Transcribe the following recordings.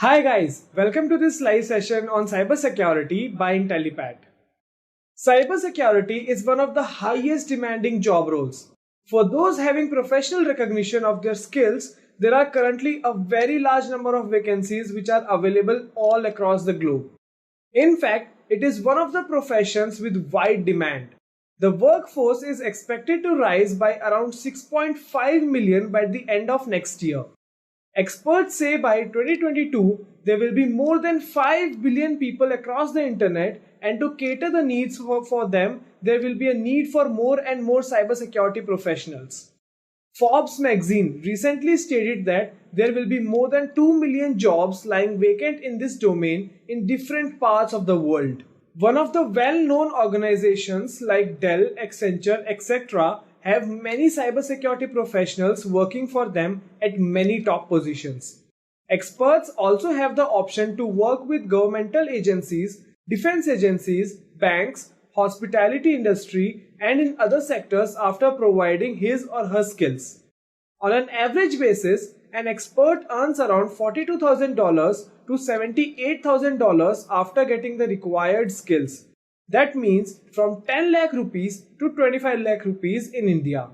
Hi guys, welcome to this live session on cybersecurity by Intellipaat. Cybersecurity is one of the highest demanding job roles. For those having professional recognition of their skills, there are currently a very large number of vacancies which are available all across the globe. In fact, it is one of the professions with wide demand. The workforce is expected to rise by around 6.5 million by the end of next year. Experts say by 2022, there will be more than 5 billion people across the internet, and to cater the needs for them, there will be a need for more and more cybersecurity professionals. Forbes magazine recently stated that there will be more than 2 million jobs lying vacant in this domain in different parts of the world. One of the well-known organizations like Dell, Accenture, etc. have many cybersecurity professionals working for them at many top positions. Experts also have the option to work with governmental agencies, defense agencies, banks, hospitality industry, and in other sectors after providing his or her skills. On an average basis, an expert earns around $42,000 to $78,000 after getting the required skills. That means from 10 lakh rupees to 25 lakh rupees in India.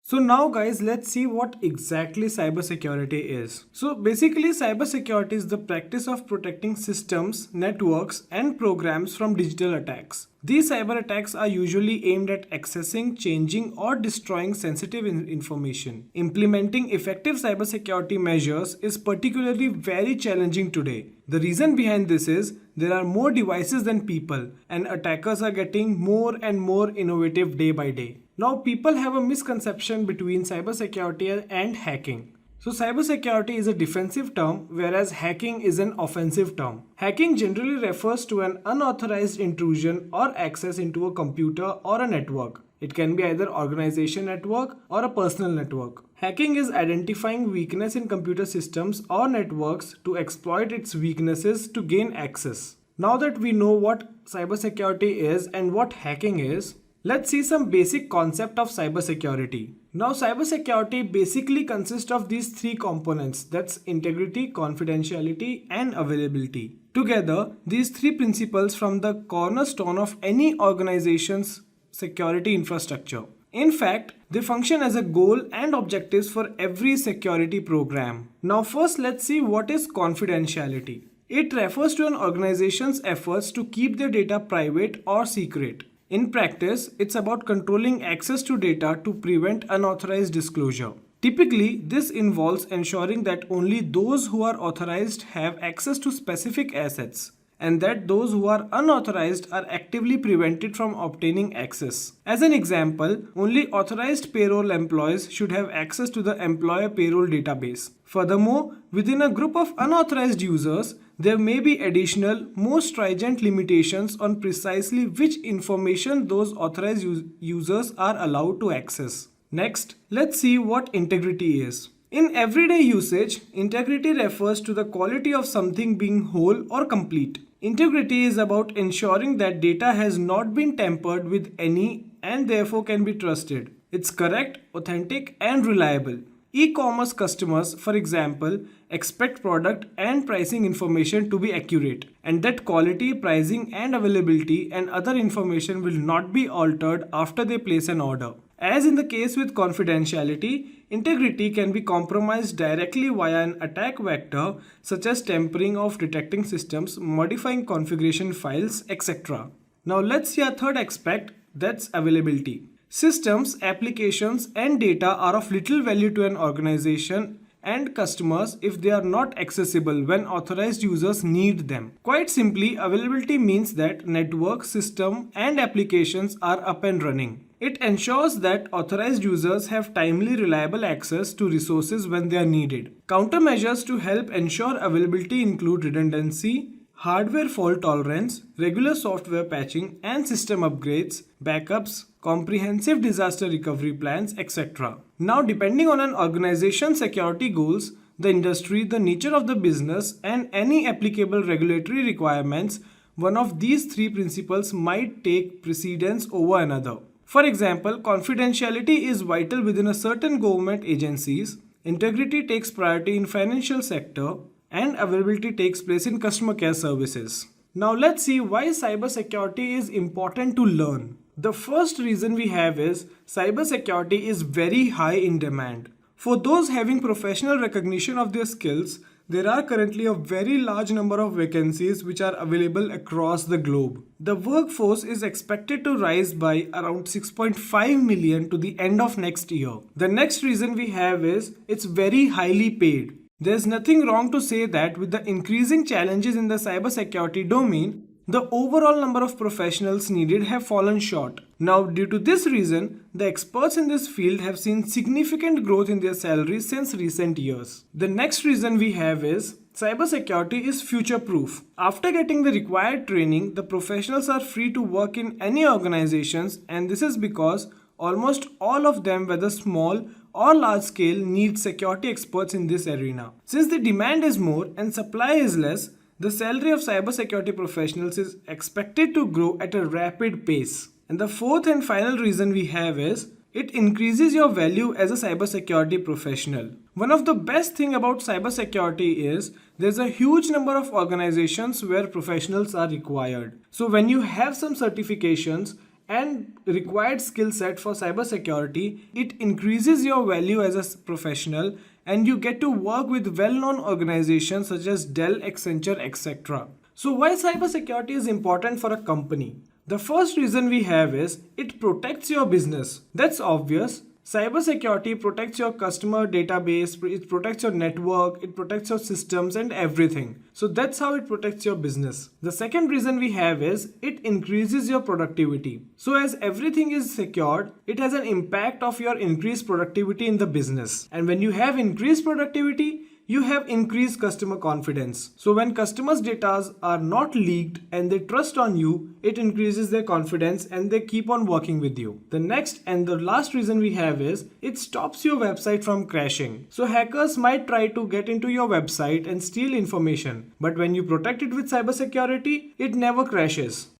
So now guys, let's see what exactly cybersecurity is. So basically cybersecurity is the practice of protecting systems, networks and programs from digital attacks. These cyber attacks are usually aimed at accessing, changing or destroying sensitive information. Implementing effective cybersecurity measures is particularly very challenging today. The reason behind this is there are more devices than people and attackers are getting more and more innovative day by day. Now people have a misconception between cybersecurity and hacking. So cybersecurity is a defensive term whereas hacking is an offensive term. Hacking generally refers to an unauthorized intrusion or access into a computer or a network. It can be either organization network or a personal network. Hacking is identifying weakness in computer systems or networks to exploit its weaknesses to gain access. Now that we know what cybersecurity is and what hacking is, let's see some basic concept of cybersecurity. Now cybersecurity basically consists of these three components, that's integrity, confidentiality and availability. Together, these three principles form the cornerstone of any organization's security infrastructure. In fact, they function as a goal and objectives for every security program. Now first let's see what is confidentiality. It refers to an organization's efforts to keep their data private or secret. In practice, it's about controlling access to data to prevent unauthorized disclosure. Typically, this involves ensuring that only those who are authorized have access to specific assets, and that those who are unauthorized are actively prevented from obtaining access. As an example, only authorized payroll employees should have access to the employer payroll database. Furthermore, within a group of unauthorized users, there may be additional, more stringent limitations on precisely which information those authorized users are allowed to access. Next, let's see what integrity is. In everyday usage, integrity refers to the quality of something being whole or complete. Integrity is about ensuring that data has not been tampered with and therefore can be trusted. It's correct, authentic and reliable. E-commerce customers, for example, expect product and pricing information to be accurate, and that quality, pricing and availability and other information will not be altered after they place an order. As in the case with confidentiality, integrity can be compromised directly via an attack vector such as tampering of detecting systems, modifying configuration files, etc. Now let's see a third aspect, that's availability. Systems, applications and data are of little value to an organization and customers if they are not accessible when authorized users need them. Quite simply, availability means that network, system and applications are up and running. It ensures that authorized users have timely, reliable access to resources when they are needed. Countermeasures to help ensure availability include redundancy, hardware fault tolerance, regular software patching and system upgrades, backups, comprehensive disaster recovery plans, etc. Now, depending on an organization's security goals, the industry, the nature of the business, and any applicable regulatory requirements, one of these three principles might take precedence over another. For example, confidentiality is vital within a certain government agencies, integrity takes priority in financial sector, and availability takes place in customer care services. Now let's see why cybersecurity is important to learn. The first reason we have is cybersecurity is very high in demand. For those having professional recognition of their skills, there are currently a very large number of vacancies which are available across the globe. The workforce is expected to rise by around 6.5 million to the end of next year. The next reason we have is it's very highly paid. There's nothing wrong to say that with the increasing challenges in the cybersecurity domain, the overall number of professionals needed have fallen short. Now, due to this reason, the experts in this field have seen significant growth in their salaries since recent years. The next reason we have is cybersecurity is future-proof. After getting the required training, the professionals are free to work in any organizations, and this is because almost all of them, whether small or large scale, need security experts in this arena. Since the demand is more and supply is less, the salary of cybersecurity professionals is expected to grow at a rapid pace. And the fourth and final reason we have is it increases your value as a cybersecurity professional. One of the best thing about cybersecurity is there's a huge number of organizations where professionals are required. So when you have some certifications and required skill set for cybersecurity, it increases your value as a professional and you get to work with well-known organizations such as Dell, Accenture, etc. So why cybersecurity is important for a company? The first reason we have is it protects your business. That's obvious. Cybersecurity protects your customer database, it protects your network, it protects your systems and everything. So that's how it protects your business. The second reason we have is it increases your productivity. So as everything is secured, it has an impact of your increased productivity in the business. And when you have increased productivity, you have increased customer confidence. So when customers' data are not leaked and they trust on you, it increases their confidence and they keep on working with you. The next and the last reason we have is it stops your website from crashing. So hackers might try to get into your website and steal information, but when you protect it with cybersecurity, it never crashes.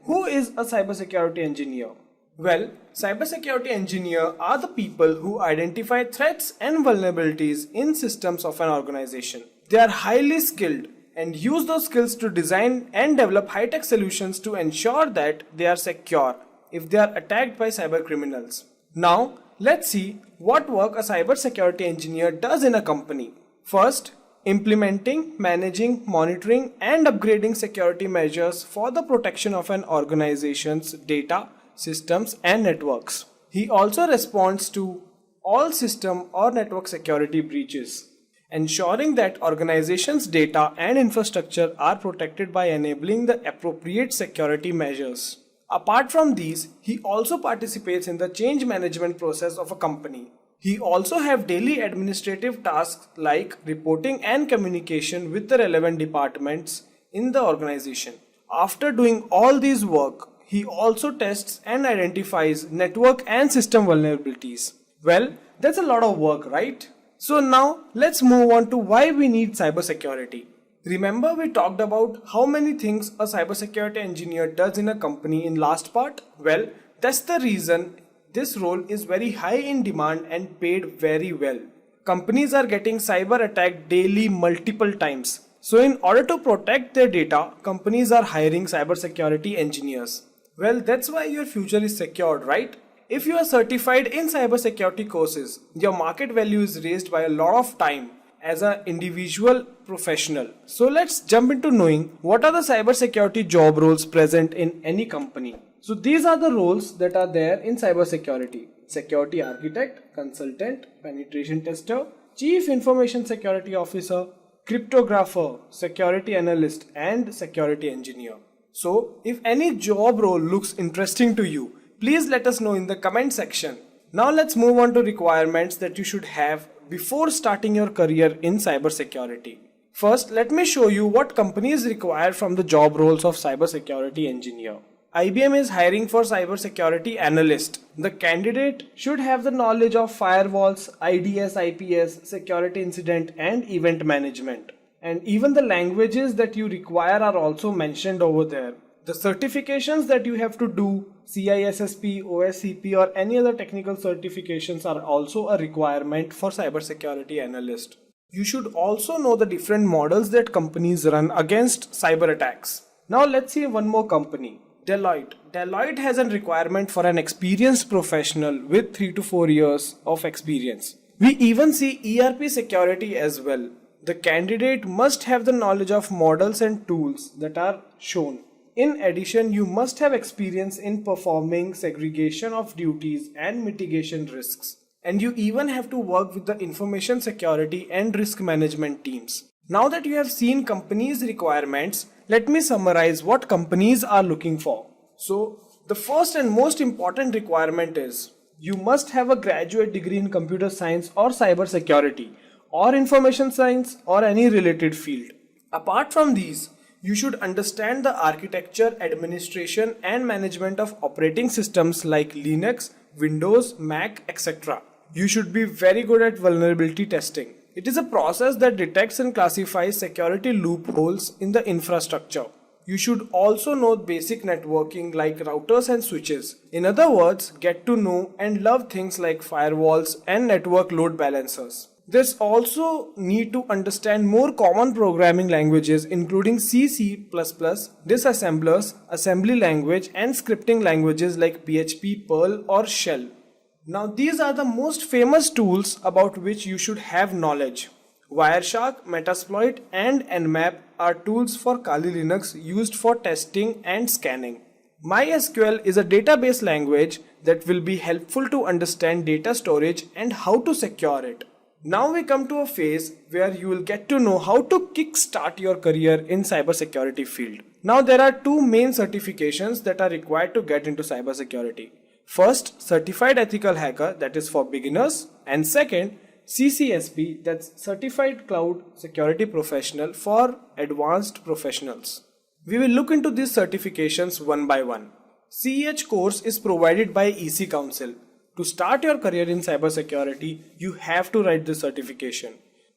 Who is a cybersecurity engineer? Well, cybersecurity engineers are the people who identify threats and vulnerabilities in systems of an organization. They are highly skilled and use those skills to design and develop high-tech solutions to ensure that they are secure if they are attacked by cyber criminals. Now, let's see what work a cybersecurity engineer does in a company. First, implementing, managing, monitoring, and upgrading security measures for the protection of an organization's data, systems and networks. He also responds to all system or network security breaches, ensuring that organizations' data and infrastructure are protected by enabling the appropriate security measures. Apart from these, he also participates in the change management process of a company. He also have daily administrative tasks like reporting and communication with the relevant departments in the organization. After doing all these work, he also tests and identifies network and system vulnerabilities. Well, that's a lot of work, right? So now let's move on to why we need cybersecurity. Remember we talked about how many things a cybersecurity engineer does in a company in last part? Well, that's the reason this role is very high in demand and paid very well. Companies are getting cyber attacked daily multiple times. So in order to protect their data, companies are hiring cybersecurity engineers. Well, that's why your future is secured, right? If you are certified in cybersecurity courses, your market value is raised by a lot of time as an individual professional. So let's jump into knowing what are the cybersecurity job roles present in any company. So these are the roles that are there in cybersecurity: security architect, consultant, penetration tester, chief information security officer, cryptographer, security analyst, and security engineer. So if any job role looks interesting to you, please let us know in the comment section. Now let's move on to requirements that you should have before starting your career in cybersecurity. First, let me show you what companies require from the job roles of cybersecurity engineer. IBM is hiring for cybersecurity analyst. The candidate should have the knowledge of firewalls, IDS, IPS, security incident and event management. And even the languages that you require are also mentioned over there. The certifications that you have to do, CISSP, OSCP or any other technical certifications are also a requirement for cybersecurity analyst. You should also know the different models that companies run against cyber attacks. Now let's see one more company, Deloitte. Deloitte has a requirement for an experienced professional with 3 to 4 years of experience. We even see ERP security as well. The candidate must have the knowledge of models and tools that are shown. In addition, you must have experience in performing segregation of duties and mitigation risks. And you even have to work with the information security and risk management teams. Now that you have seen companies' requirements, let me summarize what companies are looking for. So, the first and most important requirement is you must have a graduate degree in computer science or cyber security or information science or any related field. Apart from these, you should understand the architecture, administration and management of operating systems like Linux, Windows, Mac, etc. You should be very good at vulnerability testing. It is a process that detects and classifies security loopholes in the infrastructure. You should also know basic networking like routers and switches. In other words, get to know and love things like firewalls and network load balancers. There's also need to understand more common programming languages including C, C++, disassemblers, assembly language and scripting languages like PHP, Perl or Shell. Now these are the most famous tools about which you should have knowledge. Wireshark, Metasploit and Nmap are tools for Kali Linux used for testing and scanning. MySQL is a database language that will be helpful to understand data storage and how to secure it. Now we come to a phase where you will get to know how to kickstart your career in cybersecurity field. Now there are two main certifications that are required to get into cybersecurity. First, Certified Ethical Hacker, that is for beginners, and second, CCSP, that's Certified Cloud Security Professional for advanced professionals. We will look into these certifications one by one. CEH course is provided by EC Council. To start your career in cybersecurity, you have to write this certification.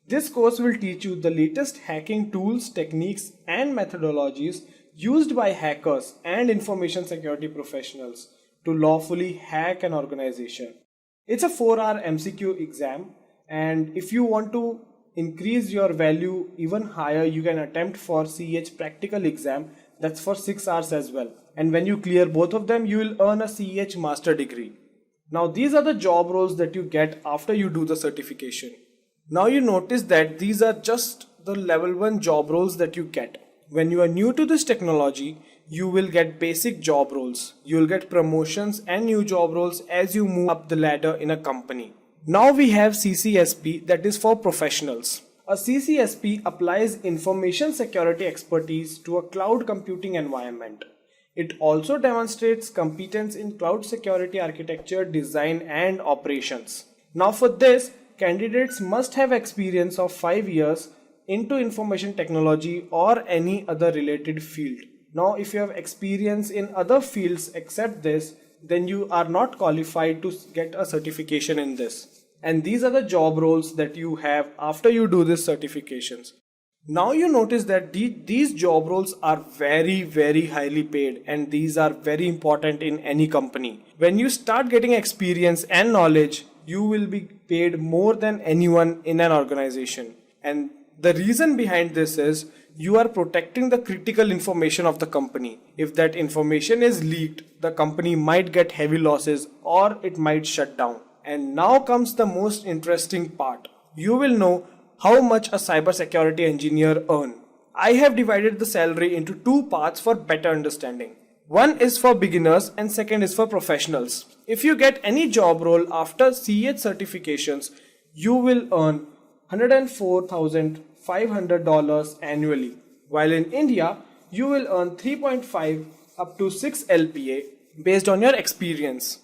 This course will teach you the latest hacking tools, techniques, and methodologies used by hackers and information security professionals to lawfully hack an organization. It's a 4-hour MCQ exam, and if you want to increase your value even higher, you can attempt for CEH practical exam, that's for 6 hours as well. And when you clear both of them, you will earn a CEH master degree. Now these are the job roles that you get after you do the certification. Now you notice that these are just the level 1 job roles that you get. When you are new to this technology, you will get basic job roles. You will get promotions and new job roles as you move up the ladder in a company. Now we have CCSP, that is for professionals. A CCSP applies information security expertise to a cloud computing environment. It also demonstrates competence in cloud security architecture, design and operations. Now for this, candidates must have experience of 5 years into information technology or any other related field. Now if you have experience in other fields except this, then you are not qualified to get a certification in this. And these are the job roles that you have after you do these certifications. Now you notice that these job roles are very highly paid, and these are very important in any company. When you start getting experience and knowledge, you will be paid more than anyone in an organization. And the reason behind this is you are protecting the critical information of the company. If that information is leaked, the company might get heavy losses or it might shut down. And now comes the most interesting part. You will know how much a cybersecurity engineer earns. I have divided the salary into two parts for better understanding. One is for beginners and second is for professionals. If you get any job role after CEH certifications, you will earn $104,500 annually. While in India, you will earn 3.5 up to 6 LPA based on your experience.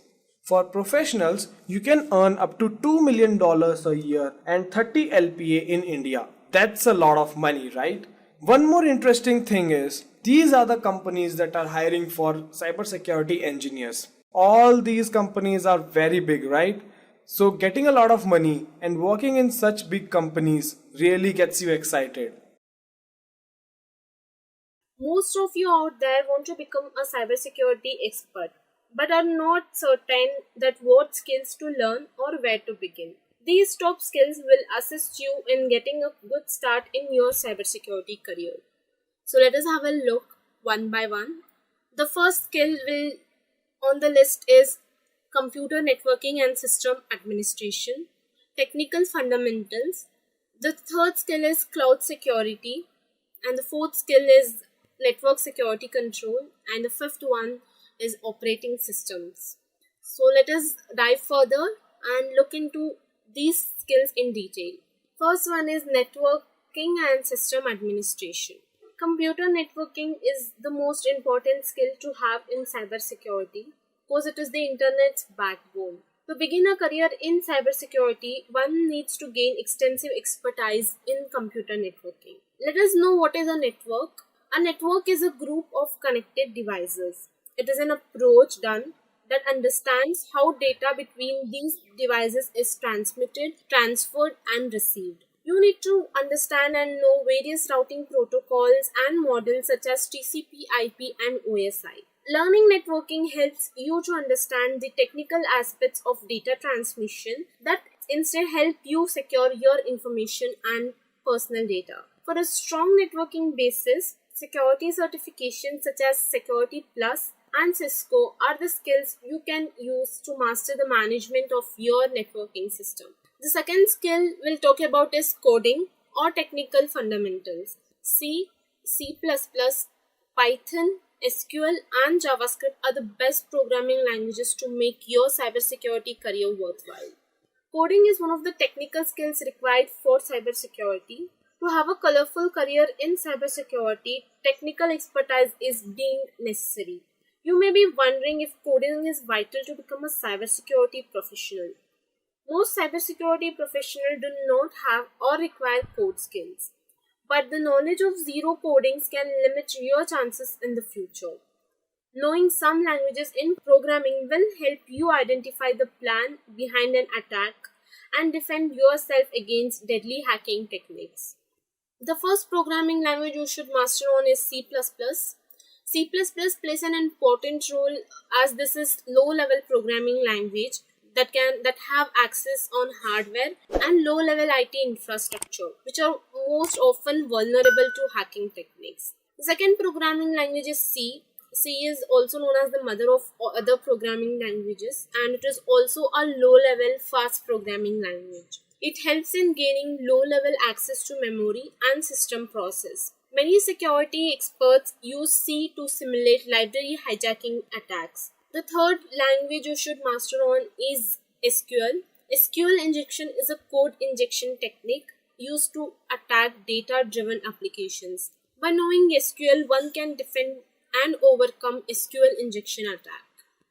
For professionals, you can earn up to $2 million a year and 30 LPA in India. That's a lot of money, right? One more interesting thing is, these are the companies that are hiring for cybersecurity engineers. All these companies are very big, right? So getting a lot of money and working in such big companies really gets you excited. Most of you out there want to become a cybersecurity expert, but are not certain that what skills to learn or where to begin. These top skills will assist you in getting a good start in your cybersecurity career. So let us have a look one by one. The first skill will on the list is computer networking and system administration, technical fundamentals. The third skill is cloud security, and the fourth skill is network security control, and the fifth one is operating systems. So let us dive further and look into these skills in detail. First one is networking and system administration. Computer networking is the most important skill to have in cybersecurity because it is the internet's backbone. To begin a career in cybersecurity, one needs to gain extensive expertise in computer networking. Let us know what is a network. A network is a group of connected devices. It is an approach done that understands how data between these devices is transmitted, transferred, and received. You need to understand and know various routing protocols and models such as TCP/IP and OSI. Learning networking helps you to understand the technical aspects of data transmission that instead help you secure your information and personal data. For a strong networking basis, security certifications such as Security Plus and Cisco are the skills you can use to master the management of your networking system. The second skill we'll talk about is coding or technical fundamentals. C, C++, Python, SQL and JavaScript are the best programming languages to make your cybersecurity career worthwhile. Coding is one of the technical skills required for cybersecurity. To have a colorful career in cybersecurity, technical expertise is deemed necessary. You may be wondering if coding is vital to become a cybersecurity professional. Most cybersecurity professionals do not have or require code skills, but the knowledge of zero codings can limit your chances in the future. Knowing some languages in programming will help you identify the plan behind an attack and defend yourself against deadly hacking techniques. The first programming language you should master on is C++. C++ plays an important role as this is low-level programming language that have access on hardware and low-level IT infrastructure, which are most often vulnerable to hacking techniques. The second programming language is C. C is also known as the mother of other programming languages, and it is also a low-level fast programming language. It helps in gaining low-level access to memory and system process. Many security experts use C to simulate library hijacking attacks. The third language you should master on is SQL. SQL injection is a code injection technique used to attack data-driven applications. By knowing SQL, one can defend and overcome SQL injection attack.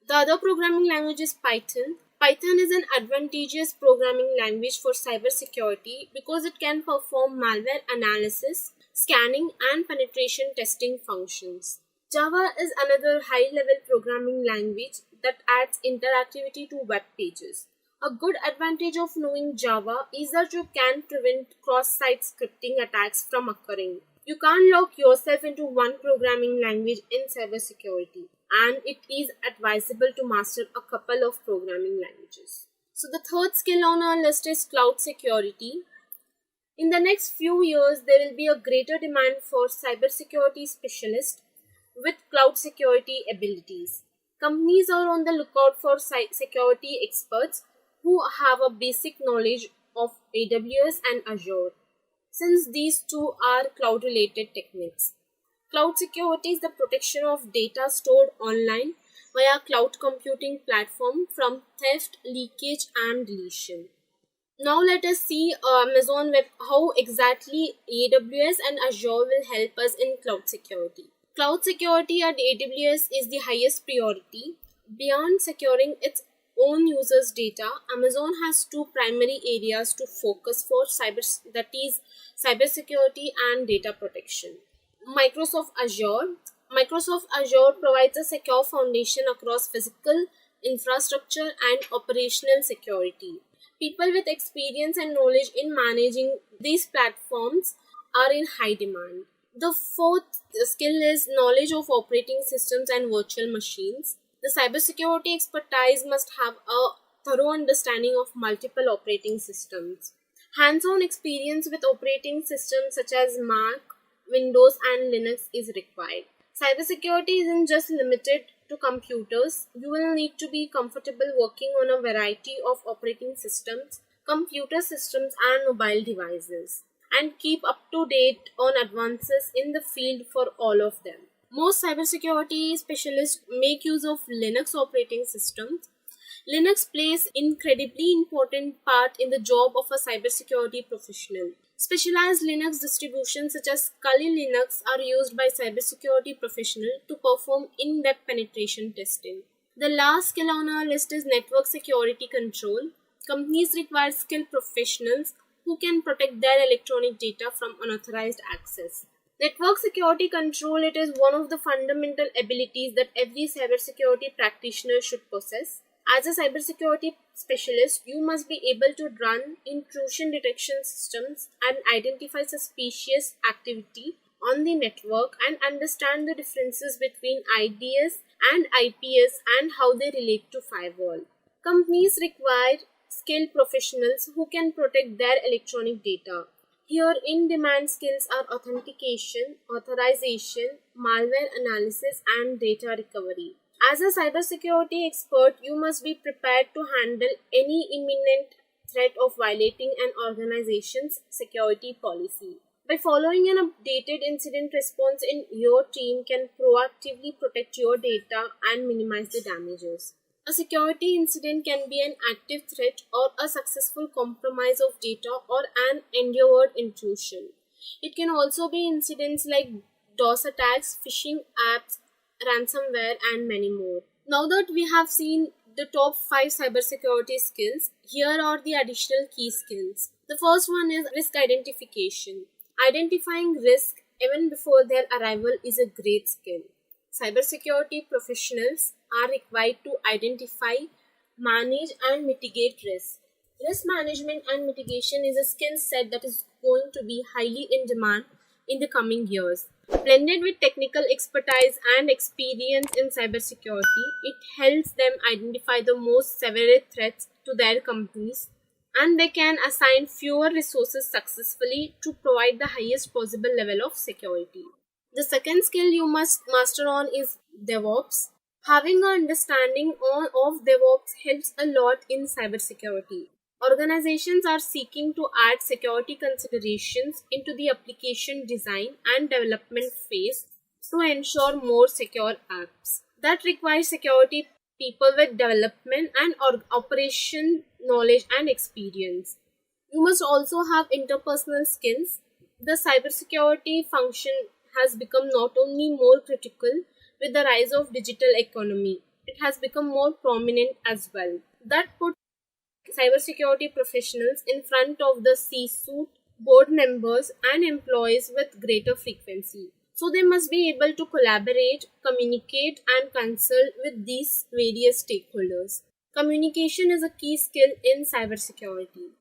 The other programming language is Python. Python is an advantageous programming language for cybersecurity because it can perform malware analysis, scanning, and penetration testing functions. Java is another high-level programming language that adds interactivity to web pages. A good advantage of knowing Java is that you can prevent cross-site scripting attacks from occurring. You can't lock yourself into one programming language in cybersecurity, and it is advisable to master a couple of programming languages. So the third skill on our list is cloud security. In the next few years, there will be a greater demand for cybersecurity specialists with cloud security abilities. Companies are on the lookout for security experts who have a basic knowledge of AWS and Azure, since these two are cloud-related techniques. Cloud security is the protection of data stored online via cloud computing platform from theft, leakage, and deletion. Now let us see Amazon Web, how exactly AWS and Azure will help us in cloud security. Cloud security at AWS is the highest priority. Beyond securing its own users' data, Amazon has two primary areas to focus for cybersecurity and data protection. Microsoft Azure. Microsoft Azure provides a secure foundation across physical infrastructure and operational security. People with experience and knowledge in managing these platforms are in high demand. The fourth skill is knowledge of operating systems and virtual machines. The cybersecurity expertise must have a thorough understanding of multiple operating systems. Hands-on experience with operating systems such as Mac, Windows, and Linux is required. Cybersecurity isn't just limited to computers. You will need to be comfortable working on a variety of operating systems, computer systems, and mobile devices, and keep up to date on advances in the field for all of them. Most cybersecurity specialists make use of Linux operating systems. Linux plays incredibly important part in the job of a cybersecurity professional. Specialized Linux distributions such as Kali Linux are used by cybersecurity professionals to perform in-depth penetration testing. The last skill on our list is network security control. Companies require skilled professionals who can protect their electronic data from unauthorized access. Network security control, it is one of the fundamental abilities that every cybersecurity practitioner should possess. As a cybersecurity specialist, you must be able to run intrusion detection systems and identify suspicious activity on the network and understand the differences between IDS and IPS and how they relate to firewall. Companies require skilled professionals who can protect their electronic data. Here, in demand skills are authentication, authorization, malware analysis, and data recovery. As a cybersecurity expert, you must be prepared to handle any imminent threat of violating an organization's security policy. By following an updated incident response in your team can proactively protect your data and minimize the damages. A security incident can be an active threat or a successful compromise of data or an endured intrusion. It can also be incidents like DOS attacks, phishing apps, ransomware, and many more. Now that we have seen the top 5 cybersecurity skills, here are the additional key skills. The first one is risk identification. Identifying risk even before their arrival is a great skill. Cybersecurity professionals are required to identify, manage, and mitigate risk. Risk management and mitigation is a skill set that is going to be highly in demand in the coming years. Blended with technical expertise and experience in cybersecurity, it helps them identify the most severe threats to their companies, and they can assign fewer resources successfully to provide the highest possible level of security. The second skill you must master on is DevOps. Having an understanding of DevOps helps a lot in cybersecurity. Organizations are seeking to add security considerations into the application design and development phase to ensure more secure apps. That requires security people with development and operation knowledge and experience. You must also have interpersonal skills. The cybersecurity function has become not only more critical with the rise of digital economy, it has become more prominent as well. That puts cybersecurity professionals in front of the C-suite, board members, and employees with greater frequency. So they must be able to collaborate, communicate, and consult with these various stakeholders. Communication is a key skill in cybersecurity.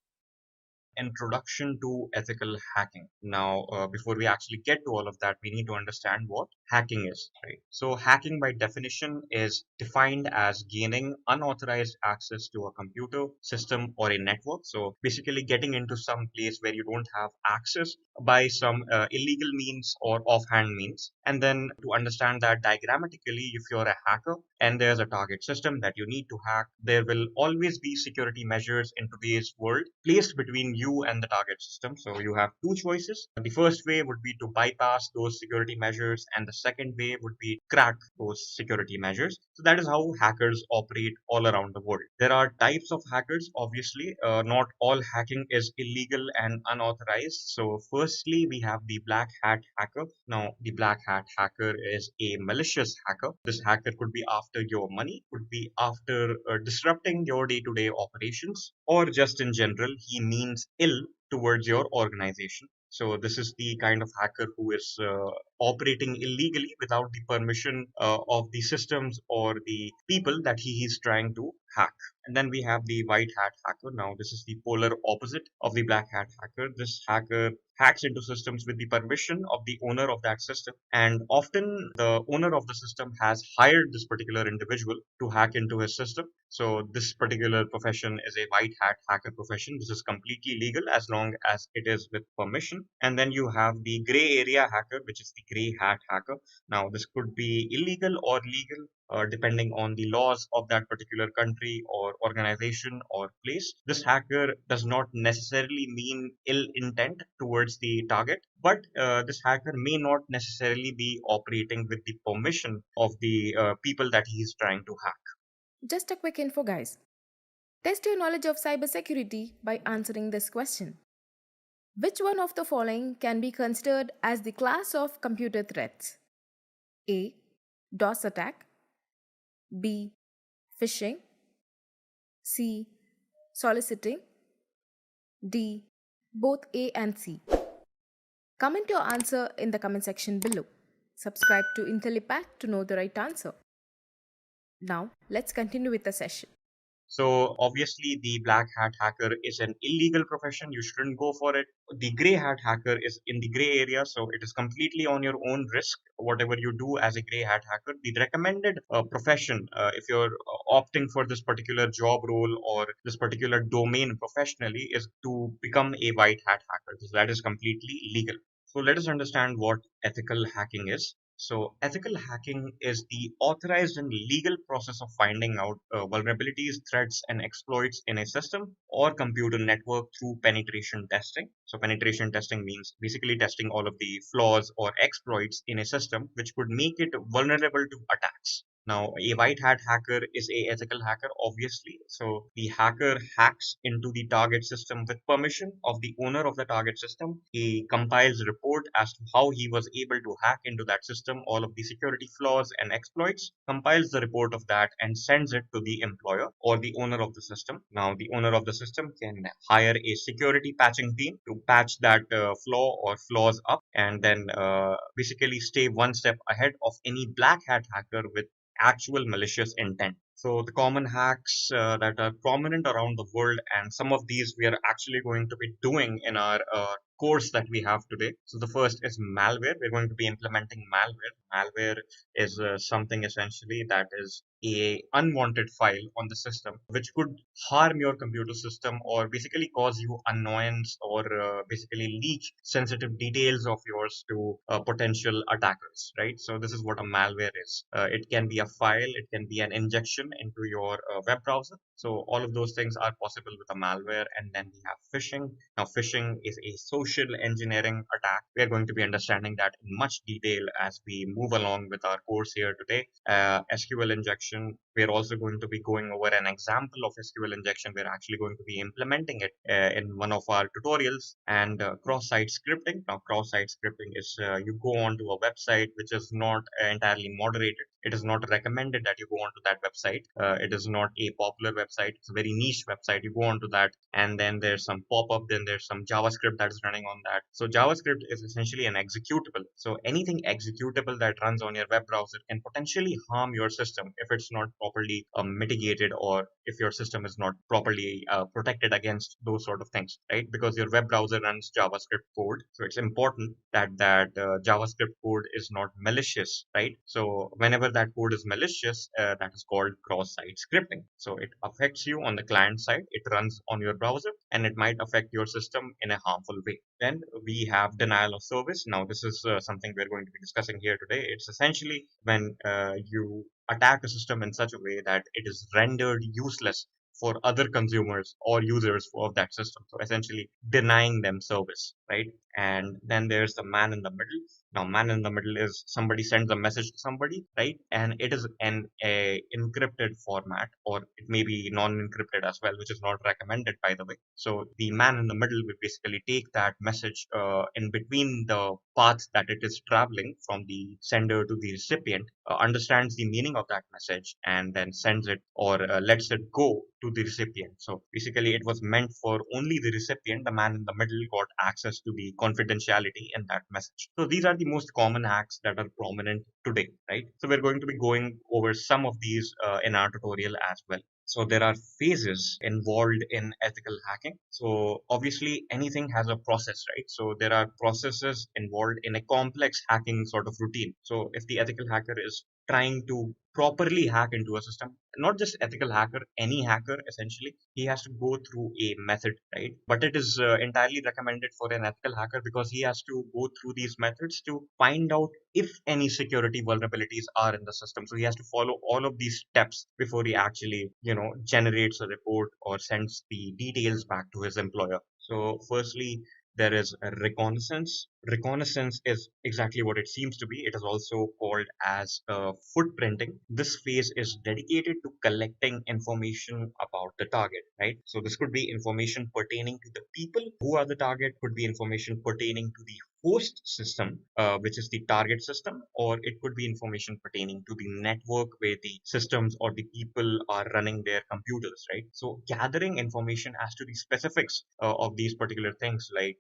Introduction to ethical hacking. Now, before we actually get to all of that, we need to understand what hacking is, right? So, hacking by definition is defined as gaining unauthorized access to a computer system or a network. So, basically, getting into some place where you don't have access by some illegal means or offhand means. And then to understand that diagrammatically, if you're a hacker and there's a target system that you need to hack, there will always be security measures in today's world placed between you and the target system. So you have two choices. The first way would be to bypass those security measures, and the second way would be crack those security measures. So that is how hackers operate all around the world. There are types of hackers, obviously. Not all hacking is illegal and unauthorized. So, firstly, we have the black hat hacker. Now, the black hat hacker is a malicious hacker. This hacker could be after your money, could be after disrupting your day to day operations, or just in general, he means ill towards your organization. So, this is the kind of hacker who is operating illegally without the permission of the systems or the people that he is trying to hack. And then we have the white hat hacker. Now, this is the polar opposite of the black hat hacker. This hacker hacks into systems with the permission of the owner of that system. And often the owner of the system has hired this particular individual to hack into his system. So this particular profession is a white hat hacker profession. This is completely legal as long as it is with permission. And then you have the gray area hacker, which is the gray hat hacker. Now, this could be illegal or legal depending on the laws of that particular country or organization or place. This hacker does not necessarily mean ill intent towards the target, but this hacker may not necessarily be operating with the permission of the people that he is trying to hack. Just a quick info, guys. Test your knowledge of cybersecurity by answering this question. Which one of the following can be considered as the class of computer threats? A. DOS attack. B. Phishing. C. Soliciting. D. Both A and C. Comment your answer in the comment section below. Subscribe to Intellipaat to know the right answer. Now, let's continue with the session. So obviously the black hat hacker is an illegal profession. You shouldn't go for it. The gray hat hacker is in the gray area. So it is completely on your own risk, whatever you do as a gray hat hacker. The recommended profession, if you're opting for this particular job role or this particular domain professionally, is to become a white hat hacker. So that is completely legal. So let us understand what ethical hacking is. So, ethical hacking is the authorized and legal process of finding out vulnerabilities, threats, and exploits in a system or computer network through penetration testing. So, penetration testing means basically testing all of the flaws or exploits in a system which could make it vulnerable to attacks. Now, a white hat hacker is a ethical hacker, obviously. So the hacker hacks into the target system with permission of the owner of the target system. He compiles a report as to how he was able to hack into that system, all of the security flaws and exploits, compiles the report of that and sends it to the employer or the owner of the system. Now, the owner of the system can hire a security patching team to patch that flaw or flaws up and then basically stay one step ahead of any black hat hacker with actual malicious intent. So the common hacks that are prominent around the world, and some of these we are actually going to be doing in our course that we have today. So the first is malware. We're going to be implementing malware. Malware is something essentially that is a unwanted file on the system which could harm your computer system or basically cause you annoyance or basically leak sensitive details of yours to potential attackers, right? So this is what a malware is. It can be a file, it can be an injection into your web browser. So all of those things are possible with a malware. And then we have phishing. Now phishing is a social engineering attack. We are going to be understanding that in much detail as we move along with our course here today. SQL injection, we're also going to be going over an example of SQL injection. We're actually going to be implementing it in one of our tutorials. And cross-site scripting. Now cross-site scripting is you go onto a website which is not entirely moderated. It is not recommended that you go onto that website. It is not a popular website. It's a very niche website. You go onto that and then there's some pop-up, then there's some JavaScript that is running on that. So JavaScript is essentially an executable. So anything executable that runs on your web browser can potentially harm your system if it's not properly mitigated or if your system is not properly protected against those sort of things, right? Because your web browser runs JavaScript code. So it's important that JavaScript code is not malicious, right? So whenever that code is malicious, that is called cross-site scripting. So it affects you on the client side, it runs on your browser, and it might affect your system in a harmful way. Then we have denial of service. Now this is something we're going to be discussing here today. It's essentially when you attack a system in such a way that it is rendered useless for other consumers or users of that system. So essentially denying them service, right? And then there's the man in the middle. Now, man in the middle is somebody sends a message to somebody, right? And it is an a encrypted format, or it may be non-encrypted as well, which is not recommended, by the way. So the man in the middle will basically take that message in between the path that it is traveling from the sender to the recipient, understands the meaning of that message, and then sends it or lets it go to the recipient. So basically, it was meant for only the recipient. The man in the middle got access to the confidentiality in that message. So these are the most common hacks that are prominent today, right? So we're going to be going over some of these in our tutorial as well. So there are phases involved in ethical hacking. So obviously anything has a process, right? So there are processes involved in a complex hacking sort of routine. So if the ethical hacker is trying to properly hack into a system, not just ethical hacker, any hacker essentially, he has to go through a method, right? But it is entirely recommended for an ethical hacker because he has to go through these methods to find out if any security vulnerabilities are in the system. So he has to follow all of these steps before he actually, generates a report or sends the details back to his employer. So firstly, there is a reconnaissance. Reconnaissance is exactly what it seems to be. It is also called as footprinting. This phase is dedicated to collecting information about the target, right? So this could be information pertaining to the people who are the target, could be information pertaining to the host system, which is the target system, or it could be information pertaining to the network where the systems or the people are running their computers, right? So gathering information as to the specifics of these particular things, like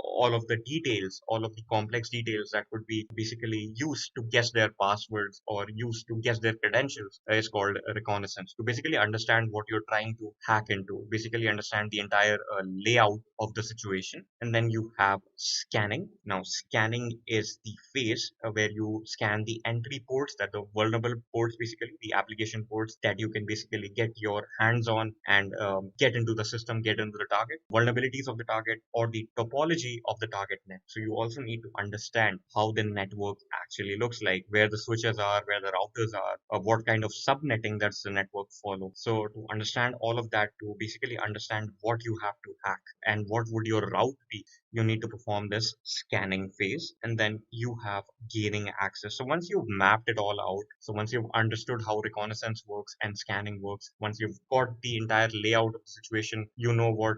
all of the details, all of the complex details that could be basically used to guess their passwords or used to guess their credentials, is called a reconnaissance. To basically understand what you're trying to hack into, basically understand the entire layout of the situation. And then you have scanning. Now, scanning is the phase where you scan the entry ports, that the vulnerable ports, basically the application ports that you can basically get your hands on and get into the system, get into the target, vulnerabilities of the target, or the topology of the target net. So you also need to understand how the network actually looks like, where the switches are, where the routers are, what kind of subnetting does the network follow. So to understand all of that, to basically understand what you have to hack and what would your route be, you need to perform this scanning phase. And then you have gaining access. So once you've mapped it all out, so once you've understood how reconnaissance works and scanning works, once you've got the entire layout of the situation, you know what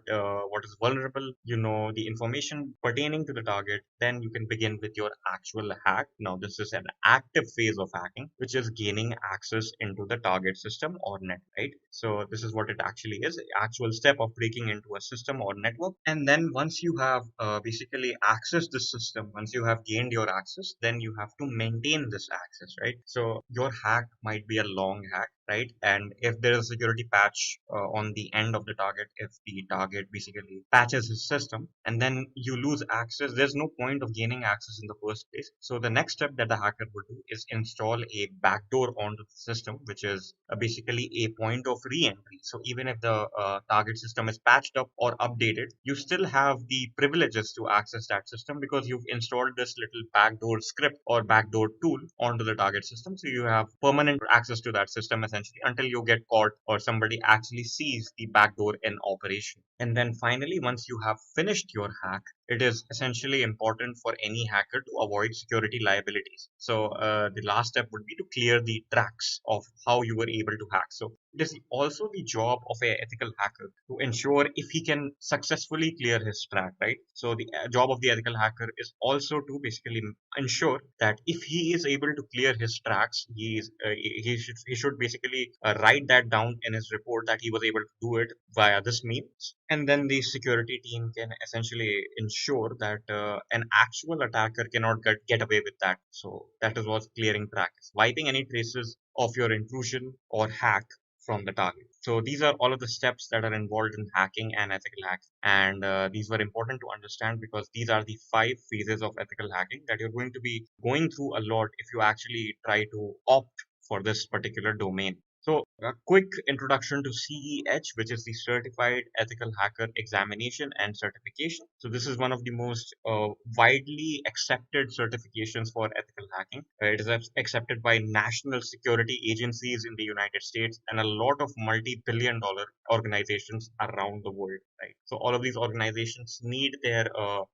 is vulnerable, you know the information pertaining to the target, then you can begin with your actual hack. Now this is an active phase of hacking, which is gaining access into the target system or net, right? So this is what it actually is, the actual step of breaking into a system or network. And then once you have basically accessed the system, once you have gained your access, then you have to maintain this access, right? So your hack might be a long hack, right? And if there is a security patch on the end of the target, if the target basically patches his system and then you lose access, there's no point of gaining access in the first place. So the next step that the hacker would do is install a backdoor onto the system, which is basically a point of re-entry. So even if the target system is patched up or updated, you still have the privileges to access that system because you've installed this little backdoor script or backdoor tool onto the target system. So you have permanent access to that system essentially until you get caught or somebody actually sees the backdoor in operation. And then finally, once you have finished your hack, it is essentially important for any hacker to avoid security liabilities. So the last step would be to clear the tracks of how you were able to hack. So it is also the job of a ethical hacker to ensure if he can successfully clear his track, right? So the job of the ethical hacker is also to basically ensure that if he is able to clear his tracks, he should basically write that down in his report that he was able to do it via this means, and then the security team can essentially ensure that an actual attacker cannot get away with that. So that is what clearing tracks, wiping any traces of your intrusion or hack from the target. So these are all of the steps that are involved in hacking and ethical hacks. And these were important to understand because these are the 5 phases of ethical hacking that you're going to be going through a lot if you actually try to opt for this particular domain. So, a quick introduction to CEH, which is the Certified Ethical Hacker Examination and Certification. So, this is one of the most widely accepted certifications for ethical hacking. It is accepted by national security agencies in the United States and a lot of multi-billion-dollar organizations around the world. Right. So, all of these organizations need their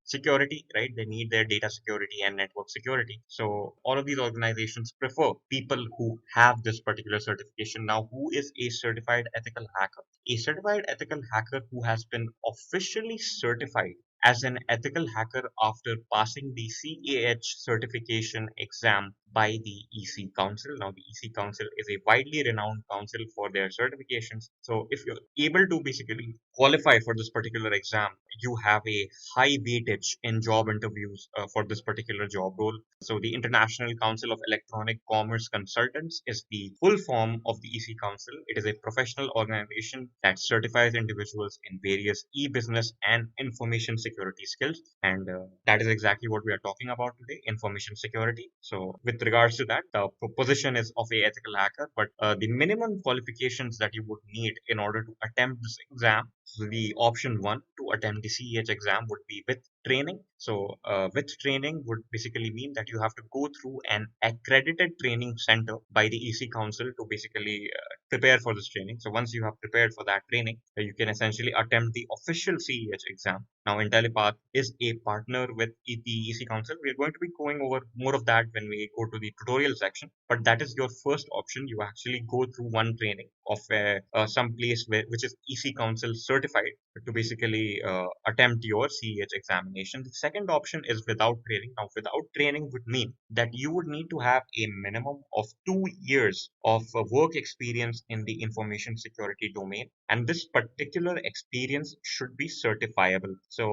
security, right? They need their data security and network security. So, all of these organizations prefer people who have this particular certification. Now, who is a certified ethical hacker? A certified ethical hacker who has been officially certified as an ethical hacker after passing the CEH certification exam by the EC Council. Now, the EC Council is a widely renowned council for their certifications. So, if you're able to basically qualify for this particular exam, you have a high weightage in job interviews for this particular job role. So, the International Council of Electronic Commerce Consultants is the full form of the EC Council. It is a professional organization that certifies individuals in various e-business and information security skills. And that is exactly what we are talking about today, information security. So, with regards to that, the position is of a ethical hacker, but the minimum qualifications that you would need in order to attempt this exam, so the option one to attempt the CEH exam would be with training. So, with training would basically mean that you have to go through an accredited training center by the EC Council to basically prepare for this training. So, once you have prepared for that training, you can essentially attempt the official CEH exam. Now, Intellipaat is a partner with the EC Council. We are going to be going over more of that when we go to the tutorial section, but that is your first option. You actually go through one training of some place which is EC Council certified to basically attempt your CEH examination. The second option is without training. Now, without training would mean that you would need to have a minimum of 2 years of work experience in the information security domain, and this particular experience should be certifiable. So,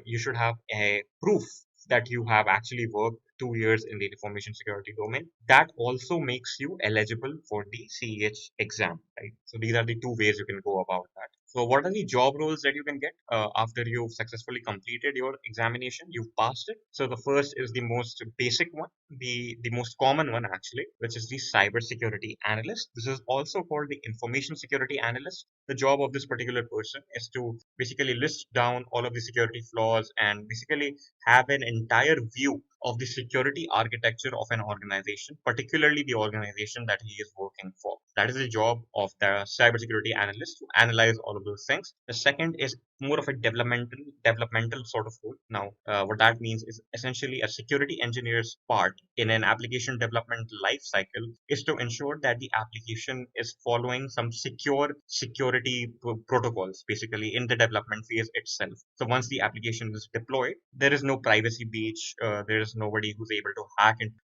you should have a proof that you have actually worked 2 years in the information security domain. That also makes you eligible for the CEH exam, right? So these are the two ways you can go about that. So what are the job roles that you can get after you've successfully completed your examination? You've passed it. So the first is the most basic one, the most common one actually, which is the cybersecurity analyst. This is also called the information security analyst. The job of this particular person is to basically list down all of the security flaws and basically have an entire view of the security architecture of an organization, particularly the organization that he is working for. That is the job of the cybersecurity analyst to analyze all of those things. The second is more of a developmental sort of role. Now, what that means is essentially a security engineer's part in an application development life cycle is to ensure that the application is following some secure security protocols, basically in the development phase itself. So once the application is deployed, there is no privacy breach. There is nobody who's able to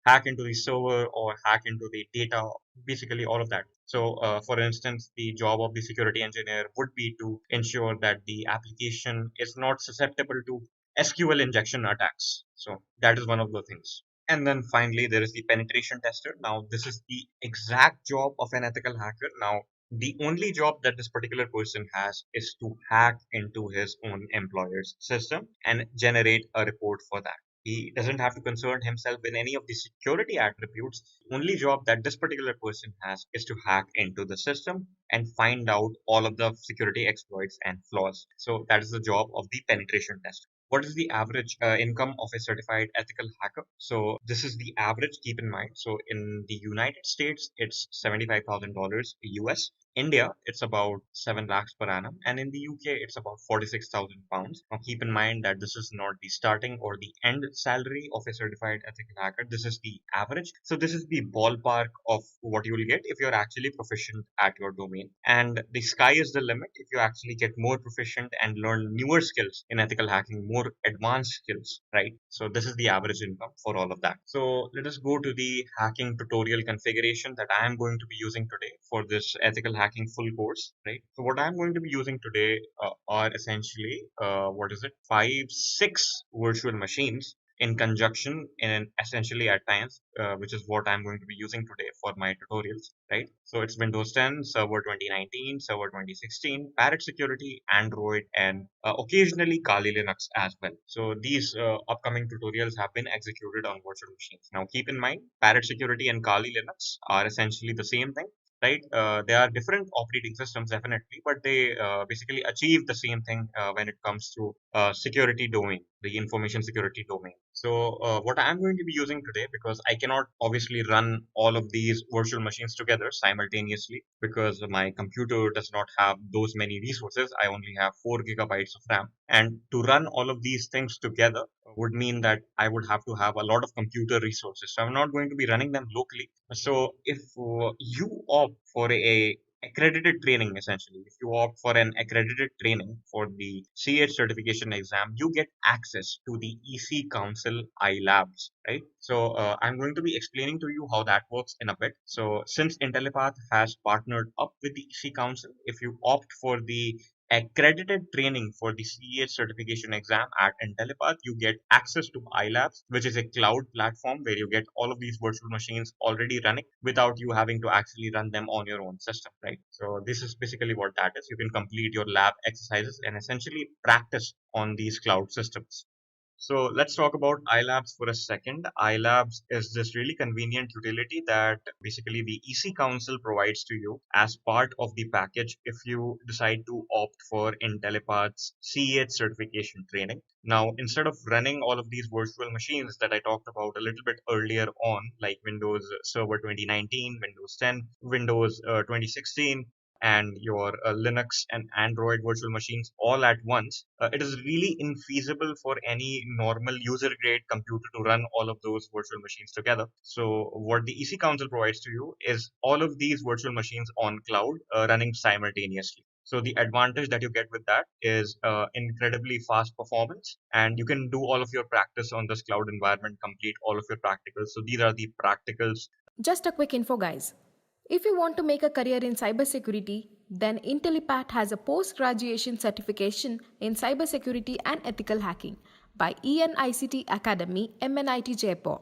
hack into the server or hack into the data, basically all of that. So, for instance, the job of the security engineer would be to ensure that the application is not susceptible to SQL injection attacks. So that is one of the things. And then finally, there is the penetration tester. Now, this is the exact job of an ethical hacker. Now, the only job that this particular person has is to hack into his own employer's system and generate a report for that. He doesn't have to concern himself with any of the security attributes. The only job that this particular person has is to hack into the system and find out all of the security exploits and flaws. So that is the job of the penetration tester. What is the average income of a certified ethical hacker? So this is the average, keep in mind. So in the United States, it's $75,000 US. India, it's about 7 lakhs per annum, and in the UK, it's about 46,000 pounds. Now, keep in mind that this is not the starting or the end salary of a certified ethical hacker. This is the average. So, this is the ballpark of what you will get if you're actually proficient at your domain. And the sky is the limit if you actually get more proficient and learn newer skills in ethical hacking, more advanced skills, right? So, this is the average income for all of that. So, let us go to the hacking tutorial configuration that I am going to be using today for this ethical hacking full course, right? So what I'm going to be using today are essentially, what is it, 5, 6 virtual machines in conjunction in essentially at times, which is what I'm going to be using today for my tutorials, right? So it's Windows 10, Server 2019, Server 2016, Parrot Security, Android, and occasionally Kali Linux as well. So these upcoming tutorials have been executed on virtual machines. Now keep in mind, Parrot Security and Kali Linux are essentially the same thing, right? They are different operating systems, definitely, but they basically achieve the same thing when it comes to security domain, the information security domain. So, what I'm going to be using today, because I cannot obviously run all of these virtual machines together simultaneously, because my computer does not have those many resources. I only have 4 gigabytes of RAM, and to run all of these things together would mean that I would have to have a lot of computer resources. So I'm not going to be running them locally. So if you opt for a accredited training. Essentially, if you opt for an accredited training for the CH certification exam, you get access to the EC Council iLabs, right? So I'm going to be explaining to you how that works in a bit. So since Intellipaat has partnered up with the EC Council, if you opt for the accredited training for the CEH certification exam at Intellipaat, you get access to iLabs, which is a cloud platform where you get all of these virtual machines already running without you having to actually run them on your own system, right? So this is basically what that is. You can complete your lab exercises and essentially practice on these cloud systems. So let's talk about iLabs for a second. iLabs is this really convenient utility that basically the EC Council provides to you as part of the package if you decide to opt for Intellipaat's CEH certification training. Now, instead of running all of these virtual machines that I talked about a little bit earlier on, like Windows Server 2019, Windows 10, Windows 2016, and your Linux and Android virtual machines all at once, it is really infeasible for any normal user grade computer to run all of those virtual machines together. So, what the EC Council provides to you is all of these virtual machines on cloud running simultaneously. So, the advantage that you get with that is incredibly fast performance, and you can do all of your practice on this cloud environment, complete all of your practicals. So, these are the practicals. Just a quick info, guys. If you want to make a career in cybersecurity, then Intellipaat has a post graduation certification in cybersecurity and ethical hacking by ENICT Academy, MNIT Jaipur.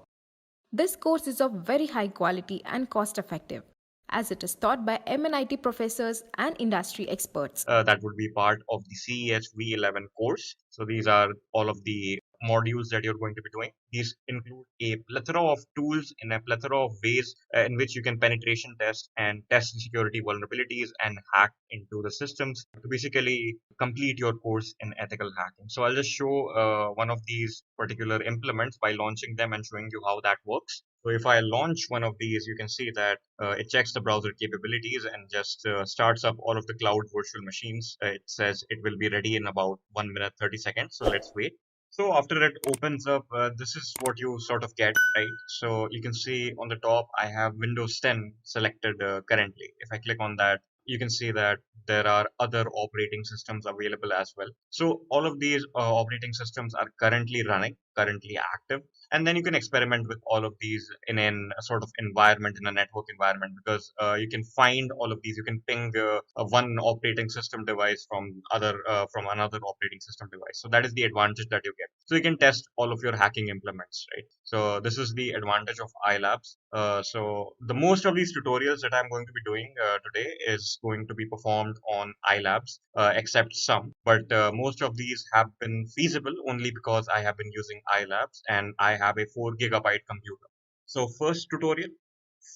This course is of very high quality and cost effective, as it is taught by MNIT professors and industry experts. That would be part of the CEH V11 course. So these are all of the modules that you're going to be doing. These include a plethora of tools in a plethora of ways in which you can penetration test and test the security vulnerabilities and hack into the systems to basically complete your course in ethical hacking. So I'll just show one of these particular implements by launching them and showing you how that works. So if I launch one of these, you can see that it checks the browser capabilities and just starts up all of the cloud virtual machines. It says it will be ready in about 1 minute 30 seconds. So let's wait. So after it opens up, this is what you sort of get, right? So you can see on the top, I have Windows 10 selected currently. If I click on that, you can see that there are other operating systems available as well. So all of these operating systems are currently running, currently active, and then you can experiment with all of these in a sort of environment, in a network environment, because you can find all of these. You can ping one operating system device from another operating system device. So that is the advantage that you get. So you can test all of your hacking implements, right? So this is the advantage of iLabs. So the most of these tutorials that I'm going to be doing today is going to be performed on iLabs, except some. But most of these have been feasible only because I have been using iLabs and I have a 4 GB computer. So first tutorial,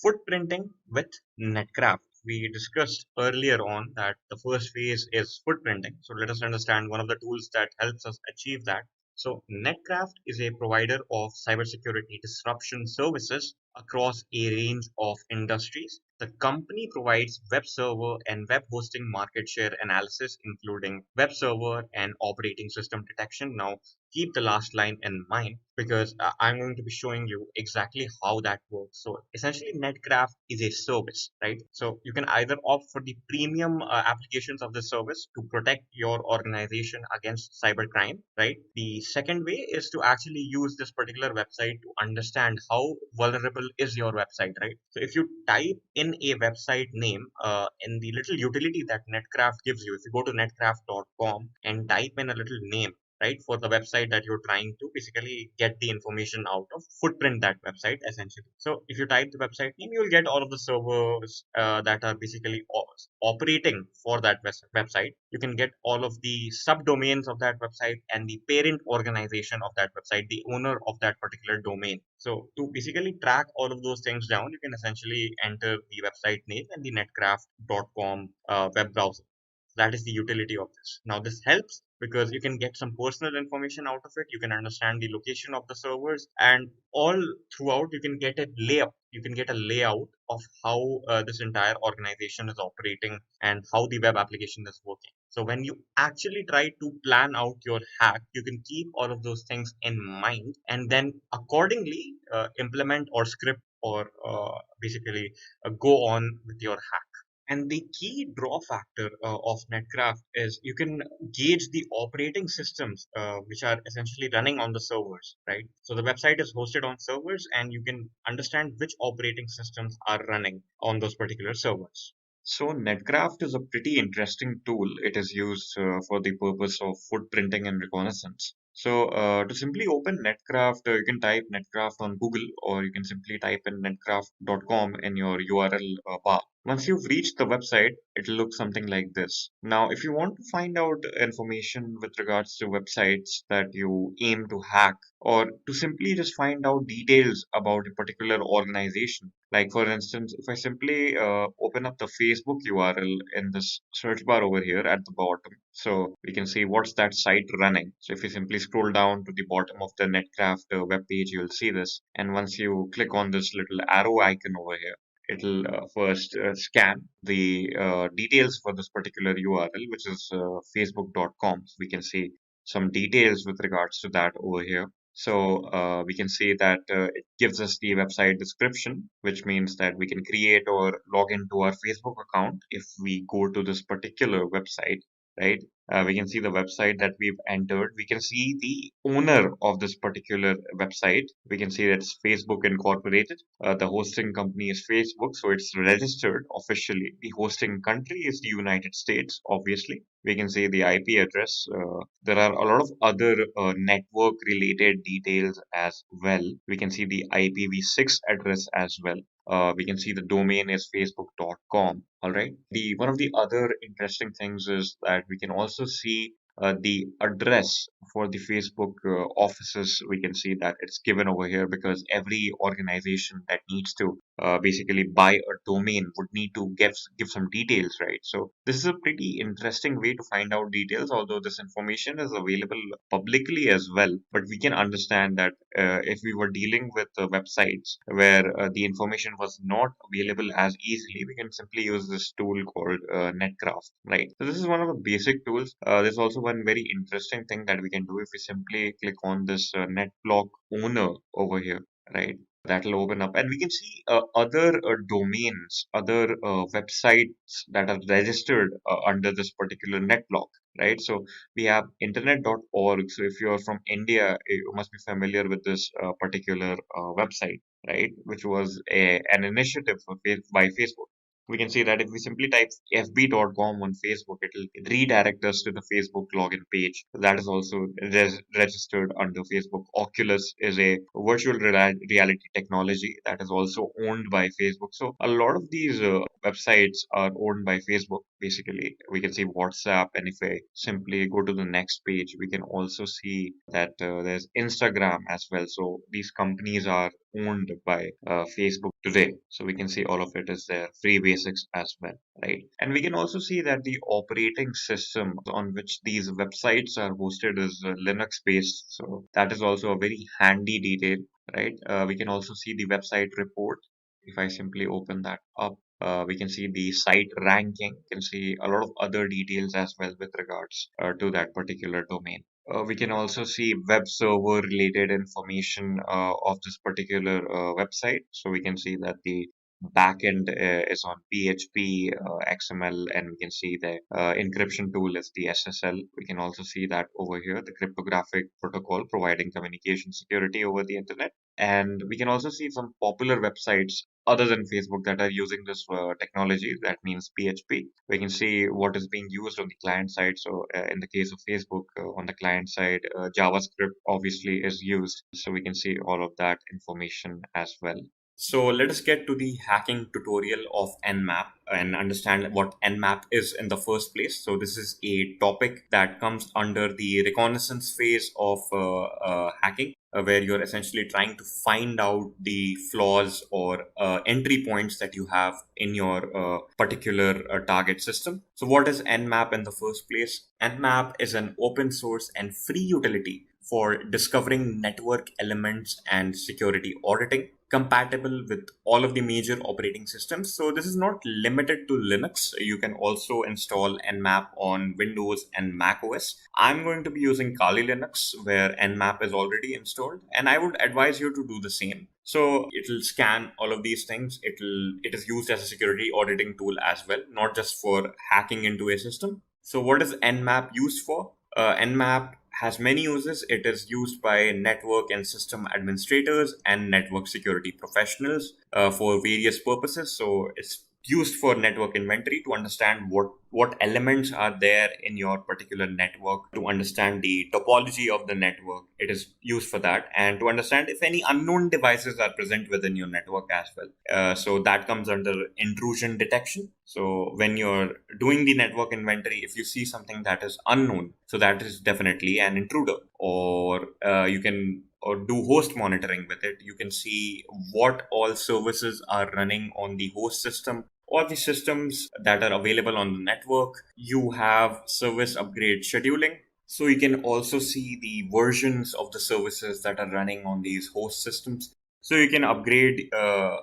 footprinting with Netcraft. We discussed earlier on that the first phase is footprinting. So let us understand one of the tools that helps us achieve that. So Netcraft is a provider of cybersecurity disruption services across a range of industries. The company provides web server and web hosting market share analysis, including web server and operating system detection. Now, keep the last line in mind because I'm going to be showing you exactly how that works. So essentially, Netcraft is a service, right? So you can either opt for the premium applications of the service to protect your organization against cybercrime, right? The second way is to actually use this particular website to understand how vulnerable is your website, right? So if you type in a website name in the little utility that Netcraft gives you, if you go to netcraft.com and type in a little name, right, for the website that you're trying to basically get the information out of, footprint that website essentially. So if you type the website name, you'll get all of the servers that are basically operating for that website. You can get all of the subdomains of that website and the parent organization of that website, the owner of that particular domain. So to basically track all of those things down, you can essentially enter the website name and the netcraft.com web browser. That is the utility of this. Now, this helps because you can get some personal information out of it. You can understand the location of the servers, and all throughout, you can get a layout. You can get a layout of how this entire organization is operating and how the web application is working. So, when you actually try to plan out your hack, you can keep all of those things in mind and then accordingly implement or script or basically go on with your hack. And the key draw factor of Netcraft is you can gauge the operating systems which are essentially running on the servers, right? So the website is hosted on servers, and you can understand which operating systems are running on those particular servers. So Netcraft is a pretty interesting tool. It is used for the purpose of footprinting and reconnaissance. So to simply open Netcraft, you can type Netcraft on Google, or you can simply type in netcraft.com in your URL bar. Once you've reached the website, it'll look something like this. Now, if you want to find out information with regards to websites that you aim to hack, or to simply just find out details about a particular organization, like for instance, if I simply open up the Facebook URL in this search bar over here at the bottom, so we can see what's that site running. So if you simply scroll down to the bottom of the Netcraft web page, you'll see this. And once you click on this little arrow icon over here, it'll first scan the details for this particular URL, which is facebook.com. So we can see some details with regards to that over here. So we can see that it gives us the website description, which means that we can create or log into our Facebook account if we go to this particular website, right? We can see the website that we've entered. We can see the owner of this particular website. We can see that it's Facebook Incorporated. The hosting company is Facebook, so it's registered officially. The hosting country is the United States, obviously. We can see the IP address. There are a lot of other network related details as well. We can see the IPv6 address as well. We can see the domain is facebook.com. All right. The one of the other interesting things is that we can also see the address for the Facebook offices. We can see that it's given over here because every organization that needs to basically buy a domain would need to give some details, right? So this is a pretty interesting way to find out details, although this information is available publicly as well. But we can understand that if we were dealing with websites where the information was not available as easily, we can simply use this tool called Netcraft, right? So this is one of the basic tools. There's also one very interesting thing that we can do if we simply click on this NetBlock owner over here, right? That'll open up, and we can see other domains, other websites that are registered under this particular NetBlock, right? So we have internet.org. So if you're from India, you must be familiar with this particular website, right? Which was an initiative by Facebook. We can see that if we simply type fb.com on Facebook, it'll redirect us to the Facebook login page. That is also registered under Facebook. Oculus is a virtual reality technology that is also owned by Facebook. So a lot of these websites are owned by Facebook. Basically, we can see WhatsApp, and if I simply go to the next page, we can also see that there's Instagram as well. So these companies are owned by Facebook today. So we can see all of it is there, free basics as well, right? And we can also see that the operating system on which these websites are hosted is Linux based. So that is also a very handy detail, right? We can also see the website report. If I simply open that up, we can see the site ranking. We can see a lot of other details as well with regards to that particular domain. We can also see web server related information of this particular website. So we can see that the backend is on PHP, XML, and we can see the encryption tool is the SSL. We can also see that over here, the cryptographic protocol providing communication security over the internet. And we can also see some popular websites other than Facebook that are using this technology. That means PHP. We can see what is being used on the client side. So in the case of Facebook, on the client side, JavaScript obviously is used. So we can see all of that information as well. So let us get to the hacking tutorial of Nmap and understand what Nmap is in the first place. So this is a topic that comes under the reconnaissance phase of hacking, where you're essentially trying to find out the flaws or entry points that you have in your particular target system. So what is Nmap in the first place? Nmap is an open source and free utility for discovering network elements and security auditing, compatible with all of the major operating systems. So this is not limited to Linux. You can also install Nmap on Windows and Mac OS. I'm going to be using Kali Linux, where Nmap is already installed, and I would advise you to do the same. So it'll scan all of these things. It is used as a security auditing tool as well, not just for hacking into a system. So what is Nmap used for? Nmap has many uses. It is used by network and system administrators and network security professionals for various purposes. So it's used for network inventory to understand what elements are there in your particular network, to understand the topology of the network. It is used for that, and to understand if any unknown devices are present within your network as well. So that comes under intrusion detection. So when you're doing the network inventory, if you see something that is unknown, so that is definitely an intruder. Or you can or do host monitoring with it. You can see what all services are running on the host system or the systems that are available on the network. You have service upgrade scheduling. So you can also see the versions of the services that are running on these host systems. So you can upgrade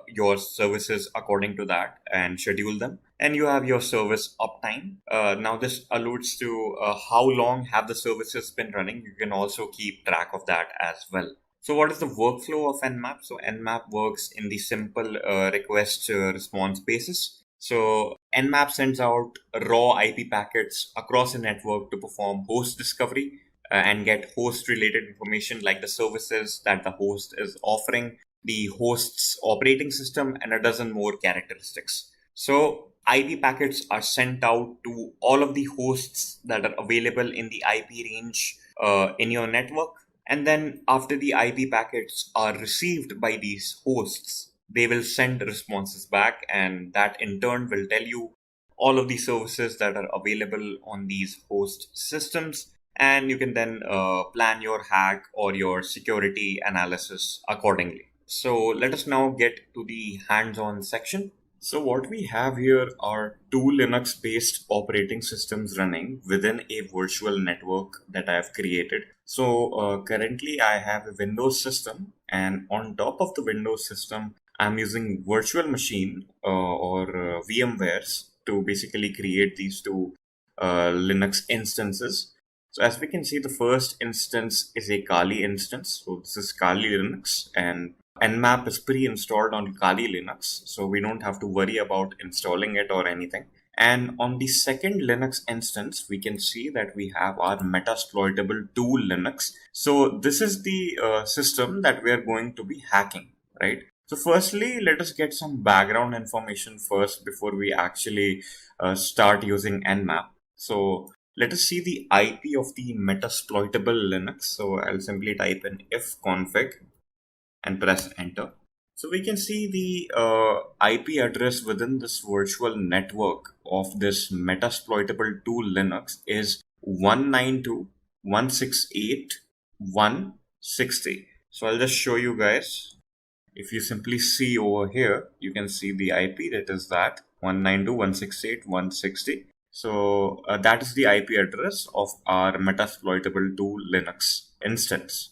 your services according to that and schedule them. And you have your service uptime. Now this alludes to how long have the services been running. You can also keep track of that as well. So what is the workflow of Nmap? So Nmap works in the simple request response basis. So Nmap sends out raw IP packets across a network to perform host discovery and get host related information like the services that the host is offering, the host's operating system, and a dozen more characteristics. So IP packets are sent out to all of the hosts that are available in the IP range in your network. And then after the IP packets are received by these hosts, they will send responses back, and that in turn will tell you all of the services that are available on these host systems. And you can then plan your hack or your security analysis accordingly. So let us now get to the hands-on section. So what we have here are two Linux-based operating systems running within a virtual network that I have created. So currently I have a Windows system, and on top of the Windows system, I'm using virtual machine or VMwares to basically create these two Linux instances. So as we can see, the first instance is a Kali instance. So this is Kali Linux, and Nmap is pre-installed on Kali Linux, so we don't have to worry about installing it or anything. And on the second Linux instance, we can see that we have our Metasploitable 2 Linux. So this is the system that we are going to be hacking, right? So firstly, let us get some background information first before we actually start using Nmap. So let us see the IP of the Metasploitable Linux. So I'll simply type in ifconfig and press enter. So we can see the IP address within this virtual network of this Metasploitable 2 Linux is 192.168.160. So I'll just show you guys. If you simply see over here, you can see the IP, that is that 192.168.160. So that is the IP address of our Metasploitable 2 Linux instance.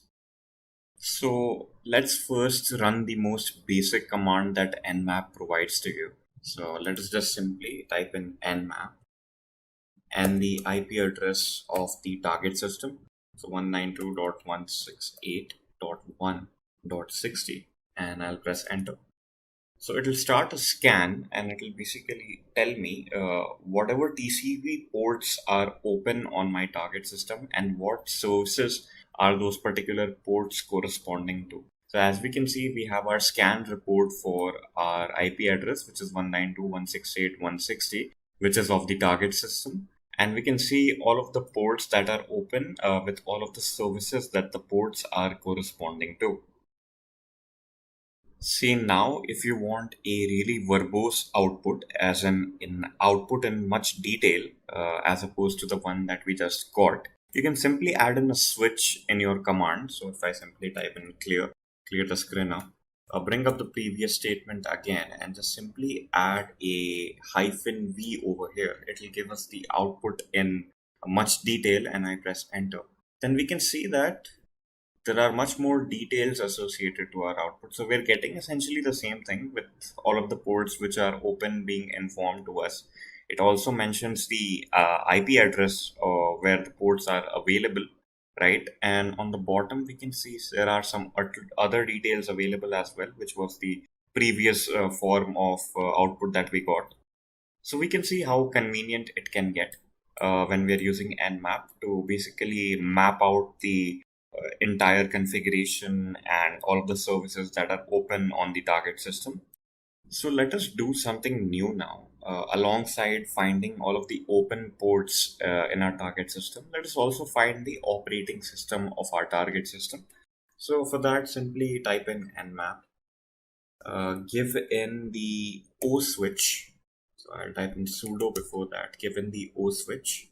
So let's first run the most basic command that Nmap provides to you. So let us just simply type in Nmap and the IP address of the target system. So 192.168.1.60, and I'll press enter. So it'll start a scan, and it'll basically tell me whatever TCP ports are open on my target system and what services are those particular ports corresponding to. So as we can see, we have our scan report for our IP address, which is 192.168.160, which is of the target system. And we can see all of the ports that are open with all of the services that the ports are corresponding to. See now, if you want a really verbose output, as in output in much detail, as opposed to the one that we just got, you can simply add in a switch in your command. So if I simply type in clear the screen now, bring up the previous statement again, and just simply add a -v over here. It will give us the output in much detail, and I press enter. Then we can see that there are much more details associated to our output. So we're getting essentially the same thing with all of the ports which are open being informed to us. It also mentions the IP address where the ports are available, right? And on the bottom, we can see there are some other details available as well, which was the previous form of output that we got. So we can see how convenient it can get when we are using nmap to basically map out the entire configuration and all of the services that are open on the target system. So let us do something new now. Alongside finding all of the open ports in our target system, let us also find the operating system of our target system. So for that, simply type in nmap, give in the O switch. So I'll type in sudo before that, give in the O switch.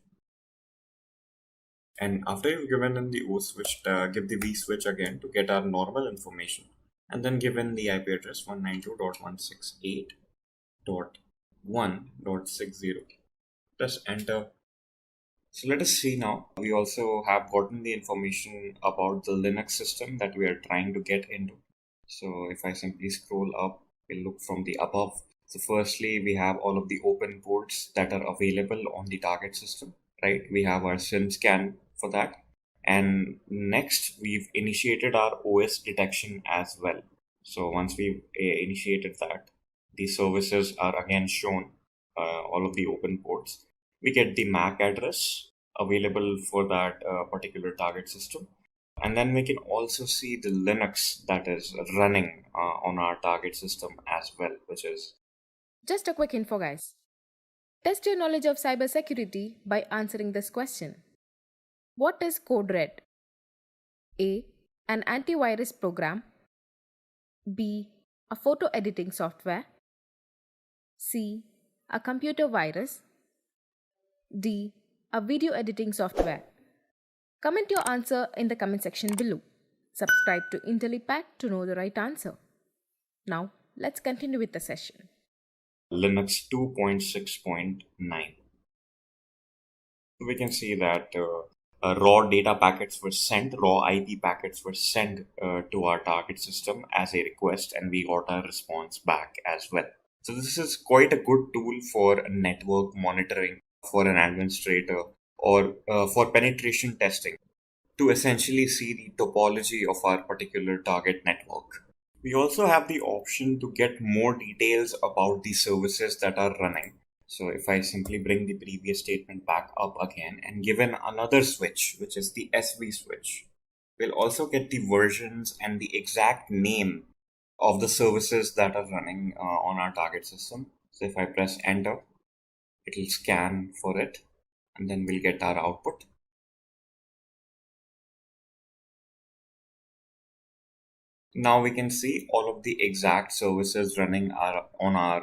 And after you've given in the O switch, give the V switch again to get our normal information. And then give in the IP address 192.168.1.60. Press enter. So let us see now. We also have gotten the information about the Linux system that we are trying to get into. So if I simply scroll up, we'll look from the above. So firstly, we have all of the open ports that are available on the target system, right? We have our SIM scan for that. And next, we've initiated our OS detection as well. So once we've initiated that, the services are again shown, all of the open ports. We get the MAC address available for that particular target system. And then we can also see the Linux that is running on our target system as well, which is... Just a quick info, guys. Test your knowledge of cybersecurity by answering this question. What is code red? A. An antivirus program. B. A photo editing software. C. A computer virus. D. A video editing software. Comment your answer in the comment section below. Subscribe to Intellipaat to know the right answer. Now, let's continue with the session. Linux 2.6.9. We can see that raw data packets were sent, raw IP packets were sent to our target system as a request, and we got a response back as well. So this is quite a good tool for network monitoring, for an administrator, or for penetration testing to essentially see the topology of our particular target network. We also have the option to get more details about the services that are running. So if I simply bring the previous statement back up again and given another switch, which is the SV switch, we'll also get the versions and the exact name of the services that are running on our target system. So if I press enter, it'll scan for it, and then we'll get our output. Now we can see all of the exact services running on our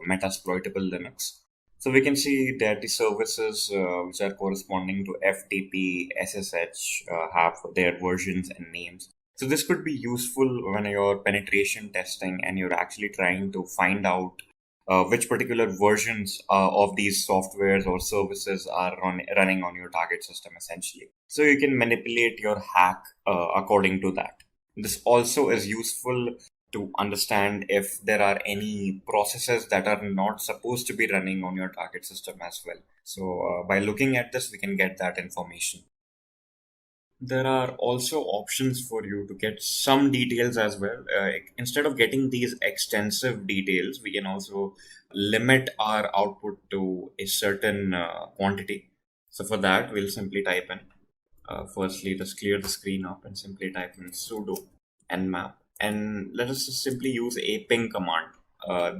Metasploitable Linux. So we can see that the services which are corresponding to FTP, SSH have their versions and names. So this could be useful when you're penetration testing and you're actually trying to find out which particular versions of these softwares or services are running on your target system essentially. So you can manipulate your hack according to that. This also is useful to understand if there are any processes that are not supposed to be running on your target system as well. So by looking at this, we can get that information. There are also options for you to get some details as well. Instead of getting these extensive details, we can also limit our output to a certain quantity. So for that, we'll simply type in, firstly, just clear the screen up and simply type in sudo nmap. And let us just simply use a ping command,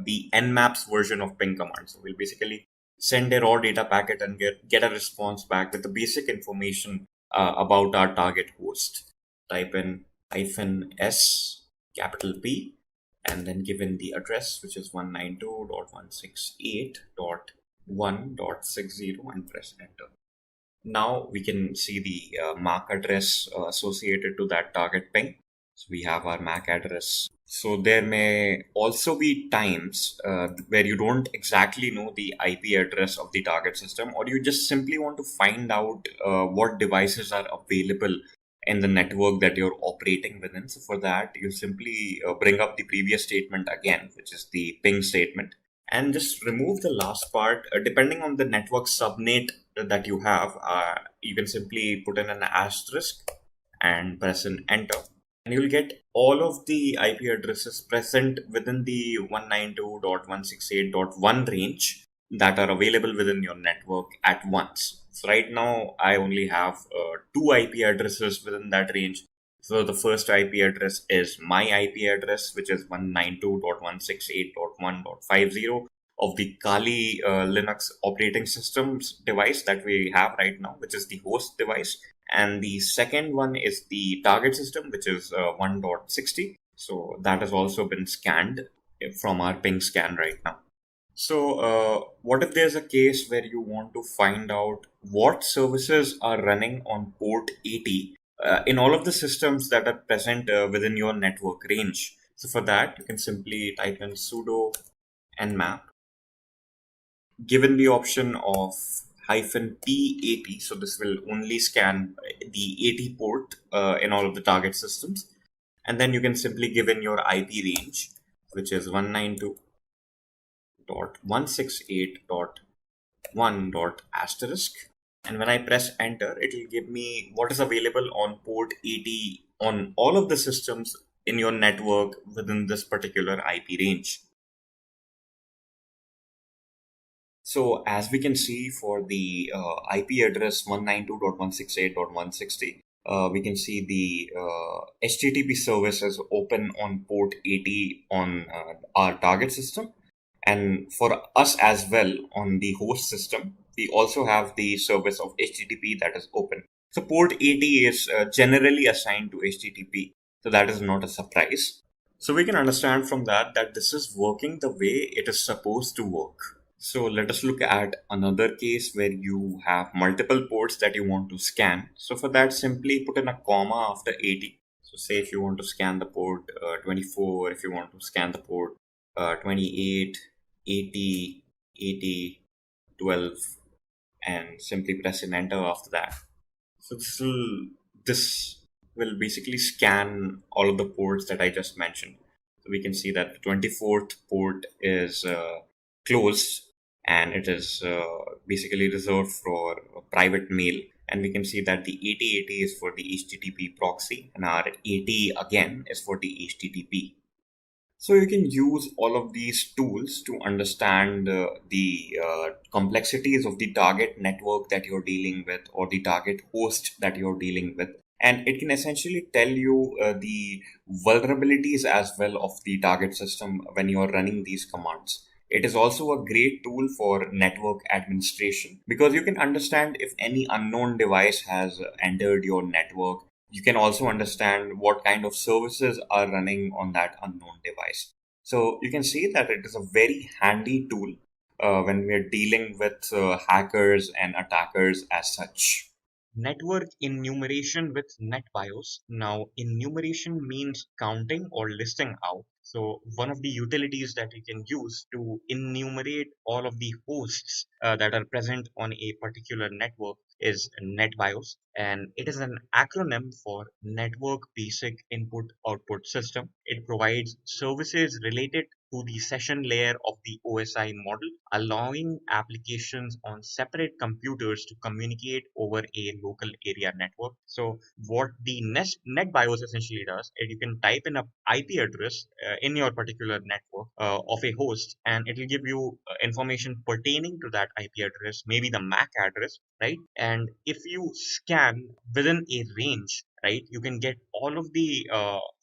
the nmaps version of ping command. So we'll basically send a raw data packet and get a response back with the basic information about our target host. Type in -s, capital P, and then given the address, which is 192.168.1.60, and press enter. Now we can see the MAC address associated to that target ping. So we have our MAC address. So there may also be times where you don't exactly know the IP address of the target system, or you just simply want to find out what devices are available in the network that you're operating within. So for that, you simply bring up the previous statement again, which is the ping statement, and just remove the last part. Depending on the network subnet that you have, you can simply put in an asterisk and press an enter, and you'll get all of the IP addresses present within the 192.168.1 range that are available within your network at once. So right now I only have two IP addresses within that range. So the first IP address is my IP address, which is 192.168.1.50 of the Kali Linux operating systems device that we have right now, which is the host device. And the second one is the target system, which is 1.60. So that has also been scanned from our ping scan right now. So, what if there's a case where you want to find out what services are running on port 80 in all of the systems that are present within your network range? So, for that, you can simply type in sudo nmap, given the option of -p80. So, this will only scan the 80 port in all of the target systems. And then you can simply give in your IP range, which is 192.168.1. And when I press enter, it will give me what is available on port 80 on all of the systems in your network within this particular IP range. So as we can see for the IP address 192.168.160, we can see the HTTP service is open on port 80 on our target system. And for us as well on the host system, we also have the service of HTTP that is open. So port 80 is generally assigned to HTTP. So that is not a surprise. So we can understand from that that this is working the way it is supposed to work. So let us look at another case where you have multiple ports that you want to scan. So for that, simply put in a comma after 80. So say if you want to scan the port 24, if you want to scan the port 28, 80, 80, 12, and simply press an enter after that. So this will basically scan all of the ports that I just mentioned. So we can see that the 24th port is closed, and it is basically reserved for private mail. And we can see that the 8080 is for the HTTP proxy, and our 80 again is for the HTTP. So you can use all of these tools to understand the complexities of the target network that you're dealing with, or the target host that you're dealing with. And it can essentially tell you the vulnerabilities as well of the target system when you're running these commands. It is also a great tool for network administration because you can understand if any unknown device has entered your network. You can also understand what kind of services are running on that unknown device. So you can see that it is a very handy tool when we're dealing with hackers and attackers as such. Network enumeration with NetBIOS. Now, enumeration means counting or listing out. So, one of the utilities that you can use to enumerate all of the hosts that are present on a particular network is NetBIOS, and it is an acronym for Network Basic Input Output System. It provides services related to the session layer of the OSI model, allowing applications on separate computers to communicate over a local area network. So, what the NetBIOS essentially does is you can type in a IP address in your particular network of a host, and it will give you information pertaining to that IP address, maybe the MAC address, right? And if you scan within a range, right, you can get all of the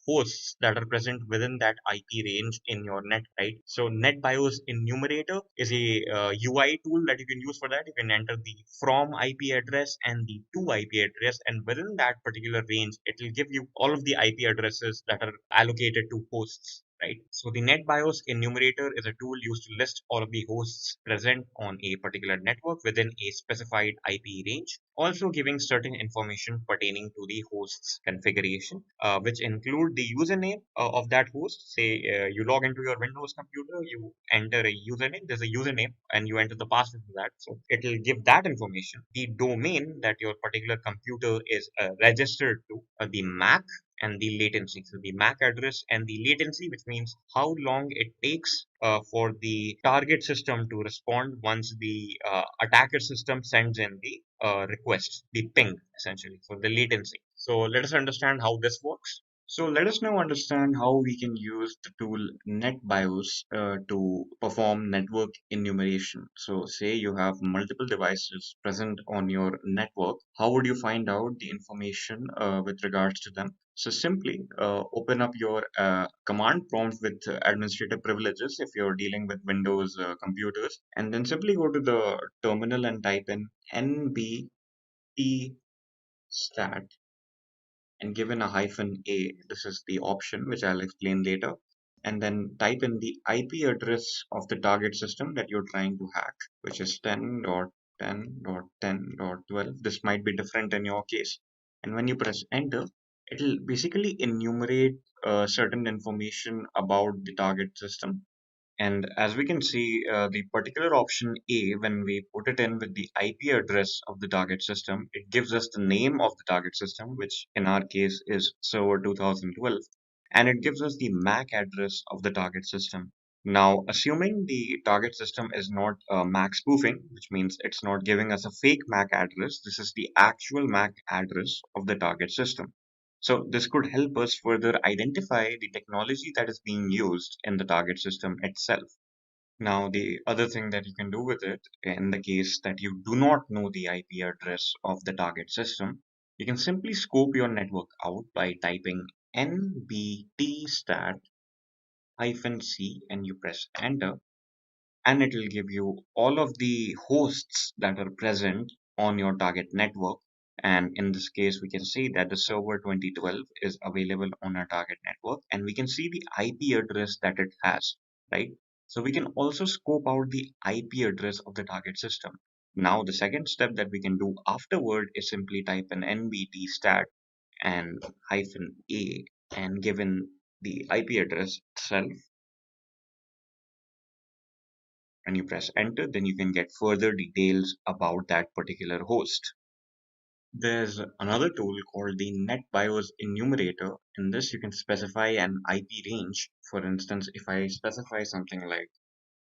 hosts that are present within that IP range in your net, right? So NetBIOS enumerator is a UI tool that you can use for that. You can enter the from IP address and the to IP address, and within that particular range, it will give you all of the IP addresses that are allocated to hosts. Right. So the NetBIOS enumerator is a tool used to list all of the hosts present on a particular network within a specified IP range, also giving certain information pertaining to the host's configuration, which include the username of that host. Say you log into your Windows computer, you enter a username. There's a username, and you enter the password for that. So it will give that information. The domain that your particular computer is registered to, the MAC and the latency. So the MAC address and the latency, which means how long it takes for the target system to respond once the attacker system sends in the request, the ping essentially, for the latency. So let us understand how this works. So let us now understand how we can use the tool NetBIOS to perform network enumeration. So say you have multiple devices present on your network. How would you find out the information with regards to them? So simply open up your command prompt with administrative privileges if you're dealing with Windows computers, and then simply go to the terminal and type in nbt stat and given a hyphen a. This is the option which I'll explain later. And then type in the IP address of the target system that you're trying to hack, which is 10.10.10.12. This might be different in your case. And when you press enter, it'll basically enumerate certain information about the target system. And as we can see, the particular option A, when we put it in with the IP address of the target system, it gives us the name of the target system, which in our case is server 2012, and it gives us the MAC address of the target system. Now, assuming the target system is not MAC spoofing, which means it's not giving us a fake MAC address, this is the actual MAC address of the target system. So this could help us further identify the technology that is being used in the target system itself. Now, the other thing that you can do with it, in the case that you do not know the IP address of the target system, you can simply scope your network out by typing nbtstat-c and you press enter, and it will give you all of the hosts that are present on your target network. And in this case, we can see that the server 2012 is available on our target network, and we can see the IP address that it has, right? So we can also scope out the IP address of the target system. Now, the second step that we can do afterward is simply type in nbt stat and hyphen a, and given the IP address itself, and you press enter, then you can get further details about that particular host. There's another tool called the NetBIOS enumerator. In this, you can specify an IP range. For instance, if I specify something like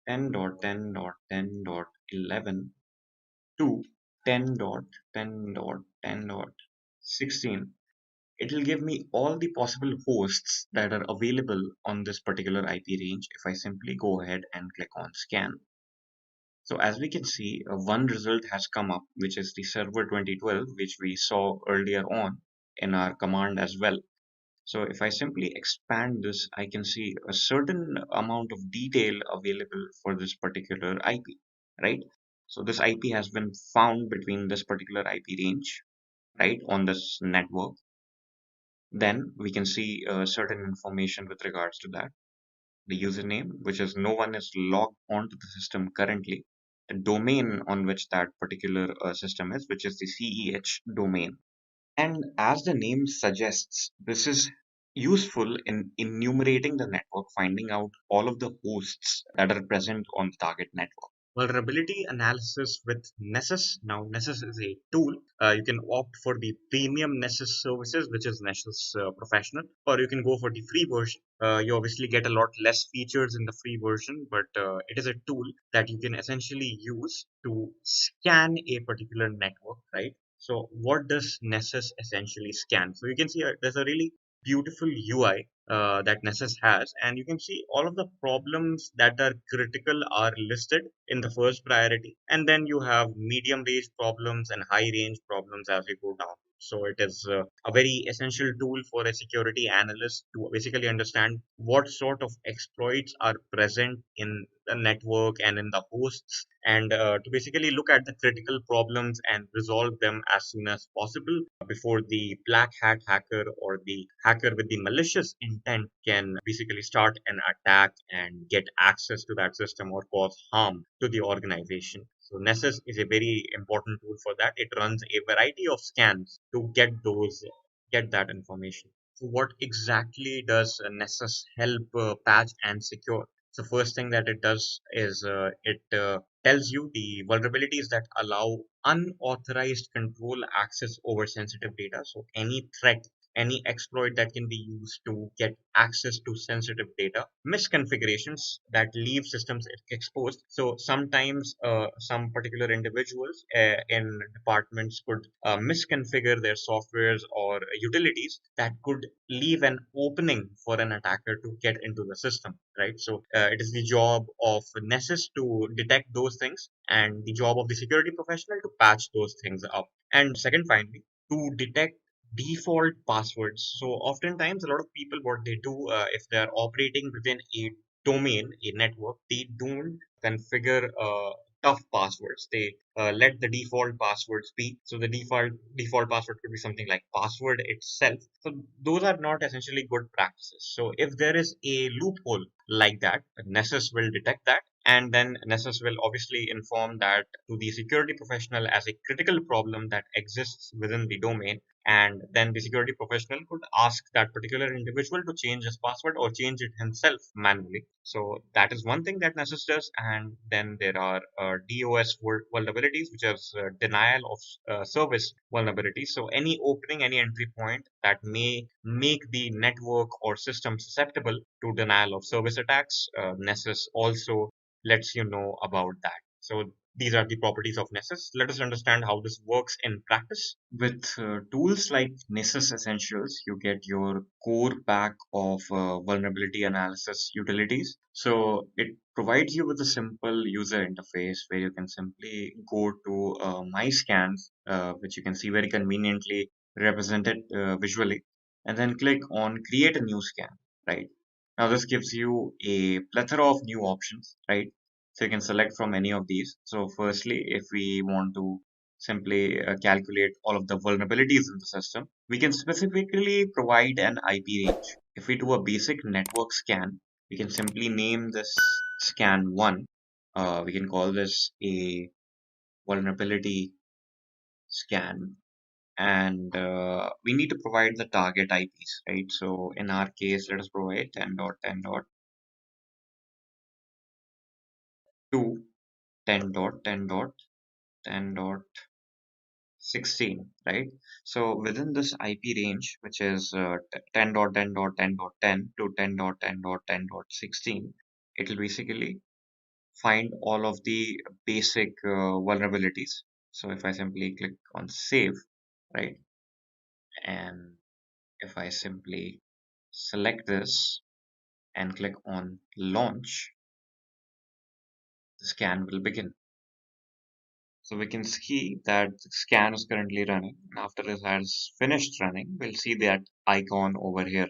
10.10.10.11 to 10.10.10.16, it will give me all the possible hosts that are available on this particular IP range if I simply go ahead and click on scan. So as we can see, one result has come up, which is the server 2012, which we saw earlier on in our command as well. So if I simply expand this, I can see a certain amount of detail available for this particular IP, right? So this IP has been found between this particular IP range, right, on this network. Then we can see certain information with regards to that. The username, which is no one is logged onto the system currently, the domain on which that particular system is, which is the CEH domain. And as the name suggests, this is useful in enumerating the network, finding out all of the hosts that are present on the target network. Vulnerability analysis with Nessus. Now, Nessus is a tool. You can opt for the premium Nessus services, which is Nessus Professional, or you can go for the free version. You obviously get a lot less features in the free version, but it is a tool that you can essentially use to scan a particular network, right? So what does Nessus essentially scan? So you can see there's a really beautiful UI that Nessus has, and you can see all of the problems that are critical are listed in the first priority, and then you have medium range problems and high range problems as you go down. So it is a very essential tool for a security analyst to basically understand what sort of exploits are present in the network and in the hosts, and to basically look at the critical problems and resolve them as soon as possible before the black hat hacker or the hacker with the malicious intent can basically start an attack and get access to that system or cause harm to the organization. So Nessus is a very important tool for that. It runs a variety of scans to get that information. So what exactly does Nessus help patch and secure? So first thing that it does is it tells you the vulnerabilities that allow unauthorized control access over sensitive data. So any threat any exploit that can be used to get access to sensitive data, misconfigurations that leave systems exposed. So sometimes some particular individuals in departments could misconfigure their softwares or utilities that could leave an opening for an attacker to get into the system, right? So it is the job of Nessus to detect those things, and the job of the security professional to patch those things up. And second, finally, to detect default passwords. So oftentimes a lot of people, what they do, if they are operating within a domain, a network, they don't configure tough passwords. They let the default passwords be. So the default password could be something like password itself. So those are not essentially good practices. So if there is a loophole like that, Nessus will detect that, and then Nessus will obviously inform that to the security professional as a critical problem that exists within the domain, and then the security professional could ask that particular individual to change his password or change it himself manually. So that is one thing that Nessus does. And then there are DOS vulnerabilities, which is denial of service vulnerabilities. So any opening, any entry point that may make the network or system susceptible to denial of service attacks, Nessus also lets you know about that. So these are the properties of Nessus. Let us understand how this works in practice. With tools like Nessus Essentials, you get your core pack of vulnerability analysis utilities. So it provides you with a simple user interface where you can simply go to My Scans, which you can see very conveniently represented visually, and then click on Create a New Scan, right? Now this gives you a plethora of new options, right? So you can select from any of these. So firstly, if we want to simply calculate all of the vulnerabilities in the system, we can specifically provide an IP range. If we do a basic network scan, we can simply name this scan 1. We can call this a vulnerability scan, and we need to provide the target IPs, right? So in our case, let us provide 10.10.2, 10.10.10.16, right? So within this IP range, which is 10.10.10.10 to 10.10.10.16, it will basically find all of the basic vulnerabilities. So if I simply click on save, right, and if I simply select this and click on launch, the scan will begin. So we can see that the scan is currently running. And after it has finished running, we'll see that icon over here.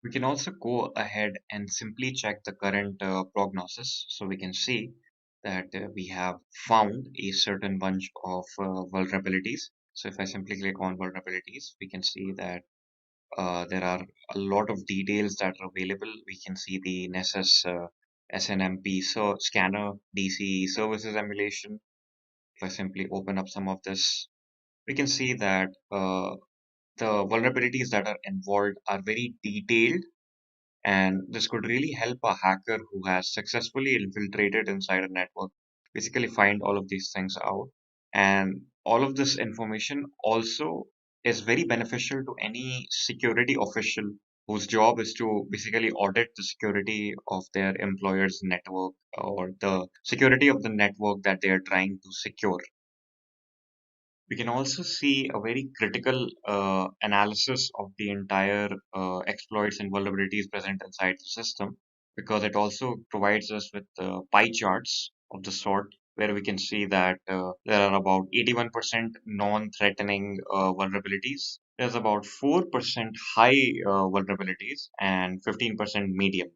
We can also go ahead and simply check the current prognosis. So we can see that we have found a certain bunch of vulnerabilities. So if I simply click on vulnerabilities, we can see that there are a lot of details that are available. We can see the Nessus SNMP so scanner, DC services emulation. If I simply open up some of this, we can see that the vulnerabilities that are involved are very detailed, and this could really help a hacker who has successfully infiltrated inside a network basically find all of these things out. And all of this information also is very beneficial to any security official whose job is to basically audit the security of their employer's network or the security of the network that they are trying to secure. We can also see a very critical analysis of the entire exploits and vulnerabilities present inside the system, because it also provides us with pie charts of the sort where we can see that there are about 81% non-threatening vulnerabilities. There's about 4% high vulnerabilities and 15% medium.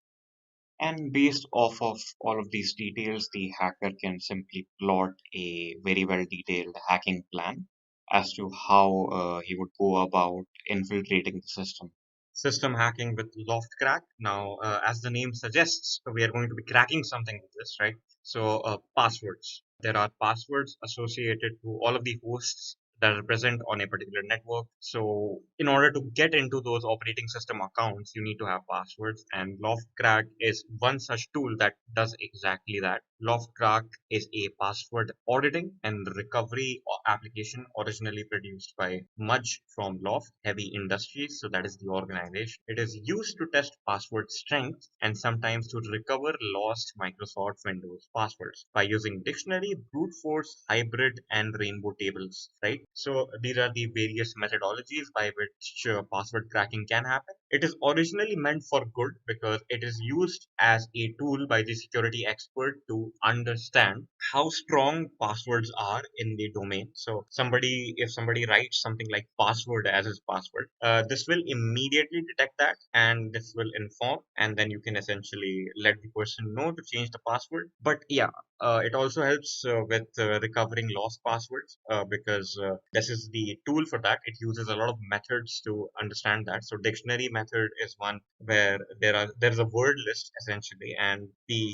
And based off of all of these details, the hacker can simply plot a very well detailed hacking plan as to how he would go about infiltrating the system. System hacking with Loftcrack. Now, as the name suggests, we are going to be cracking something with this, right? So, passwords. There are passwords associated to all of the hosts that are present on a particular network. So in order to get into those operating system accounts, you need to have passwords, and Loftcrack is one such tool that does exactly that. Loftcrack is a password auditing and recovery application originally produced by Mudge from Loft Heavy Industries. So that is the organization. It is used to test password strength and sometimes to recover lost Microsoft Windows passwords by using dictionary, brute force, hybrid, and rainbow tables. Right. So these are the various methodologies by which password cracking can happen. It is originally meant for good because it is used as a tool by the security expert to understand how strong passwords are in the domain. So if somebody writes something like password as his password, this will immediately detect that, and this will inform, and then you can essentially let the person know to change the password. But yeah, it also helps with recovering lost passwords because this is the tool for that. It uses a lot of methods to understand that. So dictionary method is one where there's a word list essentially, and the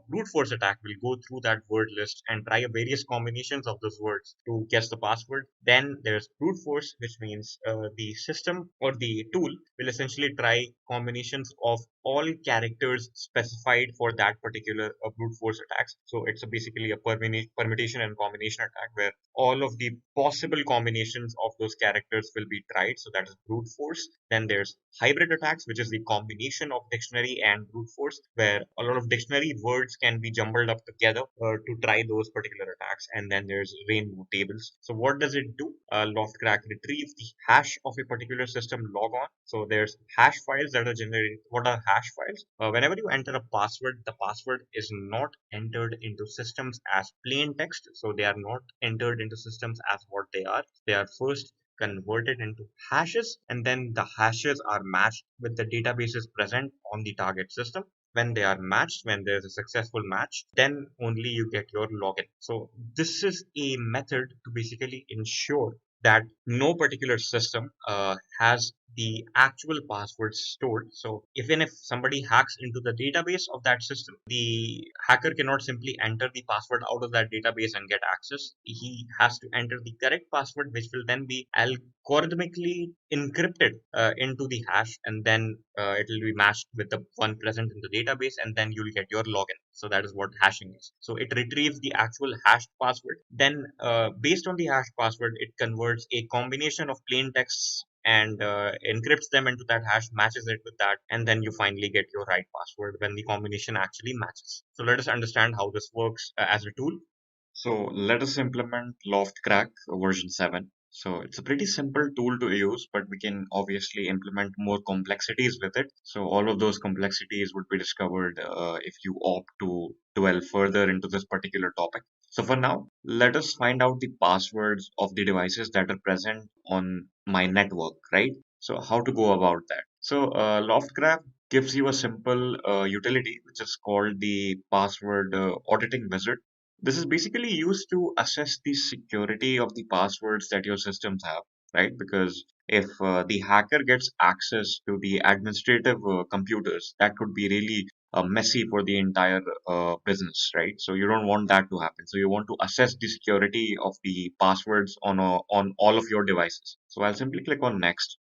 brute force attack will go through that word list and try various combinations of those words to guess the password. Then there's brute force, which means the system or the tool will essentially try combinations of all characters specified for that particular brute force attacks. So it's basically a permutation and combination attack where all of the possible combinations of those characters will be tried. So that is brute force. Then there's hybrid attacks, which is the combination of dictionary and brute force, where a lot of dictionary words can be jumbled up together to try those particular attacks. And then there's rainbow tables. So what does it do? Loftcrack retrieves the hash of a particular system logon. So there's hash files that are generated. What are hash files? Whenever you enter a password, the password is not entered into systems as plain text. So they are not entered into systems as what they are. They are first converted into hashes, and then the hashes are matched with the databases present on the target system. When they are matched, when there's a successful match, then only you get your login. So this is a method to basically ensure that no particular system has the actual passwords stored. So even if somebody hacks into the database of that system, the hacker cannot simply enter the password out of that database and get access. He has to enter the correct password, which will then be algorithmically encrypted into the hash, and then it will be matched with the one present in the database, and then you'll get your login. So that is what hashing is. So it retrieves the actual hashed password. Then, based on the hash password, it converts a combination of plain texts and encrypts them into that hash, matches it with that, and then you finally get your right password when the combination actually matches. So let us understand how this works as a tool. So let us implement Loftcrack version 7. So it's a pretty simple tool to use, but we can obviously implement more complexities with it. So all of those complexities would be discovered if you opt to dwell further into this particular topic. So for now, let us find out the passwords of the devices that are present on my network, right? So how to go about that? So Loftcrack gives you a simple utility which is called the password auditing wizard. This is basically used to assess the security of the passwords that your systems have, right? Because if the hacker gets access to the administrative computers, that could be really messy for the entire business, right? So you don't want that to happen. So you want to assess the security of the passwords on all of your devices. So I'll simply click on next.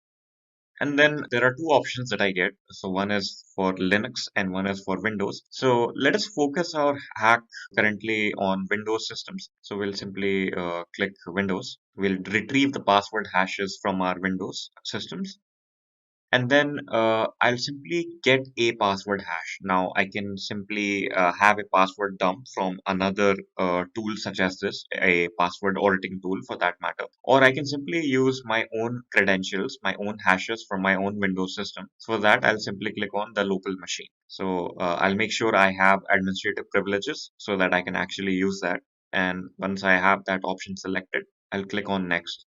And then there are two options that I get. So one is for Linux and one is for Windows. So let us focus our hack currently on Windows systems. So we'll simply click Windows. We'll retrieve the password hashes from our Windows systems, and then I'll simply get a password hash. Now I can simply have a password dump from another tool such as this, a password auditing tool for that matter, or I can simply use my own credentials, my own hashes from my own Windows system. So for that, I'll simply click on the local machine. So I'll make sure I have administrative privileges so that I can actually use that. And once I have that option selected, I'll click on next.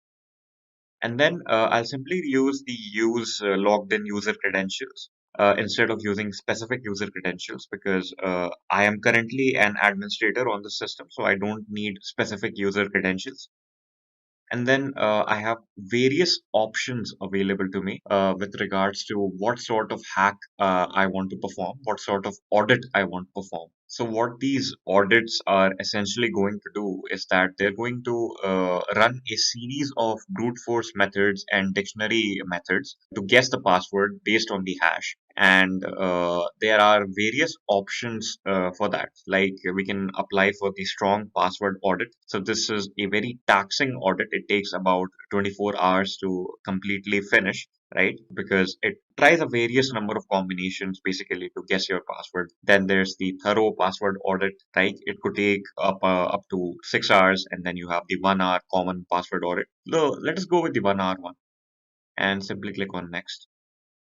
And then I'll simply use the use logged in user credentials instead of using specific user credentials, because I am currently an administrator on the system, so I don't need specific user credentials. And then I have various options available to me with regards to what sort of hack I want to perform, what sort of audit I want to perform. So what these audits are essentially going to do is that they're going to run a series of brute force methods and dictionary methods to guess the password based on the hash. And there are various options for that. Like we can apply for the strong password audit. So this is a very taxing audit. It takes about 24 hours to completely finish, right? Because it tries a various number of combinations basically to guess your password. Then there's the thorough password audit, right? It could take up to 6 hours, and then you have the 1 hour common password audit. Let us go with the 1 hour one and simply click on next,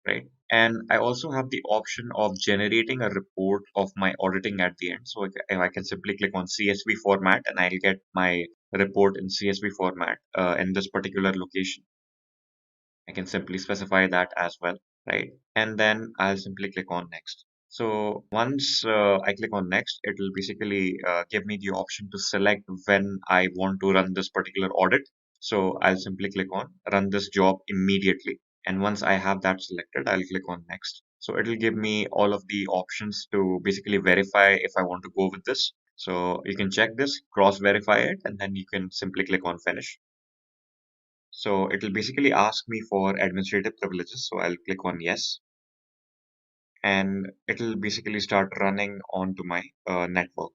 right? And I also have the option of generating a report of my auditing at the end. So if I can simply click on CSV format, and I'll get my report in CSV format in this particular location. I can simply specify that as well, right? And then I'll simply click on next. So once I click on next, it will basically give me the option to select when I want to run this particular audit. So I'll simply click on run this job immediately. And once I have that selected, I'll click on next. So it will give me all of the options to basically verify if I want to go with this. So you can check this, cross verify it, and then you can simply click on finish. So it will basically ask me for administrative privileges. So I'll click on yes, and it'll basically start running onto my network.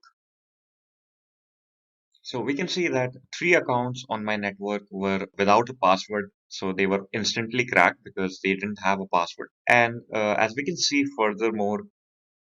So we can see that 3 accounts on my network were without a password. So they were instantly cracked because they didn't have a password. And as we can see furthermore,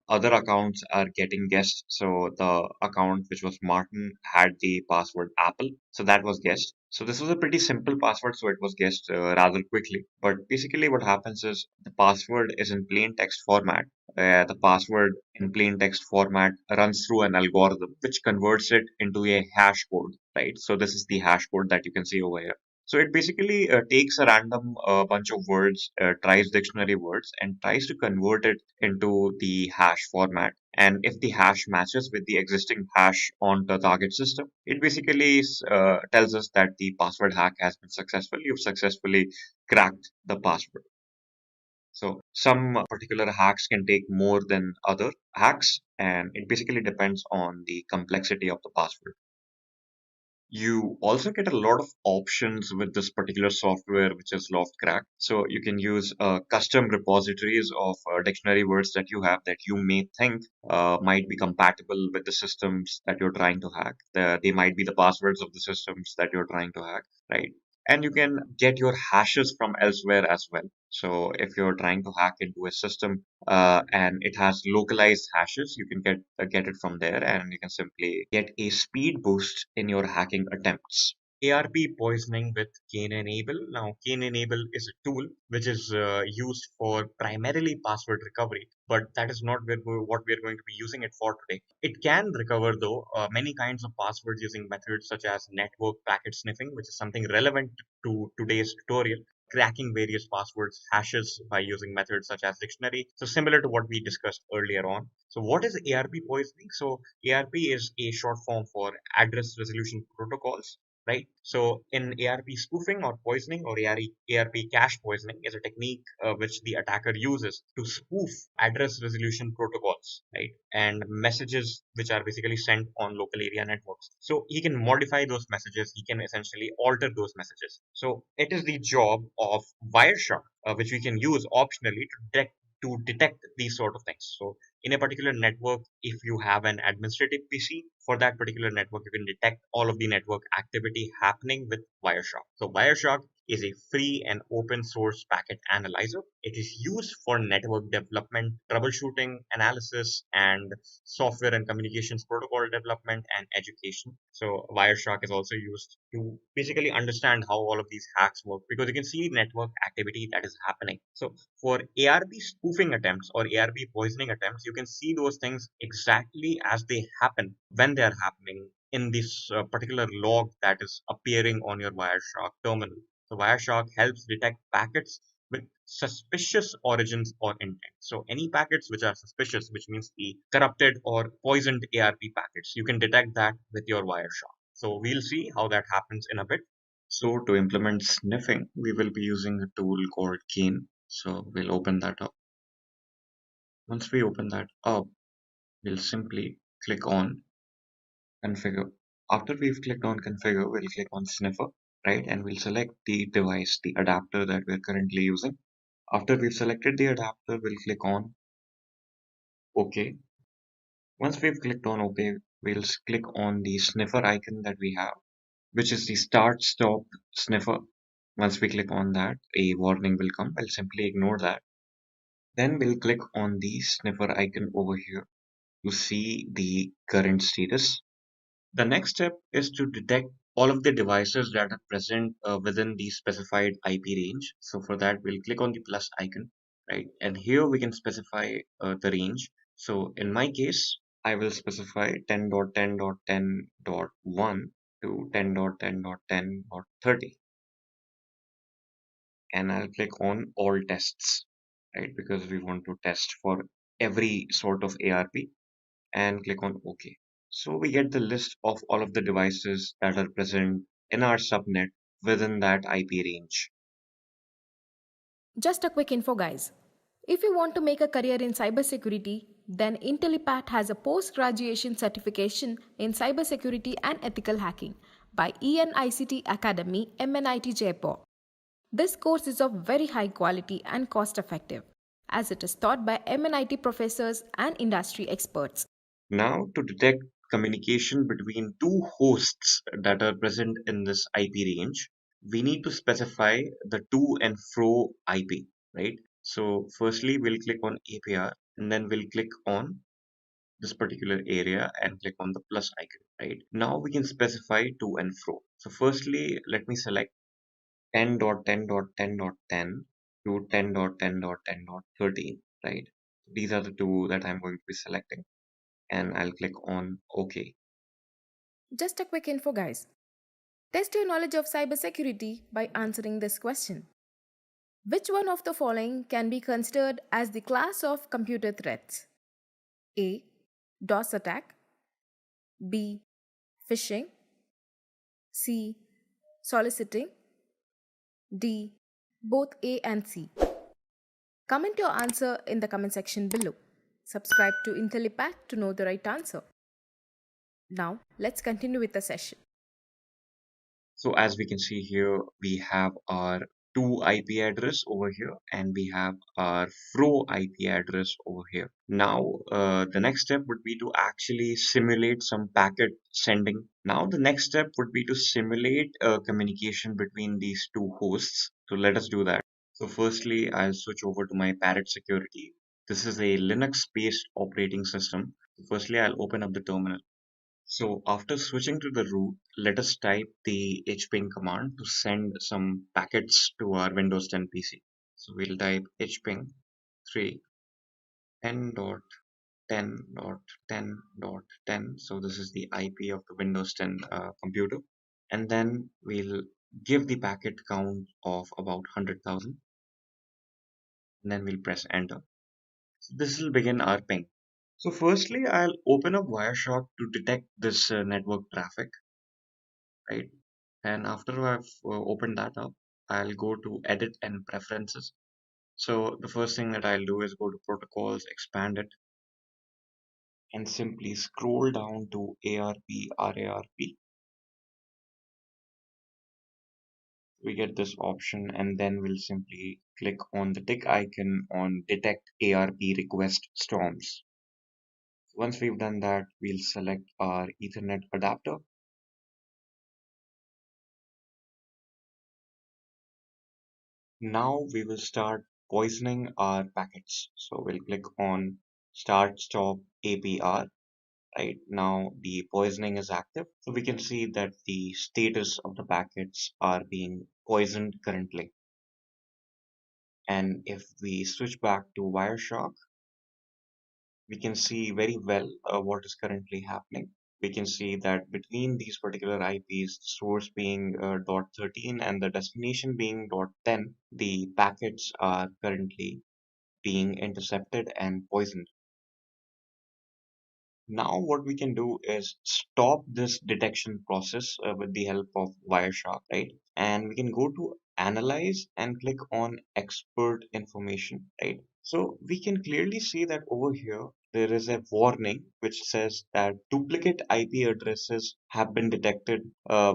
other accounts are getting guessed. So the account which was Martin had the password Apple, so that was guessed. So this was a pretty simple password, so it was guessed rather quickly. But basically, what happens is the password is in plain text format. The password in plain text format runs through an algorithm which converts it into a hash code, right? So this is the hash code that you can see over here. So it basically takes a random bunch of words, tries dictionary words, and tries to convert it into the hash format. And if the hash matches with the existing hash on the target system, it basically tells us that the password hack has been successful. You've successfully cracked the password. So some particular hacks can take more than other hacks, and it basically depends on the complexity of the password. You also get a lot of options with this particular software, which is Loftcrack. So you can use custom repositories of dictionary words that you have that you may think might be compatible with the systems that you're trying to hack. They might be the passwords of the systems that you're trying to hack, right? And you can get your hashes from elsewhere as well. So if you're trying to hack into a system and it has localized hashes, you can get it from there, and you can simply get a speed boost in your hacking attempts. ARP poisoning with Kane Enable. Now, Kane Enable is a tool which is used for primarily password recovery, but that is not what we're going to be using it for today. It can recover, though, many kinds of passwords using methods such as network packet sniffing, which is something relevant to today's tutorial, cracking various passwords, hashes by using methods such as dictionary. So similar to what we discussed earlier on. So what is ARP poisoning? So ARP is a short form for address resolution protocols, right? So in ARP spoofing or poisoning, or ARP cache poisoning is a technique which the attacker uses to spoof address resolution protocols, right? And messages which are basically sent on local area networks. So he can modify those messages. He can essentially alter those messages. So it is the job of Wireshark, which we can use optionally to detect these sort of things. So in a particular network, if you have an administrative PC for that particular network, you can detect all of the network activity happening with Wireshark. So Wireshark is a free and open source packet analyzer. It is used for network development, troubleshooting, analysis, and software and communications protocol development and education. So Wireshark is also used to basically understand how all of these hacks work, because you can see network activity that is happening. So for ARP spoofing attempts or ARP poisoning attempts, you can see those things exactly as they happen when they are happening in this particular log that is appearing on your Wireshark terminal. So Wireshark helps detect packets with suspicious origins or intent. So any packets which are suspicious, which means the corrupted or poisoned ARP packets, you can detect that with your Wireshark. So we'll see how that happens in a bit. So to implement sniffing, we will be using a tool called Keen. So we'll open that up. Once we open that up, we'll simply click on configure. After we've clicked on configure, we'll click on sniffer, right? And we'll select the device, the adapter that we're currently using. After we've selected the adapter, we'll click on OK. Once we've clicked on OK, we'll click on the sniffer icon that we have, which is the start stop sniffer. Once we click on that, a warning will come. I'll simply ignore that. Then we'll click on the sniffer icon over here to see the current status. The next step is to detect all of the devices that are present within the specified IP range. So for that, we'll click on the plus icon, right? And here we can specify the range. So in my case, I will specify 10.10.10.1 to 10.10.10.30. And I'll click on all tests, right? Because we want to test for every sort of ARP and click on OK. So we get the list of all of the devices that are present in our subnet within that IP range. Just a quick info, guys. If you want to make a career in cybersecurity, then Intellipaat has a post-graduation certification in cybersecurity and ethical hacking by ENICT Academy, MNIT Jaipur. This course is of very high quality and cost effective, as it is taught by MNIT professors and industry experts. Now, to detect communication between two hosts that are present in this IP range, we need to specify the to and fro IP, right? So firstly, we'll click on APR and then we'll click on this particular area and click on the plus icon, right? Now we can specify to and fro. So firstly, let me select 10.10.10.10 to 10.10.10.13, right? These are the two that I'm going to be selecting, and I'll click on OK. Just a quick info, guys. Test your knowledge of cybersecurity by answering this question. Which one of the following can be considered as the class of computer threats? A. DOS attack. B. Phishing. C. Soliciting. D. Both A and C. Comment your answer in the comment section below. Subscribe to Intellipaat to know the right answer. Now, let's continue with the session. So as we can see here, we have our to IP address over here, and we have our fro IP address over here. Now, the next step would be to actually simulate some packet sending. Now, the next step would be to simulate communication between these two hosts. So let us do that. So firstly, I'll switch over to my Parrot Security. This is a Linux-based operating system. Firstly, I'll open up the terminal. So after switching to the root, let us type the hping command to send some packets to our Windows 10 PC. So we'll type hping 3 10.10.10.10. So this is the IP of the Windows 10 computer. And then we'll give the packet count of about 100,000. And then we'll press enter. So this will begin our ping. So firstly, I'll open up Wireshark to detect this network traffic, right? And after I've opened that up, I'll go to edit and preferences. So the first thing that I'll do is go to protocols, expand it, and simply scroll down to ARP RARP. We get this option, and then we'll simply click on the tick icon on detect ARP request storms. Once we've done that, we'll select our Ethernet adapter. Now we will start poisoning our packets. So we'll click on start stop APR. Right now the poisoning is active. So we can see that the status of the packets are being poisoned currently. And if we switch back to Wireshark, we can see very well what is currently happening. We can see that between these particular IPs, the source being .13 and the destination being .10, the packets are currently being intercepted and poisoned. Now what we can do is stop this detection process with the help of Wireshark, right? And we can go to analyze and click on expert information, right? So we can clearly see that over here there is a warning which says that duplicate IP addresses have been detected,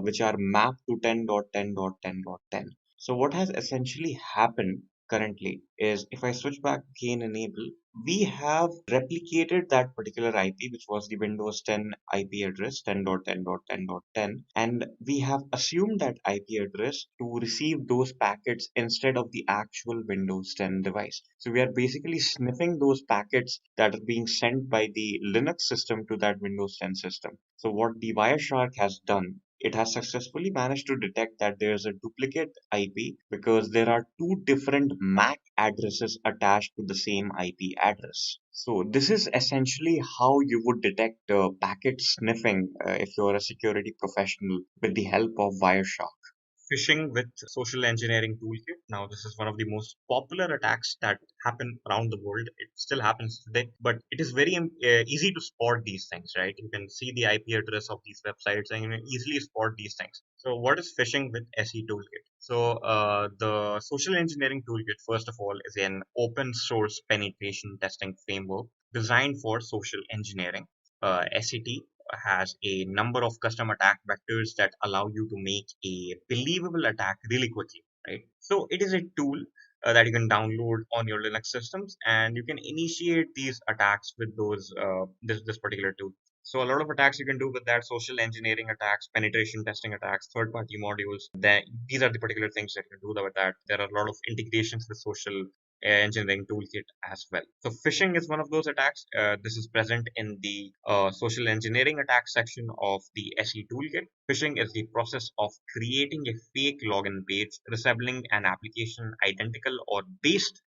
which are mapped to 10.10.10.10. So what has essentially happened currently is, if I switch back gain enable, we have replicated that particular IP, which was the Windows 10 IP address 10.10.10.10, and we have assumed that IP address to receive those packets instead of the actual Windows 10 device. So we are basically sniffing those packets that are being sent by the Linux system to that Windows 10 system. So what the Wireshark has done, it has successfully managed to detect that there's a duplicate IP because there are two different MAC addresses attached to the same IP address. So this is essentially how you would detect packet sniffing if you're a security professional with the help of Wireshark. Phishing with social engineering toolkit. Now, this is one of the most popular attacks that happen around the world. It still happens today, but it is very easy to spot these things, right? You can see the IP address of these websites and you can easily spot these things. So, what is phishing with SE toolkit? So, the social engineering toolkit, first of all, is an open source penetration testing framework designed for social engineering. SET has a number of custom attack vectors that allow you to make a believable attack really quickly, right? So it is a tool that you can download on your Linux systems, and you can initiate these attacks with this particular tool. So a lot of attacks you can do with that: social engineering attacks, penetration testing attacks, third-party modules. That these are the particular things that you can do with that. There are a lot of integrations with social engineering toolkit as well. So phishing is one of those attacks. This is present in the social engineering attack section of the SE toolkit. Phishing is the process of creating a fake login page resembling an application identical or based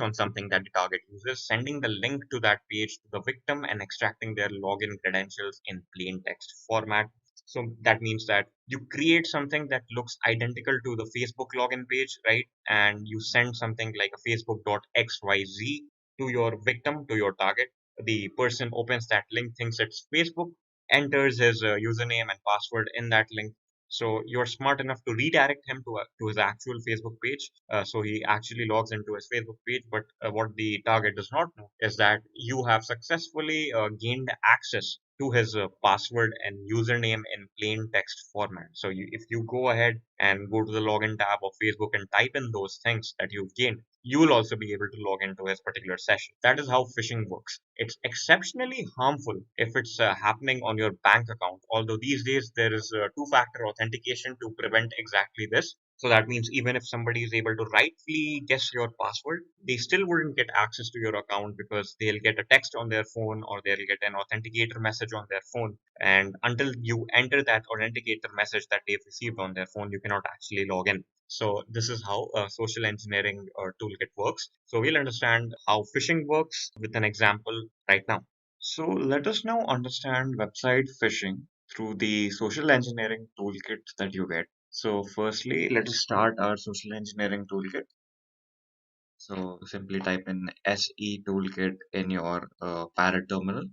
on something that the target uses, sending the link to that page to the victim and extracting their login credentials in plain text format. So that means that you create something that looks identical to the Facebook login page, right? And you send something like a facebook.xyz to your victim, to your target. The person opens that link, thinks it's Facebook, enters his username and password in that link. So you're smart enough to redirect him to his actual Facebook page. So he actually logs into his Facebook page. But what the target does not know is that you have successfully gained access to his password and username in plain text format. So if you go ahead and go to the login tab of Facebook and type in those things that you've gained, you will also be able to log into his particular session. That is how phishing works. It's exceptionally harmful if it's happening on your bank account, although these days there is two-factor authentication to prevent exactly this. So that means even if somebody is able to rightfully guess your password, they still wouldn't get access to your account because they'll get a text on their phone or they'll get an authenticator message on their phone. And until you enter that authenticator message that they've received on their phone, you cannot actually log in. So this is how social engineering toolkit works. So we'll understand how phishing works with an example right now. So let us now understand website phishing through the social engineering toolkit that you get. So firstly, let us start our social engineering toolkit. So simply type in SE toolkit in your Parrot terminal,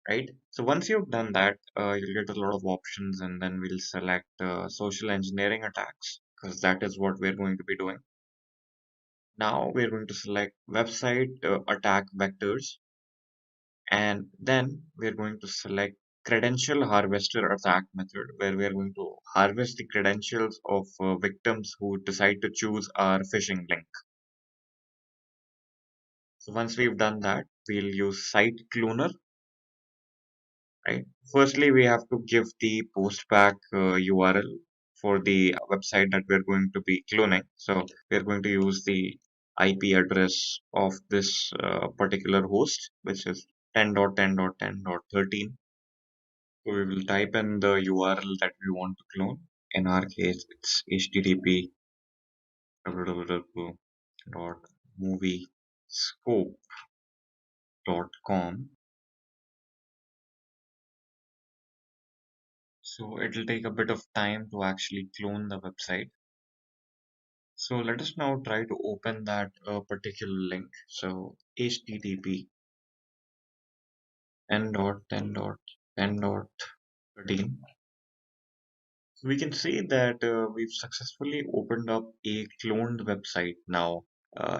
right? So once you've done that, you'll get a lot of options, and then we'll select social engineering attacks because that is what we're going to be doing. Now we're going to select website attack vectors, and then we're going to select credential harvester attack method, where we're going to harvest the credentials of victims who decide to choose our phishing link. So once we've done that, we'll use site cloner, right? Firstly, we have to give the postback URL for the website that we're going to be cloning. So we're going to use the IP address of this particular host, which is 10.10.10.13. So we will type in the URL that we want to clone. In our case, it's http www.moviescope.com. So it'll take a bit of time to actually clone the website. So let us now try to open that particular link. So http 10.10.10.13. So we can see that we've successfully opened up a cloned website now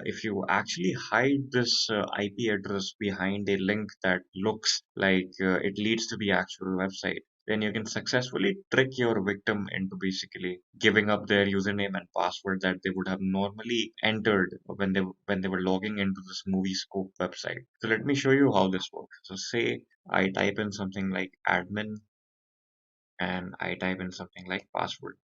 If you actually hide this IP address behind a link that looks like it leads to the actual website, then you can successfully trick your victim into basically giving up their username and password that they would have normally entered when they were logging into this movie scope website. So let me show you how this works. So say I type in something like admin and I type in something like password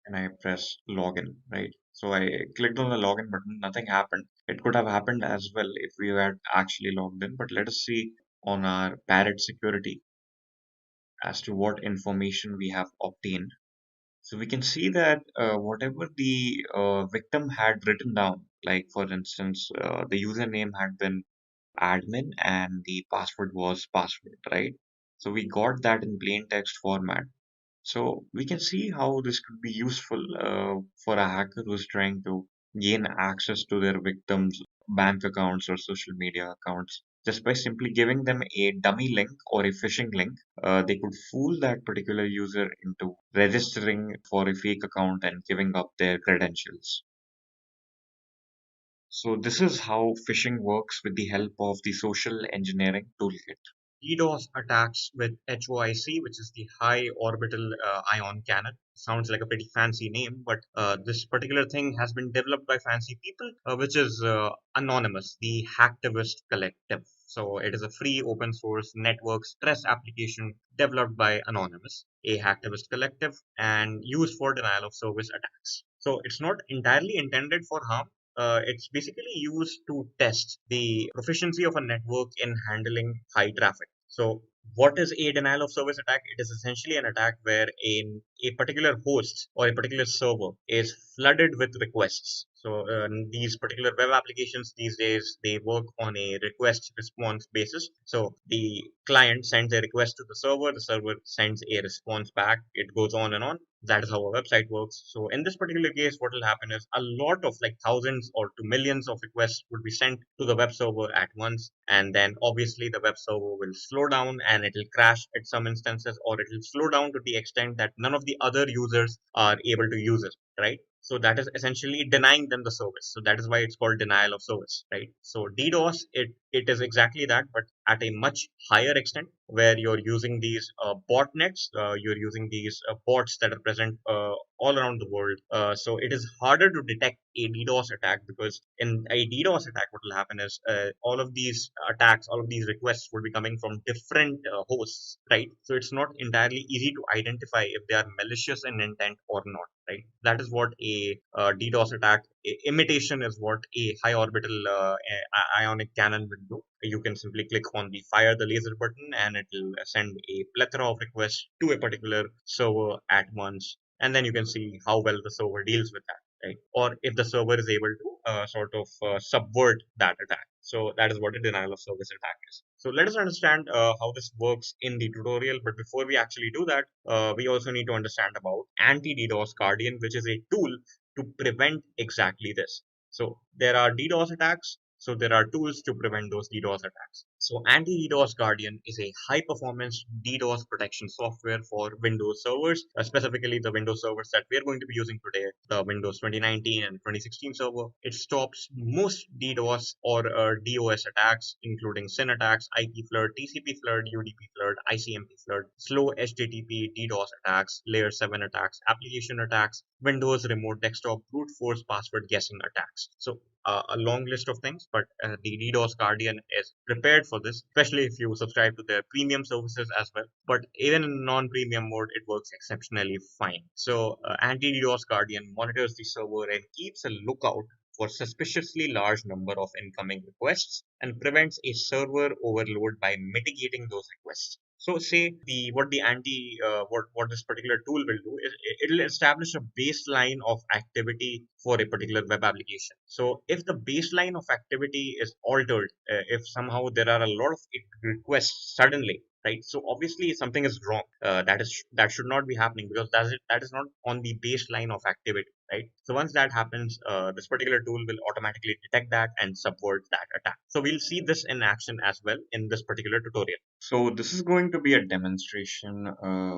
and I press login, right? So I clicked on the login button, nothing happened. It could have happened as well if we had actually logged in, but let us see on our Parrot security as to what information we have obtained. So we can see that whatever the victim had written down, like for instance, the username had been admin and the password was password, right? So we got that in plain text format. So we can see how this could be useful for a hacker who's trying to gain access to their victims' bank accounts or social media accounts. Just by simply giving them a dummy link or a phishing link, they could fool that particular user into registering for a fake account and giving up their credentials. So this is how phishing works with the help of the social engineering toolkit. DDoS attacks with HOIC, which is the High Orbital Ion Cannon. Sounds like a pretty fancy name, but this particular thing has been developed by fancy people, which is Anonymous, the Hacktivist Collective. So it is a free open source network stress application developed by Anonymous, a hacktivist collective, and used for denial of service attacks. So it's not entirely intended for harm. It's basically used to test the proficiency of a network in handling high traffic. So, what is a denial of service attack? It is essentially an attack where a particular host or a particular server is flooded with requests. So, these particular web applications these days they work on a request response basis. So, the client sends a request to the server sends a response back. It goes on and on. That is how a website works. So in this particular case, what will happen is a lot of like thousands or to millions of requests would be sent to the web server at once. And then obviously the web server will slow down and it will crash at some instances, or it will slow down to the extent that none of the other users are able to use it, right? So that is essentially denying them the service. So that is why it's called denial of service, right? So DDoS, it is exactly that, but at a much higher extent, where you're using these botnets, you're using these bots that are present all around the world. So it is harder to detect a DDoS attack, because in a DDoS attack, what will happen is all of these attacks, all of these requests will be coming from different hosts, right? So it's not entirely easy to identify if they are malicious in intent or not, right? That is what a DDoS attack imitation is, what a high orbital ionic cannon will do. You can simply click on the fire the laser button and it will send a plethora of requests to a particular server at once. And then you can see how well the server deals with that, right? Or if the server is able to sort of subvert that attack. So that is what a denial of service attack is. So let us understand how this works in the tutorial. But before we actually do that, we also need to understand about anti-DDoS Guardian, which is a tool to prevent exactly this. So there are DDoS attacks. So there are tools to prevent those DDoS attacks. So anti-DDoS Guardian is a high-performance DDoS protection software for Windows servers, specifically the Windows servers that we are going to be using today, the Windows 2019 and 2016 server. It stops most DDoS or DOS attacks, including SYN attacks, IP flood, TCP flood, UDP flood, ICMP flood, slow HTTP DDoS attacks, layer 7 attacks, application attacks, Windows remote desktop brute force password guessing attacks. So a long list of things, but the DDoS Guardian is prepared for this, especially if you subscribe to their premium services as well. But even in non-premium mode, it works exceptionally fine. So anti-DDoS Guardian monitors the server and keeps a lookout for suspiciously large number of incoming requests and prevents a server overload by mitigating those requests. So say the anti what this particular tool will do is it'll establish a baseline of activity for a particular web application. So if the baseline of activity is altered, if somehow there are a lot of requests suddenly, right? So obviously something is wrong. That should not be happening, because that is not on the baseline of activity, right? So once that happens, this particular tool will automatically detect that and subvert that attack. So we'll see this in action as well in this particular tutorial. So this is going to be a demonstration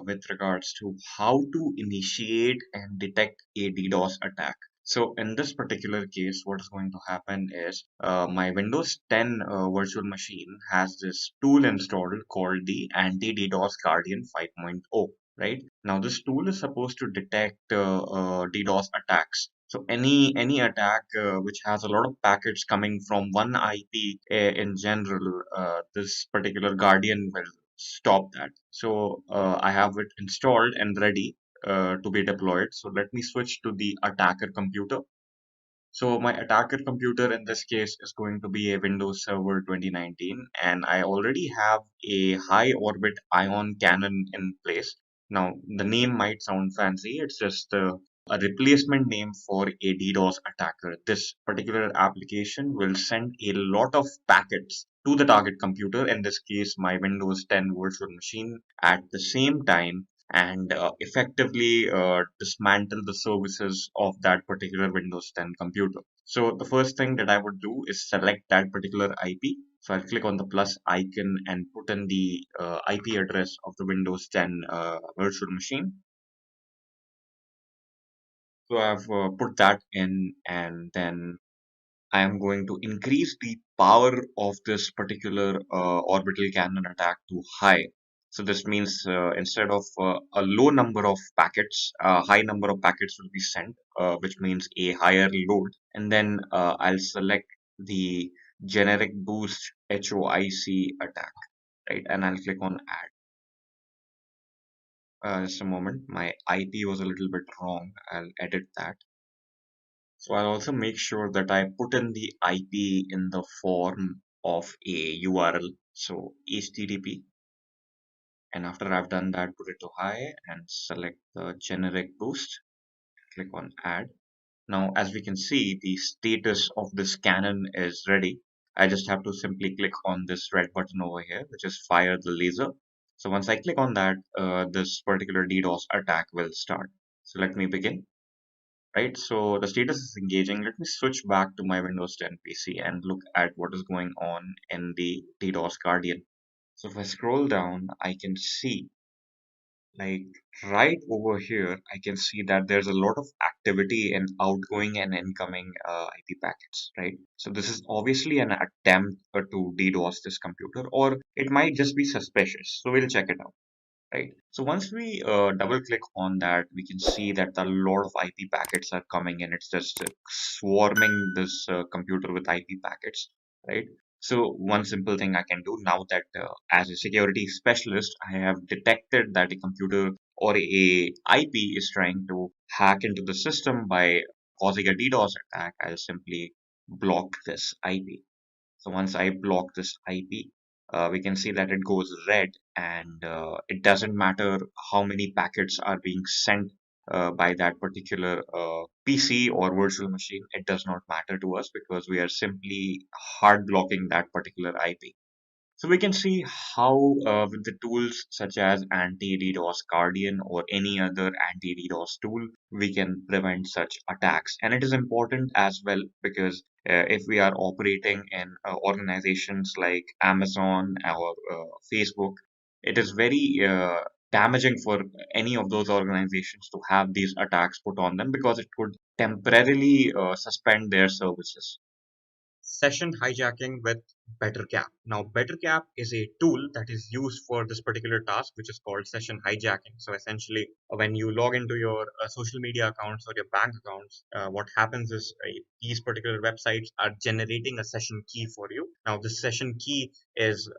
with regards to how to initiate and detect a DDoS attack. So in this particular case, what is going to happen is my Windows 10 virtual machine has this tool installed called the Anti-DDoS Guardian 5.0. Right now, this tool is supposed to detect DDoS attacks. So any attack which has a lot of packets coming from one IP in general, this particular Guardian will stop that. So I have it installed and ready to be deployed. So let me switch to the attacker computer. So my attacker computer in this case is going to be a Windows Server 2019, and I already have a high orbit ion cannon in place. Now the name might sound fancy, it's just a replacement name for a DDoS attacker. This particular application will send a lot of packets to the target computer, in this case my Windows 10 virtual machine, at the same time, and effectively dismantle the services of that particular Windows 10 computer. So the first thing that I would do is select that particular IP. So I'll click on the plus icon and put in the IP address of the Windows 10 virtual machine. So I've put that in, and then I am going to increase the power of this particular orbital cannon attack to high. So this means instead of a low number of packets, a high number of packets will be sent, which means a higher load. And then I'll select the generic boost HOIC attack, right? And I'll click on add. Just a moment, my IP was a little bit wrong. I'll edit that. So I'll also make sure that I put in the IP in the form of a URL. So HTTP. And after I've done that, put it to high and select the generic boost. Click on add. Now, as we can see, the status of this cannon is ready. I just have to simply click on this red button over here, which is fire the laser. So once I click on that, this particular DDoS attack will start. So let me begin. Right, so the status is engaging. Let me switch back to my Windows 10 PC and look at what is going on in the DDoS Guardian. So if I scroll down, I can see, like, right over here, I can see that there's a lot of activity in outgoing and incoming IP packets, right? So this is obviously an attempt to DDoS this computer, or it might just be suspicious. So we'll check it out. Right. So once we double click on that, we can see that a lot of IP packets are coming in. It's just swarming this computer with IP packets, right? So one simple thing I can do now that as a security specialist, I have detected that a computer or a IP is trying to hack into the system by causing a DDoS attack, I'll simply block this IP. So once I block this IP, we can see that it goes red, and it doesn't matter how many packets are being sent by that particular PC or virtual machine. It does not matter to us because we are simply hard blocking that particular IP. So we can see how with the tools such as anti-DDoS Guardian or any other anti-DDoS tool, we can prevent such attacks. And it is important as well because if we are operating in organizations like Amazon or Facebook, it is very damaging for any of those organizations to have these attacks put on them because it could temporarily suspend their services. Session hijacking with BetterCap. Now, BetterCap is a tool that is used for this particular task, which is called session hijacking. So, essentially, when you log into your social media accounts or your bank accounts, what happens is these particular websites are generating a session key for you. Now, this session key is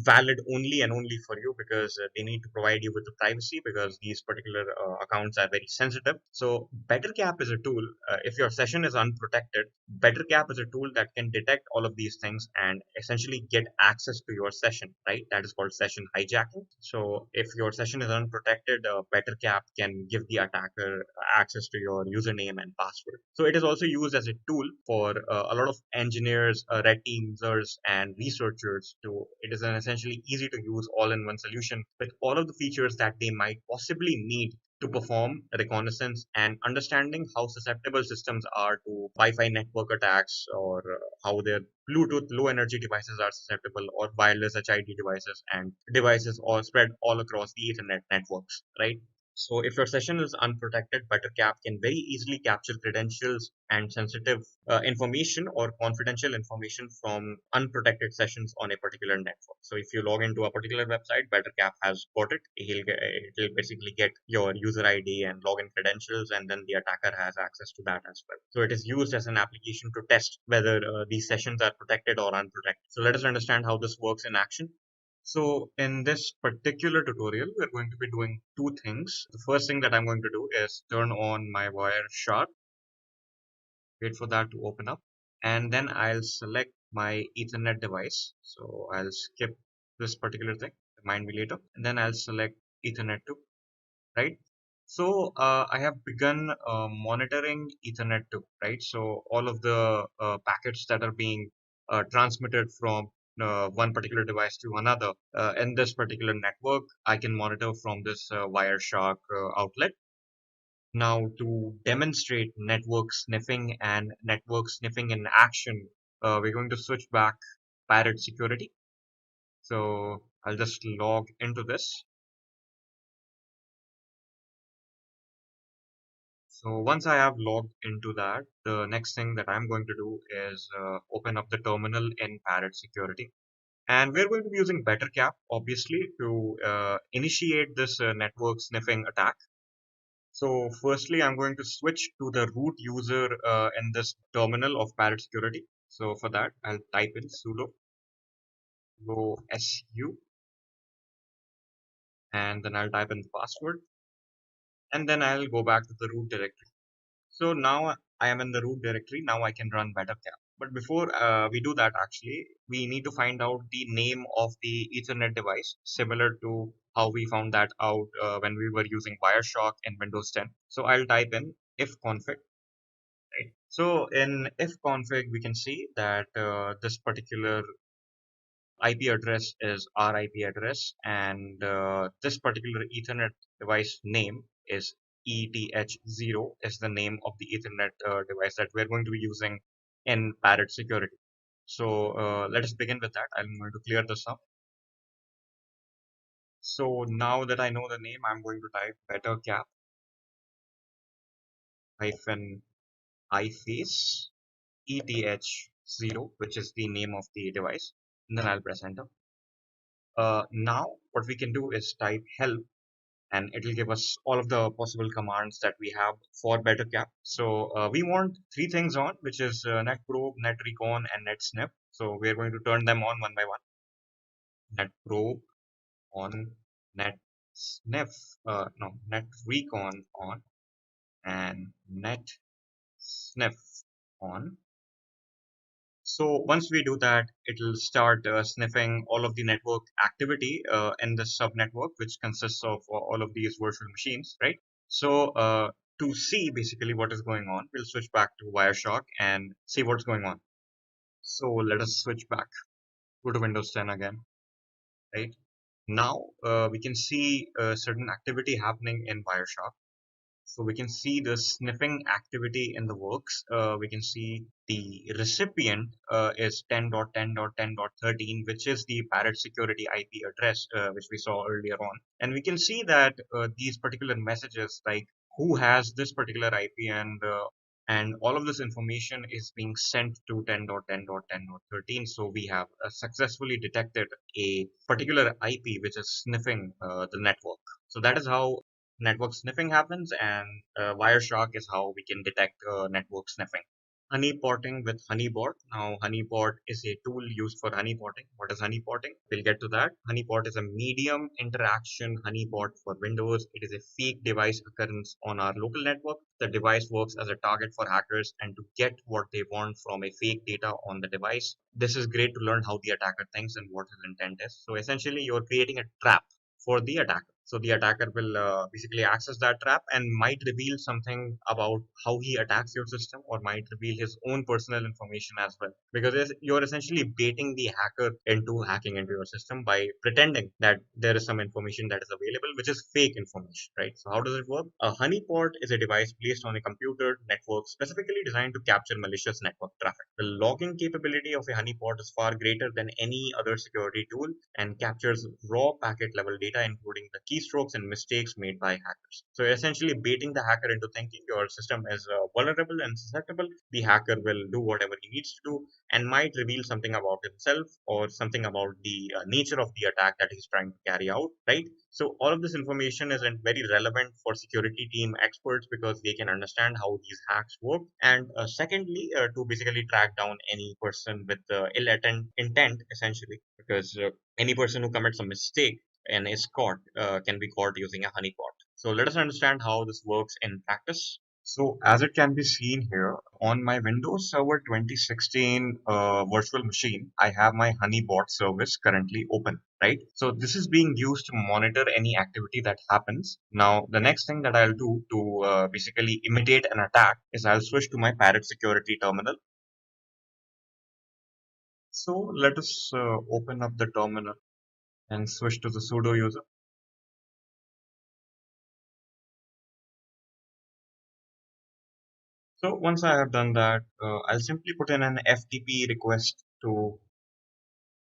valid only and only for you because they need to provide you with the privacy because these particular accounts are very sensitive. So BetterCap is a tool. If your session is unprotected, BetterCap is a tool that can detect all of these things and essentially get access to your session, right? That is called session hijacking. So if your session is unprotected, BetterCap can give the attacker access to your username and password. So it is also used as a tool for a lot of engineers, red team users, and researchers. To it is an essentially easy to use all-in-one solution with all of the features that they might possibly need to perform reconnaissance and understanding how susceptible systems are to Wi-Fi network attacks, or how their Bluetooth low energy devices are susceptible, or wireless HID devices and devices all spread all across the Ethernet networks, right? So if your session is unprotected, BetterCap can very easily capture credentials and sensitive information or confidential information from unprotected sessions on a particular network. So if you log into a particular website, BetterCap has got it. It'll basically get your user ID and login credentials, and then the attacker has access to that as well. So it is used as an application to test whether these sessions are protected or unprotected. So let us understand how this works in action. So in this particular tutorial, we're going to be doing two things. The first thing that I'm going to do is turn on my Wireshark, wait for that to open up, and then I'll select my Ethernet device. So I'll skip this particular thing, remind me later, and then I'll select Ethernet 2, right? So I have begun monitoring Ethernet 2, right? So all of the packets that are being transmitted from one particular device to another in this particular network, I can monitor from this Wireshark outlet. Now, to demonstrate network sniffing and network sniffing in action, we're going to switch back Parrot Security. So I'll just log into this. So once I have logged into that, the next thing that I'm going to do is open up the terminal in Parrot Security. And we're going to be using BetterCap, obviously, to initiate this network sniffing attack. So firstly, I'm going to switch to the root user in this terminal of Parrot Security. So for that, I'll type in sudo su, and then I'll type in the password, and then I'll go back to the root directory. So now I am in the root directory. Now I can run BetterCap. But before we do that, actually, we need to find out the name of the Ethernet device, similar to how we found that out when we were using Wireshark in Windows 10. So I'll type in ifconfig. Right. So in ifconfig, we can see that this particular IP address is our IP address, and this particular Ethernet device name is ETH0 is the name of the Ethernet device that we're going to be using in Parrot Security. So let us begin with that. I'm going to clear this up. So now that I know the name, I'm going to type bettercap hyphen iface ETH0, which is the name of the device, and then I'll press enter. Now what we can do is type help, and it will give us all of the possible commands that we have for BetterCap. So we want three things on, which is netprobe, netrecon, and netsniff. So we're going to turn them on one by one. Netprobe on, netsniff, no, netrecon on, and netsniff on. So once we do that, it will start sniffing all of the network activity in the subnetwork, which consists of all of these virtual machines, right? So to see basically what is going on, we'll switch back to Wireshark and see what's going on. So let us switch back, go to Windows 10 again, right? Now we can see certain activity happening in Wireshark. So we can see the sniffing activity in the works. We can see the recipient is 10.10.10.13, which is the Parrot Security IP address, which we saw earlier on. And we can see that these particular messages, like who has this particular IP, and all of this information is being sent to 10.10.10.13. So we have successfully detected a particular IP which is sniffing the network. So that is how network sniffing happens, and Wireshark is how we can detect network sniffing. Honeypotting with Honeypot. Now, Honeypot is a tool used for honeypotting. What is honeypotting? We'll get to that. Honeypot is a medium interaction honeypot for Windows. It is a fake device occurrence on our local network. The device works as a target for hackers and to get what they want from a fake data on the device. This is great to learn how the attacker thinks and what his intent is. So essentially, you're creating a trap for the attacker. So the attacker will basically access that trap and might reveal something about how he attacks your system, or might reveal his own personal information as well. Because you're essentially baiting the hacker into hacking into your system by pretending that there is some information that is available, which is fake information, right? So how does it work? A honeypot is a device placed on a computer network specifically designed to capture malicious network traffic. The logging capability of a honeypot is far greater than any other security tool and captures raw packet level data, including the keystrokes and mistakes made by hackers. So essentially baiting the hacker into thinking your system is vulnerable and susceptible. The hacker will do whatever he needs to do and might reveal something about himself or something about the nature of the attack that he's trying to carry out, right? So all of this information isn't very relevant for security team experts because they can understand how these hacks work. And secondly, to basically track down any person with ill intent, essentially, because any person who commits a mistake and is caught can be caught using a honeypot. So let us understand how this works in practice. So as it can be seen here on my Windows Server 2016 virtual machine, I have my Honeybot service currently open, right? So this is being used to monitor any activity that happens. Now, the next thing that I'll do to basically imitate an attack is I'll switch to my Parrot Security terminal. So let us open up the terminal and switch to the sudo user. So once I have done that, I'll simply put in an FTP request to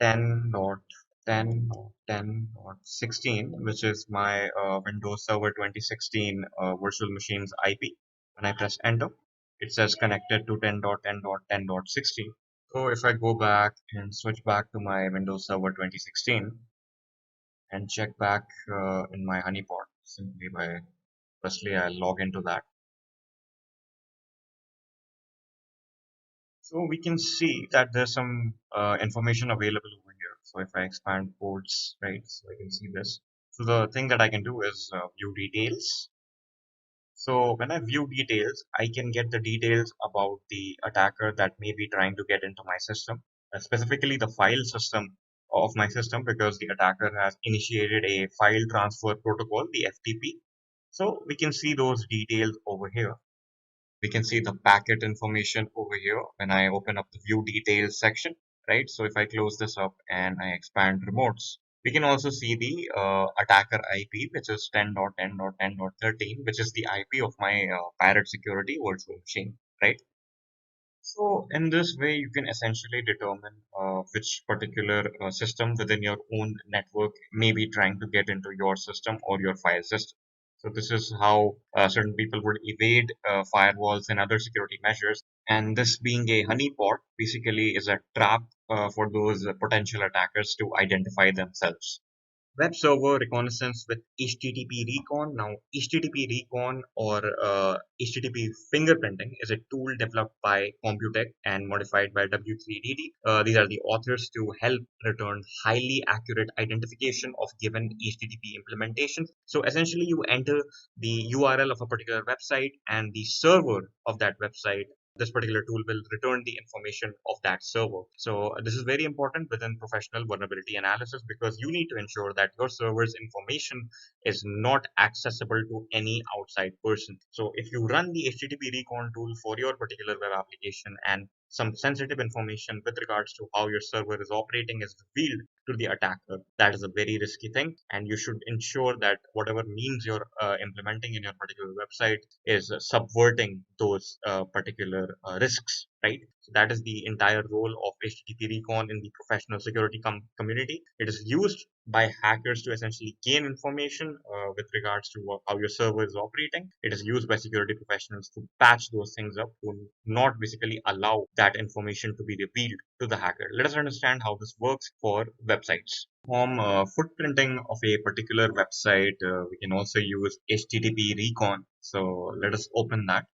10.10.10.16, which is my Windows Server 2016 virtual machine's IP. When I press enter, it says connected to 10.10.10.16. So if I go back and switch back to my Windows Server 2016 and check back in my honeypot, simply by firstly I'll log into that. So we can see that there's some information available over here. So if I expand ports, right, so I can see this. So the thing that I can do is view details. So when I view details, I can get the details about the attacker that may be trying to get into my system, specifically the file system of my system, because the attacker has initiated a file transfer protocol, the FTP. So we can see those details over here. We can see the packet information over here when I open up the view details section, right? So if I close this up and I expand remotes, we can also see the attacker IP, which is 10.10.10.13, which is the IP of my Parrot Security virtual machine, right? So in this way, you can essentially determine which particular system within your own network may be trying to get into your system or your file system. So this is how certain people would evade firewalls and other security measures. And this being a honeypot basically is a trap for those potential attackers to identify themselves. Web server reconnaissance with HTTP recon. Now, HTTP recon or HTTP fingerprinting is a tool developed by Computec and modified by W3DD. These are the authors to help return highly accurate identification of given HTTP implementation. So essentially, you enter the URL of a particular website and the server of that website. This particular tool will return the information of that server. So this is very important within professional vulnerability analysis because you need to ensure that your server's information is not accessible to any outside person. So if you run the HTTP recon tool for your particular web application and some sensitive information with regards to how your server is operating is revealed to the attacker, that is a very risky thing, and you should ensure that whatever means you're implementing in your particular website is subverting those particular risks, right? So that is the entire role of HTTP recon in the professional security community. It is used by hackers to essentially gain information with regards to how your server is operating. It is used by security professionals to patch those things up, to not basically allow that information to be revealed to the hacker. Let us understand how this works for websites. From footprinting of a particular website, we can also use HTTP recon. So let us open that.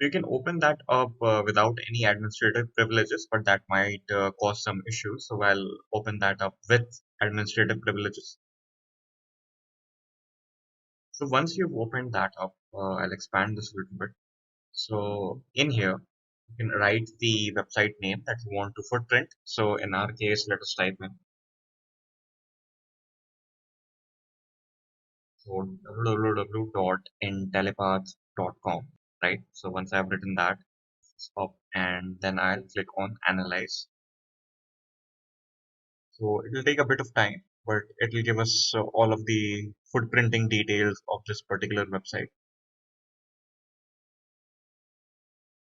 You can open that up without any administrative privileges, but that might cause some issues. So I'll open that up with administrative privileges. So once you've opened that up, I'll expand this a little bit. So in here, you can write the website name that you want to footprint. So in our case, let us type in www.intellipaat.com, right? So once I've written that, stop, and then I'll click on analyze. So it will take a bit of time, but it will give us all of the footprinting details of this particular website.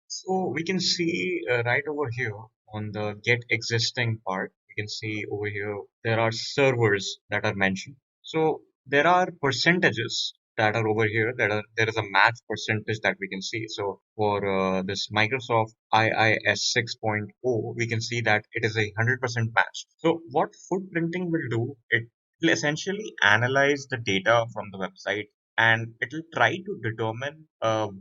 So we can see right over here on the get existing part, we can see over here there are servers that are mentioned. So there are percentages that are over here. There is a match percentage that we can see. So for this Microsoft IIS 6.0, we can see that it is a 100% match. So what footprinting will do, it will essentially analyze the data from the website, and it will try to determine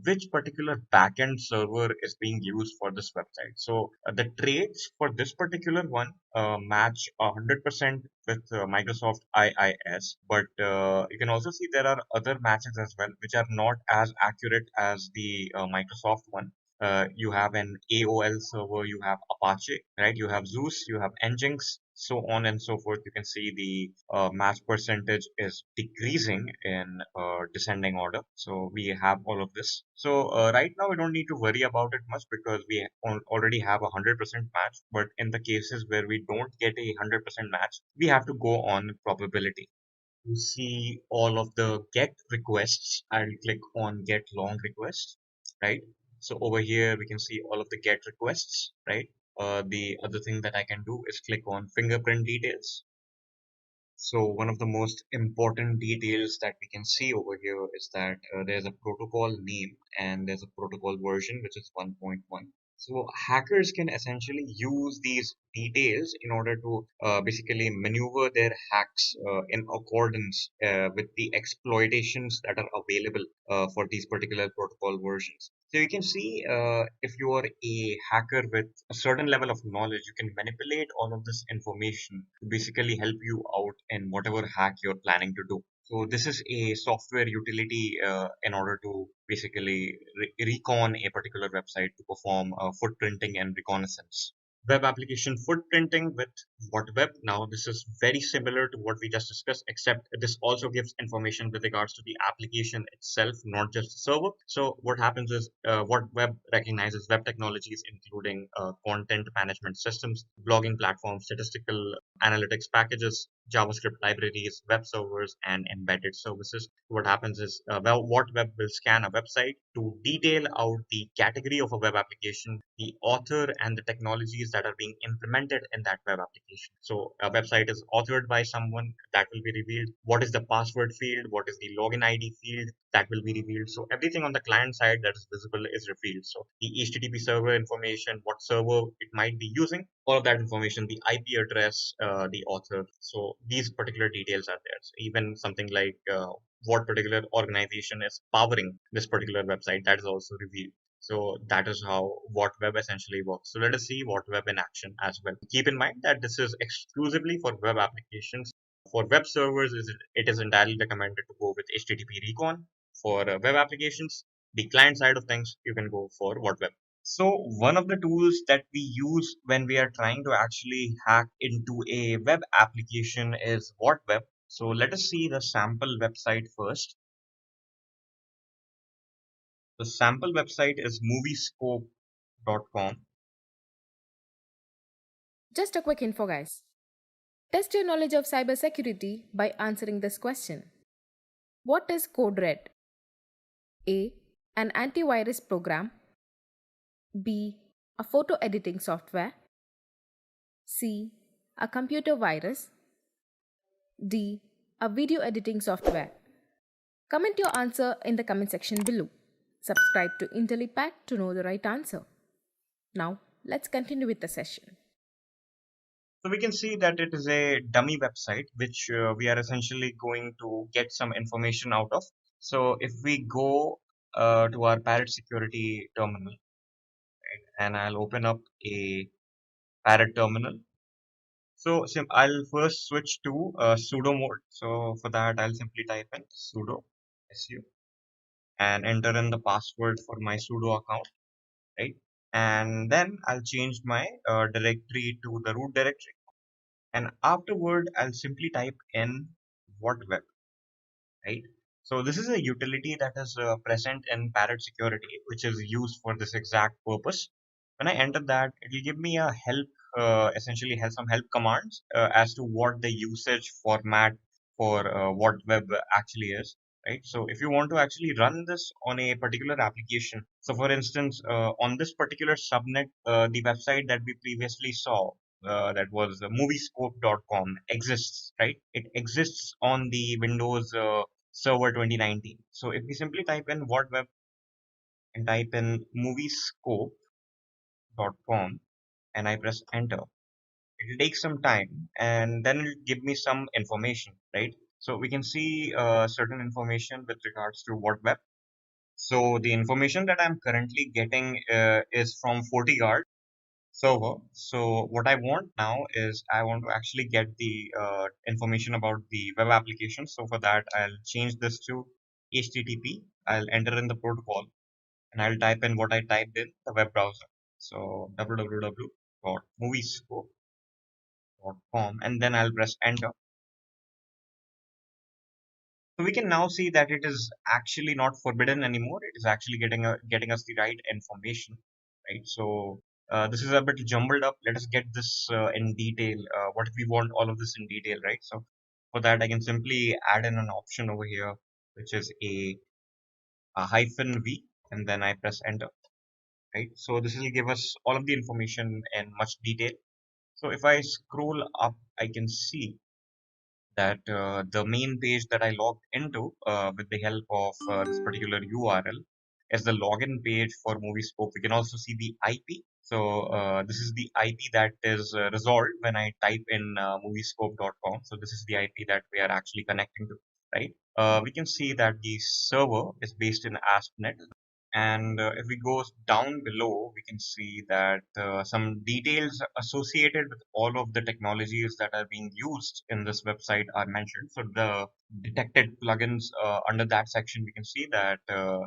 which particular backend server is being used for this website. So the traits for this particular one match 100% with Microsoft IIS, but you can also see there are other matches as well, which are not as accurate as the Microsoft one. You have an AOL server, you have Apache, right? You have Zeus, you have Nginx, so on and so forth. You can see the match percentage is decreasing in descending order. So we have all of this. So right now we don't need to worry about it much because we already have a 100% match. But in the cases where we don't get a 100% match, we have to go on probability. To see all of the get requests, I'll click on get long requests, right? So over here we can see all of the get requests, right? The other thing that I can do is click on fingerprint details. So one of the most important details that we can see over here is that there's a protocol name and there's a protocol version, which is 1.1. So hackers can essentially use these details in order to basically maneuver their hacks in accordance with the exploitations that are available for these particular protocol versions. So you can see if you are a hacker with a certain level of knowledge, you can manipulate all of this information to basically help you out in whatever hack you're planning to do. So this is a software utility in order to basically recon a particular website to perform footprinting and reconnaissance. Web application footprinting with what web. Now, this is very similar to what we just discussed, except this also gives information with regards to the application itself, not just the server. So, what happens is what web recognizes web technologies, including content management systems, blogging platforms, statistical analytics packages, JavaScript libraries, web servers, and embedded services. What happens is, what web will scan a website to detail out the category of a web application, the author, and the technologies that are being implemented in that web application. So a website is authored by someone, that will be revealed. What is the password field? What is the login ID field? That will be revealed. So everything on the client side that is visible is revealed. So the HTTP server information, what server it might be using, all of that information, the IP address, the author. So these particular details are there. So even something like what particular organization is powering this particular website, that is also revealed. So that is how what web essentially works. So let us see what web in action as well. Keep in mind that this is exclusively for web applications. For web servers, it is entirely recommended to go with HTTP recon. For web applications, the client side of things, you can go for what web. So one of the tools that we use when we are trying to actually hack into a web application is what web. So let us see the sample website first. The sample website is moviescope.com. Just a quick info, guys. Test your knowledge of cybersecurity by answering this question. What is code red? A. An antivirus program. B. A photo editing software. C. A computer virus. D. A video editing software. Comment your answer in the comment section below. Subscribe to Intellipaat to know the right answer. Now, let's continue with the session. So we can see that it is a dummy website which we are essentially going to get some information out of. So if we go to our Parrot Security terminal, and I'll open up a Parrot terminal. So I'll first switch to sudo mode. So for that, I'll simply type in sudo su and enter in the password for my sudo account, right? And then I'll change my directory to the root directory. And afterward, I'll simply type in what web, right? So this is a utility that is present in Parrot Security, which is used for this exact purpose. When I enter that, it will give me a help, essentially has some help commands as to what the usage format for what web actually is, right? So if you want to actually run this on a particular application, so for instance, on this particular subnet, the website that we previously saw, that was moviescope.com exists, right? It exists on the Windows Server 2019. So if we simply type in what web and type in moviescope.com and I press enter, it'll take some time and then it'll give me some information, right? So we can see certain information with regards to what web. So the information that I'm currently getting is from FortiGuard server. So what I want now is I want to actually get the information about the web application. So for that, I'll change this to HTTP. I'll enter in the protocol and I'll type in what I typed in the web browser. So www.moviescope.com and then I'll press enter. So we can now see that it is actually not forbidden anymore. It is actually getting us the right information, right? So this is a bit jumbled up. Let us get this in detail. What if we want all of this in detail, right? So for that, I can simply add in an option over here, which is a hyphen V, and then I press enter, right? So this will give us all of the information in much detail. So if I scroll up, I can see that the main page that I logged into with the help of this particular URL is the login page for Moviescope. We can also see the IP. So this is the IP that is resolved when I type in moviescope.com. So this is the IP that we are actually connecting to, right? We can see that the server is based in ASP.NET. And if we go down below, we can see that some details associated with all of the technologies that are being used in this website are mentioned. So the detected plugins under that section, we can see that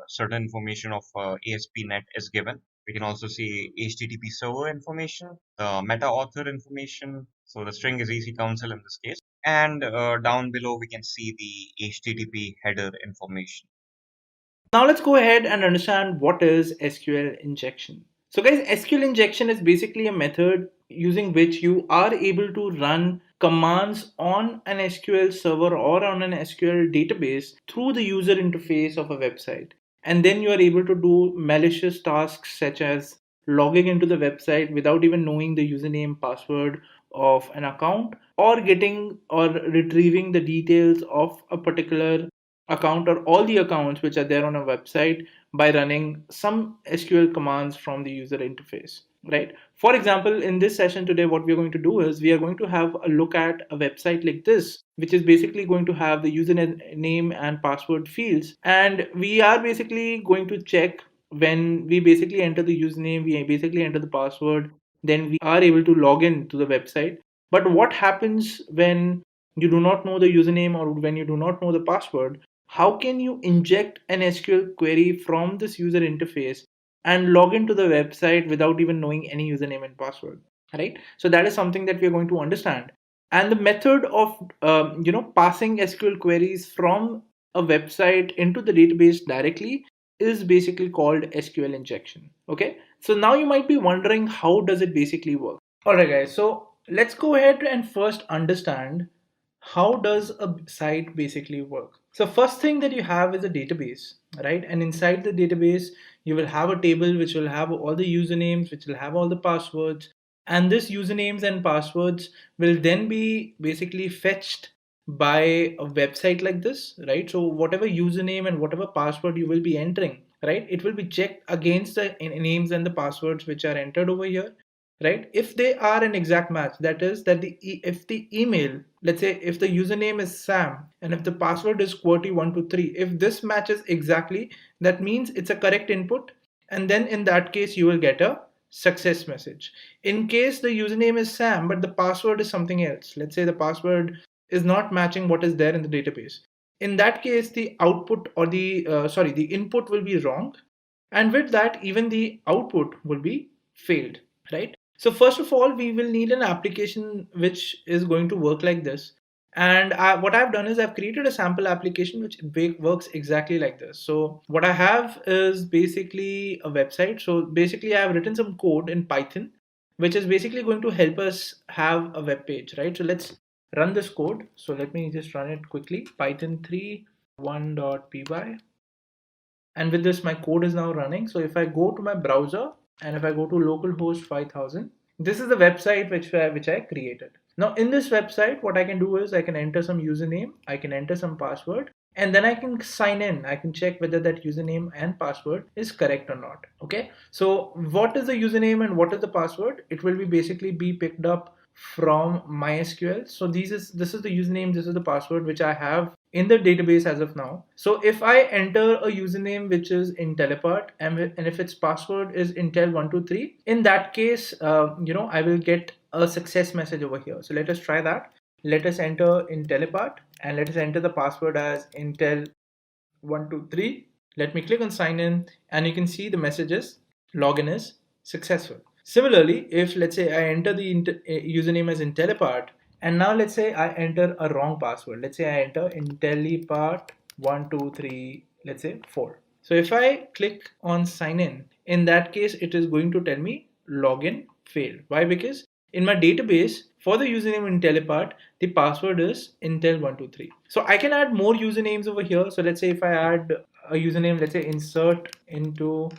certain information of ASP.NET is given. We can also see HTTP server information, the meta author information. So the string is EC council in this case. And down below, we can see the HTTP header information. Now let's go ahead and understand what is SQL injection. So guys, SQL injection is basically a method using which you are able to run commands on an SQL server or on an SQL database through the user interface of a website. And then you are able to do malicious tasks such as logging into the website without even knowing the username, password of an account, or getting or retrieving the details of a particular account or all the accounts which are there on a website by running some SQL commands from the user interface, right? For example, in this session today, what we're going to do is we are going to have a look at a website like this, which is basically going to have the username and password fields. And we are basically going to check when we basically enter the username, we basically enter the password, then we are able to log in to the website. But what happens when you do not know the username or when you do not know the password? How can you inject an SQL query from this user interface and log into the website without even knowing any username and password, right? So that is something that we are going to understand. And the method of passing SQL queries from a website into the database directly is basically called SQL injection. Okay, so now you might be wondering, how does it basically work? All right, guys, so let's go ahead and first understand how does a site basically work. So first thing that you have is a database, right? And inside the database you will have a table which will have all the usernames, which will have all the passwords, and this usernames and passwords will then be basically fetched by a website like this, right? So whatever username and whatever password you will be entering, right, it will be checked against the names and the passwords which are entered over here, right? If they are an exact match, that is that if the email, let's say if the username is Sam and if the password is QWERTY123, if this matches exactly, that means it's a correct input, and then in that case you will get a success message. In case the username is Sam but the password is something else, let's say the password is not matching what is there in the database, in that case the output or the input will be wrong, and with that even the output will be failed, right? So first of all, we will need an application which is going to work like this. And what I've done is I've created a sample application which works exactly like this. So what I have is basically a website. So basically I have written some code in Python, which is basically going to help us have a web page, right? So let's run this code. So let me just run it quickly. Python 3 1.py. And with this, my code is now running. So if I go to my browser and if I go to localhost 5000, this is the website which I created. Now in this website, what I can do is I can enter some username, I can enter some password, and then I can sign in. I can check whether that username and password is correct or not. Okay, so what is the username and what is the password? It will be basically be picked up from MySQL. So this is the username, this is the password which I have in the database as of now. So if I enter a username which is Intellipaat and if its password is Intel123, in that case, I will get a success message over here. So let us try that. Let us enter Intellipaat and let us enter the password as Intel123. Let me click on sign in and you can see the messages login is successful. Similarly, if let's say I enter the username as Intellipaat and now let's say I enter a wrong password. Let's say I enter Intellipaat123, let's say 4. So if I click on sign in that case, it is going to tell me login failed. Why? Because in my database for the username Intellipaat, the password is Intel123. So I can add more usernames over here. So let's say if I add a username, let's say insert into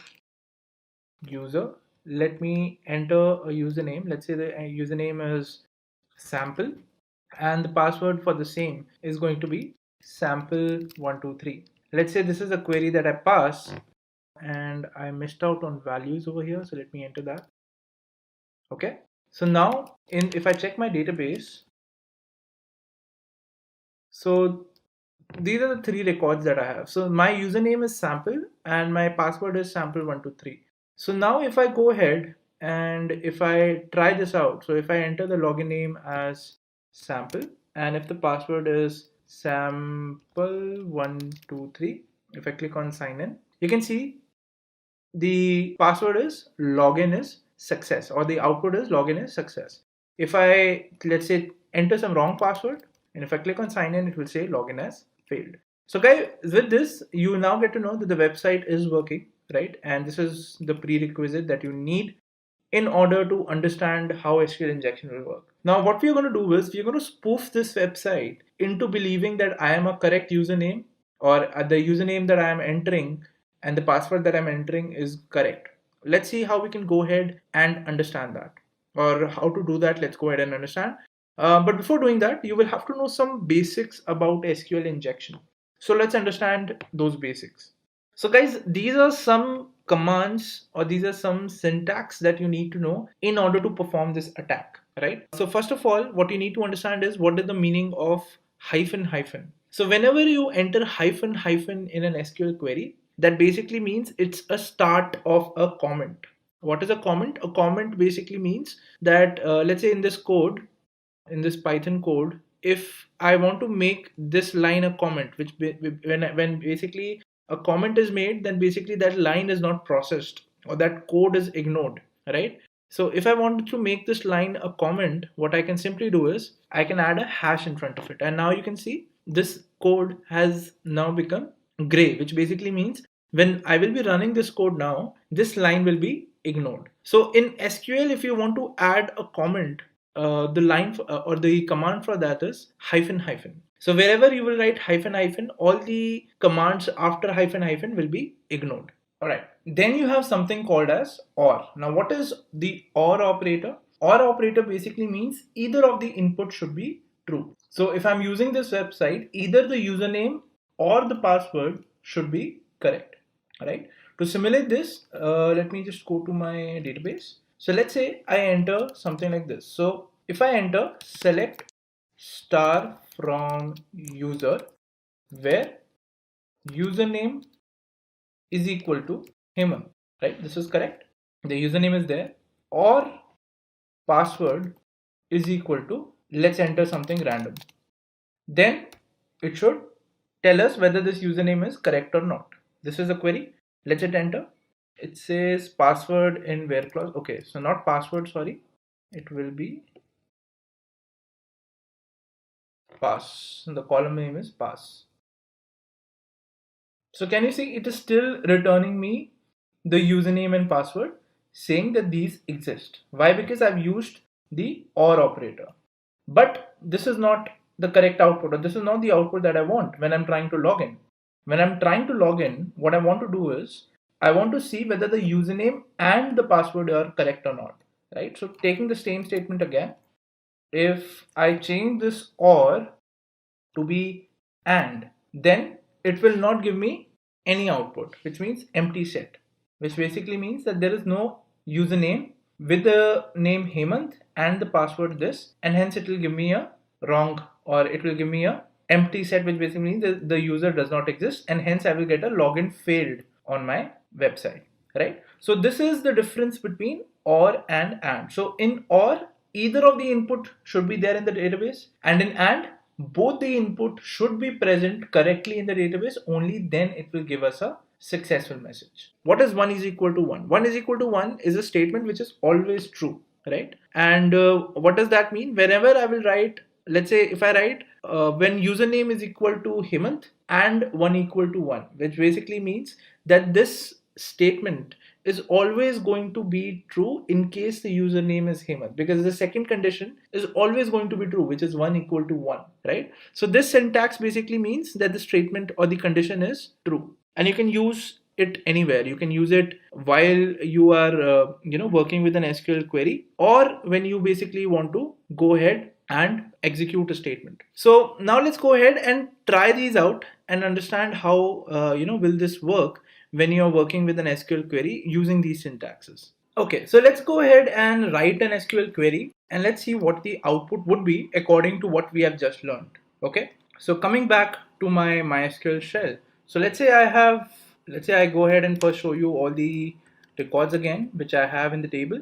user, let me enter a username. Let's say the username is sample and the password for the same is going to be sample123. Let's say this is a query that I pass and I missed out on values over here, so let me enter that. Okay, so now if I check my database, so these are the 3 records that I have. So my username is sample and my password is sample123. So now if I go ahead and if I try this out, so if I enter the login name as sample and if the password is sample123, if I click on sign in, you can see the password is login is success, or the output is login is success. If I let's say enter some wrong password and if I click on sign in, it will say login as failed. So guys, with this you now get to know that the website is working, right? And this is the prerequisite that you need in order to understand how SQL injection will work. Now what we're going to do is we're going to spoof this website into believing that I am a correct username, or the username that I am entering and the password that I'm entering is correct. Let's see how we can go ahead and understand that, or how to do that. Let's go ahead and understand. But before doing that, you will have to know some basics about SQL injection. So let's understand those basics. So guys, these are some commands or these are some syntax that you need to know in order to perform this attack, right? So first of all, what you need to understand is what is the meaning of hyphen hyphen. So whenever you enter hyphen hyphen in an SQL query, that basically means it's a start of a comment. What is a comment? A comment basically means that let's say in this code, in this Python code, if I want to make this line a comment, which when basically a comment is made, then basically that line is not processed or that code is ignored, right? So if I wanted to make this line a comment, what I can simply do is I can add a hash in front of it, and now you can see this code has now become gray, which basically means when I will be running this code now, this line will be ignored. So in SQL, if you want to add a comment, the line or the command for that is hyphen hyphen. So wherever you will write hyphen hyphen, all the commands after hyphen hyphen will be ignored. All right. Then you have something called as OR. Now what is the OR operator? OR operator basically means either of the input should be true. So if I'm using this website, either the username or the password should be correct. All right. To simulate this, let me just go to my database. So let's say I enter something like this. So if I enter select star from user where username is equal to Hemant, right? This is correct. The username is there, or password is equal to, let's enter something random. Then it should tell us whether this username is correct or not. This is a query. Let's hit enter. It says password in where clause. Okay, so not password, sorry. It will be pass. The column name is pass. So can you see it is still returning me the username and password saying that these exist. Why? Because I've used the OR operator. But this is not the correct output, or this is not the output that I want when I'm trying to log in. When I'm trying to log in, what I want to do is I want to see whether the username and the password are correct or not. right? So taking the same statement again, if I change this or to be and, then it will not give me any output, which means empty set, which basically means that there is no username with the name Hemant and the password this, and hence it will give me a wrong, or it will give me a empty set, which basically means that the user does not exist, and hence I will get a login failed on my website, right? So this is the difference between or and. So in or, either of the input should be there in the database, and in and, both the input should be present correctly in the database. Only then it will give us a successful message. What is 1 is equal to 1? 1 is equal to 1 is a statement which is always true, right? And what does that mean? Whenever I will write, let's say if I write when username is equal to Hemant and 1 equal to 1, which basically means that this statement is always going to be true in case the username is Hemant, because the second condition is always going to be true, which is 1 equal to 1, right? So this syntax basically means that the statement or the condition is true, and you can use it anywhere. You can use it while you are working with an SQL query, or when you basically want to go ahead and execute a statement. So now let's go ahead and try these out and understand how will this work when you're working with an SQL query using these syntaxes. Okay, so let's go ahead and write an SQL query and let's see what the output would be according to what we have just learned. Okay, so coming back to my MySQL shell. So let's say I go ahead and first show you all the records again, which I have in the table.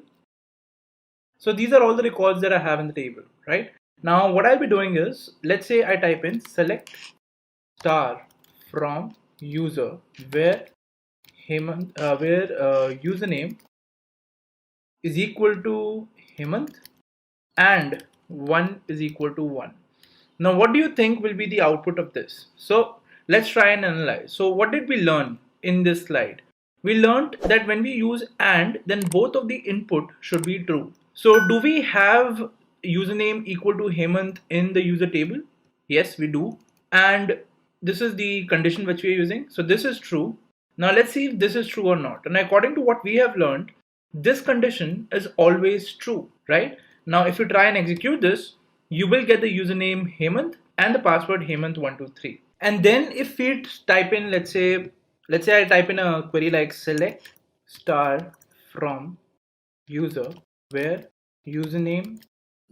So these are all the records that I have in the table, right? Now what I'll be doing is, let's say I type in select star from user where Hemant, username is equal to Hemant and 1 is equal to 1. Now what do you think will be the output of this? So let's try and analyze. So what did we learn in this slide? We learned that when we use and, then both of the input should be true. So do we have username equal to Hemant in the user table? Yes, we do. And this is the condition which we are using. So this is true. Now let's see if this is true or not. And according to what we have learned, this condition is always true, right? Now if you try and execute this, you will get the username Hemant and the password Hemant123. And then if we type in, let's say I type in a query like select star from user where username.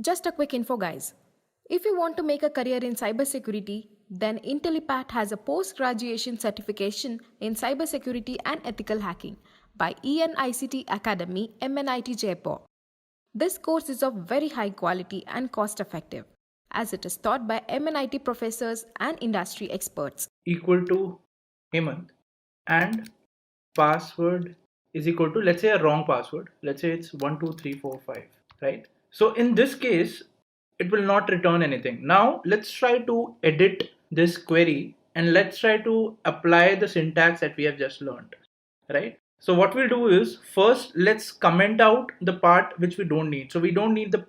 Just a quick info, guys. If you want to make a career in cybersecurity, then Intellipaat has a post-graduation certification in cybersecurity and ethical hacking by ENICT Academy, MNIT Jaipur. This course is of very high quality and cost-effective, as it is taught by MNIT professors and industry experts. Equal to Hemant and password is equal to, let's say, a wrong password. Let's say it's 12345, right? So in this case, it will not return anything. Now let's try to edit this query and let's try to apply the syntax that we have just learned, right? So what we'll do is, first let's comment out the part which we don't need. So we don't need the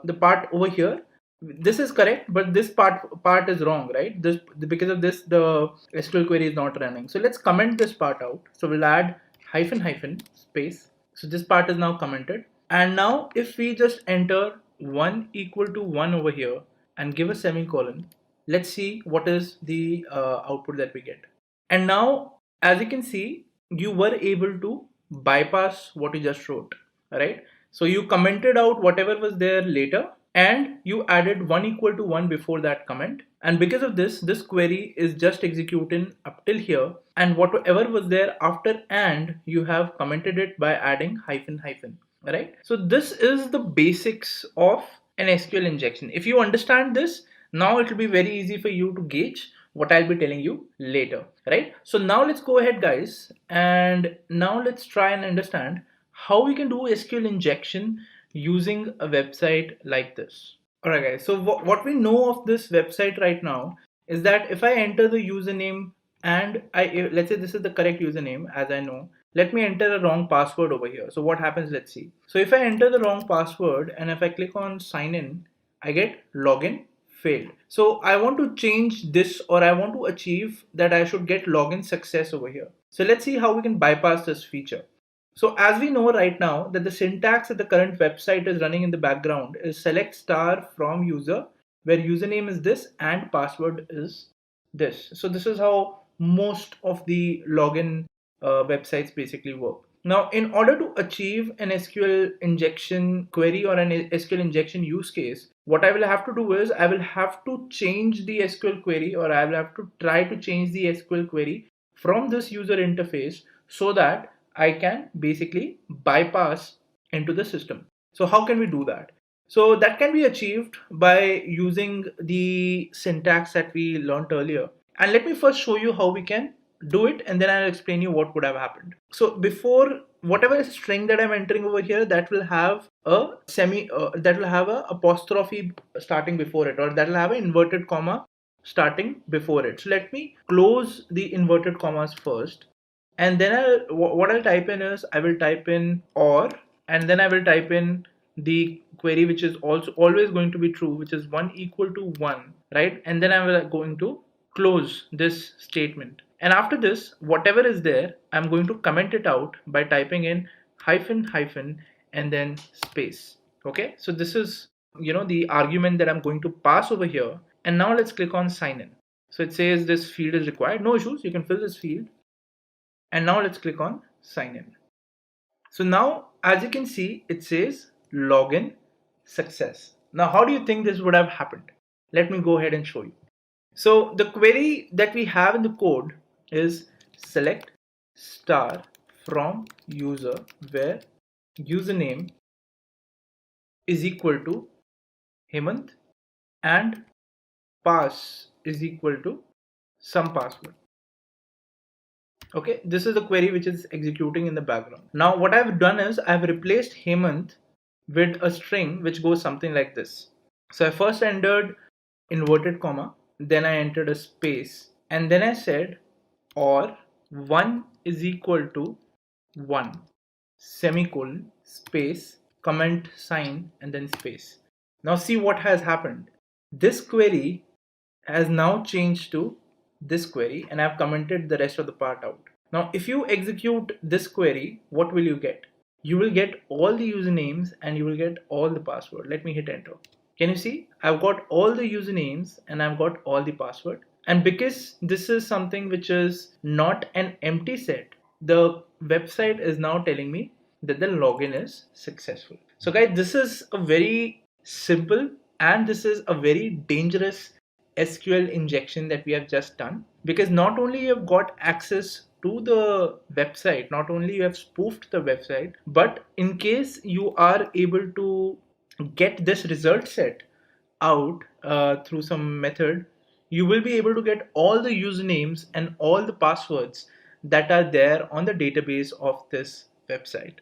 the part over here. This is correct, but this part is wrong, right? This, because of this, the SQL query is not running. So let's comment this part out. So we'll add hyphen space. So this part is now commented. And now if we just enter 1 equal to 1 over here and give a semicolon, let's see what is the output that we get. And now, as you can see, you were able to bypass what you just wrote, right? So you commented out whatever was there later and you added 1 equal to 1 before that comment, and because of this, this query is just executing up till here, and whatever was there after and, you have commented it by adding hyphen, right? So this is the basics of an SQL injection. If you understand this, now it will be very easy for you to gauge what I'll be telling you later, right? So now let's go ahead, guys, and now let's try and understand how we can do SQL injection using a website like this. Alright guys, so what we know of this website right now is that if I enter the username and let's say this is the correct username as I know, let me enter a wrong password over here. So what happens, let's see. So if I enter the wrong password and if I click on sign in, I get login failed. So I want to change this, or I want to achieve that I should get login success over here. So let's see how we can bypass this feature. So as we know right now that the syntax that the current website is running in the background is select star from user, where username is this and password is this. So this is how most of the login websites basically work. Now, in order to achieve an SQL injection query or an SQL injection use case, what I will have to do is I will have to change the SQL query, or I will have to try to change the SQL query from this user interface so that I can basically bypass into the system. So how can we do that? So that can be achieved by using the syntax that we learned earlier. And let me first show you how we can do it, and then I'll explain you what would have happened. So before, whatever string that I'm entering over here, that will have a that will have a apostrophe starting before it, or that will have an inverted comma starting before it. So let me close the inverted commas first, and then what I'll type in is I will type in or, and then I will type in the query which is also always going to be true, which is 1 equal to 1, right? And then I will going to close this statement. And after this, whatever is there, I'm going to comment it out by typing in hyphen hyphen and then space. Okay, so this is the argument that I'm going to pass over here. And now let's click on sign in. So it says this field is required. No issues, you can fill this field. And now let's click on sign in. So now, as you can see, it says login success. Now, how do you think this would have happened? Let me go ahead and show you. So the query that we have in the code is select star from user, where username is equal to Hemant and pass is equal to some password. Okay, this is the query which is executing in the background. Now what I've done is I've replaced Hemant with a string which goes something like this. So I first entered inverted comma, then I entered a space, and then I said or 1 is equal to 1 semicolon space comment sign and then space. Now see what has happened. This query has now changed to this query, and I've commented the rest of the part out. Now if you execute this query, what will you get? You will get all the usernames and you will get all the password. Let me hit enter. Can you see? I've got all the usernames and I've got all the password. And because this is something which is not an empty set, the website is now telling me that the login is successful. So guys, this is a very simple and this is a very dangerous SQL injection that we have just done, because not only you have got access to the website, not only you have spoofed the website, but in case you are able to get this result set out through some method, you will be able to get all the usernames and all the passwords that are there on the database of this website,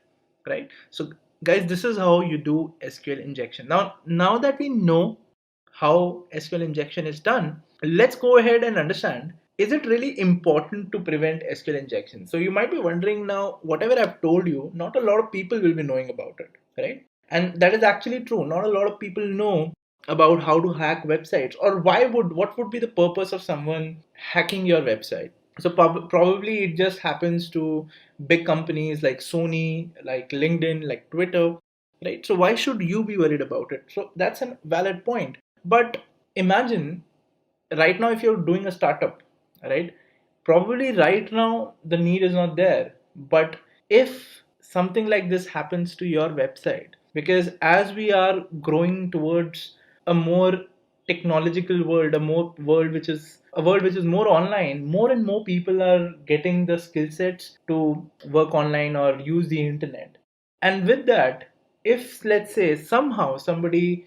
right? So guys, this is how you do SQL injection. Now that we know how SQL injection is done, let's go ahead and understand, is it really important to prevent SQL injection? So you might be wondering now, whatever I've told you, not a lot of people will be knowing about it, right? And that is actually true. Not a lot of people know about how to hack websites, or what would be the purpose of someone hacking your website. So probably it just happens to big companies like Sony, like LinkedIn, like Twitter, right? So why should you be worried about it? So that's a valid point. But imagine right now if you're doing a startup, right? Probably right now the need is not there. But if something like this happens to your website, because as we are growing towards a more technological world, a world which is more online, more and more people are getting the skill sets to work online or use the internet. And with that, if let's say somehow somebody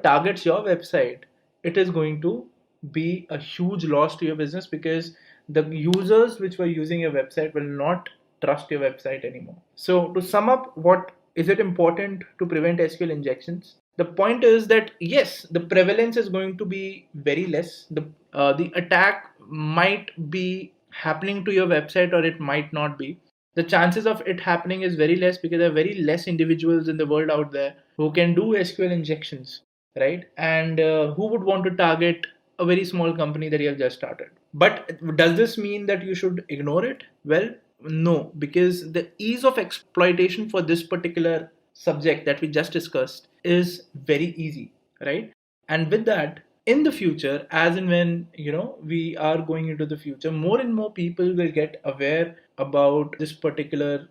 targets your website, it is going to be a huge loss to your business, because the users which were using your website will not trust your website anymore. So to sum up, what is it important to prevent SQL injections? The point is that yes, the prevalence is going to be very less. The attack might be happening to your website or it might not be. The chances of it happening is very less because there are very less individuals in the world out there who can do SQL injections, right? And who would want to target a very small company that you have just started? But does this mean that you should ignore it? Well, No, because the ease of exploitation for this particular subject that we just discussed is very easy, right? And with that, in the future, as and when we are going into the future, more and more people will get aware about this particular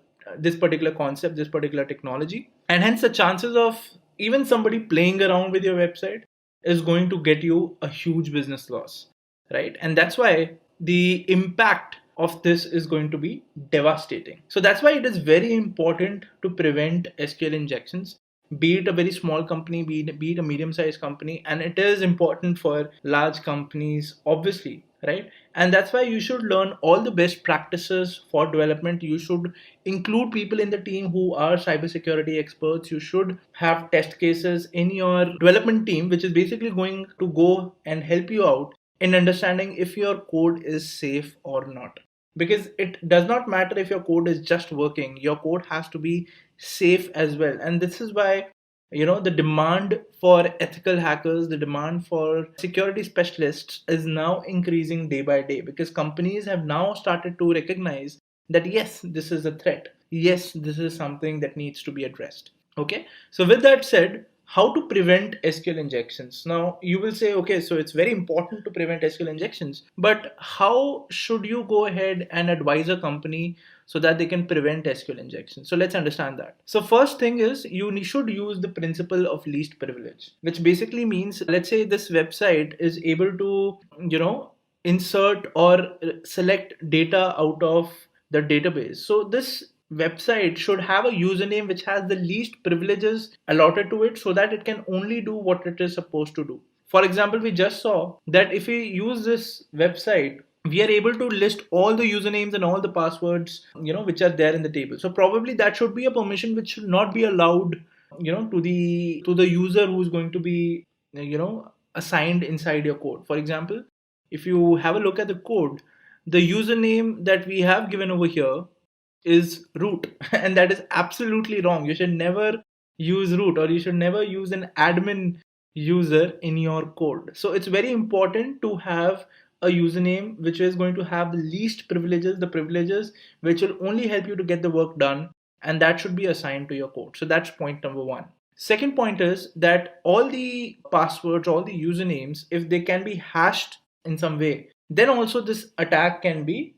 concept, this particular technology, and hence the chances of even somebody playing around with your website is going to get you a huge business loss, right? And that's why the impact of this is going to be devastating. So that's why it is very important to prevent SQL injections, be it a very small company, be it a medium sized company, and it is important for large companies, obviously, right? And that's why you should learn all the best practices for development. You should include people in the team who are cybersecurity experts. You should have test cases in your development team, which is basically going to go and help you out in understanding if your code is safe or not. Because it does not matter if your code is just working, your code has to be safe as well. And this is why the demand for ethical hackers, the demand for security specialists is now increasing day by day, because companies have now started to recognize that yes, this is a threat, yes, this is something that needs to be addressed. Okay, so with that said, how to prevent SQL injections? Now you will say, okay, so it's very important to prevent SQL injections, but how should you go ahead and advise a company so that they can prevent SQL injections? So let's understand that. So first thing is, you should use the principle of least privilege, which basically means, let's say this website is able to insert or select data out of the database. So this website should have a username which has the least privileges allotted to it, so that it can only do what it is supposed to do. For example, we just saw that if we use this website, we are able to list all the usernames and all the passwords which are there in the table. So probably that should be a permission which should not be allowed to the user who's going to be assigned inside your code. For example, if you have a look at the code, the username that we have given over here is root and that is absolutely wrong. You should never use root, or you should never use an admin user in your code. So it's very important to have a username which is going to have the least privileges, the privileges which will only help you to get the work done, and that should be assigned to your code. So that's point number one. Second point is that all the passwords, all the usernames, if they can be hashed in some way, then also this attack can be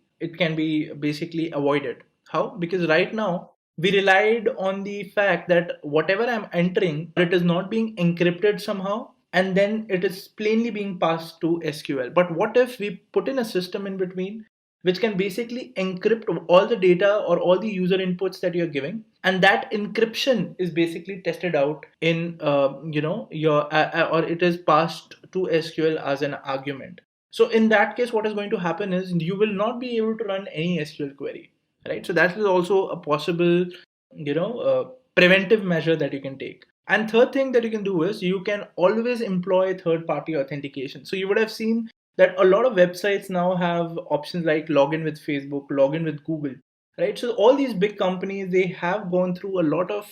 basically avoided. How? Because right now we relied on the fact that whatever I'm entering, it is not being encrypted somehow, and then it is plainly being passed to SQL. But what if we put in a system in between which can basically encrypt all the data or all the user inputs that you're giving, and that encryption is basically tested out in your or it is passed to SQL as an argument. So in that case, what is going to happen is you will not be able to run any SQL query, right? So that is also a possible preventive measure that you can take. And third thing that you can do is you can always employ third party authentication. So you would have seen that a lot of websites now have options like login with Facebook, login with Google, right? So all these big companies, they have gone through a lot of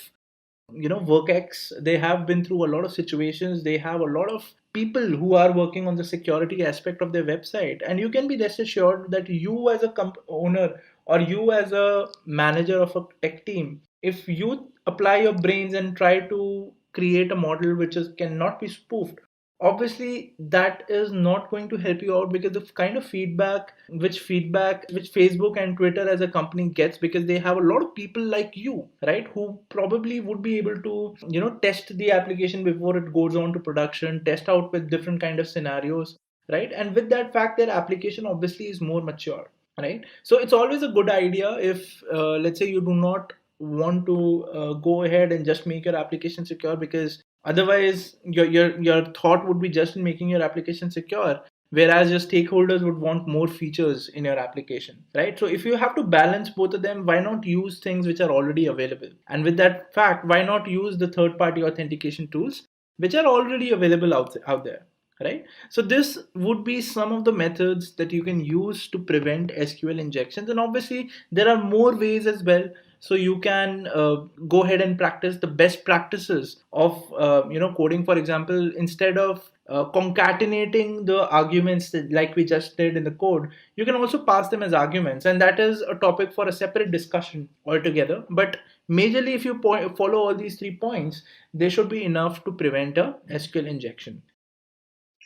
workex. They have been through a lot of situations. They have a lot of people who are working on the security aspect of their website, and you can be rest assured that you as a owner, or you as a manager of a tech team, if you apply your brains and try to create a model which cannot be spoofed, obviously that is not going to help you out, because the kind of feedback which Facebook and Twitter as a company gets, because they have a lot of people like you, right, who probably would be able to test the application before it goes on to production, test out with different kind of scenarios, right? And with that fact, their application obviously is more mature, right? So it's always a good idea, if let's say you do not want to go ahead and just make your application secure, because otherwise your thought would be just in making your application secure, whereas your stakeholders would want more features in your application, right? So if you have to balance both of them, why not use things which are already available? And with that fact, why not use the third party authentication tools which are already available out there, right? So this would be some of the methods that you can use to prevent SQL injections. And obviously there are more ways as well. So you can go ahead and practice the best practices of coding. For example, instead of concatenating the arguments that, like we just did in the code, you can also pass them as arguments, and that is a topic for a separate discussion altogether. But majorly, if you follow all these 3 points, they should be enough to prevent a SQL injection.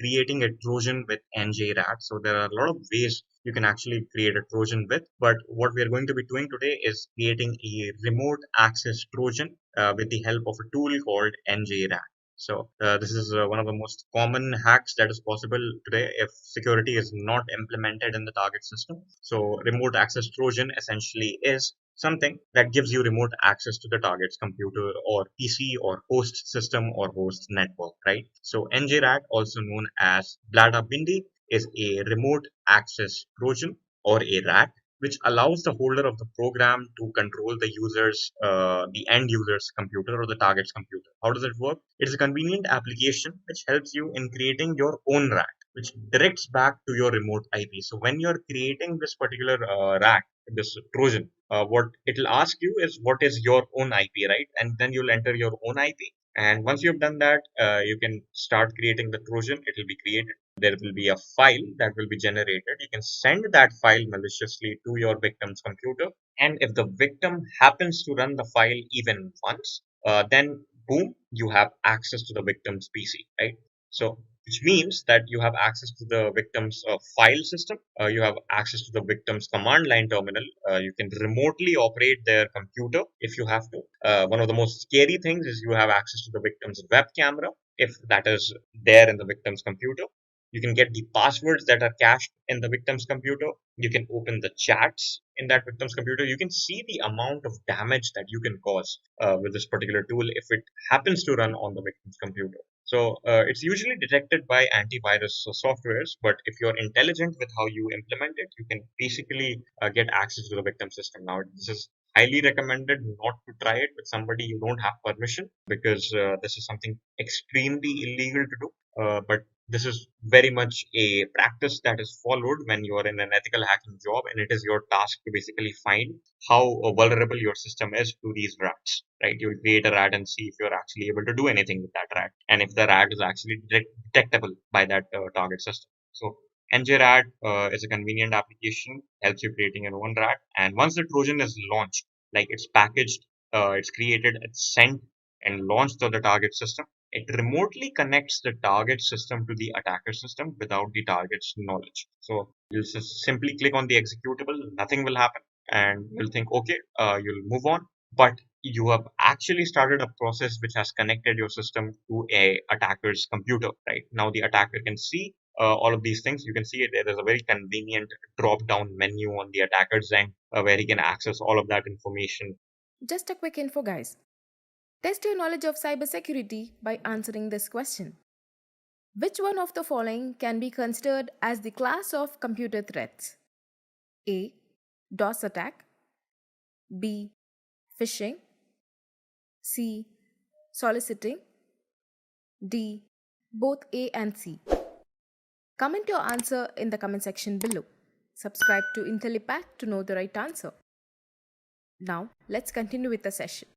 Creating a Trojan with NJRAT. So there are a lot of ways you can actually create a Trojan with, but what we are going to be doing today is creating a remote access Trojan with the help of a tool called NJRAT. So this is one of the most common hacks that is possible today if security is not implemented in the target system. So remote access Trojan essentially is something that gives you remote access to the target's computer or PC or host system or host network, right? So NJRAT, also known as Blada Bindi, is a remote access Trojan or a RAT, which allows the holder of the program to control the end user's computer or the target's computer. How does it work? It's a convenient application which helps you in creating your own RAT, which directs back to your remote IP. So when you're creating this particular RAT, this Trojan, what it'll ask you is what is your own IP, right? And then you'll enter your own IP. And once you've done that, you can start creating the Trojan. It will be created. There will be a file that will be generated. You can send that file maliciously to your victim's computer. And if the victim happens to run the file even once, then boom, you have access to the victim's PC, right? So which means that you have access to the victim's file system, you have access to the victim's command line terminal, you can remotely operate their computer if you have to. One of the most scary things is you have access to the victim's web camera if that is there in the victim's computer. You can get the passwords that are cached in the victim's computer. You can open the chats in that victim's computer. You can see the amount of damage that you can cause with this particular tool if it happens to run on the victim's computer. So it's usually detected by antivirus softwares, but if you're intelligent with how you implement it, you can basically get access to the victim system. Now, this is highly recommended not to try it with somebody you don't have permission because this is something extremely illegal to do. But this is very much a practice that is followed when you are in an ethical hacking job, and it is your task to basically find how vulnerable your system is to these rats, right? You'll create a rat and see if you're actually able to do anything with that rat, and if the rat is actually detectable by that target system. So NJRAT is a convenient application, helps you creating your own rat, and once the Trojan is launched, like it's packaged, it's created, it's sent and launched to the target system, it remotely connects the target system to the attacker system without the target's knowledge. So you'll just simply click on the executable, nothing will happen, and you'll think, okay, you'll move on. But you have actually started a process which has connected your system to a attacker's computer, right? Now the attacker can see all of these things. You can see it. There is a very convenient drop-down menu on the attacker's end where he can access all of that information. Just a quick info, guys. Test your knowledge of cybersecurity by answering this question. Which one of the following can be considered as the class of computer threats? A. DOS attack. B. Phishing. C. Soliciting. D. Both A and C. Comment your answer in the comment section below. Subscribe to Intellipaat to know the right answer. Now, let's continue with the session.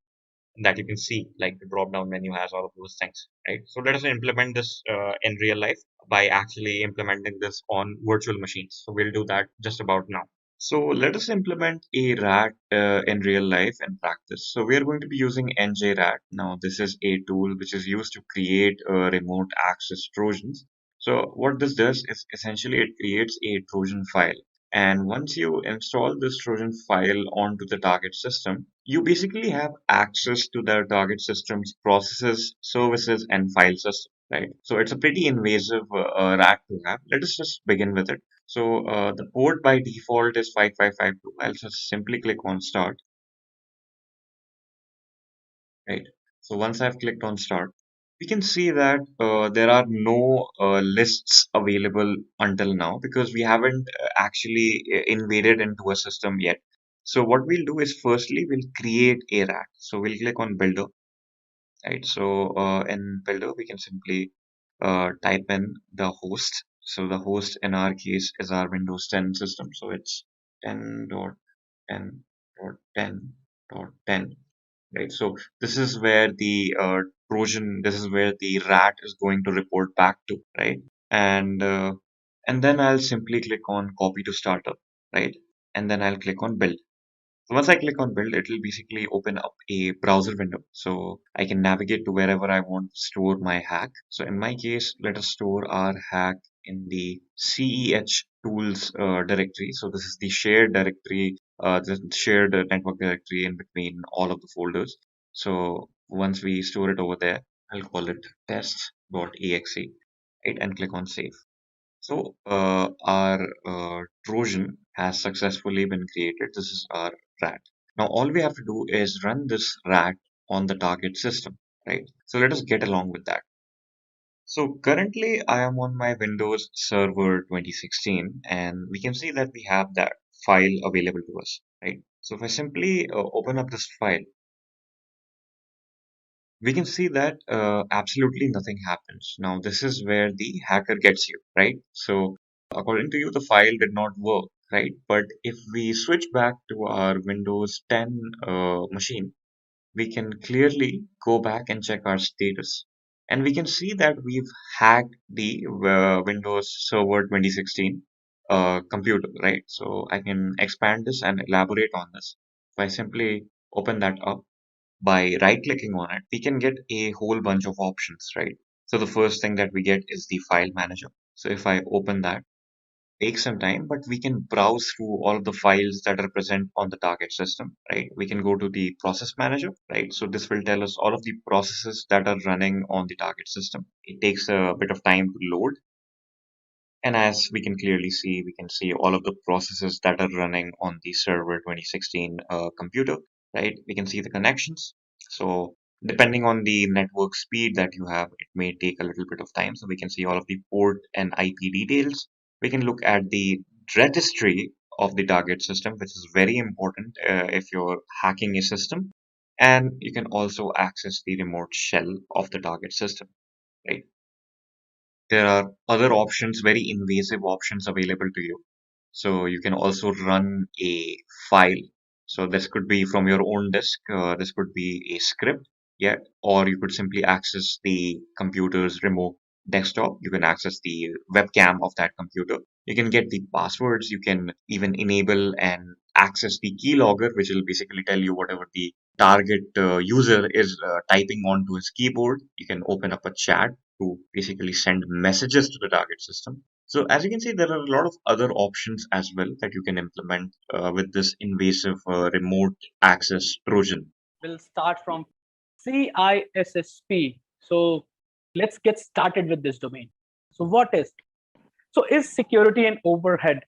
That you can see, like the drop down menu has all of those things, right? So let us implement this in real life by actually implementing this on virtual machines. So we'll do that just about now. So let us implement a rat in real life and practice. So we are going to be using NJRAT. Now this is a tool which is used to create remote access Trojans. So what this does is essentially it creates a Trojan file. And once you install this Trojan file onto the target system, you basically have access to the target system's processes, services, and file system, right? So it's a pretty invasive rack to have. Let us just begin with it. So the port by default is 5552. I'll just simply click on start, right? So once I've clicked on start, we can see that there are no lists available until now because we haven't actually invaded into a system yet. So what we'll do is firstly we'll create a rack. So we'll click on builder, right? So in builder we can simply type in the host. So the host in our case is our Windows 10 system. So it's 10.10.10.10, right? So this is where the Trojan, this is where the rat is going to report back to, right? And then I'll simply click on copy to startup, right? And then I'll click on build. So once I click on build, it will basically open up a browser window. So I can navigate to wherever I want to store my hack. So in my case, let us store our hack in the CEH tools directory. So this is the shared directory, the shared network directory in between all of the folders. So once we store it over there, I'll call it test.exe, right? And click on save. So our Trojan has successfully been created. This is our rat. Now all we have to do is run this rat on the target system, right? So let us get along with that. So currently I am on my Windows Server 2016 and we can see that we have that file available to us, right? So if I simply open up this file, we can see that absolutely nothing happens. Now, this is where the hacker gets you, right? So, according to you, the file did not work, right? But if we switch back to our Windows 10 machine, we can clearly go back and check our status. And we can see that we've hacked the Windows Server 2016 computer, right? So, I can expand this and elaborate on this. If I simply open that up, by right clicking on it, we can get a whole bunch of options, right? So the first thing that we get is the file manager. So if I open that, takes some time, but we can browse through all of the files that are present on the target system, right? We can go to the process manager, right? So this will tell us all of the processes that are running on the target system. It takes a bit of time to load. And as we can clearly see, we can see all of the processes that are running on the server 2016 computer, right? We can see the connections. So depending on the network speed that you have, it may take a little bit of time. So we can see all of the port and IP details. We can look at the registry of the target system, which is very important if you're hacking a system. And you can also access the remote shell of the target system, right? There are other options, very invasive options available to you. So you can also run a file. So this could be from your own disk. This could be a script, yeah, or you could simply access the computer's remote desktop. You can access the webcam of that computer. You can get the passwords. You can even enable and access the keylogger, which will basically tell you whatever the target user is typing onto his keyboard. You can open up a chat to basically send messages to the target system. So as you can see, there are a lot of other options as well that you can implement with this invasive remote access Trojan. We'll start from CISSP. So let's get started with this domain. So what is? So is security an overhead?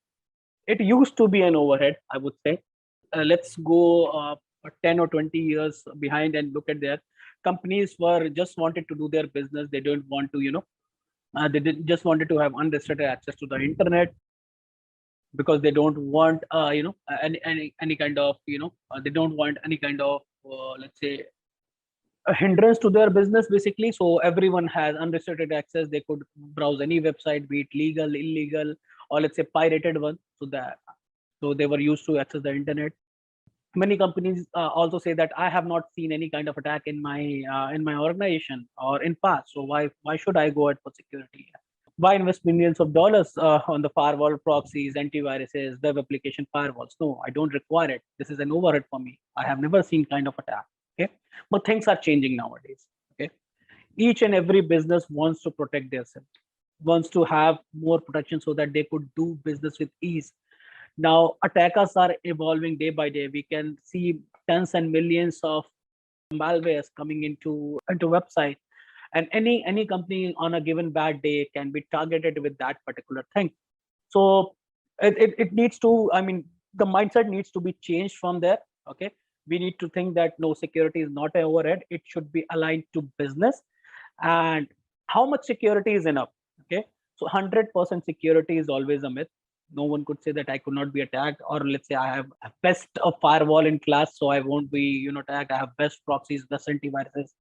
It used to be an overhead, I would say. Let's go 10 or 20 years behind and look at their companies were just wanted to do their business. They don't want to, just wanted to have unrestricted access to the internet because they don't want, any kind of, they don't want any kind of, let's say, a hindrance to their business basically. So everyone has unrestricted access. They could browse any website, be it legal, illegal, or let's say pirated one. So they were used to access the internet. Many companies also say that I have not seen any kind of attack in my organization or in past. So why should I go out for security? Why invest millions of dollars on the firewall proxies, antiviruses, web application firewalls? No, I don't require it. This is an overhead for me. I have never seen kind of attack. Okay, but things are changing nowadays. Okay, each and every business wants to protect themselves, wants to have more protection so that they could do business with ease. Now attackers are evolving day by day. We can see tens and millions of malwares coming into website, and any company on a given bad day can be targeted with that particular thing. So it needs to, I mean, the mindset needs to be changed from there. Okay, we need to think that no, security is not an overhead. It should be aligned to business. And how much security is enough? Okay, so 100% security is always a myth. No one could say that I could not be attacked, or let's say I have best of firewall in class, so I won't be attacked. I have best proxies, best antiviruses,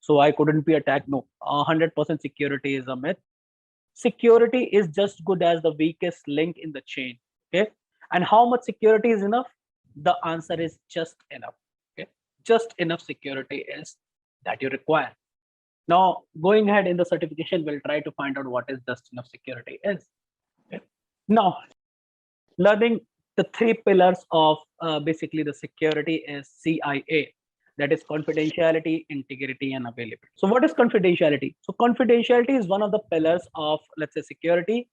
so I couldn't be attacked. No, 100% security is a myth. Security is just good as the weakest link in the chain. Okay, and how much security is enough? The answer is just enough. Okay, just enough security is that you require. Now, going ahead in the certification, we'll try to find out what is dusting of security is. Okay. Now, learning the three pillars of basically the security is CIA, that is confidentiality, integrity, and availability. So what is confidentiality? So confidentiality is one of the pillars of, let's say, security,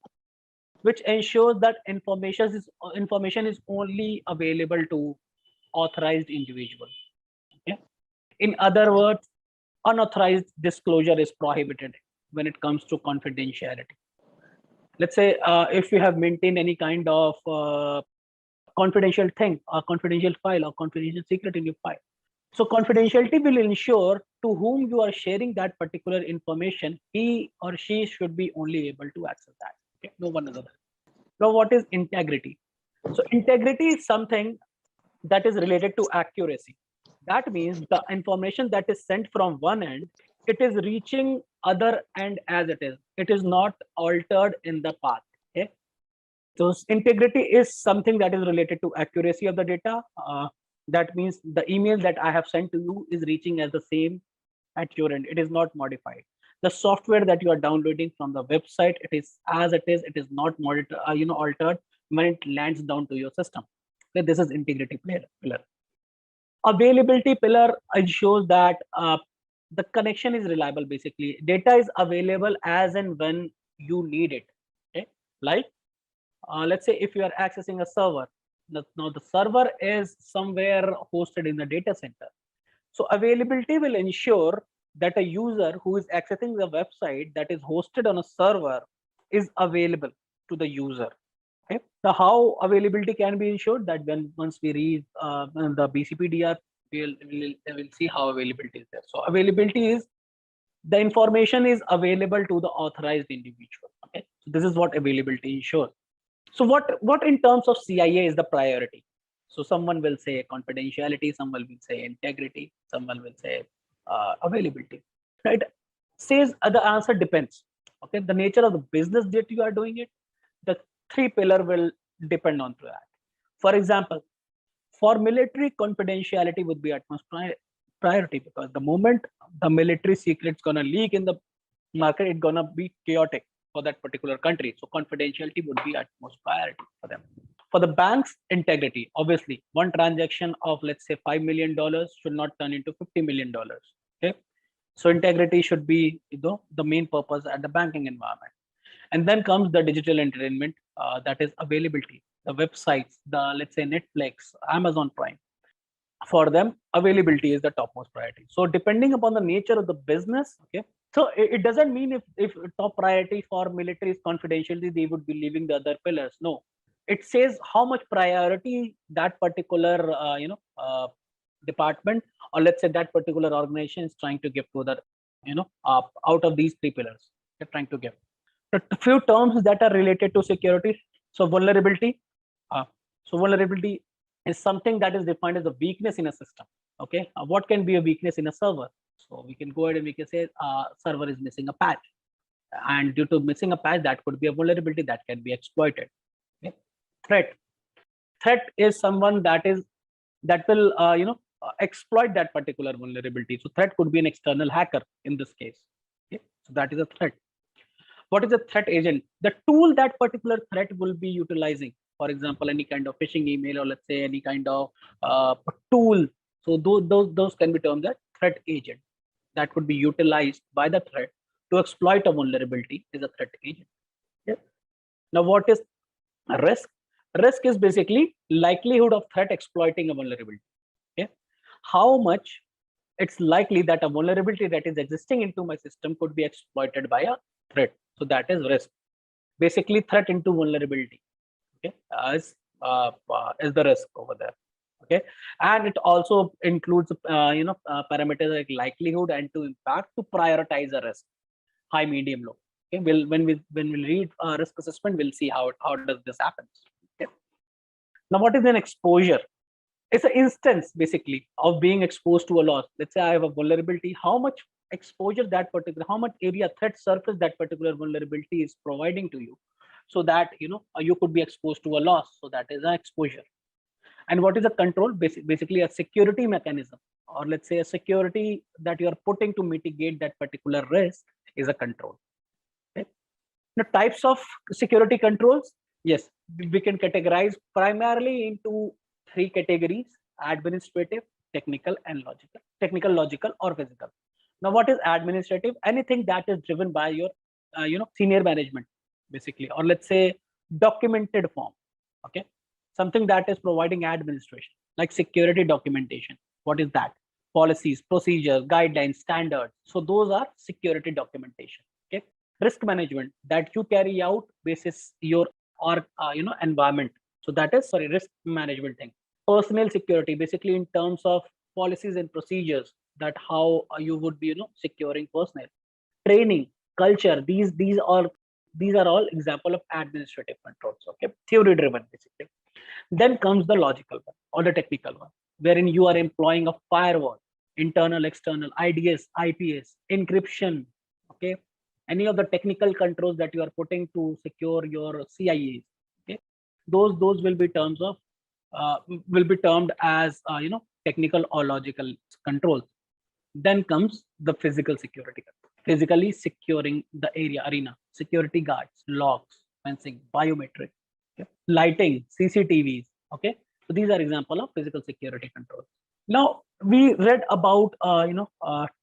which ensures that information is only available to authorized individuals. Okay? In other words, unauthorized disclosure is prohibited when it comes to confidentiality. Let's say if you have maintained any kind of confidential thing, a confidential file, or confidential secret in your file. So confidentiality will ensure to whom you are sharing that particular information, he or she should be only able to access that. Okay? No one other. Now, what is integrity? So integrity is something that is related to accuracy. That means the information that is sent from one end, it is reaching other end as it is. It is not altered in the path. Okay? So integrity is something that is related to accuracy of the data. That means the email that I have sent to you is reaching as the same at your end. It is not modified. The software that you are downloading from the website, it is as it is. It is not altered when it lands down to your system. Okay, this is integrity pillar. Availability pillar ensures that the connection is reliable. Basically, data is available as and when you need it. Okay, like let's say if you are accessing a server, now the server is somewhere hosted in the data center. So availability will ensure that a user who is accessing the website that is hosted on a server is available to the user. Okay. Now, how availability can be ensured? That once we read the BCPDR, we'll see how availability is there. So availability is the information is available to the authorized individual. Okay. So this is what availability ensures. So what in terms of CIA is the priority? So someone will say confidentiality, someone will say integrity, someone will say availability. Right? Says the answer depends. Okay, the nature of the business that you are doing it, the three pillar will depend on to that. For example, for military, confidentiality would be utmost priority, because the moment the military secret's gonna leak in the market, it's gonna be chaotic for that particular country. So confidentiality would be utmost priority for them. For the bank's integrity, obviously, one transaction of, let's say, $5 million should not turn into $50 million. Okay, so integrity should be the main purpose at the banking environment. And then comes the digital entertainment, that is availability. The websites, the, let's say, Netflix, Amazon Prime. For them, availability is the topmost priority. So depending upon the nature of the business, okay. So it doesn't mean if top priority for military is confidentiality, they would be leaving the other pillars. No, it says how much priority that particular department, or let's say that particular organization, is trying to give to the out of these three pillars they're trying to give. A few terms that are related to security. So vulnerability. So vulnerability is something that is defined as a weakness in a system. Okay, what can be a weakness in a server? So we can go ahead and we can say server is missing a patch, and due to missing a patch, that could be a vulnerability that can be exploited. Okay. Threat is someone that will exploit that particular vulnerability. So threat could be an external hacker in this case. Okay. So that is a threat. What is a threat agent? The tool that particular threat will be utilizing. For example, any kind of phishing email, or let's say any kind of tool. So those can be termed as threat agent that could be utilized by the threat to exploit a vulnerability is a threat agent. Okay. Now, what is risk? Risk is basically likelihood of threat exploiting a vulnerability. Okay. How much it's likely that a vulnerability that is existing into my system could be exploited by a threat. So that is risk. Basically, threat into vulnerability. Okay, is the risk over there. Okay, and it also includes parameters like likelihood and to impact to prioritize a risk, high, medium, low. Okay, when we read risk assessment, we'll see how does this happen. Okay. Now, what is an exposure? It's an instance basically of being exposed to a loss. Let's say I have a vulnerability. How much exposure how much area threat surface that particular vulnerability is providing to you, so that you could be exposed to a loss. So that is an exposure. And what is a control? Basically a security mechanism or let's say a security that you are putting to mitigate that particular risk is a control. Okay. The types of security controls, yes, we can categorize primarily into three categories: administrative, technical, and logical. Technical, logical, or physical. Now, what is administrative? Anything that is driven by your senior management, basically, or let's say documented form. Okay, something that is providing administration, like security documentation. What is that? Policies, procedures, guidelines, standards. So those are security documentation. Okay, risk management that you carry out basis your or environment. So that is risk management thing. Personnel security, basically in terms of policies and procedures, that how you would be securing personnel. Training, culture, these are all example of administrative controls. Okay, theory driven basically. Then comes the logical one or the technical one, wherein you are employing a firewall, internal, external, IDS, IPS, encryption. Okay, any of the technical controls that you are putting to secure your CIAs. Okay, those will be terms of will be termed as technical or logical controls. Then comes the physical security, physically securing the arena, security guards, locks, fencing, biometric, okay, lighting, CCTVs. Okay, so these are example of physical security controls. Now we read about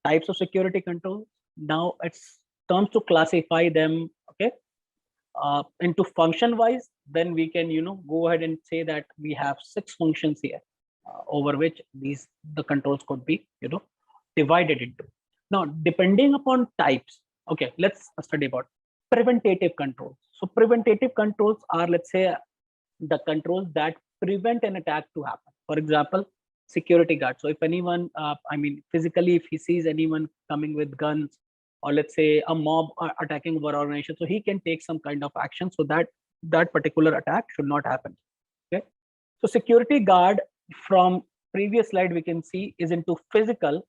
types of security controls. Now it's terms to classify them. Okay, into function wise, then we can go ahead and say that we have 6 functions here, over which the controls could be divided into. Now depending upon types, okay, let's study about preventative controls. So preventative controls are, let's say, the controls that prevent an attack to happen. For example, security guard. So if anyone physically, if he sees anyone coming with guns, or let's say a mob attacking our organization, so he can take some kind of action so that that particular attack should not happen. Okay, so security guard, from previous slide we can see, is into physical,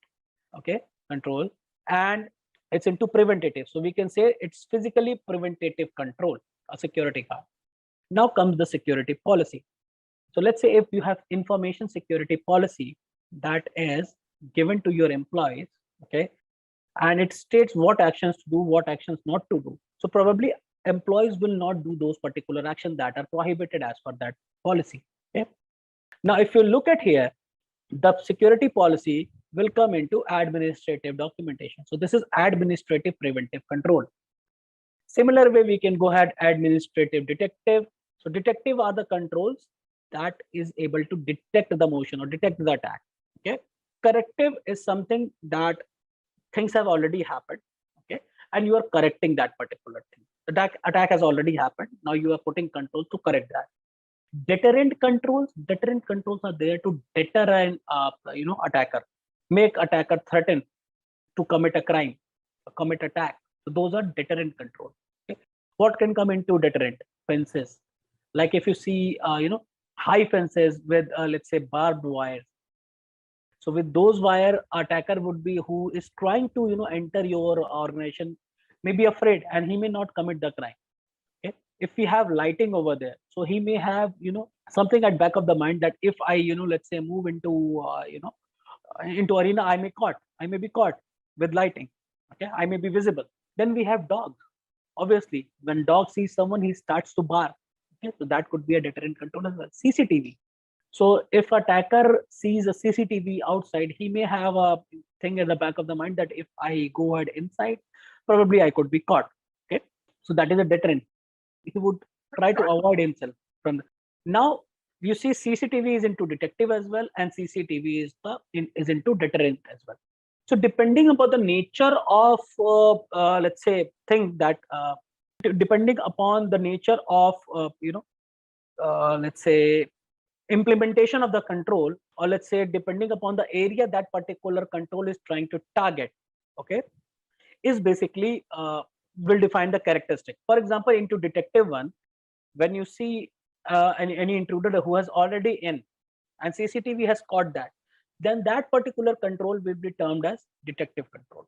okay, control, and it's into preventative. So we can say it's physically preventative control, a security guard. Now comes the security policy. So let's say if you have information security policy that is given to your employees, okay, and it states what actions to do, what actions not to do. So probably employees will not do those particular actions that are prohibited as per that policy. Okay. Now, if you look at here, the security policy will come into administrative documentation. So this is administrative preventive control. Similar way, we can go ahead administrative detective. So detective are the controls that is able to detect the motion or detect the attack. Okay. Corrective is something that things have already happened, okay, and you are correcting that particular thing. The attack has already happened. Now you are putting controls to correct that. Deterrent controls are there to deter an attacker, make attacker threaten to commit a crime, commit attack. So those are deterrent controls. Okay. What can come into deterrent? Fences, like if you see high fences with let's say barbed wires. So with those wire, attacker would be who is trying to enter your organization, may be afraid and he may not commit the crime. Okay. If we have lighting over there, so he may have something at back of the mind that if I let's say move into into arena, I may be caught with lighting. Okay, I may be visible. Then we have dogs. Obviously, when dog sees someone, he starts to bark. Okay, so that could be a deterrent control as well. CCTV. So if attacker sees a CCTV outside, he may have a thing at the back of the mind that if I go ahead inside, probably I could be caught. Okay, so that is a deterrent. He would try to avoid himself from the. Now you see CCTV is into detective as well, and CCTV is into deterrent as well. So depending upon the nature of let's say thing that depending upon the nature of let's say implementation of the control, or let's say depending upon the area that particular control is trying to target, okay, is basically will define the characteristic. For example, into detective one, when you see any intruder who has already in and CCTV has caught that, then that particular control will be termed as detective control.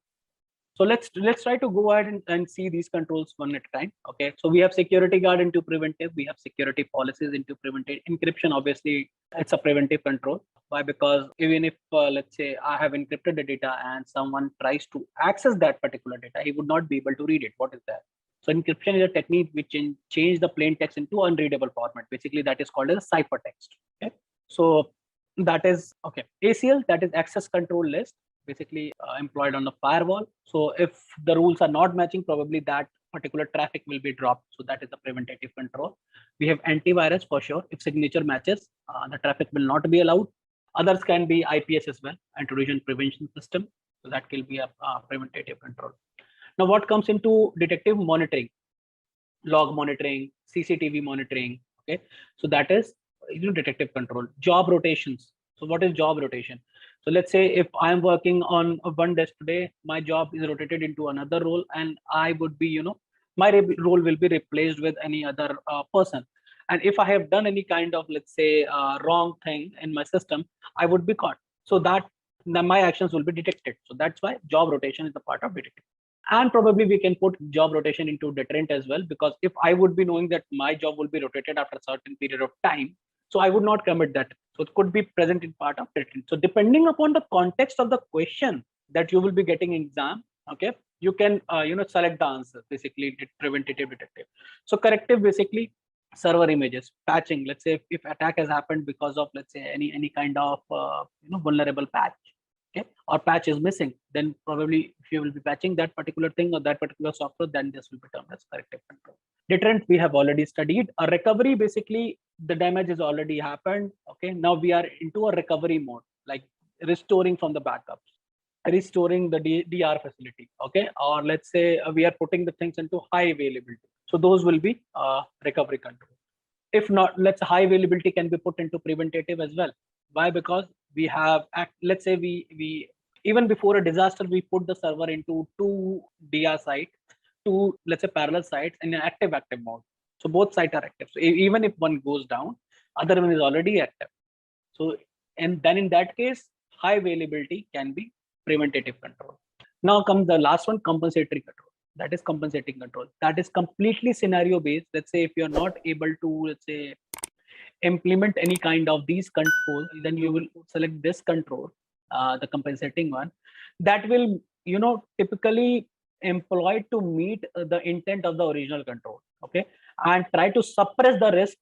So let's try to go ahead and see these controls one at a time. Okay, so we have security guard into preventive, we have security policies into preventive, encryption, obviously it's a preventive control. Why? Because even if let's say I have encrypted the data and someone tries to access that particular data, he would not be able to read it. What is that? So encryption is a technique which change the plain text into unreadable format. Basically, that is called as ciphertext. Okay, so that is okay. ACL, that is access control list, basically employed on the firewall. So if the rules are not matching, probably that particular traffic will be dropped. So that is the preventative control. We have antivirus for sure. If signature matches, the traffic will not be allowed. Others can be IPS as well, intrusion prevention system. So that will be a preventative control. Now, what comes into detective monitoring? Log monitoring, CCTV monitoring. Okay, so that is detective control. Job rotations. So what is job rotation? So let's say if I'm working on one desk today, my job is rotated into another role, and I would be, my role will be replaced with any other person. And if I have done any kind of, let's say, wrong thing in my system, I would be caught. So that my actions will be detected. So that's why job rotation is a part of detective. And probably we can put job rotation into deterrent as well, because if I would be knowing that my job will be rotated after a certain period of time, so I would not commit that. So it could be present in part of deterrent. So depending upon the context of the question that you will be getting in exam, okay, you can select the answer. Basically, preventative, detective. So corrective, basically server images, patching. Let's say if attack has happened because of, let's say, any kind of vulnerable patch, okay, or patch is missing, then probably if you will be patching that particular thing or that particular software, then this will be termed as corrective control. Deterrent, we have already studied. A recovery, basically the damage has already happened. Okay, now we are into a recovery mode, like restoring from the backups, restoring the DR facility. Okay, or let's say we are putting the things into high availability. So those will be recovery control. If not, let's high availability can be put into preventative as well. Why? Because we have, let's say we even before a disaster, we put the server into two DR sites, two, let's say, parallel sites in an active mode. So both sites are active. So even if one goes down, other one is already active. So, and then in that case, high availability can be preventative control. Now comes the last one, compensatory control. That is compensating control. That is completely scenario based. Let's say if you're not able to, let's say, implement any kind of these controls, then you will select this control, the compensating one, that will typically employed to meet the intent of the original control. Okay, and try to suppress the risk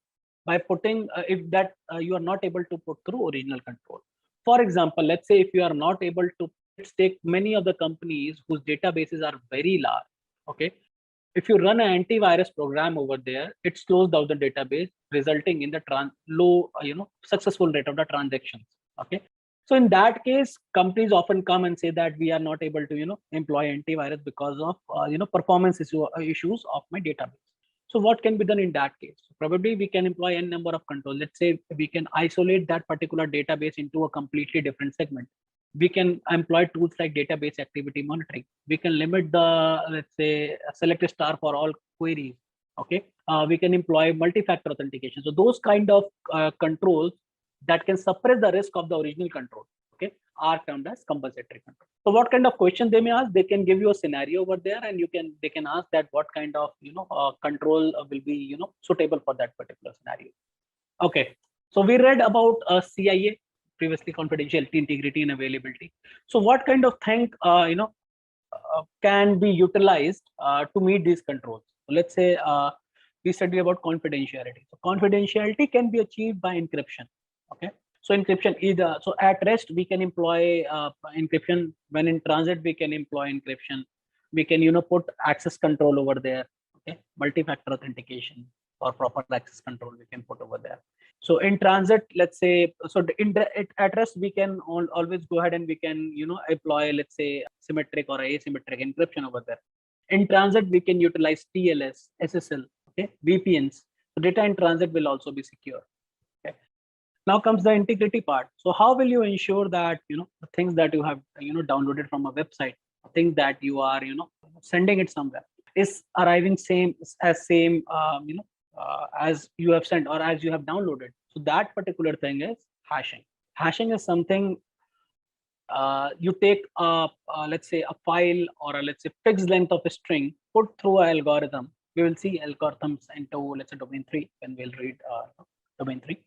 by putting if that you are not able to put through original control. For example, let's say if you are not able to, let's take many of the companies whose databases are very large. Okay, if you run an antivirus program over there, it slows down the database, resulting in the low, successful rate of the transactions. Okay, so in that case, companies often come and say that we are not able to, employ antivirus because of, issues of my database. So what can be done in that case? Probably we can employ n number of controls. Let's say we can isolate that particular database into a completely different segment. We can employ tools like database activity monitoring. We can limit the, let's say, select a star for all queries. Okay, we can employ multi-factor authentication. So those kind of controls that can suppress the risk of the original control, okay, are termed as compensatory control. So what kind of question they may ask? They can give you a scenario over there, and they can ask that what kind of control will be suitable for that particular scenario. Okay, so we read about CIA previously, confidentiality, integrity, and availability. So what kind of thing can be utilized to meet these controls? So let's say we studied about confidentiality. So confidentiality can be achieved by encryption. Okay, so encryption either, so at rest we can employ encryption. When in transit we can employ encryption. We can put access control over there. Okay, multi-factor authentication or proper access control we can put over there. So in transit, let's say, so at rest we can always go ahead and we can employ, let's say, symmetric or asymmetric encryption over there. In transit we can utilize TLS, SSL, okay, VPNs. So data in transit will also be secure. Okay, now comes the integrity part. So how will you ensure that the things that you have downloaded from a website, things that you are sending it somewhere, is arriving same as you have sent or as you have downloaded? So that particular thing is hashing. Hashing is something you take let's say a file or let's say fixed length of a string, put through an algorithm. We will see algorithms into, let's say, domain 3 when we'll read domain 3.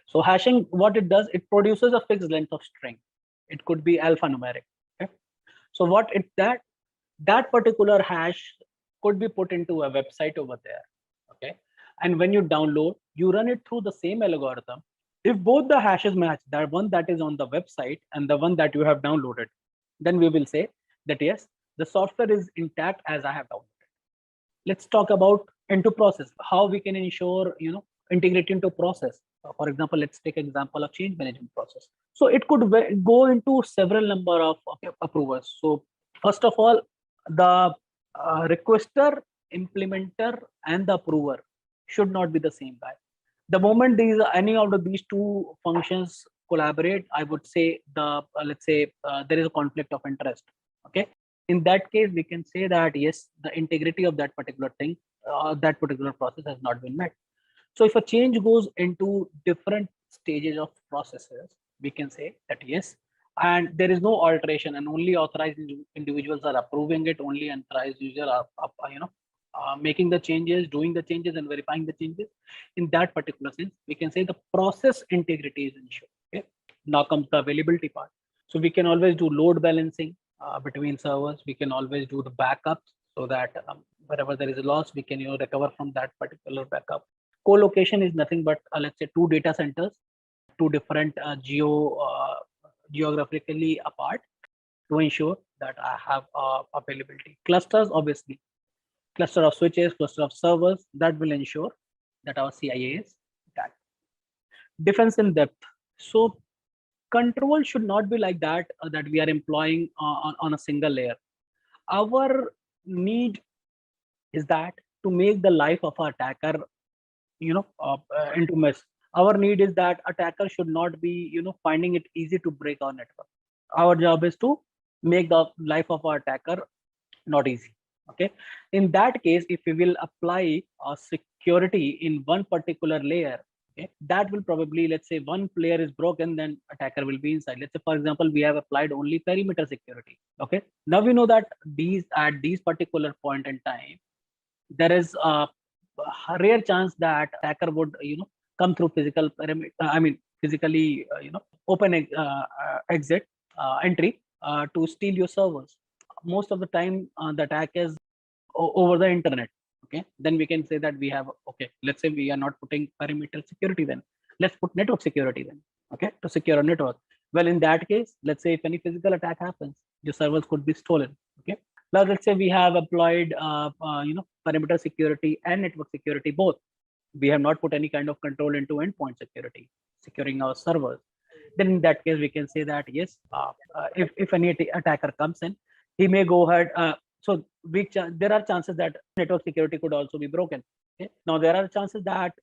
So hashing, what it does, it produces a fixed length of string. It could be alphanumeric. Okay. So what it that particular hash could be put into a website over there. Okay. And when you download, you run it through the same algorithm. If both the hashes match, that one that is on the website and the one that you have downloaded, then we will say that yes, the software is intact as I have downloaded. Let's talk about into process, how we can ensure integrate into process. For example, let's take example of change management process. So it could go into several number of approvers. So first of all, the requester, implementer, and the approver should not be the same guy. The moment any out of these two functions collaborate, I would say let's say there is a conflict of interest. Okay. In that case, we can say that yes, the integrity of that particular thing, that particular process has not been met. So if a change goes into different stages of processes, we can say that yes, and there is no alteration, and only authorized individuals are approving it. Only authorized users are making the changes, doing the changes, and verifying the changes. In that particular sense, we can say the process integrity is ensured. Okay. Now comes the availability part. So we can always do load balancing between servers. We can always do the backups so that wherever there is a loss, we can recover from that particular backup. Co-location is nothing but let's say two data centers, two different geographically apart, to ensure that I have availability. Clusters, obviously, cluster of switches, cluster of servers, that will ensure that our CIA is intact. Defense in depth. So control should not be like that, that we are employing on a single layer. Our need is that to make the life of our attacker into mess. Our need is that attacker should not be finding it easy to break our network. Our job is to make the life of our attacker not easy. Okay. In that case, if we will apply security in one particular layer, okay, that will probably, let's say one layer is broken, then attacker will be inside. Let's say, for example, we have applied only perimeter security. Okay. Now we know that at these particular point in time, there is a rare chance that attacker would come through physical physically open exit entry to steal your servers. Most of the time the attack is over the internet. Okay, then we can say that we have, okay, let's say we are not putting perimeter security, then let's put network security then, okay, to secure a network. Well, in that case, let's say if any physical attack happens, your servers could be stolen. Okay, now let's say we have applied perimeter security and network security both. We have not put any kind of control into endpoint security, securing our servers. Then in that case, we can say that yes, if any attacker comes in, he may go ahead. So there are chances that network security could also be broken. Okay? Now there are chances that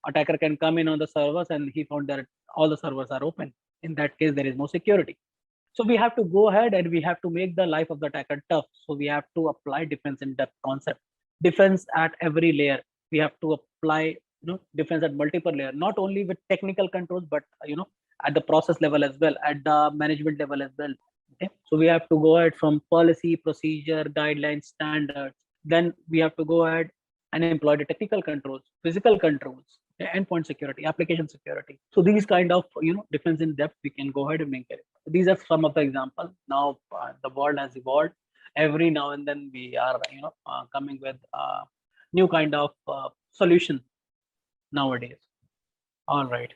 attacker can come in on the servers and he found that all the servers are open. In that case, there is no security. So we have to go ahead and we have to make the life of the attacker tough. So we have to apply defense in depth concept, defense at every layer. We have to apply defense at multiple layer, not only with technical controls, but at the process level as well, at the management level as well. Okay, so we have to go ahead from policy, procedure, guidelines, standards. Then we have to go ahead and employ the technical controls, physical controls, endpoint security, application security. So these kind of defense in depth, we can go ahead and make it. These are some of the examples. Now the world has evolved. Every now and then we are coming with new kind of solution nowadays. All right.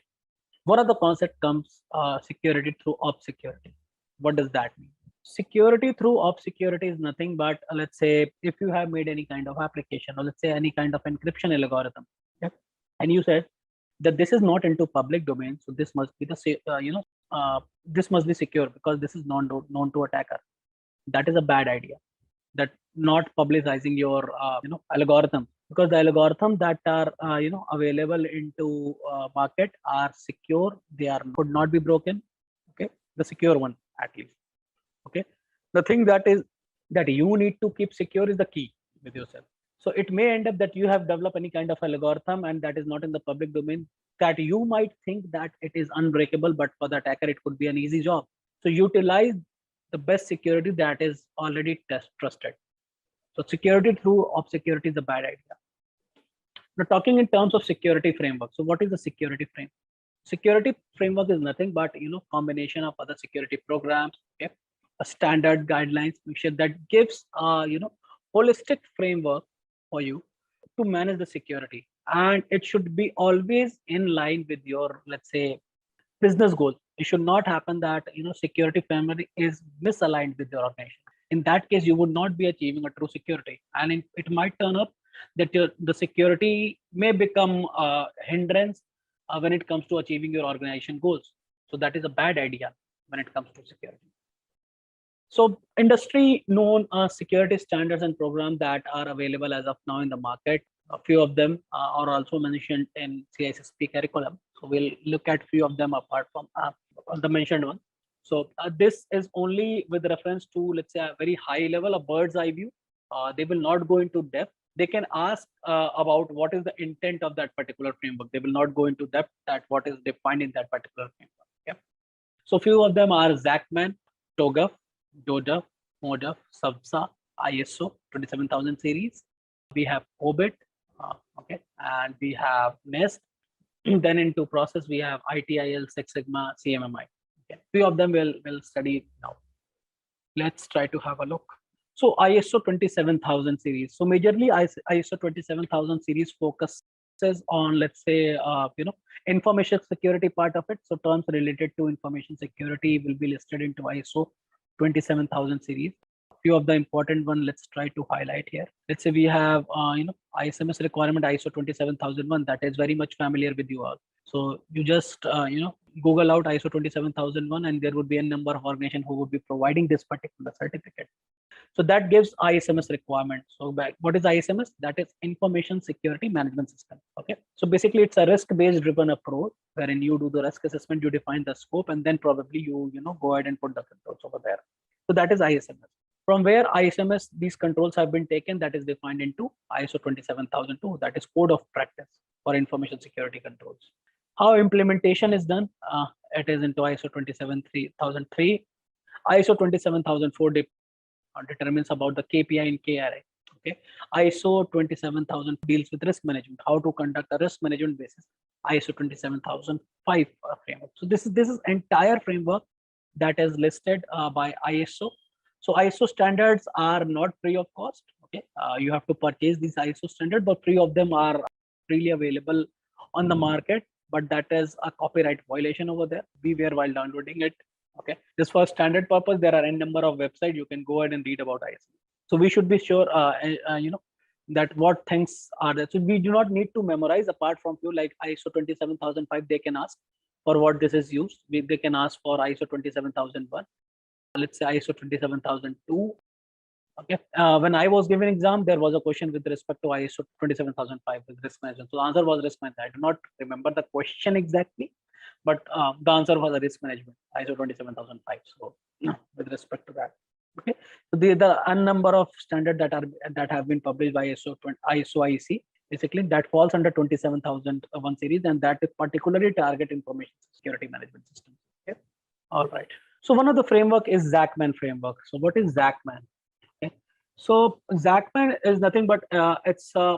One of the concept comes security through op security. What does that mean? Security through op security is nothing but let's say if you have made any kind of application, or let's say any kind of encryption algorithm, okay, and you said that this is not into public domain, so this must be the this must be secure because this is known to attacker. That is a bad idea. That not publicizing your algorithm, because the algorithm that are available into market are secure. They could not be broken. Okay, the secure one at least. Okay, the thing that you need to keep secure is the key with yourself. So it may end up that you have developed any kind of algorithm and that is not in the public domain, that you might think that it is unbreakable, but for the attacker it could be an easy job. So utilize the best security that is already trusted. So security through op security is a bad idea. Now talking in terms of security framework. So what is the security framework? Security framework is nothing but combination of other security programs, okay, a standard guidelines, make sure that gives holistic framework for you to manage the security, and it should be always in line with your, let's say, business goals. It should not happen that security framework is misaligned with your organization. In that case, you would not be achieving a true security, and it might turn up that the security may become a hindrance when it comes to achieving your organization goals. So that is a bad idea when it comes to security. So industry known security standards and programs that are available as of now in the market. A few of them are also mentioned in CISSP curriculum. So we'll look at few of them apart from the mentioned one. So this is only with reference to, let's say, a very high level, a bird's eye view. They will not go into depth. They can ask about what is the intent of that particular framework. They will not go into depth that what is defined in that particular framework. Yeah. So few of them are ZACMAN, TOGAF, DODA, MODAF, SABSA, ISO 27000 series. We have OBIT, okay, and we have NEST. Then into process, we have ITIL, Six Sigma, CMMI. Okay. Few of them will study now. Let's try to have a look. So ISO 27000 series. So majorly ISO 27000 series focuses on, let's say, information security part of it. So terms related to information security will be listed into ISO 27000 series. Few of the important one, let's try to highlight here. Let's say we have ISMS requirement ISO 27001, that is very much familiar with you all. So you just Google out ISO 27001 and there would be a number of organizations who would be providing this particular certificate. So that gives ISMS requirement. So what is ISMS? That is Information Security Management System. Okay. So basically it's a risk-based driven approach wherein you do the risk assessment, you define the scope, and then probably you go ahead and put the controls over there. So that is ISMS. From where ISMS, these controls have been taken, that is defined into ISO 27002, that is Code of Practice for Information Security Controls. How implementation is done? It is into ISO 27003. ISO 27004 determines about the KPI and KRI. Okay. ISO 27000 deals with risk management, how to conduct a risk management basis. ISO 27005 framework. So this is entire framework that is listed by ISO. So ISO standards are not free of cost. Okay, you have to purchase these ISO standards, but few of them are freely available on the market. But that is a copyright violation over there. Beware while downloading it. Okay, just for standard purpose, there are a number of websites you can go ahead and read about ISO. So we should be sure, that what things are there. So we do not need to memorize apart from few like ISO 27005. They can ask for what this is used. They can ask for ISO 27001. Let's say ISO 27002. Okay. When I was giving exam, there was a question with respect to ISO 27005 with risk management. So the answer was risk management. I do not remember the question exactly, but the answer was a risk management, ISO 27005. So with respect to that. Okay. So the number of standards that have been published by ISO IC, basically that falls under 27001 series, and that is particularly target information security management system. Okay. All right. So one of the framework is ZACMAN framework. So what is ZACMAN? Okay. So ZACMAN is nothing but it's a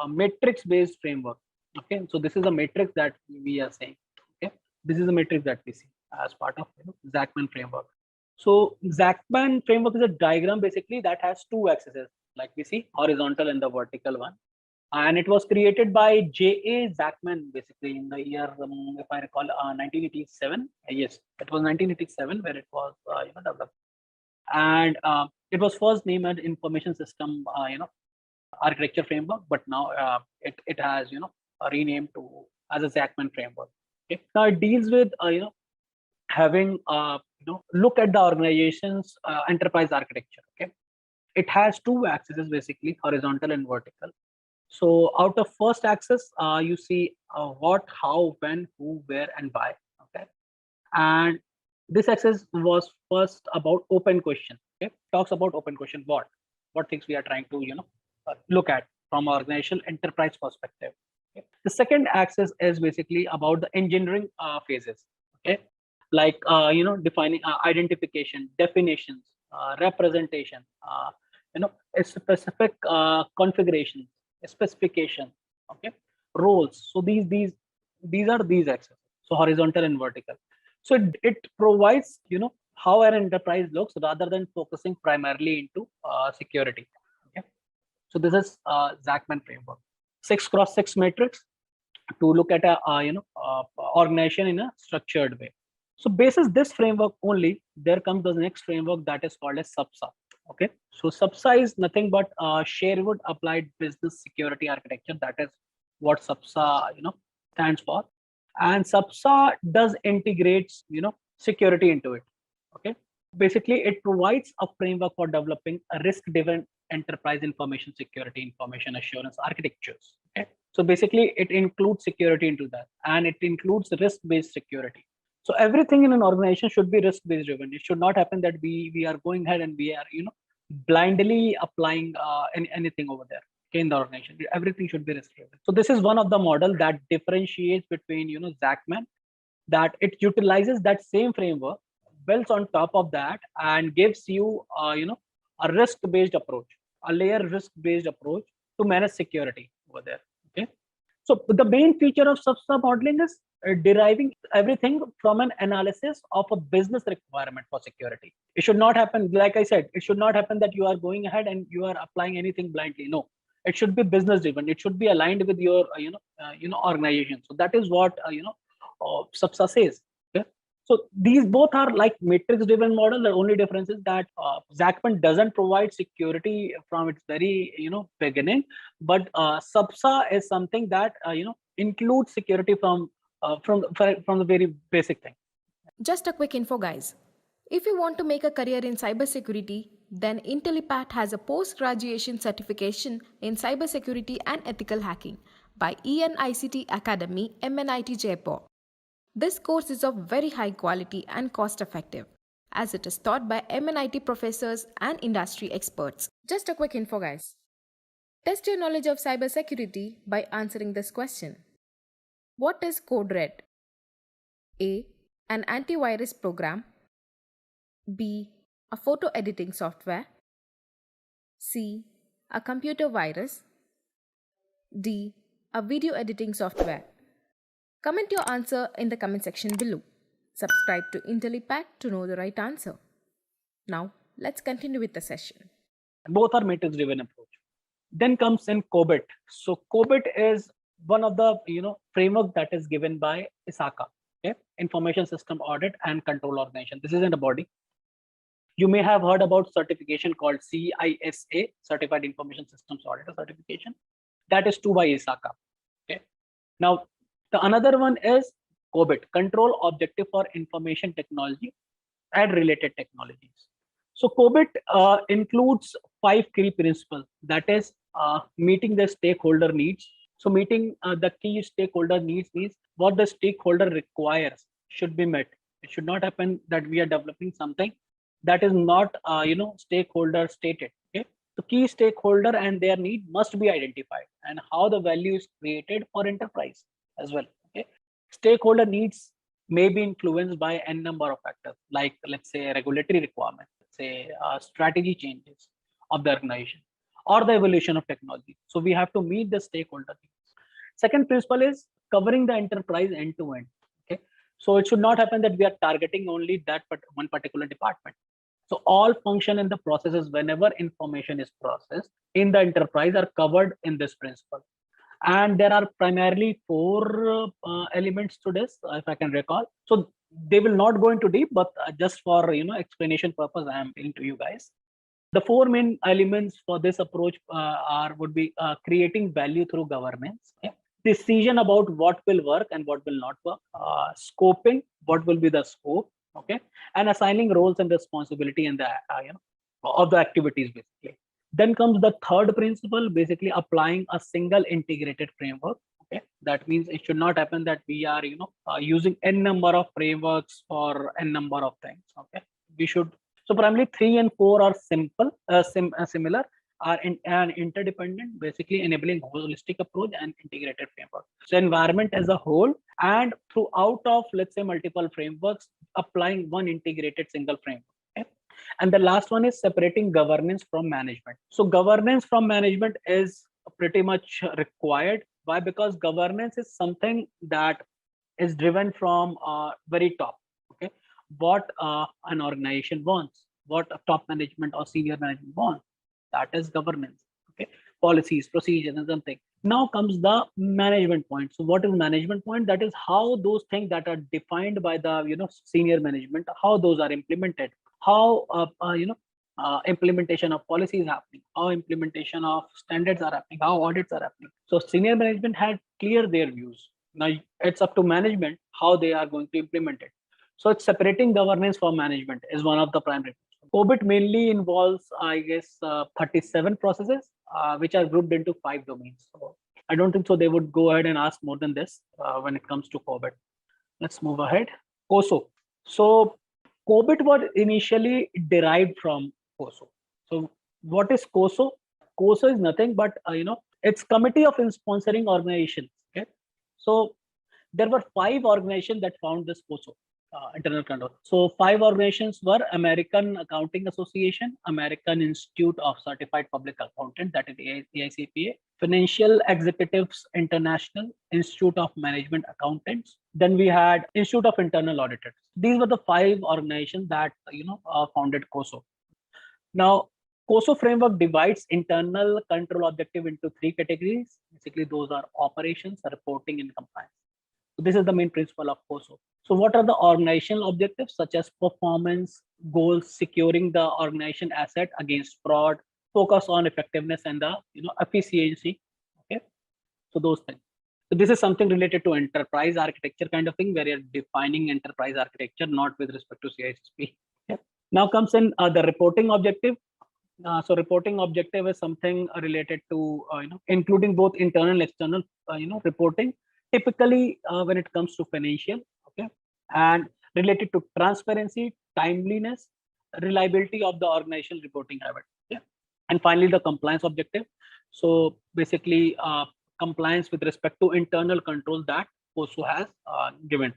matrix based framework. Okay. So this is a matrix that we are saying. Okay. This is a matrix that we see as part of ZACMAN framework. So ZACMAN framework is a diagram basically that has two axes, like we see horizontal and the vertical one. And it was created by J.A. ZACMAN basically in the year, if I recall, 1987. Yes, it was 1987 where it was developed. And it was first named as Information System Architecture Framework, but now it has renamed to as a ZACMAN framework. Okay. Now it deals with having look at the organization's enterprise architecture. Okay, it has two axes basically, horizontal and vertical. So out of first axis, you see what, how, when, who, where, and why. Okay, and this axis was first about open question. Okay, talks about open question, what things we are trying to look at from organizational enterprise perspective. Okay. The second axis is basically about the engineering phases. Okay, like defining identification, definitions, representation, a specific configuration, specification, okay, roles. So these are these axes. so horizontal and vertical. So it provides, how an enterprise looks rather than focusing primarily into security. Okay, so this is Zachman framework, 6x6 matrix to look at a organization in a structured way. So basis this framework only, there comes the next framework that is called as SABSA. Okay, so SABSA is nothing but Sherwood Applied Business Security Architecture. That is what SABSA stands for, and SABSA does integrates security into it. Okay, basically it provides a framework for developing a risk-driven enterprise information security, information assurance architectures. Okay, so basically it includes security into that, and it includes risk-based security. So everything in an organization should be risk-based driven. It should not happen that we are going ahead and we are blindly applying anything over there in the organization. Everything should be risk driven. So this is one of the model that differentiates between Zachman, that it utilizes that same framework, builds on top of that, and gives you a risk-based approach, a layer risk-based approach to manage security over there. Okay, so the main feature of SABSA modeling is deriving everything from an analysis of a business requirement for security. It should not happen, like I said, it should not happen that you are going ahead and you are applying anything blindly. No, it should be business driven. It should be aligned with your organization. So that is what SABSA says. Okay? So these both are like matrix driven model. The only difference is that Zachman doesn't provide security from its very beginning, but SABSA is something that includes security from the very basic thing. Just a quick info, guys. If you want to make a career in cybersecurity, then Intellipaat has a post-graduation certification in cybersecurity and ethical hacking by ENICT Academy, MNIT Jaipur. This course is of very high quality and cost-effective, as it is taught by MNIT professors and industry experts. Just a quick info, guys. Test your knowledge of cybersecurity by answering this question. What is Code Red? A. An antivirus program. B. A photo editing software. C. A computer virus. D. A video editing software. Comment your answer in the comment section below. Subscribe to Intellipaat to know the right answer. Now, let's continue with the session. Both are matrix driven approach. Then comes in COBIT. So COBIT is one of the framework that is given by ISACA, okay? Information System Audit and Control Organization. This is in a body. You may have heard about certification called CISA, Certified Information Systems Auditor certification. That is too by ISACA. Okay. Now the another one is COBIT, Control Objective for Information Technology and Related Technologies. So COBIT includes 5 key principles. That is meeting the stakeholder needs. So meeting the key stakeholder needs means what the stakeholder requires should be met. It should not happen that we are developing something that is not stakeholder stated. Okay, so key stakeholder and their need must be identified, and how the value is created for enterprise as well. Okay, stakeholder needs may be influenced by n number of factors, like let's say regulatory requirements, let's say strategy changes of the organization, or the evolution of technology. So we have to meet the stakeholder needs. Second principle is covering the enterprise end to end. Okay, so it should not happen that we are targeting only that one particular department. So all function in the processes, whenever information is processed in the enterprise, are covered in this principle. And there are primarily 4 elements to this, if I can recall. So they will not go into deep, but just for explanation purpose, I am telling to you guys. The 4 main elements for this approach would be creating value through governance, okay? Decision about what will work and what will not work, scoping, what will be the scope, okay, and assigning roles and responsibility in the of the activities basically. Then comes the third principle, basically applying a single integrated framework. Okay, that means it should not happen that we are using n number of frameworks for n number of things. Okay, we should. So primarily 3 and 4 are simple, similar, are and interdependent, basically enabling holistic approach and integrated framework. So environment as a whole, and throughout of let's say multiple frameworks, applying one integrated single framework. Okay? And the last one is separating governance from management. So governance from management is pretty much required. Why? Because governance is something that is driven from very top. Okay, what an organization wants, what a top management or senior management wants, that is governance. Okay, policies, procedures, and something. Now comes the management point. So what is management point? That is how those things that are defined by the senior management, how those are implemented, how implementation of policies happening, how implementation of standards are happening, how audits are happening. So senior management had clear their views. Now it's up to management how they are going to implement it. So it's separating governance from management is one of the primary. COBIT mainly involves, I guess, 37 processes, which are grouped into 5 domains. So I don't think so they would go ahead and ask more than this when it comes to COBIT. Let's move ahead. COSO. So COBIT was initially derived from COSO. So what is COSO? COSO is nothing but it's Committee of Sponsoring Organizations. Okay, so there were 5 organizations that found this COSO, internal control. So 5 organizations were American Accounting Association, American Institute of Certified Public Accountant, that is AICPA, Financial Executives International, Institute of Management Accountants. Then we had Institute of Internal Auditors. These were the 5 organizations that founded COSO. Now, COSO framework divides internal control objective into 3 categories. Basically, those are operations, reporting, and compliance. So this is the main principle of COSO. So what are the organizational objectives such as performance, goals, securing the organization asset against fraud, focus on effectiveness and the efficiency. Okay, so those things. So this is something related to enterprise architecture kind of thing, where you're defining enterprise architecture, not with respect to CISSP. Okay. Now comes in the reporting objective. So reporting objective is something related to including both internal and external reporting, typically when it comes to financial, okay, and related to transparency, timeliness, reliability of the organizational reporting habit. Yeah, and finally the compliance objective. So basically compliance with respect to internal control that COSO has given.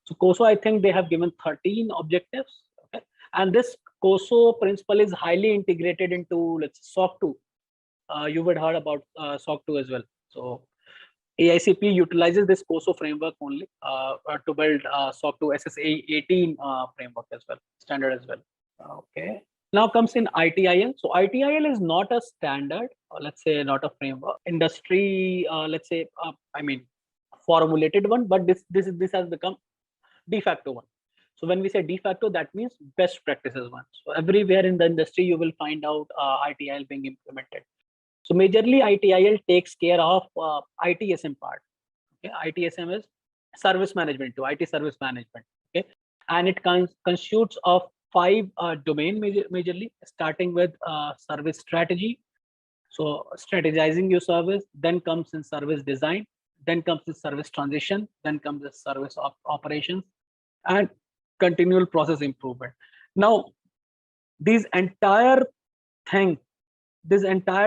So COSO, I think they have given 13 objectives. Okay, and this COSO principle is highly integrated into, let's say, SOC 2. You would heard about SOC 2 as well. So AICP utilizes this COSO framework only to build SOC 2 SSA 18 framework as well, standard as well. Okay. Now comes in ITIL. So ITIL is not a standard, let's say not a framework. Industry, let's say, formulated one, but this has become de facto one. So when we say de facto, that means best practices one. So everywhere in the industry, you will find out ITIL being implemented. So majorly ITIL takes care of ITSM part. Okay, ITSM is service management to IT service management. Okay, and it constitutes of 5 domain majorly, starting with service strategy. So strategizing your service, then comes in service design, then comes in service transition, then comes the service operations, and continual process improvement. Now, these entire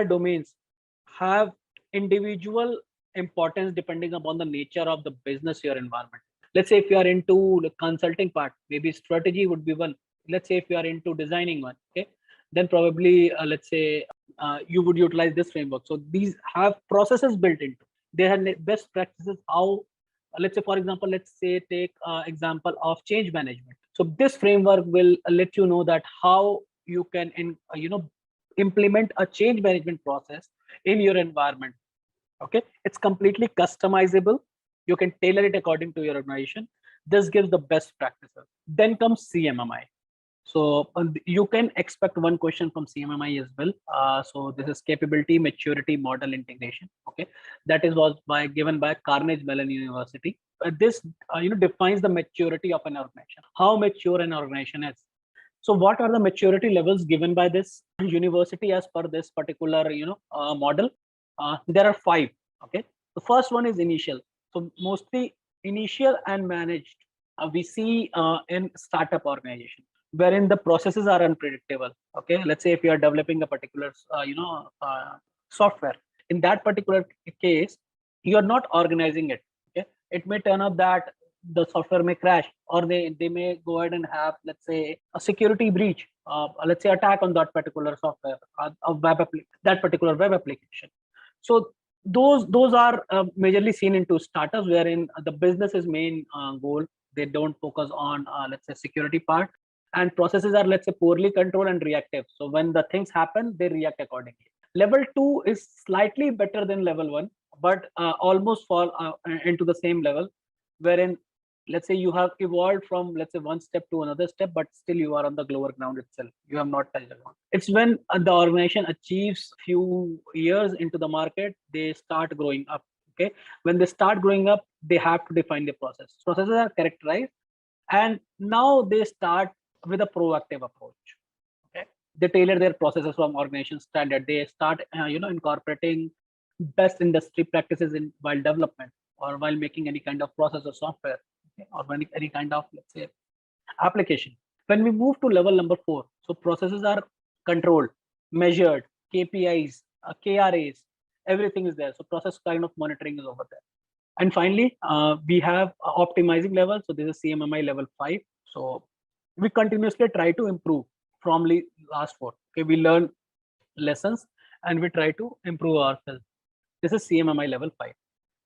domains have individual importance depending upon the nature of the business, your environment. Let's say if you are into the consulting part, maybe strategy would be one. Let's say if you are into designing one, okay, then probably let's say you would utilize this framework. So these have processes built into. They have best practices how. Let's say, for example, let's say take example of change management. So this framework will let you know that how you can implement a change management process in your environment. Okay, it's completely customizable. You can tailor it according to your organization. This gives the best practices. Then comes CMMI. So you can expect one question from CMMI as well. So this is capability, maturity, model integration. Okay, that was given by Carnegie Mellon University. This defines the maturity of an organization. How mature an organization is. So what are the maturity levels given by this university as per this particular model? There are 5. Okay, the first one is initial. So mostly initial and managed we see in startup organization, wherein the processes are unpredictable. Okay, let's say if you are developing a particular software, in that particular case you are not organizing it. Okay, it may turn up that the software may crash, or they may go ahead and have, let's say, a security breach, let's say attack on that particular software, that particular web application. So those are majorly seen into startups wherein the business is main goal. They don't focus on let's say security part, and processes are, let's say, poorly controlled and reactive. So when the things happen, they react accordingly. Level 2 is slightly better than level 1, but almost fall into the same level, wherein, let's say, you have evolved from, let's say, one step to another step, but still you are on the lower ground itself. You have not touched the ground. It's when the organization achieves few years into the market, they start growing up. Okay, when they start growing up, they have to define the process. Processes are characterized, and now they start with a proactive approach. Okay, they tailor their processes from organization standard. They start incorporating best industry practices in while development, or while making any kind of process or software, okay, or any kind of, let's say, application. When we move to level number 4, so processes are controlled, measured, KPIs, KRAs, everything is there. So process kind of monitoring is over there. And finally, we have optimizing level. So this is CMMI level 5. So we continuously try to improve from last 4. Okay, we learn lessons and we try to improve ourselves. This is CMMI level 5.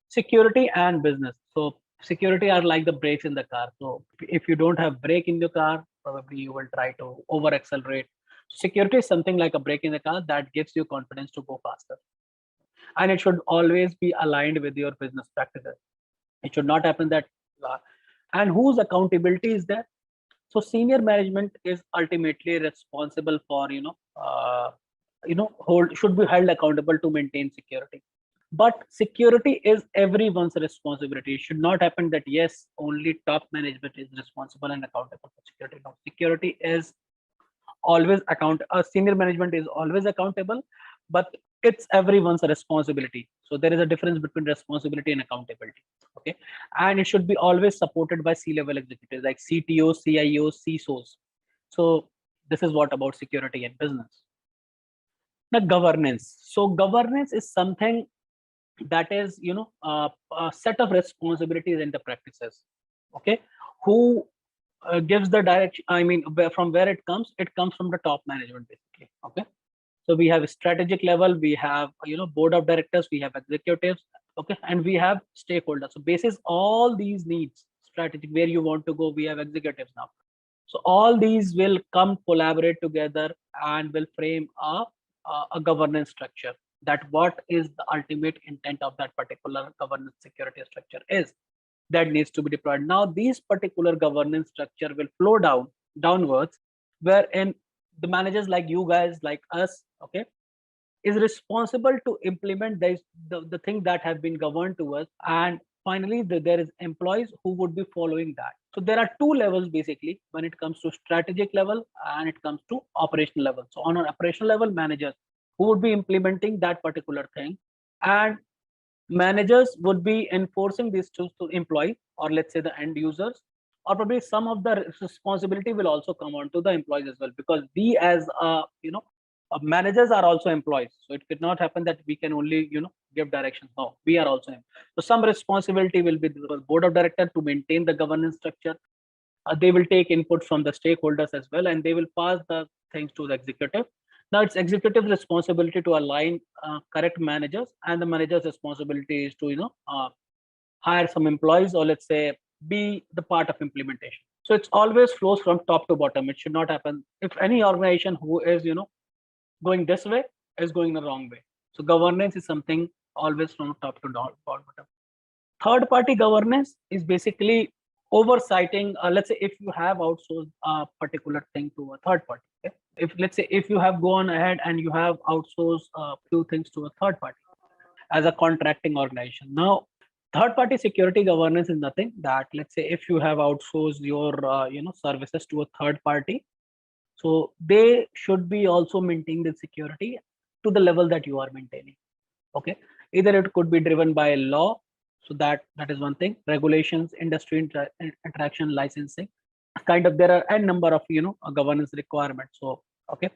Security and business. So security are like the brakes in the car. So if you don't have brake in your car, probably you will try to over accelerate. Security is something like a brake in the car that gives you confidence to go faster, and it should always be aligned with your business practices. It should not happen that and whose accountability is there. So senior management is ultimately responsible for hold should be held accountable to maintain security. But security is everyone's responsibility. It should not happen that yes, only top management is responsible and accountable for security. No, security is always senior management is always accountable, but it's everyone's responsibility. So there is a difference between responsibility and accountability. Okay, and it should be always supported by C-level executives like CTOs, CIOs, CISOs. So this is what about security and business. Now, governance. So governance is something that is a set of responsibilities and the practices. Okay, who gives the direction? I mean, from where it comes from the top management, basically. Okay, so we have strategic level, we have board of directors, we have executives, okay, and we have stakeholders. So basis all these needs, strategic, where you want to go, we have executives now. So all these will come collaborate together and will frame a governance structure, that what is the ultimate intent of that particular governance security structure is, that needs to be deployed. Now these particular governance structure will flow downwards, wherein the managers like you guys, like us, okay, is responsible to implement the thing that have been governed to us, and finally there is employees who would be following that. So there are two levels basically when it comes to strategic level and it comes to operational level. So on an operational level, managers who would be implementing that particular thing, and managers would be enforcing these to employee, or let's say the end users, or probably some of the responsibility will also come on to the employees as well, because we as managers are also employees. So it could not happen that we can only give directions. No, we are also so some responsibility will be the board of director to maintain the governance structure. They will take input from the stakeholders as well, and they will pass the things to the executive. Now it's executive responsibility to align correct managers, and the manager's responsibility is to hire some employees, or let's say be the part of implementation. So it's always flows from top to bottom. It should not happen if any organization who is going this way is going the wrong way. So governance is something always from top to bottom. Third party governance is basically oversighting. Let's say if you have outsourced a particular thing to a third party, okay? If let's say if you have gone ahead and you have outsourced a few things to a third party as a contracting organization. Now third party security governance is nothing that, let's say, if you have outsourced your services to a third party, so they should be also maintaining the security to the level that you are maintaining. Okay, either it could be driven by law, so that is one thing, regulations, industry interaction, licensing, kind of there are a number of governance requirements. So okay,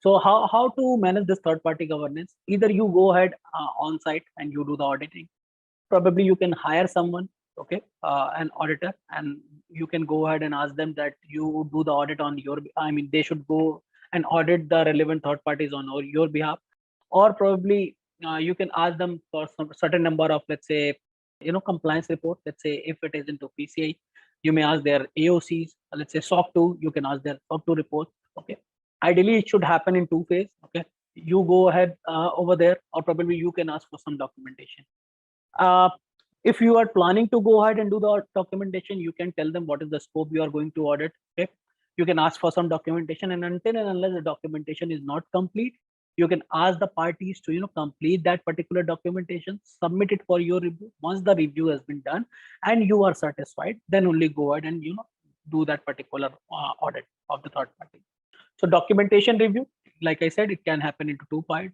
so how to manage this third party governance? Either you go ahead on site and you do the auditing. Probably you can hire someone, okay, an auditor, and you can go ahead and ask them that you do the audit on your, I mean, they should go and audit the relevant third parties on your behalf. Or probably you can ask them for some certain number of, let's say, compliance report. Let's say if it is into PCI, you may ask their AOCs. Let's say SOC 2, you can ask their SOC 2 report. Okay. Ideally, it should happen in 2 phase. Okay. You go ahead over there, or probably you can ask for some documentation. Uh, if you are planning to go ahead and do the documentation, you can tell them what is the scope you are going to audit. Okay. You can ask for some documentation, and until and unless the documentation is not complete, you can ask the parties to complete that particular documentation, submit it for your review. Once the review has been done and you are satisfied, then only go ahead and do that particular audit of the third party. So documentation review, like I said, it can happen into 2 parts: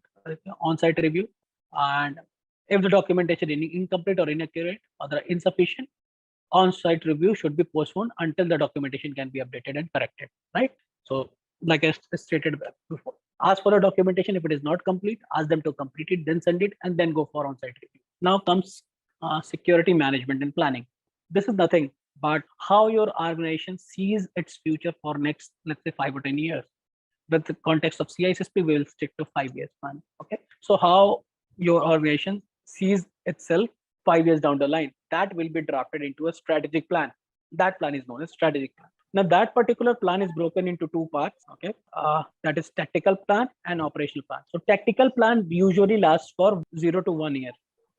on-site review, and if the documentation is incomplete or inaccurate or insufficient, on-site review should be postponed until the documentation can be updated and corrected, right? So like I stated before, ask for a documentation. If it is not complete, ask them to complete it, then send it, and then go for on-site review. Now comes security management and planning. This is nothing but how your organization sees its future for next, let's say, 5 or 10 years. With the context of CISSP, we will stick to 5 years plan. Okay. So how your organization sees itself 5 years down the line, that will be drafted into a strategic plan. That plan is known as strategic plan. Now that particular plan is broken into 2 parts. Okay. That is tactical plan and operational plan. So tactical plan usually lasts for 0 to 1 year.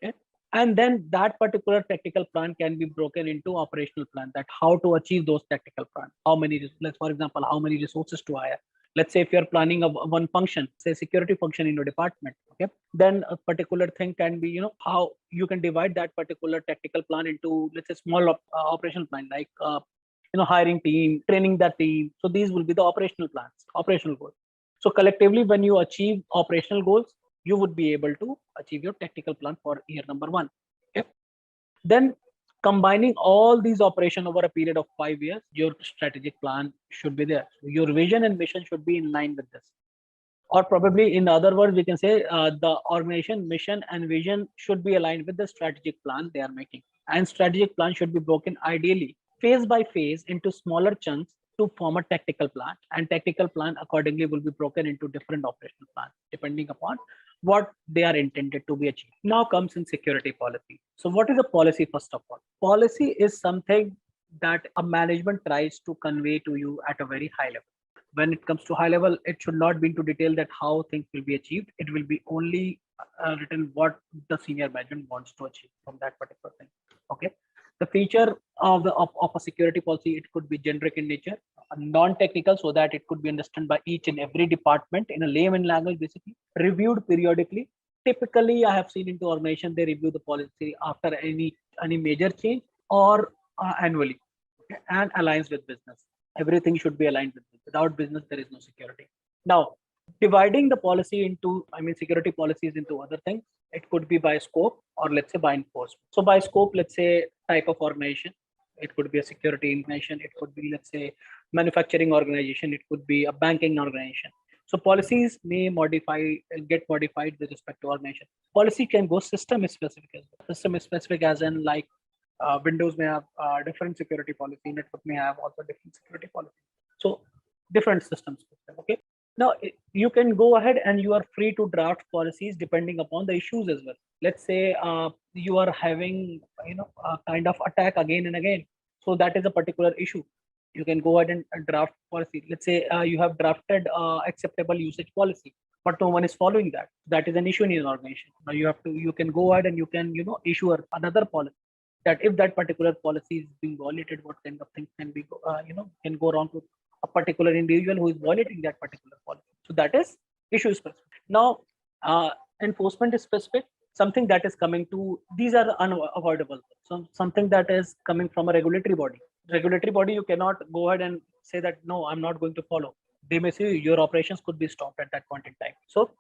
Okay. And then that particular tactical plan can be broken into operational plan, that how to achieve those tactical plans. How many, let's for example, how many resources to hire. Let's say if you're planning one function, say security function in your department, okay, then a particular thing can be, how you can divide that particular tactical plan into, let's say, small operational plan, like, hiring team, training that team. So these will be the operational plans, operational goals. So collectively, when you achieve operational goals, you would be able to achieve your tactical plan for year number 1. Okay. Then combining all these operations over a period of 5 years, your strategic plan should be there. Your vision and mission should be in line with this. Or probably in other words, we can say the organization mission and vision should be aligned with the strategic plan they are making. And strategic plan should be broken ideally phase by phase into smaller chunks to form a tactical plan. And tactical plan accordingly will be broken into different operational plans depending upon what they are intended to be achieved. Now comes in security policy. So what is a policy first of all? Policy is something that a management tries to convey to you at a very high level. When it comes to high level, it should not be into detail that how things will be achieved. It will be only written what the senior management wants to achieve from that particular thing. Okay. The feature of a security policy, it could be generic in nature, non-technical, so that it could be understood by each and every department in a layman language, basically reviewed periodically. Typically, I have seen into organization, they review the policy after any major change or annually, okay, and aligns with business. Everything should be aligned with business. Without business, there is no security. Now, dividing the policy into, security policies into other things, it could be by scope or let's say by enforcement. So by scope, let's say type of organization, it could be a security organization, it could be, let's say, manufacturing organization, it could be a banking organization. So policies may get modified with respect to organization. Policy can go system specific as well. System specific as in like Windows may have different security policy, network may have also different security policy. So different systems. Okay. Now you can go ahead and you are free to draft policies depending upon the issues as well. Let's say you are having a kind of attack again and again. So that is a particular issue. You can go ahead and draft policy. Let's say you have drafted acceptable usage policy, but no one is following that. That is an issue in your organization. Now you can go ahead and you can issue another policy that if that particular policy is being violated, what kind of things can be can go wrong to a particular individual who is violating that particular policy. So that is issue specific. Now enforcement is specific, something that is coming to, these are unavoidable. So something that is coming from a regulatory body. Regulatory body, you cannot go ahead and say that no, I'm not going to follow. They may say your operations could be stopped at that point in time. So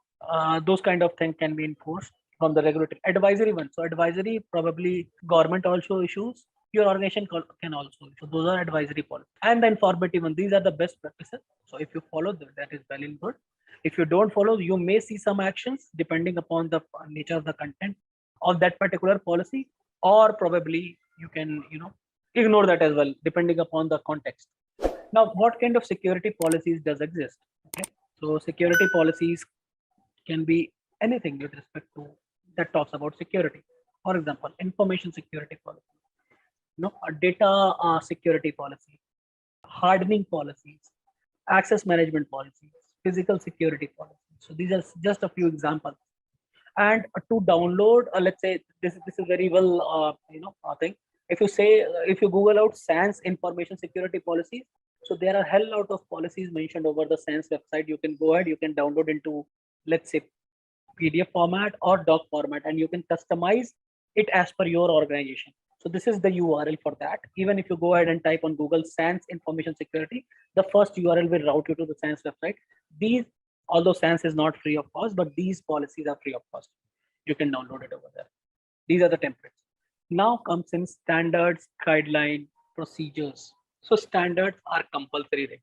those kind of things can be enforced from the regulatory. Advisory one. So advisory, probably government also issues, your organization can also. So those are advisory policies. And the informative one, these are the best practices. So if you follow them, that is well and good. If you don't follow, you may see some actions depending upon the nature of the content of that particular policy, or probably you can ignore that as well depending upon the context. Now, what kind of security policies does exist? Okay, so security policies can be anything with respect to that talks about security. For example, information security policy, a data security policy, hardening policies, access management policies, physical security policies. So these are just a few examples. And to download, let's say this is very well thing. If you say if you Google out SANS information security policies, so there are hell lot of policies mentioned over the SANS website. You can go ahead, you can download into, let's say, PDF format or doc format, and you can customize it as per your organization. So this is the URL for that. Even if you go ahead and type on Google SANS information security, the first URL will route you to the SANS website. These, although SANS is not free of cost, but these policies are free of cost. You can download it over there. These are the templates. Now comes in standards, guideline, procedures. So standards are compulsory thing.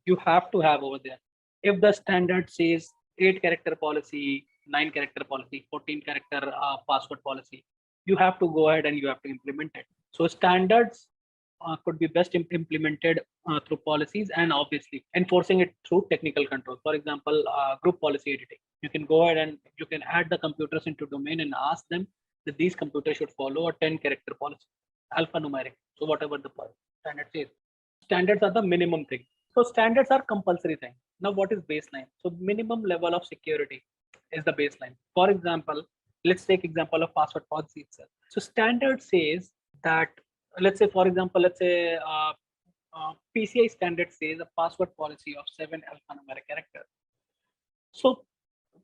You have to have over there. If the standard says 8-character policy, 9-character policy, 14-character password policy, you have to go ahead and you have to implement it. So standards could be best implemented through policies, and obviously enforcing it through technical control. For example, group policy editing. You can go ahead and you can add the computers into domain and ask them that these computers should follow a 10-character policy, alphanumeric. So whatever the standard says. Standards are the minimum thing. So standards are compulsory thing. Now what is baseline? So minimum level of security is the baseline. For example, let's take example of password policy itself. So standard says that, let's say, for example, let's say PCI standard says a password policy of 7 alphanumeric characters. So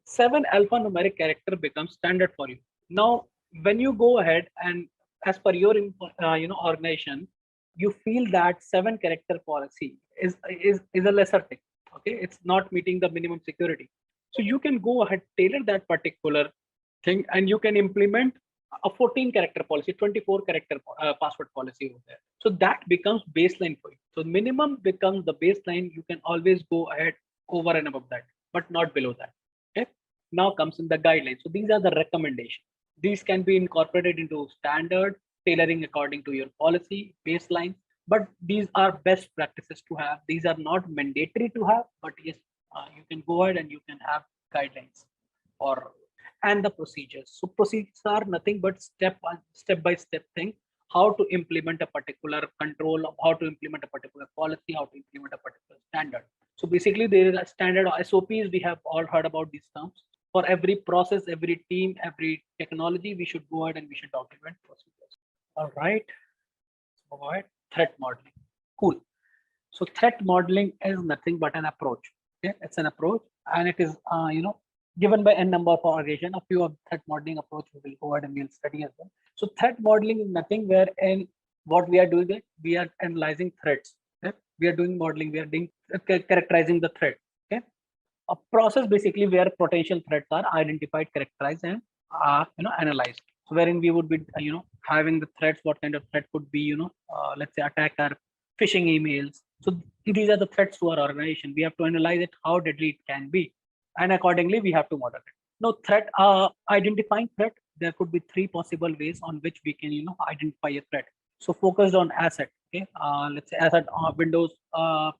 7 alphanumeric character becomes standard for you. Now, when you go ahead and as per your organization, you feel that 7-character policy is a lesser thing. Okay, it's not meeting the minimum security. So you can go ahead, tailor that particular thing, and you can implement a 14-character policy, 24-character password policy over there. So that becomes baseline for you. So minimum becomes the baseline. You can always go ahead over and above that, but not below that. Okay. Now comes in the guidelines. So these are the recommendations. These can be incorporated into standard, tailoring according to your policy, baseline. But these are best practices to have. These are not mandatory to have, but yes, you can go ahead and you can have guidelines and the procedures. So procedures are nothing but step by step thing. How to implement a particular control, how to implement a particular policy, how to implement a particular standard. So basically, there is a standard SOPs. We have all heard about these terms. For every process, every team, every technology, we should go ahead and we should document procedures. All right. So go ahead. Threat modeling. Cool. So threat modeling is nothing but an approach. Okay, it's an approach, and it is given by n number of organizations. A few of threat modeling approach we will go ahead and we'll study as well. So threat modeling is nothing wherein what we are doing is we are analyzing threats. Okay? We are doing modeling. We are doing characterizing the threat. Okay, a process basically where potential threats are identified, characterized, and analyzed. So wherein we would be having the threats. What kind of threat could be let's say attacker, phishing emails. So these are the threats to our organization. We have to analyze it, how deadly it can be, and accordingly we have to model it. Now threat identifying threat, there could be 3 possible ways on which we can identify a threat. So focused on asset. Okay, let's say asset Windows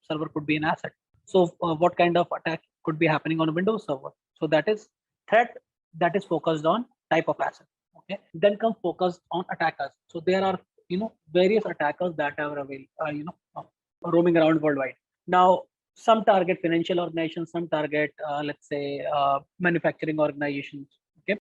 server could be an asset. So what kind of attack could be happening on a Windows server? So that is threat that is focused on type of asset. Okay, then come focused on attackers. So there are various attackers that are available, roaming around worldwide. Now some target financial organizations, some target let's say manufacturing organizations. Okay,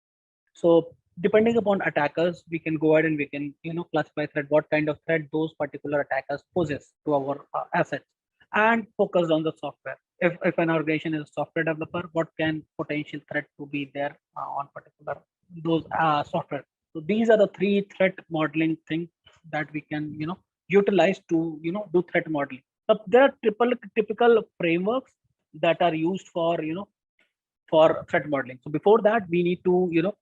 so depending upon attackers, we can go ahead and we can classify threat, what kind of threat those particular attackers possess to our assets, and focus on the software. If an organization is a software developer, what can potential threat to be there on particular those software. So these are the 3 threat modeling things that we can utilize to do threat modeling. So there are typical frameworks that are used for for threat modeling. So before that, we need to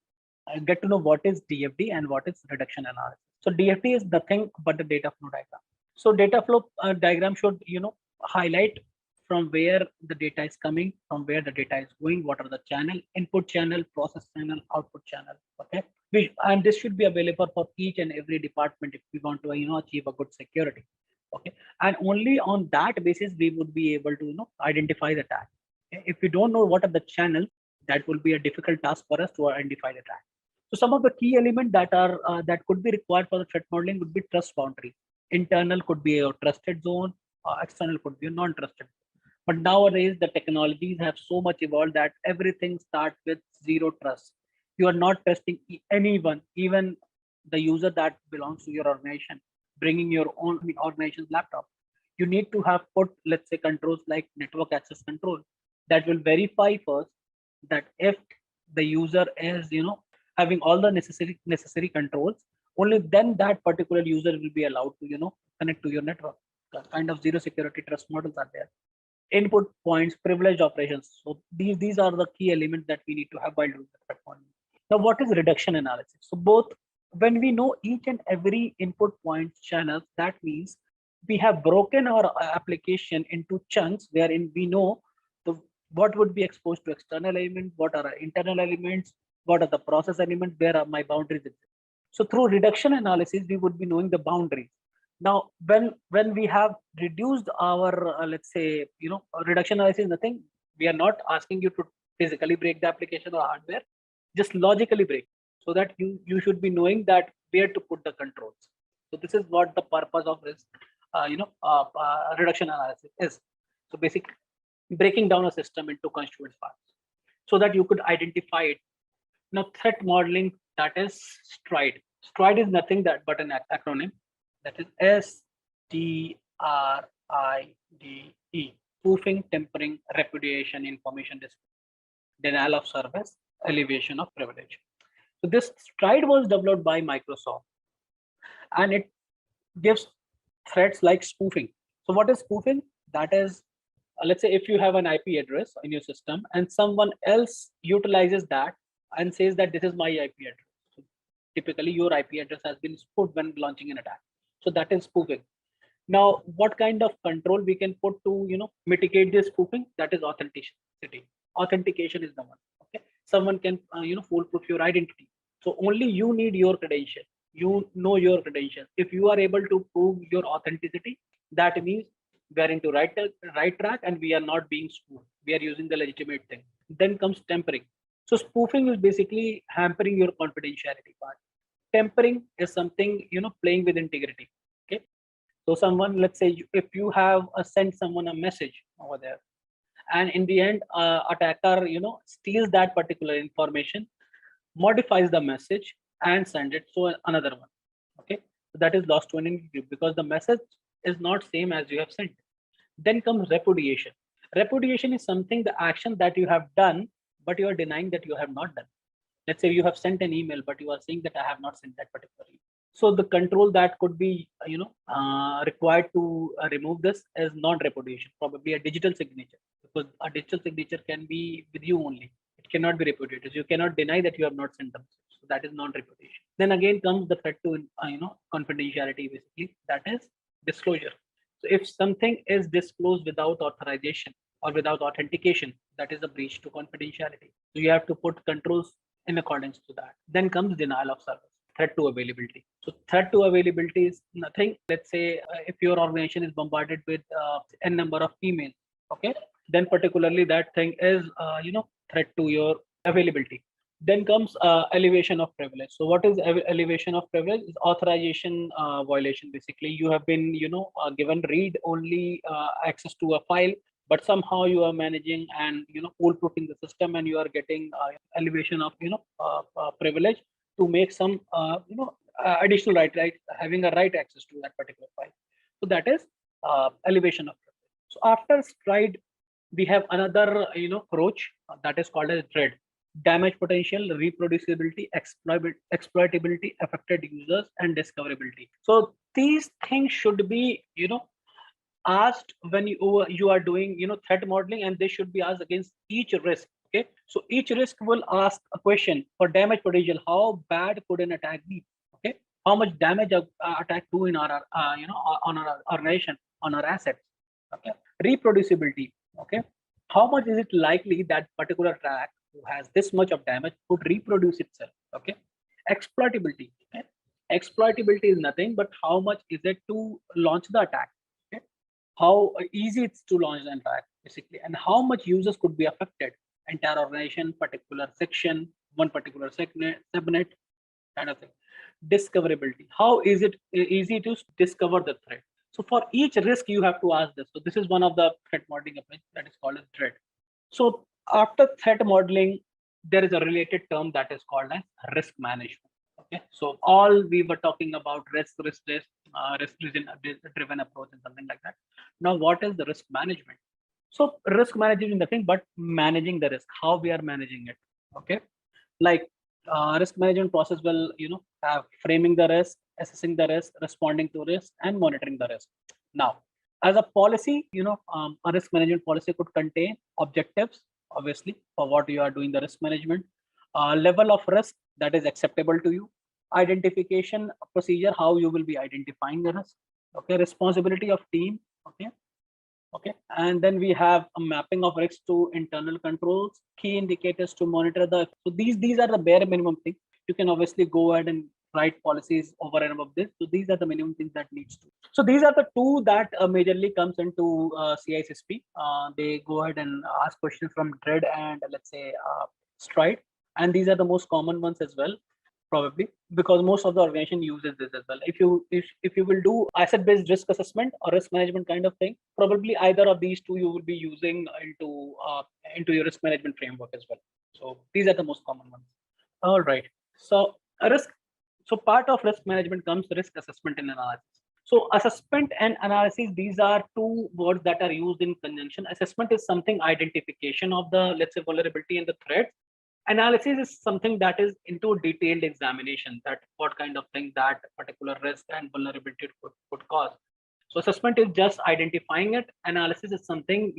get to know what is DFD and what is reduction analysis. So DFD is nothing but the data flow diagram. So data flow diagram should highlight from where the data is coming, from where the data is going, what are the channel, input channel, process channel, output channel. Okay, and this should be available for each and every department if we want to achieve a good security. Okay, and only on that basis we would be able to identify the attack. Okay? If we don't know what are the channels, That will be a difficult task for us to identify the attack. So some of the key elements that are that could be required for the threat modeling would be trust boundaries. Internal could be a trusted zone, external could be a non-trusted. But nowadays the technologies have so much evolved that everything starts with zero trust. You are not trusting anyone, even the user that belongs to your organization, bringing your own organization's laptop. You need to have put, let's say, controls like network access control that will verify first that if the user is, having all the necessary controls, only then that particular user will be allowed to, connect to your network. The kind of zero security trust models are there. Input points, privileged operations. So these are the key elements that we need to have while doing the threat modeling. Now, what is reduction analysis? So both, when we know each and every input point channels, that means we have broken our application into chunks wherein we know the what would be exposed to external elements, what are our internal elements, what are the process elements, where are my boundaries. So through reduction analysis, we would be knowing the boundaries. Now, when we have reduced our, let's say, reduction analysis is nothing. We are not asking you to physically break the application or hardware, just logically break, so that you should be knowing that where to put the controls. So this is what the purpose of this, reduction analysis is. So basically, breaking down a system into constituent parts, so that you could identify it. Now, threat modeling, that is STRIDE. STRIDE is nothing that but an acronym, that is STRIDE. Spoofing, tempering, repudiation, information display, denial of service, elevation of privilege. So this STRIDE was developed by Microsoft, and it gives threats like spoofing. So what is spoofing? That is, let's say if you have an IP address in your system and someone else utilizes that and says that this is my IP address. So typically your IP address has been spoofed when launching an attack. So that is spoofing. Now, what kind of control we can put to mitigate this spoofing? That is authenticity. Authentication is the one. Okay, someone can foolproof your identity. So only you need your credential. You know your credentials. If you are able to prove your authenticity, that means we are into right track and we are not being spoofed. We are using the legitimate thing. Then comes tempering. So spoofing is basically hampering your confidentiality part. Tempering is something playing with integrity. Okay, so someone, let's say, if you have sent someone a message over there, and in the end, attacker steals that particular information, modifies the message, and send it to another one. Okay, so that is lost to an integrity because the message is not same as you have sent. Then comes repudiation. Repudiation is something, the action that you have done, but you are denying that you have not done. Let's say you have sent an email, but you are saying that I have not sent that particular email. So the control that could be required to remove this is non-repudiation, probably a digital signature, because a digital signature can be with you only. It cannot be repudiated. You cannot deny that you have not sent them. So that is non-repudiation. Then again comes the threat to confidentiality, basically, that is disclosure. So if something is disclosed without authorization or without authentication, that is a breach to confidentiality. So you have to put controls in accordance to that. Then comes denial of service, threat to availability. So threat to availability is nothing. Let's say if your organization is bombarded with n number of emails, okay, then particularly that thing is threat to your availability. Then comes elevation of privilege. So what is elevation of privilege? Is authorization violation. Basically, you have been given read only access to a file, but somehow you are managing and foolproofing the system, and you are getting elevation of privilege to make some additional right, having a right access to that particular file. So that is elevation of privilege. So after STRIDE, we have another approach that is called as DREAD: damage potential, reproducibility, exploitability, affected users, and discoverability. So these things should be asked when you are doing threat modeling, and they should be asked against each risk. Okay, so each risk will ask a question. For damage potential, how bad could an attack be? Okay, how much damage a attack do in our on our nation, on our assets? Okay, reproducibility. Okay, how much is it likely that particular attack who has this much of damage could reproduce itself? Okay, exploitability. Okay, exploitability is nothing but how much is it to launch the attack. Okay, how easy it's to launch an attack, basically, and how much users could be affected. entire organization, particular section, one particular subnet, kind of thing. Discoverability. How is it easy to discover the threat? So for each risk, you have to ask this. So this is one of the threat modeling approach that is called as threat. So after threat modeling, there is a related term that is called as risk management. Okay, so all we were talking about risk driven approach and something like that. Now, what is the risk management? So risk management is nothing but managing the risk. How we are managing it. Okay, like risk management process will have framing the risk, assessing the risk, responding to risk, and monitoring the risk. Now, as a policy, a risk management policy could contain objectives, obviously, for what you are doing the risk management, level of risk that is acceptable to you, identification procedure, how you will be identifying the risk, okay, responsibility of team, okay, and then we have a mapping of risks to internal controls, key indicators to monitor the. So these are the bare minimum things. You can obviously go ahead and write policies over and above this. So these are the minimum things that needs to. So these are the two that majorly comes into CISSP. They go ahead and ask questions from Dread and let's say Stride, and these are the most common ones as well, probably because most of the organization uses this as well. If you will do asset based risk assessment or risk management kind of thing, probably either of these two you will be using into your risk management framework as well. So these are the most common ones. All right, so a risk, so part of risk management comes risk assessment and analysis. So assessment and analysis, these are two words that are used in conjunction. Assessment is something identification of the, let's say, vulnerability and the threat. Analysis is something that is into detailed examination, that what kind of thing that particular risk and vulnerability could cause. So assessment is just identifying it. Analysis is something,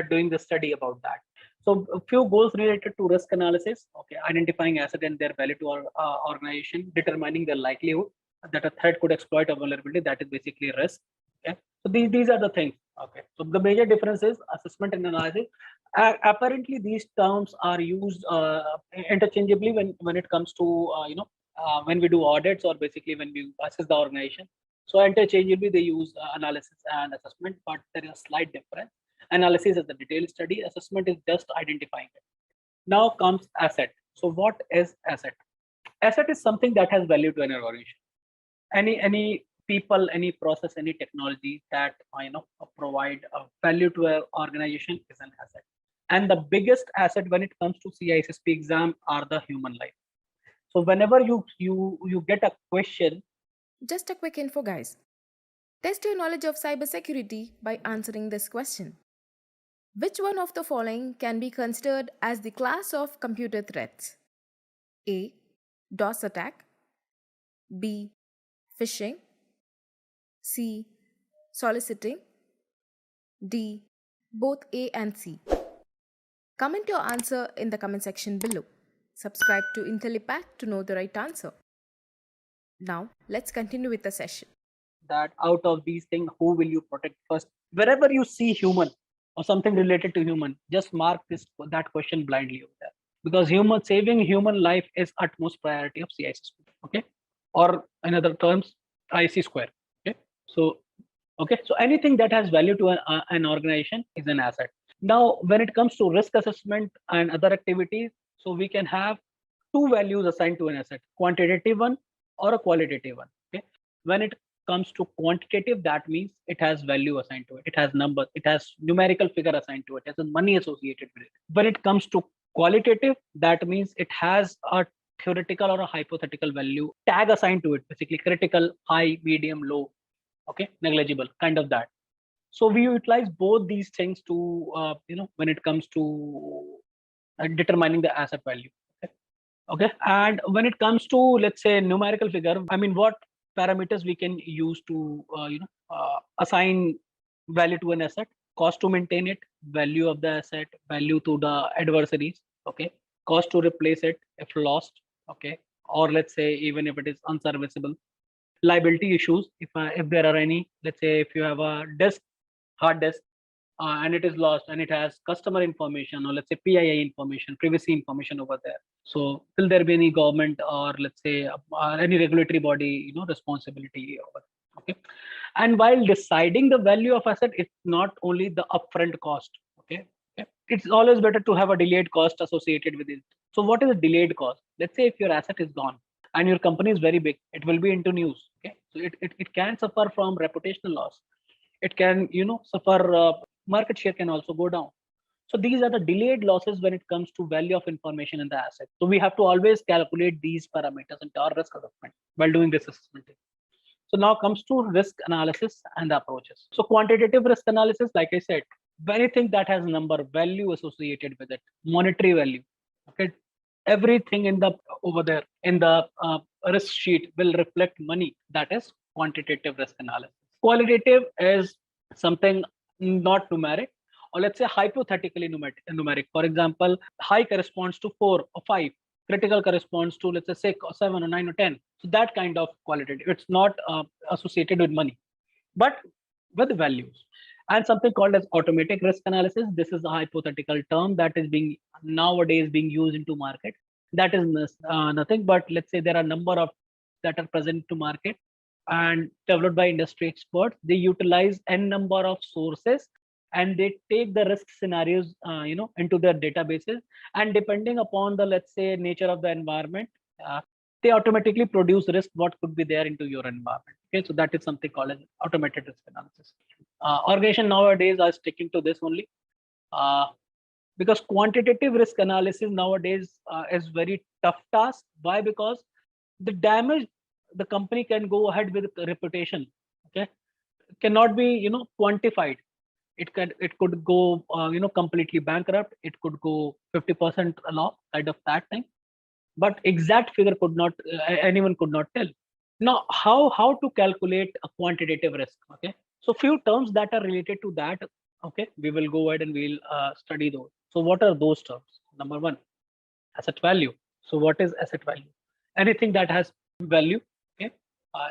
doing the study about that. So a few goals related to risk analysis, okay, identifying asset and their value to our organization, determining the likelihood that a threat could exploit a vulnerability, that is basically risk. Okay, so these are the things. Okay, so the major difference is assessment and analysis. Apparently, these terms are used interchangeably when it comes to when we do audits or basically when we assess the organization. So interchangeably they use analysis and assessment, but there is a slight difference. Analysis is the detailed study. Assessment is just identifying it. Now comes asset. So what is asset? Asset is something that has value to an organization. Any people, any process, any technology that provide a value to an organization is an asset. And the biggest asset when it comes to CISSP exam are the human life. So whenever you get a question. Just a quick info, guys. Test your knowledge of cybersecurity by answering this question. Which one of the following can be considered as the class of computer threats? A. DOS attack. B. Phishing. C. Soliciting. D. Both A and C. Comment your answer in the comment section below. Subscribe to Intellipaat to know the right answer. Now, let's continue with the session. That out of these things, who will you protect first? Wherever you see human or something related to human, just mark that question blindly over there. Because saving human life is utmost priority of CISSP. Okay, or in other terms, IC square. Okay, so anything that has value to an organization is an asset. Now, when it comes to risk assessment and other activities, so we can have two values assigned to an asset: quantitative one or a qualitative one. Okay, when it comes to quantitative, that means it has value assigned to it. It has numbers. It has numerical figure assigned to it. It has money associated with it. When it comes to qualitative, that means it has a theoretical or a hypothetical value tag assigned to it. Basically, critical, high, medium, low. Okay, negligible, kind of that. So we utilize both these things to when it comes to determining the asset value. Okay, and when it comes to, let's say, numerical figure, I mean, what parameters we can use to assign value to an asset: cost to maintain it, value of the asset, value to the adversaries, okay, cost to replace it if lost, okay, or let's say even if it is unserviceable, liability issues if there are any. Let's say if you have a hard disk and it is lost and it has customer information, or let's say PII information, privacy information over there. So will there be any government or let's say any regulatory body responsibility over it? Okay, and while deciding the value of asset, it's not only the upfront cost. Okay, it's always better to have a delayed cost associated with it. So what is a delayed cost? Let's say if your asset is gone and your company is very big, it will be into news. Okay, so it can suffer from reputational loss. It can suffer, market share can also go down. So these are the delayed losses when it comes to value of information in the asset. So we have to always calculate these parameters into our risk assessment while doing this assessment. So now comes to risk analysis and the approaches. So quantitative risk analysis, like I said, anything that has number value associated with it, monetary value. Okay, everything in the over there in the risk sheet will reflect money. That is quantitative risk analysis. Qualitative is something not numeric, or let's say hypothetically numeric. For example, high corresponds to 4 or 5, critical corresponds to, let's say, 6 or 7 or 9 or 10. So that kind of qualitative, it's not associated with money, but with values. And something called as automatic risk analysis. This is a hypothetical term that is being nowadays being used into market. That is nothing but, let's say, there are a number of that are present to market and developed by industry experts. They utilize n number of sources and they take the risk scenarios into their databases, and depending upon the, let's say, nature of the environment, they automatically produce risk what could be there into your environment. Okay, so that is something called as automated risk analysis. Organization nowadays are sticking to this only, because quantitative risk analysis nowadays is very tough task. Why? Because the damage the company can go ahead with reputation, okay, cannot be quantified. It could go completely bankrupt. It could go 50% loss, kind of that thing. But exact figure could not, anyone could not tell. Now, how to calculate a quantitative risk? Okay, so few terms that are related to that. Okay, we will go ahead and we'll study those. So what are those terms? Number one, asset value. So what is asset value? Anything that has value, okay,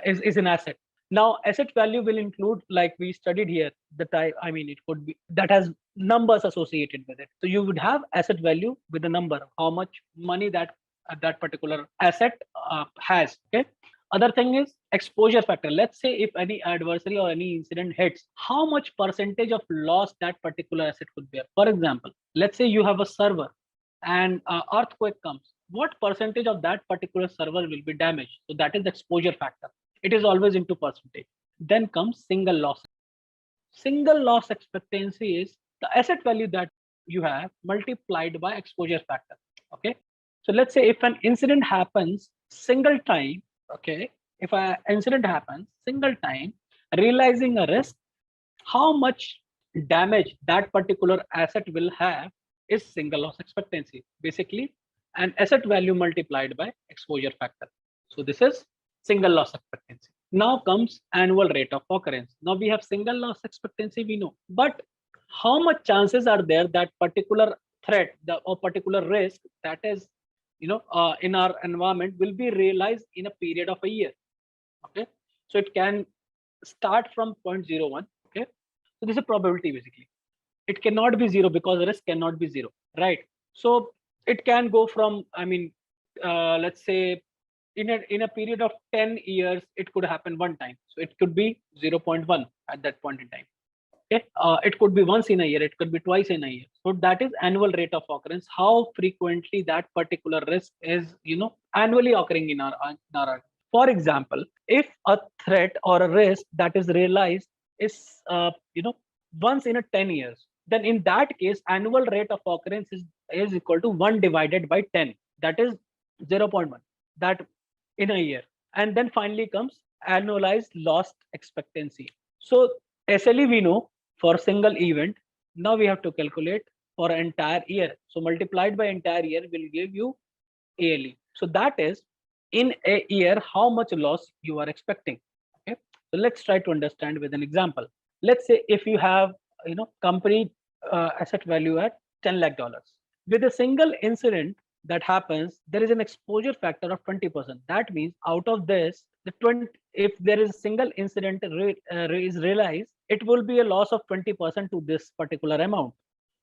is an asset. Now, asset value will include, like we studied here, the type. I mean, it could be that has numbers associated with it. So you would have asset value with a number, how much money that that particular asset has. Okay. Other thing is exposure factor. Let's say if any adversary or any incident hits, how much percentage of loss that particular asset could bear. For example, let's say you have a server and earthquake comes. What percentage of that particular server will be damaged? So that is the exposure factor. It is always into percentage. Then comes single loss. Single loss expectancy is the asset value that you have multiplied by exposure factor. Okay. So let's say if an incident happens single time, okay, if an incident happens single time, realizing a risk, how much damage that particular asset will have is single loss expectancy. Basically, an asset value multiplied by exposure factor. So this is single loss expectancy. Now comes annual rate of occurrence. Now we have single loss expectancy, we know, but how much chances are there that particular threat or particular risk that is in our environment will be realized in a period of a year? Okay, so it can start from 0.01. Okay, so this is a probability. Basically, it cannot be zero because risk cannot be zero, right? So it can go from, I mean, let's say in a period of 10 years it could happen one time, so it could be 0.1 at that point in time. Okay, it could be once in a year, it could be twice in a year. So that is annual rate of occurrence, how frequently that particular risk is annually occurring in our. For example, if a threat or a risk that is realized is once in a 10 years, then in that case annual rate of occurrence is equal to 1 divided by 10, that is 0.1, that in a year. And then finally comes annualized loss expectancy. So SLE we know for single event. Now we have to calculate for an entire year. So multiplied by entire year will give you ALE. So that is in a year how much loss you are expecting. Okay, so let's try to understand with an example. Let's say if you have company asset value at $10 lakh, with a single incident that happens, there is an exposure factor of 20%. That means out of this, the 20, if there is a single incident is realized, it will be a loss of 20% to this particular amount.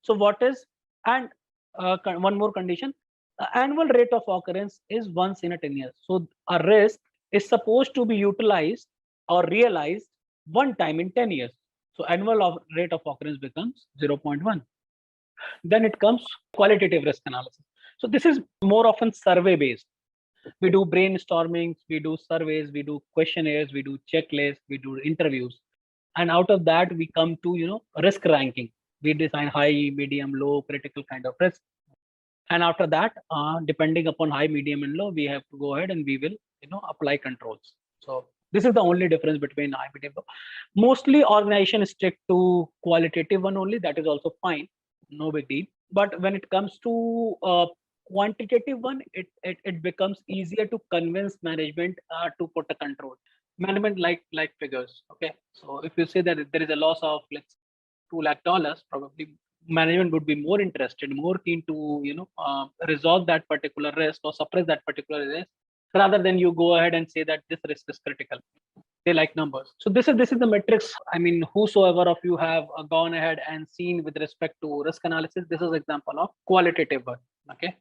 So what is, and one more condition, the annual rate of occurrence is once in a 10 years. So a risk is supposed to be utilized or realized one time in 10 years. So annual rate of occurrence becomes 0.1. Then it comes qualitative risk analysis. So this is more often survey based. We do brainstormings, we do surveys, we do questionnaires, we do checklists, we do interviews, and out of that we come to risk ranking. We define high, medium, low, critical kind of risk, and after that, depending upon high, medium, and low, we have to go ahead and we will apply controls. So this is the only difference between high, medium, low. Mostly organizations stick to qualitative one only. That is also fine, no big deal. But when it comes to quantitative one, it becomes easier to convince management to put a control. Management like figures. Okay, so if you say that there is a loss of, let's $2 lakh, probably management would be more interested, more keen to resolve that particular risk or suppress that particular risk, rather than you go ahead and say that this risk is critical. They like numbers. So this is the metrics. I mean, whosoever of you have gone ahead and seen with respect to risk analysis, this is example of qualitative one. Okay,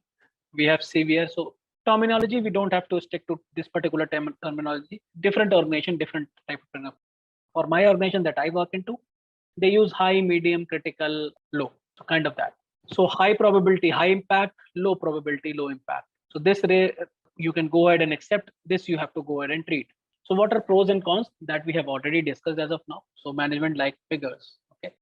we have severe. So terminology, we don't have to stick to this particular terminology. Different organization, different type of. For my organization that I work into, they use high, medium, critical, low, so kind of that. So high probability, high impact, low probability, low impact. So this you can go ahead and accept this, you have to go ahead and treat. So what are pros and cons that we have already discussed as of now? So management like figures. Okay,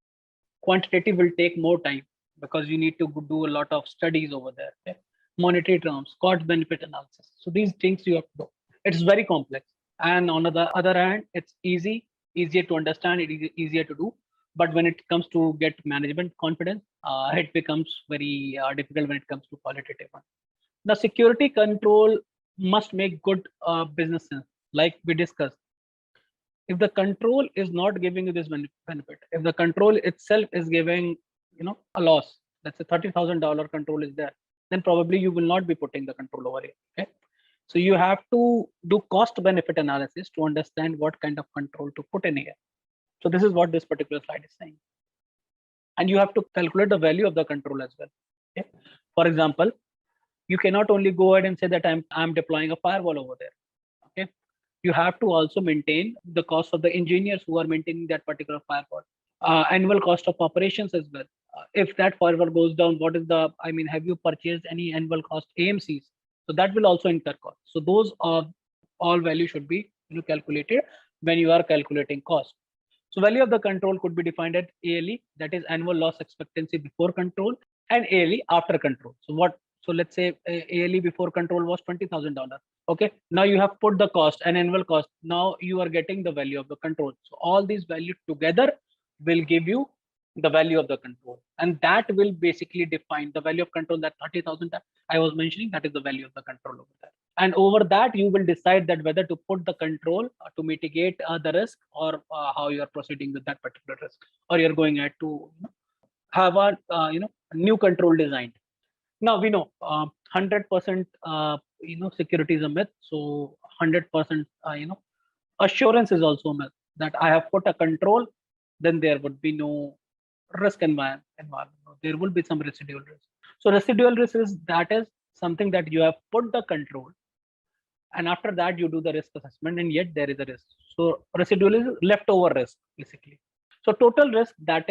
quantitative will take more time because you need to do a lot of studies over there. Okay? Monetary terms, cost benefit analysis. So these things you have to do. It's very complex. And on the other hand, it's easier to understand, it is easier to do. But when it comes to get management confidence, it becomes very difficult when it comes to qualitative one. Now, security control must make good business sense, like we discussed. If the control is not giving you this benefit, if the control itself is giving a loss, let's say $30,000 control is there, then probably you will not be putting the control over it. Okay, so you have to do cost benefit analysis to understand what kind of control to put in here. So this is what this particular slide is saying. And you have to calculate the value of the control as well. Okay? For example, you cannot only go ahead and say that I'm deploying a firewall over there. Okay, you have to also maintain the cost of the engineers who are maintaining that particular firewall, annual cost of operations as well. If that firewall goes down, what is the, I mean, have you purchased any annual cost AMCs? So that will also incur cost. So those all value should be calculated when you are calculating cost. So value of the control could be defined at ALE, that is annual loss expectancy before control, and ALE after control. So what? So let's say ALE before control was $20,000. Okay, now you have put the cost and annual cost. Now you are getting the value of the control. So all these values together will give you the value of the control, and that will basically define the value of control. That 30,000 that I was mentioning, that is the value of the control over there. And over that, you will decide that whether to put the control to mitigate the risk, or how you are proceeding with that particular risk, or you're going ahead to have a new control designed. Now we know 100% security is a myth. So 100% assurance is also a myth, that I have put a control, then there would be no risk environment. There will be some residual risk. So residual risk is something that you have put the control, and after that you do the risk assessment, and yet there is a risk. So residual is leftover risk basically. So total risk, that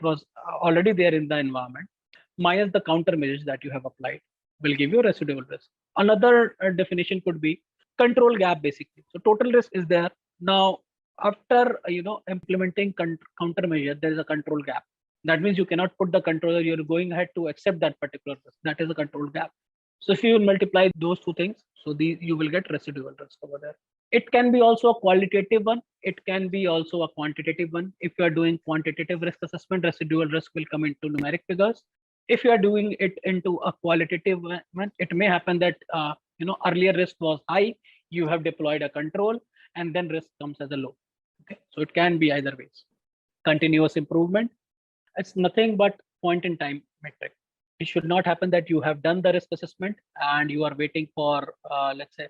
was already there in the environment, minus the countermeasures that you have applied, will give you residual risk. Another definition could be control gap basically. So total risk is there. Now after implementing countermeasure, there is a control gap. That means you cannot put the controller, you're going ahead to accept that particular risk. That is a control gap. So if you multiply those two things, so you will get residual risk over there. It can be also a qualitative one. It can be also a quantitative one. If you are doing quantitative risk assessment, residual risk will come into numeric figures. If you are doing it into a qualitative one, it may happen that earlier risk was high, you have deployed a control, and then risk comes as a low. Okay, so it can be either ways. Continuous improvement, it's nothing but point in time metric. It should not happen that you have done the risk assessment and you are waiting for let's say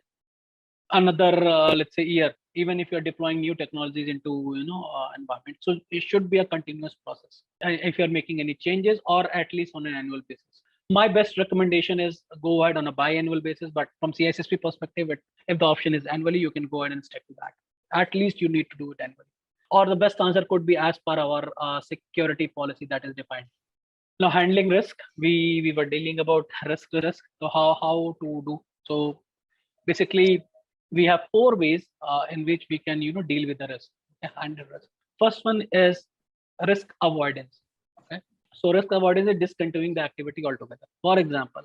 another let's say year, even if you're deploying new technologies into environment. So it should be a continuous process if you're making any changes, or at least on an annual basis. My best recommendation is go ahead on a biannual basis, but from CISSP perspective, if the option is annually, you can go ahead and stick to that. At least you need to do it annually. Or the best answer could be as per our security policy that is defined. Now, handling risk, we were dealing about risk. So how to do so? Basically, we have four ways in which we can deal with the risk, okay, handle risk. First one is risk avoidance. Okay, so risk avoidance is discontinuing the activity altogether. For example,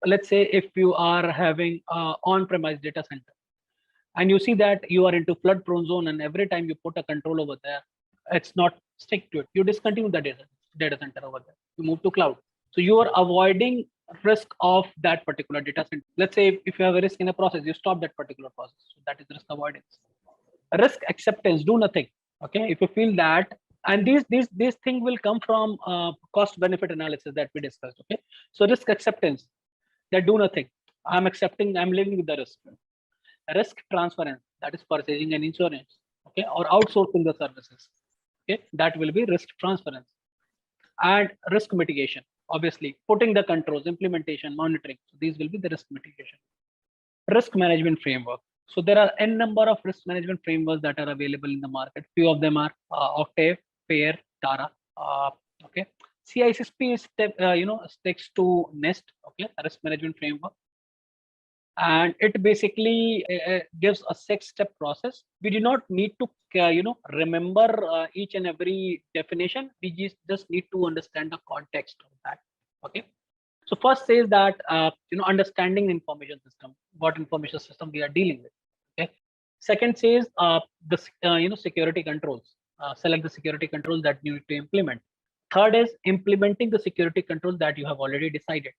let's say if you are having on-premise data center and you see that you are into flood prone zone, and every time you put a control over there, it's not stick to it, you discontinue the data center over there, you move to cloud. So you are avoiding risk of that particular data center. Let's say if you have a risk in a process, you stop that particular process. So that is risk avoidance. Risk acceptance, do nothing. Okay, if you feel that, and these things will come from cost benefit analysis that we discussed. Okay, so risk acceptance, that do nothing, I'm accepting, I'm living with the risk. Risk transference, that is purchasing an insurance, okay, or outsourcing the services, okay, that will be risk transference. And risk mitigation, obviously putting the controls, implementation, monitoring, so these will be the risk mitigation. Risk management framework, so there are n number of risk management frameworks that are available in the market. Few of them are Octave, Pair, Tara, okay. CISP is sticks to Nest, okay, risk management framework. And it basically gives a 6-step process. We do not need to remember each and every definition. We just need to understand the context of that. Okay, so first says that understanding the information system, what information system we are dealing with. Okay, second says the security controls, select the security controls that you need to implement. Third is implementing the security controls that you have already decided.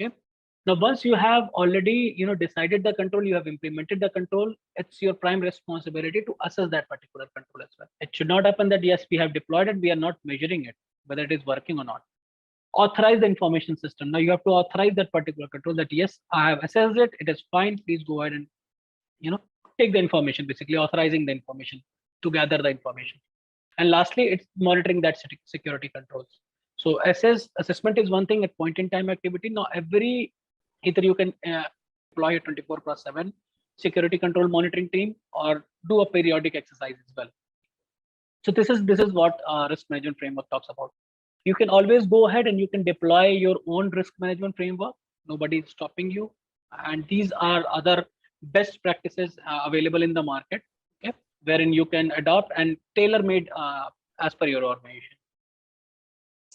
Okay, now once you have already decided the control, you have implemented the control, it's your prime responsibility to assess that particular control as well. It should not happen that yes, we have deployed it, we are not measuring it whether it is working or not. Authorize the information system. Now you have to authorize that particular control, that yes, I have assessed it, it is fine, please go ahead and take the information, basically authorizing the information to gather the information. And lastly, it's monitoring that security controls. So assessment is one thing, at point in time activity. Now either you can deploy a 24/7 security control monitoring team, or do a periodic exercise as well. So this is what risk management framework talks about. You can always go ahead and you can deploy your own risk management framework. Nobody is stopping you. And these are other best practices available in the market, okay, wherein you can adopt and tailor made as per your organization.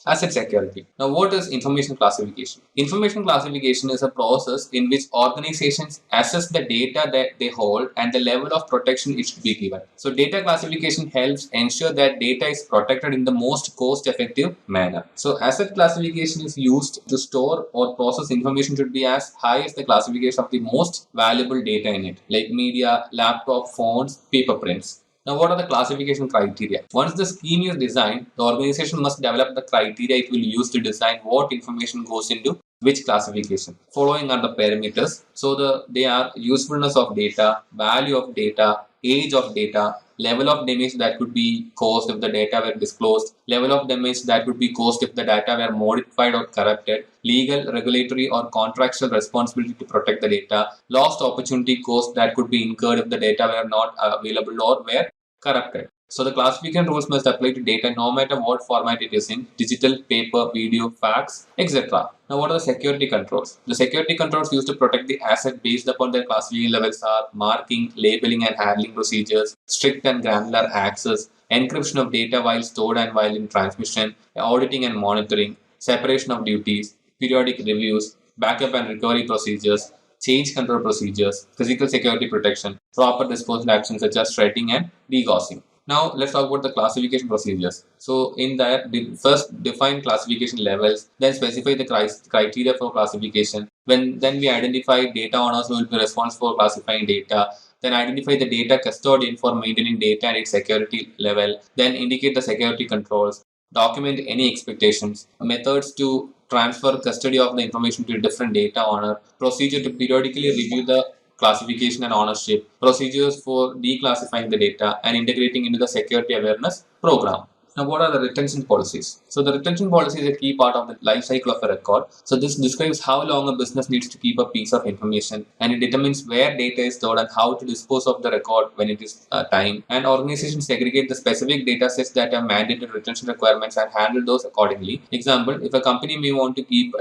Asset security. Now, what is information classification? Information classification is a process in which organizations assess the data that they hold and the level of protection it should be given. So, data classification helps ensure that data is protected in the most cost-effective manner. So, asset classification is used to store or process information should be as high as the classification of the most valuable data in it, like media, laptop, phones, paper prints. Now, what are the classification criteria? Once the scheme is designed, the organization must develop the criteria it will use to decide what information goes into which classification. Following are the parameters. So, they are usefulness of data, value of data, age of data, level of damage that could be caused if the data were disclosed, level of damage that could be caused if the data were modified or corrupted, legal, regulatory, or contractual responsibility to protect the data, lost opportunity cost that could be incurred if the data were not available or were corrupted. So the classification rules must apply to data no matter what format it is in: digital, paper, video, fax, etc. Now, what are the security controls? The security controls used to protect the asset based upon their classification levels are marking, labeling and handling procedures, strict and granular access, encryption of data while stored and while in transmission, auditing and monitoring, separation of duties, periodic reviews, backup and recovery procedures, change control procedures, physical security protection, proper disposal actions such as shredding and degaussing. Now, let's talk about the classification procedures. So, in that, first define classification levels, then specify the criteria for classification. Then we identify data owners who will be responsible for classifying data. Then identify the data custodian for maintaining data and its security level. Then indicate the security controls. Document any expectations, methods to transfer custody of the information to a different data owner, procedure to periodically review the classification and ownership, procedures for declassifying the data and integrating into the security awareness program. Now, what are the retention policies? So, the retention policy is a key part of the life cycle of a record. So, this describes how long a business needs to keep a piece of information, and it determines where data is stored and how to dispose of the record when it is time. And organizations segregate the specific data sets that have mandated retention requirements and handle those accordingly. Example: if a company may want to keep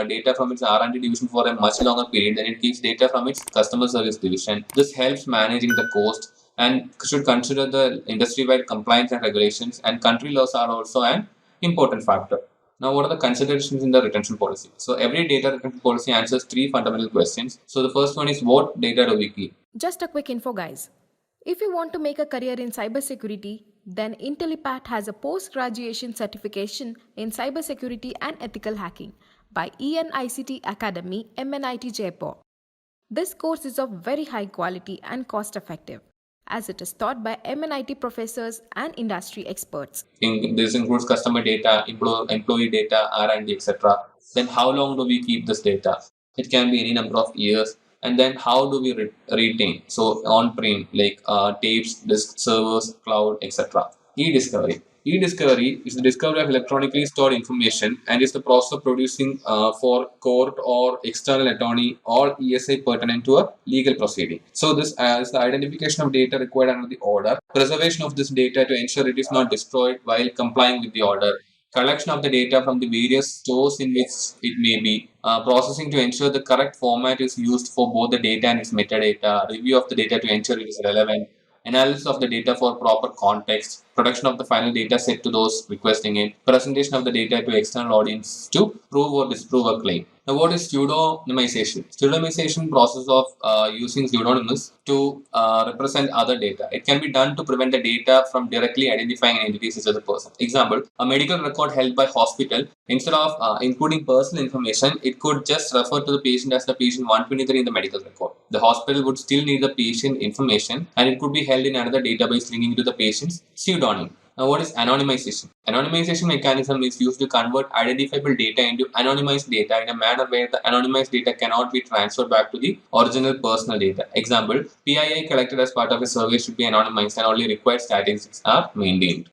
data from its R&D division for a much longer period, then it keeps data from its customer service division. This helps managing the cost and should consider the industry-wide compliance and regulations, and country laws are also an important factor. Now, what are the considerations in the retention policy? So, every data retention policy answers three fundamental questions. So, the first one is, what data do we keep? Just a quick info, guys. If you want to make a career in cybersecurity, then Intellipaat has a post-graduation certification in cybersecurity and ethical hacking by ENICT Academy, MNIT Jaipur. This course is of very high quality and cost-effective, as it is taught by MNIT professors and industry experts. This includes customer data, employee data, R&D, etc. Then, how long do we keep this data? It can be any number of years. And then, how do we retain? So, on-prem, like tapes, disk servers, cloud, etc. E-discovery. E-discovery is the discovery of electronically stored information and is the process of producing for court or external attorney or ESI pertinent to a legal proceeding. So this is the identification of data required under the order, preservation of this data to ensure it is not destroyed while complying with the order, collection of the data from the various stores in which it may be, processing to ensure the correct format is used for both the data and its metadata, review of the data to ensure it is relevant, analysis of the data for proper context, production of the final data set to those requesting it, presentation of the data to external audience to prove or disprove a claim. Now, what is pseudonymization? Pseudonymization process of using pseudonyms to represent other data. It can be done to prevent the data from directly identifying an entity such as a person. Example: a medical record held by hospital, instead of including personal information, it could just refer to the patient as the patient 123 in the medical record. The hospital would still need the patient information, and it could be held in another database linking to the patient's pseudonym. Now, what is anonymization? Anonymization mechanism is used to convert identifiable data into anonymized data in a manner where the anonymized data cannot be transferred back to the original personal data. Example: PII collected as part of a survey should be anonymized and only required statistics are maintained.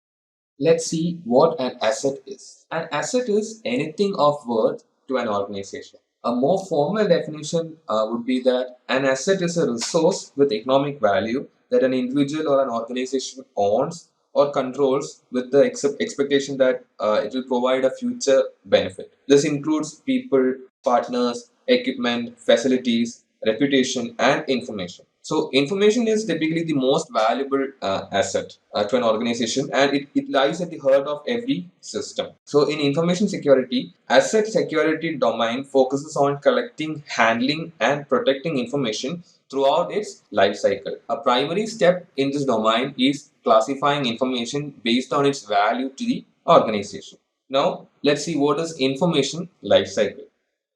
Let's see what an asset is. An asset is anything of worth to an organization. A more formal definition would be that an asset is a resource with economic value that an individual or an organization owns or controls with the expectation that it will provide a future benefit. This includes people, partners, equipment, facilities, reputation, and information. So, information is typically the most valuable asset to an organization, and it lies at the heart of every system. So, in information security, asset security domain focuses on collecting, handling, and protecting information throughout its life cycle. A primary step in this domain is classifying information based on its value to the organization. Now, let's see what is information lifecycle.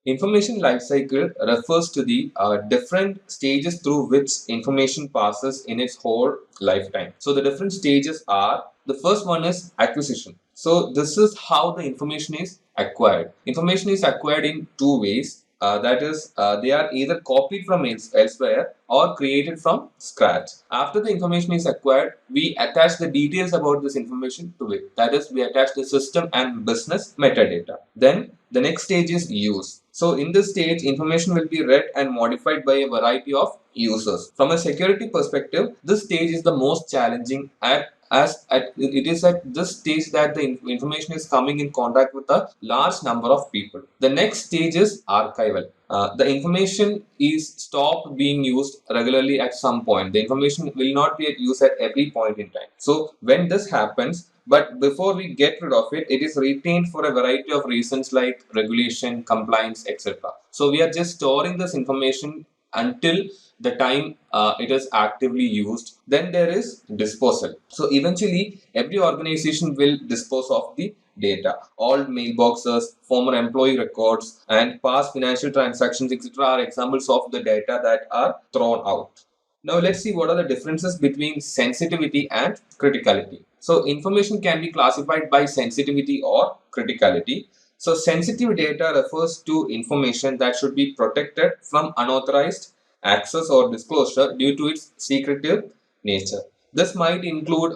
Information lifecycle refers to the different stages through which information passes in its whole lifetime. So, the different stages are: the first one is acquisition. So, this is how the information is acquired. Information is acquired in two ways. That is, they are either copied from elsewhere or created from scratch. After the information is acquired, we attach the details about this information to it. That is, we attach the system and business metadata. Then the next stage is use. So in this stage, information will be read and modified by a variety of users. From a security perspective, this stage is the most challenging it is at this stage that the information is coming in contact with a large number of people. The next stage is archival. The information is stopped being used regularly at some point. The information will not be at use at every point in time. So when this happens, but before we get rid of it, it is retained for a variety of reasons like regulation, compliance, etc. So we are just storing this information until the time it is actively used. Then there is disposal. So eventually every organization will dispose of the data. All mailboxes, former employee records, and past financial transactions, etc. are examples of the data that are thrown out. Now let's see what are the differences between sensitivity and criticality. So information can be classified by sensitivity or criticality. So sensitive data refers to information that should be protected from unauthorized access or disclosure due to its secretive nature. This might include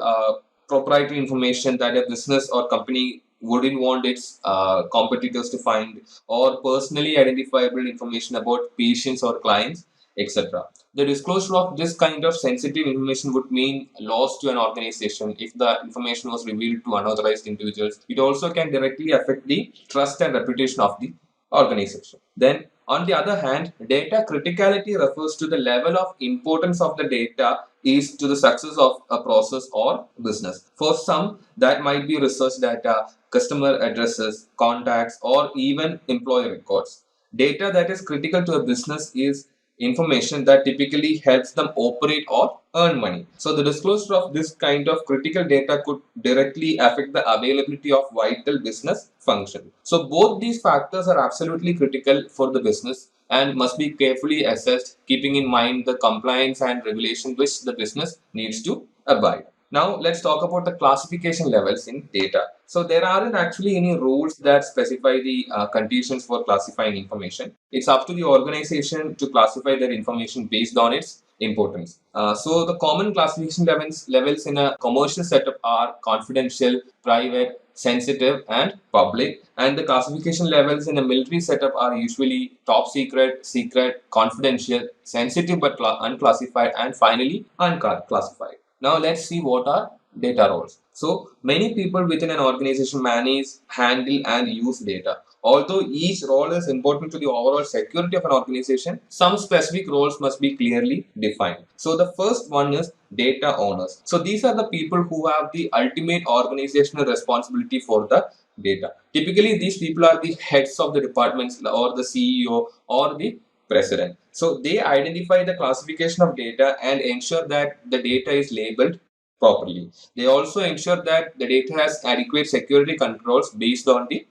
proprietary information that a business or company wouldn't want its competitors to find, or personally identifiable information about patients or clients, etc. The disclosure of this kind of sensitive information would mean loss to an organization if the information was revealed to unauthorized individuals. It also can directly affect the trust and reputation of the organization. Then, on the other hand, data criticality refers to the level of importance of the data is to the success of a process or business. For some, that might be research data, customer addresses, contacts, or even employee records. Data that is critical to a business is information that typically helps them operate or earn money. So the disclosure of this kind of critical data could directly affect the availability of vital business function. So both these factors are absolutely critical for the business and must be carefully assessed, keeping in mind the compliance and regulation which the business needs to abide. Now let's talk about the classification levels in data. So there aren't actually any rules that specify the conditions for classifying information. It's up to the organization to classify their information based on its importance. So the common classification levels in a commercial setup are confidential, private, sensitive, and public. And the classification levels in a military setup are usually top secret, secret, confidential, sensitive but unclassified, and finally unclassified. Now let's see what are data roles. So many people within an organization manage, handle, and use data. Although each role is important to the overall security of an organization, some specific roles must be clearly defined. So the first one is data owners. So these are the people who have the ultimate organizational responsibility for the data. Typically, these people are the heads of the departments or the CEO or the president. So they identify the classification of data and ensure that the data is labeled properly. They also ensure that the data has adequate security controls based on the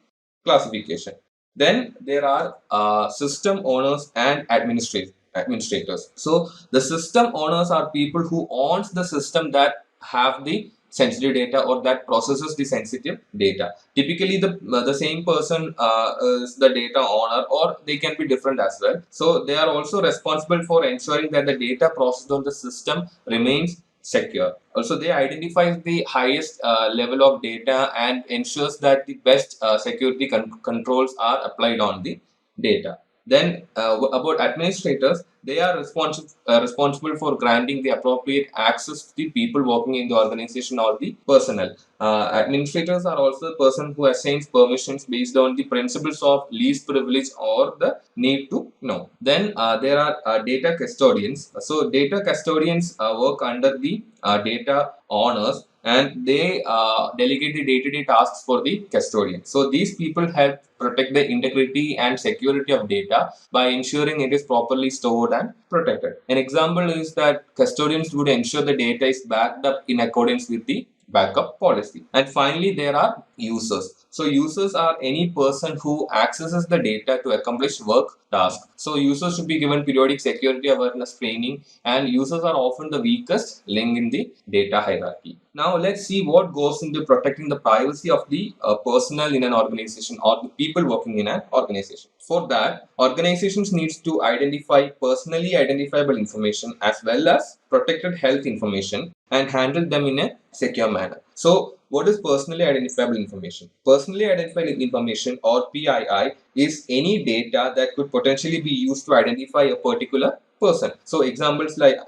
classification. Then there are system owners and administrators. So the system owners are people who owns the system that have the sensitive data or that processes the sensitive data. Typically, the same person is the data owner, or they can be different as well. So they are also responsible for ensuring that the data processed on the system remains secure. Also, they identify the highest level of data and ensures that the best security controls are applied on the data. Then about administrators, they are responsible for granting the appropriate access to the people working in the organization or the personnel. Administrators are also the person who assigns permissions based on the principles of least privilege or the need to know. Then there are data custodians. So data custodians work under the data owners, and they delegate the day-to-day tasks for the custodian. So these people help protect the integrity and security of data by ensuring it is properly stored and protected. An example is that custodians would ensure the data is backed up in accordance with the backup policy. And finally, there are users. So users are any person who accesses the data to accomplish work tasks. So users should be given periodic security awareness training, and users are often the weakest link in the data hierarchy. Now let's see what goes into protecting the privacy of the personnel in an organization or the people working in an organization. For that, organizations need to identify personally identifiable information as well as protected health information and handle them in a secure manner. So what is personally identifiable information? Personally identified information, or PII, is any data that could potentially be used to identify a particular person. So examples like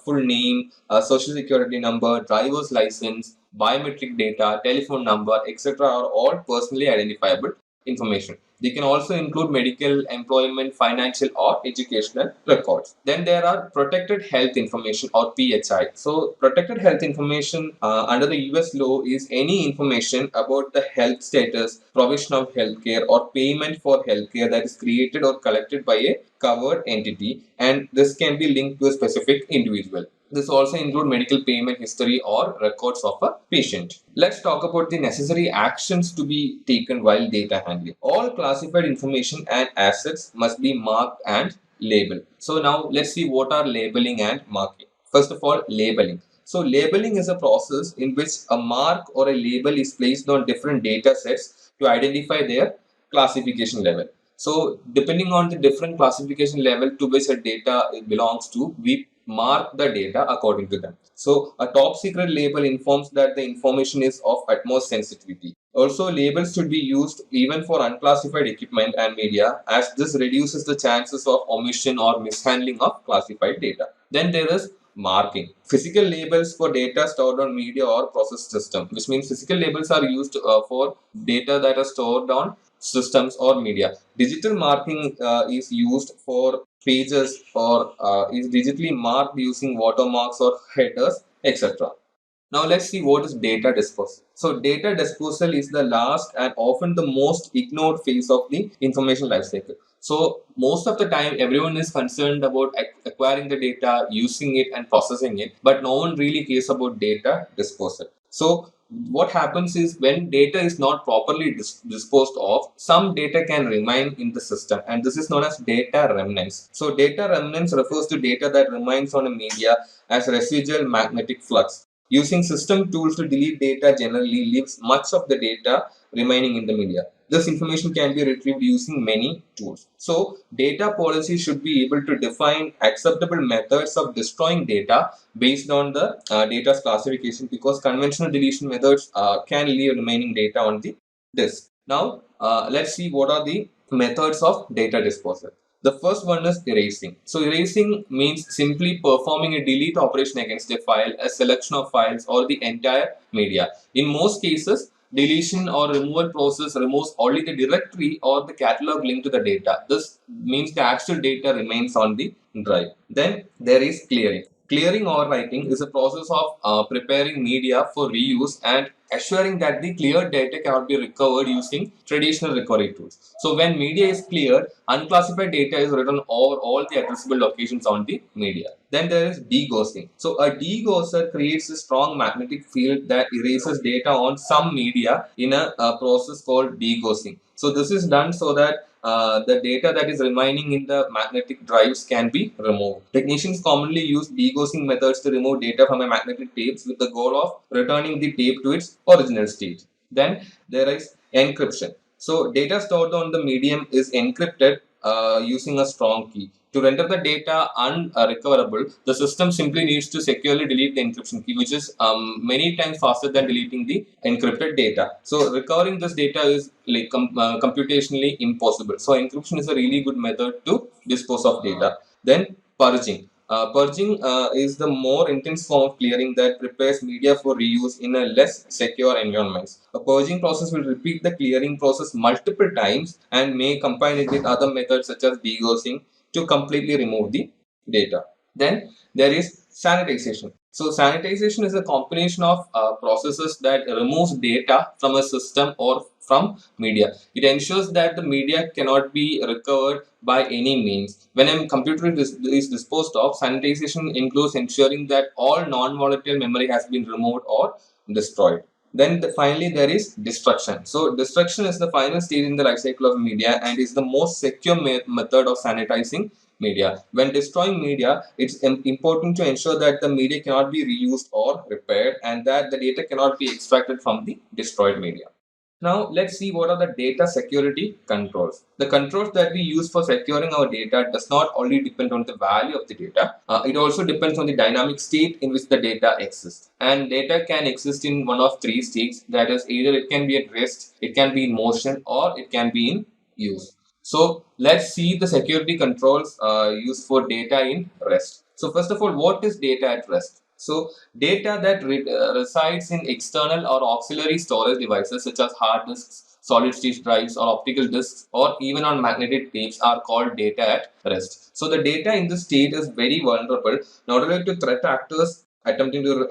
full name, social security number, driver's license, biometric data, telephone number, etc. are all personally identifiable information. They can also include medical, employment, financial, or educational records. Then there are protected health information, or PHI. So protected health information under the US law is any information about the health status, provision of healthcare, or payment for healthcare that is created or collected by a covered entity, and this can be linked to a specific individual. This also includes medical payment history or records of a patient. Let's talk about the necessary actions to be taken while data handling. All classified information and assets must be marked and labeled. So now let's see what are labeling and marking. First of all, labeling. So labeling is a process in which a mark or a label is placed on different data sets to identify their classification level. So depending on the different classification level to which a data belongs to, we mark the data according to them. So a top secret label informs that the information is of utmost sensitivity. Also, labels should be used even for unclassified equipment and media, as this reduces the chances of omission or mishandling of classified data. Then there is marking. Physical labels for data stored on media or process system, which means physical labels are used for data that are stored on systems or media. Digital marking is used for pages or is digitally marked using watermarks or headers, etc. Now let's see what is data disposal. So data disposal is the last and often the most ignored phase of the information lifecycle. So most of the time everyone is concerned about acquiring the data, using it and processing it, but no one really cares about data disposal. So what happens is when data is not properly disposed of, some data can remain in the system, and this is known as data remnants. So data remnants refers to data that remains on a media as residual magnetic flux. Using system tools to delete data generally leaves much of the data remaining in the media. This information can be retrieved using many tools. So, data policy should be able to define acceptable methods of destroying data based on the data's classification, because conventional deletion methods can leave remaining data on the disk. Now, let's see what are the methods of data disposal. The first one is erasing. So erasing means simply performing a delete operation against a file, a selection of files, or the entire media. In most cases, deletion or removal process removes only the directory or the catalog linked to the data. This means the actual data remains on the drive. Then there is clearing. Clearing or writing is a process of preparing media for reuse and assuring that the cleared data cannot be recovered using traditional recovery tools. So when media is cleared, unclassified data is written over all the addressable locations on the media. Then there is deghosting. So a degosser creates a strong magnetic field that erases data on some media in a process called deghosting. So this is done so that the data that is remaining in the magnetic drives can be removed. Technicians commonly use deghosting methods to remove data from a magnetic tape with the goal of returning the tape to its original state. Then there is encryption. So data stored on the medium is encrypted using a strong key. To render the data unrecoverable, the system simply needs to securely delete the encryption key, which is many times faster than deleting the encrypted data. So recovering this data is like computationally impossible. So encryption is a really good method to dispose of data. Then purging. Purging is the more intense form of clearing that prepares media for reuse in a less secure environment. A purging process will repeat the clearing process multiple times and may combine it with other methods such as degaussing to completely remove the data. Then there is sanitization. So sanitization is a combination of processes that removes data from a system or from media. It ensures that the media cannot be recovered by any means. When a computer is disposed of, sanitization includes ensuring that all non-volatile memory has been removed or destroyed. Then finally there is destruction. So destruction is the final stage in the life cycle of media and is the most secure method of sanitizing media. When destroying media, it's important to ensure that the media cannot be reused or repaired and that the data cannot be extracted from the destroyed media. Now let's see what are the data security controls. The controls that we use for securing our data does not only depend on the value of the data, it also depends on the dynamic state in which the data exists. And data can exist in one of three states, that is either it can be at rest, it can be in motion, or it can be in use. So let's see the security controls used for data in rest. So first of all, what is data at rest? So data that resides in external or auxiliary storage devices such as hard disks, solid state drives or optical disks or even on magnetic tapes are called data at rest. So the data in this state is very vulnerable not only to threat actors attempting to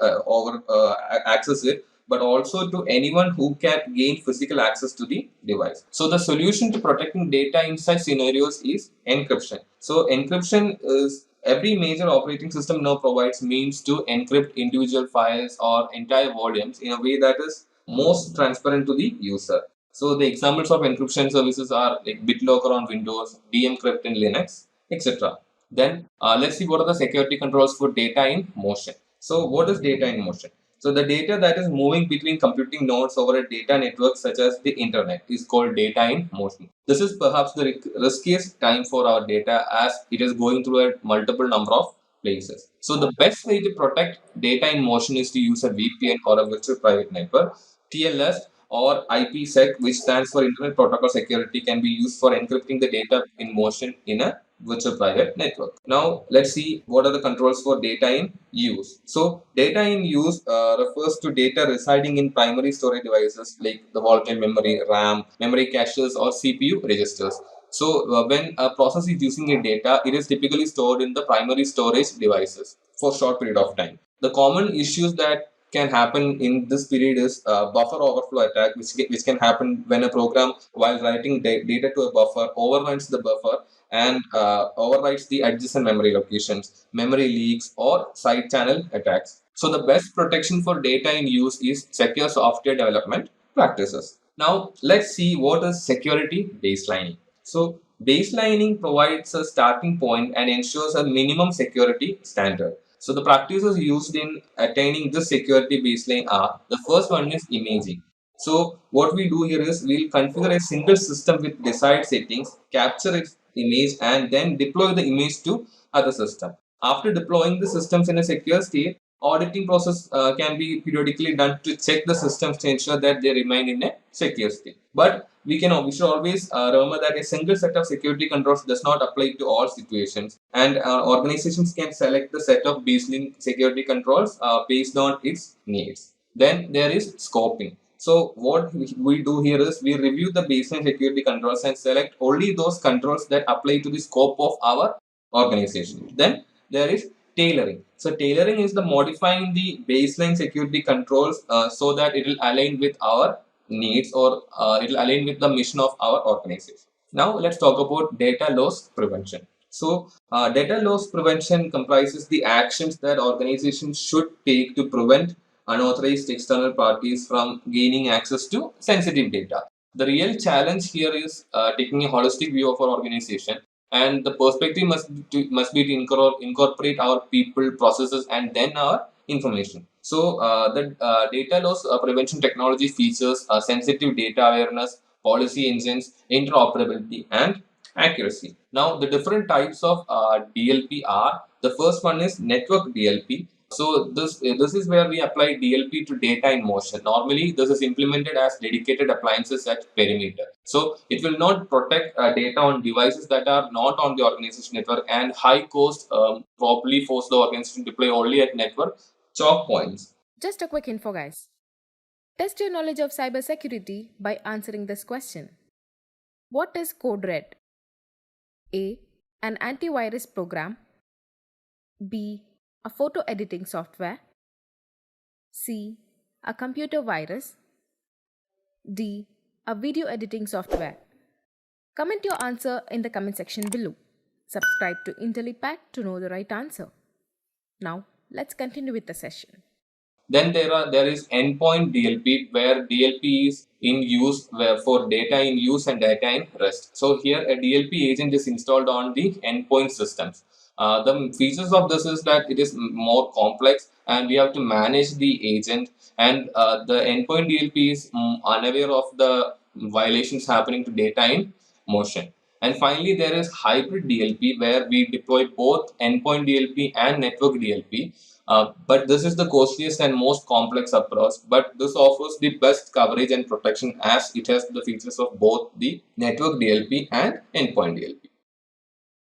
access it, but also to anyone who can gain physical access to the device. So the solution to protecting data in such scenarios is encryption. So encryption is every major operating system now provides means to encrypt individual files or entire volumes in a way that is most transparent to the user. So the examples of encryption services are like BitLocker on Windows, DMCrypt in Linux, etc. Then let's see what are the security controls for data in motion. So what is data in motion? So the data that is moving between computing nodes over a data network such as the internet is called data in motion. This is perhaps the riskiest time for our data as it is going through a multiple number of places. So the best way to protect data in motion is to use a VPN or a virtual private network. TLS or IPsec, which stands for Internet Protocol Security, can be used for encrypting the data in motion in a virtual private network. Now let's see what are the controls for data in use. So data in use refers to data residing in primary storage devices like the volatile memory, RAM, memory caches, or CPU registers. So when a process is using a data, it is typically stored in the primary storage devices for short period of time. The common issues that can happen in this period is buffer overflow attack, which can happen when a program, while writing data to a buffer, overruns the buffer and overwrites the adjacent memory locations, memory leaks, or side channel attacks. So the best protection for data in use is secure software development practices. Now let's see what is security baselining. So baselining provides a starting point and ensures a minimum security standard. So the practices used in attaining this security baseline are: the first one is imaging. So what we do here is we'll configure a single system with desired settings, capture its image, and then deploy the image to other system. After deploying the systems in a secure state, auditing process can be periodically done to check the systems to ensure that they remain in a secure state. But we should always remember that a single set of security controls does not apply to all situations, and organizations can select the set of baseline security controls based on its needs. Then there is scoping. So what we do here is we review the baseline security controls and select only those controls that apply to the scope of our organization. Then there is tailoring. So tailoring is the modifying the baseline security controls so that it will align with our needs, or it will align with the mission of our organization. Now let's talk about data loss prevention. So data loss prevention comprises the actions that organizations should take to prevent unauthorized external parties from gaining access to sensitive data. The real challenge here is taking a holistic view of our organization, and the perspective must be to incorporate our people, processes, and then our information. So the data loss prevention technology features sensitive data awareness, policy engines, interoperability, and accuracy. Now the different types of DLP are: the first one is network DLP. So this is where we apply DLP to data in motion. Normally, this is implemented as dedicated appliances at perimeter. So it will not protect data on devices that are not on the organization network, and high cost probably force the organization to deploy only at network choke points. Just a quick info, guys. Test your knowledge of cybersecurity by answering this question. What is code red? A. An antivirus program. B. A photo editing software. C. A computer virus. D. A video editing software. Comment your answer in the comment section below. Subscribe to Intellipaat to know the right answer. Now, let's continue with the session. Then there is endpoint DLP, where DLP is in use for data in use and data in rest. So here a DLP agent is installed on the endpoint systems. The features of this is that it is more complex and we have to manage the agent, and the endpoint DLP is unaware of the violations happening to data in motion. And finally, there is hybrid DLP, where we deploy both endpoint DLP and network DLP. But this is the costliest and most complex approach, but this offers the best coverage and protection as it has the features of both the network DLP and endpoint DLP.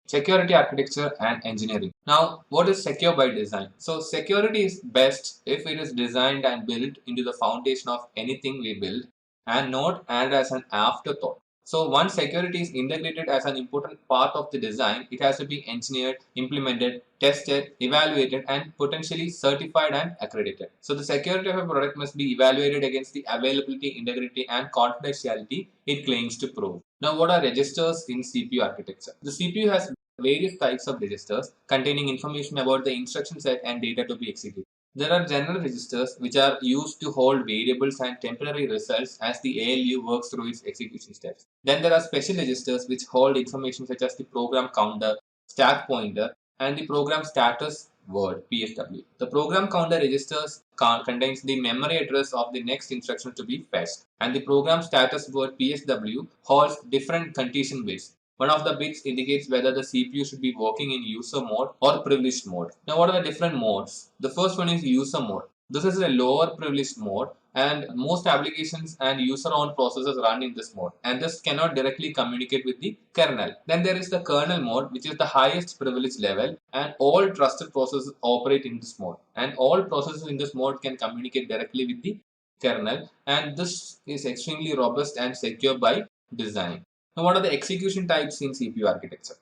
Security architecture and engineering. Now, what is secure by design? So security is best if it is designed and built into the foundation of anything we build, and not added as an afterthought. So once security is integrated as an important part of the design, it has to be engineered, implemented, tested, evaluated, and potentially certified and accredited. So the security of a product must be evaluated against the availability, integrity, and confidentiality it claims to prove. Now, what are registers in CPU architecture? The CPU has various types of registers containing information about the instruction set and data to be executed. There are general registers which are used to hold variables and temporary results as the ALU works through its execution steps. Then there are special registers which hold information such as the program counter, stack pointer, and the program status word PSW. The program counter registers contains the memory address of the next instruction to be fetched, and the program status word PSW holds different condition bits. One of the bits indicates whether the CPU should be working in user mode or privileged mode. Now, what are the different modes? The first one is user mode. This is a lower privileged mode, and most applications and user-owned processes run in this mode, and this cannot directly communicate with the kernel. Then there is the kernel mode, which is the highest privilege level, and all trusted processes operate in this mode, and all processes in this mode can communicate directly with the kernel, and this is extremely robust and secure by design. Now, what are the execution types in CPU architecture?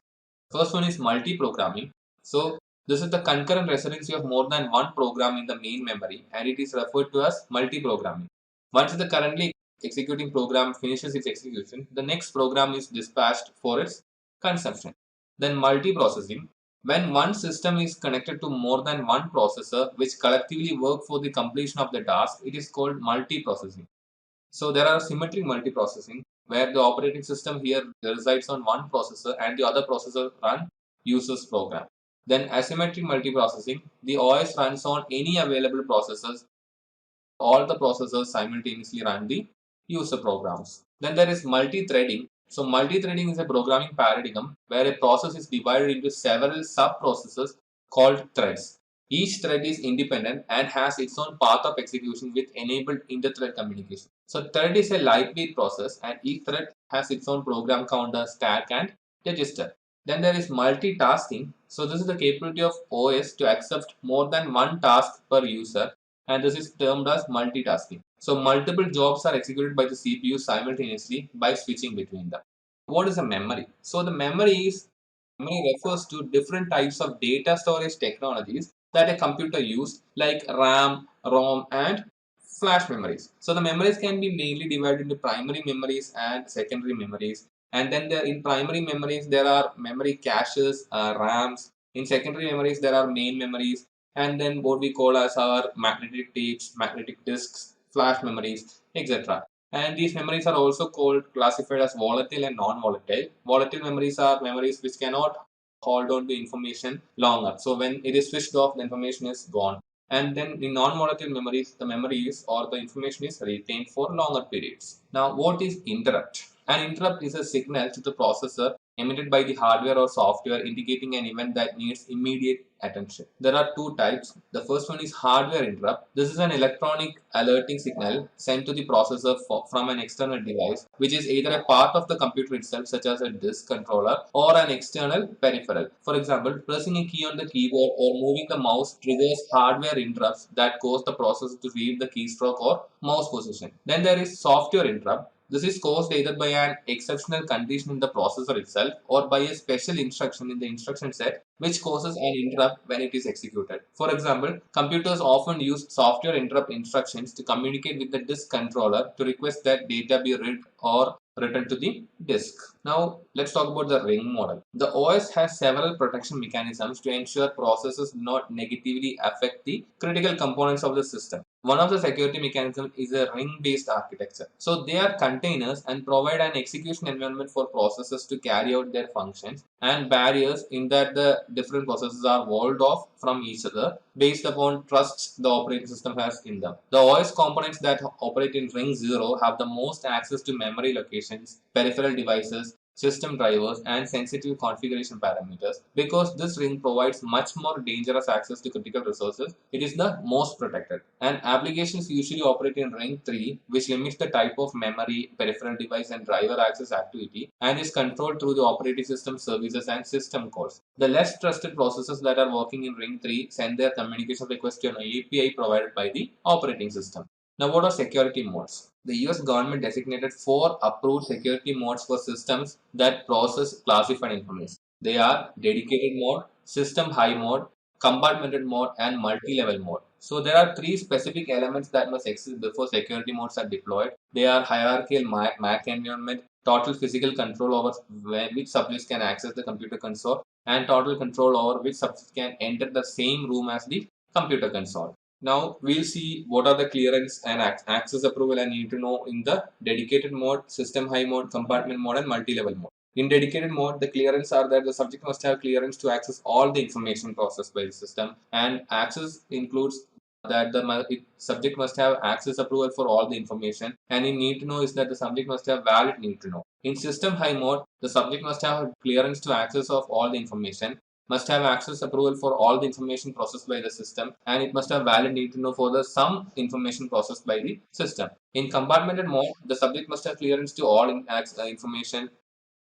First one is multi-programming. So this is the concurrent residency of more than one program in the main memory, and it is referred to as multi-programming. Once the currently executing program finishes its execution, the next program is dispatched for its consumption. Then multi-processing. When one system is connected to more than one processor which collectively work for the completion of the task, it is called multi-processing. So there are symmetric multiprocessing where the operating system here resides on one processor and the other processor run user's program. Then asymmetric multiprocessing, the OS runs on any available processors. All the processors simultaneously run the user programs. Then there is multi-threading. So multi-threading is a programming paradigm where a process is divided into several sub-processes called threads. Each thread is independent and has its own path of execution with enabled inter-thread communication. So thread is a lightweight process and each thread has its own program counter, stack and register. Then there is multitasking. So this is the capability of OS to accept more than one task per user, and this is termed as multitasking. So multiple jobs are executed by the CPU simultaneously by switching between them. What is a memory? So the memory refers to different types of data storage technologies that a computer uses, like RAM, ROM, and flash memories. So the memories can be mainly divided into primary memories and secondary memories. And then in primary memories there are memory caches, RAMs. In secondary memories there are main memories, and then what we call as our magnetic tapes, magnetic disks, flash memories, etc. And these memories are also classified as volatile and non-volatile. Volatile memories are memories which cannot hold on to information longer. So when it is switched off, the information is gone. And then in non-volatile memories, the memories or the information is retained for longer periods. Now, what is interrupt? An interrupt is a signal to the processor emitted by the hardware or software indicating an event that needs immediate attention. There are two types. The first one is hardware interrupt. This is an electronic alerting signal sent to the processor from an external device, which is either a part of the computer itself, such as a disk controller, or an external peripheral. For example, pressing a key on the keyboard or moving the mouse triggers hardware interrupts that cause the processor to read the keystroke or mouse position. Then there is software interrupt. This is caused either by an exceptional condition in the processor itself or by a special instruction in the instruction set which causes an interrupt when it is executed. For example, computers often use software interrupt instructions to communicate with the disk controller to request that data be read or written to the disk. Now, let's talk about the ring model. The OS has several protection mechanisms to ensure processes do not negatively affect the critical components of the system. One of the security mechanisms is a ring-based architecture. So they are containers and provide an execution environment for processes to carry out their functions, and barriers in that the different processes are walled off from each other based upon trusts the operating system has in them. The OS components that operate in ring 0 have the most access to memory locations, peripheral devices, system drivers, and sensitive configuration parameters. Because this ring provides much more dangerous access to critical resources, it is the most protected. And applications usually operate in ring 3, which limits the type of memory, peripheral device, and driver access activity, and is controlled through the operating system services and system calls. The less trusted processes that are working in ring 3 send their communication request to an API provided by the operating system. Now, what are security modes? The US government designated 4 approved security modes for systems that process classified information. They are dedicated mode, system high mode, compartmented mode, and multi-level mode. So there are 3 specific elements that must exist before security modes are deployed. They are hierarchical MAC environment, total physical control over which subjects can access the computer console, and total control over which subjects can enter the same room as the computer console. Now we'll see what are the clearance and access approval I need to know in the dedicated mode, system high mode, compartment mode, and multi-level mode. In dedicated mode, the clearance are that the subject must have clearance to access all the information processed by the system, and access includes that subject must have access approval for all the information, and in need to know is that the subject must have valid need to know. In system high mode, the subject must have clearance to access of all the information, must have access approval for all the information processed by the system, and it must have valid need to know for the some information processed by the system. In compartmented mode, the subject must have clearance to all information.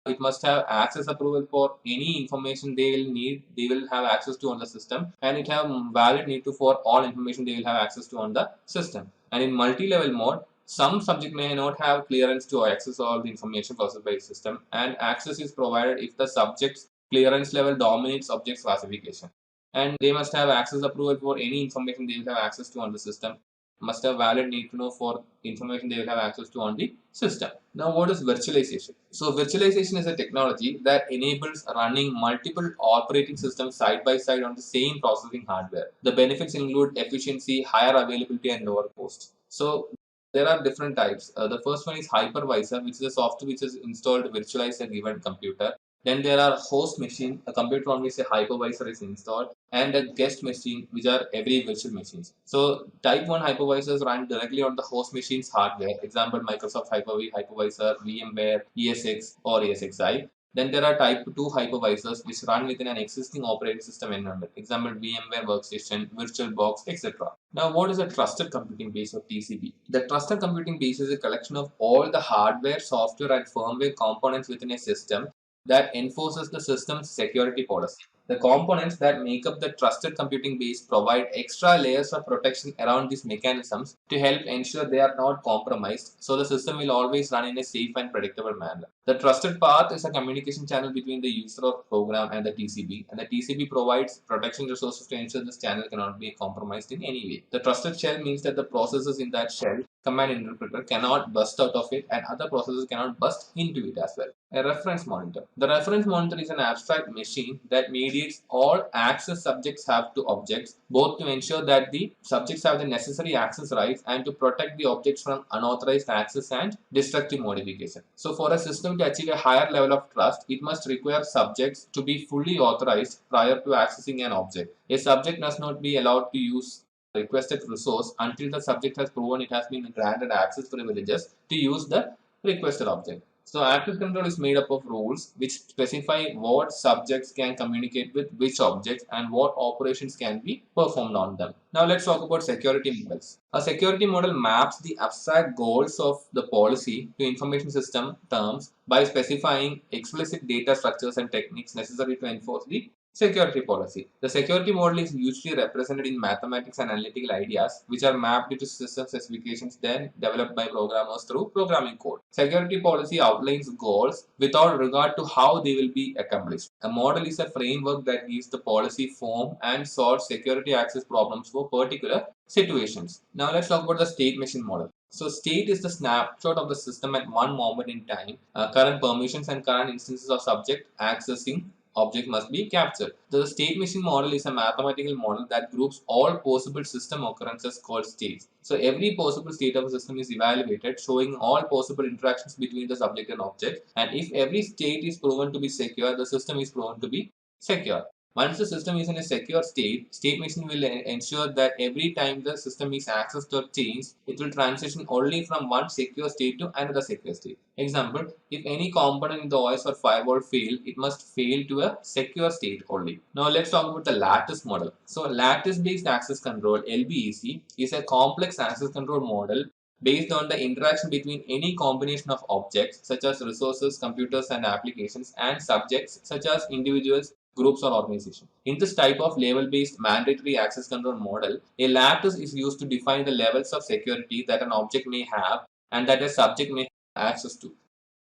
It must have access approval for any information they will have access to on the system, and it have valid need to for all information they will have access to on the system. And in multi-level mode, some subject may not have clearance to access all the information processed by the system, and access is provided if the subject's clearance level dominates object's classification. And they must have access approval for any information they will have access to on the system, must have valid need to know for information they will have access to on the system. Now, what is virtualization? So, virtualization is a technology that enables running multiple operating systems side by side on the same processing hardware. The benefits include efficiency, higher availability, and lower cost. So, there are different types. The first one is hypervisor, which is a software which is installed to virtualize a given computer. Then there are host machine, a computer on which a hypervisor is installed, and a guest machine, which are every virtual machines. So type 1 hypervisors run directly on the host machine's hardware. Example, Microsoft Hyper-V hypervisor, VMware, ESX, or ESXi. Then there are type 2 hypervisors which run within an existing operating system environment. Example, VMware Workstation, VirtualBox, etc. Now, what is a trusted computing base or TCB? The trusted computing base is a collection of all the hardware, software, and firmware components within a system that enforces the system's security policy. The components that make up the trusted computing base provide extra layers of protection around these mechanisms to help ensure they are not compromised, so the system will always run in a safe and predictable manner. The trusted path is a communication channel between the user or program and the TCB, and the TCB provides protection resources to ensure this channel cannot be compromised in any way. The trusted shell means that the processes in that shell command interpreter cannot burst out of it, and other processes cannot burst into it as well. A reference monitor. The reference monitor is an abstract machine that mediates all access subjects have to objects, both to ensure that the subjects have the necessary access rights and to protect the objects from unauthorized access and destructive modification. So for a system to achieve a higher level of trust, it must require subjects to be fully authorized prior to accessing an object. A subject must not be allowed to use requested resource until the subject has proven it has been granted access privileges to use the requested object. So access control is made up of rules which specify what subjects can communicate with which objects and what operations can be performed on them. Now let's talk about security models. A security model maps the abstract goals of the policy to information system terms by specifying explicit data structures and techniques necessary to enforce the security policy. The security model is usually represented in mathematics and analytical ideas, which are mapped into system specifications then developed by programmers through programming code. Security policy outlines goals without regard to how they will be accomplished. A model is a framework that gives the policy form and solves security access problems for particular situations. Now let's talk about the state machine model. So state is the snapshot of the system at one moment in time. Current permissions and current instances of subject accessing object must be captured. The state machine model is a mathematical model that groups all possible system occurrences called states. So every possible state of a system is evaluated, showing all possible interactions between the subject and object. And if every state is proven to be secure, the system is proven to be secure. Once the system is in a secure state, state machine will ensure that every time the system is accessed or changed, it will transition only from one secure state to another secure state. Example, if any component in the OS or firewall fail, it must fail to a secure state only. Now let's talk about the lattice model. So lattice-based access control, LBAC, is a complex access control model based on the interaction between any combination of objects such as resources, computers and applications and subjects such as individuals, groups or organizations. In this type of level-based mandatory access control model, a lattice is used to define the levels of security that an object may have and that a subject may have access to.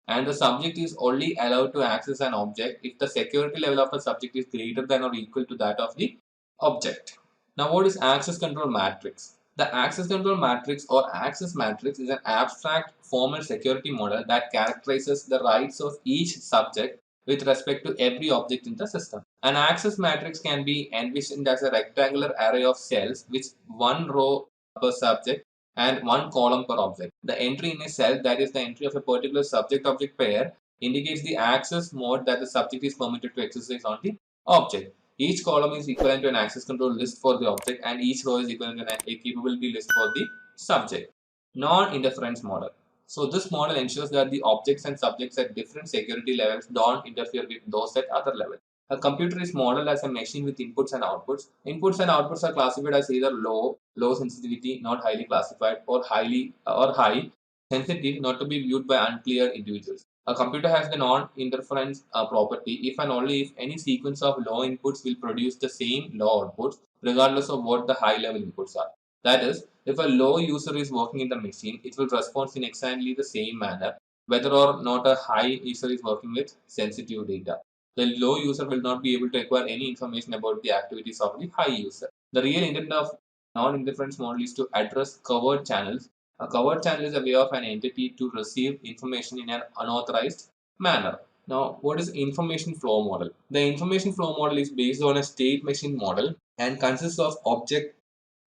And the subject is only allowed to access an object if the security level of the subject is greater than or equal to that of the object. Now, what is access control matrix? The access control matrix or access matrix is an abstract formal security model that characterizes the rights of each subject with respect to every object in the system. An access matrix can be envisioned as a rectangular array of cells with one row per subject and one column per object. The entry in a cell, that is the entry of a particular subject-object pair, indicates the access mode that the subject is permitted to exercise on the object. Each column is equivalent to an access control list for the object, and each row is equivalent to a capability list for the subject. Non-interference model. So this model ensures that the objects and subjects at different security levels don't interfere with those at other levels. A computer is modeled as a machine with inputs and outputs. Inputs and outputs are classified as either low sensitivity, not highly classified, or high sensitive, not to be viewed by unclear individuals. A computer has the non-interference property if and only if any sequence of low inputs will produce the same low outputs, regardless of what the high-level inputs are. That is, if a low user is working in the machine, it will respond in exactly the same manner, whether or not a high user is working with sensitive data. The low user will not be able to acquire any information about the activities of the high user. The real intent of non-interference model is to address covered channels. A covered channel is a way of an entity to receive information in an unauthorized manner. Now, what is information flow model? The information flow model is based on a state machine model and consists of object,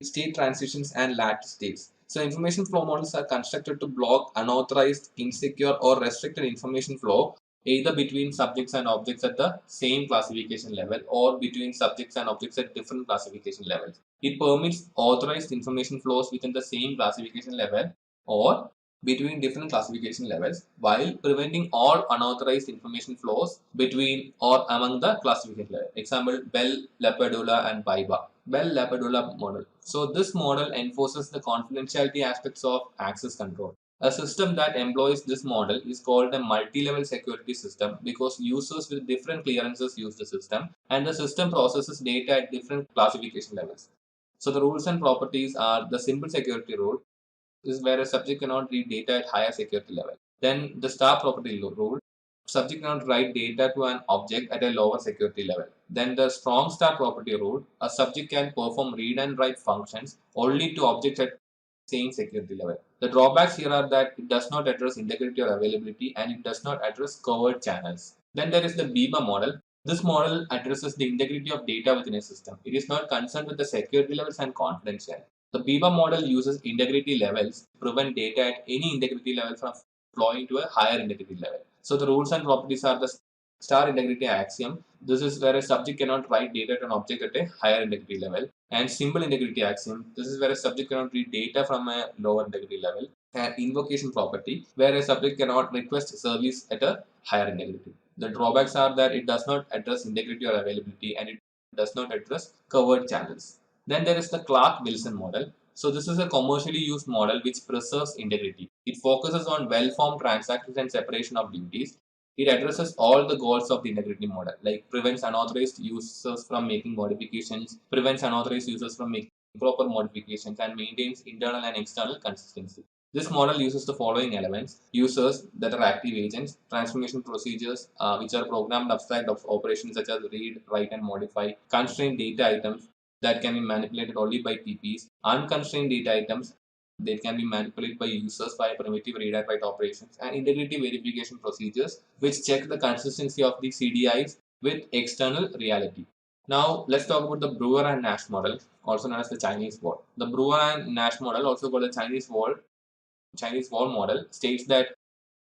state transitions, and lattice states. So information flow models are constructed to block unauthorized, insecure, or restricted information flow either between subjects and objects at the same classification level or between subjects and objects at different classification levels. It permits authorized information flows within the same classification level or between different classification levels while preventing all unauthorized information flows between or among the classification levels. Example, Bell, LaPadula, and BIBA. Bell-LaPadula model. So this model enforces the confidentiality aspects of access control. A system that employs this model is called a multi-level security system because users with different clearances use the system and the system processes data at different classification levels. So the rules and properties are the simple security rule is where a subject cannot read data at higher security level. Then the star property rule, subject cannot write data to an object at a lower security level. Then the strong star property rule, a subject can perform read and write functions only to objects at same security level. The drawbacks here are that it does not address integrity or availability and it does not address covered channels. Then there is the BIBA model. This model addresses the integrity of data within a system. It is not concerned with the security levels and confidentiality. The BIBA model uses integrity levels to prevent data at any integrity level from flowing to a higher integrity level. So the rules and properties are the star integrity axiom. This is where a subject cannot write data to an object at a higher integrity level. And symbol integrity axiom. This is where a subject cannot read data from a lower integrity level. And invocation property, where a subject cannot request service at a higher integrity. The drawbacks are that it does not address integrity or availability and it does not address covered channels. Then there is the Clark-Wilson model. So this is a commercially used model which preserves integrity. It focuses on well-formed transactions and separation of duties. It addresses all the goals of the integrity model, like prevents unauthorized users from making modifications, prevents unauthorized users from making improper modifications, and maintains internal and external consistency. This model uses the following elements: users that are active agents, transformation procedures, which are programmed abstract of operations such as read, write, and modify, constrained data items that can be manipulated only by TPs, unconstrained data items that can be manipulated by users via primitive read and write operations, and integrity verification procedures which check the consistency of the CDIs with external reality. Now let's talk about the Brewer and Nash model, also known as the Chinese wall. The Brewer and Nash model, also called the Chinese wall model, states that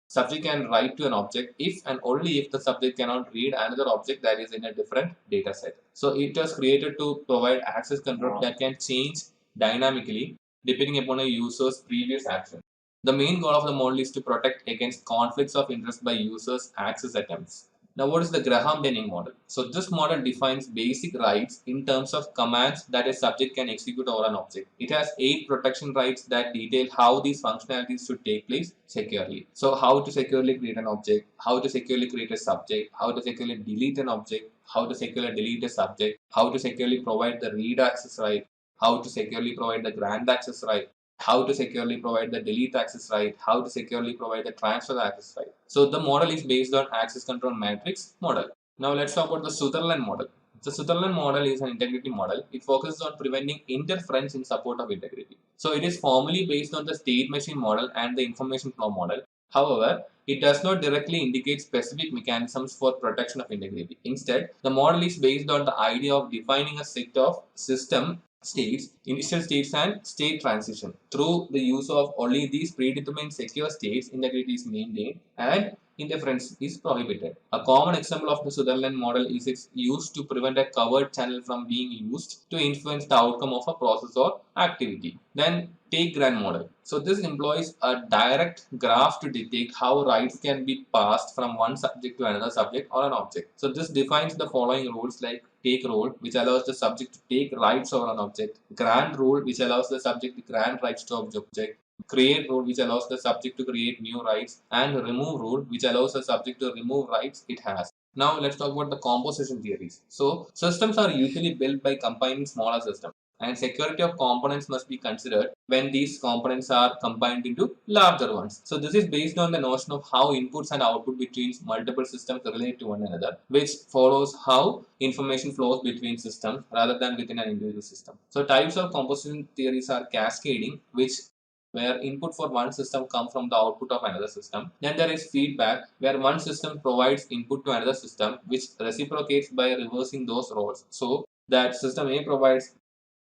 subject can write to an object if and only if the subject cannot read another object that is in a different data set. So it was created to provide access control that can change dynamically depending upon a user's previous action. The main goal of the model is to protect against conflicts of interest by users' access attempts. Now, what is the Graham-Denning model? So, this model defines basic rights in terms of commands that a subject can execute over an object. It has 8 protection rights that detail how these functionalities should take place securely. So, how to securely create an object, how to securely create a subject, how to securely delete an object, how to securely delete a subject, how to securely provide the read access right, how to securely provide the grant access right, how to securely provide the delete access right, how to securely provide the transfer access right. So the model is based on access control matrix model. Now let's talk about the Sutherland model. The Sutherland model is an integrity model. It focuses on preventing interference in support of integrity. So it is formally based on the state machine model and the information flow model. However, it does not directly indicate specific mechanisms for protection of integrity. Instead, the model is based on the idea of defining a set of system states, initial states, and state transition. Through the use of only these predetermined secure states, integrity is maintained and interference is prohibited. A common example of the Sutherland model is its use to prevent a covered channel from being used to influence the outcome of a process or activity. Then take grant model. So this employs a direct graph to detect how rights can be passed from one subject to another subject or an object. So this defines the following rules like take rule, which allows the subject to take rights over an object, grant rule, which allows the subject to grant rights to object, create rule, which allows the subject to create new rights, and remove rule, which allows the subject to remove rights it has. Now let's talk about the composition theories. So systems are usually built by combining smaller systems, and security of components must be considered when these components are combined into larger ones. So this is based on the notion of how inputs and output between multiple systems relate to one another, which follows how information flows between systems rather than within an individual system. So types of composition theories are cascading, which where input for one system come from the output of another system. Then there is feedback, where one system provides input to another system, which reciprocates by reversing those roles. So that system A provides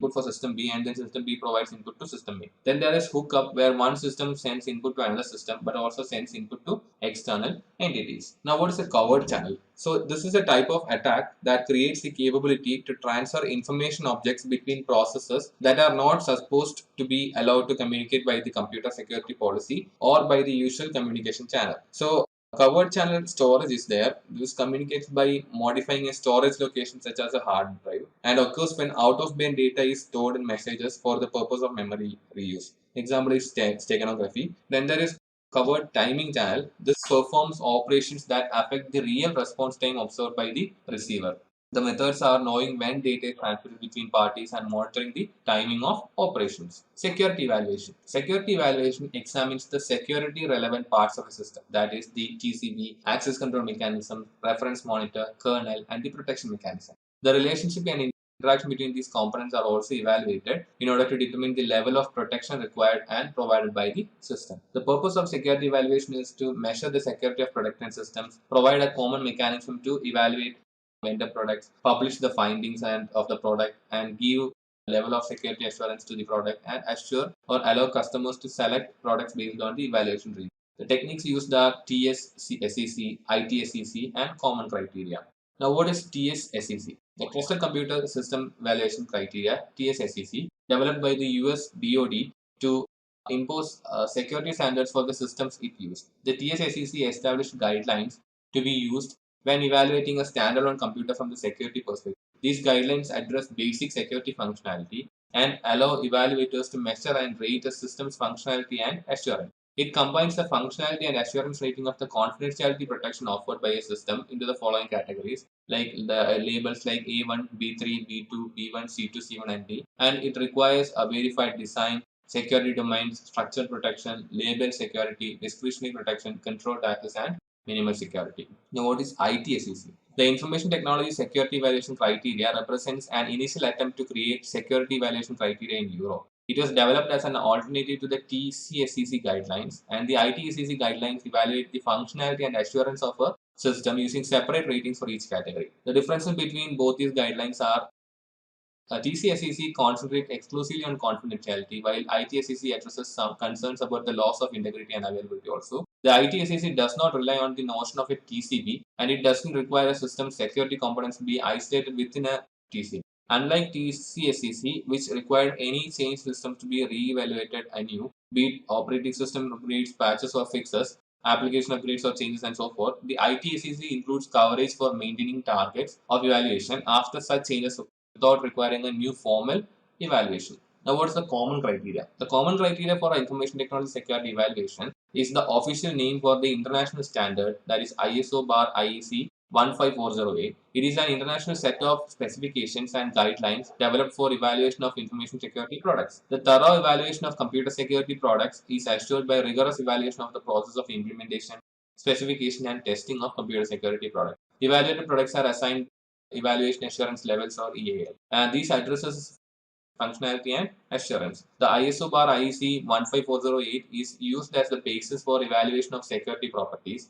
input for system B, and then system B provides input to system A. Then there is hookup, where one system sends input to another system but also sends input to external entities. Now what is a covert channel? So this is a type of attack that creates the capability to transfer information objects between processes that are not supposed to be allowed to communicate by the computer security policy or by the usual communication channel. So covered channel storage is there. This communicates by modifying a storage location such as a hard drive, and occurs when out-of-band data is stored in messages for the purpose of memory reuse. Example is steganography. Then there is covered timing channel. This performs operations that affect the real response time observed by the receiver. The methods are knowing when data is transferred between parties and monitoring the timing of operations. Security evaluation. Security evaluation examines the security relevant parts of a system, that is the TCP, access control mechanism, reference monitor, kernel, and the protection mechanism. The relationship and interaction between these components are also evaluated in order to determine the level of protection required and provided by the system. The purpose of security evaluation is to measure the security of protected systems, provide a common mechanism to evaluate vendor products, publish the findings of the product, and give level of security assurance to the product, and assure or allow customers to select products based on the evaluation results. The techniques used are TS-SEC, ITSEC, and common criteria. Now, what is TS-SEC? The Trusted Computer System Evaluation Criteria, TS-SEC, developed by the US DoD to impose security standards for the systems it used. The TS-SEC established guidelines to be used when evaluating a standalone computer from the security perspective. These guidelines address basic security functionality and allow evaluators to measure and rate a system's functionality and assurance. It combines the functionality and assurance rating of the confidentiality protection offered by a system into the following categories, like the labels like A1, B3, B2, B1, C2, C1, and D. And it requires a verified design, security domains, structured protection, label security, discretionary protection, controlled access, and minimal security. Now, what is ITSEC? The Information Technology Security Evaluation Criteria represents an initial attempt to create security evaluation criteria in Europe. It was developed as an alternative to the TCSCC guidelines, and the ITSCC guidelines evaluate the functionality and assurance of a system using separate ratings for each category. The differences between both these guidelines are TCSCC concentrates exclusively on confidentiality, while ITSCC addresses some concerns about the loss of integrity and availability also. The ITSCC does not rely on the notion of a TCP, and it doesn't require a system security components to be isolated within a TCP. Unlike TCSCC, which required any change system to be re-evaluated anew, be it operating system upgrades, patches, or fixes, application upgrades or changes, and so forth, the ITSCC includes coverage for maintaining targets of evaluation after such changes without requiring a new formal evaluation. Now, what's the common criteria? The common criteria for information technology security evaluation is the official name for the international standard, that is ISO bar IEC 15408. It is an international set of specifications and guidelines developed for evaluation of information security products. The thorough evaluation of computer security products is assured by rigorous evaluation of the process of implementation, specification, and testing of computer security products. Evaluated products are assigned evaluation assurance levels, or EAL, and these addresses functionality and assurance. The ISO bar IEC 15408 is used as the basis for evaluation of security properties.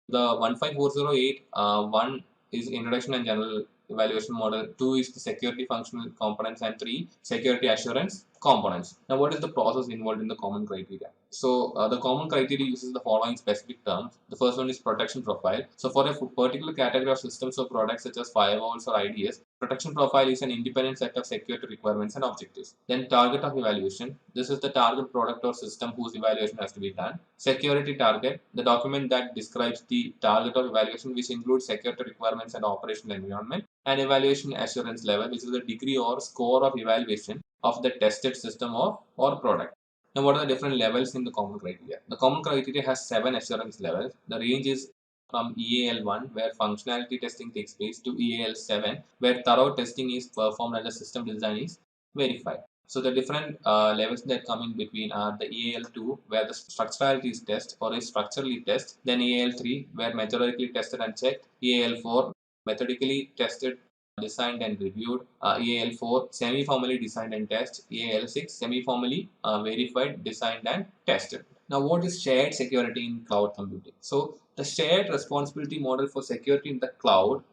The 15408 1 is introduction and general evaluation model. 2 is the security functional components, and 3 security assurance components. Now, what is the process involved in the common criteria? So, the common criteria uses the following specific terms. The first one is protection profile. So, for a particular category of systems or products such as firewalls or IDS, protection profile is an independent set of security requirements and objectives. Then target of evaluation. This is the target product or system whose evaluation has to be done. Security target, the document that describes the target of evaluation, which includes security requirements and operational environment. And evaluation assurance level, which is the degree or score of evaluation of the tested system or product. Now, what are the different levels in the common criteria? The common criteria has 7 assurance levels. The range is from EAL1, where functionality testing takes place, to EAL7, where thorough testing is performed and the system design is verified. So the different levels that come in between are the EAL2, where the structurality is tested or is structurally tested, then EAL3, where methodically tested and checked, EAL4, methodically tested, designed and reviewed, EAL4, semi-formally designed and tested, EAL6, semi-formally verified, designed and tested. Now, what is shared security in cloud computing? So, the shared responsibility model for security in the cloud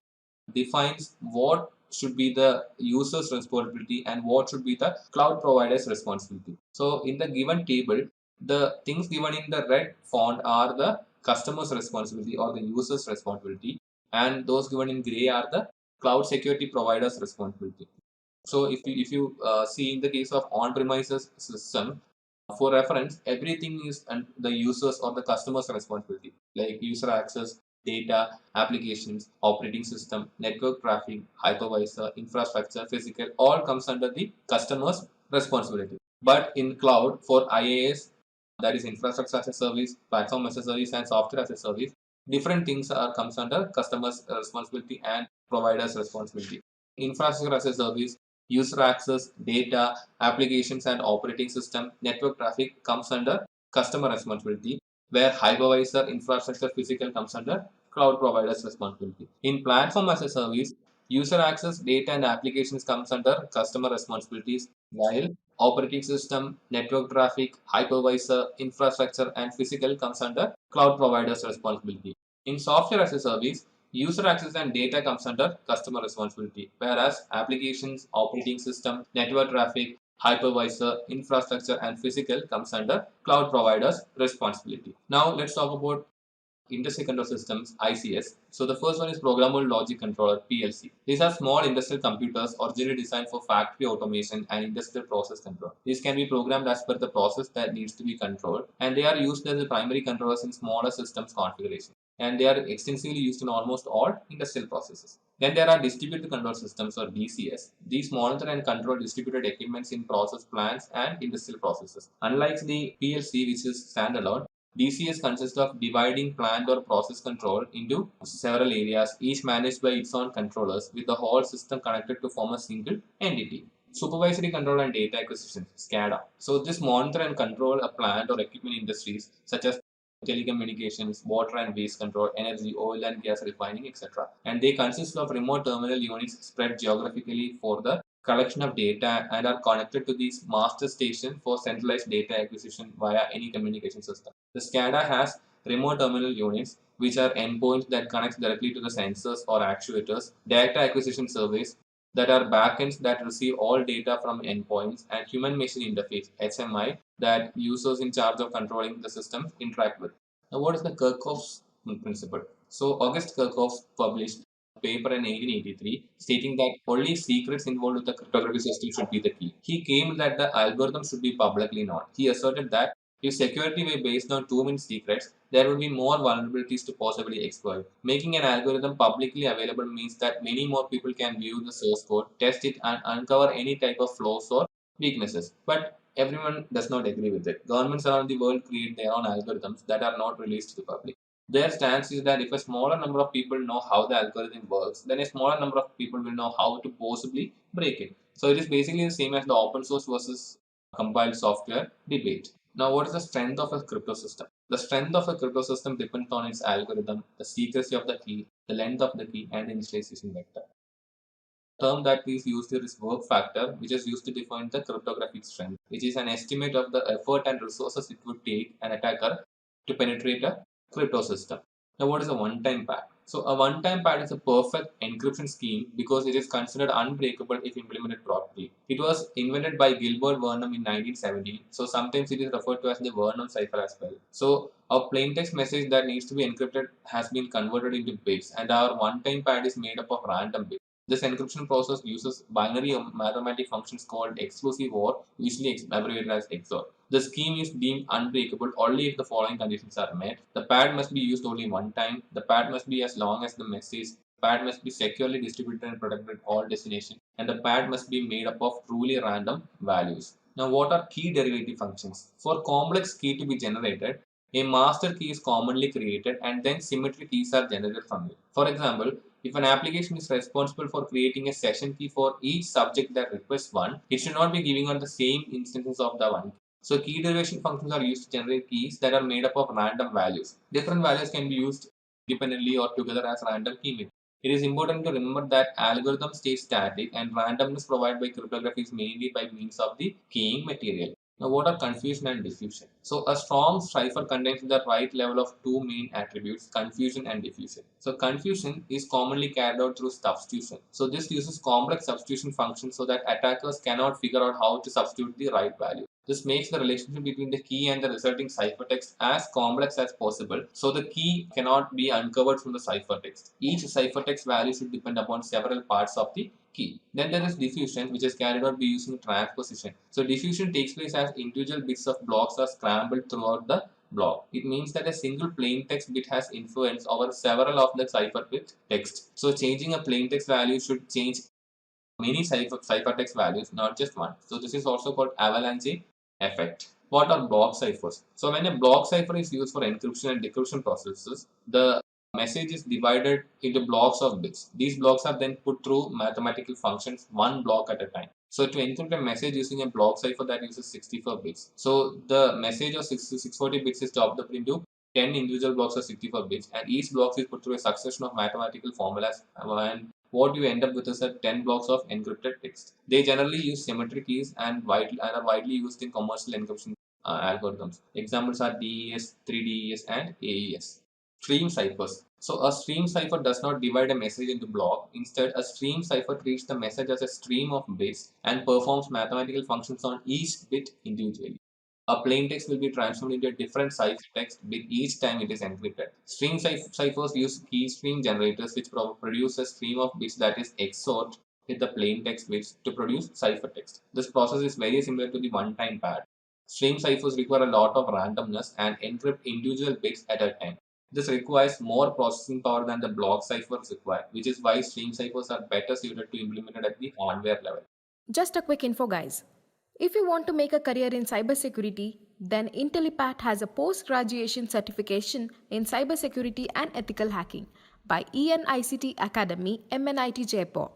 defines what should be the user's responsibility and what should be the cloud provider's responsibility. So, in the given table, the things given in the red font are the customer's responsibility or the user's responsibility, and those given in gray are the cloud security provider's responsibility. So, if you see in the case of on-premises system, for reference, everything is the users or the customer's responsibility, like user access, data, applications, operating system, network traffic, hypervisor, infrastructure, physical, all comes under the customer's responsibility. But in cloud, for IaaS, that is infrastructure as a service, platform as a service, and software as a service, different things comes under customer's responsibility and provider's responsibility. Infrastructure as a service, user access, data, applications and operating system, network traffic comes under customer responsibility, where hypervisor, infrastructure, physical comes under cloud provider's responsibility. In platform as a service, user access, data and applications comes under customer responsibilities, while operating system, network traffic, hypervisor, infrastructure and physical comes under cloud provider's responsibility. In software as a service, user access and data comes under customer responsibility, whereas applications, operating system, network traffic, hypervisor, infrastructure, and physical comes under cloud provider's responsibility. Now, let's talk about Industrial Control Systems, ICS. So the first one is Programmable Logic Controller, PLC. These are small industrial computers originally designed for factory automation and industrial process control. These can be programmed as per the process that needs to be controlled, and they are used as the primary controllers in smaller systems configuration, and they are extensively used in almost all industrial processes. Then there are distributed control systems, or DCS. These monitor and control distributed equipments in process plants and industrial processes. Unlike the PLC, which is standalone, DCS consists of dividing plant or process control into several areas, each managed by its own controllers, with the whole system connected to form a single entity. Supervisory control and data acquisition, SCADA. So this monitor and control a plant or equipment industries such as telecommunications, water and waste control, energy, oil and gas refining, etc. And they consist of remote terminal units spread geographically for the collection of data and are connected to these master station for centralized data acquisition via any communication system. The SCADA has remote terminal units, which are endpoints that connect directly to the sensors or actuators, data acquisition service that are backends that receive all data from endpoints, and human machine interface, HMI, that users in charge of controlling the system interact with. Now, what is the Kirchhoff's principle? So, August Kirchhoff published a paper in 1883 stating that only secrets involved with the cryptography system should be the key. He claimed that the algorithm should be publicly known. He asserted that if security were based on too many secrets, there would be more vulnerabilities to possibly exploit. Making an algorithm publicly available means that many more people can view the source code, test it, and uncover any type of flaws or weaknesses. But everyone does not agree with it. Governments around the world create their own algorithms that are not released to the public. Their stance is that if a smaller number of people know how the algorithm works, then a smaller number of people will know how to possibly break it. So it is basically the same as the open source versus compiled software debate. Now, what is the strength of a crypto system? The strength of a crypto system depends on its algorithm, the secrecy of the key, the length of the key, and the initialization vector. The term that is used here is work factor, which is used to define the cryptographic strength, which is an estimate of the effort and resources it would take an attacker to penetrate a crypto system. Now, what is a one-time pack? So a one-time pad is a perfect encryption scheme because it is considered unbreakable if implemented properly. It was invented by Gilbert Vernon in 1917, so sometimes it is referred to as the Vernon cipher as well. So a plaintext message that needs to be encrypted has been converted into bits, and our one-time pad is made up of random bits. This encryption process uses binary mathematical functions called exclusive or usually abbreviated as XOR. The scheme is deemed unbreakable only if the following conditions are met. The pad must be used only one time. The pad must be as long as the message. The pad must be securely distributed and protected at all destinations. And the pad must be made up of truly random values. Now, what are key derivative functions? For complex key to be generated, a master key is commonly created and then symmetric keys are generated from it. For example, if an application is responsible for creating a session key for each subject that requests one, it should not be giving out the same instances of the one. So key derivation functions are used to generate keys that are made up of random values. Different values can be used independently or together as random key mix. It is important to remember that algorithms stay static and randomness provided by cryptography is mainly by means of the keying material. Now, what are confusion and diffusion? So, a strong cipher contains the right level of two main attributes, confusion and diffusion. So, confusion is commonly carried out through substitution. So, this uses complex substitution functions so that attackers cannot figure out how to substitute the right value. This makes the relationship between the key and the resulting ciphertext as complex as possible, so the key cannot be uncovered from the ciphertext. Each ciphertext value should depend upon several parts of the key. Then there is diffusion, which is carried out by using transposition. So diffusion takes place as individual bits of blocks are scrambled throughout the block. It means that a single plain text bit has influence over several of the ciphertext text. So changing a plain text value should change many ciphertext values, not just one. So this is also called avalanche effect. What are block ciphers? So when a block cipher is used for encryption and decryption processes, the message is divided into blocks of bits. These blocks are then put through mathematical functions one block at a time. So to encrypt a message using a block cipher that uses 64 bits. So the message of 640 bits is chopped up into 10 individual blocks of 64 bits, and each block is put through a succession of mathematical formulas, and what you end up with is a 10 blocks of encrypted text. They generally use symmetric keys and are widely used in commercial encryption algorithms. Examples are DES, 3DES, and AES. Stream ciphers. So a stream cipher does not divide a message into blocks. Instead, a stream cipher treats the message as a stream of bits and performs mathematical functions on each bit individually. A plain text will be transformed into a different ciphertext with each time it is encrypted. Stream ciphers use key stream generators which produce a stream of bits that is XORed with the plain text bits to produce ciphertext. This process is very similar to the one-time pad. Stream ciphers require a lot of randomness and encrypt individual bits at a time. This requires more processing power than the block ciphers require, which is why stream ciphers are better suited to implemented at the hardware level. Just a quick info, guys. If you want to make a career in cybersecurity, then Intellipaat has a post-graduation certification in cybersecurity and ethical hacking by ENICT Academy, MNIT Jaipur.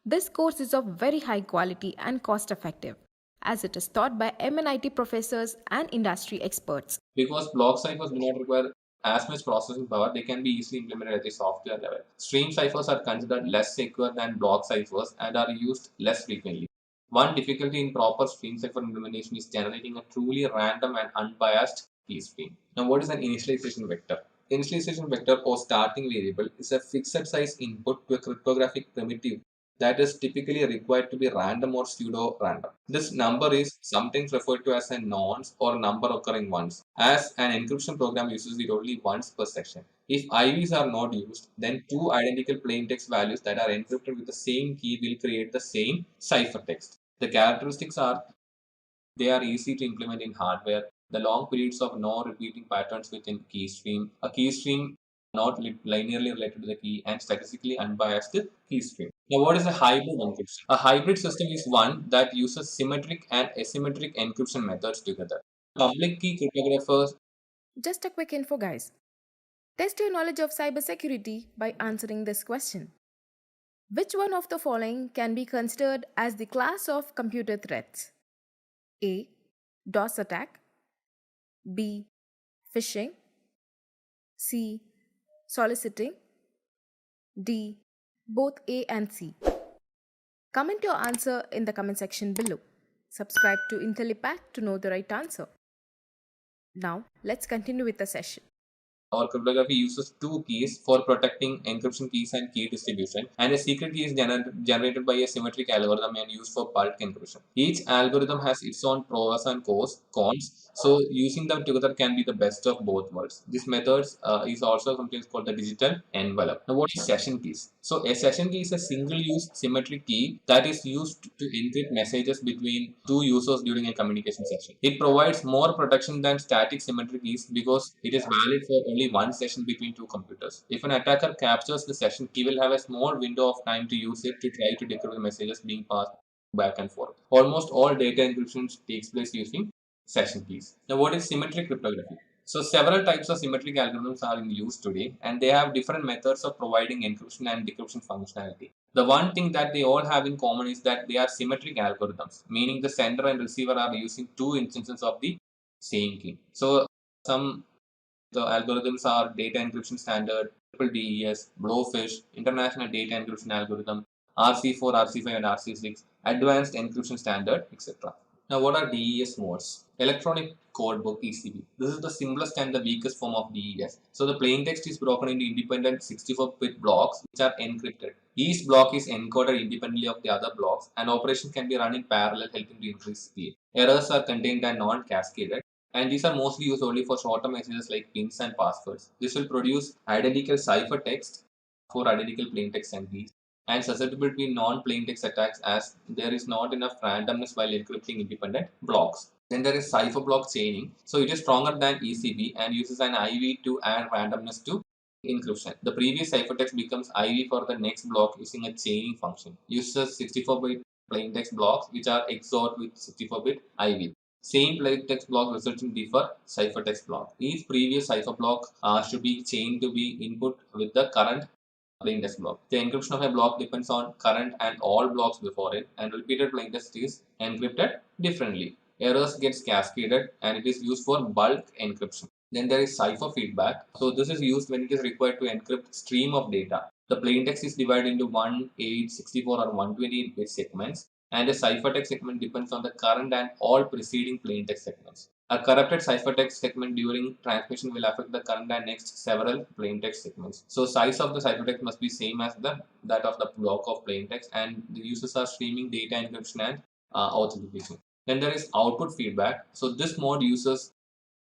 This course is of very high quality and cost-effective, as it is taught by MNIT professors and industry experts. Because block ciphers do not require as much processing power, they can be easily implemented at the software level. Stream ciphers are considered less secure than block ciphers and are used less frequently. One difficulty in proper stream cipher implementation is generating a truly random and unbiased key stream. Now, what is an initialization vector? Initialization vector or starting variable is a fixed size input to a cryptographic primitive that is typically required to be random or pseudo-random. This number is sometimes referred to as a nonce or number occurring once, as an encryption program uses it only once per section. If IVs are not used, then two identical plaintext values that are encrypted with the same key will create the same ciphertext. The characteristics are they are easy to implement in hardware. The long periods of no repeating patterns within key stream, a key stream not linearly related to the key, and statistically unbiased key stream. Now, what is a hybrid encryption? A hybrid system is one that uses symmetric and asymmetric encryption methods together. Public key cryptographers. Just a quick info, guys. Test your knowledge of cybersecurity by answering this question. Which one of the following can be considered as the class of computer threats? A. DOS attack. B. Phishing. C. Soliciting. D. Both A and C. Comment your answer in the comment section below. Subscribe to Intellipaat to know the right answer. Now, let's continue with the session. or cryptography uses two keys for protecting encryption keys and key distribution, and a secret key is generated by a symmetric algorithm and used for bulk encryption. Each algorithm has its own pros and cons, so using them together can be the best of both worlds. This method is also sometimes called the digital envelope. Now, what is session keys? So, a session key is a single-use symmetric key that is used to encrypt messages between two users during a communication session. It provides more protection than static symmetric keys because it is valid for only one session between two computers. If an attacker captures the session, he will have a small window of time to use it to try to decrypt the messages being passed back and forth. Almost all data encryption takes place using session keys. Now, what is symmetric cryptography? So, several types of symmetric algorithms are in use today, and they have different methods of providing encryption and decryption functionality. The one thing that they all have in common is that they are symmetric algorithms, meaning the sender and receiver are using two instances of the same key. So, some the algorithms are data encryption standard, triple DES, Blowfish, international data encryption algorithm, RC4, RC5, and RC6, advanced encryption standard, etc. Now, what are DES modes? Electronic code book ECB. This is the simplest and the weakest form of DES. So, the plain text is broken into independent 64-bit blocks which are encrypted. Each block is encoded independently of the other blocks, and operations can be run in parallel, helping to increase speed. Errors are contained and non-cascaded, and these are mostly used only for shorter messages like pins and passwords. This will produce identical ciphertext for identical plaintext and keys, and susceptible to non-plain text attacks as there is not enough randomness while encrypting independent blocks. Then there is cipher block chaining. So it is stronger than ECB and uses an IV to add randomness to encryption. The previous ciphertext becomes IV for the next block using a chaining function. Uses 64-bit plaintext blocks which are XORed with 64-bit IV. Same plaintext block results in differ ciphertext block. Each previous cipher block should be chained to be input with the current plaintext block. The encryption of a block depends on current and all blocks before it, and repeated plaintext is encrypted differently. Errors gets cascaded and it is used for bulk encryption. Then there is cipher feedback. So this is used when it is required to encrypt stream of data. The plaintext is divided into 1, 8, 64 or 128 bit segments, and a ciphertext segment depends on the current and all preceding plaintext segments. A corrupted ciphertext segment during transmission will affect the current and next several plaintext segments. So size of the ciphertext must be same as that of the block of plaintext, and the users are streaming data encryption and authentication. Then there is output feedback. So this mode uses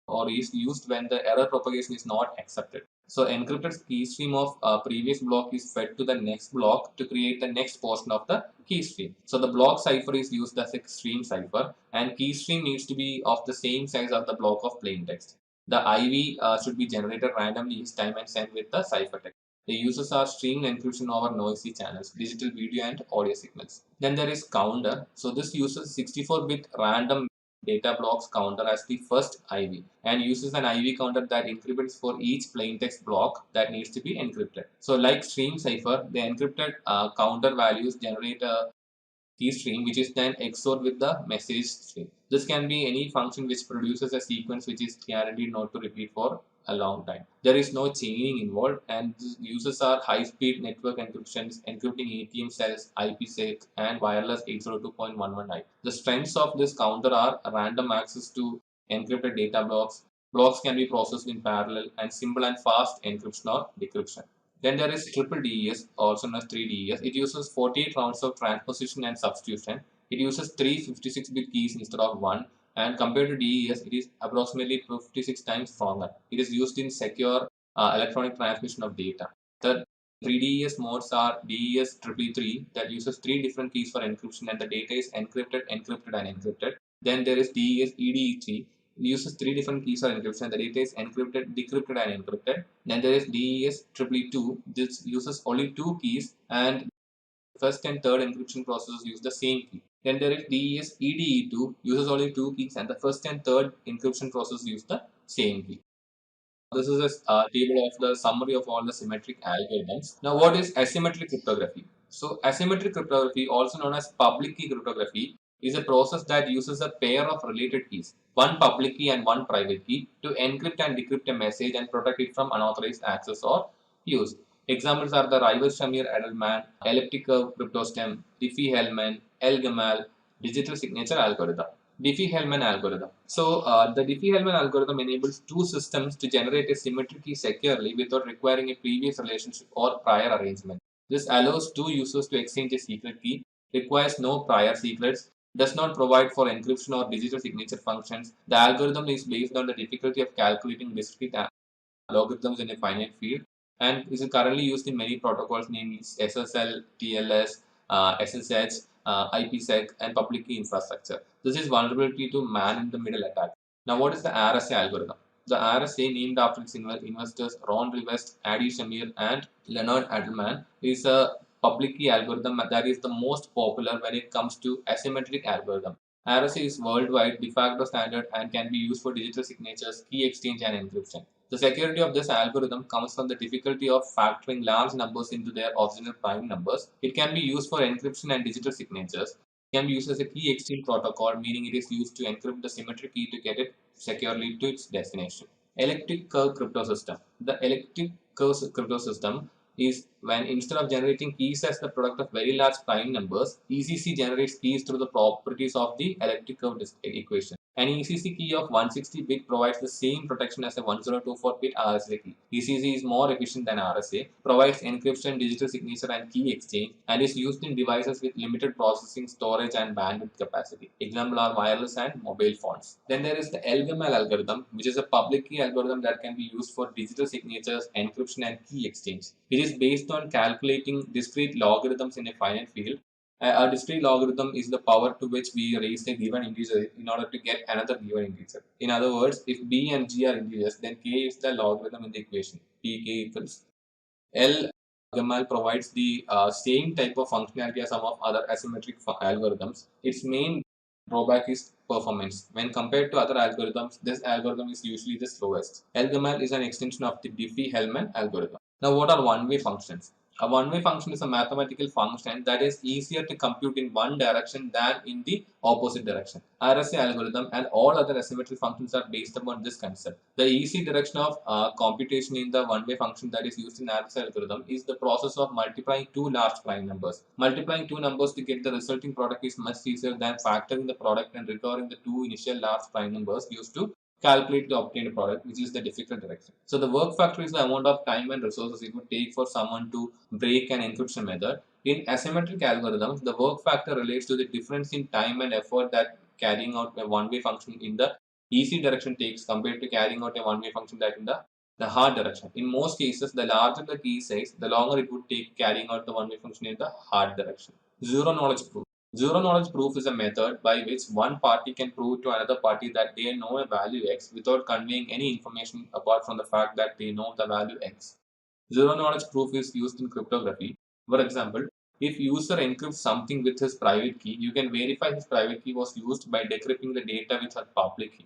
or is used when the error propagation is not accepted. So encrypted key stream of previous block is fed to the next block to create the next portion of the key stream. So the block cipher is used as a stream cipher, and key stream needs to be of the same size as the block of plain text. The IV should be generated randomly each time and sent with the ciphertext. The uses are stream encryption over noisy channels, digital video and audio signals. Then there is counter. So this uses 64-bit random data blocks counter as the first IV and uses an IV counter that increments for each plaintext block that needs to be encrypted. So like stream cipher, the encrypted counter values generate a key stream which is then XORed with the message stream. This can be any function which produces a sequence which is guaranteed not to repeat for a long time. There is no chaining involved, and uses are high-speed network encryptions, encrypting ATM cells, IPsec, and wireless 802.11i. The strengths of this counter are random access to encrypted data blocks. Blocks can be processed in parallel, and simple and fast encryption or decryption. Then there is triple DES, also known as 3DES. It uses 48 rounds of transposition and substitution. It uses 356-bit keys instead of one, and compared to DES, it is approximately 56 times stronger. It is used in secure electronic transmission of data. The 3DES modes are DES 333 that uses three different keys for encryption, and the data is encrypted, encrypted, and encrypted. Then there is DES EDE3. It uses three different keys for encryption. The data is encrypted, decrypted, and encrypted. Then there is DES 222. This uses only two keys, and first and third encryption processes use the same key. Then there is DES EDE2, uses only two keys, and the first and third encryption processes use the same key. This is a table of the summary of all the symmetric algorithms. Now, what is asymmetric cryptography? So, asymmetric cryptography, also known as public key cryptography, is a process that uses a pair of related keys, one public key and one private key, to encrypt and decrypt a message and protect it from unauthorized access or use. Examples are the Rivers-Shamir-Edelman, elliptic curve cryptostem, Diffie-Hellman, El-Gamal, digital signature algorithm. Diffie-Hellman algorithm. So the Diffie-Hellman algorithm enables two systems to generate a symmetric key securely without requiring a previous relationship or prior arrangement. This allows two users to exchange a secret key, requires no prior secrets, does not provide for encryption or digital signature functions. The algorithm is based on the difficulty of calculating discrete logarithms in a finite field and is currently used in many protocols, namely SSL, TLS, SSH, IPsec, and public key infrastructure. This is vulnerability to man-in-the-middle attack. Now, what is the RSA algorithm? The RSA, named after its investors Ron Rivest, Adi Shamir, and Leonard Adelman, is a public key algorithm that is the most popular when it comes to asymmetric algorithm. RSA is worldwide de facto standard and can be used for digital signatures, key exchange, and encryption. The security of this algorithm comes from the difficulty of factoring large numbers into their original prime numbers. It can be used for encryption and digital signatures. It can be used as a key exchange protocol, meaning it is used to encrypt the symmetric key to get it securely to its destination. Elliptic curve crypto system. The elliptic curve crypto system is when instead of generating keys as the product of very large prime numbers, ECC generates keys through the properties of the elliptic curve equation. An ECC key of 160-bit provides the same protection as a 1024-bit RSA key. ECC is more efficient than RSA, provides encryption, digital signature, and key exchange, and is used in devices with limited processing, storage, and bandwidth capacity. Example are wireless and mobile phones. Then there is the LGML algorithm, which is a public key algorithm that can be used for digital signatures, encryption, and key exchange. It is based on calculating discrete logarithms in a finite field. A discrete logarithm is the power to which we raise a given integer in order to get another given integer. In other words, if b and g are integers, then k is the logarithm in the equation. Pk equals L. Gamal provides the same type of functionality as some of other asymmetric algorithms. Its main drawback is performance. When compared to other algorithms, this algorithm is usually the slowest. LGML is an extension of the Diffie-Hellman algorithm. Now, what are one-way functions? A one-way function is a mathematical function that is easier to compute in one direction than in the opposite direction. RSA algorithm and all other asymmetric functions are based upon this concept. The easy direction of computation in the one-way function that is used in RSA algorithm is the process of multiplying two large prime numbers. Multiplying two numbers to get the resulting product is much easier than factoring the product and recovering the two initial large prime numbers used to calculate the obtained product, which is the difficult direction. So the work factor is the amount of time and resources it would take for someone to break an encryption method. In asymmetric algorithms, the work factor relates to the difference in time and effort that carrying out a one-way function in the easy direction takes compared to carrying out a one-way function that in the hard direction. In most cases, the larger the key size, the longer it would take carrying out the one-way function in the hard direction. Zero knowledge proof. Zero knowledge proof is a method by which one party can prove to another party that they know a value x without conveying any information apart from the fact that they know the value x. Zero knowledge proof is used in cryptography. For example, if user encrypts something with his private key, you can verify his private key was used by decrypting the data with her public key.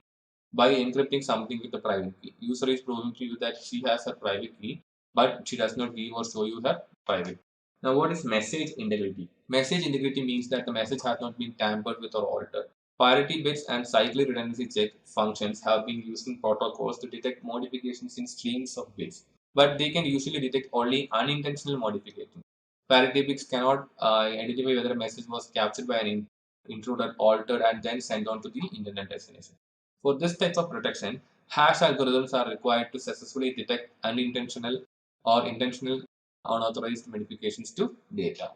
By encrypting something with a private key, user is proving to you that she has her private key, but she does not give or show you her private. Now, what is message integrity? Message integrity means that the message has not been tampered with or altered. Parity bits and cyclic redundancy check functions have been used in protocols to detect modifications in streams of bits, but they can usually detect only unintentional modifications. Parity bits cannot identify whether a message was captured by an intruder, altered, and then sent on to the internet destination. For this type of protection, hash algorithms are required to successfully detect unintentional or intentional unauthorized modifications to data.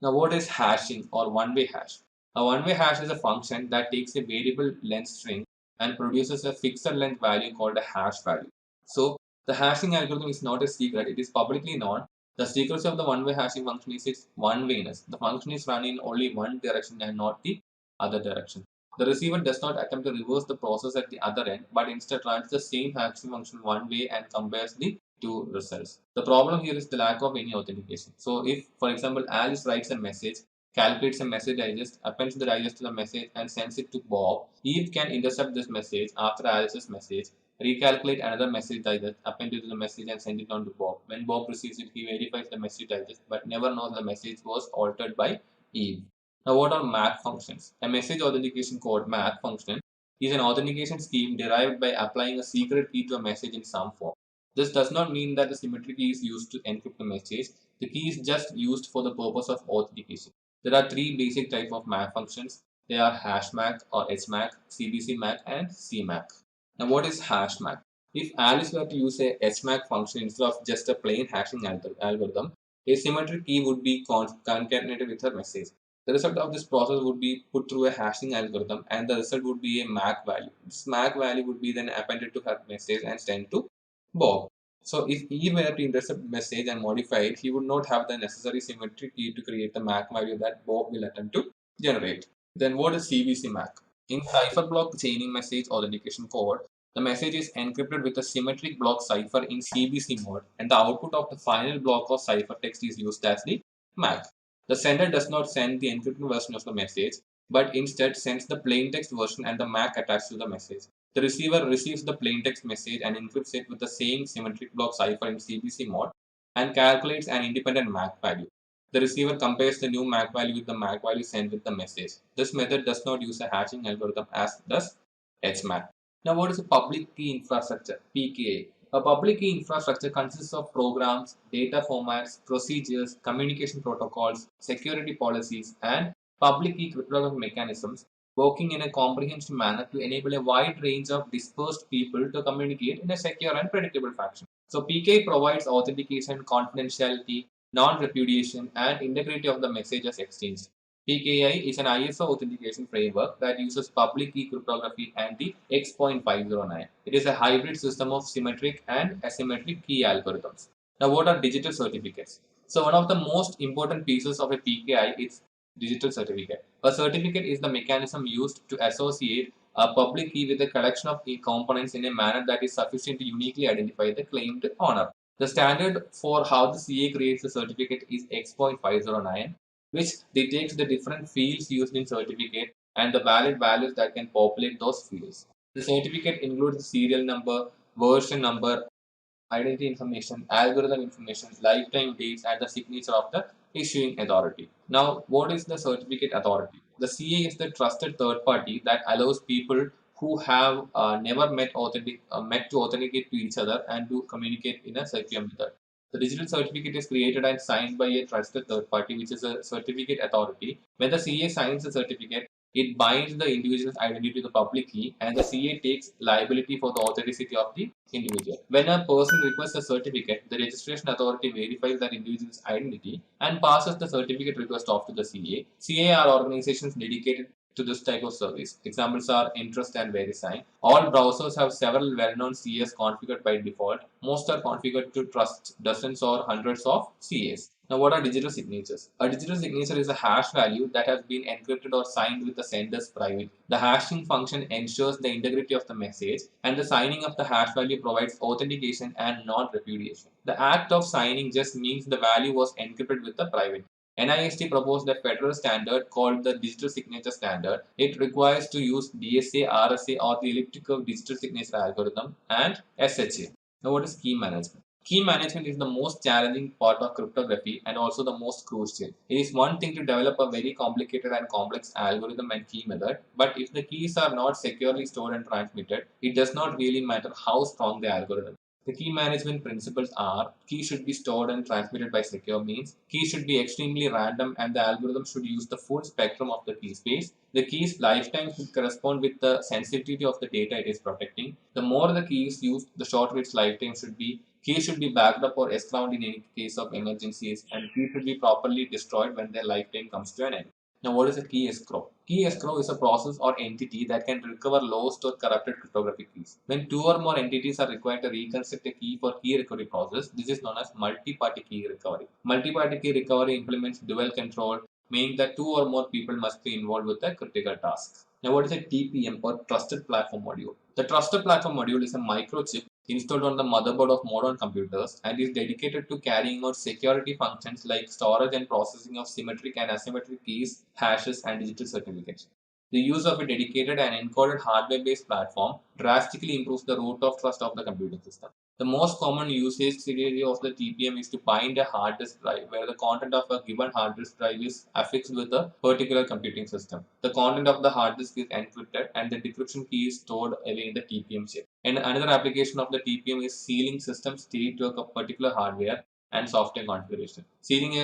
Now, what is hashing or one-way hash? A one-way hash is a function that takes a variable length string and produces a fixed length value called a hash value. So, the hashing algorithm is not a secret, it is publicly known. The secret of the one-way hashing function is its one-wayness. The function is run in only one direction and not the other direction. The receiver does not attempt to reverse the process at the other end, but instead runs the same hashing function one way and compares the two results. The problem here is the lack of any authentication. So if, for example, Alice writes a message, calculates a message digest, appends the digest to the message and sends it to Bob, Eve can intercept this message after Alice's message, recalculate another message digest, append it to the message and send it on to Bob. When Bob receives it, he verifies the message digest but never knows the message was altered by Eve. Now, what are MAC functions? A message authentication code MAC function is an authentication scheme derived by applying a secret key to a message in some form. This does not mean that the symmetric key is used to encrypt the message. The key is just used for the purpose of authentication. There are three basic types of MAC functions. They are hash MAC or HMAC, CBC MAC, and CMAC. Now, what is hash MAC? If Alice were to use a HMAC function instead of just a plain hashing algorithm, a symmetric key would be concatenated with her message. The result of this process would be put through a hashing algorithm, and the result would be a MAC value. This MAC value would be then appended to her message and sent to Bob. So if he were to intercept the message and modify it, he would not have the necessary symmetric key to create the MAC value that Bob will attempt to generate. Then what is CBC MAC? In cipher block chaining message authentication code, the message is encrypted with a symmetric block cipher in CBC mode, and the output of the final block of ciphertext is used as the MAC. The sender does not send the encrypted version of the message, but instead sends the plaintext version and the MAC attached to the message. The receiver receives the plaintext message and encrypts it with the same symmetric block cipher in CBC mode and calculates an independent MAC value. The receiver compares the new MAC value with the MAC value sent with the message. This method does not use a hashing algorithm as does HMAC. Now, what is a public key infrastructure? PKI. A public key infrastructure consists of programs, data formats, procedures, communication protocols, security policies, and public key cryptographic mechanisms working in a comprehensive manner to enable a wide range of dispersed people to communicate in a secure and predictable fashion. So, PKI provides authentication, confidentiality, non-repudiation, and integrity of the messages exchanged. PKI is an ISO authentication framework that uses public key cryptography and the X.509. It is a hybrid system of symmetric and asymmetric key algorithms. Now, what are digital certificates? So, one of the most important pieces of a PKI is digital certificate. A certificate is the mechanism used to associate a public key with a collection of key components in a manner that is sufficient to uniquely identify the claimed owner. The standard for how the CA creates a certificate is X.509, which detects the different fields used in certificate and the valid values that can populate those fields. The certificate includes the serial number, version number, identity information, algorithm information, lifetime dates, and the signature of the issuing authority. Now, what is the certificate authority? The CA is the trusted third party that allows people who have never met to authenticate to each other and to communicate in a secure method. The digital certificate is created and signed by a trusted third party, which is a certificate authority. When the CA signs the certificate, it binds the individual's identity to the public key, and the CA takes liability for the authenticity of the individual. When a person requests a certificate, the registration authority verifies that individual's identity and passes the certificate request off to the CA. CA are organizations dedicated to this type of service. Examples are Interest and VeriSign. All browsers have several well-known CAs configured by default. Most are configured to trust dozens or hundreds of CAs. Now, what are digital signatures? A digital signature is a hash value that has been encrypted or signed with the sender's private. The hashing function ensures the integrity of the message, and the signing of the hash value provides authentication and non-repudiation. The act of signing just means the value was encrypted with the private. NIST proposed a federal standard called the Digital Signature Standard. It requires to use DSA, RSA, or the elliptic curve digital signature algorithm, and SHA. Now, what is key management? Key management is the most challenging part of cryptography and also the most crucial. It is one thing to develop a very complicated and complex algorithm and key method, but if the keys are not securely stored and transmitted, it does not really matter how strong the algorithm. The key management principles are: keys should be stored and transmitted by secure means, keys should be extremely random, and the algorithm should use the full spectrum of the key space. The key's lifetime should correspond with the sensitivity of the data it is protecting. The more the key is used, the shorter its lifetime should be. Keys should be backed up or escrowed in any case of emergencies, and keys should be properly destroyed when their lifetime comes to an end. Now, what is a key escrow? Key escrow is a process or entity that can recover lost or corrupted cryptographic keys. When two or more entities are required to reconstruct a key for key recovery process, this is known as multi-party key recovery. Multi-party key recovery implements dual control, meaning that two or more people must be involved with a critical task. Now, what is a TPM or Trusted Platform Module? The Trusted Platform Module is a microchip installed on the motherboard of modern computers and is dedicated to carrying out security functions like storage and processing of symmetric and asymmetric keys, hashes, and digital certificates. The use of a dedicated and encoded hardware-based platform drastically improves the root of trust of the computing system. The most common usage scenario of the TPM is to bind a hard disk drive, where the content of a given hard disk drive is affixed with a particular computing system. The content of the hard disk is encrypted, and the decryption key is stored away in the TPM chip. And another application of the TPM is sealing system state to a particular hardware and software configuration. Sealing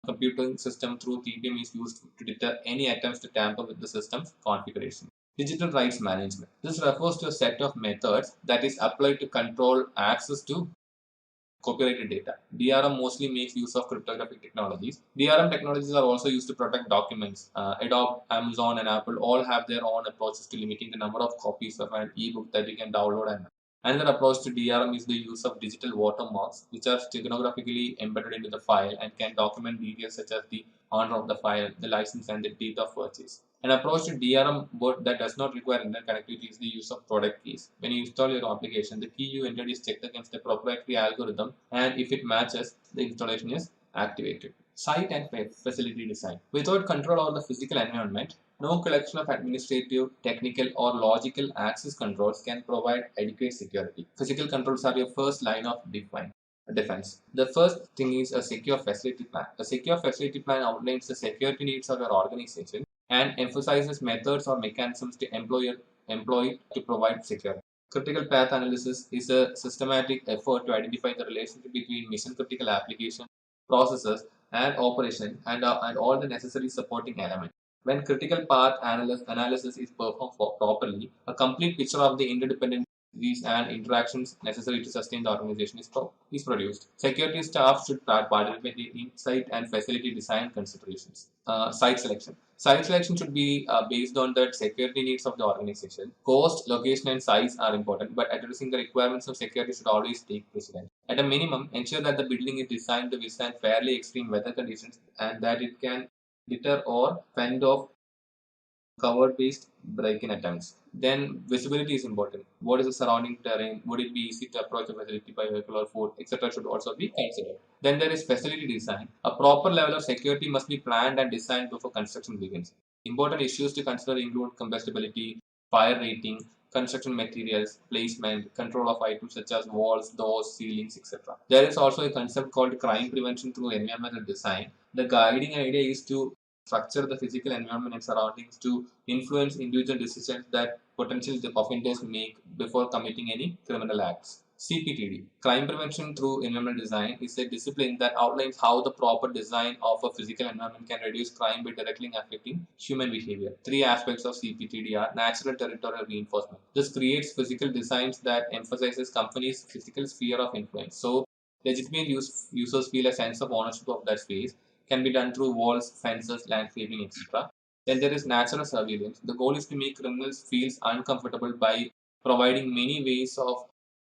a computing system through TPM is used to deter any attempts to tamper with the system's configuration. Digital rights management. This refers to a set of methods that is applied to control access to copyrighted data. DRM mostly makes use of cryptographic technologies. DRM technologies are also used to protect documents. Adobe, Amazon, and Apple all have their own approaches to limiting the number of copies of an ebook that you can download. And another approach to DRM is the use of digital watermarks, which are stenographically embedded into the file and can document details such as the owner of the file, the license, and the date of purchase. An approach to DRM board that does not require internet connectivity is the use of product keys. When you install your application, the key you entered is checked against the proprietary algorithm, and if it matches, the installation is activated. Site and facility design. Without control over the physical environment, no collection of administrative, technical, or logical access controls can provide adequate security. Physical controls are your first line of defense. The first thing is a secure facility plan. A secure facility plan outlines the security needs of your organization and emphasizes methods or mechanisms to employ to provide security. Critical path analysis is a systematic effort to identify the relationship between mission critical application, processes, and operation and all the necessary supporting elements. When critical path analysis is performed properly, a complete picture of the interdependent these and interactions necessary to sustain the organization is produced. Security staff should participate in site and facility design considerations. Site selection. Site selection should be based on the security needs of the organization. Cost, location, and size are important, but addressing the requirements of security should always take precedence. At a minimum, ensure that the building is designed to withstand fairly extreme weather conditions and that it can deter or fend off cover-based break-in attempts. Then visibility is important. What is the surrounding terrain? Would it be easy to approach a facility by vehicle or foot, etc. should also be considered. Then there is facility design. A proper level of security must be planned and designed before construction begins. Important issues to consider include combustibility, fire rating, construction materials, placement, control of items such as walls, doors, ceilings, etc. There is also a concept called crime prevention through environmental design. The guiding idea is to structure the physical environment and surroundings to influence individual decisions that potential offenders make before committing any criminal acts. CPTD, crime prevention through environmental design, is a discipline that outlines how the proper design of a physical environment can reduce crime by directly affecting human behavior. Three aspects of CPTD are natural territorial reinforcement. This creates physical designs that emphasizes companies' physical sphere of influence. So legitimate users feel a sense of ownership of that space can be done through walls, fences, landscaping, etc. Then there is natural surveillance. The goal is to make criminals feel uncomfortable by providing many ways of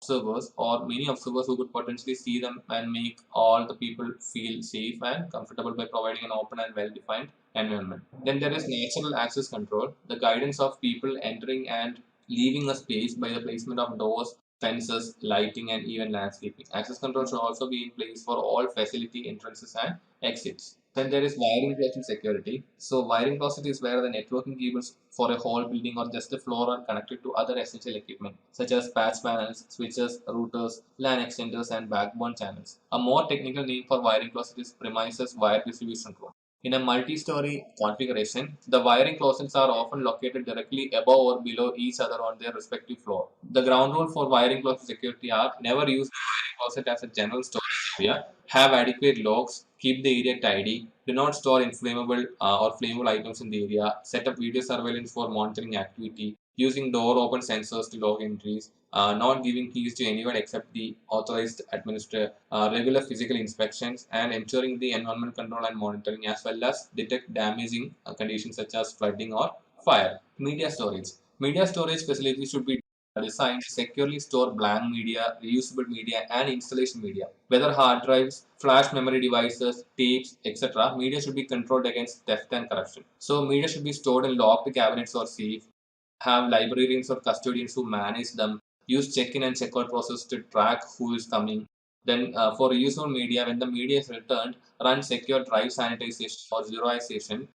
observers or many observers who could potentially see them and make all the people feel safe and comfortable by providing an open and well-defined environment. Then there is natural access control, the guidance of people entering and leaving a space by the placement of doors, fences, lighting, and even landscaping. Access control should also be in place for all facility entrances and exits. Then there is wiring closet security. So wiring closet is where the networking cables for a whole building or just a floor are connected to other essential equipment such as patch panels, switches, routers, LAN extenders, and backbone channels. A more technical name for wiring closet is premises wire distribution room. In a multi-story configuration, the wiring closets are often located directly above or below each other on their respective floor. The ground rule for wiring closet security are never use the wiring closet as a general storage area, have adequate locks, keep the area tidy, do not store inflammable or flammable items in the area, set up video surveillance for monitoring activity, using door open sensors to log entries, not giving keys to anyone except the authorized administrator, regular physical inspections, and ensuring the environment control and monitoring as well as detect damaging conditions such as flooding or fire. Media storage. Media storage facilities should be designed to securely store blank media, reusable media, and installation media. Whether hard drives, flash memory devices, tapes, etc., media should be controlled against theft and corruption. So, media should be stored in locked cabinets or safe, have librarians or custodians who manage them, use check-in and check-out process to track who is coming. Then for reusable media, when the media is returned, run secure drive sanitization or zeroization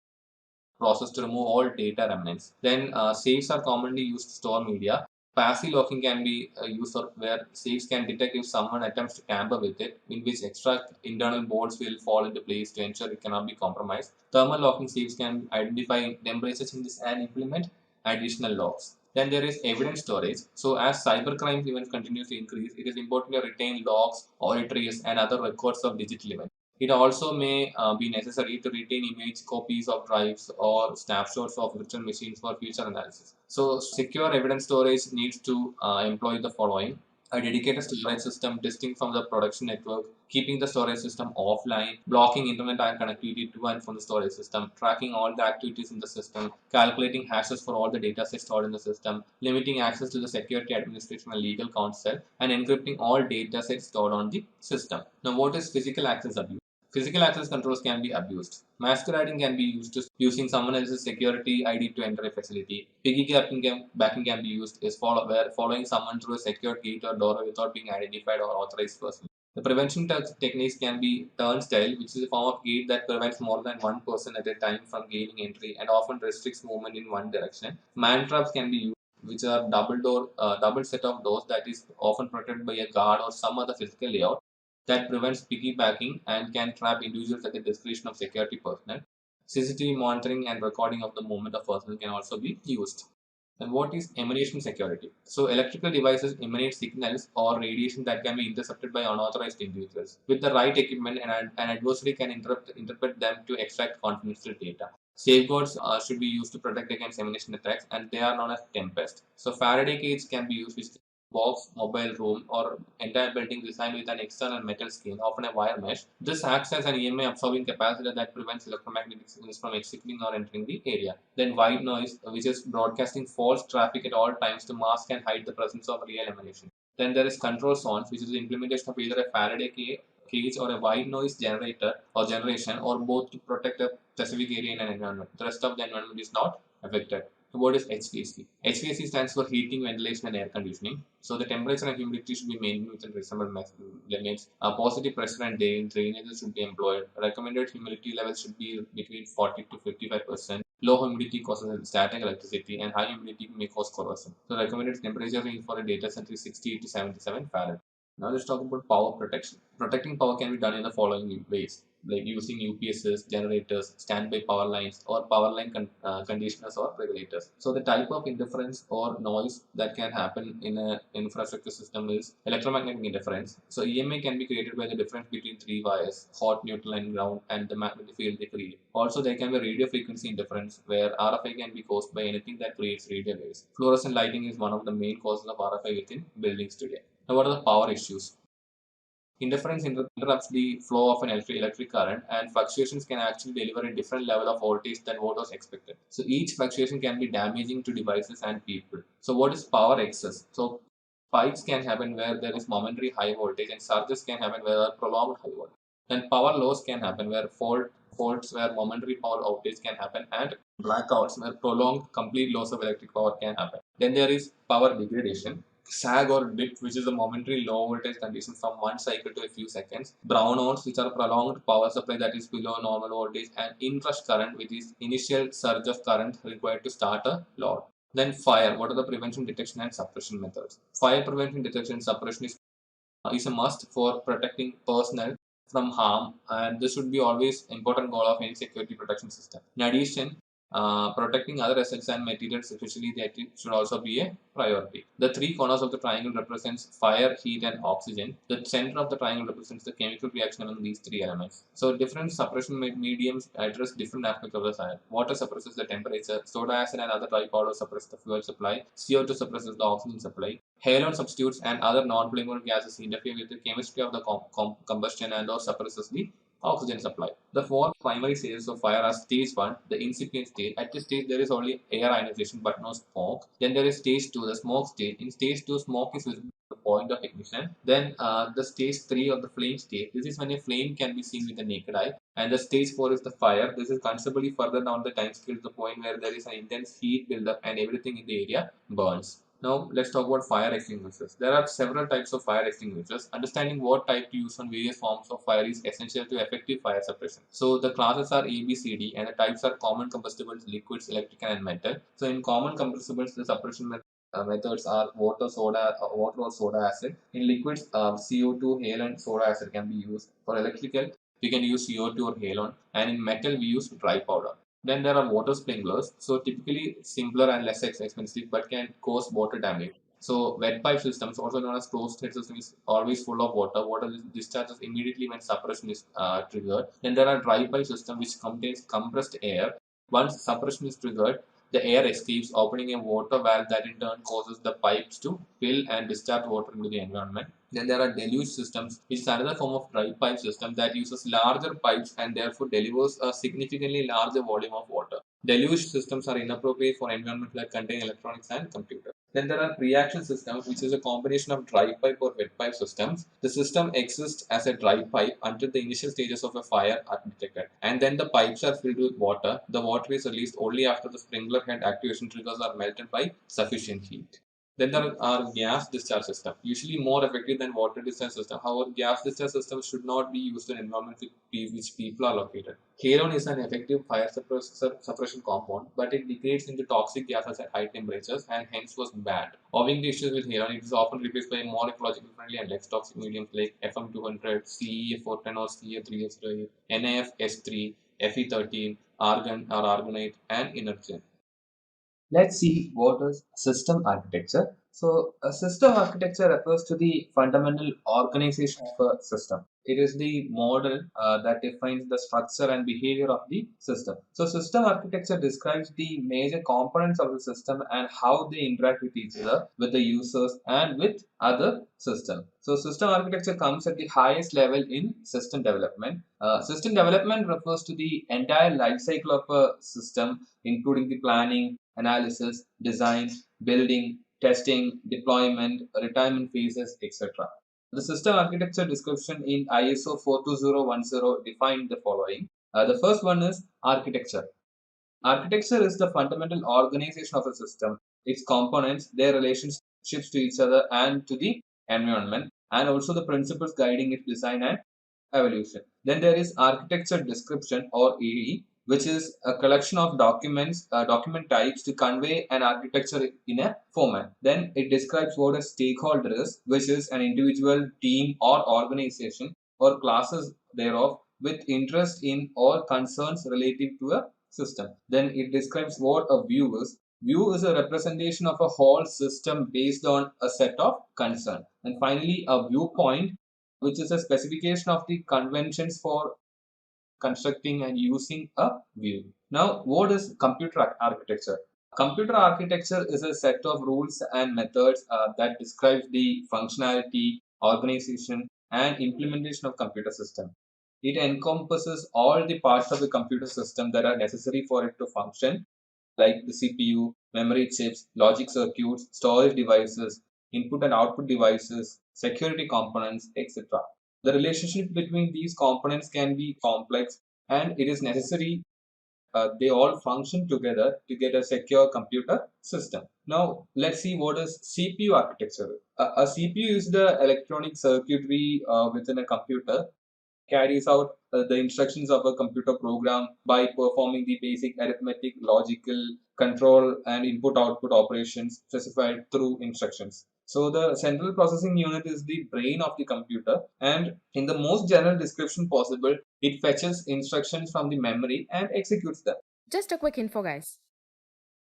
process to remove all data remnants. Then safes are commonly used to store media. Passive locking can be used for where safes can detect if someone attempts to tamper with it, in which extra internal boards will fall into place to ensure it cannot be compromised. Thermal locking safes can identify temperature changes and implement additional locks. Then there is evidence storage. So as cybercrime events continue to increase, it is important to retain logs, auditories, and other records of digital events. It also may be necessary to retain image copies of drives or snapshots of virtual machines for future analysis. So, secure evidence storage needs to employ the following: a dedicated storage system distinct from the production network, keeping the storage system offline, blocking internet and connectivity to and from the storage system, tracking all the activities in the system, calculating hashes for all the data sets stored in the system, limiting access to the security administration and legal counsel, and encrypting all data sets stored on the system. Now, what is physical access abuse? Physical access controls can be abused. Masquerading can be used to using someone else's security ID to enter a facility. Backing can be used is where following someone through a secure gate or door without being identified or authorized person. The prevention techniques can be turnstile, which is a form of gate that prevents more than one person at a time from gaining entry and often restricts movement in one direction. Man traps can be used, which are double set of doors that is often protected by a guard or some other physical layout that prevents piggybacking and can trap individuals at the discretion of security personnel. CCTV monitoring and recording of the movement of personnel can also be used. And what is emanation security? So, electrical devices emanate signals or radiation that can be intercepted by unauthorized individuals. With the right equipment, an adversary can interpret them to extract confidential data. Safeguards should be used to protect against emanation attacks, and they are known as Tempest. So, Faraday cage can be used, which box, mobile room, or entire building designed with an external metal skin, often a wire mesh. This acts as an EMA absorbing capacitor that prevents electromagnetic signals from escaping or entering the area. Then white noise, which is broadcasting false traffic at all times to mask and hide the presence of real emanation. Then there is control zones, which is the implementation of either a Faraday cage or a white noise generator or generation, or both to protect a specific area in an environment. The rest of the environment is not affected. So what is HVAC? HVAC stands for heating, ventilation, and air conditioning. So the temperature and humidity should be maintained within reasonable limits. A positive pressure and drainage should be employed. Recommended humidity levels should be between 40 to 55%. Low humidity causes static electricity, and high humidity may cause corrosion. So recommended temperature range for a data center is 68 to 77 Fahrenheit. Now let's talk about power protection. Protecting power can be done in the following ways, like using UPSs, generators, standby power lines, or power line conditioners or regulators. So the type of interference or noise that can happen in an infrastructure system is electromagnetic interference. So EMA can be created by the difference between three wires, hot, neutral, and ground, and the magnetic field they create. Also, there can be radio frequency interference, where RFI can be caused by anything that creates radio waves. Fluorescent lighting is one of the main causes of RFI within buildings today. Now, what are the power issues? Interference interrupts the flow of an electric current, and fluctuations can actually deliver a different level of voltage than what was expected. So each fluctuation can be damaging to devices and people. So what is power excess? So spikes can happen where there is momentary high voltage, and surges can happen where there are prolonged high voltage. Then power loss can happen where faults where momentary power outage can happen, and blackouts where prolonged complete loss of electric power can happen. Then there is power degradation, sag or dip, which is a momentary low voltage condition from one cycle to a few seconds. Brownouts, which are prolonged power supply that is below normal voltage, and inrush current, which is initial surge of current required to start a load. Then fire. What are the prevention, detection, and suppression methods? Fire prevention, detection, and suppression is a must for protecting personnel from harm, and this should be always important goal of any security protection system. In addition, protecting other assets and materials, especially that should also be a priority. The three corners of the triangle represents fire, heat, and oxygen. The center of the triangle represents the chemical reaction among these three elements. So different suppression mediums address different aspects of the fire. Water suppresses the temperature. Soda acid and other dry powder suppress the fuel supply. CO2 suppresses the oxygen supply. Halon substitutes and other non-flammable gases interfere with the chemistry of the combustion and or suppresses the oxygen supply. The four primary stages of fire are stage 1, the incipient stage. At this stage, there is only air ionization but no smoke. Then there is stage 2, the smoke stage. In stage 2, smoke is visible at the point of ignition. Then the stage 3 of the flame stage. This is when a flame can be seen with the naked eye. And the stage 4 is the fire. This is considerably further down the time scale to the point where there is an intense heat buildup and everything in the area burns. Now let's talk about fire extinguishers. There are several types of fire extinguishers. Understanding what type to use on various forms of fire is essential to effective fire suppression. So the classes are A, B, C, D, and the types are common combustibles, liquids, electrical, and metal. So in common combustibles, the suppression methods are water, water or soda acid. In liquids, CO2, halon, soda acid can be used. For electrical, we can use CO2 or halon, and in metal, we use dry powder. Then there are water sprinklers. So typically simpler and less expensive, but can cause water damage. So wet pipe systems, also known as closed head system, is always full of water. Water discharges immediately when suppression is triggered. Then there are dry pipe system which contains compressed air. Once suppression is triggered, the air escapes, opening a water valve that in turn causes the pipes to fill and discharge water into the environment. Then there are deluge systems, which is another form of dry pipe system that uses larger pipes and therefore delivers a significantly larger volume of water. Deluge systems are inappropriate for environments that contain electronics and computers. Then there are pre-action systems, which is a combination of dry pipe or wet pipe systems. The system exists as a dry pipe until the initial stages of a fire are detected, and then the pipes are filled with water. The water is released only after the sprinkler head activation triggers are melted by sufficient heat. Then there are gas discharge system, usually more effective than water discharge system. However, gas discharge systems should not be used in environments with which people are located. Halon is an effective fire suppression compound, but it degrades into toxic gases at high temperatures and hence was banned. Owing to issues with halon, it is often replaced by more ecologically friendly and less toxic mediums like FM200, CEF410 or CA3H8, NAF-S3, Fe13, argon or argonite, and inergen. Let's see what is system architecture. So, a system architecture refers to the fundamental organization of a system. It is the model that defines the structure and behavior of the system. So, system architecture describes the major components of the system and how they interact with each other, with the users, and with other systems. So, system architecture comes at the highest level in system development. System development refers to the entire life cycle of a system, including the planning, analysis, design, building, testing, deployment, retirement phases, etc. The system architecture description in ISO 42010 defined the following. The first one is architecture. Architecture is the fundamental organization of a system, its components, their relationships to each other and to the environment, and also the principles guiding its design and evolution. Then there is architecture description or AE, which is a collection of document types to convey an architecture in a format. Then it describes what a stakeholder is, which is an individual, team, or organization or classes thereof with interest in or concerns relative to a system. Then it describes what a view is. View is a representation of a whole system based on a set of concern. And finally, a viewpoint, which is a specification of the conventions for constructing and using a view. Now, what is computer architecture? Computer architecture is a set of rules and methods that describes the functionality, organization, and implementation of computer system. It encompasses all the parts of the computer system that are necessary for it to function, like the CPU, memory chips, logic circuits, storage devices, input and output devices, security components, etc. The relationship between these components can be complex, and it is necessary they all function together to get a secure computer system. Now, let's see what is CPU architecture. A CPU is the electronic circuitry within a computer, carries out the instructions of a computer program by performing the basic arithmetic, logical, control, and input-output operations specified through instructions. So the central processing unit is the brain of the computer, and in the most general description possible, it fetches instructions from the memory and executes them. Just a quick info, guys.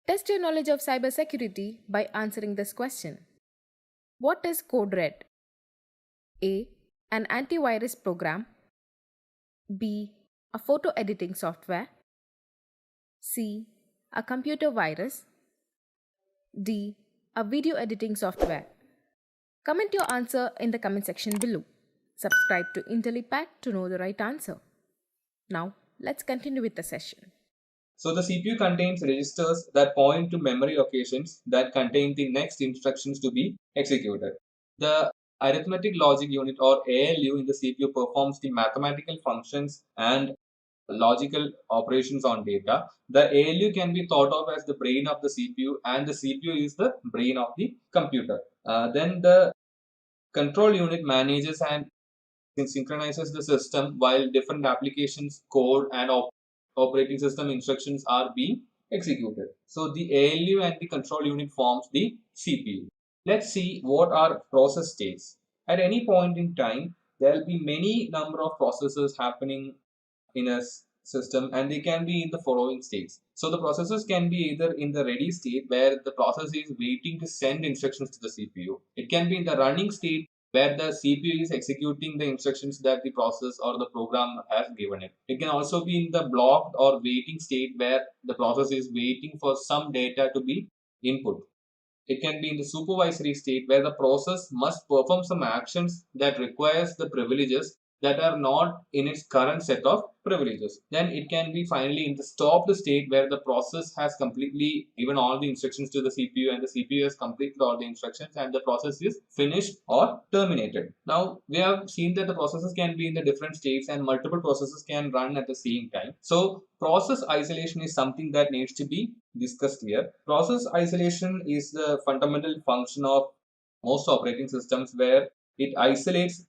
Test your knowledge of cybersecurity by answering this question. What is code red? A. An antivirus program. B. A photo editing software. C. A computer virus. D. A video editing software. Comment your answer in the comment section below. Subscribe to Intellipaat to know the right answer. Now, let's continue with the session. So the CPU contains registers that point to memory locations that contain the next instructions to be executed. The arithmetic logic unit or ALU in the CPU performs the mathematical functions and logical operations on data. The ALU can be thought of as the brain of the CPU, and the CPU is the brain of the computer. Then the control unit manages and synchronizes the system while different applications, code, and operating system instructions are being executed. So the ALU and the control unit forms the CPU. Let's see what are process states. At any point in time, there will be many number of processes happening in a system, and they can be in the following states. So the processors can be either in the ready state where the process is waiting to send instructions to the CPU. It can be in the running state where the CPU is executing the instructions that the process or the program has given it. It can also be in the blocked or waiting state where the process is waiting for some data to be input. It can be in the supervisory state where the process must perform some actions that requires the privileges that are not in its current set of privileges. Then it can be finally in the stopped state where the process has completely given all the instructions to the CPU and the CPU has completed all the instructions and the process is finished or terminated. Now we have seen that the processes can be in the different states and multiple processes can run at the same time. So process isolation is something that needs to be discussed here. Process isolation is the fundamental function of most operating systems where it isolates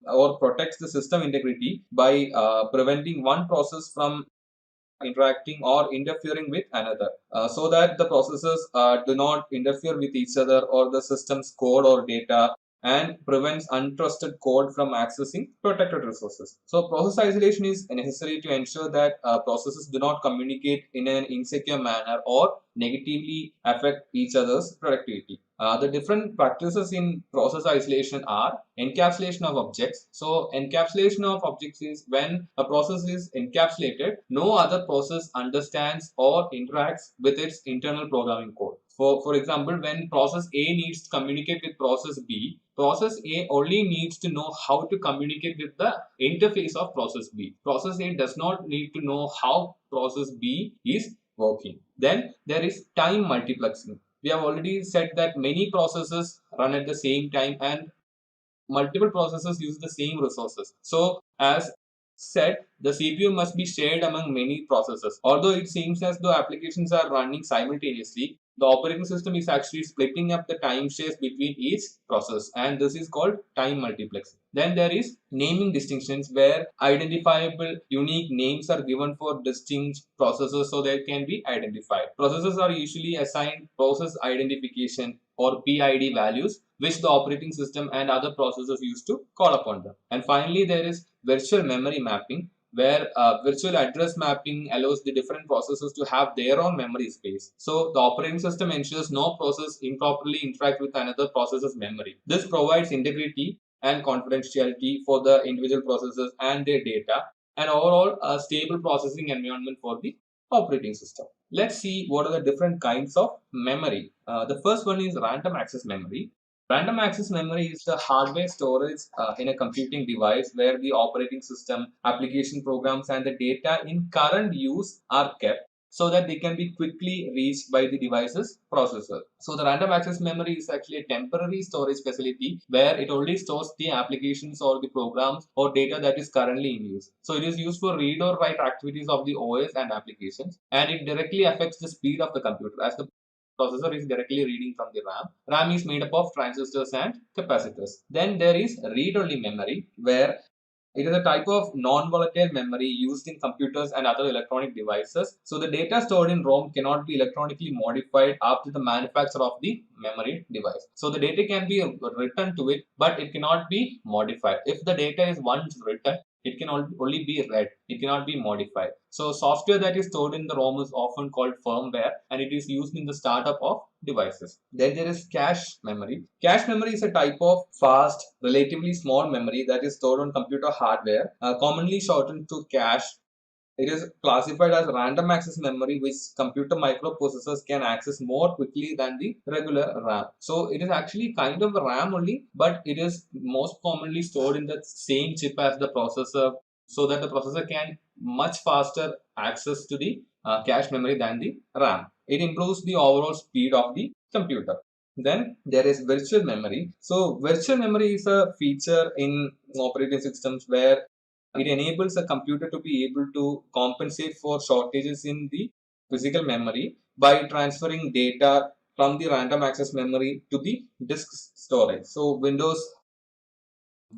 or protects the system integrity by preventing one process from interacting or interfering with another, so that the processes do not interfere with each other or the system's code or data, and prevents untrusted code from accessing protected resources. So process isolation is necessary to ensure that processes do not communicate in an insecure manner or negatively affect each other's productivity. The different practices in process isolation are encapsulation of objects. So encapsulation of objects is when a process is encapsulated, no other process understands or interacts with its internal programming code. For example, when process A needs to communicate with process B, process A only needs to know how to communicate with the interface of process B. Process A does not need to know how process B is working. Then there is time multiplexing. We have already said that many processes run at the same time and multiple processes use the same resources. So as said, the CPU must be shared among many processes. Although it seems as though applications are running simultaneously, the operating system is actually splitting up the time shares between each process, and this is called time multiplexing. Then there is naming distinctions where identifiable unique names are given for distinct processes so they can be identified. Processes are usually assigned process identification or PID values, which the operating system and other processors use to call upon them. And finally, there is virtual memory mapping, where virtual address mapping allows the different processors to have their own memory space. So the operating system ensures no process improperly interact with another processor's memory. This provides integrity and confidentiality for the individual processors and their data, and overall a stable processing environment for the operating system. Let's see what are the different kinds of memory. The first one is random access memory. Random access memory is the hardware storage in a computing device where the operating system, application programs, and the data in current use are kept so that they can be quickly reached by the device's processor. So the random access memory is actually a temporary storage facility where it only stores the applications or the programs or data that is currently in use. So it is used for read or write activities of the OS and applications, and it directly affects the speed of the computer as the processor is directly reading from the RAM. RAM is made up of transistors and capacitors. Then there is read-only memory, where it is a type of non-volatile memory used in computers and other electronic devices. So the data stored in ROM cannot be electronically modified after the manufacture of the memory device. So the data can be written to it, but it cannot be modified. If the data is once written, it can only be read. It cannot be modified. So software that is stored in the ROM is often called firmware, and it is used in the startup of devices. Then there is cache memory. Cache memory is a type of fast, relatively small memory that is stored on computer hardware, commonly shortened to cache. It is classified as random access memory, which computer microprocessors can access more quickly than the regular RAM. So it is actually kind of a RAM only, but it is most commonly stored in the same chip as the processor, so that the processor can much faster access to the cache memory than the RAM. It improves the overall speed of the computer. Then there is virtual memory. So virtual memory is a feature in operating systems where it enables a computer to be able to compensate for shortages in the physical memory by transferring data from the random access memory to the disk storage. So Windows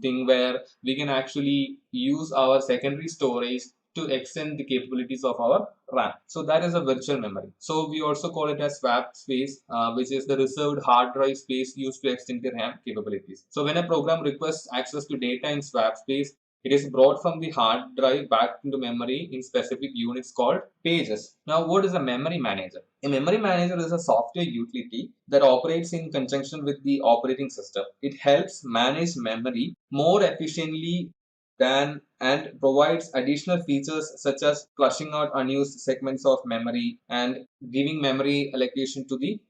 thing where we can actually use our secondary storage to extend the capabilities of our RAM. So that is a virtual memory. So we also call it as swap space, which is the reserved hard drive space used to extend the RAM capabilities. So when a program requests access to data in swap space, It is brought from the hard drive back into memory in specific units called pages. Now, what is a memory manager? A memory manager is a software utility that operates in conjunction with the operating system. It helps manage memory more efficiently than and provides additional features such as flushing out unused segments of memory and giving memory allocation to the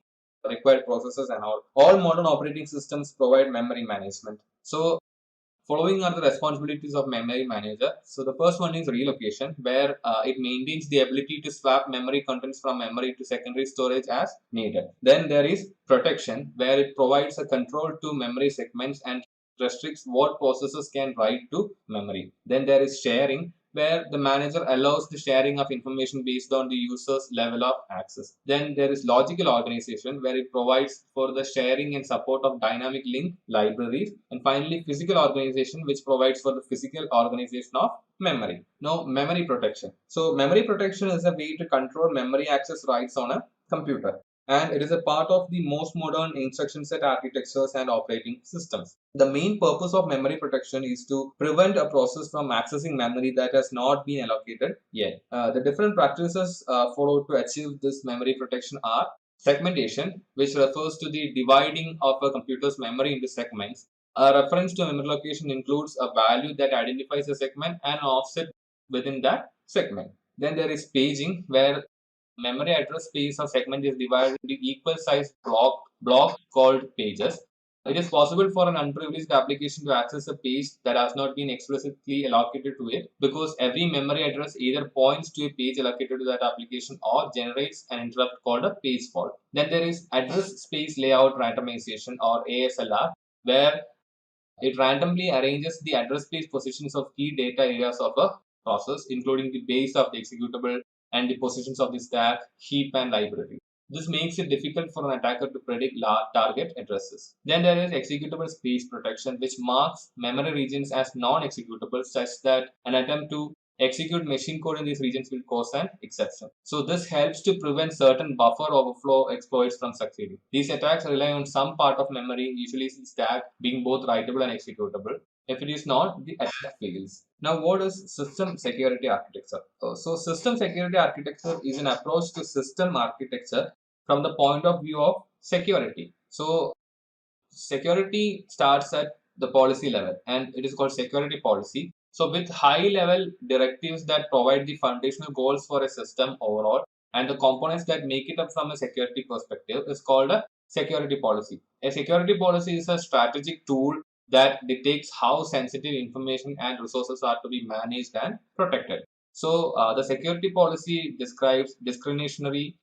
required processes and all. All modern operating systems provide memory management. So following are the responsibilities of memory manager. So the first one is relocation, where it maintains the ability to swap memory contents from memory to secondary storage as needed. Then there is protection, where it provides a control to memory segments and restricts what processes can write to memory. Then there is sharing, where the manager allows the sharing of information based on the user's level of access. Then there is logical organization, where it provides for the sharing and support of dynamic link libraries. And finally, physical organization, which provides for the physical organization of memory. Now, memory protection. So, memory protection is a way to control memory access rights on a computer, and it is a part of the most modern instruction set architectures and operating systems. The main purpose of memory protection is to prevent a process from accessing memory that has not been allocated yet. The different practices followed to achieve this memory protection are segmentation, which refers to the dividing of a computer's memory into segments. A reference to memory location includes a value that identifies a segment and an offset within that segment. Then there is paging, where memory address space of segment is divided into equal size blocks called pages. It is possible for an unprivileged application to access a page that has not been explicitly allocated to it, because every memory address either points to a page allocated to that application or generates an interrupt called a page fault. Then there is address space layout randomization, or ASLR, where it randomly arranges the address space positions of key data areas of a process, including the base of the executable and the positions of the stack, heap, and library. This makes it difficult for an attacker to predict target addresses. Then there is executable space protection, which marks memory regions as non-executable, such that an attempt to execute machine code in these regions will cause an exception. So this helps to prevent certain buffer overflow exploits from succeeding. These attacks rely on some part of memory, usually the stack, being both writable and executable. If it is not, the attack fails. Now, what is system security architecture? So system security architecture is an approach to system architecture from the point of view of security. So security starts at the policy level, and it is called security policy. So with high level directives that provide the foundational goals for a system overall, and the components that make it up from a security perspective, is called a security policy. A security policy is a strategic tool that dictates how sensitive information and resources are to be managed and protected. So the security policy describes discretionary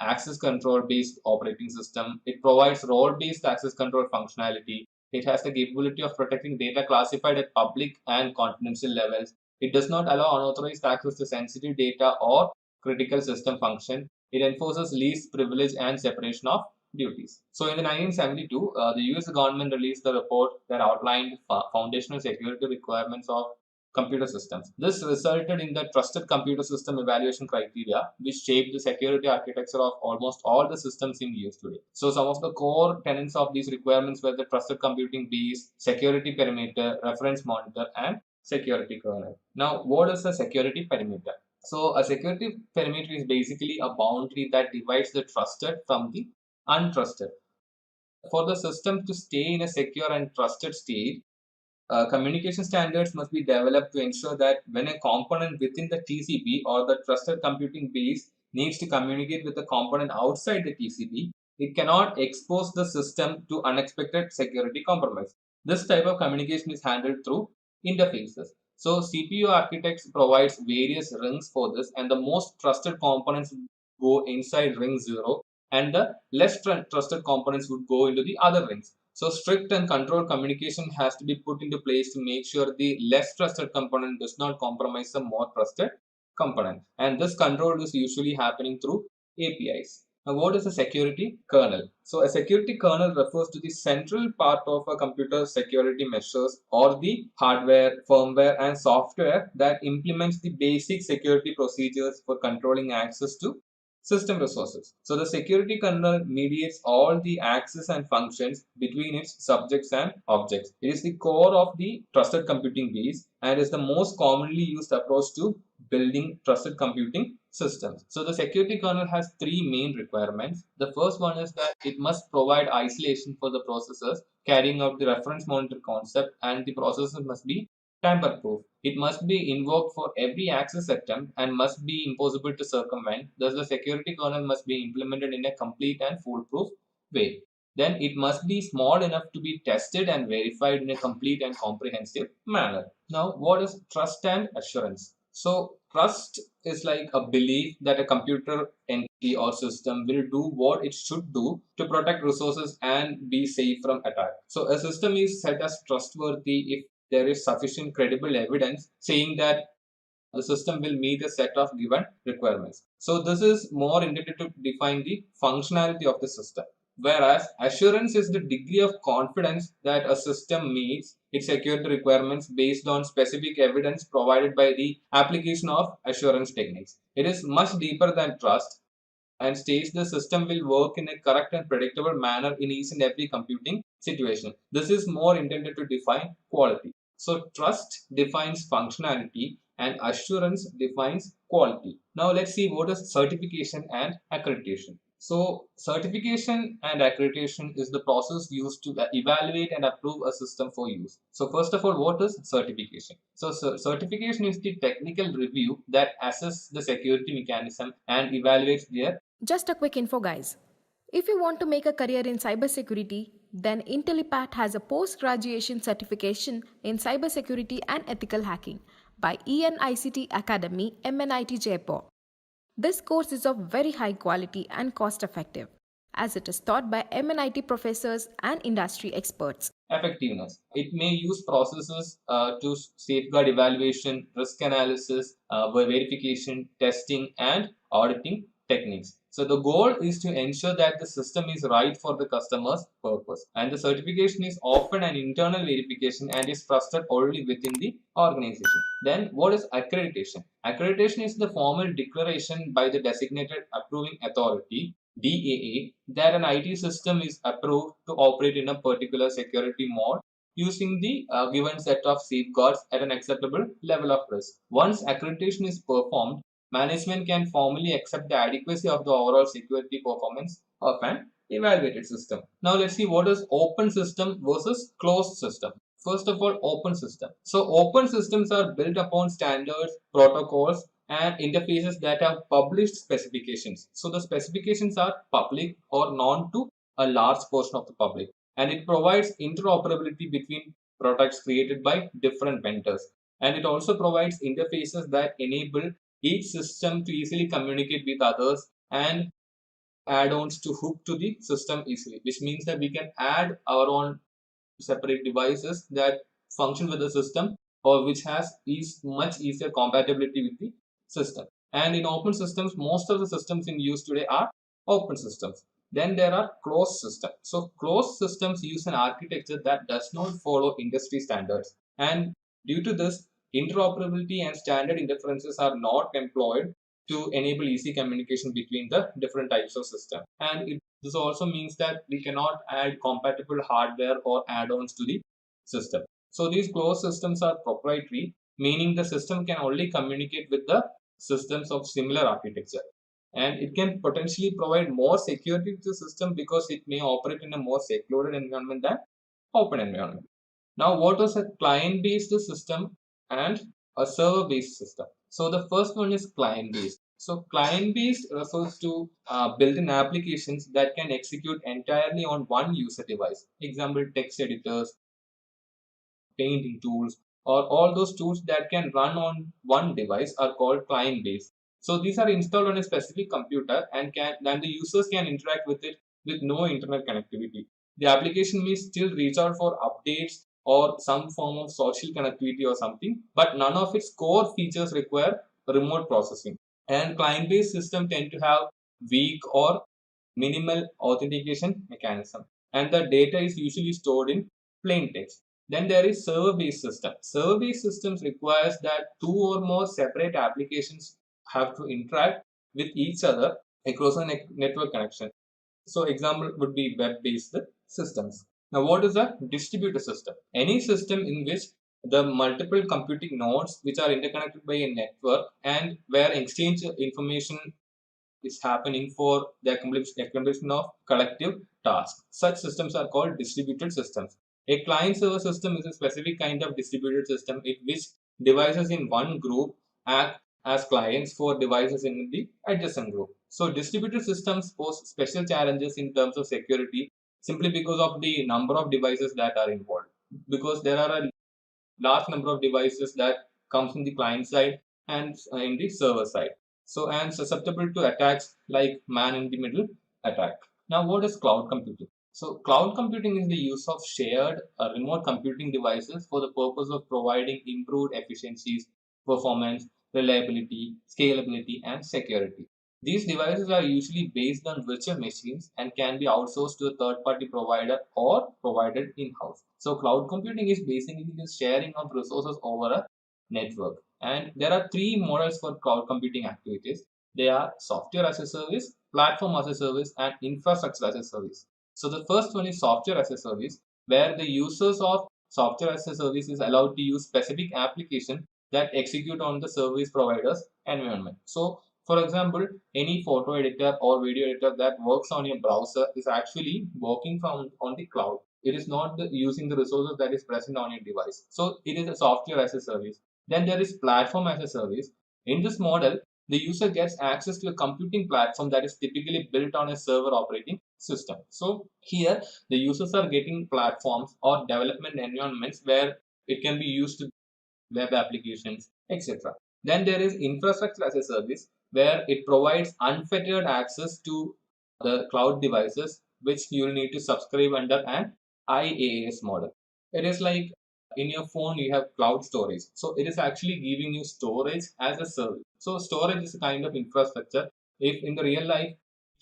access control based operating system. It provides role based access control functionality. It has the capability of protecting data classified at public and confidential levels. It does not allow unauthorized access to sensitive data or critical system function. It enforces least privilege and separation of duties. So in the 1972, the US government released a report that outlined foundational security requirements of computer systems. This resulted in the Trusted Computer System Evaluation Criteria, which shaped the security architecture of almost all the systems in use today. So some of the core tenets of these requirements were the trusted computing base, security perimeter, reference monitor, and security kernel. Now, what is a security perimeter? So a security perimeter is basically a boundary that divides the trusted from the untrusted. For the system to stay in a secure and trusted state, communication standards must be developed to ensure that when a component within the TCP or the trusted computing base needs to communicate with a component outside the TCP, it cannot expose the system to unexpected security compromise. This type of communication is handled through interfaces. So CPU architects provides various rings for this, and the most trusted components go inside ring 0, and the less trusted components would go into the other rings. So strict and controlled communication has to be put into place to make sure the less trusted component does not compromise the more trusted component. And this control is usually happening through APIs. Now, what is a security kernel? So a security kernel refers to the central part of a computer security measures, or the hardware, firmware, and software that implements the basic security procedures for controlling access to system resources. So the security kernel mediates all the access and functions between its subjects and objects. It is the core of the trusted computing base and is the most commonly used approach to building trusted computing systems. So the security kernel has three main requirements. The first one is that it must provide isolation for the processors carrying out the reference monitor concept, and the processor must be tamper-proof. It must be invoked for every access attempt and must be impossible to circumvent. Thus, the security kernel must be implemented in a complete and foolproof way. Then it must be small enough to be tested and verified in a complete and comprehensive manner. Now, what is trust and assurance? So, trust is like a belief that a computer entity or system will do what it should do to protect resources and be safe from attack. So, a system is set as trustworthy if there is sufficient credible evidence saying that the system will meet a set of given requirements. So this is more intended to define the functionality of the system. Whereas assurance is the degree of confidence that a system meets its security requirements based on specific evidence provided by the application of assurance techniques. It is much deeper than trust and states the system will work in a correct and predictable manner in each and every computing situation. This is more intended to define quality. So trust defines functionality and assurance defines quality. Now let's see what is certification and accreditation. So certification and accreditation is the process used to evaluate and approve a system for use. So first of all, what is certification? So certification is the technical review that assesses the security mechanism and evaluates their. Just a quick info, guys. If you want to make a career in cybersecurity, then Intellipaat has a post-graduation certification in cybersecurity and ethical hacking by ENICT Academy, MNIT Jaipur. This course is of very high quality and cost-effective, as it is taught by MNIT professors and industry experts. Effectiveness. It may use processes to safeguard evaluation, risk analysis, verification, testing, and auditing techniques. So the goal is to ensure that the system is right for the customer's purpose. And the certification is often an internal verification and is trusted only within the organization. Then what is accreditation? Accreditation is the formal declaration by the designated approving authority DAA that an IT system is approved to operate in a particular security mode using the given set of safeguards at an acceptable level of risk. Once accreditation is performed, management can formally accept the adequacy of the overall security performance of an evaluated system. Now let's see what is open system versus closed system. First of all, open system. So open systems are built upon standards, protocols, and interfaces that have published specifications. So the specifications are public or known to a large portion of the public, and it provides interoperability between products created by different vendors. And it also provides interfaces that enable each system to easily communicate with others and add-ons to hook to the system easily, which means that we can add our own separate devices that function with the system or which has much easier compatibility with the system. And in open systems, most of the systems in use today are open systems. Then there are closed systems. So closed systems use an architecture that does not follow industry standards, and due to this, interoperability and standard interferences are not employed to enable easy communication between the different types of system. And this also means that we cannot add compatible hardware or add-ons to the system. So these closed systems are proprietary, meaning the system can only communicate with the systems of similar architecture. And it can potentially provide more security to the system because it may operate in a more secluded environment than open environment. Now, what is a client-based system and a server-based system? So the first one is client-based. So client-based refers to built-in applications that can execute entirely on one user device. Example, text editors, painting tools, or all those tools that can run on one device are called client-based. So these are installed on a specific computer and then the users can interact with it with no internet connectivity. The application may still reach out for updates or some form of social connectivity or something, but none of its core features require remote processing. And client-based systems tend to have weak or minimal authentication mechanism, and the data is usually stored in plain text. Then there is server-based system. Server-based systems requires that two or more separate applications have to interact with each other across a network connection. So example would be web-based systems. Now what is a distributed system? Any system in which the multiple computing nodes which are interconnected by a network and where exchange information is happening for the accomplishment of collective tasks. Such systems are called distributed systems. A client-server system is a specific kind of distributed system in which devices in one group act as clients for devices in the adjacent group. So distributed systems pose special challenges in terms of security simply because of the number of devices that are involved. Because there are a large number of devices that comes in the client side and in the server side. So and susceptible to attacks like man in the middle attack. Now what is cloud computing? So cloud computing is the use of shared remote computing devices for the purpose of providing improved efficiencies, performance, reliability, scalability, and security. These devices are usually based on virtual machines and can be outsourced to a third-party provider or provided in-house. So cloud computing is basically the sharing of resources over a network. And there are three models for cloud computing activities. They are software as a service, platform as a service, and infrastructure as a service. So the first one is software as a service, where the users of software as a service is allowed to use specific application that execute on the service provider's environment. So for example, any photo editor or video editor that works on your browser is actually working from on the cloud. It is not using the resources that is present on your device. So it is a software as a service. Then there is platform as a service. In this model, the user gets access to a computing platform that is typically built on a server operating system. So here the users are getting platforms or development environments where it can be used to web applications, etc. Then there is infrastructure as a service where it provides unfettered access to the cloud devices which you will need to subscribe under an IaaS model. It is like in your phone you have cloud storage. So it is actually giving you storage as a service. So storage is a kind of infrastructure. If in the real life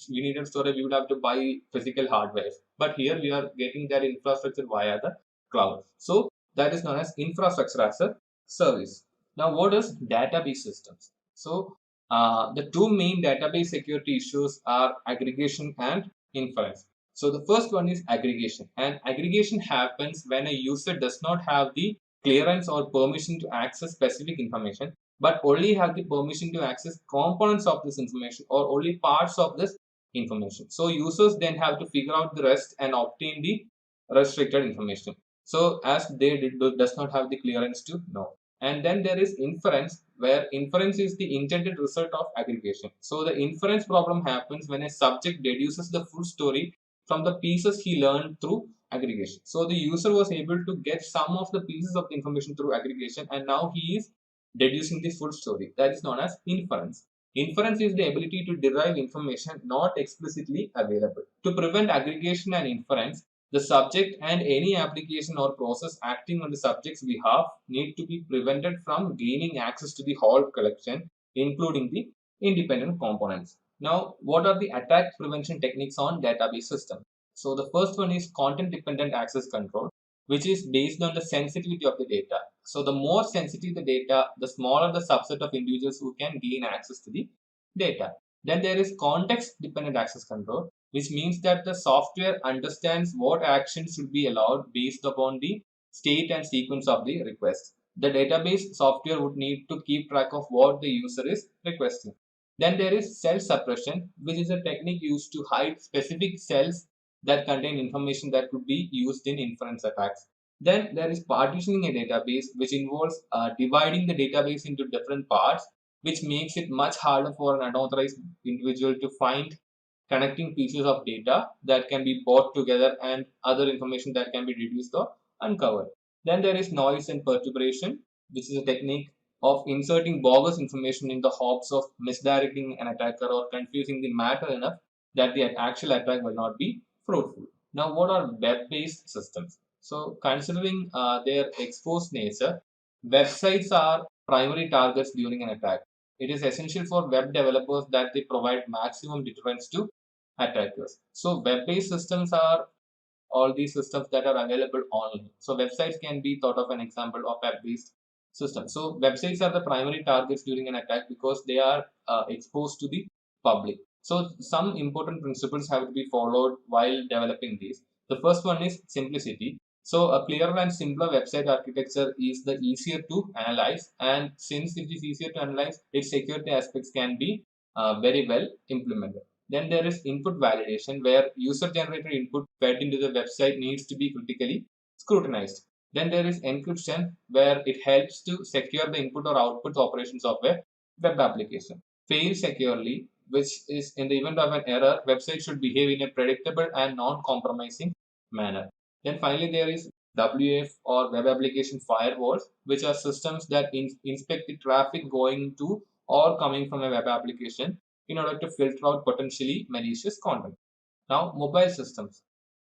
we needed storage, we would have to buy physical hardware. But here we are getting that infrastructure via the cloud. So that is known as infrastructure as a service. Now, what is database systems? So, the two main database security issues are aggregation and inference. So, the first one is aggregation, and aggregation happens when a user does not have the clearance or permission to access specific information, but only have the permission to access components of this information or only parts of this information. So, users then have to figure out the rest and obtain the restricted information. So as does not have the clearance to know. And then there is inference, where inference is the intended result of aggregation. So the inference problem happens when a subject deduces the full story from the pieces he learned through aggregation. So the user was able to get some of the pieces of the information through aggregation, and now he is deducing the full story. That is known as inference. Inference is the ability to derive information not explicitly available. To prevent aggregation and inference, the subject and any application or process acting on the subject's behalf need to be prevented from gaining access to the whole collection, including the independent components. Now, what are the attack prevention techniques on database system? So the first one is content dependent access control, which is based on the sensitivity of the data. So the more sensitive the data, the smaller the subset of individuals who can gain access to the data. Then there is context dependent access control, which means that the software understands what actions should be allowed based upon the state and sequence of the request. The database software would need to keep track of what the user is requesting. Then there is cell suppression, which is a technique used to hide specific cells that contain information that could be used in inference attacks. Then there is partitioning a database, which involves dividing the database into different parts, which makes it much harder for an unauthorized individual to find connecting pieces of data that can be brought together and other information that can be deduced or uncovered. Then there is noise and perturbation, which is a technique of inserting bogus information in the hopes of misdirecting an attacker or confusing the matter enough that the actual attack will not be fruitful. Now, what are web-based systems? So, considering their exposed nature, websites are primary targets during an attack. It is essential for web developers that they provide maximum deterrence to attackers. So, web-based systems are all these systems that are available online. So websites can be thought of an example of web-based system. So websites are the primary targets during an attack because they are exposed to the public. So some important principles have to be followed while developing these. The first one is simplicity. So a clearer and simpler website architecture is the easier to analyze, and since it is easier to analyze, its security aspects can be very well implemented. Then there is input validation, where user-generated input fed into the website needs to be critically scrutinized. Then there is encryption, where it helps to secure the input or output operations of a web application. Fail securely, which is in the event of an error, website should behave in a predictable and non-compromising manner. Then finally, there is WAF or web application firewalls, which are systems that inspect the traffic going to or coming from a web application in order to filter out potentially malicious content. Now, mobile systems.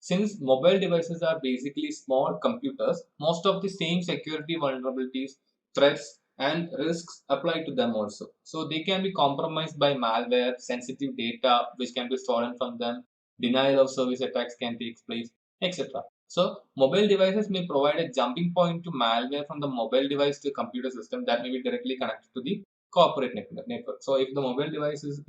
Since mobile devices are basically small computers, most of the same security vulnerabilities, threats, and risks apply to them also. So they can be compromised by malware, sensitive data which can be stolen from them, denial of service attacks can take place, etc. So mobile devices may provide a jumping point to malware from the mobile device to computer system that may be directly connected to the corporate network. So if the mobile device is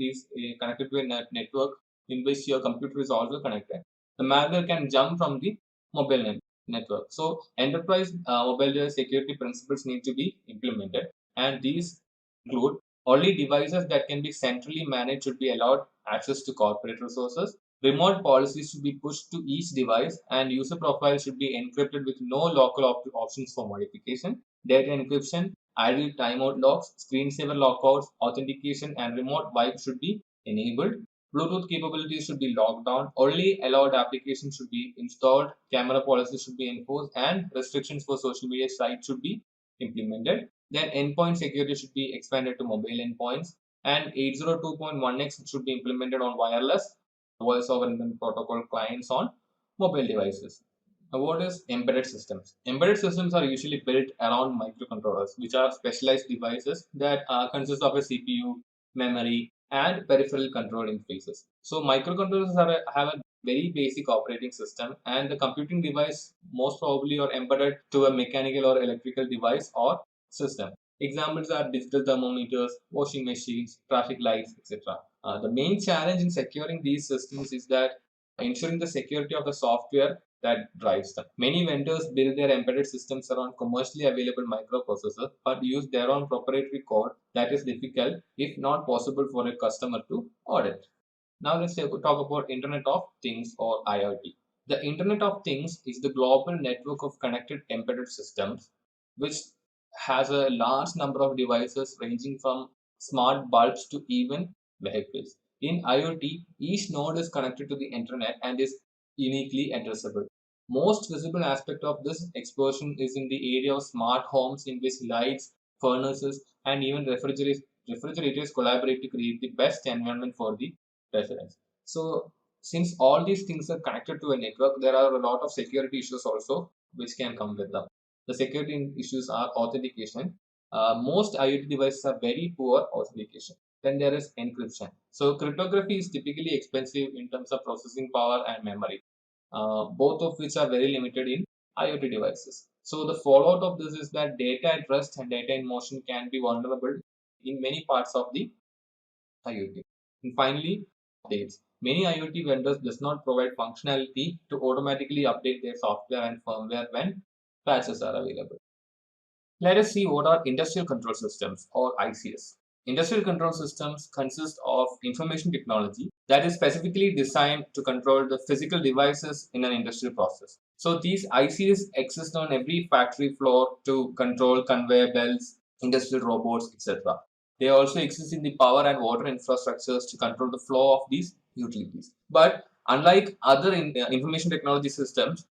connected to a network in which your computer is also connected, the malware can jump from the mobile network. So enterprise mobile device security principles need to be implemented, and these include only devices that can be centrally managed should be allowed access to corporate resources. Remote policies should be pushed to each device, and user profiles should be encrypted with no local options for modification. Data encryption, idle timeout locks, screensaver lockouts, authentication, and remote wipe should be enabled. Bluetooth capabilities should be locked down. Only allowed applications should be installed. Camera policies should be enforced, and restrictions for social media sites should be implemented. Then endpoint security should be expanded to mobile endpoints, and 802.1x should be implemented on wireless voice over Internet protocol clients on mobile devices. Now, what is embedded systems? Embedded systems are usually built around microcontrollers, which are specialized devices that consist of a CPU, memory, and peripheral control interfaces. So microcontrollers have a very basic operating system, and the computing device most probably are embedded to a mechanical or electrical device or system. Examples are digital thermometers, washing machines, traffic lights, etc. The main challenge in securing these systems is that ensuring the security of the software that drives them. Many vendors build their embedded systems around commercially available microprocessors but use their own proprietary code that is difficult, if not possible, for a customer to audit. Now let's talk about Internet of Things or IoT. The Internet of Things is the global network of connected embedded systems which has a large number of devices ranging from smart bulbs to even vehicles. In IoT, each node is connected to the internet and is uniquely addressable. Most visible aspect of this explosion is in the area of smart homes, in which lights, furnaces, and even refrigerators collaborate to create the best environment for the residents. So, since all these things are connected to a network, there are a lot of security issues also which can come with them. The security issues are authentication. Most IoT devices are very poor authentication. Then there is encryption. So cryptography is typically expensive in terms of processing power and memory, both of which are very limited in IoT devices. So the fallout of this is that data at rest and data in motion can be vulnerable in many parts of the IoT. And finally, updates. Many IoT vendors does not provide functionality to automatically update their software and firmware when patches are available. Let us see what are industrial control systems or ICS. Industrial control systems consist of information technology that is specifically designed to control the physical devices in an industrial process. So these ICS exist on every factory floor to control conveyor belts, industrial robots, etc. They also exist in the power and water infrastructures to control the flow of these utilities. But unlike other information technology systems,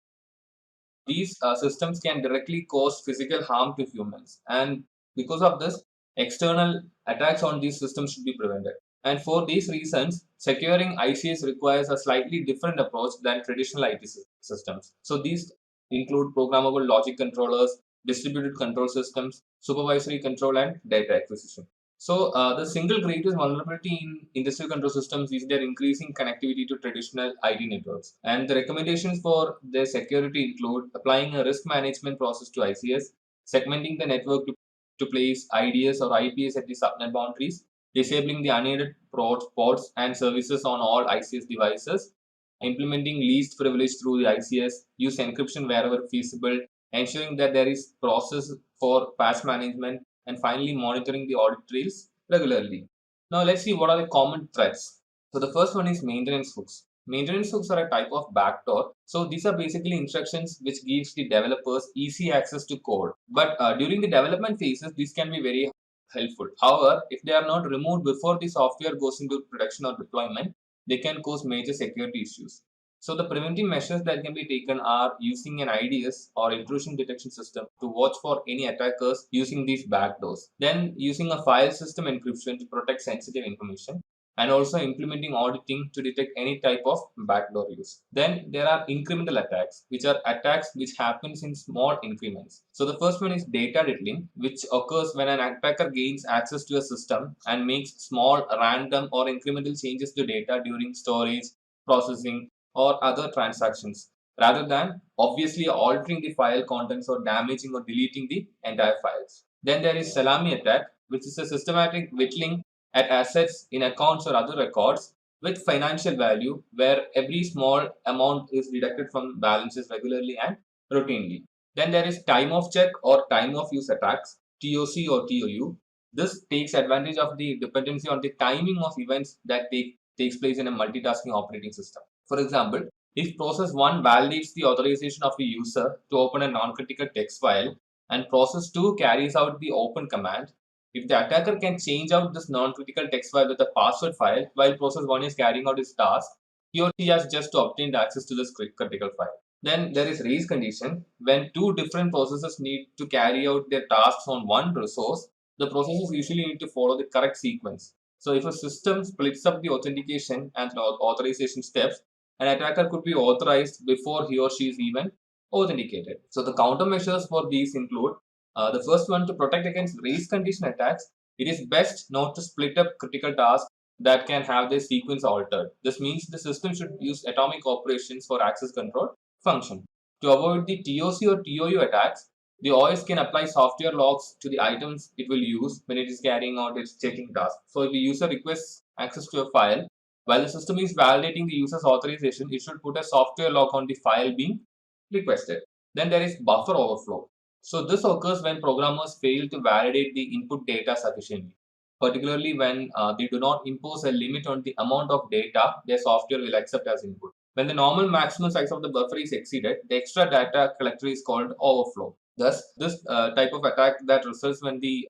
these systems can directly cause physical harm to humans, and because of this, external attacks on these systems should be prevented. And for these reasons, securing ICS requires a slightly different approach than traditional IT systems. So these include programmable logic controllers, distributed control systems, supervisory control, and data acquisition. So the single greatest vulnerability in industrial control systems is their increasing connectivity to traditional IT networks. And the recommendations for their security include applying a risk management process to ICS, segmenting the network to place IDS or IPS at the subnet boundaries, disabling the unaided ports and services on all ICS devices, implementing least privilege through the ICS, use encryption wherever feasible, ensuring that there is process for patch management, and finally monitoring the audit trails regularly. Now let's see what are the common threats. So the first one is maintenance hooks. Maintenance hooks are a type of backdoor. So these are basically instructions which gives the developers easy access to code. But during the development phases, this can be very helpful. However, if they are not removed before the software goes into production or deployment, they can cause major security issues. So the preventive measures that can be taken are using an IDS or intrusion detection system to watch for any attackers using these backdoors. Then using a file system encryption to protect sensitive information, and also implementing auditing to detect any type of backdoor use. Then there are incremental attacks, which are attacks which happens in small increments. So the first one is data diddling, which occurs when an attacker gains access to a system and makes small random or incremental changes to data during storage, processing, or other transactions, rather than obviously altering the file contents or damaging or deleting the entire files. Then there is salami attack, which is a systematic whittling at assets in accounts or other records with financial value, where every small amount is deducted from balances regularly and routinely. Then there is time of check or time of use attacks, TOC or TOU. This takes advantage of the dependency on the timing of events that takes place in a multitasking operating system. For example, if process 1 validates the authorization of a user to open a non-critical text file and process 2 carries out the open command, if the attacker can change out this non-critical text file with a password file while process 1 is carrying out its task, he or she has just obtained access to this critical file. Then there is race condition. When two different processes need to carry out their tasks on one resource, the processes usually need to follow the correct sequence. So if a system splits up the authentication and authorization steps, an attacker could be authorized before he or she is even authenticated. So the countermeasures for these include the first one, to protect against race condition attacks. It is best not to split up critical tasks that can have their sequence altered. This means the system should use atomic operations for access control function. To avoid the TOC or TOU attacks, the OS can apply software locks to the items it will use when it is carrying out its checking task. So if the user requests access to a file, while the system is validating the user's authorization, it should put a software lock on the file being requested. Then there is buffer overflow. So this occurs when programmers fail to validate the input data sufficiently, particularly when they do not impose a limit on the amount of data their software will accept as input. When the normal maximum size of the buffer is exceeded, the extra data collector is called overflow. Thus, this type of attack that results when the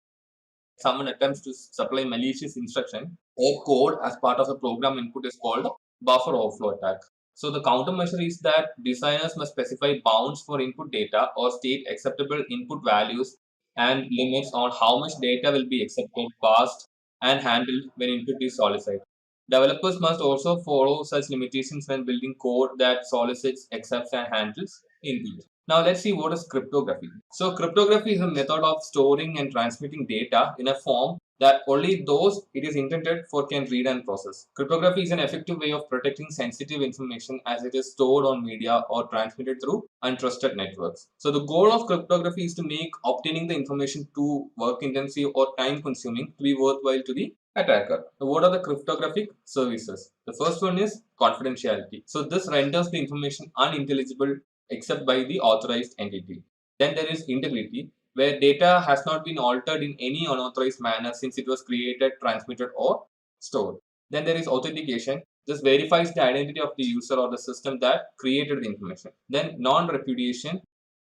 someone attempts to supply malicious instruction or code as part of a program input is called buffer overflow attack. So the countermeasure is that designers must specify bounds for input data or state acceptable input values and limits on how much data will be accepted, passed, and handled when input is solicited. Developers must also follow such limitations when building code that solicits, accepts, and handles input. Now let's see what is cryptography. So cryptography is a method of storing and transmitting data in a form that only those it is intended for can read and process. Cryptography is an effective way of protecting sensitive information as it is stored on media or transmitted through untrusted networks. So the goal of cryptography is to make obtaining the information too work intensive or time consuming to be worthwhile to the attacker. So what are the cryptographic services? The first one is confidentiality. So this renders the information unintelligible except by the authorized entity. Then there is integrity, where data has not been altered in any unauthorized manner since it was created, transmitted, or stored. Then there is authentication. This verifies the identity of the user or the system that created the information. Then non-repudiation,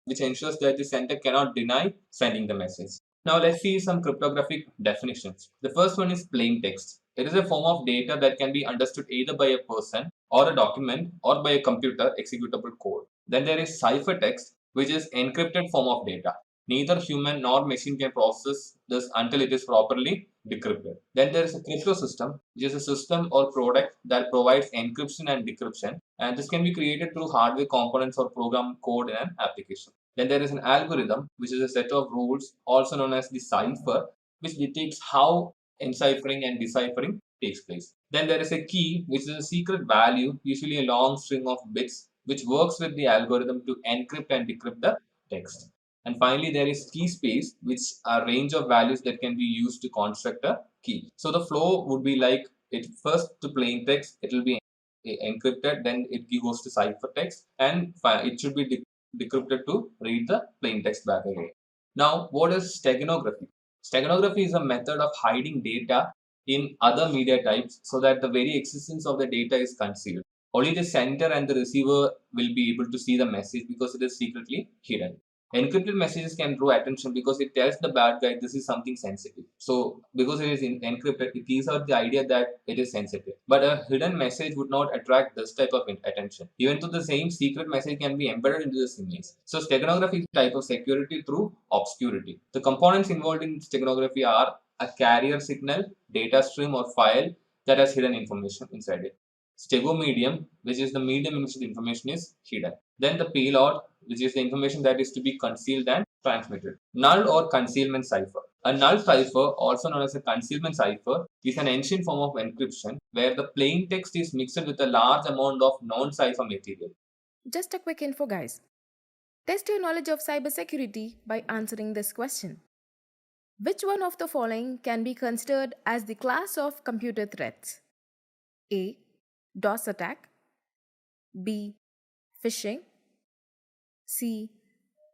which ensures that the sender cannot deny sending the message. Now let's see some cryptographic definitions. The first one is plain text. It is a form of data that can be understood either by a person or a document or by a computer executable code. Then there is ciphertext, which is encrypted form of data. Neither human nor machine can process this until it is properly decrypted. Then there is a crypto system, which is a system or product that provides encryption and decryption, and this can be created through hardware components or program code in an application. Then there is an algorithm, which is a set of rules, also known as the cipher, which dictates how enciphering and deciphering takes place. Then there is a key, which is a secret value, usually a long string of bits, which works with the algorithm to encrypt and decrypt the text. And finally, there is key space, which are range of values that can be used to construct a key. So the flow would be like it first to plain text, it will be encrypted, then it goes to ciphertext, and it should be decrypted to read the plain text back again. Now, what is steganography? Steganography is a method of hiding data in other media types so that the very existence of the data is concealed. Only the sender and the receiver will be able to see the message because it is secretly hidden. Encrypted messages can draw attention because it tells the bad guy this is something sensitive. So, because it is encrypted, it gives out the idea that it is sensitive. But a hidden message would not attract this type of attention. Even though the same secret message can be embedded into this image. So, steganography is a type of security through obscurity. The components involved in steganography are a carrier signal, data stream, or file that has hidden information inside it. Stegomedium, which is the medium in which the information is hidden. Then the payload, which is the information that is to be concealed and transmitted. Null or concealment cipher. A null cipher, also known as a concealment cipher, is an ancient form of encryption where the plain text is mixed with a large amount of non-cipher material. Just a quick info, guys. Test your knowledge of cybersecurity by answering this question. Which one of the following can be considered as the class of computer threats? A. DOS attack. B. Phishing. C.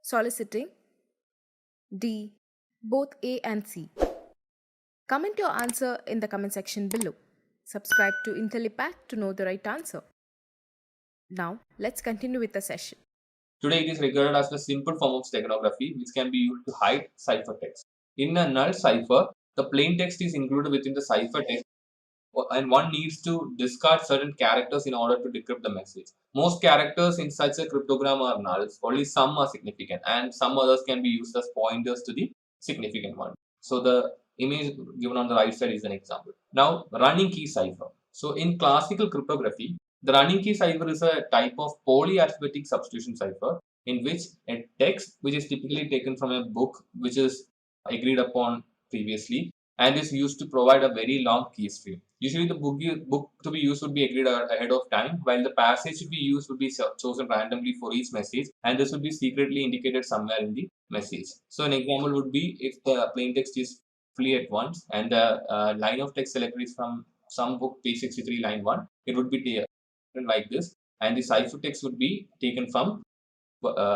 Soliciting. D. Both A and C. Comment your answer in the comment section below. Subscribe to Intellipaat to know the right answer. Now, let's continue with the session. Today, it is regarded as the simple form of steganography, which can be used to hide ciphertext. In a null cipher, the plain text is included within the ciphertext, and one needs to discard certain characters in order to decrypt the message. Most characters in such a cryptogram are nulls, only some are significant, and some others can be used as pointers to the significant one. So the image given on the right side is an example. Now, running key cipher. So in classical cryptography, the running key cipher is a type of polyalphabetic substitution cipher in which a text, which is typically taken from a book which is agreed upon previously, and is used to provide a very long key stream. Usually, the book to be used would be agreed ahead of time, while the passage to be used would be chosen randomly for each message, and this would be secretly indicated somewhere in the message. So, an example would be if the plain text is fully at once and the line of text selected is from some book, page 63, line 1, it would be taken like this, and the ciphertext would be taken from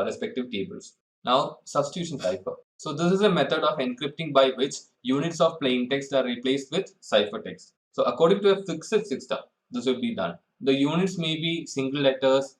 respective tables. Now, substitution cipher. So, this is a method of encrypting by which units of plain text are replaced with ciphertext. So, according to a fixed system, this will be done. The units may be single letters,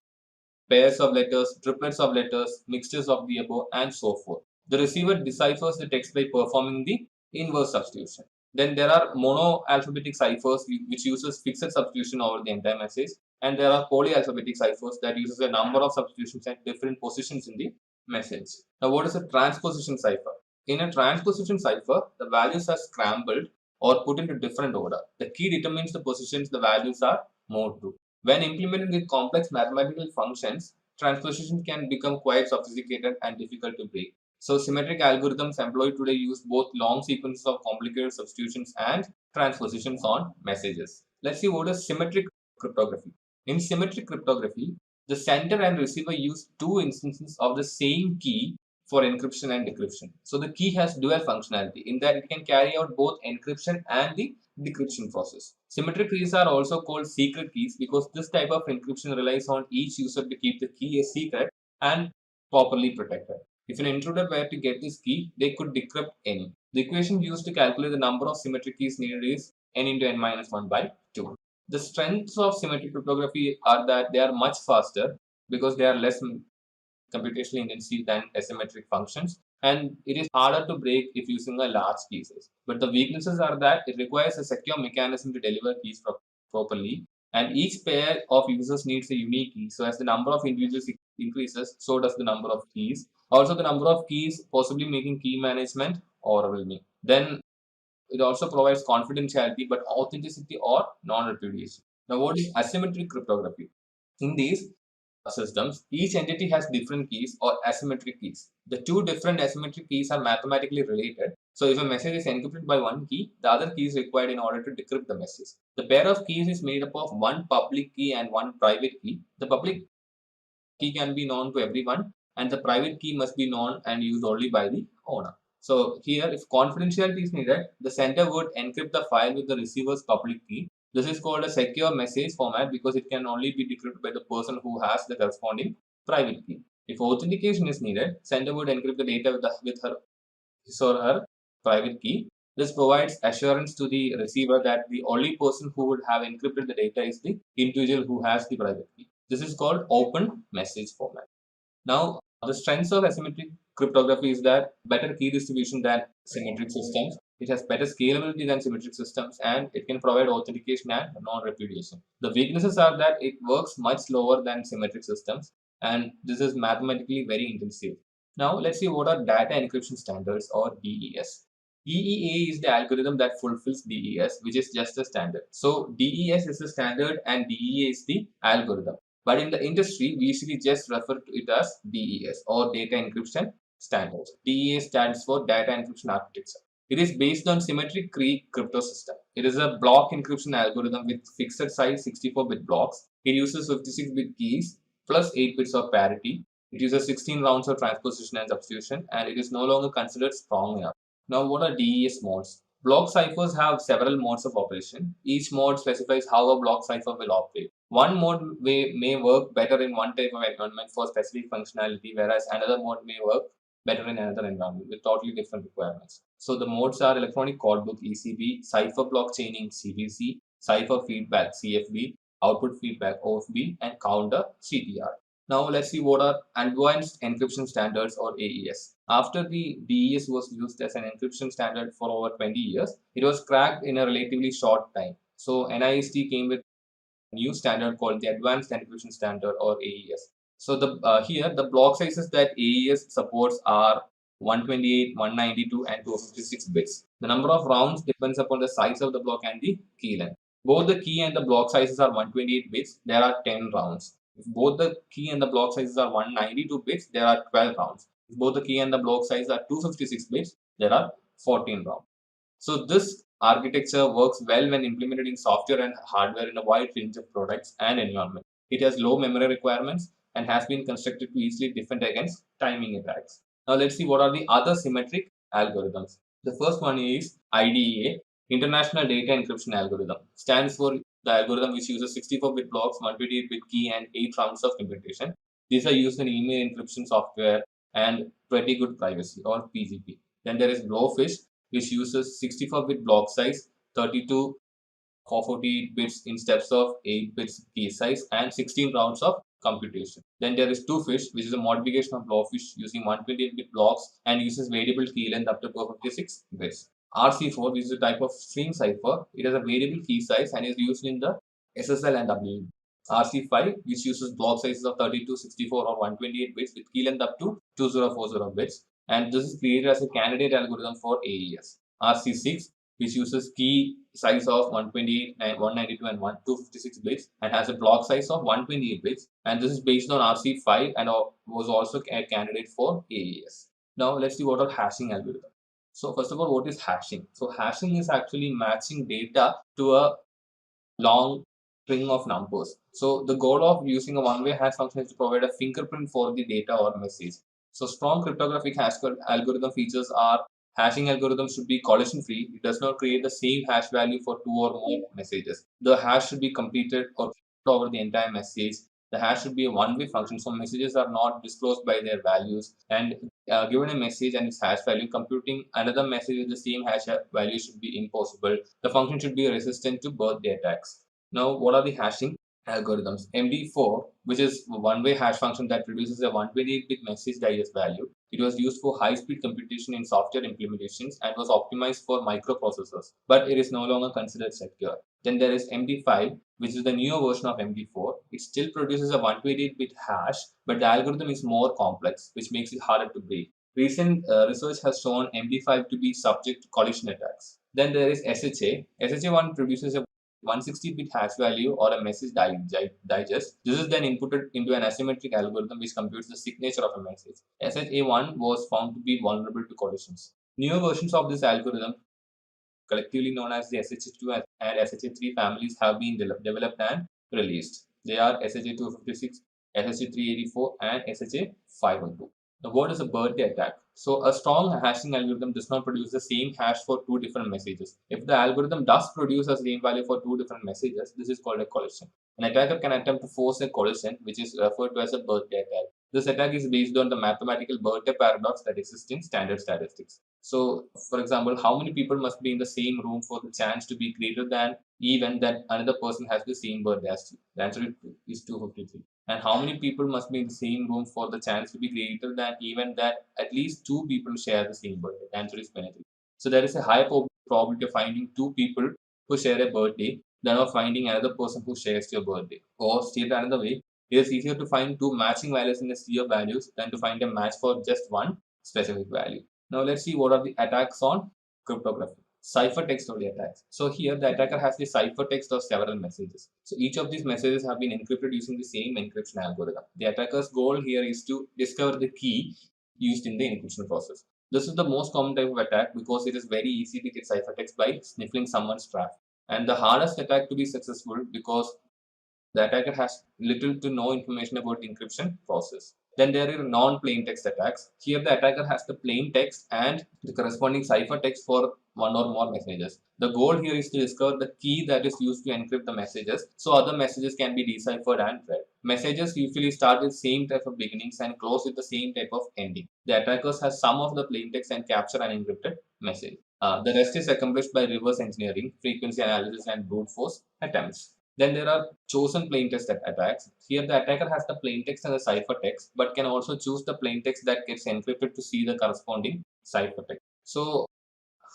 pairs of letters, triplets of letters, mixtures of the above, and so forth. The receiver deciphers the text by performing the inverse substitution. Then there are monoalphabetic ciphers which uses fixed substitution over the entire message, and there are polyalphabetic ciphers that uses a number of substitutions at different positions in the message. Now, what is a transposition cipher? In a transposition cipher, the values are scrambled or put into different order. The key determines the positions the values are moved to. When implemented with complex mathematical functions, transposition can become quite sophisticated and difficult to break. So, symmetric algorithms employed today use both long sequences of complicated substitutions and transpositions on messages. Let's see what is symmetric cryptography. In symmetric cryptography, the sender and receiver use two instances of the same key for encryption and decryption. So, the key has dual functionality in that it can carry out both encryption and the decryption process. Symmetric keys are also called secret keys because this type of encryption relies on each user to keep the key a secret and properly protected. If an intruder were to get this key, they could decrypt any. The equation used to calculate the number of symmetric keys needed is n into n minus 1 by 2. The strengths of symmetric cryptography are that they are much faster because they are less computationally intensive than asymmetric functions, and it is harder to break if using a large cases. But the weaknesses are that it requires a secure mechanism to deliver keys properly, and each pair of users needs a unique key. So as the number of individuals increases, so does the number of keys. Also, the number of keys possibly making key management overwhelming. Then it also provides confidentiality but authenticity or non-repudiation. Now, what is asymmetric cryptography? In these systems, each entity has different keys or asymmetric keys. The two different asymmetric keys are mathematically related. So, if a message is encrypted by one key, the other key is required in order to decrypt the message. The pair of keys is made up of one public key and one private key. The public key can be known to everyone, and the private key must be known and used only by the owner. So here, if confidentiality is needed, the sender would encrypt the file with the receiver's public key. This is called a secure message format because it can only be decrypted by the person who has the corresponding private key. If authentication is needed, sender would encrypt the data with his or her private key. This provides assurance to the receiver that the only person who would have encrypted the data is the individual who has the private key. This is called open message format. Now, the strengths of asymmetric cryptography is that better key distribution than symmetric systems. It has better scalability than symmetric systems, and it can provide authentication and non-repudiation. The weaknesses are that it works much slower than symmetric systems, and this is mathematically very intensive. Now, let's see what are data encryption standards, or DES. DEA is the algorithm that fulfills DES, which is just a standard. So DES is the standard and DEA is the algorithm. But in the industry, we usually just refer to it as DES, or Data Encryption Standards. DES stands for Data Encryption Architecture. It is based on symmetric key crypto system. It is a block encryption algorithm with fixed size 64-bit blocks. It uses 56-bit keys plus 8 bits of parity. It uses 16 rounds of transposition and substitution, and it is no longer considered strong enough. Now, what are DES modes? Block ciphers have several modes of operation. Each mode specifies how a block cipher will operate. One mode may work better in one type of environment for specific functionality, whereas another mode may work better in another environment with totally different requirements. So the modes are electronic codebook (ECB), cipher block chaining (CBC), cipher feedback (CFB), output feedback (OFB), and counter (CTR). Now let's see what are advanced encryption standards, or AES. After the DES was used as an encryption standard for over 20 years, it was cracked in a relatively short time. So NIST came with a new standard called the Advanced Encryption Standard, or AES. So here the block sizes that AES supports are 128, 192, and 256 bits. The number of rounds depends upon the size of the block and the key length. Both the key and the block sizes are 128 bits. There are 10 rounds. If both the key and the block sizes are 192 bits, there are 12 rounds. If both the key and the block size are 256 bits, there are 14 rounds. So this architecture works well when implemented in software and hardware in a wide range of products and environment. It has low memory requirements and has been constructed to easily defend against timing attacks. Now let's see what are the other symmetric algorithms. The first one is IDEA, International Data Encryption Algorithm. Stands for the algorithm which uses 64-bit blocks, 128-bit key, and 8 rounds of computation. These are used in email encryption software and pretty good privacy, or PGP. Then there is Blowfish, which uses 64-bit block size, 32 448 bits in steps of 8 bits key size, and 16 rounds of computation. Then there is Twofish, which is a modification of Blowfish using 128-bit blocks and uses variable key length up to 456 bits. RC4, which is a type of string cipher. It has a variable key size and is used in the SSL and WE. RC5, which uses block sizes of 32, 64, or 128 bits with key length up to 2040 bits, and this is created as a candidate algorithm for AES. RC6, which uses key size of 128, 192, and 256 bits and has a block size of 128 bits, and this is based on RC5 and was also a candidate for AES. Now let's see what are hashing algorithm. So first of all, what is hashing? So hashing is actually matching data to a long string of numbers. So the goal of using a one-way hash function is to provide a fingerprint for the data or message. So strong cryptographic hash algorithm features are: hashing algorithm should be collision free. It does not create the same hash value for two or more messages. The hash should be completed or over the entire message. The hash should be a one-way function, so messages are not disclosed by their values. And given a message and its hash value, computing another message with the same hash value should be impossible. The function should be resistant to birthday attacks. Now, what are the hashing algorithms? MD4, which is a one-way hash function that produces a 128-bit message digest value. It was used for high-speed computation in software implementations and was optimized for microprocessors, but it is no longer considered secure. Then there is MD5, which is the newer version of MD4. It still produces a 128-bit hash, but the algorithm is more complex, which makes it harder to break. Recent research has shown MD5 to be subject to collision attacks. Then there is SHA. SHA1 produces a 160-bit hash value or a message digest. This is then inputted into an asymmetric algorithm which computes the signature of a message. SHA1 was found to be vulnerable to collisions. Newer versions of this algorithm, collectively known as the SHA2 and SHA3 families, have been developed and released. They are SHA256, SHA-384 and SHA-512. Now, what is a birthday attack? So, a strong hashing algorithm does not produce the same hash for two different messages. If the algorithm does produce the same value for two different messages, this is called a collision. An attacker can attempt to force a collision, which is referred to as a birthday attack. This attack is based on the mathematical birthday paradox that exists in standard statistics. So, for example, how many people must be in the same room for the chance to be greater than even that another person has the same birthday as you? The answer is 253. And how many people must be in the same room for the chance to be greater than even that at least two people share the same birthday? The answer is 23. So there is a high probability of finding two people who share a birthday than of finding another person who shares your birthday. Or stated another way, it is easier to find two matching values in a sea of values than to find a match for just one specific value. Now let's see what are the attacks on cryptography. Ciphertext only attacks. So here the attacker has the ciphertext of several messages. So each of these messages have been encrypted using the same encryption algorithm. The attacker's goal here is to discover the key used in the encryption process. This is the most common type of attack because it is very easy to get ciphertext by sniffing someone's traffic. And the hardest attack to be successful because the attacker has little to no information about the encryption process. Then there are non-plain text attacks. Here the attacker has the plain text and the corresponding ciphertext for one or more messages. The goal here is to discover the key that is used to encrypt the messages so other messages can be deciphered and read. Messages usually start with same type of beginnings and close with the same type of ending. The attackers has some of the plain text and capture an encrypted message. The rest is accomplished by reverse engineering, frequency analysis, and brute force attempts. Then there are chosen plaintext attacks. Here the attacker has the plaintext and the ciphertext, but can also choose the plaintext that gets encrypted to see the corresponding ciphertext. So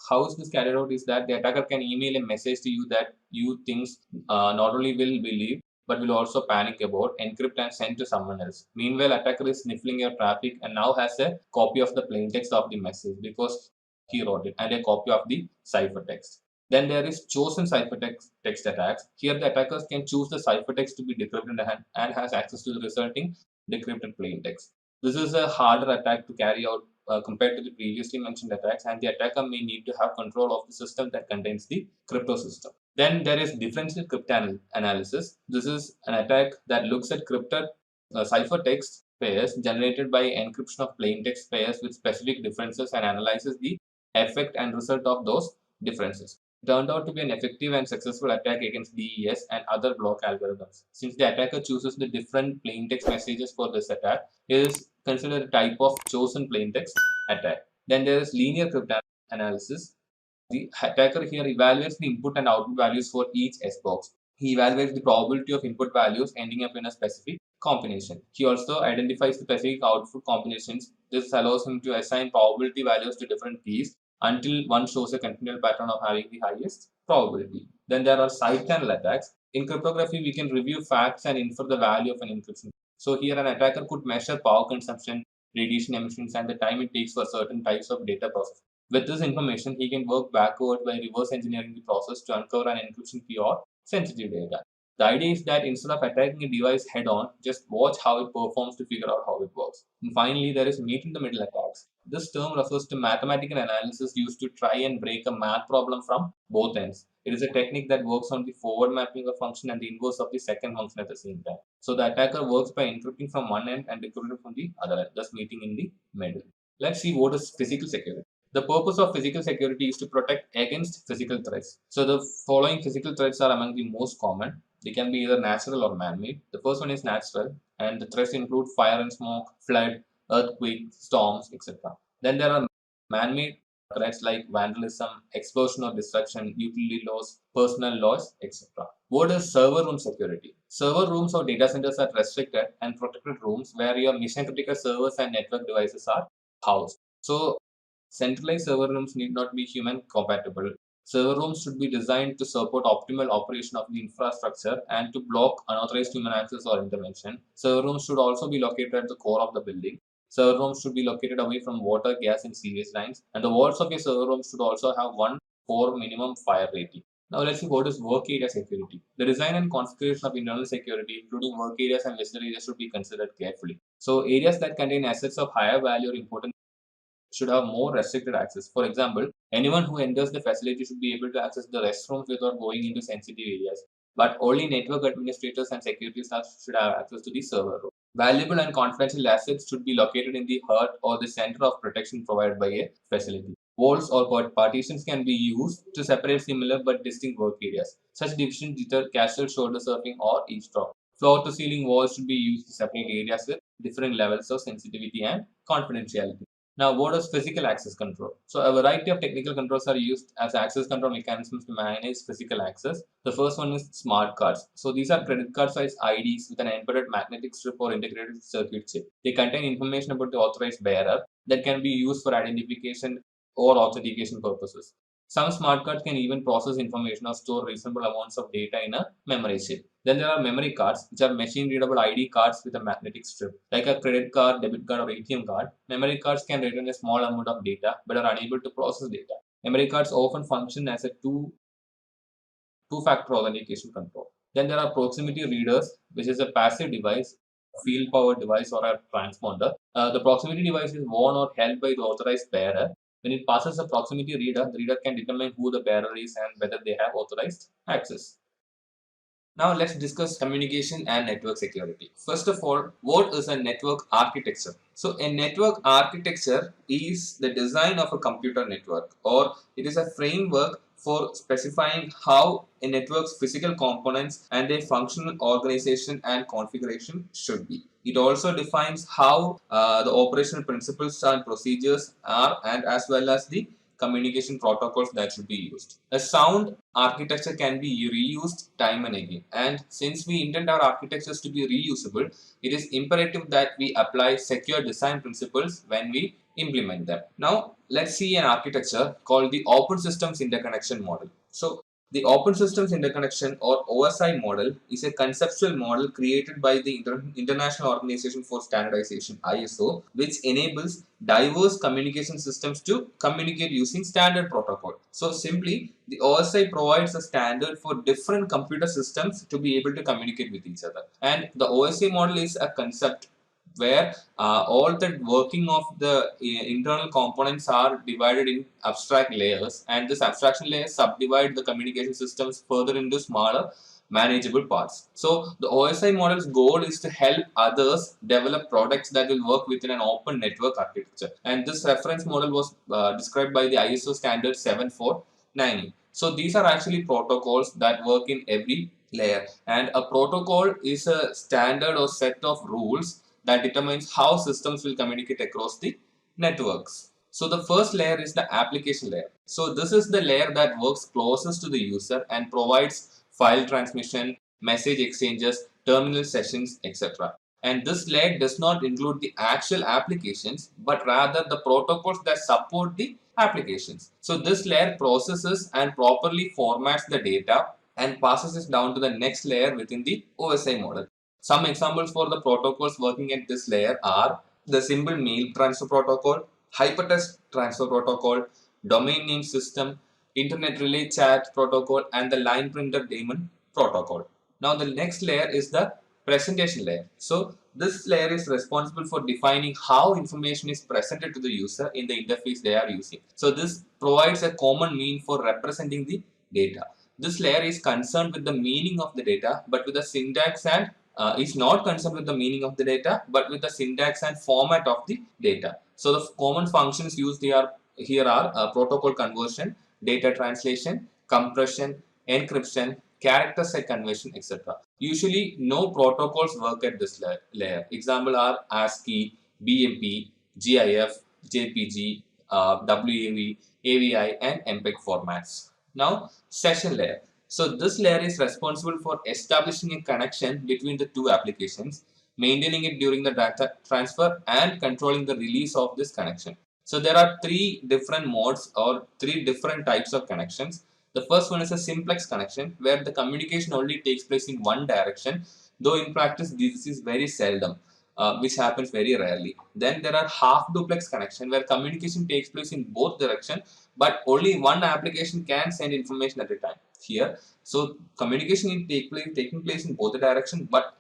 how is this carried out is that the attacker can email a message to you that you think not only will believe but will also panic about, encrypt and send to someone else. Meanwhile, attacker is sniffing your traffic and now has a copy of the plaintext of the message because he wrote it and a copy of the ciphertext. Then there is chosen ciphertext attacks. Here the attackers can choose the ciphertext to be decrypted and has access to the resulting decrypted plaintext. This is a harder attack to carry out compared to the previously mentioned attacks, and the attacker may need to have control of the system that contains the crypto system. Then there is differential cryptanalysis. This is an attack that looks at ciphertext pairs generated by encryption of plaintext pairs with specific differences and analyzes the effect and result of those differences. Turned out to be an effective and successful attack against DES and other block algorithms. Since the attacker chooses the different plaintext messages for this attack, it is considered a type of chosen plaintext attack. Then there is linear cryptanalysis. The attacker here evaluates the input and output values for each S box. He evaluates the probability of input values ending up in a specific combination. He also identifies the specific output combinations. This allows him to assign probability values to different keys until one shows a continual pattern of having the highest probability. Then there are side channel attacks. In cryptography, we can review facts and infer the value of an encryption. So here an attacker could measure power consumption, radiation emissions, and the time it takes for certain types of data processing. With this information, he can work backward by reverse engineering the process to uncover an encryption key or sensitive data. The idea is that instead of attacking a device head on, just watch how it performs to figure out how it works. And finally, there is meet in the middle attacks. This term refers to mathematical analysis used to try and break a math problem from both ends. It is a technique that works on the forward mapping of function and the inverse of the second function at the same time. So the attacker works by encrypting from one end and decrypting from the other end, thus meeting in the middle. Let's see what is physical security. The purpose of physical security is to protect against physical threats. So the following physical threats are among the most common. They can be either natural or man-made. The first one is natural, and the threats include fire and smoke, flood, earthquake, storms, etc. Then there are man-made threats like vandalism, explosion or destruction, utility loss, personal loss, etc. What is server room security? Server rooms or data centers are restricted and protected rooms where your mission-critical servers and network devices are housed. So centralized server rooms need not be human compatible. Server rooms should be designed to support optimal operation of the infrastructure and to block unauthorized human access or intervention. Server rooms should also be located at the core of the building. Server rooms should be located away from water, gas, and sewage lines. And the walls of your server rooms should also have 1 4 minimum fire rating. Now let's see what is work area security. The design and configuration of internal security, including work areas and visitor areas, should be considered carefully. So areas that contain assets of higher value or importance should have more restricted access. For example, anyone who enters the facility should be able to access the restrooms without going into sensitive areas. But only network administrators and security staff should have access to the server room. Valuable and confidential assets should be located in the heart or the center of protection provided by a facility. Walls or partitions can be used to separate similar but distinct work areas. Such divisions deter casual shoulder surfing or eavesdrop. Floor to ceiling walls should be used to separate areas with different levels of sensitivity and confidentiality. Now, what is physical access control? So, a variety of technical controls are used as access control mechanisms to manage physical access. The first one is smart cards. So, these are credit card size IDs with an embedded magnetic strip or integrated circuit chip. They contain information about the authorized bearer that can be used for identification or authentication purposes. Some smart cards can even process information or store reasonable amounts of data in a memory chip. Then there are memory cards, which are machine readable ID cards with a magnetic strip. Like a credit card, debit card, or ATM card, memory cards can retain a small amount of data but are unable to process data. Memory cards often function as a two-factor authentication control. Then there are proximity readers, which is a passive device, field powered device, or a transponder. The proximity device is worn or held by the authorized bearer. When it passes a proximity reader, the reader can determine who the bearer is and whether they have authorized access. Now let's discuss communication and network security. First of all, what is a network architecture? So a network architecture is the design of a computer network, or it is a framework for specifying how a network's physical components and their functional organization and configuration should be. It also defines how the operational principles and procedures are, and as well as the communication protocols that should be used. A sound architecture can be reused time and again. And since we intend our architectures to be reusable, it is imperative that we apply secure design principles when we implement them. Now, let's see an architecture called the Open Systems Interconnection Model. So, the Open Systems Interconnection or OSI model is a conceptual model created by the International Organization for Standardization ISO, which enables diverse communication systems to communicate using standard protocol. So simply, the OSI provides a standard for different computer systems to be able to communicate with each other. And the OSI model is a concept where all the working of the internal components are divided in abstract layers, and this abstraction layers subdivide the communication systems further into smaller manageable parts. So the OSI model's goal is to help others develop products that will work within an open network architecture, and this reference model was described by the ISO standard 7490. So these are actually protocols that work in every layer, and a protocol is a standard or set of rules that determines how systems will communicate across the networks. So the first layer is the application layer. So this is the layer that works closest to the user and provides file transmission, message exchanges, terminal sessions, etc. And this layer does not include the actual applications, but rather the protocols that support the applications. So this layer processes and properly formats the data and passes it down to the next layer within the OSI model. Some examples for the protocols working at this layer are the simple mail transfer protocol, hypertext transfer protocol, domain name system, internet relay chat protocol, and the line printer daemon protocol. Now the next layer is the presentation layer. So this layer is responsible for defining how information is presented to the user in the interface they are using. So this provides a common mean for representing the data. This layer is concerned with the meaning of the data, but with the syntax and is not concerned with the meaning of the data, but with the syntax and format of the data. So the common functions used here are protocol conversion, data translation, compression, encryption, character set conversion, etc. Usually, no protocols work at this layer. Example are ASCII, BMP, GIF, JPG, WAV, AVI, and MPEG formats. Now, session layer. So this layer is responsible for establishing a connection between the two applications, maintaining it during the data transfer, and controlling the release of this connection. So there are three different modes or three different types of connections. The first one is a simplex connection, where the communication only takes place in one direction, though in practice this is very seldom, which happens very rarely. Then there are half duplex connection, where communication takes place in both directions, but only one application can send information at a time. Here, so communication is taking place in both the direction, but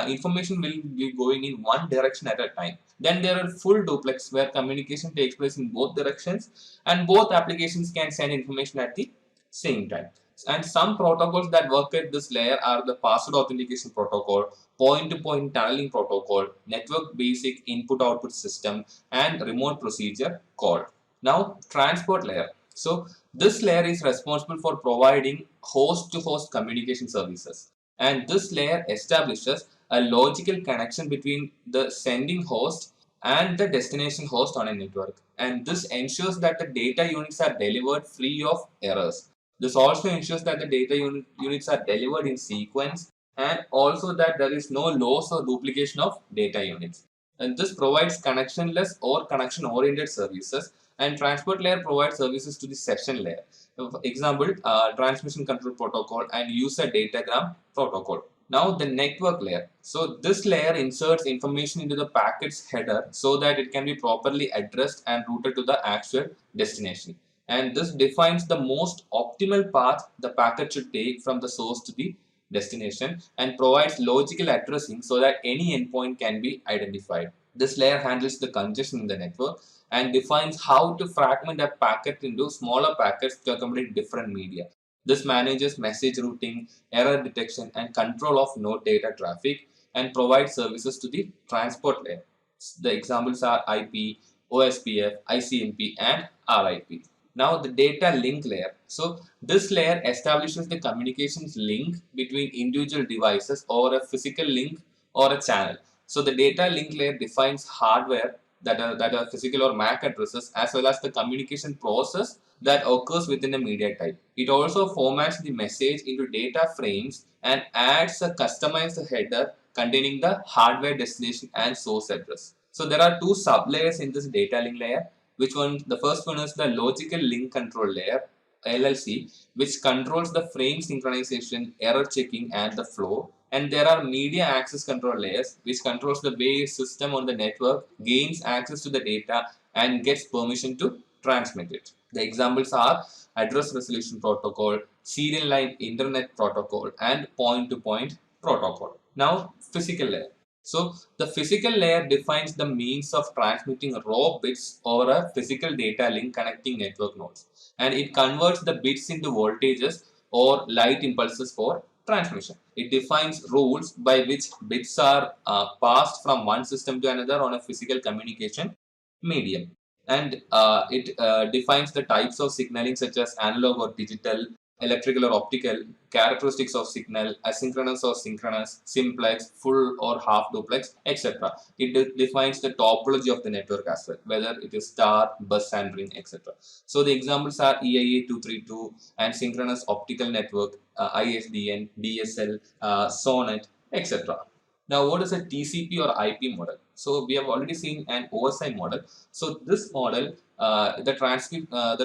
information will be going in one direction at a time. Then there are full duplex, where communication takes place in both directions and both applications can send information at the same time. And some protocols that work at this layer are the password authentication protocol, point-to-point tunneling protocol, network basic input-output system, and remote procedure called. Now, transport layer. So, this layer is responsible for providing host-to-host communication services. And this layer establishes a logical connection between the sending host and the destination host on a network. And this ensures that the data units are delivered free of errors. This also ensures that the data units are delivered in sequence, and also that there is no loss or duplication of data units. And this provides connectionless or connection oriented services, and transport layer provides services to the session layer. For example, transmission control protocol and user datagram protocol. Now the network layer. So this layer inserts information into the packet's header so that it can be properly addressed and routed to the actual destination. And this defines the most optimal path the packet should take from the source to the destination, and provides logical addressing so that any endpoint can be identified. This layer handles the congestion in the network and defines how to fragment a packet into smaller packets to accommodate different media. This manages message routing, error detection, and control of node data traffic, and provides services to the transport layer. The examples are IP, OSPF, ICMP, and RIP. Now the data link layer. So this layer establishes the communications link between individual devices or a physical link or a channel. So the data link layer defines hardware that are physical or MAC addresses, as well as the communication process that occurs within a media type. It also formats the message into data frames and adds a customized header containing the hardware destination and source address. So there are two sublayers in this data link layer. Which one? The first one is the logical link control layer, LLC, which controls the frame synchronization, error checking, and the flow. And there are media access control layers, which controls the way system on the network gains access to the data and gets permission to transmit it. The examples are address resolution protocol, serial line internet protocol, and point-to-point protocol. Now, physical layer. So the physical layer defines the means of transmitting raw bits over a physical data link connecting network nodes, and it converts the bits into voltages or light impulses for transmission. It defines rules by which bits are passed from one system to another on a physical communication medium, and it defines the types of signaling such as analog or digital, electrical or optical, characteristics of signal, asynchronous or synchronous, simplex, full or half duplex, etc. It defines the topology of the network as well, whether it is star, bus, and ring, etc. So the examples are EIA 232 and synchronous optical network, ISDN, DSL, SONET, etc. Now, what is a TCP or IP model? So we have already seen an OSI model. So this model, the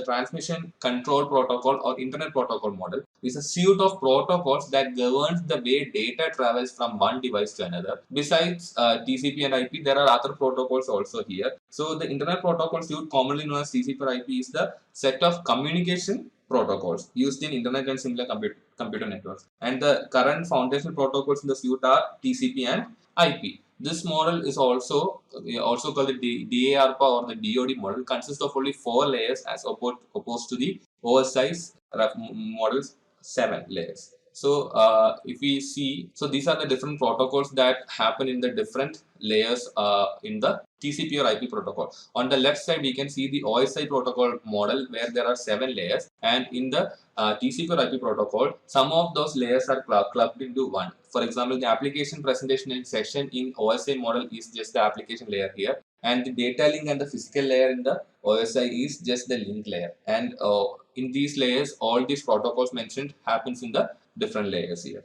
transmission control protocol or internet protocol model, is a suite of protocols that governs the way data travels from one device to another. Besides TCP and IP, there are other protocols also here. So the internet protocol suite, commonly known as TCP or IP, is the set of communication protocols used in internet and similar computer networks. And the current foundational protocols in the suite are TCP and IP. This model is also called the DARPA or the DOD model, consists of only 4 layers as opposed to the OSI's model's 7 layers. So if we see, so these are the different protocols that happen in the different layers in the TCP or IP protocol. On the left side, we can see the OSI protocol model where there are 7 layers, and in the TCP or IP protocol, some of those layers are clubbed into one. For example, the application presentation and session in OSI model is just the application layer here, and the data link and the physical layer in the OSI is just the link layer. And in these layers, all these protocols mentioned happens in the different layers here.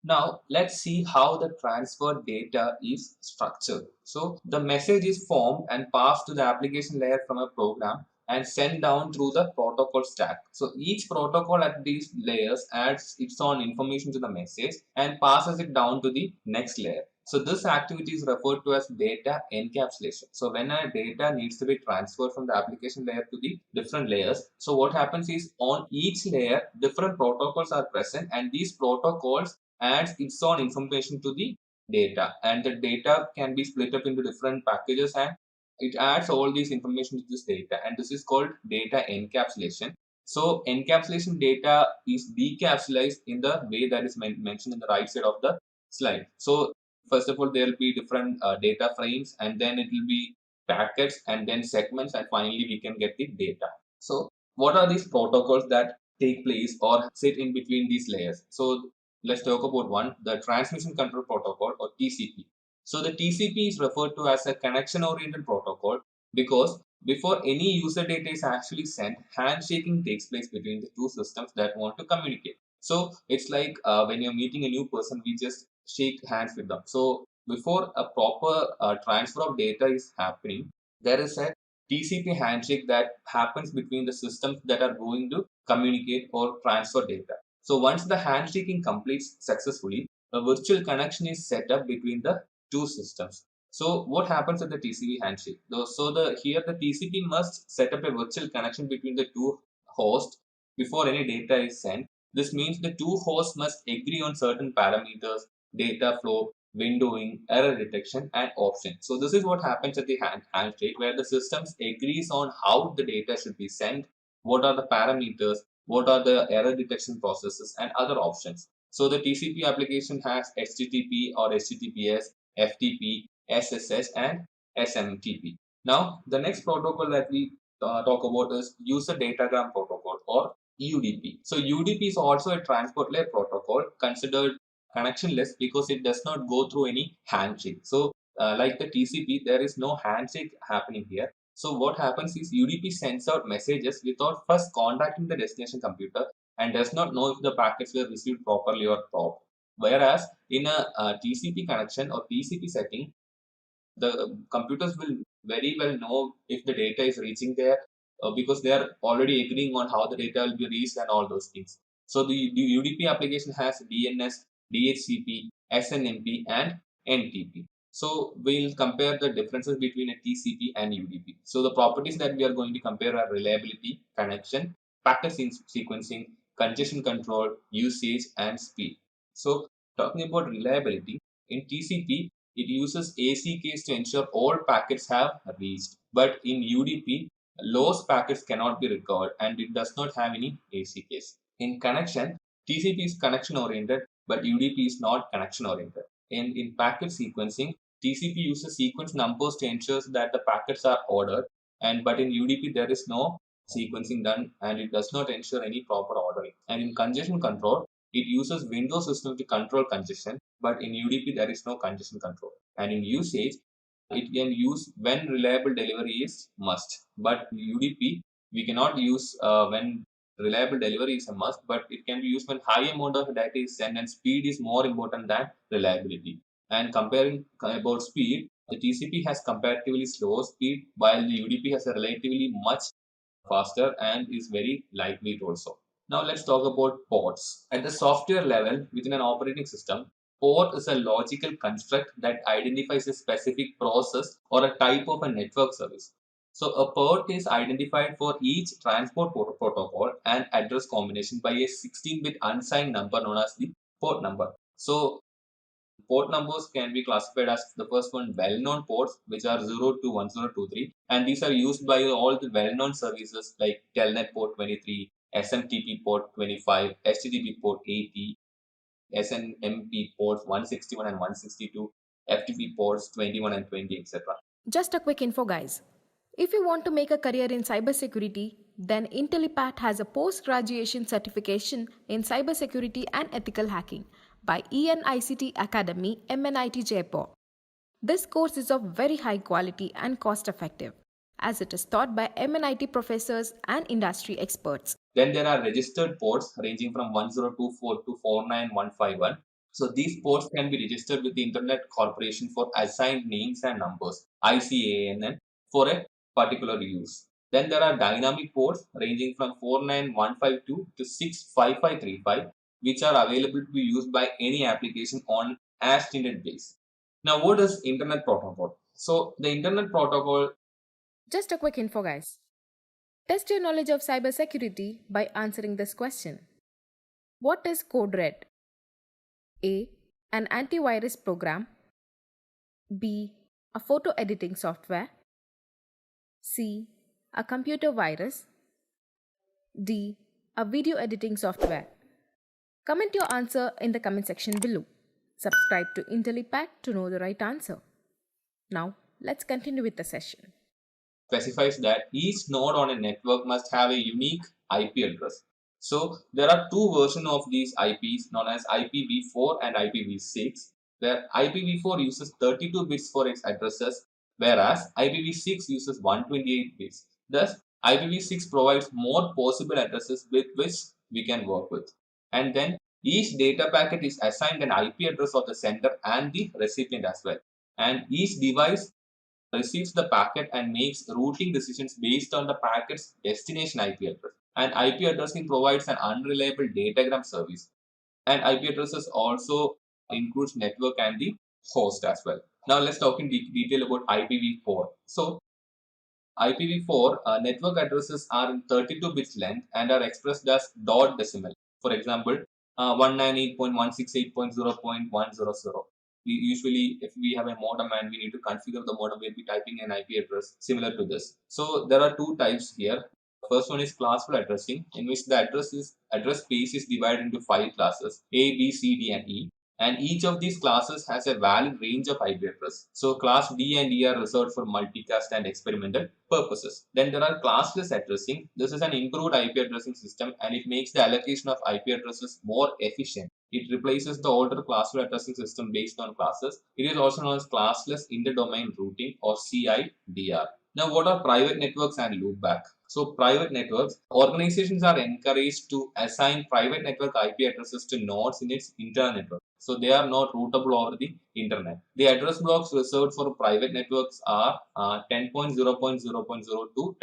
Now, let's see how the transfer data is structured. So, the message is formed and passed to the application layer from a program and sent down through the protocol stack. So, each protocol at these layers adds its own information to the message and passes it down to the next layer. So this activity is referred to as data encapsulation. So when a data needs to be transferred from the application layer to the different layers, so what happens is on each layer, different protocols are present, and these protocols adds its own information to the data, and the data can be split up into different packages, and it adds all these information to this data, and this is called data encapsulation. So encapsulation data is decapsulized in the way that is mentioned in the right side of the slide. So first of all, there will be different data frames, and then it will be packets, and then segments, and finally we can get the data. So what are these protocols that take place or sit in between these layers? So let's talk about one, the transmission control protocol, or TCP. So the TCP is referred to as a connection oriented protocol because before any user data is actually sent, handshaking takes place between the two systems that want to communicate. So it's like when you're meeting a new person, we just shake hands with them. So before a proper transfer of data is happening, there is a TCP handshake that happens between the systems that are going to communicate or transfer data. So once the handshaking completes successfully, a virtual connection is set up between the two systems. So what happens at the TCP handshake? So here the TCP must set up a virtual connection between the two hosts before any data is sent. This means the two hosts must agree on certain parameters, data flow, windowing, error detection, and option. So this is what happens at the handshake, where the systems agrees on how the data should be sent, what are the parameters, what are the error detection processes, and other options. So the TCP application has HTTP or HTTPS, FTP, SSH, and SMTP. Now, the next protocol that we talk about is User Datagram Protocol, or UDP. So UDP is also a transport layer protocol considered connectionless because it does not go through any handshake. So like the TCP, there is no handshake happening here. So what happens is UDP sends out messages without first contacting the destination computer and does not know if the packets were received properly or not. Whereas in a TCP connection or TCP setting, the computers will very well know if the data is reaching there because they are already agreeing on how the data will be reached and all those things. So the UDP application has DNS, DHCP, SNMP, and NTP. So we'll compare the differences between a TCP and UDP. So the properties that we are going to compare are reliability, connection, packet sequencing, congestion control, usage, and speed. So talking about reliability, in TCP, it uses ACKs to ensure all packets have reached. But in UDP, lost packets cannot be recovered and it does not have any ACKs. In connection, TCP is connection oriented, but UDP is not connection oriented. In packet sequencing, TCP uses sequence numbers to ensure that the packets are ordered, but in UDP there is no sequencing done and it does not ensure any proper ordering. And in congestion control, it uses Windows system to control congestion, but in UDP there is no congestion control. And in usage, it can use when reliable delivery is must. But UDP, we cannot use when reliable delivery is a must, but it can be used when high amount of data is sent and speed is more important than reliability. And comparing about speed, the TCP has comparatively slow speed, while the UDP has a relatively much faster and is very lightweight also. Now let's talk about ports. At the software level within an operating system, port is a logical construct that identifies a specific process or a type of a network service. So a port is identified for each transport protocol and address combination by a 16-bit unsigned number known as the port number. So port numbers can be classified as the first one, well-known ports, which are 0 to 1023, and these are used by all the well-known services like Telnet port 23, SMTP port 25, HTTP port 80, SNMP ports 161 and 162, FTP ports 21 and 20, etc. Just a quick info, guys. If you want to make a career in cybersecurity, then Intellipaat has a post-graduation certification in cybersecurity and ethical hacking by ENICT Academy, MNIT Jaipur. This course is of very high quality and cost-effective, as it is taught by MNIT professors and industry experts. Then there are registered ports ranging from 1024 to 49151. So these ports can be registered with the Internet Corporation for assigned names and numbers, ICANN, for a particular use. Then there are dynamic ports ranging from 49152 to 65535, which are available to be used by any application on as needed base. Now, what is Internet Protocol? So the Internet Protocol. Just a quick info, guys. Test your knowledge of cybersecurity by answering this question. What is code red? A. An antivirus program. B. A photo editing software. C. A computer virus. D. A video editing software? Comment your answer in the comment section below. Subscribe to Intellipaat to know the right answer. Now, let's continue with the session. Specifies that each node on a network must have a unique IP address. So there are two versions of these IPs known as IPv4 and IPv6, where IPv4 uses 32 bits for its addresses, whereas IPv6 uses 128 bits. Thus, IPv6 provides more possible addresses with which we can work with. And then each data packet is assigned an IP address of the sender and the recipient as well. And each device receives the packet and makes routing decisions based on the packet's destination IP address. And IP addressing provides an unreliable datagram service. And IP addresses also includes network and the host as well. Now let's talk in detail about IPv4. So IPv4 network addresses are in 32 bits length and are expressed as dot decimal. For example, 198.168.0.100. Usually, if we have a modem and we need to configure the modem, we'll be typing an IP address similar to this. So there are two types here. First one is classful addressing, in which the address space is divided into 5 classes: A, B, C, D, and E. And each of these classes has a valid range of IP address. So class D and E are reserved for multicast and experimental purposes. Then there are classless addressing. This is an improved IP addressing system and it makes the allocation of IP addresses more efficient. It replaces the older classful addressing system based on classes. It is also known as classless interdomain routing or CIDR. Now, what are private networks and loopback? So, private networks, organizations are encouraged to assign private network IP addresses to nodes in its internal network. So, they are not routable over the internet. The address blocks reserved for private networks are 10.0.0.02,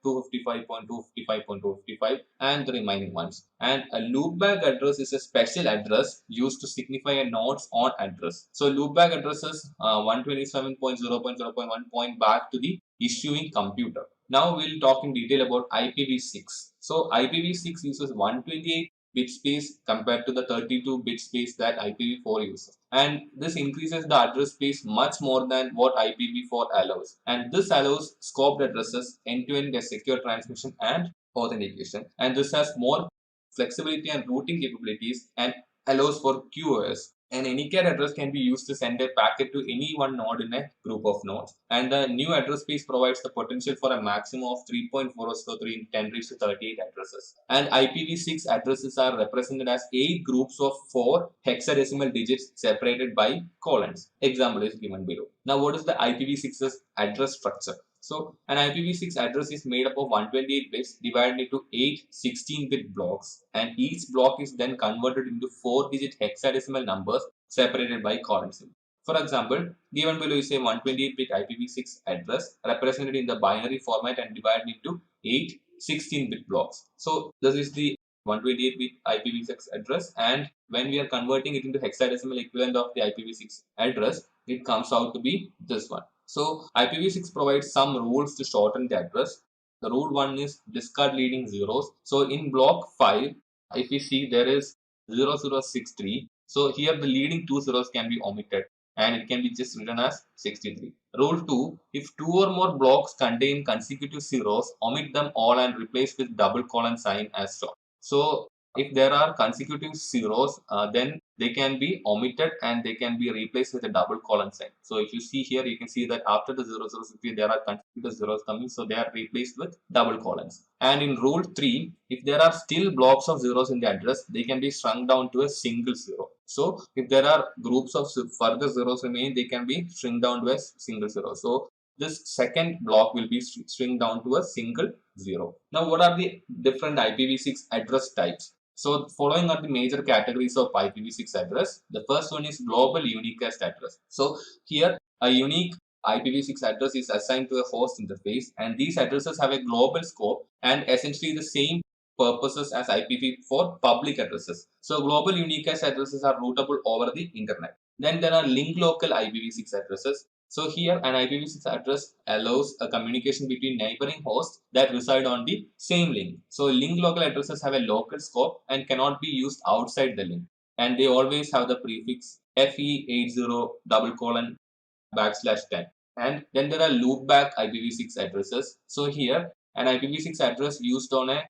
10.255.255.255, and the remaining ones. And a loopback address is a special address used to signify a node's own address. So, loopback addresses 127.0.0.1 point back to the issuing computer. Now we'll talk in detail about IPv6. So IPv6 uses 128 bit space compared to the 32 bit space that IPv4 uses. And this increases the address space much more than what IPv4 allows. And this allows scoped addresses, end-to-end secure transmission and authentication. And this has more flexibility and routing capabilities and allows for QoS. An anyCAD address can be used to send a packet to any one node in a group of nodes. And the new address space provides the potential for a maximum of 3.4003 in 10 raised to 38 addresses. And IPv6 addresses are represented as 8 groups of 4 hexadecimal digits separated by colons. Example is given below. Now, what is the IPv6's address structure? So, an IPv6 address is made up of 128 bits divided into 8 16-bit blocks, and each block is then converted into 4-digit hexadecimal numbers separated by colon symbol. For example, given below is a 128-bit IPv6 address represented in the binary format and divided into 8 16-bit blocks. So, this is the 128-bit IPv6 address, and when we are converting it into hexadecimal equivalent of the IPv6 address, it comes out to be this one. So IPv6 provides some rules to shorten the address. The rule 1 is discard leading zeros. So in block 5, if we see there is 0063. So here the leading 2 zeros can be omitted and it can be just written as 63. Rule 2, if 2 or more blocks contain consecutive zeros, omit them all and replace with double colon sign as shown. So if there are consecutive zeros, then they can be omitted and they can be replaced with a double colon sign. So if you see here, you can see that after the 0060, there are consecutive zeros coming, so they are replaced with double colons. And in rule 3, if there are still blocks of zeros in the address, they can be shrunk down to a single zero. So if there are groups of further zeros remaining, they can be shrunk down to a single zero. So this second block will be shrunk down to a single zero. Now, what are the different IPv6 address types? So, following are the major categories of IPv6 address. The first one is global unicast address. So, here a unique IPv6 address is assigned to a host interface, and these addresses have a global scope and essentially the same purposes as IPv4 public addresses. So, global unicast addresses are routable over the internet. Then there are link local IPv6 addresses. So here an IPv6 address allows a communication between neighboring hosts that reside on the same link. So link local addresses have a local scope and cannot be used outside the link. And they always have the prefix FE80::10. And then there are loopback IPv6 addresses. So here an IPv6 address used on a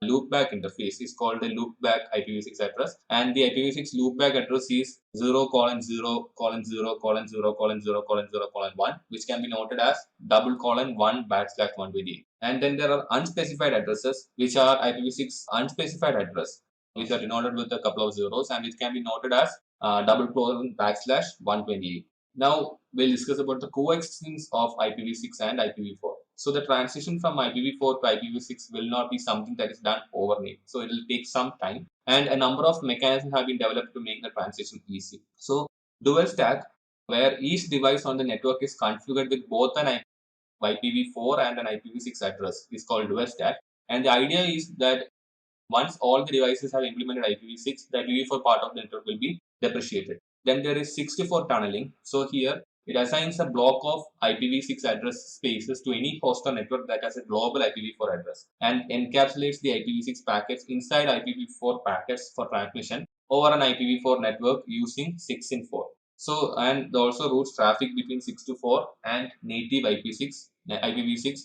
loopback interface is called the loopback IPv6 address, and the IPv6 loopback address is 0:0:0:0:0:0:1, which can be noted as :1/128. And then there are unspecified addresses, which are IPv6 unspecified address, which are denoted with a couple of zeros, and it can be noted as :128. Now we'll discuss about the coexistence of IPv6 and IPv4. So the transition from IPv4 to IPv6 will not be something that is done overnight. So it will take some time, and a number of mechanisms have been developed to make the transition easy. So dual stack, where each device on the network is configured with both an IPv4 and an IPv6 address, is called dual stack. And the idea is that once all the devices have implemented IPv6, the IPv4 part of the network will be depreciated. Then there is 64 tunneling. So here it assigns a block of IPv6 address spaces to any host or network that has a global IPv4 address and encapsulates the IPv6 packets inside IPv4 packets for transmission over an IPv4 network using 6 in 4. So, and also routes traffic between 6 to 4 and native IPv6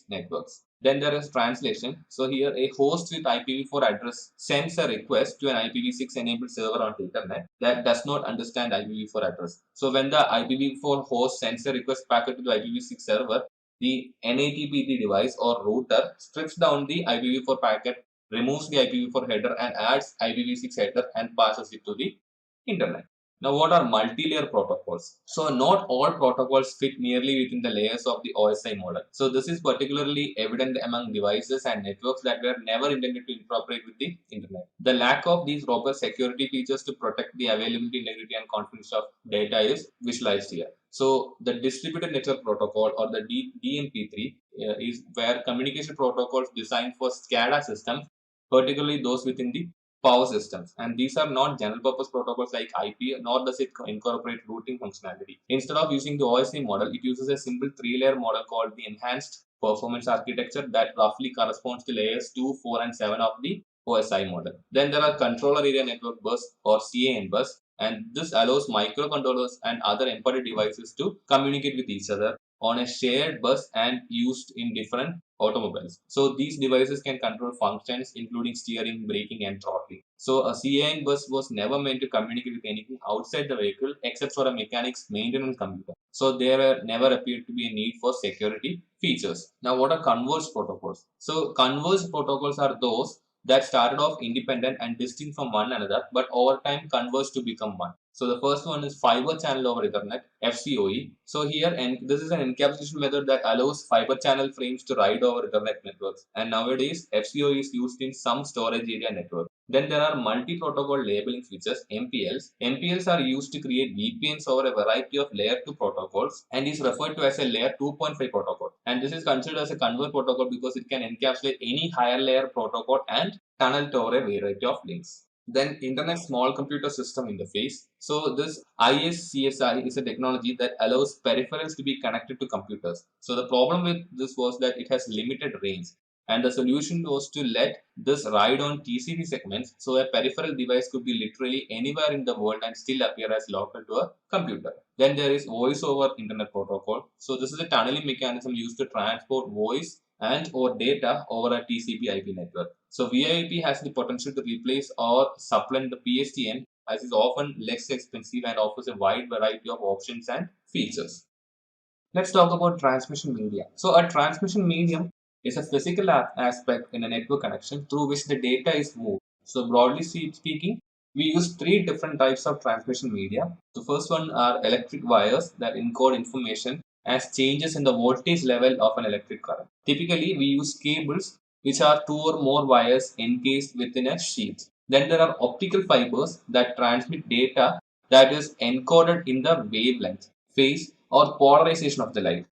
networks. Then there is translation. So here a host with IPv4 address sends a request to an IPv6 enabled server on the internet that does not understand IPv4 address. So when the IPv4 host sends a request packet to the IPv6 server, the NATPT device or router strips down the IPv4 packet, removes the IPv4 header and adds IPv6 header and passes it to the internet. Now, what are multi-layer protocols? So, not all protocols fit nearly within the layers of the OSI model. So, this is particularly evident among devices and networks that were never intended to interoperate with the internet. The lack of these robust security features to protect the availability, integrity, and confidence of data is visualized here. So, the distributed network protocol or the DNP3 is where communication protocols designed for SCADA systems, particularly those within the power systems, and these are not general purpose protocols like IP, nor does it incorporate routing functionality. Instead of using the OSI model, it uses a simple 3-layer model called the enhanced performance architecture that roughly corresponds to layers 2, 4 and 7 of the OSI model. Then there are controller area network bus or CAN bus, and this allows microcontrollers and other embedded devices to communicate with each other on a shared bus and used in different automobiles. So these devices can control functions including steering, braking and throttling. So a CAN bus was never meant to communicate with anything outside the vehicle except for a mechanic's maintenance computer. So there never appeared to be a need for security features. Now what are converged protocols? So converged protocols are those that started off independent and distinct from one another, but over time converged to become one. So the first one is fiber channel over Ethernet, FCOE. So here, and this is an encapsulation method that allows fiber channel frames to ride over Ethernet networks. And nowadays, FCOE is used in some storage area network. Then there are multi-protocol labeling switches, MPLs. MPLs are used to create VPNs over a variety of layer 2 protocols and is referred to as a layer 2.5 protocol. And this is considered as a converged protocol because it can encapsulate any higher layer protocol and tunnel to over a variety of links. Then Internet Small Computer System Interface. So this ISCSI is a technology that allows peripherals to be connected to computers. So the problem with this was that it has limited range. And the solution was to let this ride on TCP segments so a peripheral device could be literally anywhere in the world and still appear as local to a computer. Then there is Voice over Internet Protocol. So this is a tunneling mechanism used to transport voice and or data over a TCP IP network. So VoIP has the potential to replace or supplant the PSTN as is often less expensive and offers a wide variety of options and features. Let's talk about transmission media. So a transmission medium is a physical aspect in a network connection through which the data is moved. So broadly speaking, we use 3 different types of transmission media. The first one are electric wires that encode information as changes in the voltage level of an electric current. Typically, we use cables which are 2 or more wires encased within a sheath. Then there are optical fibers that transmit data that is encoded in the wavelength, phase, or polarization of the light.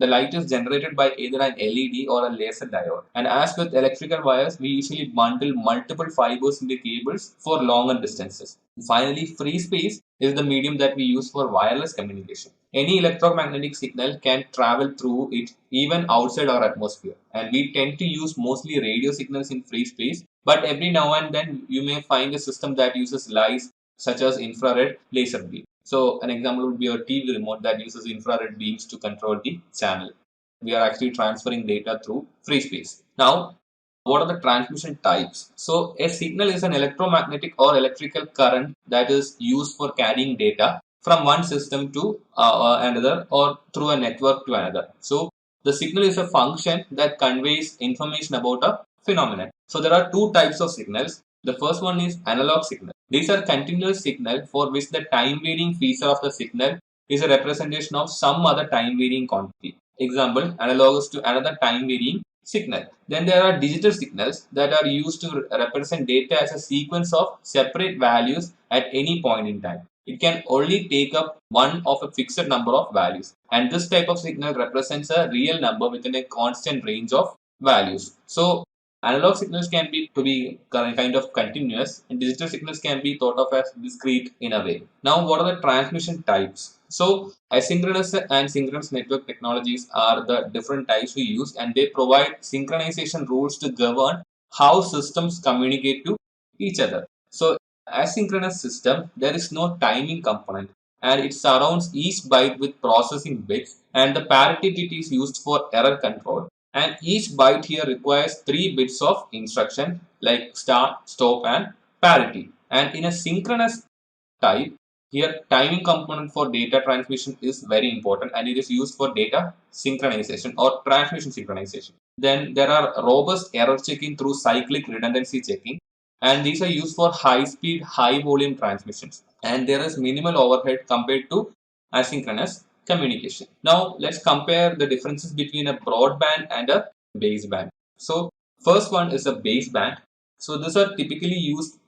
The light is generated by either an LED or a laser diode. And as with electrical wires, we usually bundle multiple fibers in the cables for longer distances. And finally, free space is the medium that we use for wireless communication. Any electromagnetic signal can travel through it even outside our atmosphere. And we tend to use mostly radio signals in free space. But every now and then, you may find a system that uses lights such as infrared laser beam. So an example would be a TV remote that uses infrared beams to control the channel. We are actually transferring data through free space. Now, what are the transmission types? So a signal is an electromagnetic or electrical current that is used for carrying data from one system to another or through a network to another. So the signal is a function that conveys information about a phenomenon. So there are two types of signals. The first one is analog signal. These are continuous signal for which the time varying feature of the signal is a representation of some other time varying quantity. Example, analogous to another time varying signal. Then there are digital signals that are used to represent data as a sequence of separate values at any point in time. It can only take up one of a fixed number of values, and this type of signal represents a real number within a constant range of values. So analog signals can be to be kind of continuous, and digital signals can be thought of as discrete in a way. Now, what are the transmission types? So asynchronous and synchronous network technologies are the different types we use, and they provide synchronization rules to govern how systems communicate to each other. So asynchronous system, there is no timing component, and it surrounds each byte with processing bits, and the parity bit is used for error control. And each byte here requires 3 bits of instruction like start, stop, and parity. And in a synchronous type, here timing component for data transmission is very important, and it is used for data synchronization or transmission synchronization. Then there are robust error checking through cyclic redundancy checking, and these are used for high speed, high volume transmissions. And there is minimal overhead compared to asynchronous communication. Now let's compare the differences between a broadband and a baseband. So first one is a baseband. So these are typically used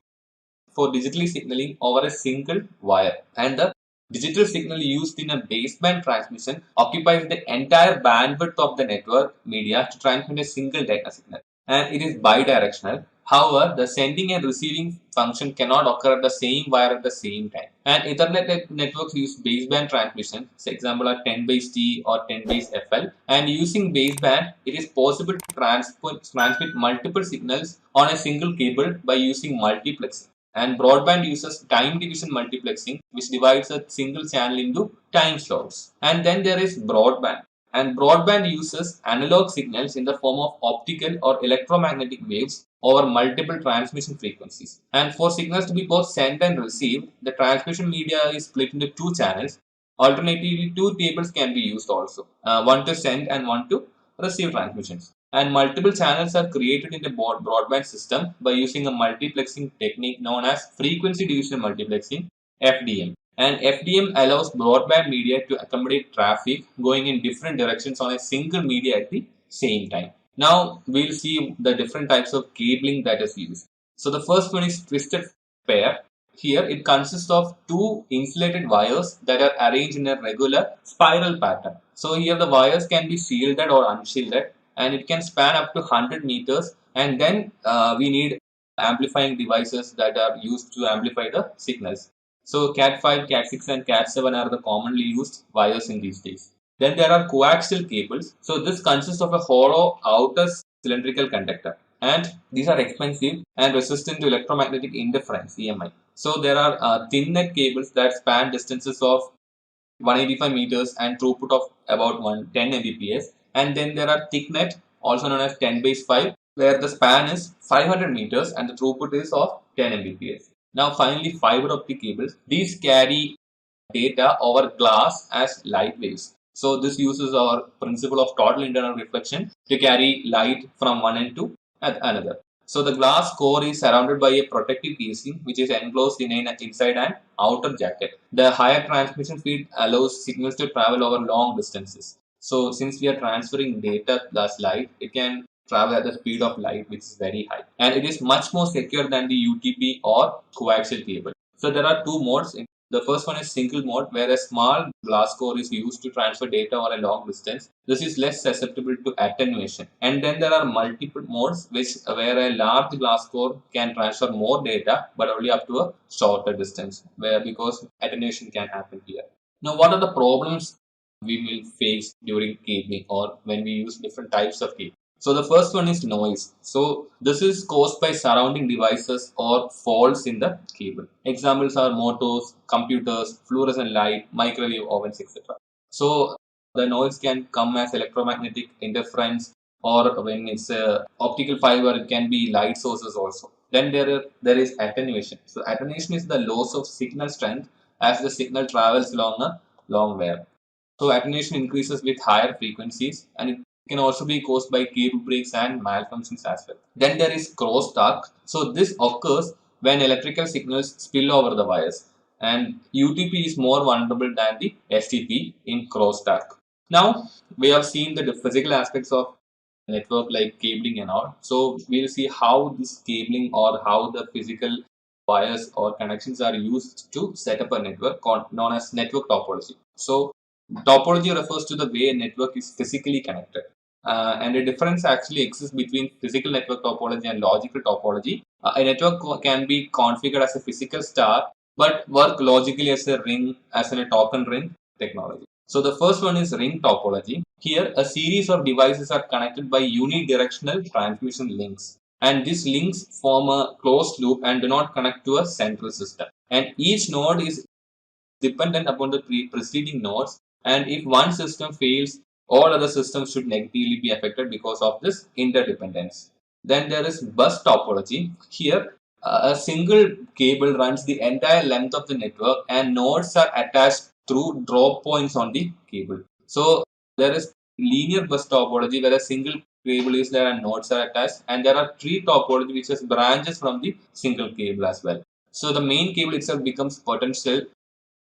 for digitally signaling over a single wire, and the digital signal used in a baseband transmission occupies the entire bandwidth of the network media to transmit a single data signal, and it is bidirectional. However, the sending and receiving function cannot occur at the same wire at the same time. And Ethernet networks use baseband transmission. For example, are 10 base T or 10 base FL. And using baseband, it is possible to transmit multiple signals on a single cable by using multiplexing. And broadband uses time division multiplexing, which divides a single channel into time slots. And then there is broadband. And broadband uses analog signals in the form of optical or electromagnetic waves over multiple transmission frequencies. And for signals to be both sent and received, the transmission media is split into two channels. Alternatively, two tables can be used also, one to send and one to receive transmissions. And multiple channels are created in a broadband system by using a multiplexing technique known as frequency division multiplexing, FDM. And FDM allows broadband media to accommodate traffic going in different directions on a single media at the same time. Now we'll see the different types of cabling that is used. So the first one is twisted pair. Here it consists of two insulated wires that are arranged in a regular spiral pattern. So here the wires can be shielded or unshielded, and it can span up to 100 meters, and then we need amplifying devices that are used to amplify the signals. So Cat5, Cat6 and Cat7 are the commonly used wires in these days. Then there are coaxial cables. So this consists of a hollow outer cylindrical conductor, and these are expensive and resistant to electromagnetic interference EMI. So there are thin net cables that span distances of 185 meters and throughput of about 110 Mbps. And then there are thick net, also known as 10 base 5, where the span is 500 meters and the throughput is of 10 Mbps. Now finally, fiber optic cables. These carry data over glass as light waves. So this uses our principle of total internal reflection to carry light from one end to another. So the glass core is surrounded by a protective casing which is enclosed in an inside and outer jacket. The higher transmission speed allows signals to travel over long distances. So since we are transferring data plus light, it can travel at the speed of light, which is very high. And it is much more secure than the UTP or coaxial cable. So there are two modes. The first one is single mode, where a small glass core is used to transfer data over a long distance. This is less susceptible to attenuation. And then there are multiple modes, where a large glass core can transfer more data, but only up to a shorter distance, where because attenuation can happen here. Now, what are the problems we will face during cabling or when we use different types of cabling? So the first one is noise. So this is caused by surrounding devices or faults in the cable. Examples are motors, computers, fluorescent light, microwave ovens, etc. So the noise can come as electromagnetic interference, or when it's a optical fiber, it can be light sources also. Then there is attenuation. So attenuation is the loss of signal strength as the signal travels along a long wire. So attenuation increases with higher frequencies, and it can also be caused by cable breaks and malfunctions as well. Then there is crosstalk. So this occurs when electrical signals spill over the wires, and UTP is more vulnerable than the STP in crosstalk. Now we have seen the physical aspects of network like cabling and all. So we'll see how this cabling or how the physical wires or connections are used to set up a network known as network topology. So topology refers to the way a network is physically connected. And a difference actually exists between physical network topology and logical topology. A network can be configured as a physical star, but work logically as a ring, as in a token ring technology. So the first one is ring topology. Here, a series of devices are connected by unidirectional transmission links. And these links form a closed loop and do not connect to a central system. And each node is dependent upon the preceding nodes, and if one system fails, all other systems should negatively be affected because of this interdependence. Then there is bus topology. Here, a single cable runs the entire length of the network, and nodes are attached through drop points on the cable. So there is linear bus topology where a single cable is there and nodes are attached, and there are tree topology which has branches from the single cable as well. So the main cable itself becomes potential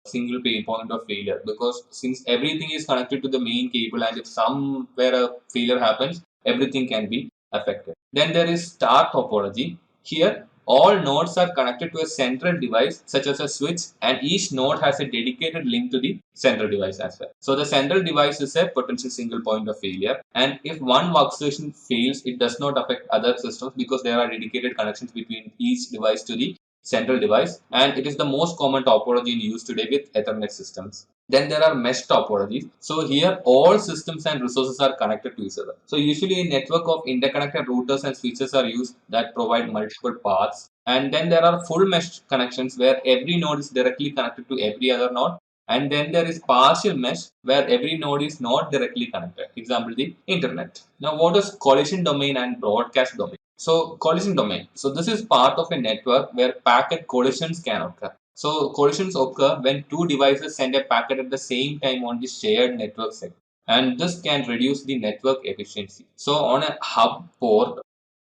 single point of failure, because since everything is connected to the main cable, and if somewhere a failure happens, everything can be affected. Then there is star topology. Here all nodes are connected to a central device such as a switch, and each node has a dedicated link to the central device as well. So the central device is a potential single point of failure, and if one workstation fails, it does not affect other systems because there are dedicated connections between each device to the central device, and it is the most common topology in use today with Ethernet systems. Then there are mesh topologies. So here all systems and resources are connected to each other. So usually a network of interconnected routers and switches are used that provide multiple paths. And then there are full mesh connections where every node is directly connected to every other node. And then there is partial mesh where every node is not directly connected. Example, the internet. Now what is collision domain and broadcast domain? So collision domain. So this is part of a network where packet collisions can occur. So collisions occur when two devices send a packet at the same time on the shared network segment, and this can reduce the network efficiency. So on a hub port,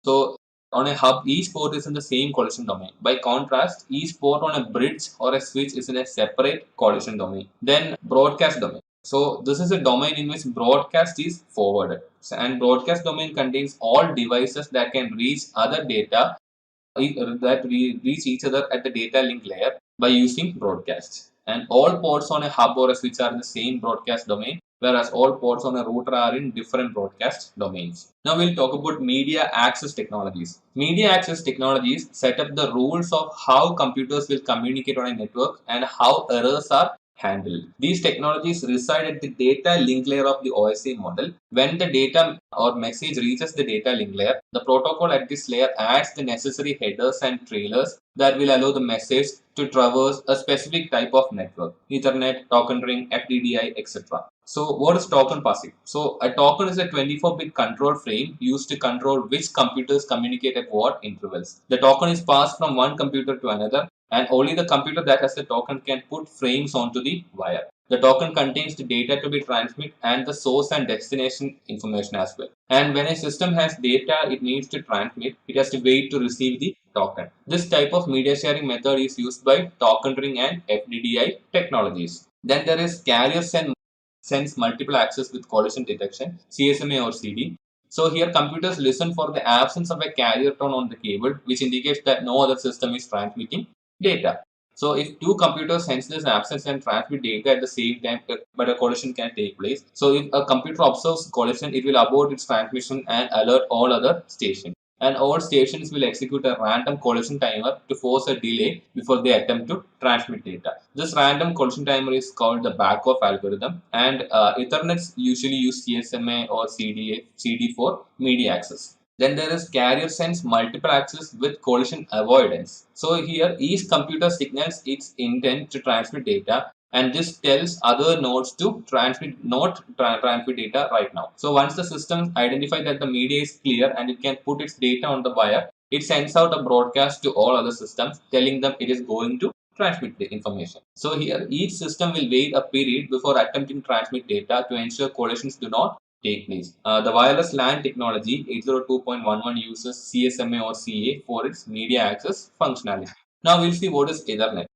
so on a hub, each port is in the same collision domain. By contrast, each port on a bridge or a switch is in a separate collision domain. Then broadcast domain. So this is a domain in which broadcast is forwarded. And broadcast domain contains all devices that can reach other data that we reach each other at the data link layer by using broadcast. And all ports on a hub or a switch are in the same broadcast domain, whereas all ports on a router are in different broadcast domains. Now we'll talk about media access technologies. Media access technologies set up the rules of how computers will communicate on a network and how errors are handled. These technologies reside at the data link layer of the OSI model. When the data or message reaches the data link layer, the protocol at this layer adds the necessary headers and trailers that will allow the message to traverse a specific type of network: Ethernet, token ring, FDDI, etc. So what is token passing? So a token is a 24-bit control frame used to control which computers communicate at what intervals. The token is passed from one computer to another, and only the computer that has the token can put frames onto the wire. The token contains the data to be transmitted and the source and destination information as well. And when a system has data it needs to transmit, it has to wait to receive the token. This type of media sharing method is used by token ring and FDDI technologies. Then there is carrier sense multiple access with collision detection, CSMA or CD. So here computers listen for the absence of a carrier tone on the cable, which indicates that no other system is transmitting data. So if two computers sense this absence and transmit data at the same time, but a collision can take place. So if a computer observes collision, it will abort its transmission and alert all other stations. And all stations will execute a random collision timer to force a delay before they attempt to transmit data. This random collision timer is called the back-off algorithm, and Ethernets usually use CSMA or CD for media access. Then there is carrier sense multiple access with collision avoidance. So here each computer signals its intent to transmit data, and this tells other nodes to transmit data right now. So once the system identifies that the media is clear and it can put its data on the wire, it sends out a broadcast to all other systems telling them it is going to transmit the information. So here each system will wait a period before attempting to transmit data to ensure collisions do not take place. The wireless LAN technology 802.11 uses CSMA or CA for its media access functionality. Now we'll see what is Ethernet.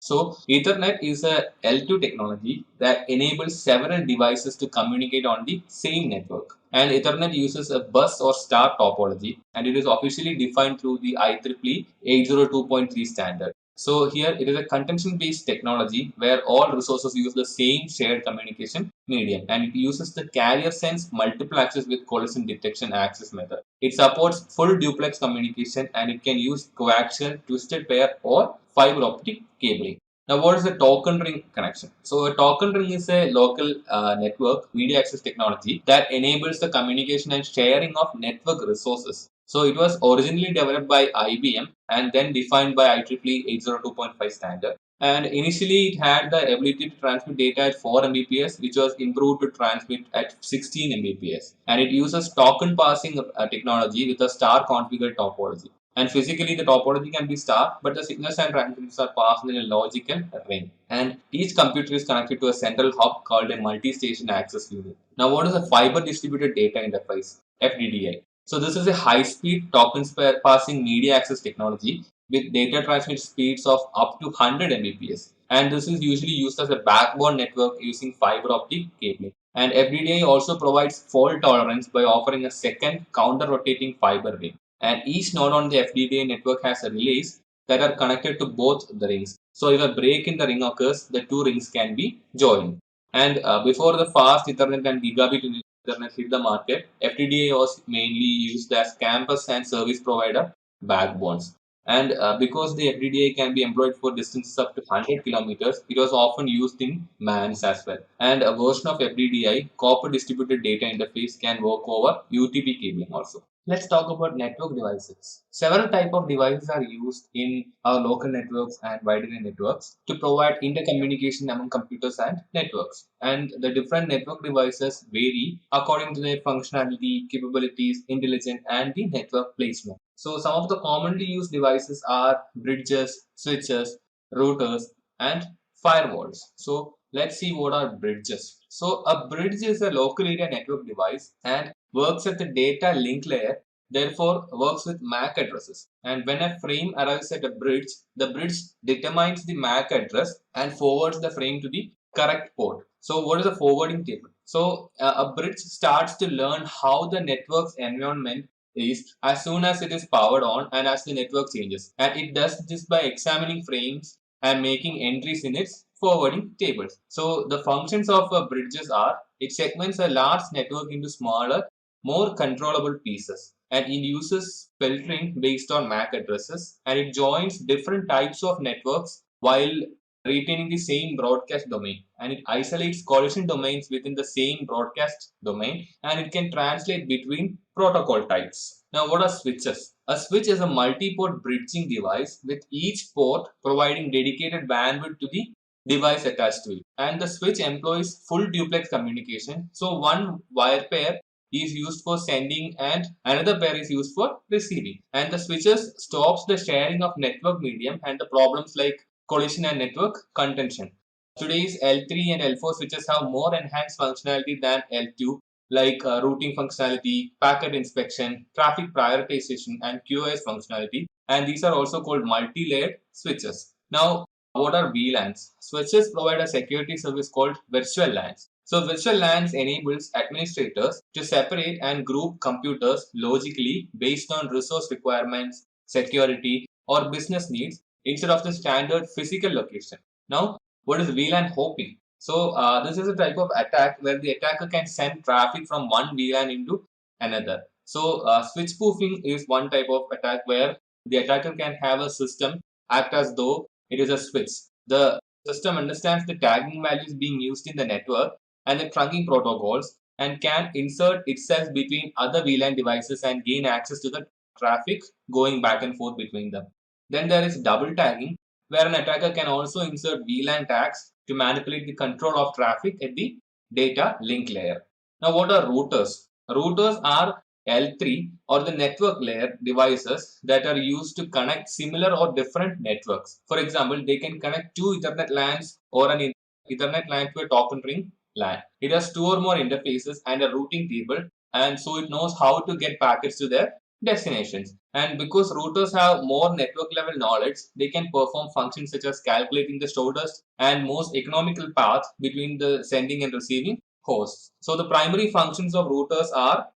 So Ethernet is a L2 technology that enables several devices to communicate on the same network. And Ethernet uses a bus or star topology, and it is officially defined through the IEEE 802.3 standard. So here it is a contention-based technology where all resources use the same shared communication medium, and it uses the carrier sense multiple access with collision detection access method. It supports full duplex communication, and it can use coaxial, twisted pair, or fiber optic cabling. Now, what is a token ring connection? So, a token ring is a local network media access technology that enables the communication and sharing of network resources. So, it was originally developed by IBM and then defined by IEEE 802.5 standard. And initially, it had the ability to transmit data at 4 Mbps, which was improved to transmit at 16 Mbps. And it uses token passing technology with a star configured topology. And physically, the topology can be star, but the signals and transmissions are passed in a logical ring. And each computer is connected to a central hub called a multi-station access unit. Now, what is a fiber distributed data interface? FDDI. So, this is a high-speed token passing media access technology with data transmit speeds of up to 100 Mbps. And this is usually used as a backbone network using fiber optic cabling. And FDDI also provides fault tolerance by offering a second counter-rotating fiber ring. And each node on the FDDI network has a relays that are connected to both the rings. So if a break in the ring occurs, the two rings can be joined. And before the fast Ethernet and gigabit Ethernet hit the market, FDDI was mainly used as campus and service provider backbones. And because the FDDI can be employed for distances up to 100 kilometers, it was often used in MANs as well. And a version of FDDI, copper distributed data interface, can work over UTP cabling also. Let's talk about network devices. Several types of devices are used in our local networks and wide area networks to provide intercommunication among computers and networks. And the different network devices vary according to their functionality, capabilities, intelligence, and the network placement. So some of the commonly used devices are bridges, switches, routers, and firewalls. So let's see what are bridges. So a bridge is a local area network device and works at the data link layer, therefore works with MAC addresses. And when a frame arrives at a bridge, the bridge determines the MAC address and forwards the frame to the correct port. So what is a forwarding table? So a bridge starts to learn how the network's environment is as soon as it is powered on and as the network changes. And it does this by examining frames and making entries in its forwarding tables. So the functions of bridges are it segments a large network into smaller, more controllable pieces, and it uses filtering based on MAC addresses, and it joins different types of networks while retaining the same broadcast domain, and it isolates collision domains within the same broadcast domain, and it can translate between protocol types. Now, what are switches? A switch is a multi-port bridging device with each port providing dedicated bandwidth to the device attached to it, and the switch employs full duplex communication. So one wire pair is used for sending and another pair is used for receiving, and the switches stops the sharing of network medium and the problems like collision and network contention. Today's L3 and L4 switches have more enhanced functionality than L2, like routing functionality, packet inspection, traffic prioritization, and QoS functionality. And these are also called multi-layered switches. Now, what are VLANs? Switches provide a security service called virtual LANs. So virtual LANs enables administrators to separate and group computers logically based on resource requirements, security, or business needs instead of the standard physical location. Now, what is VLAN hopping? So this is a type of attack where the attacker can send traffic from one VLAN into another. So switch spoofing is one type of attack where the attacker can have a system act as though it is a switch. The system understands the tagging values being used in the network and the trunking protocols and can insert itself between other VLAN devices and gain access to the traffic going back and forth between them. Then there is double tagging, where an attacker can also insert VLAN tags to manipulate the control of traffic at the data link layer. Now, what are routers? Routers are L3 or the network layer devices that are used to connect similar or different networks. For example, they can connect two Ethernet LANs or an Ethernet LAN to a token ring LAN. It has two or more interfaces and a routing table, and so it knows how to get packets to their destinations. And because routers have more network level knowledge, they can perform functions such as calculating the shortest and most economical path between the sending and receiving hosts. So the primary functions of routers are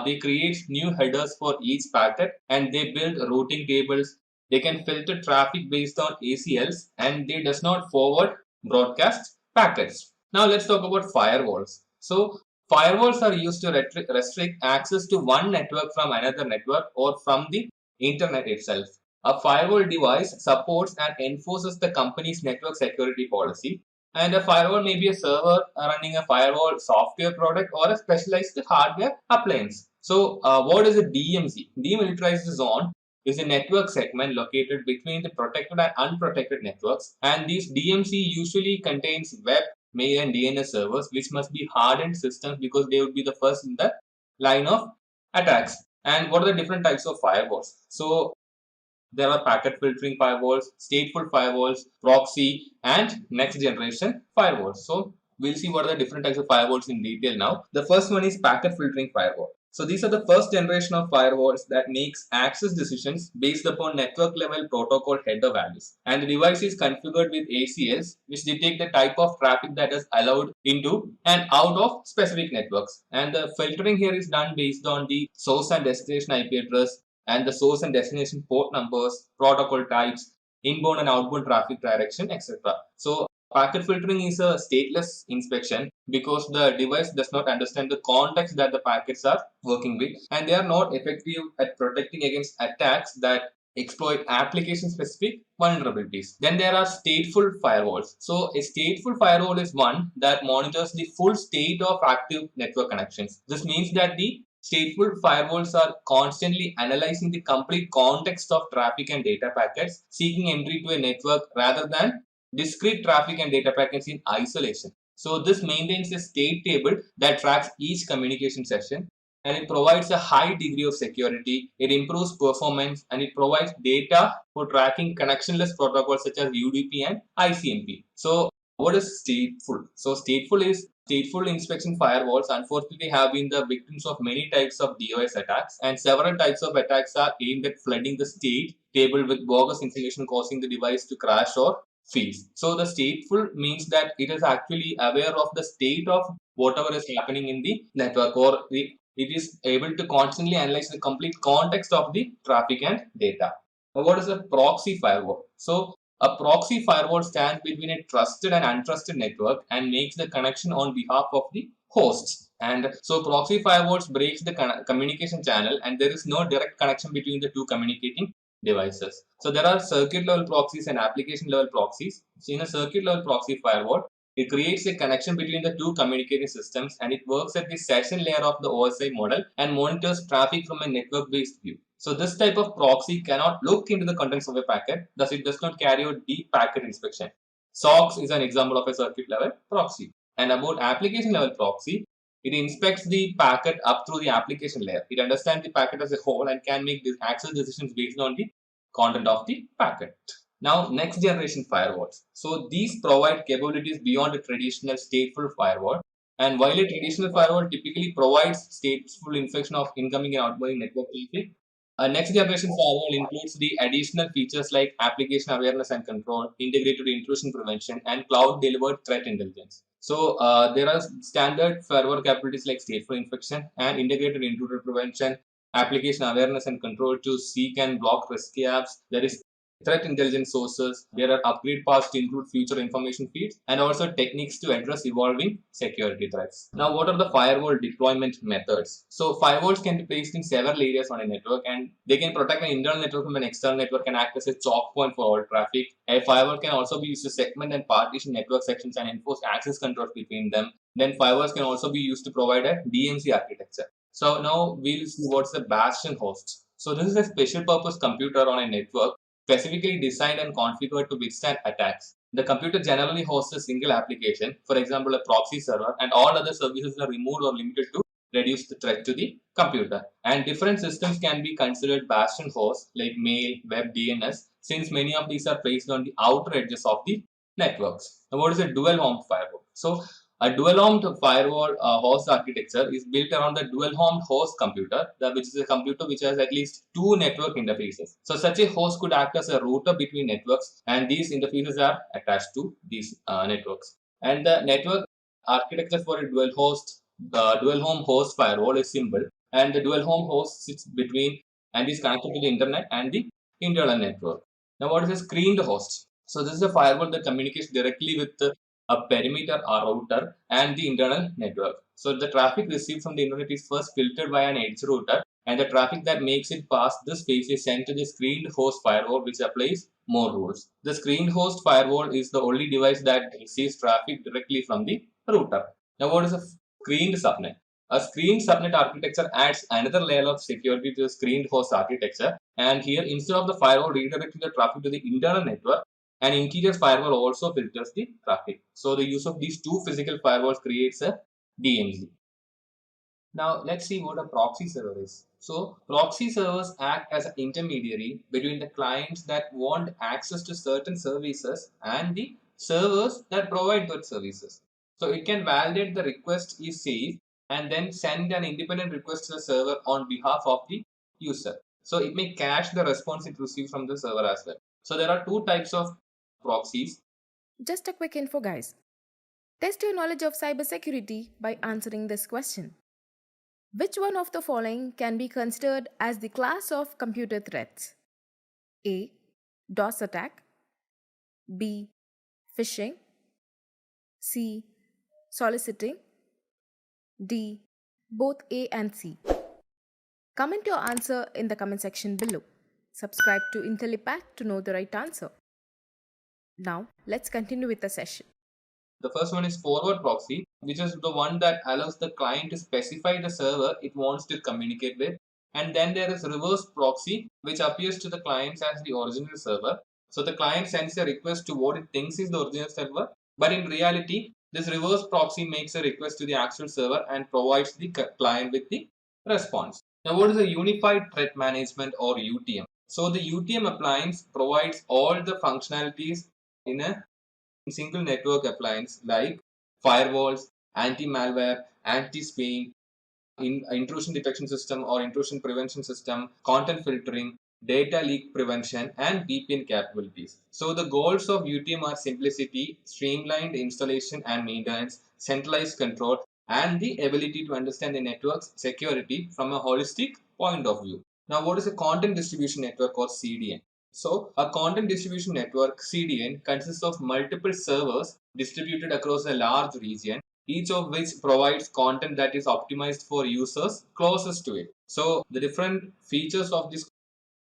they create new headers for each packet, and they build routing tables. They can filter traffic based on ACLs, and they does not forward broadcast packets. Now let's talk about firewalls. So firewalls are used to restrict access to one network from another network or from the internet itself. A firewall device supports and enforces the company's network security policy, and a firewall may be a server running a firewall software product or a specialized hardware appliance. So, what is a DMZ? Demilitarized zone is a network segment located between the protected and unprotected networks, and these DMZ usually contains web, mail, and DNS servers, which must be hardened systems because they would be the first in the line of attacks. And what are the different types of firewalls? So there are packet filtering firewalls, stateful firewalls, proxy, and next generation firewalls. So we'll see what are the different types of firewalls in detail now. The first one is packet filtering firewall. So these are the first generation of firewalls that makes access decisions based upon network level protocol header values. And the device is configured with ACLs, which detect the type of traffic that is allowed into and out of specific networks. And the filtering here is done based on the source and destination IP address, and the source and destination port numbers, protocol types, inbound and outbound traffic direction, etc. So packet filtering is a stateless inspection because the device does not understand the context that the packets are working with, and they are not effective at protecting against attacks that exploit application specific vulnerabilities. Then there are stateful firewalls. So a stateful firewall is one that monitors the full state of active network connections. This means that the stateful firewalls are constantly analyzing the complete context of traffic and data packets, seeking entry to a network rather than discrete traffic and data packets in isolation. So this maintains a state table that tracks each communication session, and it provides a high degree of security. It improves performance, and it provides data for tracking connectionless protocols such as UDP and ICMP. So what is stateful? So stateful inspection firewalls unfortunately have been the victims of many types of DOS attacks, and several types of attacks are aimed at flooding the state table with bogus information, causing the device to crash or freeze. So the stateful means that it is actually aware of the state of whatever is happening in the network, or it is able to constantly analyze the complete context of the traffic and data. Now, what is a proxy firewall? So a proxy firewall stands between a trusted and untrusted network and makes the connection on behalf of the hosts. And so proxy firewalls breaks the communication channel, and there is no direct connection between the two communicating devices. So there are circuit level proxies and application level proxies. So in a circuit level proxy firewall, it creates a connection between the two communicating systems, and it works at the session layer of the OSI model and monitors traffic from a network based view. So this type of proxy cannot look into the contents of a packet, thus it does not carry out deep packet inspection. SOX is an example of a circuit level proxy. And about application level proxy, it inspects the packet up through the application layer. It understands the packet as a whole and can make access decisions based on the content of the packet. Now, next generation firewalls. So these provide capabilities beyond a traditional stateful firewall. And while a traditional firewall typically provides stateful inspection of incoming and outgoing network traffic, a next generation firewall includes the additional features like application awareness and control, integrated intrusion prevention, and cloud delivered threat intelligence. So there are standard firewall capabilities like stateful inspection and integrated intruder prevention, application awareness and control to seek and block risky apps. There is threat intelligence sources. There are upgrade paths to include future information feeds, and also techniques to address evolving security threats. Now, what are the firewall deployment methods? So firewalls can be placed in several areas on a network, and they can protect an internal network from an external network and act as a choke point for all traffic. A firewall can also be used to segment and partition network sections and enforce access controls between them. Then firewalls can also be used to provide a DMZ architecture. So now we'll see what's the bastion host. So this is a special purpose computer on a network specifically designed and configured to withstand attacks. The computer generally hosts a single application, for example, a proxy server, and all other services are removed or limited to reduce the threat to the computer. And different systems can be considered bastion hosts like mail, web, DNS, since many of these are placed on the outer edges of the networks. Now, what is a dual home firewall? So, a dual-homed firewall host architecture is built around the dual-homed host computer, which is a computer which has at least two network interfaces. So such a host could act as a router between networks, and these interfaces are attached to these networks. And the network architecture for a dual-home host firewall is simple, and the dual-home host sits between and is connected to the internet and the internal network. Now, what is a screened host? So this is a firewall that communicates directly with a perimeter or router and the internal network. So the traffic received from the internet is first filtered by an edge router, and the traffic that makes it past this phase is sent to the screened host firewall, which applies more rules. The screened host firewall is the only device that receives traffic directly from the router. Now, what is a screened subnet? A screened subnet architecture adds another layer of security to the screened host architecture, and here instead of the firewall redirecting the traffic to the internal network, an interior firewall also filters the traffic. So the use of these two physical firewalls creates a DMZ. Now let's see what a proxy server is. So proxy servers act as an intermediary between the clients that want access to certain services and the servers that provide those services. So it can validate the request is safe and then send an independent request to the server on behalf of the user. So it may cache the response it receives from the server as well. So there are two types of proxies. Just a quick info, guys. Test your knowledge of cybersecurity by answering this question. Which one of the following can be considered as the class of computer threats? A. DOS attack. B. Phishing. C. Soliciting. D. Both A and C. Comment your answer in the comment section below. Subscribe to Intellipaat to know the right answer. Now, let's continue with the session. The first one is forward proxy, which is the one that allows the client to specify the server it wants to communicate with. And then there is reverse proxy, which appears to the clients as the original server. So the client sends a request to what it thinks is the original server, but in reality, this reverse proxy makes a request to the actual server and provides the client with the response. Now, what is a unified threat management or UTM? So the UTM appliance provides all the functionalities in a single network appliance like firewalls, anti-malware, anti-spam, intrusion detection system or intrusion prevention system, content filtering, data leak prevention, and VPN capabilities. So the goals of UTM are simplicity, streamlined installation and maintenance, centralized control, and the ability to understand the network's security from a holistic point of view. Now, what is a content distribution network or CDN? So, a content distribution network CDN consists of multiple servers distributed across a large region, each of which provides content that is optimized for users closest to it. So, the different features of this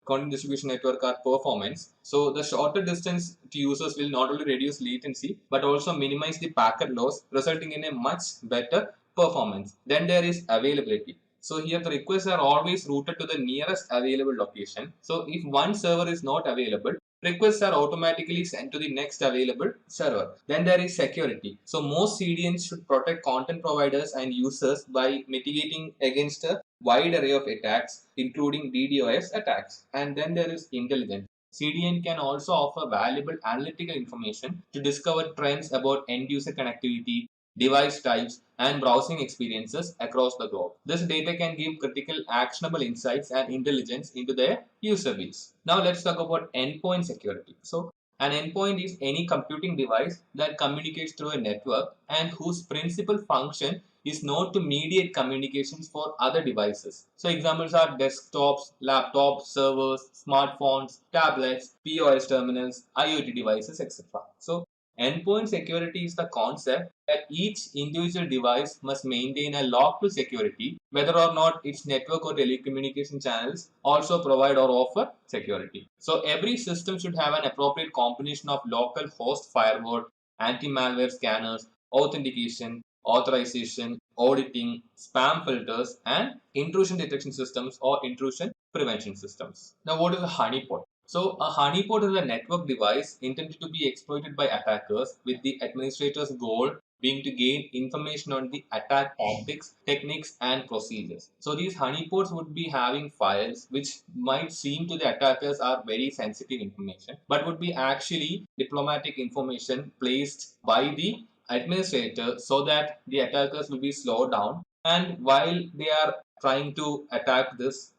content distribution network are performance. So, the shorter distance to users will not only reduce latency but also minimize the packet loss, resulting in a much better performance. Then there is availability. So here the requests are always routed to the nearest available location. So if one server is not available, requests are automatically sent to the next available server. Then there is security. So most CDNs should protect content providers and users by mitigating against a wide array of attacks, including DDoS attacks. And then there is intelligence. CDN can also offer valuable analytical information to discover trends about end user connectivity, device types, and browsing experiences across the globe. This data can give critical actionable insights and intelligence into their user base. Now let's talk about endpoint security. So an endpoint is any computing device that communicates through a network and whose principal function is not to mediate communications for other devices. So examples are desktops, laptops, servers, smartphones, tablets, POS terminals, IoT devices, etc. So endpoint security is the concept that each individual device must maintain a local security, whether or not its network or telecommunication channels also provide or offer security. So every system should have an appropriate combination of local host firewall, anti-malware scanners, authentication, authorization, auditing, spam filters, and intrusion detection systems or intrusion prevention systems. Now, what is a honeypot? So a honeypot is a network device intended to be exploited by attackers with the administrator's goal being to gain information on the attack tactics, techniques, and procedures. So these honeypots would be having files which might seem to the attackers are very sensitive information, but would be actually diplomatic information placed by the administrator so that the attackers will be slowed down. And while they are trying to attack this,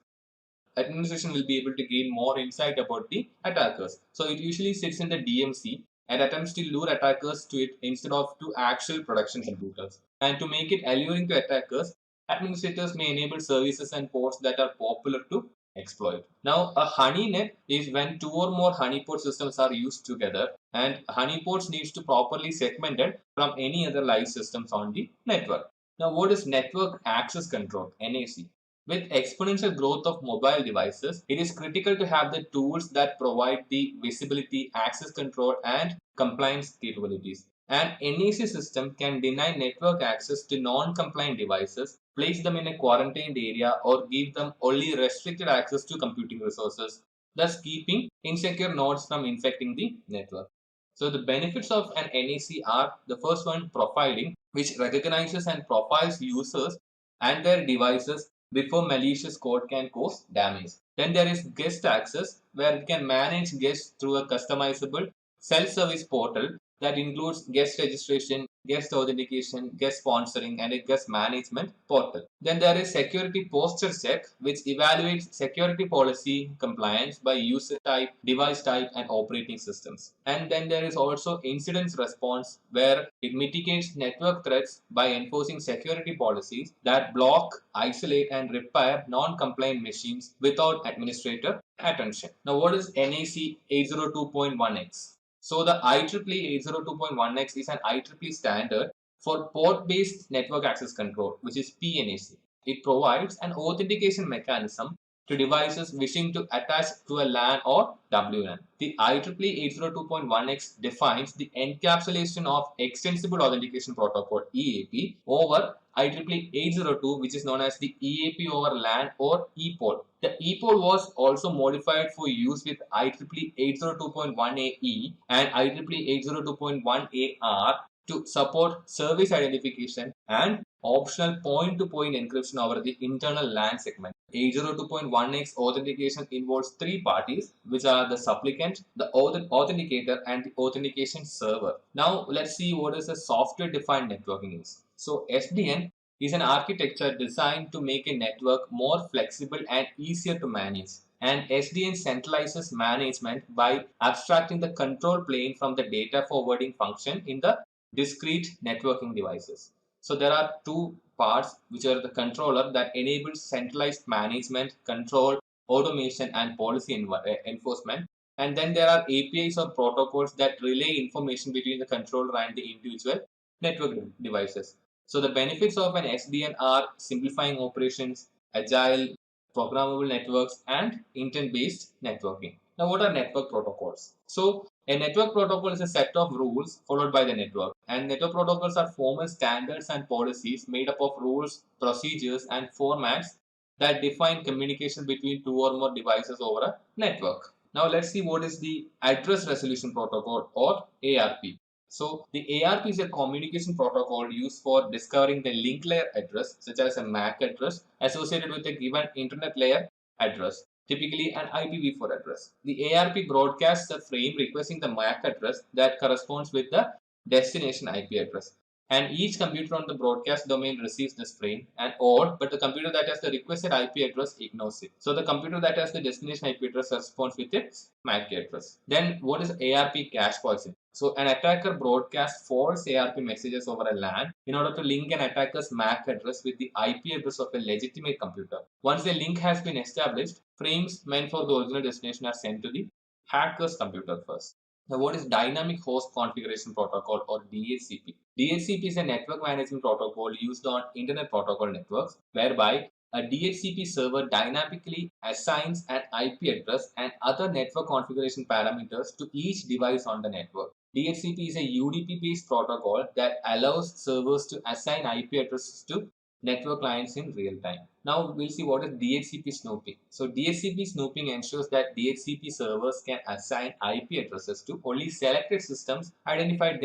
administration will be able to gain more insight about the attackers. So it usually sits in the DMC and attempts to lure attackers to it instead of to actual production computers. And to make it alluring to attackers, administrators may enable services and ports that are popular to exploit. Now, a honeynet is when two or more honeypot systems are used together, and honeypots needs to properly segmented from any other live systems on the network. Now, what is network access control, NAC? With exponential growth of mobile devices, it is critical to have the tools that provide the visibility, access control, and compliance capabilities. An NAC system can deny network access to non-compliant devices, place them in a quarantined area, or give them only restricted access to computing resources, thus keeping insecure nodes from infecting the network. So the benefits of an NAC are the first one, profiling, which recognizes and profiles users and their devices before malicious code can cause damage. Then there is guest access, where it can manage guests through a customizable self-service portal that includes guest registration, guest authentication, guest sponsoring, and a guest management portal. Then there is security posture check, which evaluates security policy compliance by user type, device type, and operating systems. And then there is also incident response, where it mitigates network threats by enforcing security policies that block, isolate, and repair non-compliant machines without administrator attention. Now, what is NAC 802.1x? So the IEEE 802.1x is an IEEE standard for port-based network access control, which is PNAC. It provides an authentication mechanism to devices wishing to attach to a LAN or WLAN. The IEEE 802.1x defines the encapsulation of Extensible Authentication Protocol EAP over IEEE 802, which is known as the EAP over LAN or EPOL. The EPOL was also modified for use with IEEE 802.1aE and IEEE 802.1ar to support service identification and optional point-to-point encryption over the internal LAN segment. 802.1x authentication involves three parties, which are the supplicant, the authenticator, and the authentication server. Now, let's see what is a software-defined networking is. So, SDN is an architecture designed to make a network more flexible and easier to manage. And SDN centralizes management by abstracting the control plane from the data forwarding function in the discrete networking devices. So there are two parts, which are the controller that enables centralized management, control, automation, and policy enforcement. And then there are APIs or protocols that relay information between the controller and the individual network devices. So the benefits of an SDN are simplifying operations, agile, programmable networks, and intent-based networking. Now, what are network protocols? So a network protocol is a set of rules followed by the network, and network protocols are formal standards and policies made up of rules, procedures, and formats that define communication between two or more devices over a network. Now, let's see what is the address resolution protocol, or ARP. So the ARP is a communication protocol used for discovering the link layer address, such as a MAC address associated with a given internet layer address, typically an IPv4 address. The ARP broadcasts a frame requesting the MAC address that corresponds with the destination IP address. And each computer on the broadcast domain receives this frame and odd, but the computer that has the requested IP address ignores it. So the computer that has the destination IP address responds with its MAC address. Then what is ARP cache poison? So an attacker broadcasts false ARP messages over a LAN in order to link an attacker's MAC address with the IP address of a legitimate computer. Once the link has been established, frames meant for the original destination are sent to the hacker's computer first. Now, what is Dynamic Host Configuration Protocol, or DHCP? DHCP is a network management protocol used on Internet Protocol networks, whereby a DHCP server dynamically assigns an IP address and other network configuration parameters to each device on the network. DHCP is a UDP-based protocol that allows servers to assign IP addresses to network clients in real time. Now we'll see what is DHCP snooping. So DHCP snooping ensures that DHCP servers can assign IP addresses to only selected systems identified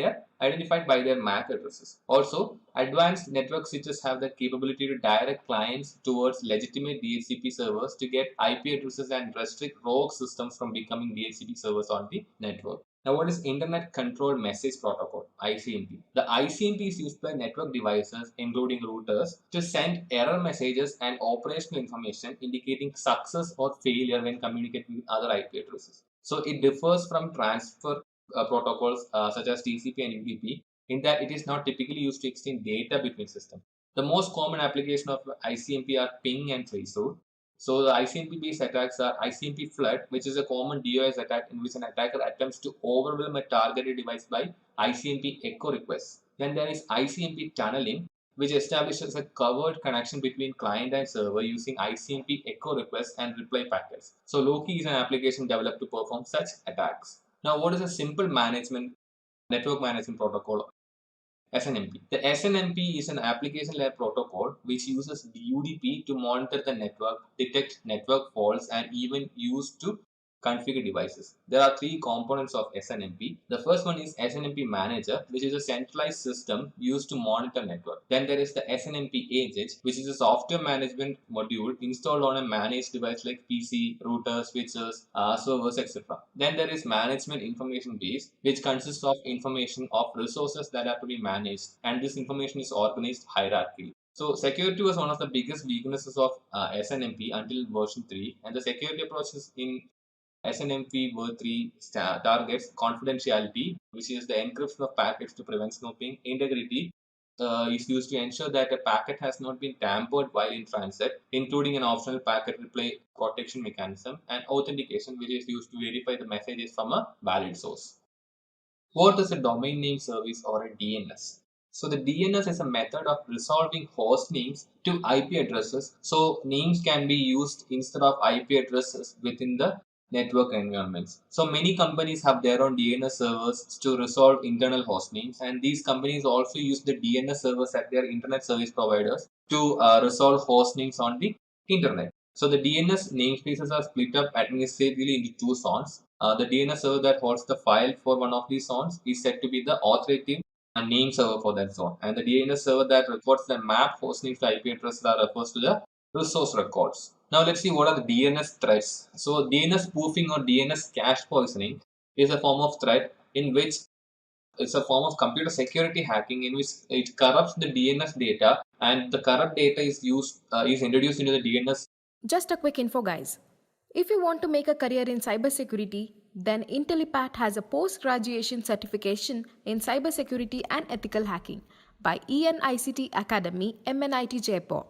by their MAC addresses. Also, advanced network switches have the capability to direct clients towards legitimate DHCP servers to get IP addresses and restrict rogue systems from becoming DHCP servers on the network. Now, what is Internet Control Message Protocol, ICMP? The ICMP is used by network devices, including routers, to send error messages and operational information indicating success or failure when communicating with other IP addresses. So, it differs from transfer protocols such as TCP and UDP in that it is not typically used to exchange data between systems. The most common application of ICMP are ping and traceroute. So the ICMP-based attacks are ICMP flood, which is a common DOS attack in which an attacker attempts to overwhelm a targeted device by ICMP echo requests. Then there is ICMP tunneling, which establishes a covered connection between client and server using ICMP echo requests and reply packets. So Loki is an application developed to perform such attacks. Now, what is a simple network management protocol? SNMP. The SNMP is an application layer protocol which uses UDP to monitor the network, detect network faults, and even used to configure devices. There are three components of SNMP. The first one is SNMP Manager, which is a centralized system used to monitor network. Then there is the SNMP Agent, which is a software management module installed on a managed device like PC, routers, switches, servers, etc. Then there is Management Information Base, which consists of information of resources that are to be managed, and this information is organized hierarchically. So security was one of the biggest weaknesses of SNMP until version 3, and the security approaches in SNMP v3 targets confidentiality, which is the encryption of packets to prevent snooping. Integrity is used to ensure that a packet has not been tampered while in transit, including an optional packet replay protection mechanism. And authentication, which is used to verify the messages from a valid source. What is a domain name service or a DNS? So the DNS is a method of resolving host names to IP addresses. So names can be used instead of IP addresses within the network environments. So many companies have their own DNS servers to resolve internal host names, and these companies also use the DNS servers at their internet service providers to resolve host names on the internet. So the DNS namespaces are split up administratively into two zones. The DNS server that holds the file for one of these zones is said to be the authoritative name server for that zone, and the DNS server that records the map hostnames to IP addresses are refers to the resource records. Now let's see what are the DNS threats. So DNS spoofing or DNS cache poisoning is a form of threat in which it's a form of computer security hacking in which it corrupts the DNS data, and the corrupt data is introduced into the DNS. Just a quick info, guys. If you want to make a career in cybersecurity, then Intellipaat has a post-graduation certification in cybersecurity and ethical hacking by ENICT Academy, MNIT Jaipur.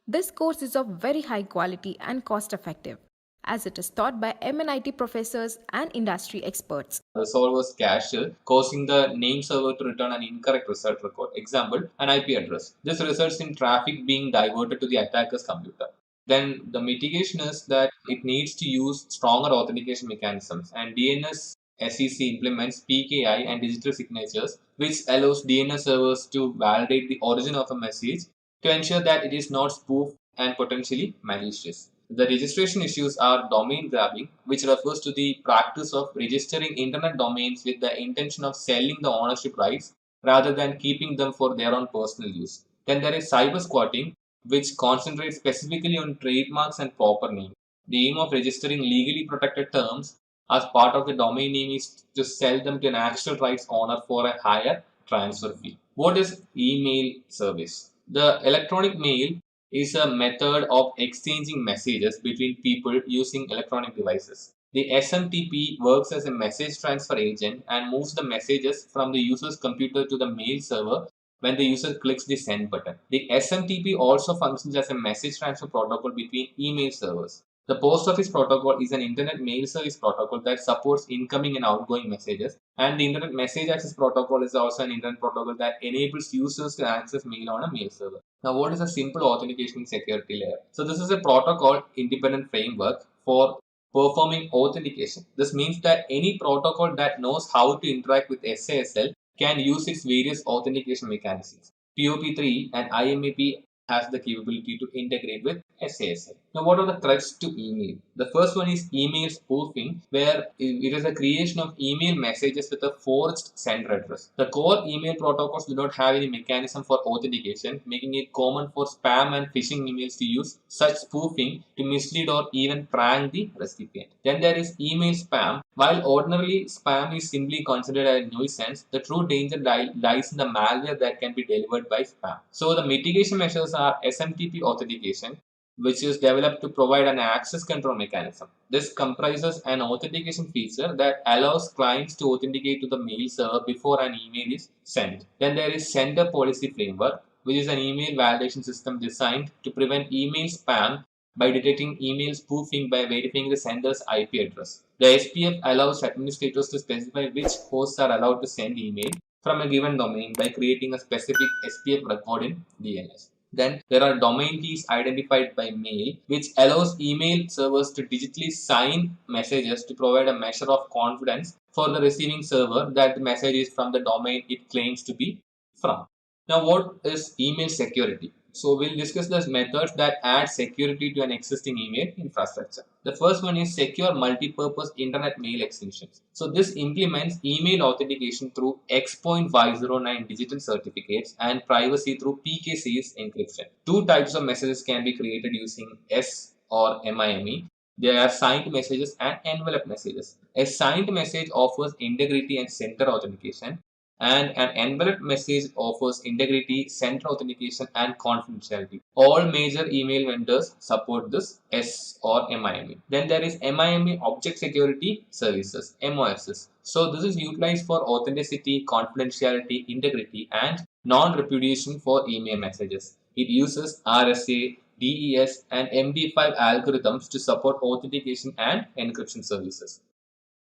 This course is of very high quality and cost-effective, as it is taught by MNIT professors and industry experts. The solver was cached, causing the name server to return an incorrect result record. Example, an IP address. This results in traffic being diverted to the attacker's computer. Then the mitigation is that it needs to use stronger authentication mechanisms, and DNS SEC implements PKI and digital signatures, which allows DNS servers to validate the origin of a message to ensure that it is not spoofed and potentially malicious. The registration issues are domain grabbing, which refers to the practice of registering internet domains with the intention of selling the ownership rights rather than keeping them for their own personal use. Then there is cyber squatting, which concentrates specifically on trademarks and proper names. The aim of registering legally protected terms as part of the domain name is to sell them to an actual rights owner for a higher transfer fee. What is email service? The electronic mail is a method of exchanging messages between people using electronic devices. The SMTP works as a message transfer agent and moves the messages from the user's computer to the mail server when the user clicks the send button. The SMTP also functions as a message transfer protocol between email servers. The post office protocol is an internet mail service protocol that supports incoming and outgoing messages, and the internet message access protocol is also an internet protocol that enables users to access mail on a mail server. Now, what is a simple authentication security layer? So this is a protocol independent framework for performing authentication. This means that any protocol that knows how to interact with SASL can use its various authentication mechanisms. POP3 and IMAP has the capability to integrate with SASL. Now, what are the threats to email? The first one is email spoofing, where it is a creation of email messages with a forged sender address. The core email protocols do not have any mechanism for authentication, making it common for spam and phishing emails to use such spoofing to mislead or even prank the recipient. Then there is email spam. While ordinarily spam is simply considered a nuisance, the true danger lies in the malware that can be delivered by spam. So the mitigation measures are SMTP authentication, which is developed to provide an access control mechanism. This comprises an authentication feature that allows clients to authenticate to the mail server before an email is sent. Then there is Sender Policy Framework, which is an email validation system designed to prevent email spam by detecting email spoofing by verifying the sender's IP address. The SPF allows administrators to specify which hosts are allowed to send email from a given domain by creating a specific SPF record in DNS. Then there are domain keys identified by mail, which allows email servers to digitally sign messages to provide a measure of confidence for the receiving server that the message is from the domain it claims to be from. Now, what is email security? So we'll discuss the methods that add security to an existing email infrastructure. The first one is secure multi-purpose internet mail extensions. So this implements email authentication through X.509 digital certificates and privacy through PKC's encryption. Two types of messages can be created using S or MIME. There are signed messages and envelope messages. A signed message offers integrity and sender authentication, and an envelope message offers integrity, sender authentication, and confidentiality. All major email vendors support this S or MIME. Then there is MIME Object Security Services, MOSS. So this is utilized for authenticity, confidentiality, integrity, and non-repudiation for email messages. It uses RSA, DES, and MD5 algorithms to support authentication and encryption services.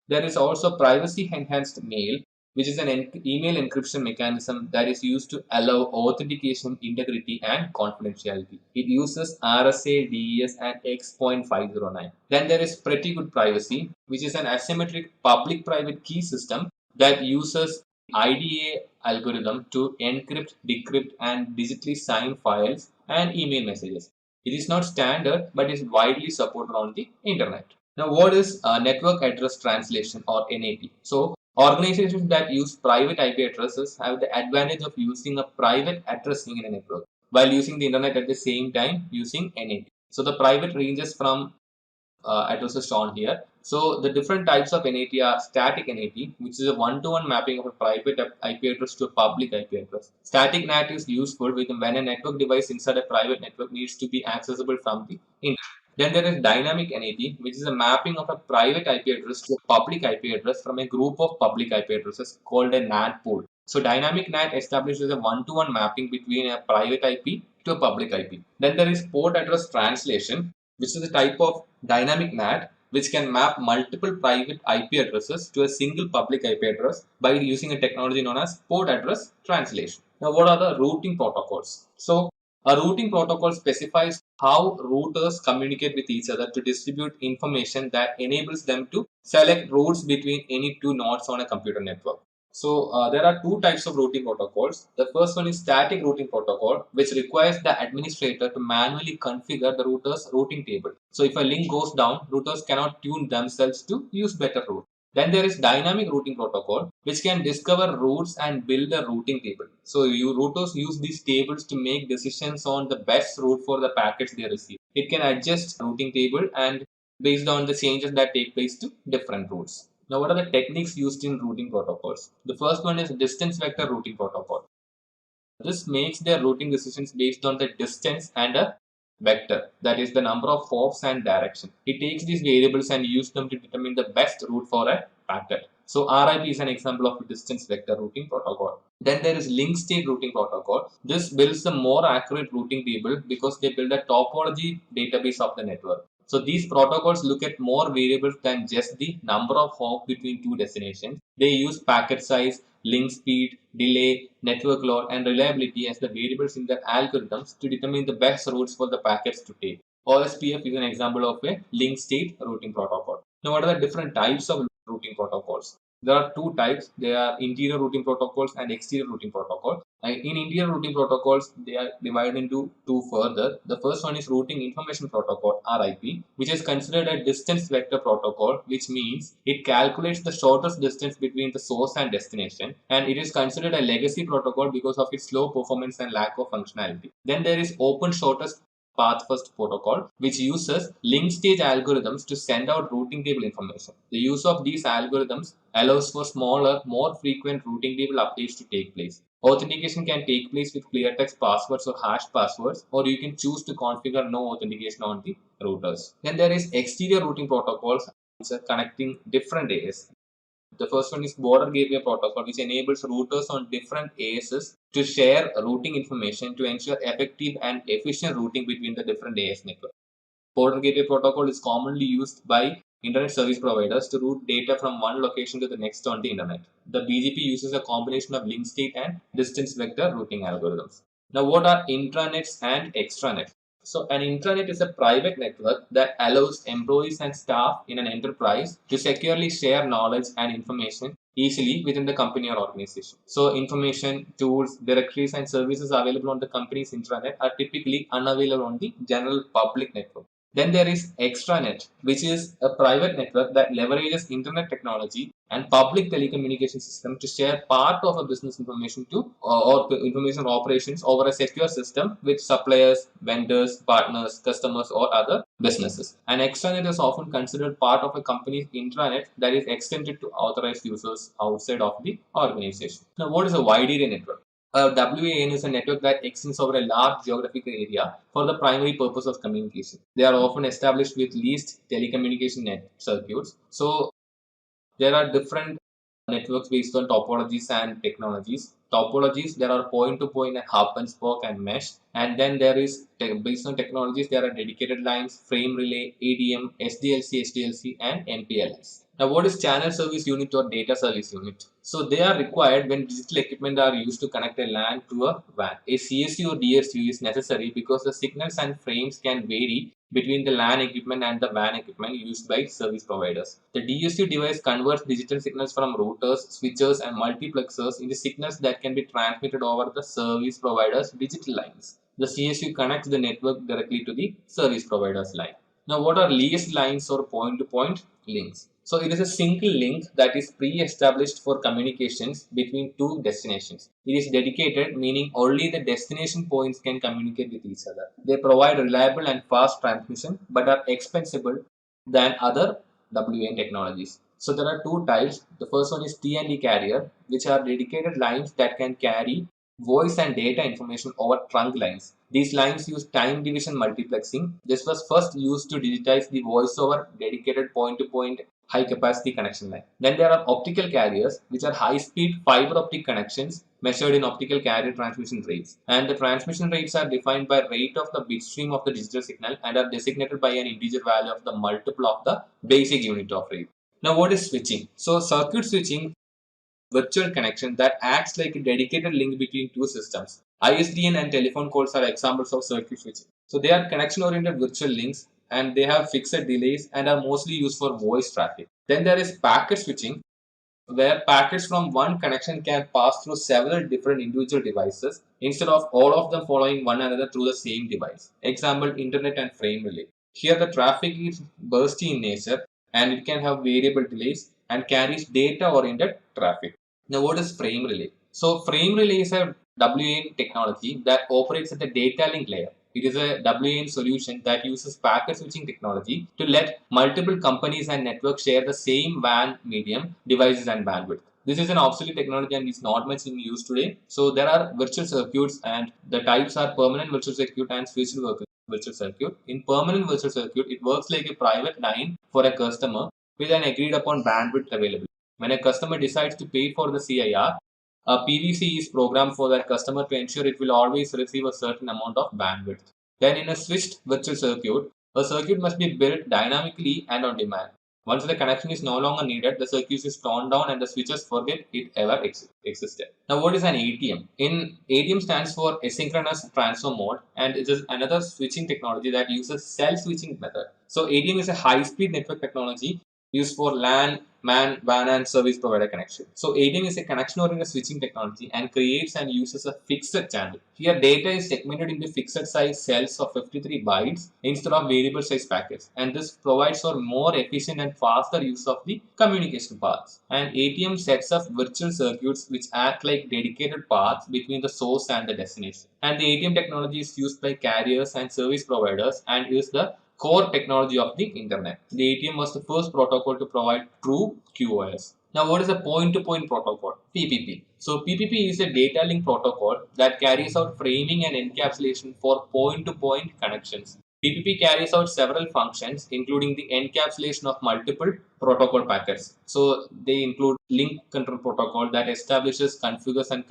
There is also privacy enhanced mail, which is an email encryption mechanism that is used to allow authentication, integrity, and confidentiality. It uses RSA, DES, and X.509. Then there is Pretty Good Privacy, which is an asymmetric public-private key system that uses IDA algorithm to encrypt, decrypt, and digitally sign files and email messages. It is not standard, but is widely supported on the internet. Now, what is network address translation or NAT? So, organizations that use private IP addresses have the advantage of using a private addressing in a network while using the internet at the same time using NAT. So, the private ranges from addresses shown here. So, the different types of NAT are static NAT, which is a one-to-one mapping of a private IP address to a public IP address. Static NAT is useful when a network device inside a private network needs to be accessible from the internet. Then there is dynamic NAT, which is a mapping of a private IP address to a public IP address from a group of public IP addresses called a NAT pool. So dynamic NAT establishes a one-to-one mapping between a private IP to a public IP. Then there is port address translation, which is a type of dynamic NAT which can map multiple private IP addresses to a single public IP address by using a technology known as port address translation. Now, what are the routing protocols? So, a routing protocol specifies how routers communicate with each other to distribute information that enables them to select routes between any two nodes on a computer network. So there are two types of routing protocols. The first one is static routing protocol, which requires the administrator to manually configure the router's routing table. So if a link goes down, routers cannot tune themselves to use better route. Then there is dynamic routing protocol, which can discover routes and build a routing table. So routers use these tables to make decisions on the best route for the packets they receive. It can adjust routing table and based on the changes that take place to different routes. Now, what are the techniques used in routing protocols? The first one is distance vector routing protocol. This makes their routing decisions based on the distance and a vector, that is the number of hops and direction. It takes these variables and uses them to determine the best route for a packet. So RIP is an example of a distance vector routing protocol. Then there is link state routing protocol. This builds a more accurate routing table because they build a topology database of the network. So these protocols look at more variables than just the number of hops between two destinations. They use packet size, link speed, delay, network load, and reliability as the variables in their algorithms to determine the best routes for the packets to take. OSPF is an example of a link state routing protocol. Now, what are the different types of routing protocols? There are two types. They are interior routing protocols and exterior routing protocol. In interior routing protocols, they are divided into two further. The first one is routing information protocol (RIP), which is considered a distance vector protocol, which means it calculates the shortest distance between the source and destination, and it is considered a legacy protocol because of its slow performance and lack of functionality. Then there is open shortest path first protocol, which uses link state algorithms to send out routing table information. The use of these algorithms allows for smaller, more frequent routing table updates to take place. Authentication can take place with clear text passwords or hash passwords, or you can choose to configure no authentication on the routers. Then there is exterior routing protocols, which are connecting different AS. The first one is border gateway protocol, which enables routers on different ASs to share routing information to ensure effective and efficient routing between the different AS networks. Border gateway protocol is commonly used by internet service providers to route data from one location to the next on the internet. The BGP uses a combination of link state and distance vector routing algorithms. Now, what are intranets and extranets? So, an intranet is a private network that allows employees and staff in an enterprise to securely share knowledge and information easily within the company or organization. So, information, tools, directories, and services available on the company's intranet are typically unavailable on the general public network. Then there is extranet, which is a private network that leverages internet technology and public telecommunication system to share part of a business information to or information operations over a secure system with suppliers, vendors, partners, customers, or other businesses. An extranet is often considered part of a company's intranet that is extended to authorized users outside of the organization. Now, what is a wide area network? A WAN is a network that extends over a large geographical area for the primary purpose of communication. They are often established with leased telecommunication net circuits. So there are different networks based on topologies and technologies. Topologies, there are point-to-point and hub and spoke and mesh. And then there is, based on technologies, there are dedicated lines, frame relay, ADM, SDLC, SDLC, and MPLS. Now, what is channel service unit or data service unit? So, they are required when digital equipment are used to connect a LAN to a WAN. A CSU or DSU is necessary because the signals and frames can vary between the LAN equipment and the WAN equipment used by service providers. The DSU device converts digital signals from routers, switches, and multiplexers into signals that can be transmitted over the service provider's digital lines. The CSU connects the network directly to the service provider's line. Now, what are leased lines or point-to-point links? So, it is a single link that is pre-established for communications between two destinations. It is dedicated, meaning only the destination points can communicate with each other. They provide reliable and fast transmission, but are expensive than other WAN technologies. So, there are two types. The first one is T&D carrier, which are dedicated lines that can carry voice and data information over trunk lines. These lines use time division multiplexing. This was first used to digitize the voice over dedicated point-to-point high capacity connection line. Then there are optical carriers, which are high speed fiber optic connections measured in optical carrier transmission rates. And the transmission rates are defined by rate of the bit stream of the digital signal and are designated by an integer value of the multiple of the basic unit of rate. Now, what is switching? So, circuit switching virtual connection that acts like a dedicated link between two systems. ISDN and telephone calls are examples of circuit switching. So they are connection-oriented virtual links and they have fixed delays and are mostly used for voice traffic. Then there is packet switching, where packets from one connection can pass through several different individual devices instead of all of them following one another through the same device. Example, internet and frame relay. Here the traffic is bursty in nature and it can have variable delays and carries data-oriented traffic. Now, what is frame relay? So, frame relay is a WAN technology that operates at the data link layer. It is a WAN solution that uses packet switching technology to let multiple companies and networks share the same WAN medium, devices, and bandwidth. This is an obsolete technology and is not much in use today. So, there are virtual circuits, and the types are permanent virtual circuit and switched virtual circuit. In permanent virtual circuit, it works like a private line for a customer with an agreed upon bandwidth available. When a customer decides to pay for the CIR, a PVC is programmed for that customer to ensure it will always receive a certain amount of bandwidth. Then in a switched virtual circuit, a circuit must be built dynamically and on demand. Once the connection is no longer needed, the circuit is torn down and the switches forget it ever existed. Now, what is an ATM? ATM stands for asynchronous transfer mode, and it is another switching technology that uses cell switching method. So ATM is a high-speed network technology used for LAN, MAN, WAN, and service provider connection. So ATM is a connection-oriented switching technology and creates and uses a fixed channel. Here, data is segmented into fixed size cells of 53 bytes instead of variable size packets, and this provides for more efficient and faster use of the communication paths. And ATM sets up virtual circuits which act like dedicated paths between the source and the destination. And the ATM technology is used by carriers and service providers and is the core technology of the internet. The ATM was the first protocol to provide true QoS. Now, what is a point-to-point protocol? PPP. So, PPP is a data link protocol that carries out framing and encapsulation for point-to-point connections. PPP carries out several functions, including the encapsulation of multiple protocol packets. So, they include link control protocol that establishes, configures, and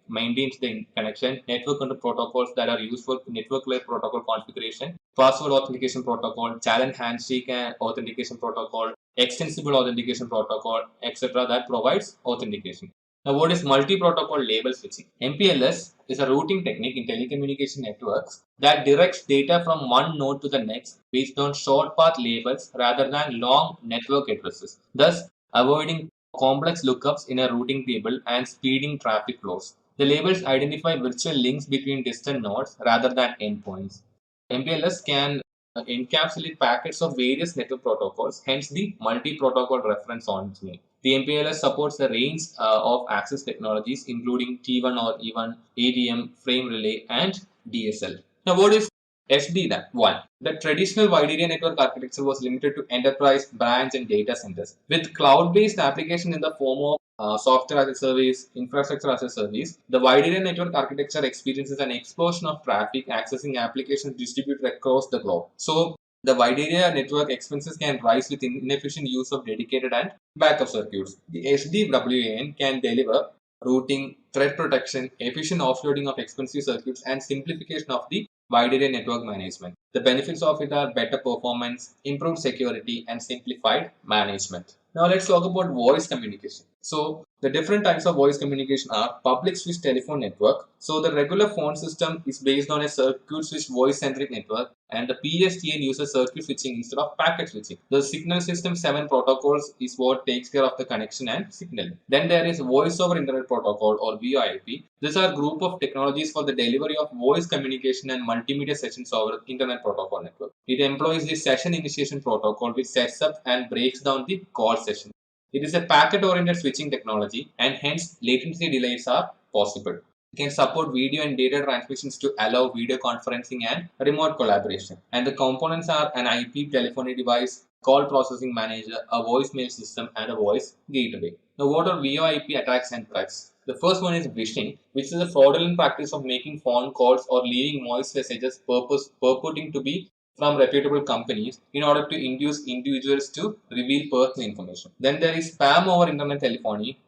maintains the connection, network control protocols that are used for network layer protocol configuration, password authentication protocol, challenge handshake and authentication protocol, extensible authentication protocol, etc. that provides authentication. Now, what is multi-protocol label switching? MPLS is a routing technique in telecommunication networks that directs data from one node to the next based on short path labels rather than long network addresses, thus avoiding complex lookups in a routing table and speeding traffic flows. The labels identify virtual links between distant nodes rather than endpoints. MPLS can encapsulate packets of various network protocols, hence the multi-protocol reference on its name. The MPLS supports a range of access technologies including T1 or E1, ADM, frame relay, and DSL. Now, what is SD1? The traditional wide area network architecture was limited to enterprise, branch, and data centers. With cloud-based application in the form of software as a service, infrastructure as a service, the wide area network architecture experiences an explosion of traffic accessing applications distributed across the globe. So, the wide area network expenses can rise with inefficient use of dedicated and backup circuits. The SD-WAN can deliver routing, threat protection, efficient offloading of expensive circuits, and simplification of the wide area network management. The benefits of it are better performance, improved security, and simplified management. Now let's talk about voice communication. So the different types of voice communication are public switch telephone network. So the regular phone system is based on a circuit switch voice centric network, and the PSTN uses circuit switching instead of packet switching. The signal system 7 protocols is what takes care of the connection and signaling. Then there is voice over internet protocol or VoIP. These are group of technologies for the delivery of voice communication and multimedia sessions over internet protocol network. It employs the session initiation protocol which sets up and breaks down the call session. It is a packet-oriented switching technology and hence latency delays are possible. It can support video and data transmissions to allow video conferencing and remote collaboration. And the components are an IP telephony device, call processing manager, a voicemail system, and a voice gateway. Now, what are VoIP attacks and threats? The first one is phishing, which is a fraudulent practice of making phone calls or leaving voice messages purporting to be from reputable companies in order to induce individuals to reveal personal information. Then there is spam over internet telephony,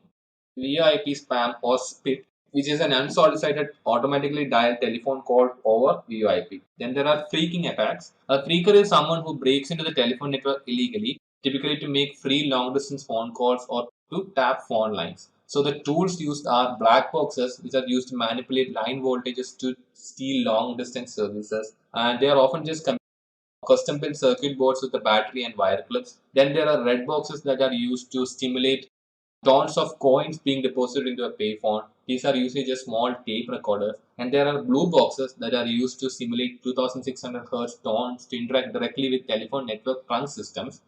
VoIP spam or SPIT, which is an unsolicited automatically dialed telephone call over VoIP. Then there are phreaking attacks. A phreaker is someone who breaks into the telephone network illegally, typically to make free long distance phone calls or to tap phone lines. So the tools used are black boxes, which are used to manipulate line voltages to steal long distance services, and they are often just custom built circuit boards with a battery and wire clips. Then there are red boxes that are used to stimulate tons of coins being deposited into a payphone. These are usually just small tape recorders. And there are blue boxes that are used to simulate 2600 Hz tones to interact directly with telephone network trunk systems.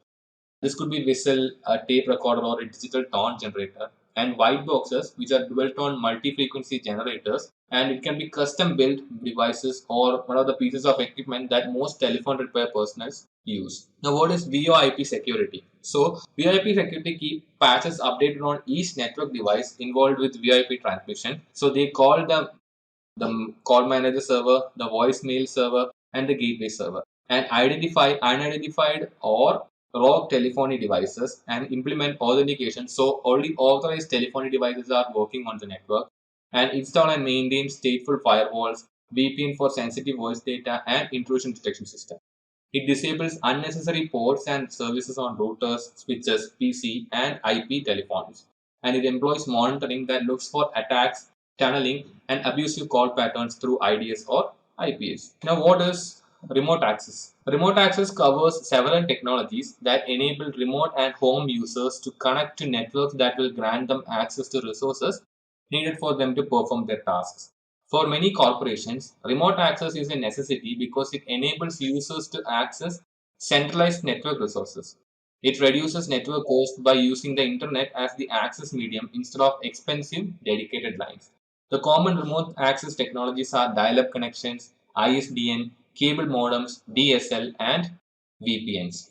This could be whistle, a tape recorder, or a digital tone generator. And white boxes, which are dual tone multi-frequency generators, and it can be custom built devices or one of the pieces of equipment that most telephone repair personnel use. Now, what is VoIP security? So, VoIP security keep patches updated on each network device involved with VoIP transmission. So, they call the call manager server, the voicemail server, and the gateway server, and identify unidentified or raw telephony devices and implement authentication so only authorized telephony devices are working on the network, and install and maintain stateful firewalls, VPN for sensitive voice data, and intrusion detection system. It disables unnecessary ports and services on routers, switches, PC, and IP telephones. And it employs monitoring that looks for attacks, tunneling, and abusive call patterns through IDS or IPS. Now, what is remote access. Remote access covers several technologies that enable remote and home users to connect to networks that will grant them access to resources needed for them to perform their tasks. For many corporations, remote access is a necessity because it enables users to access centralized network resources. It reduces network cost by using the internet as the access medium instead of expensive dedicated lines. The common remote access technologies are dial-up connections, ISDN, cable modems, DSL, and VPNs.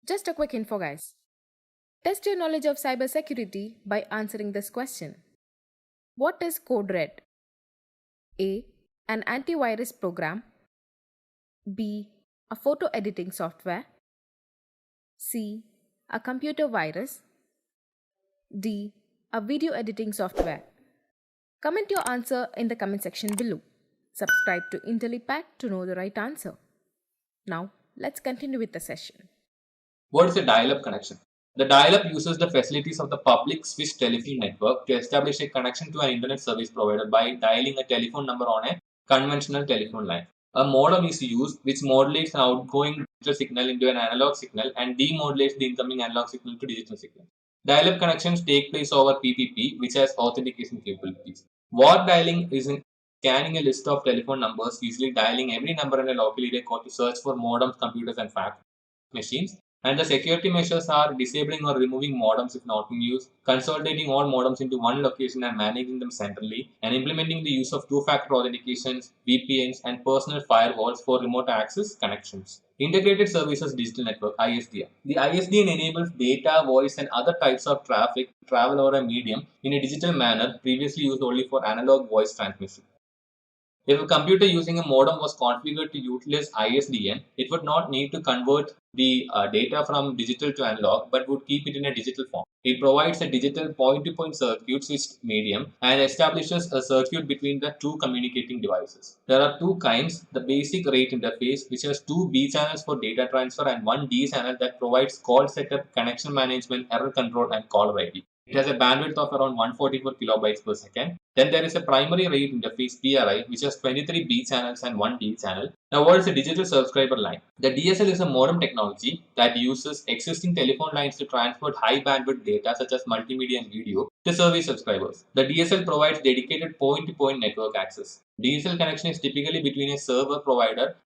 Just a quick info, guys. Test your knowledge of cybersecurity by answering this question. What is code red? A. An antivirus program. B. A photo editing software. C. A computer virus. D. A video editing software. Comment your answer in the comment section below. Subscribe to Intellipaat to know the right answer. Now, let's continue with the session. What is a dial-up connection? The dial-up uses the facilities of the public Swiss telephone network to establish a connection to an internet service provider by dialing a telephone number on a conventional telephone line. A modem is used which modulates an outgoing digital signal into an analog signal and demodulates the incoming analog signal to digital signal. Dial-up connections take place over PPP, which has authentication capabilities. Warp dialing is in scanning a list of telephone numbers, usually dialing every number in a local area code to search for modems, computers, and fax machines. And the security measures are disabling or removing modems if not in use, consolidating all modems into one location and managing them centrally, and implementing the use of two-factor authentications, VPNs, and personal firewalls for remote access connections. Integrated Services Digital Network (ISDN). The ISDN enables data, voice, and other types of traffic to travel over a medium in a digital manner previously used only for analog voice transmission. If a computer using a modem was configured to utilize ISDN, it would not need to convert the data from digital to analog, but would keep it in a digital form. It provides a digital point-to-point circuit switched medium and establishes a circuit between the two communicating devices. There are two kinds: the basic rate interface, which has two B channels for data transfer, and one D channel that provides call setup, connection management, error control, and caller ID. It has a bandwidth of around 144 kilobytes per second. Then there is a primary rate interface (PRI), which has 23 B channels and 1 D channel. Now, what is a digital subscriber line? The DSL is a modem technology that uses existing telephone lines to transport high bandwidth data such as multimedia and video to service subscribers. The DSL provides dedicated point-to-point network access. DSL connection is typically between a service provider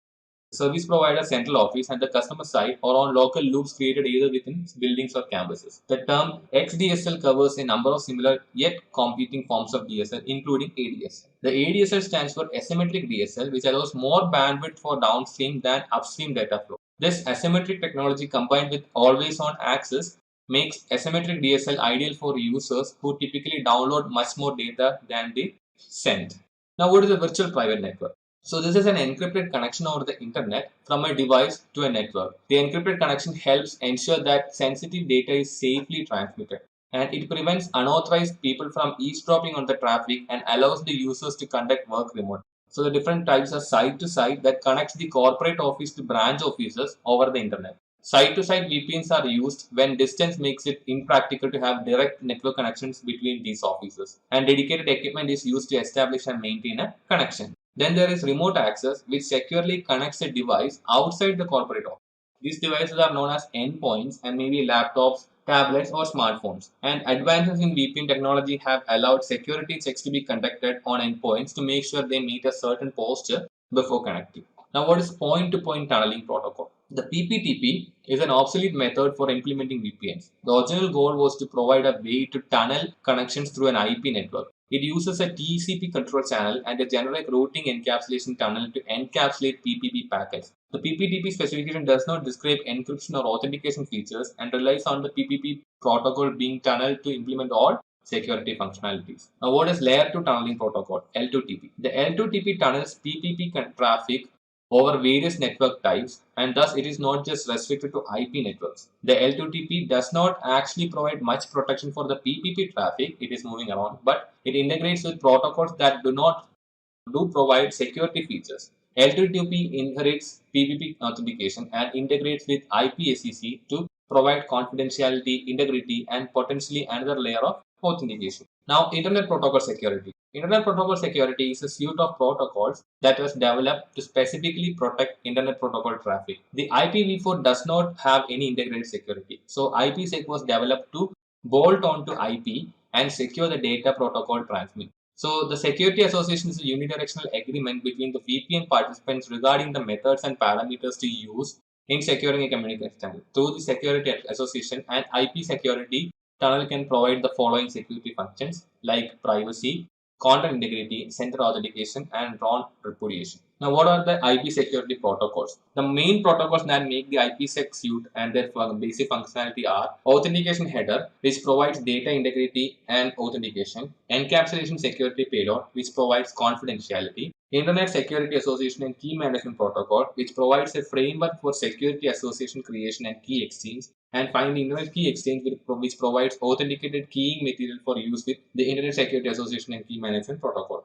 central office and the customer side, or on local loops created either within buildings or campuses. The term XDSL covers a number of similar yet competing forms of DSL, including ADSL. The ADSL stands for asymmetric DSL, which allows more bandwidth for downstream than upstream data flow. This asymmetric technology, combined with always-on access, makes asymmetric DSL ideal for users who typically download much more data than they send. Now, what is a virtual private network? So this is an encrypted connection over the internet from a device to a network. The encrypted connection helps ensure that sensitive data is safely transmitted, and it prevents unauthorized people from eavesdropping on the traffic and allows the users to conduct work remotely. So the different types are site to site that connects the corporate office to branch offices over the internet. Site to site VPNs are used when distance makes it impractical to have direct network connections between these offices, and dedicated equipment is used to establish and maintain a connection. Then there is remote access, which securely connects a device outside the corporate office. These devices are known as endpoints and may be laptops, tablets, or smartphones. And advances in VPN technology have allowed security checks to be conducted on endpoints to make sure they meet a certain posture before connecting. Now, what is point-to-point tunneling protocol? The PPTP is an obsolete method for implementing VPNs. The original goal was to provide a way to tunnel connections through an IP network. It uses a TCP control channel and a generic routing encapsulation tunnel to encapsulate PPP packets. The PPTP specification does not describe encryption or authentication features and relies on the PPP protocol being tunneled to implement all security functionalities. Now, what is layer 2 tunneling protocol? L2TP. The L2TP tunnels PPP traffic over various network types, and thus it is not just restricted to IP networks. The L2TP does not actually provide much protection for the PPP traffic it is moving around, but it integrates with protocols that do provide security features. L2TP inherits PPP authentication and integrates with IPSEC to provide confidentiality, integrity, and potentially another layer of authentication. Now, Internet Protocol Security. Internet Protocol Security is a suite of protocols that was developed to specifically protect Internet Protocol traffic. The IPv4 does not have any integrated security. So, IPsec was developed to bolt onto IP and secure the data protocol transmit. So, the Security Association is a unidirectional agreement between the VPN participants regarding the methods and parameters to use in securing a communication channel. Through the Security Association and IP security, tunnel can provide the following security functions like privacy, content integrity, center authentication, and RON repudiation. Now, what are the IP security protocols? The main protocols that make the IPsec suite and their basic functionality are authentication header, which provides data integrity and authentication, encapsulation security payload, which provides confidentiality, Internet Security Association and Key Management Protocol, which provides a framework for security association creation and key exchange, and finally Internet Key Exchange, which provides authenticated keying material for use with the Internet Security Association and Key Management Protocol.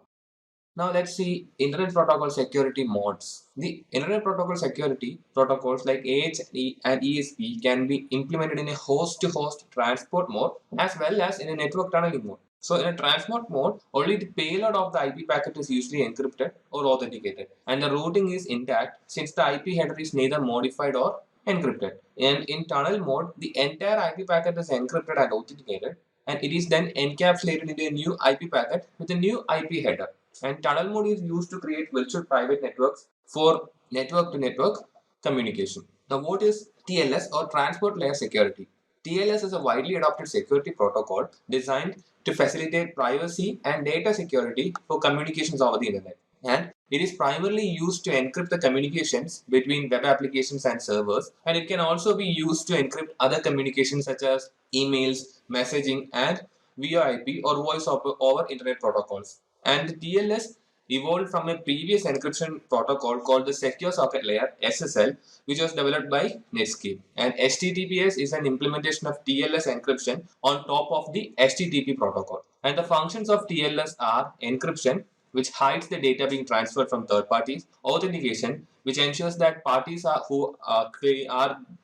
Now let's see Internet Protocol security modes. The Internet Protocol security protocols like AH and ESP can be implemented in a host-to-host transport mode as well as in a network tunneling mode. So in a transport mode, only the payload of the IP packet is usually encrypted or authenticated, and the routing is intact since the IP header is neither modified or encrypted. And in tunnel mode, the entire IP packet is encrypted and authenticated, and it is then encapsulated into a new IP packet with a new IP header. And tunnel mode is used to create virtual private networks for network to network communication. Now, what is TLS or Transport Layer Security? TLS is a widely adopted security protocol designed to facilitate privacy and data security for communications over the internet. And it is primarily used to encrypt the communications between web applications and servers, and it can also be used to encrypt other communications such as emails, messaging, and VoIP or voice over internet protocols. And the TLS evolved from a previous encryption protocol called the Secure Socket Layer (SSL), which was developed by Netscape. And HTTPS is an implementation of TLS encryption on top of the HTTP protocol. And the functions of TLS are encryption, which hides the data being transferred from third parties; authentication, which ensures that parties are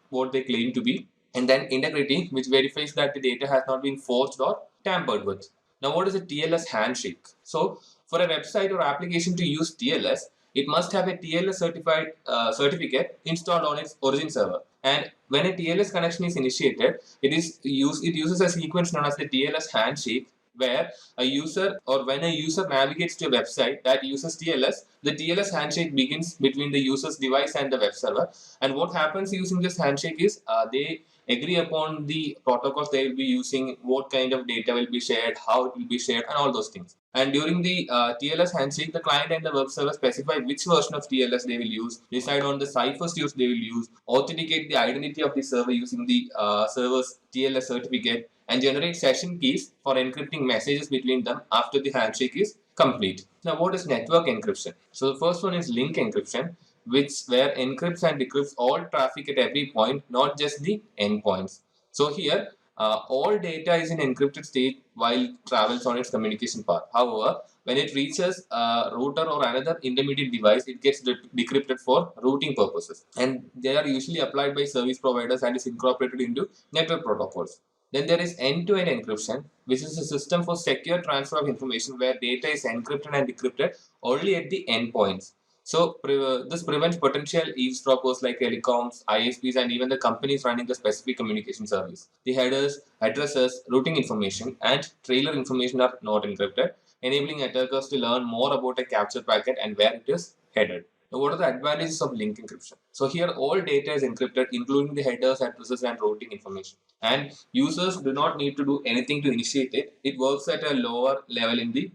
what they claim to be; and then integrity, which verifies that the data has not been forged or tampered with. Now, what is a TLS handshake? So, for a website or application to use TLS, it must have a TLS certified certificate installed on its origin server. And when a TLS connection is initiated, it uses a sequence known as the TLS handshake, where a user or when a user navigates to a website that uses TLS, the TLS handshake begins between the user's device and the web server. And what happens using this handshake is they agree upon the protocols they will be using, what kind of data will be shared, how it will be shared, and all those things. And during the TLS handshake, the client and the web server specify which version of TLS they will use, decide on the ciphers used they will use, authenticate the identity of the server using the server's TLS certificate, and generate session keys for encrypting messages between them after the handshake is complete. Now, what is network encryption? So the first one is link encryption, where encrypts and decrypts all traffic at every point, not just the endpoints. So here, all data is in encrypted state while it travels on its communication path. However, when it reaches a router or another intermediate device, it gets decrypted for routing purposes. And they are usually applied by service providers and is incorporated into network protocols. Then there is end-to-end encryption, which is a system for secure transfer of information where data is encrypted and decrypted only at the endpoints. So this prevents potential eavesdroppers like telecoms, ISPs, and even the companies running the specific communication service. The headers, addresses, routing information, and trailer information are not encrypted, enabling attackers to learn more about a captured packet and where it is headed. Now, what are the advantages of link encryption? So here all data is encrypted, including the headers, addresses, and routing information. And users do not need to do anything to initiate it. It works at a lower level in the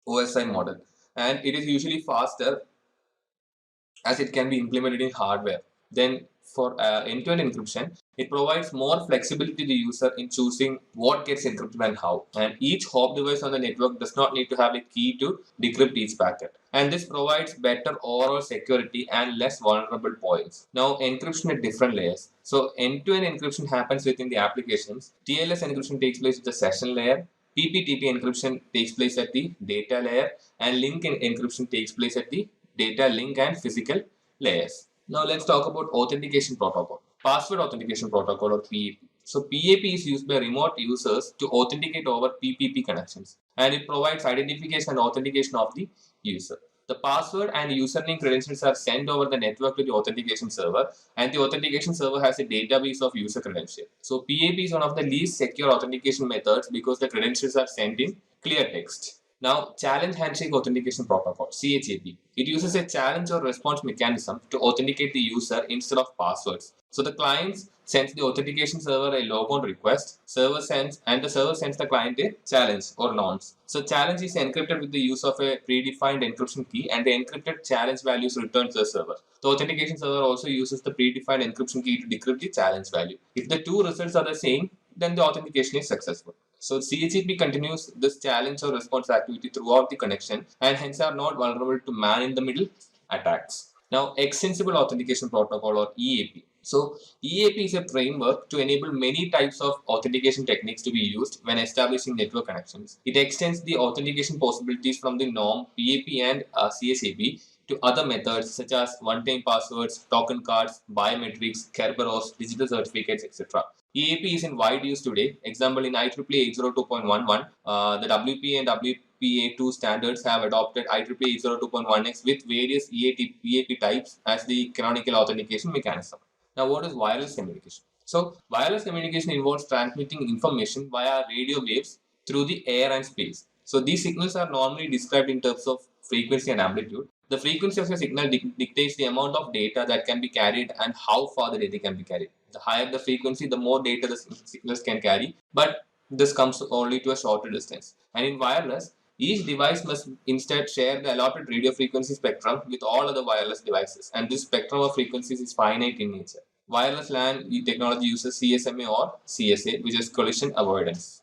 OSI model, and it is usually faster as it can be implemented in hardware. Then for end-to-end encryption, it provides more flexibility to the user in choosing what gets encrypted and how. And each hop device on the network does not need to have a key to decrypt each packet. And this provides better overall security and less vulnerable points. Now, encryption at different layers. So end-to-end encryption happens within the applications. TLS encryption takes place at the session layer. PPTP encryption takes place at the data layer, and link encryption takes place at the data link and physical layers. Now let's talk about authentication protocol. Password authentication protocol or PAP. So PAP is used by remote users to authenticate over PPP connections, and it provides identification and authentication of the user. The password and username credentials are sent over the network to the authentication server, and the authentication server has a database of user credentials. So PAP is one of the least secure authentication methods because the credentials are sent in clear text. Now, Challenge Handshake Authentication Protocol, CHAP. It uses a challenge or response mechanism to authenticate the user instead of passwords. So the client sends the authentication server a logon request, the server sends the client a challenge or nonce. So challenge is encrypted with the use of a predefined encryption key, and the encrypted challenge values returned to the server. The authentication server also uses the predefined encryption key to decrypt the challenge value. If the two results are the same, then the authentication is successful. So CHEP continues this challenge or response activity throughout the connection, and hence are not vulnerable to man-in-the-middle attacks. Now, Extensible Authentication Protocol, or EAP. So EAP is a framework to enable many types of authentication techniques to be used when establishing network connections. It extends the authentication possibilities from the norm PAP and CSAP to other methods such as one-time passwords, token cards, biometrics, Kerberos, digital certificates, etc. EAP is in wide use today. Example, in IEEE 802.11, the WPA and WPA2 standards have adopted IEEE 802.1x with various EAP types as the canonical authentication mechanism. Now, what is wireless communication? So, wireless communication involves transmitting information via radio waves through the air and space. So, these signals are normally described in terms of frequency and amplitude. The frequency of a signal dictates the amount of data that can be carried and how far the data can be carried. The higher the frequency, the more data the signals can carry, but this comes only to a shorter distance. And in wireless, each device must instead share the allotted radio frequency spectrum with all other wireless devices, and this spectrum of frequencies is finite in nature. Wireless LAN technology uses CSMA or CSA, which is collision avoidance.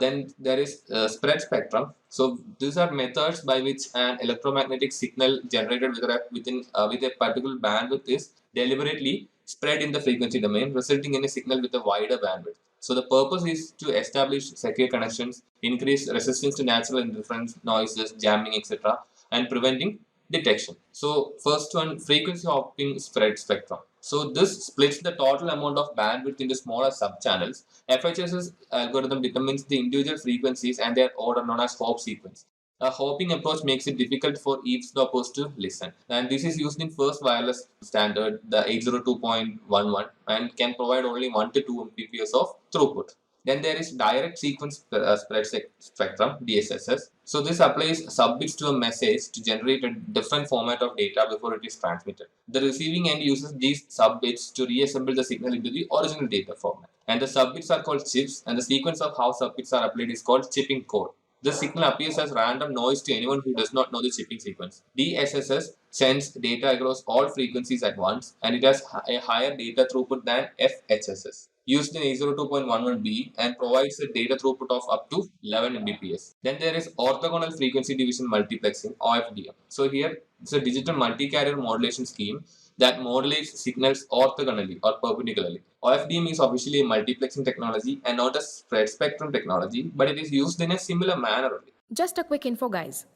Then there is spread spectrum. So these are methods by which an electromagnetic signal generated with a particular bandwidth is deliberately spread in the frequency domain, resulting in a signal with a wider bandwidth. So the purpose is to establish secure connections, increase resistance to natural interference, noises, jamming, etc., and preventing detection. So first one, frequency hopping spread spectrum. So this splits the total amount of bandwidth into smaller subchannels. FHS's algorithm determines the individual frequencies and their order, known as hop sequence. A hopping approach makes it difficult for eavesdroppers to listen, and this is used in first wireless standard, the 802.11, and can provide only 1 to 2 Mbps of throughput. Then there is direct sequence spread spectrum, DSSS. So this applies subbits to a message to generate a different format of data before it is transmitted. The receiving end uses these subbits to reassemble the signal into the original data format. And the subbits are called chips, and the sequence of how subbits are applied is called chipping code. The signal appears as random noise to anyone who does not know the chipping sequence. DSSS sends data across all frequencies at once, and it has a higher data throughput than FHSS, used in 802.11b, and provides a data throughput of up to 11 Mbps. Then there is orthogonal frequency division multiplexing, OFDM. So here it's a digital multi-carrier modulation scheme that modulates signals orthogonally or perpendicularly. OFDM is officially a multiplexing technology and not a spread spectrum technology, but it is used in a similar manner only. Just a quick info, guys.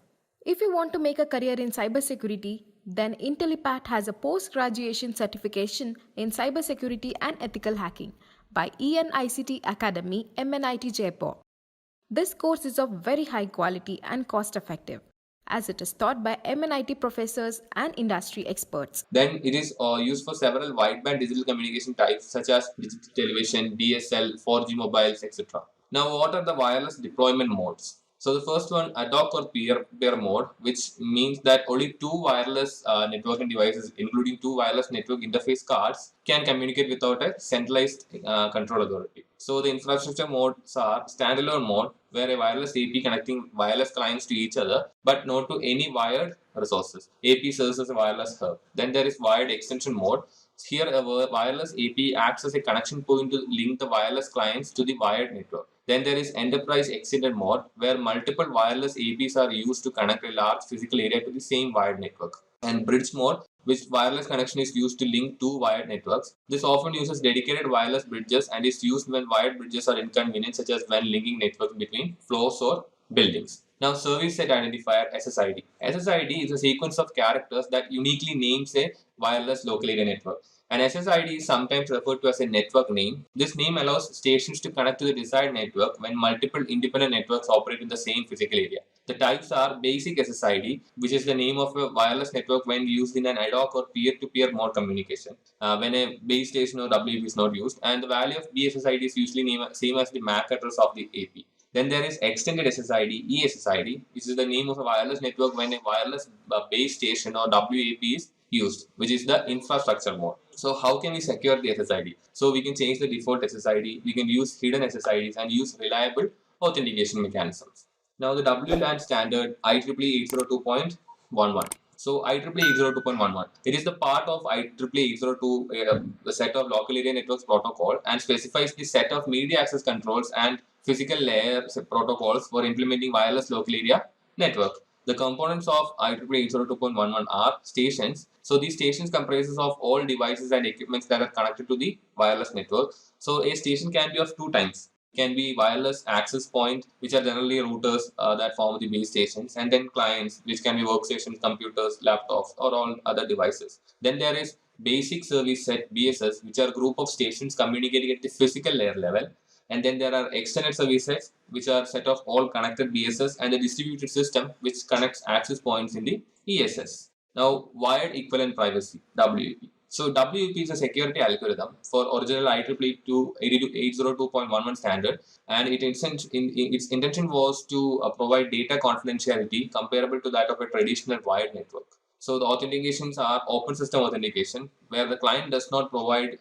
If you want to make a career in cybersecurity, then Intellipaat has a post-graduation certification in cybersecurity and ethical hacking by ENICT Academy, MNIT Jaipur. This course is of very high quality and cost-effective, as it is taught by MNIT professors and industry experts. Then it is used for several wideband digital communication types such as digital television, DSL, 4G mobiles, etc. Now, what are the wireless deployment modes? So the first one, ad hoc or peer mode, which means that only two wireless networking devices, including two wireless network interface cards, can communicate without a centralized control authority. So the infrastructure modes are standalone mode, where a wireless AP connecting wireless clients to each other, but not to any wired resources. AP serves as a wireless hub. Then there is wired extension mode. Here, a wireless AP acts as a connection point to link the wireless clients to the wired network. Then there is enterprise extended mode, where multiple wireless APs are used to connect a large physical area to the same wired network. And bridge mode, which wireless connection is used to link two wired networks. This often uses dedicated wireless bridges and is used when wired bridges are inconvenient, such as when linking networks between floors or buildings. Now, service set identifier SSID. SSID is a sequence of characters that uniquely names a wireless local area network. An SSID is sometimes referred to as a network name. This name allows stations to connect to the desired network when multiple independent networks operate in the same physical area. The types are basic SSID, which is the name of a wireless network when used in an ad hoc or peer-to-peer mode communication, when a base station or WEP is not used, and the value of BSSID is usually same as the MAC address of the AP. Then there is extended SSID, ESSID, which is the name of a wireless network when a wireless base station or WAP is used, which is the infrastructure mode. So how can we secure the SSID? So we can change the default SSID, we can use hidden SSIDs and use reliable authentication mechanisms. Now the WLAN standard IEEE 802.11. So IEEE 802.11, it is the part of IEEE 802, the set of local area networks protocol, and specifies the set of media access controls and physical layer protocols for implementing wireless local area network. The components of IEEE 802.11 are stations. So these stations comprises of all devices and equipments that are connected to the wireless network. So a station can be of two types. Can be wireless access point, which are generally routers that form the base stations, and then clients, which can be workstations, computers, laptops, or all other devices. Then there is basic service set BSS, which are a group of stations communicating at the physical layer level. And then there are extended services, which are set of all connected BSS, and the distributed system, which connects access points in the ESS. Now, wired equivalent privacy, WEP. So WEP is a security algorithm for original IEEE 802.11 standard, and its intention was to provide data confidentiality comparable to that of a traditional wired network. So the authentications are open system authentication, where the client does not provide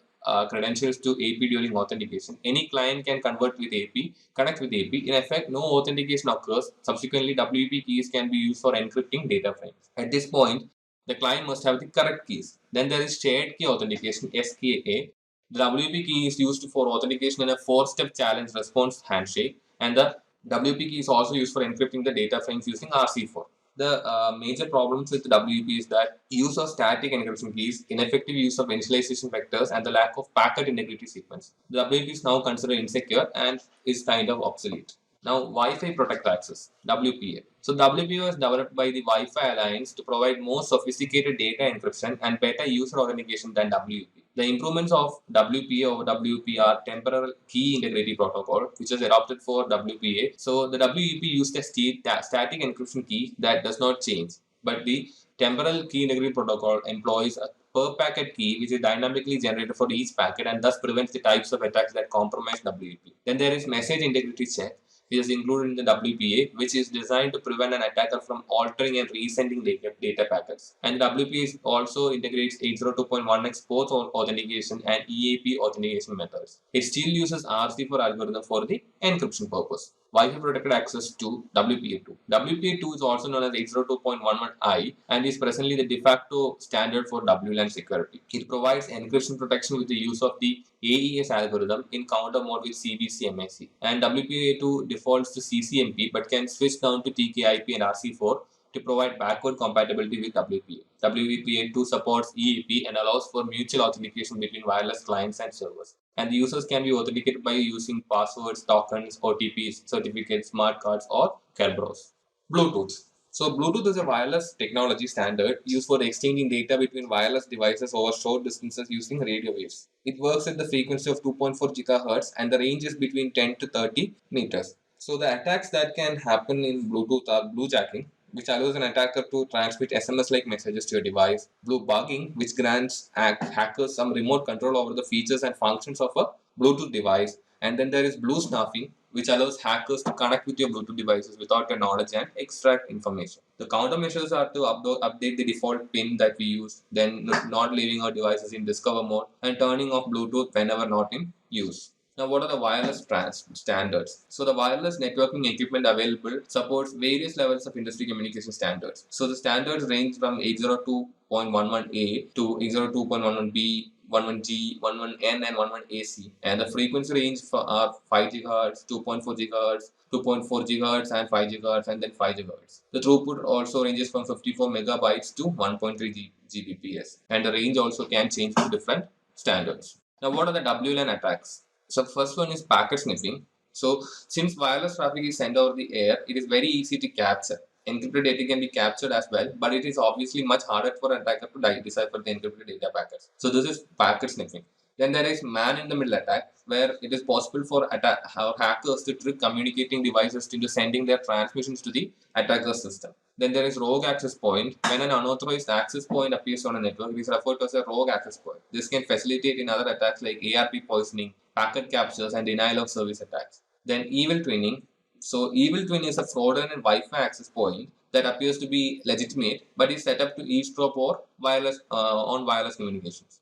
credentials to AP during authentication. Any client can convert with AP, connect with AP. In effect, no authentication occurs. Subsequently, WEP keys can be used for encrypting data frames. At this point, the client must have the correct keys. Then there is shared key authentication, SKA. The WP key is used for authentication in a four-step challenge response handshake, and the WP key is also used for encrypting the data frames using RC4. The major problems with WP is that use of static encryption keys, ineffective use of initialization vectors, and the lack of packet integrity sequence. The WP is now considered insecure and is kind of obsolete. Now, Wi-Fi Protect Access, WPA. So WPA was developed by the Wi-Fi Alliance to provide more sophisticated data encryption and better user authentication than WP. The improvements of WPA over WP are temporal key integrity protocol, which was adopted for WPA. So the WEP used a static encryption key that does not change, but the temporal key integrity protocol employs a per packet key, which is dynamically generated for each packet and thus prevents the types of attacks that compromise WEP. Then there is message integrity check, which is included in the WPA, which is designed to prevent an attacker from altering and resending data packets. And WPA also integrates 802.1x both authentication and EAP authentication methods. It still uses RC4 algorithm for the encryption purpose. Wi-Fi protected access to WPA2. WPA2 is also known as 802.11i and is presently the de facto standard for WLAN security. It provides encryption protection with the use of the AES algorithm in counter mode with CBC-MAC. And WPA2 defaults to CCMP but can switch down to TKIP and RC4 to provide backward compatibility with WPA. WPA2 supports EAP and allows for mutual authentication between wireless clients and servers. And the users can be authenticated by using passwords, tokens, OTPs, certificates, smart cards, or Kerberos. Bluetooth. So Bluetooth is a wireless technology standard used for exchanging data between wireless devices over short distances using radio waves. It works at the frequency of 2.4 GHz and the range is between 10 to 30 meters. So the attacks that can happen in Bluetooth are bluejacking, which allows an attacker to transmit SMS-like messages to your device. Blue bugging, which grants hackers some remote control over the features and functions of a Bluetooth device. And then there is blue snuffing, which allows hackers to connect with your Bluetooth devices without your knowledge and extract information. The countermeasures are to update the default pin that we use, then not leaving our devices in discover mode, and turning off Bluetooth whenever not in use. Now, what are the wireless standards? So, the wireless networking equipment available supports various levels of industry communication standards. So, the standards range from 802.11a to 802.11b, 11G, 11N, and 11AC. And the frequency range are 5 GHz, 2.4 GHz, 2.4 GHz, and 5 GHz, and then 5 GHz. The throughput also ranges from 54 megabytes to 1.3 Gbps. And the range also can change to different standards. Now, what are the WLAN attacks? So first one is packet sniffing. So since wireless traffic is sent over the air, it is very easy to capture. Encrypted data can be captured as well, but it is obviously much harder for an attacker to decipher the encrypted data packets. So this is packet sniffing. Then there is man-in-the-middle attack, where it is possible for hackers to trick communicating devices into sending their transmissions to the attacker system. Then there is rogue access point. When an unauthorized access point appears on a network, it is referred to as a rogue access point. This can facilitate in other attacks like ARP poisoning, packet captures, and denial of service attacks. Then evil twinning. So evil twin is a fraudulent Wi-Fi access point that appears to be legitimate, but is set up to eavesdrop or wireless on wireless communications.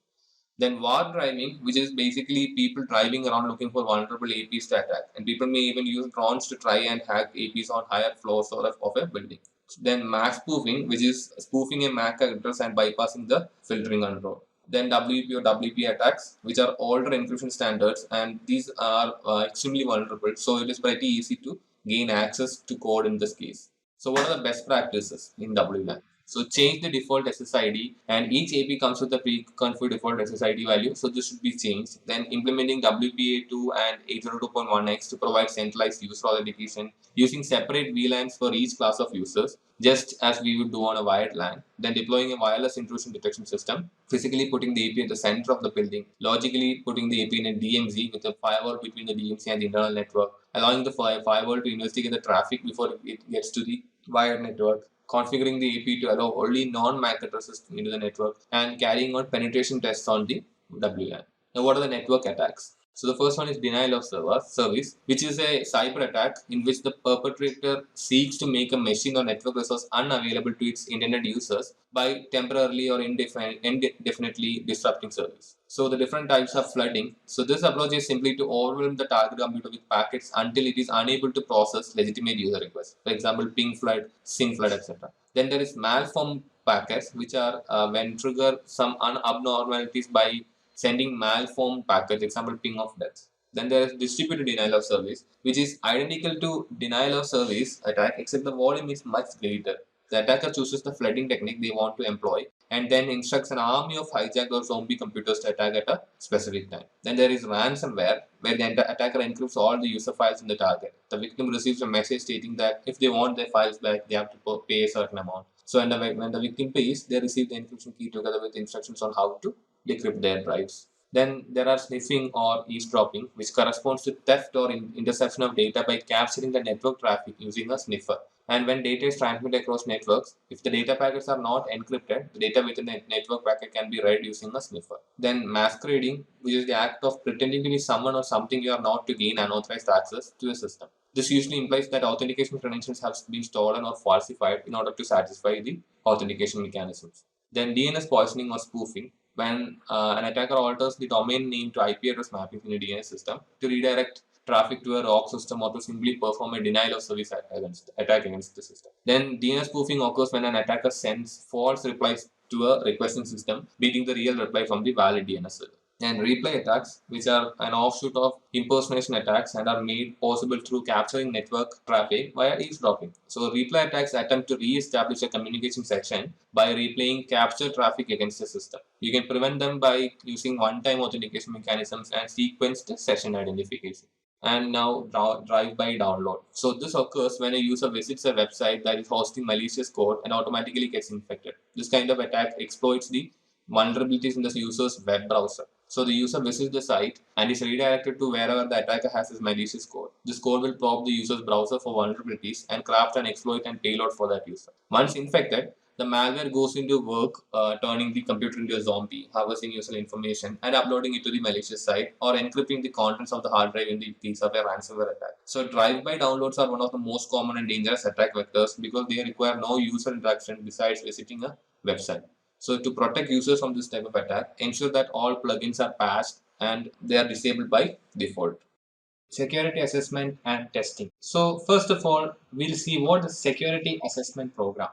Then war driving, which is basically people driving around looking for vulnerable APs to attack. And people may even use drones to try and hack APs on higher floors of a building. Then MAC spoofing, which is spoofing a MAC address and bypassing the filtering control. Then WP or WP attacks, which are older encryption standards, and these are extremely vulnerable. So it is pretty easy to gain access to code in this case. So what are the best practices in WLAN? So change the default SSID, and each AP comes with a pre-configured default SSID value. So this should be changed. Then implementing WPA2 and 802.1x to provide centralized user authentication using separate VLANs for each class of users, just as we would do on a wired LAN. Then deploying a wireless intrusion detection system, physically putting the AP at the center of the building, logically putting the AP in a DMZ with a firewall between the DMZ and the internal network, allowing the firewall to investigate the traffic before it gets to the wired network, configuring the AP to allow only non-MAC addresses into the network, and carrying out penetration tests on the WLAN. Now, what are the network attacks? So the first one is denial of service, which is a cyber attack in which the perpetrator seeks to make a machine or network resource unavailable to its intended users by temporarily or indefinitely disrupting service. So the different types of flooding. So this approach is simply to overwhelm the target computer with packets until it is unable to process legitimate user requests. For example, ping flood, SYN flood, etc. Then there is malformed packets, which are when trigger some abnormalities by sending malformed packets, example ping of death. Then there is distributed denial of service, which is identical to denial of service attack, except the volume is much greater. The attacker chooses the flooding technique they want to employ and then instructs an army of hijacked or zombie computers to attack at a specific time. Then there is ransomware, where the attacker encrypts all the user files in the target. The victim receives a message stating that if they want their files back, they have to pay a certain amount. So when the victim pays, they receive the encryption key together with instructions on how to decrypt their drives. Then there are sniffing or eavesdropping, which corresponds to theft or interception of data by capturing the network traffic using a sniffer. And when data is transmitted across networks, if the data packets are not encrypted, the data within the network packet can be read using a sniffer. Then masquerading, which is the act of pretending to be someone or something you are not to gain unauthorized access to a system. This usually implies that authentication credentials have been stolen or falsified in order to satisfy the authentication mechanisms. Then DNS poisoning or spoofing, when an attacker alters the domain name to IP address mapping in a DNS system to redirect traffic to a ROG system or to simply perform a denial of service attack against the system. Then DNS spoofing occurs when an attacker sends false replies to a requesting system, beating the real reply from the valid DNS server. And replay attacks, which are an offshoot of impersonation attacks and are made possible through capturing network traffic via eavesdropping. So replay attacks attempt to re-establish a communication section by replaying captured traffic against the system. You can prevent them by using one-time authentication mechanisms and sequenced session identification. And now drive-by download. So this occurs when a user visits a website that is hosting malicious code and automatically gets infected. This kind of attack exploits the vulnerabilities in the user's web browser. So the user visits the site and is redirected to wherever the attacker has his malicious code. This code will probe the user's browser for vulnerabilities and craft an exploit and payload for that user. Once infected, the malware goes into work, turning the computer into a zombie, harvesting user information and uploading it to the malicious site, or encrypting the contents of the hard drive in the case of a ransomware attack. So drive-by downloads are one of the most common and dangerous attack vectors because they require no user interaction besides visiting a website. So to protect users from this type of attack, ensure that all plugins are patched and they are disabled by default. Security assessment and testing. So first of all, we'll see what is security assessment program.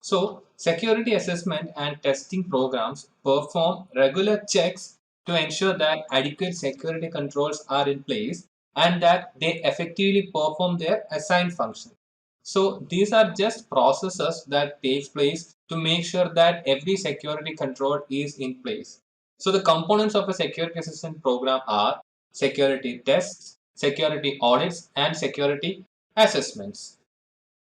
So security assessment and testing programs perform regular checks to ensure that adequate security controls are in place and that they effectively perform their assigned function. So these are just processes that takes place to make sure that every security control is in place. So the components of a security assessment program are security tests, security audits, and security assessments.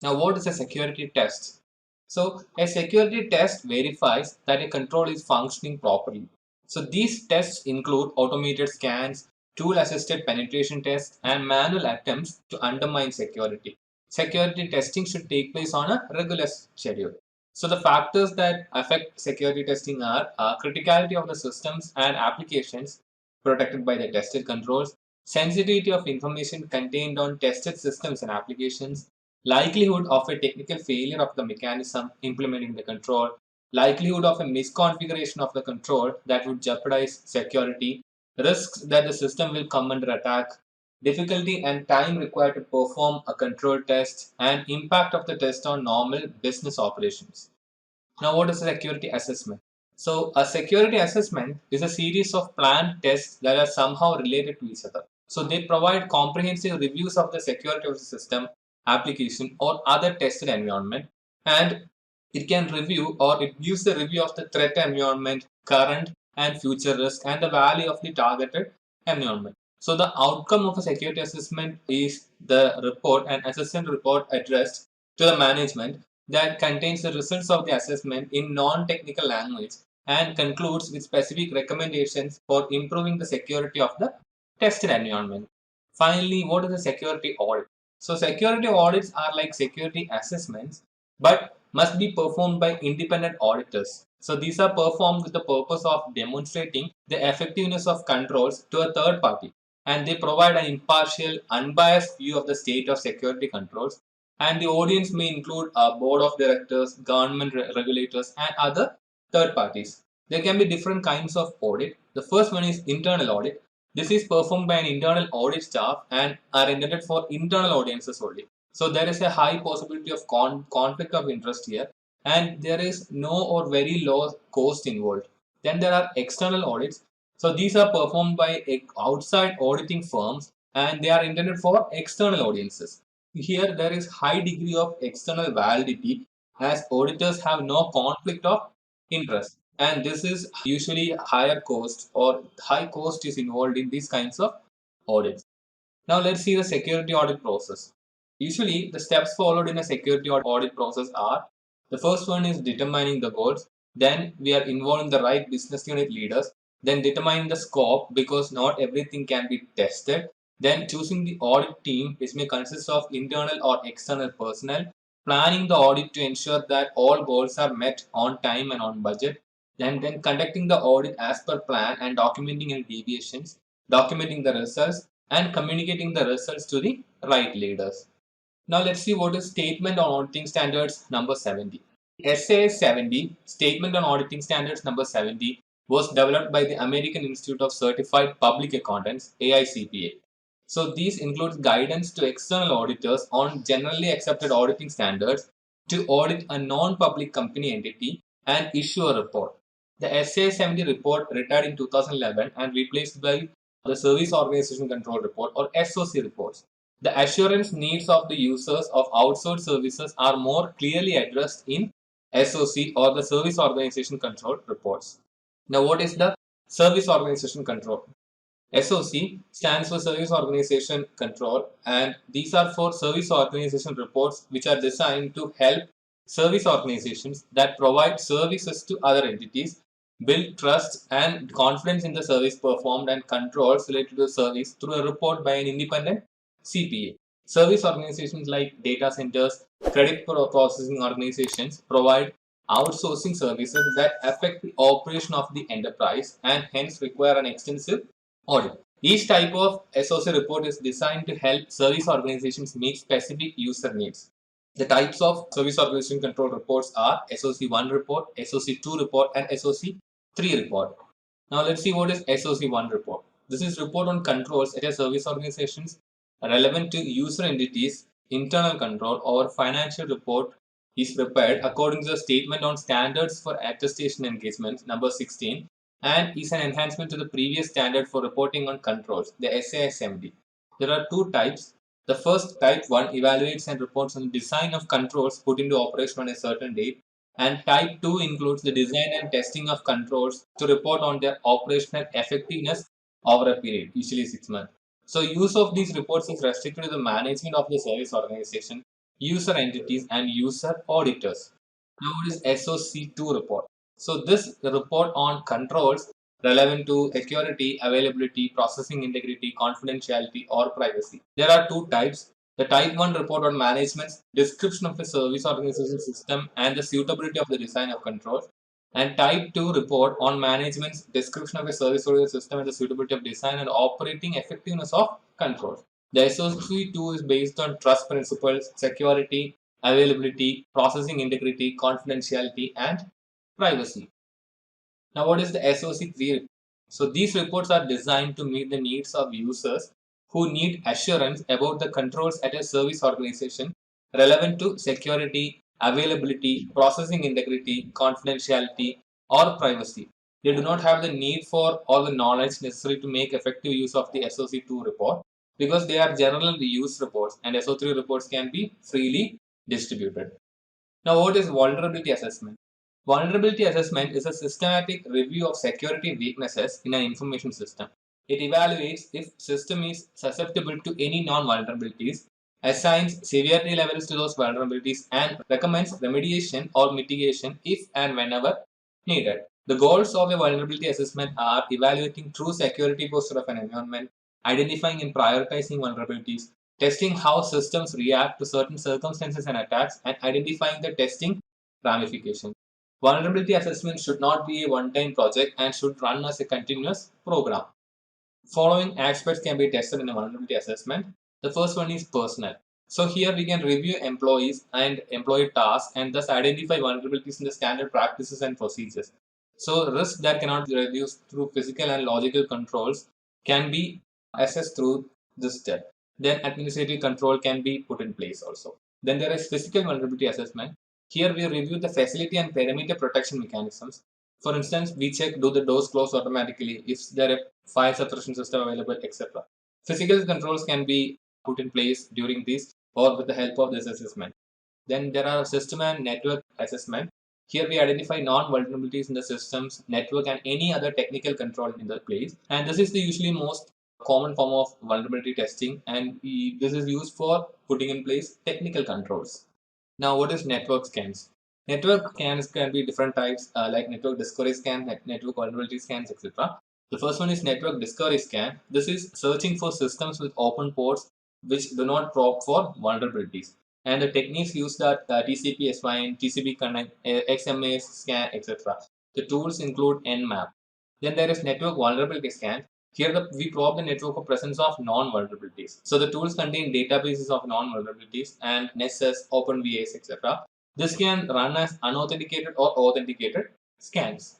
Now, what is a security test? So, a security test verifies that a control is functioning properly. So, these tests include automated scans, tool assisted penetration tests, and manual attempts to undermine security. Security testing should take place on a regular schedule. So, the factors that affect security testing are criticality of the systems and applications protected by the tested controls, sensitivity of information contained on tested systems and applications, likelihood of a technical failure of the mechanism implementing the control, likelihood of a misconfiguration of the control that would jeopardize security, risks that the system will come under attack, difficulty and time required to perform a control test, and impact of the test on normal business operations. Now, what is a security assessment? So, a security assessment is a series of planned tests that are somehow related to each other. So, they provide comprehensive reviews of the security of the system, application, or other tested environment, and it can review or it gives the review of the threat environment, current and future risk, and the value of the targeted environment. So, the outcome of a security assessment is the report, an assessment report addressed to the management that contains the results of the assessment in non-technical language and concludes with specific recommendations for improving the security of the tested environment. Finally, what is a security audit? So, security audits are like security assessments but must be performed by independent auditors. So, these are performed with the purpose of demonstrating the effectiveness of controls to a third party, and they provide an impartial, unbiased view of the state of security controls, and the audience may include a board of directors, government regulators, and other third parties. There can be different kinds of audit. The first one is internal audit. This is performed by an internal audit staff and are intended for internal audiences only. So there is a high possibility of conflict of interest here, and there is no or very low cost involved. Then there are external audits. So these are performed by outside auditing firms, and they are intended for external audiences. Here there is high degree of external validity as auditors have no conflict of interest, and this is usually higher cost or high cost is involved in these kinds of audits. Now let's see the security audit process. Usually the steps followed in a security audit process are: the first one is determining the goals, then we are involving the right business unit leaders, then determining the scope because not everything can be tested, then choosing the audit team which may consist of internal or external personnel, planning the audit to ensure that all goals are met on time and on budget, then conducting the audit as per plan and documenting any deviations, documenting the results, and communicating the results to the right leaders. Now let's see what is Statement on Auditing Standards number 70. SA 70, Statement on Auditing Standards number 70, was developed by the American Institute of Certified Public Accountants, AICPA. So these include guidance to external auditors on generally accepted auditing standards to audit a non-public company entity and issue a report. The SA 70 report retired in 2011 and replaced by the Service Organization Control Report or SOC reports. The assurance needs of the users of outsourced services are more clearly addressed in SOC or the Service Organization Control reports. Now, what is the Service Organization Control? SOC stands for Service Organization Control, and these are for service organization reports which are designed to help service organizations that provide services to other entities build trust and confidence in the service performed and controls related to the service through a report by an independent CPA. Service organizations like data centers, credit processing organizations provide outsourcing services that affect the operation of the enterprise and hence require an extensive audit. Each type of SOC report is designed to help service organizations meet specific user needs. The types of service organization control reports are SOC 1 report, SOC 2 report, and SOC 3 report. Now let's see what is SOC 1 report. This is report on controls at a service organizations relevant to user entities, internal control, or financial report is prepared according to the Statement on Standards for Attestation Engagement number 16 and is an enhancement to the previous standard for reporting on controls, the SASMD. There are two types. The first, type 1, evaluates and reports on the design of controls put into operation on a certain date, and type 2 includes the design and testing of controls to report on their operational effectiveness over a period, usually 6 months. So use of these reports is restricted to the management of the service organization, user entities, and user auditors. Now what is SOC2 report? So this report on controls relevant to security, availability, processing integrity, confidentiality, or privacy. There are two types. The type 1 report on management's description of the service organization system and the suitability of the design of controls, and type 2 report on management's description of a service organization system and the suitability of design and operating effectiveness of controls. The SOC2 is based on trust principles, security, availability, processing integrity, confidentiality, and privacy. Now, what is the SOC3? So, these reports are designed to meet the needs of users who need assurance about the controls at a service organization relevant to security, availability, processing integrity, confidentiality, or privacy. They do not have the need for all the knowledge necessary to make effective use of the SOC2 report because they are generally used reports, and SOC3 reports can be freely distributed. Now, what is vulnerability assessment? Vulnerability assessment is a systematic review of security weaknesses in an information system. It evaluates if system is susceptible to any non-vulnerabilities, assigns severity levels to those vulnerabilities, and recommends remediation or mitigation if and whenever needed. The goals of a vulnerability assessment are evaluating true security posture of an environment, identifying and prioritizing vulnerabilities, testing how systems react to certain circumstances and attacks, and identifying the testing ramifications. Vulnerability assessment should not be a one-time project and should run as a continuous program. Following aspects can be tested in a vulnerability assessment. The first one is personnel. So here we can review employees and employee tasks and thus identify vulnerabilities in the standard practices and procedures. So risks that cannot be reduced through physical and logical controls can be assessed through this step. Then administrative control can be put in place also. Then there is physical vulnerability assessment. Here we review the facility and perimeter protection mechanisms. For instance, we check do the doors close automatically, if there are fire suppression system available, etc. Physical controls can be put in place during this or with the help of this assessment. Then there are system and network assessment. Here we identify non-vulnerabilities in the systems, network, and any other technical control in the place. And this is the usually most common form of vulnerability testing, and this is used for putting in place technical controls. Now, what is network scans? Network scans can be different types, like network discovery scan, network vulnerability scans, etc. The first one is network discovery scan. This is searching for systems with open ports which do not probe for vulnerabilities. And the techniques used are TCP, SYN, TCP connect, XMA scan, etc. The tools include Nmap. Then there is network vulnerability scan. Here we probe the network for presence of non-vulnerabilities. So the tools contain databases of non-vulnerabilities and Nessus, OpenVAs, etc. This can run as unauthenticated or authenticated scans.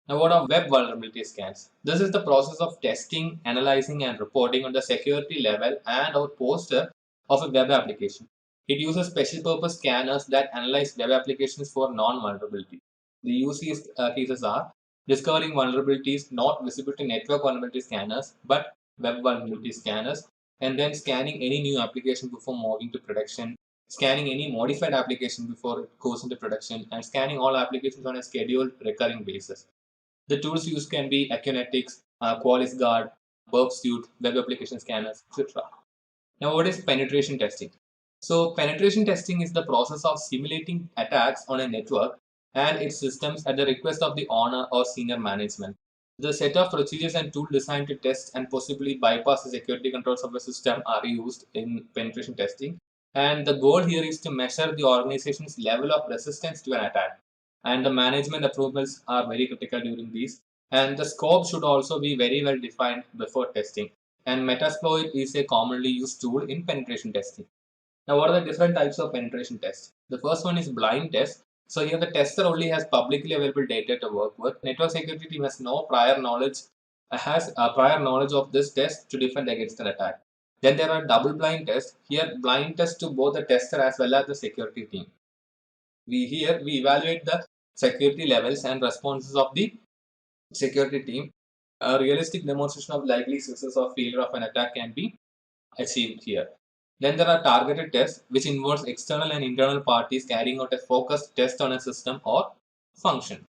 Now, what are web vulnerability scans? This is the process of testing, analyzing, and reporting on the security level and or posture of a web application. It uses special purpose scanners that analyze web applications for non-vulnerability. The use cases are discovering vulnerabilities not visible to network vulnerability scanners but web vulnerability scanners, and then scanning any new application before moving to production, scanning any modified application before it goes into production, and scanning all applications on a scheduled recurring basis. The tools used can be Aconetics, Qualys Guard, Burp Suite, web application scanners, etc. Now, what is penetration testing? So, penetration testing is the process of simulating attacks on a network and its systems at the request of the owner or senior management. The set of procedures and tools designed to test and possibly bypass the security controls of a system are used in penetration testing. And the goal here is to measure the organization's level of resistance to an attack. And the management approvals are very critical during these. And the scope should also be very well defined before testing. And Metasploit is a commonly used tool in penetration testing. Now, what are the different types of penetration tests? The first one is blind test. So here the tester only has publicly available data to work with. Network security team has no prior knowledge, of this test to defend against an attack. Then there are double blind tests. Here blind test to both the tester as well as the security team. We evaluate the security levels and responses of the security team. A realistic demonstration of likely success or failure of an attack can be achieved here. Then there are targeted tests, which involves external and internal parties carrying out a focused test on a system or function.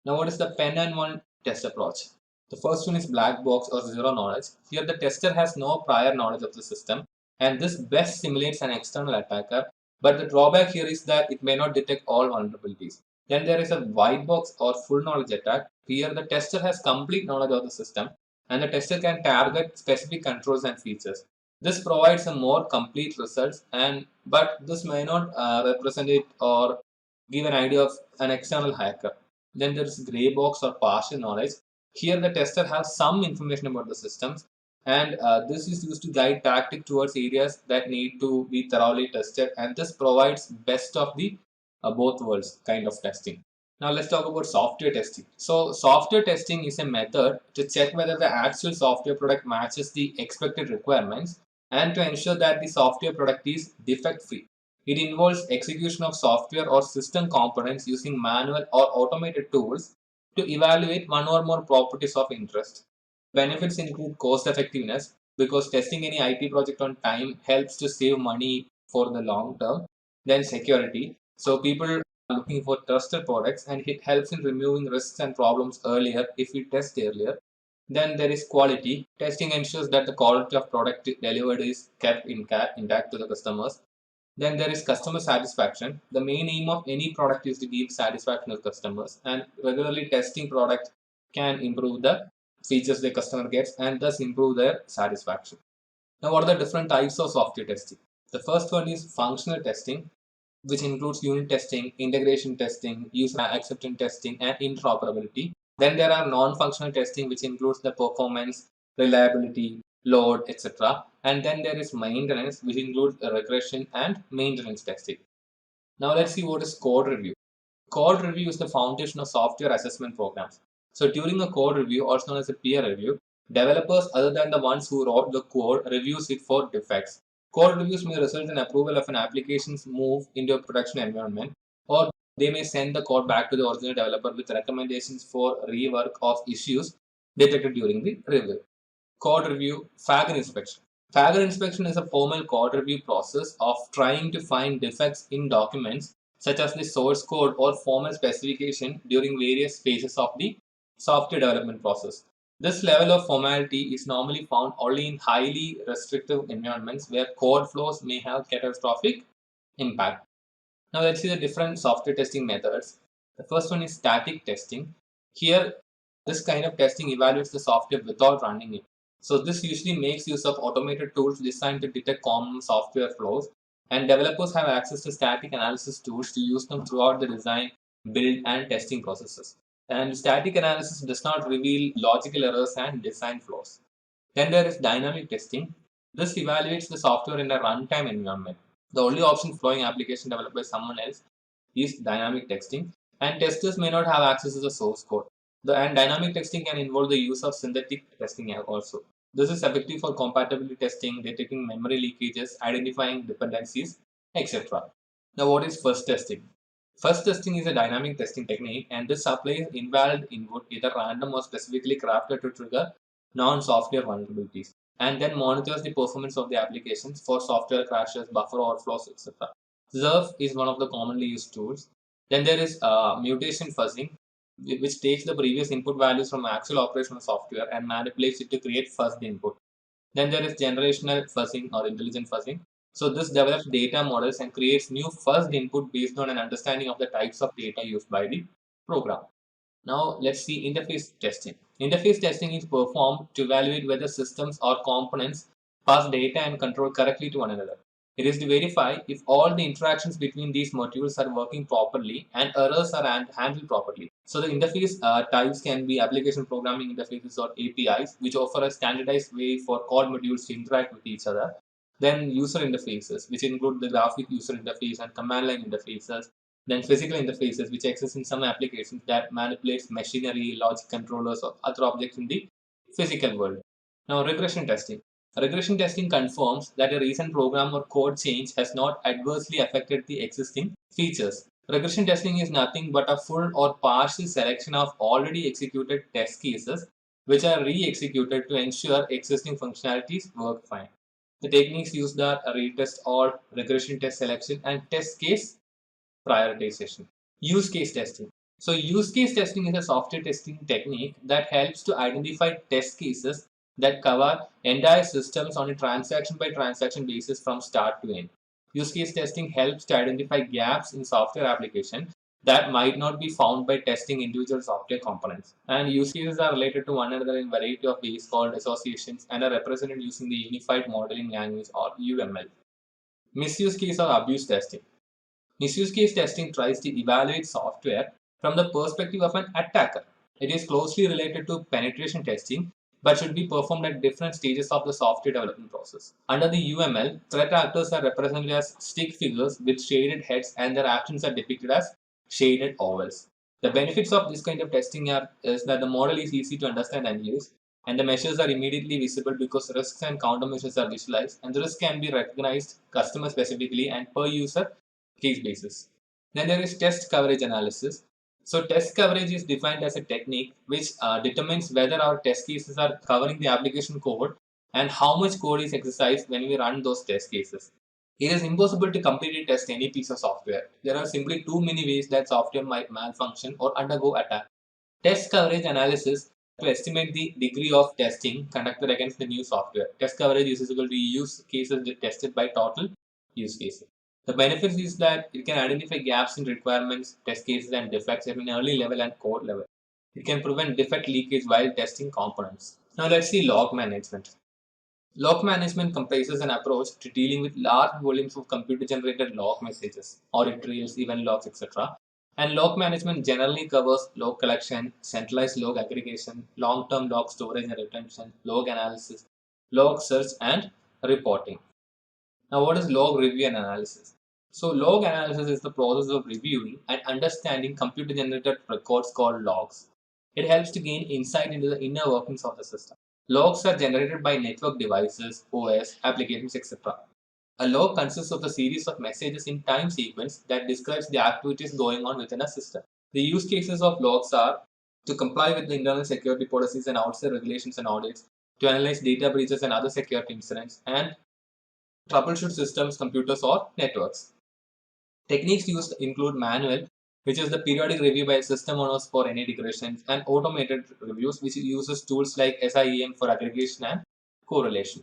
Now, what is the pen and one test approach? The first one is black box or zero knowledge. Here the tester has no prior knowledge of the system, and this best simulates an external attacker, but the drawback here is that it may not detect all vulnerabilities. Then there is a white box or full knowledge attack. Here the tester has complete knowledge of the system, and the tester can target specific controls and features. This provides a more complete results, but this may not represent it or give an idea of an external hacker. Then there is gray box or partial knowledge. Here the tester has some information about the systems, and this is used to guide tactic towards areas that need to be thoroughly tested, and this provides best of the both worlds kind of testing. Now let's talk about software testing. So software testing is a method to check whether the actual software product matches the expected requirements and to ensure that the software product is defect free. It involves execution of software or system components using manual or automated tools to evaluate one or more properties of interest. Benefits include cost effectiveness because testing any IT project on time helps to save money for the long term. Then security. So people are looking for trusted products and it helps in removing risks and problems earlier if we test earlier. Then there is quality. Testing ensures that the quality of product delivered is kept intact to the customers. Then there is customer satisfaction. The main aim of any product is to give satisfaction to customers, and regularly testing product can improve the features the customer gets and thus improve their satisfaction. Now, what are the different types of software testing? The first one is functional testing, which includes unit testing, integration testing, user acceptance testing, and interoperability. Then there are non-functional testing, which includes the performance, reliability, load, etc. And then there is maintenance, which includes regression and maintenance testing. Now let's see what is code review. Code review is the foundation of software assessment programs. So during a code review, also known as a peer review, developers other than the ones who wrote the code reviews it for defects. Code reviews may result in approval of an application's move into a production environment, or they may send the code back to the original developer with recommendations for rework of issues detected during the review. Code review, fag inspection. Fag inspection is a formal code review process of trying to find defects in documents such as the source code or formal specification during various phases of the software development process. This level of formality is normally found only in highly restrictive environments where code flows may have catastrophic impact. Now let's see the different software testing methods. The first one is static testing. Here, this kind of testing evaluates the software without running it. So this usually makes use of automated tools designed to detect common software flaws, and developers have access to static analysis tools to use them throughout the design, build, and testing processes. And static analysis does not reveal logical errors and design flaws. Then there is dynamic testing. This evaluates the software in a runtime environment. The only option flowing application developed by someone else is dynamic testing, and testers may not have access to the source code. And dynamic testing can involve the use of synthetic testing also. This is effective for compatibility testing, detecting memory leakages, identifying dependencies, etc. Now, what is fuzz testing? Fuzz testing is a dynamic testing technique, and this applies invalid input, either random or specifically crafted to trigger non-software vulnerabilities, and then monitors the performance of the applications for software crashes, buffer overflows, etc. ZERF is one of the commonly used tools. Then there is mutation fuzzing, which takes the previous input values from actual operational software and manipulates it to create fuzzed input. Then there is generational fuzzing or intelligent fuzzing. So this develops data models and creates new fuzzed input based on an understanding of the types of data used by the program. Now let's see interface testing. Interface testing is performed to evaluate whether systems or components pass data and control correctly to one another. It is to verify if all the interactions between these modules are working properly and errors are handled properly. So the interface types can be application programming interfaces or APIs, which offer a standardized way for core modules to interact with each other. Then user interfaces, which include the graphic user interface and command line interfaces. Then physical interfaces, which exist in some applications that manipulates machinery, logic controllers, or other objects in the physical world. Now, regression testing. Regression testing confirms that a recent program or code change has not adversely affected the existing features. Regression testing is nothing but a full or partial selection of already executed test cases, which are re-executed to ensure existing functionalities work fine. The techniques used are retest all, regression test selection, and test case prioritization. Use case testing. So use case testing is a software testing technique that helps to identify test cases that cover entire systems on a transaction by transaction basis from start to end. Use case testing helps to identify gaps in software application that might not be found by testing individual software components. And use cases are related to one another in a variety of ways called associations and are represented using the Unified Modeling Language or UML. Misuse case or abuse testing. Misuse case testing tries to evaluate software from the perspective of an attacker. It is closely related to penetration testing but should be performed at different stages of the software development process. Under the UML, threat actors are represented as stick figures with shaded heads and their actions are depicted as shaded ovals. The benefits of this kind of testing is that the model is easy to understand and use, and the measures are immediately visible because risks and countermeasures are visualized, and the risk can be recognized customer specifically and per user case basis. Then there is test coverage analysis. So test coverage is defined as a technique which determines whether our test cases are covering the application code and how much code is exercised when we run those test cases. It is impossible to completely test any piece of software. There are simply too many ways that software might malfunction or undergo attack. Test coverage analysis to estimate the degree of testing conducted against the new software. Test coverage is equal to use cases tested by total use cases. The benefits is that it can identify gaps in requirements, test cases, and defects at an early level and code level. It can prevent defect leakage while testing components. Now let's see log management. Log management comprises an approach to dealing with large volumes of computer-generated log messages, audit trails, event logs, etc. And log management generally covers log collection, centralized log aggregation, long-term log storage and retention, log analysis, log search, and reporting. Now, what is log review and analysis? So, log analysis is the process of reviewing and understanding computer-generated records called logs. It helps to gain insight into the inner workings of the system. Logs are generated by network devices, OS, applications, etc. A log consists of a series of messages in time sequence that describes the activities going on within a system. The use cases of logs are to comply with the internal security policies and outside regulations and audits, to analyze data breaches and other security incidents, and troubleshoot systems, computers, or networks. Techniques used include manual, which is the periodic review by system owners for any regressions, and automated reviews, which uses tools like SIEM for aggregation and correlation.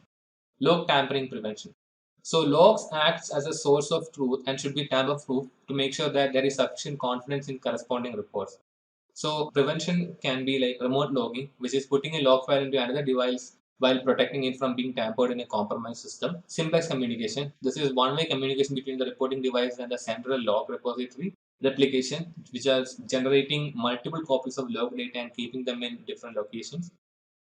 Log tampering prevention. So logs acts as a source of truth and should be tamper-proof to make sure that there is sufficient confidence in corresponding reports. So prevention can be like remote logging, which is putting a log file into another device while protecting it from being tampered in a compromised system. Simplex communication. This is one-way communication between the reporting device and the central log repository. Replication, which is generating multiple copies of log data and keeping them in different locations.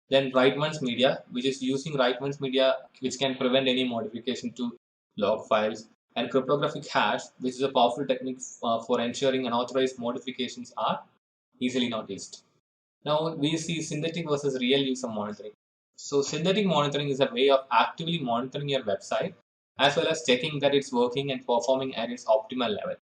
Then write once media, which is using write once media, which can prevent any modification to log files. And cryptographic hash, which is a powerful technique for ensuring unauthorized modifications are easily noticed. Now we see synthetic versus real user monitoring. So synthetic monitoring is a way of actively monitoring your website as well as checking that it's working and performing at its optimal level.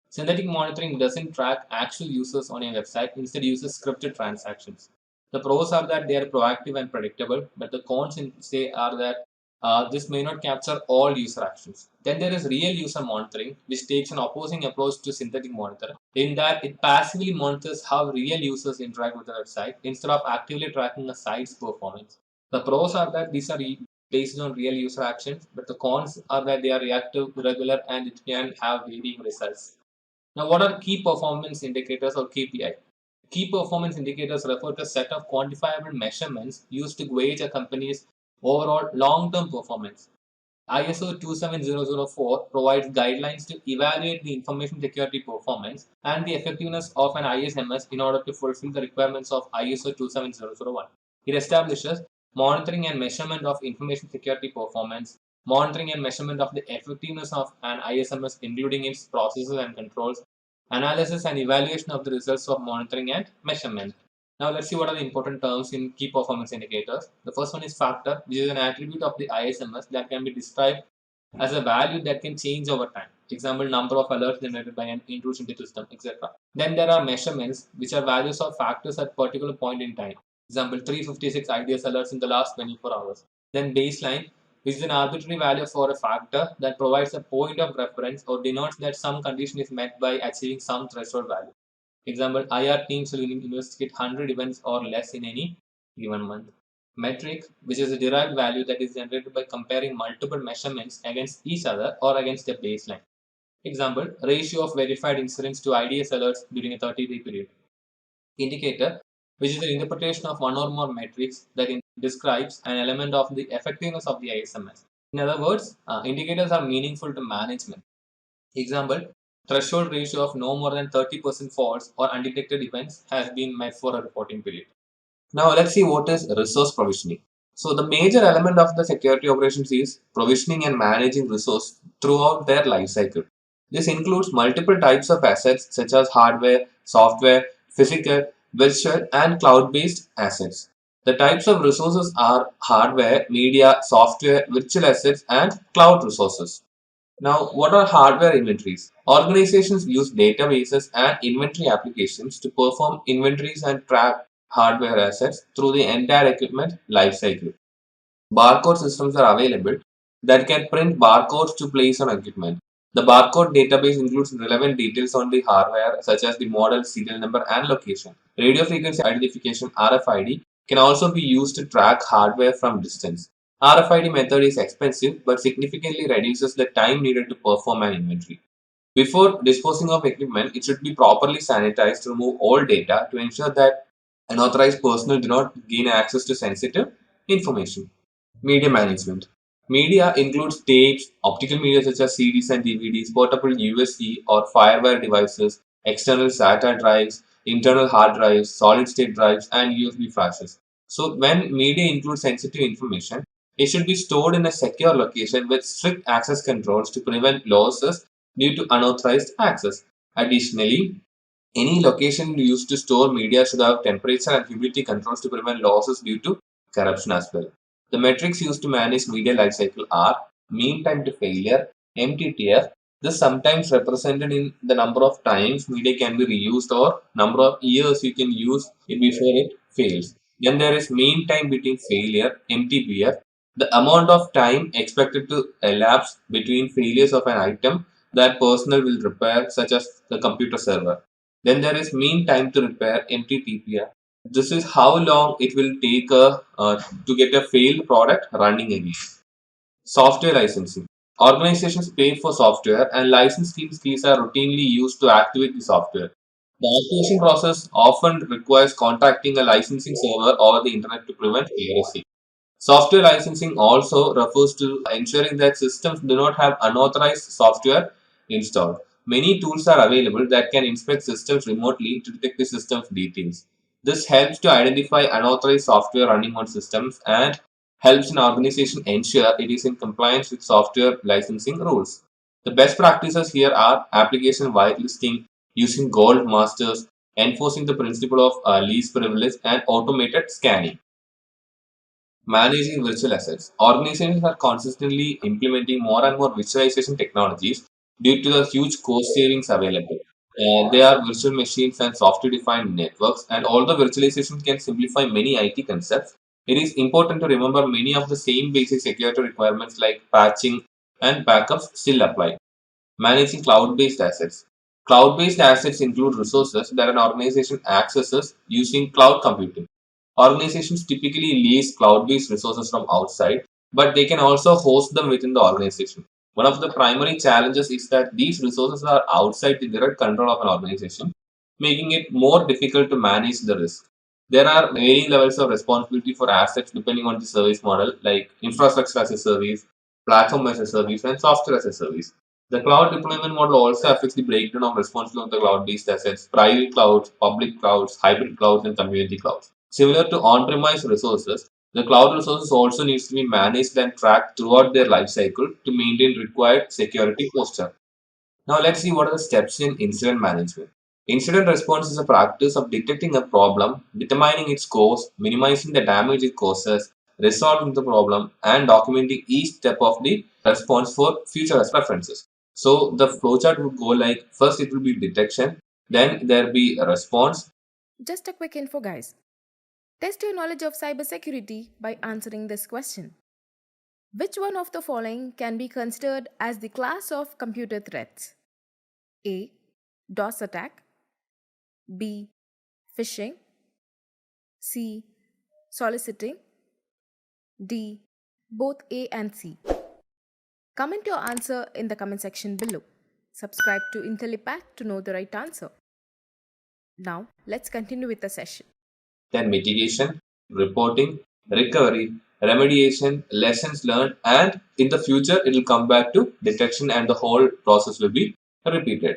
Synthetic monitoring doesn't track actual users on a website, instead uses scripted transactions. The pros are that they are proactive and predictable, but the cons say are that this may not capture all user actions. Then there is real user monitoring, which takes an opposing approach to synthetic monitor, in that it passively monitors how real users interact with the website instead of actively tracking a site's performance. The pros are that these are based on real user actions, but the cons are that they are reactive, irregular, and it can have varying results. Now, what are key performance indicators or KPI? Key performance indicators refer to a set of quantifiable measurements used to gauge a company's overall long-term performance. ISO 27004 provides guidelines to evaluate the information security performance and the effectiveness of an ISMS in order to fulfill the requirements of ISO 27001. It establishes monitoring and measurement of information security performance, monitoring and measurement of the effectiveness of an ISMS, including its processes and controls, analysis and evaluation of the results of monitoring and measurement. Now let's see what are the important terms in key performance indicators. The first one is factor, which is an attribute of the ISMS that can be described as a value that can change over time. Example, number of alerts generated by an intrusion into system, etc. Then there are measurements, which are values of factors at particular point in time. Example, 356 IDS alerts in the last 24 hours. Then baseline, which is an arbitrary value for a factor that provides a point of reference or denotes that some condition is met by achieving some threshold value. Example, IR teams will investigate 100 events or less in any given month. Metric, which is a derived value that is generated by comparing multiple measurements against each other or against a baseline. Example, ratio of verified incidents to IDS alerts during a 30-day period. Indicator, which is an interpretation of one or more metrics that describes an element of the effectiveness of the ISMS. In other words, indicators are meaningful to management. Example, threshold ratio of no more than 30% false or undetected events has been met for a reporting period. Now let's see what is resource provisioning. So the major element of the security operations is provisioning and managing resource throughout their life cycle. This includes multiple types of assets such as hardware, software, physical, virtual, and cloud-based assets. The types of resources are hardware, media, software, virtual assets, and cloud resources. Now, what are hardware inventories? Organizations use databases and inventory applications to perform inventories and track hardware assets through the entire equipment lifecycle. Barcode systems are available that can print barcodes to place on equipment. The barcode database includes relevant details on the hardware such as the model, serial number, and location. Radio frequency identification (RFID) can also be used to track hardware from distance. RFID method is expensive but significantly reduces the time needed to perform an inventory. Before disposing of equipment, it should be properly sanitized to remove all data to ensure that unauthorized personnel do not gain access to sensitive information. Media management. Media includes tapes, optical media such as CDs and DVDs, portable USB or Firewire devices, external SATA drives, internal hard drives, solid state drives, and USB flashes. So, when media includes sensitive information, it should be stored in a secure location with strict access controls to prevent losses due to unauthorized access. Additionally, any location used to store media should have temperature and humidity controls to prevent losses due to corruption as well. The metrics used to manage media lifecycle are mean time to failure, MTTF. This sometimes represented in the number of times media can be reused or number of years you can use it before it fails. Then there is mean time between failure, MTBF, the amount of time expected to elapse between failures of an item that personnel will repair, such as the computer server. Then there is mean time to repair, MTTPR. This is how long it will take to get a failed product running again. Software licensing. Organizations pay for software and license keys are routinely used to activate the software. The activation process often requires contacting a licensing server over the internet to prevent piracy. Software licensing also refers to ensuring that systems do not have unauthorized software installed. Many tools are available that can inspect systems remotely to detect the system's details. This helps to identify unauthorized software running on systems and helps an organization ensure it is in compliance with software licensing rules. The best practices here are application whitelisting, using gold masters, enforcing the principle of least privilege, and automated scanning. Managing virtual assets. Organizations are consistently implementing more and more virtualization technologies due to the huge cost savings available. They are virtual machines and software defined networks, and although virtualization can simplify many IT concepts, it is important to remember many of the same basic security requirements like patching and backups still apply. Managing cloud based assets. Cloud based assets include resources that an organization accesses using cloud computing. Organizations typically lease cloud-based resources from outside, but they can also host them within the organization. One of the primary challenges is that these resources are outside the direct control of an organization, making it more difficult to manage the risk. There are varying levels of responsibility for assets depending on the service model, like infrastructure as a service, platform as a service, and software as a service. The cloud deployment model also affects the breakdown of responsibility of the cloud-based assets, private clouds, public clouds, hybrid clouds, and community clouds. Similar to on-premise resources, the cloud resources also needs to be managed and tracked throughout their life cycle to maintain required security posture. Now let's see what are the steps in incident management. Incident response is a practice of detecting a problem, determining its cause, minimizing the damage it causes, resolving the problem, and documenting each step of the response for future references. So the flowchart would go like first it will be detection, then there be a response. Just a quick info, guys. Test your knowledge of cybersecurity by answering this question. Which one of the following can be considered as the class of computer threats? A. DOS attack. B. Phishing. C. Soliciting. D. Both A and C. Comment your answer in the comment section below. Subscribe to Intellipaat to know the right answer. Now, let's continue with the session. Then mitigation, reporting, recovery, remediation, lessons learned, and in the future it will come back to detection and the whole process will be repeated.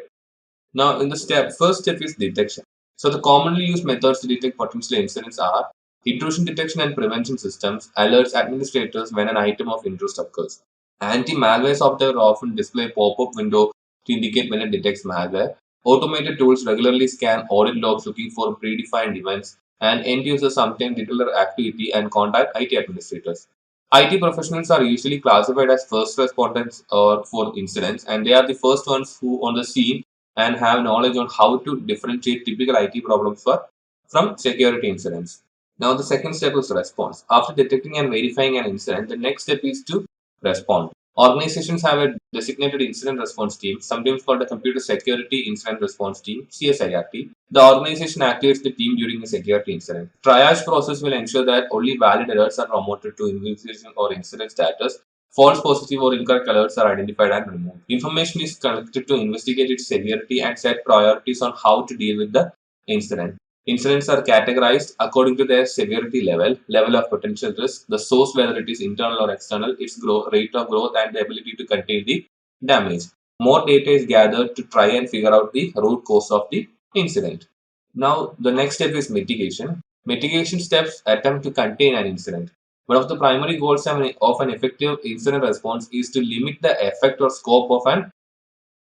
Now, in the first step is detection. So, the commonly used methods to detect potential incidents are intrusion detection and prevention systems, alerts administrators when an item of interest occurs. Anti-malware software often display a pop-up window to indicate when it detects malware. Automated tools regularly scan audit logs looking for predefined events, and end users sometimes detect activity and contact IT administrators. IT professionals are usually classified as first responders or for incidents, and they are the first ones who on the scene and have knowledge on how to differentiate typical IT problems from security incidents. Now, the second step is response. After detecting and verifying an incident, the next step is to respond. Organizations have a designated incident response team, sometimes called a computer security incident response team, CSIRT. The organization activates the team during a security incident. Triage process will ensure that only valid alerts are promoted to investigation or incident status. False positive or incorrect alerts are identified and removed. Information is collected to investigate its severity and set priorities on how to deal with the incident. Incidents are categorized according to their severity level of potential risk, the source, whether it is internal or external, its rate of growth, and the ability to contain the damage. More data is gathered to try and figure out the root cause of the incident. Now, the next step is mitigation. Mitigation steps attempt to contain an incident. One of the primary goals of an effective incident response is to limit the effect or scope of an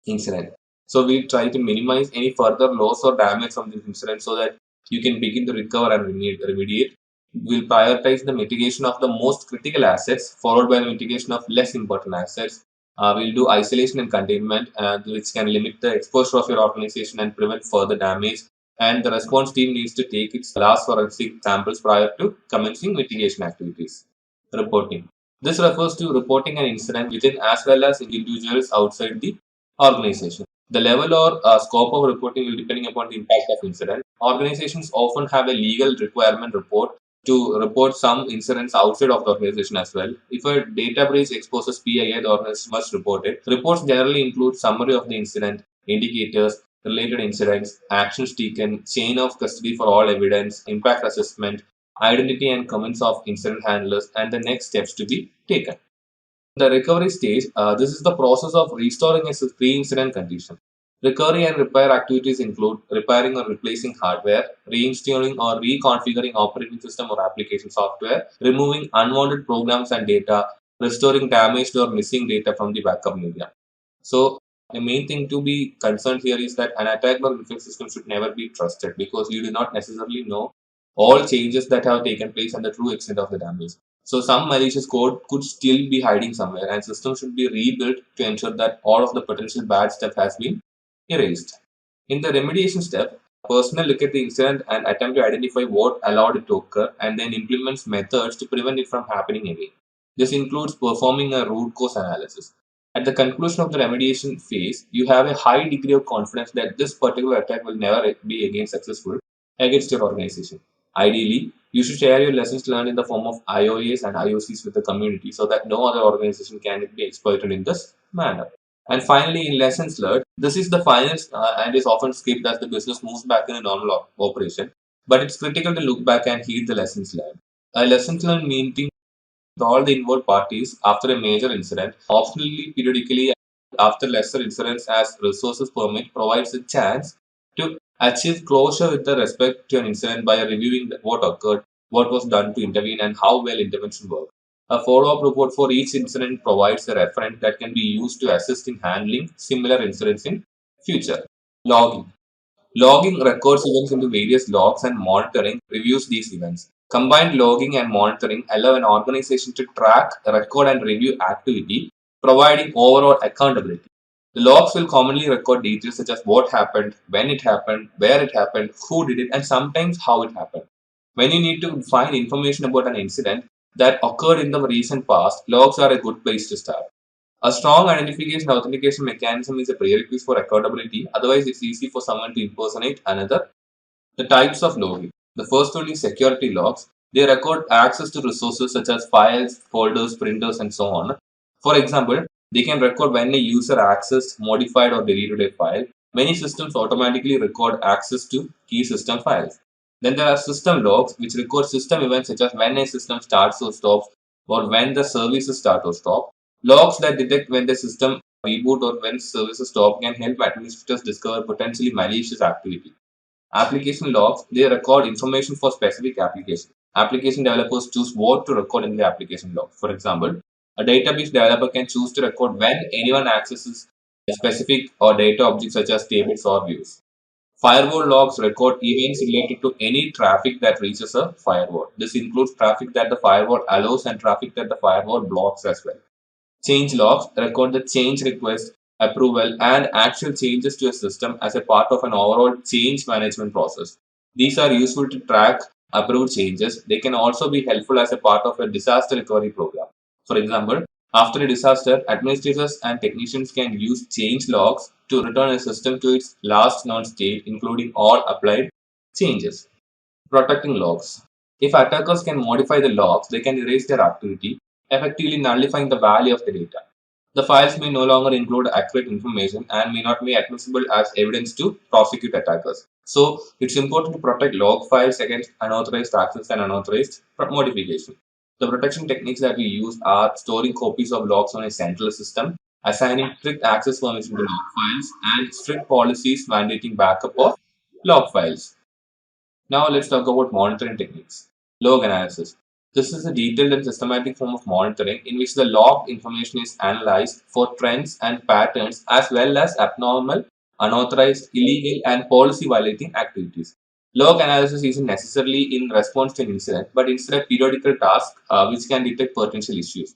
incident. So we try to minimize any further loss or damage from this incident so that you can begin to recover and remediate. We'll prioritize the mitigation of the most critical assets, followed by the mitigation of less important assets. We'll do isolation and containment, which can limit the exposure of your organization and prevent further damage. And the response team needs to take its last forensic samples prior to commencing mitigation activities. Reporting. This refers to reporting an incident within as well as individuals outside the organization. The level or scope of reporting will depending upon the impact of incident. Organizations often have a legal requirement report to report some incidents outside of the organization as well. If a data breach exposes PII, the organization must report it. Reports generally include summary of the incident, indicators, related incidents, actions taken, chain of custody for all evidence, impact assessment, identity and comments of incident handlers, and the next steps to be taken. The recovery stage, this is the process of restoring a pre-incident condition. Recovery and repair activities include repairing or replacing hardware, reinstalling or reconfiguring operating system or application software, removing unwanted programs and data, restoring damaged or missing data from the backup media. So the main thing to be concerned here is that an attack or defense system should never be trusted because you do not necessarily know all changes that have taken place and the true extent of the damage. So some malicious code could still be hiding somewhere, and systems should be rebuilt to ensure that all of the potential bad stuff has been erased. In the remediation step, personnel look at the incident and attempt to identify what allowed it to occur and then implements methods to prevent it from happening again. This includes performing a root cause analysis. At the conclusion of the remediation phase, you have a high degree of confidence that this particular attack will never be again successful against your organization. Ideally, you should share your lessons learned in the form of IOAs and IOCs with the community so that no other organization can be exploited in this manner. And finally, in lessons learned, this is the final and is often skipped as the business moves back in a normal operation. But it's critical to look back and heed the lessons learned. A lessons learned meeting with all the involved parties after a major incident, optionally periodically after lesser incidents as resources permit, provides a chance to achieve closure with the respect to an incident by reviewing what occurred, what was done to intervene, and how well intervention worked. A follow-up report for each incident provides a reference that can be used to assist in handling similar incidents in future. Logging. Logging records events into various logs and monitoring reviews these events. Combined logging and monitoring allow an organization to track, record, and review activity, providing overall accountability. The logs will commonly record details such as what happened, when it happened, where it happened, who did it, and sometimes how it happened. When you need to find information about an incident that occurred in the recent past, logs are a good place to start. A strong identification authentication mechanism is a prerequisite for accountability, otherwise, it's easy for someone to impersonate another The types of logging. The first one is security logs. They record access to resources such as files, folders, printers, and so on. For example, they can record when a user accessed, modified, or deleted a file. Many systems automatically record access to key system files. Then there are system logs, which record system events such as when a system starts or stops, or when the services start or stop. Logs that detect when the system reboot or when services stop can help administrators discover potentially malicious activity. Application logs, they record information for specific applications. Application developers choose what to record in the application log. For example, a database developer can choose to record when anyone accesses a specific or data object such as tables or views. Firewall logs record events related to any traffic that reaches a firewall. This includes traffic that the firewall allows and traffic that the firewall blocks as well. Change logs record the change request, approval, and actual changes to a system as a part of an overall change management process. These are useful to track approved changes. They can also be helpful as a part of a disaster recovery program. For example, after a disaster, administrators and technicians can use change logs to return a system to its last known state, including all applied changes. Protecting logs. If attackers can modify the logs, they can erase their activity, effectively nullifying the value of the data. The files may no longer include accurate information and may not be admissible as evidence to prosecute attackers. So, it's important to protect log files against unauthorized access and unauthorized modification. The protection techniques that we use are storing copies of logs on a central system, assigning strict access permission to log files, and strict policies mandating backup of log files. Now let's talk about monitoring techniques. Log analysis. This is a detailed and systematic form of monitoring in which the log information is analyzed for trends and patterns as well as abnormal, unauthorized, illegal, and policy violating activities. Log analysis isn't necessarily in response to an incident, but instead a periodical task which can detect potential issues.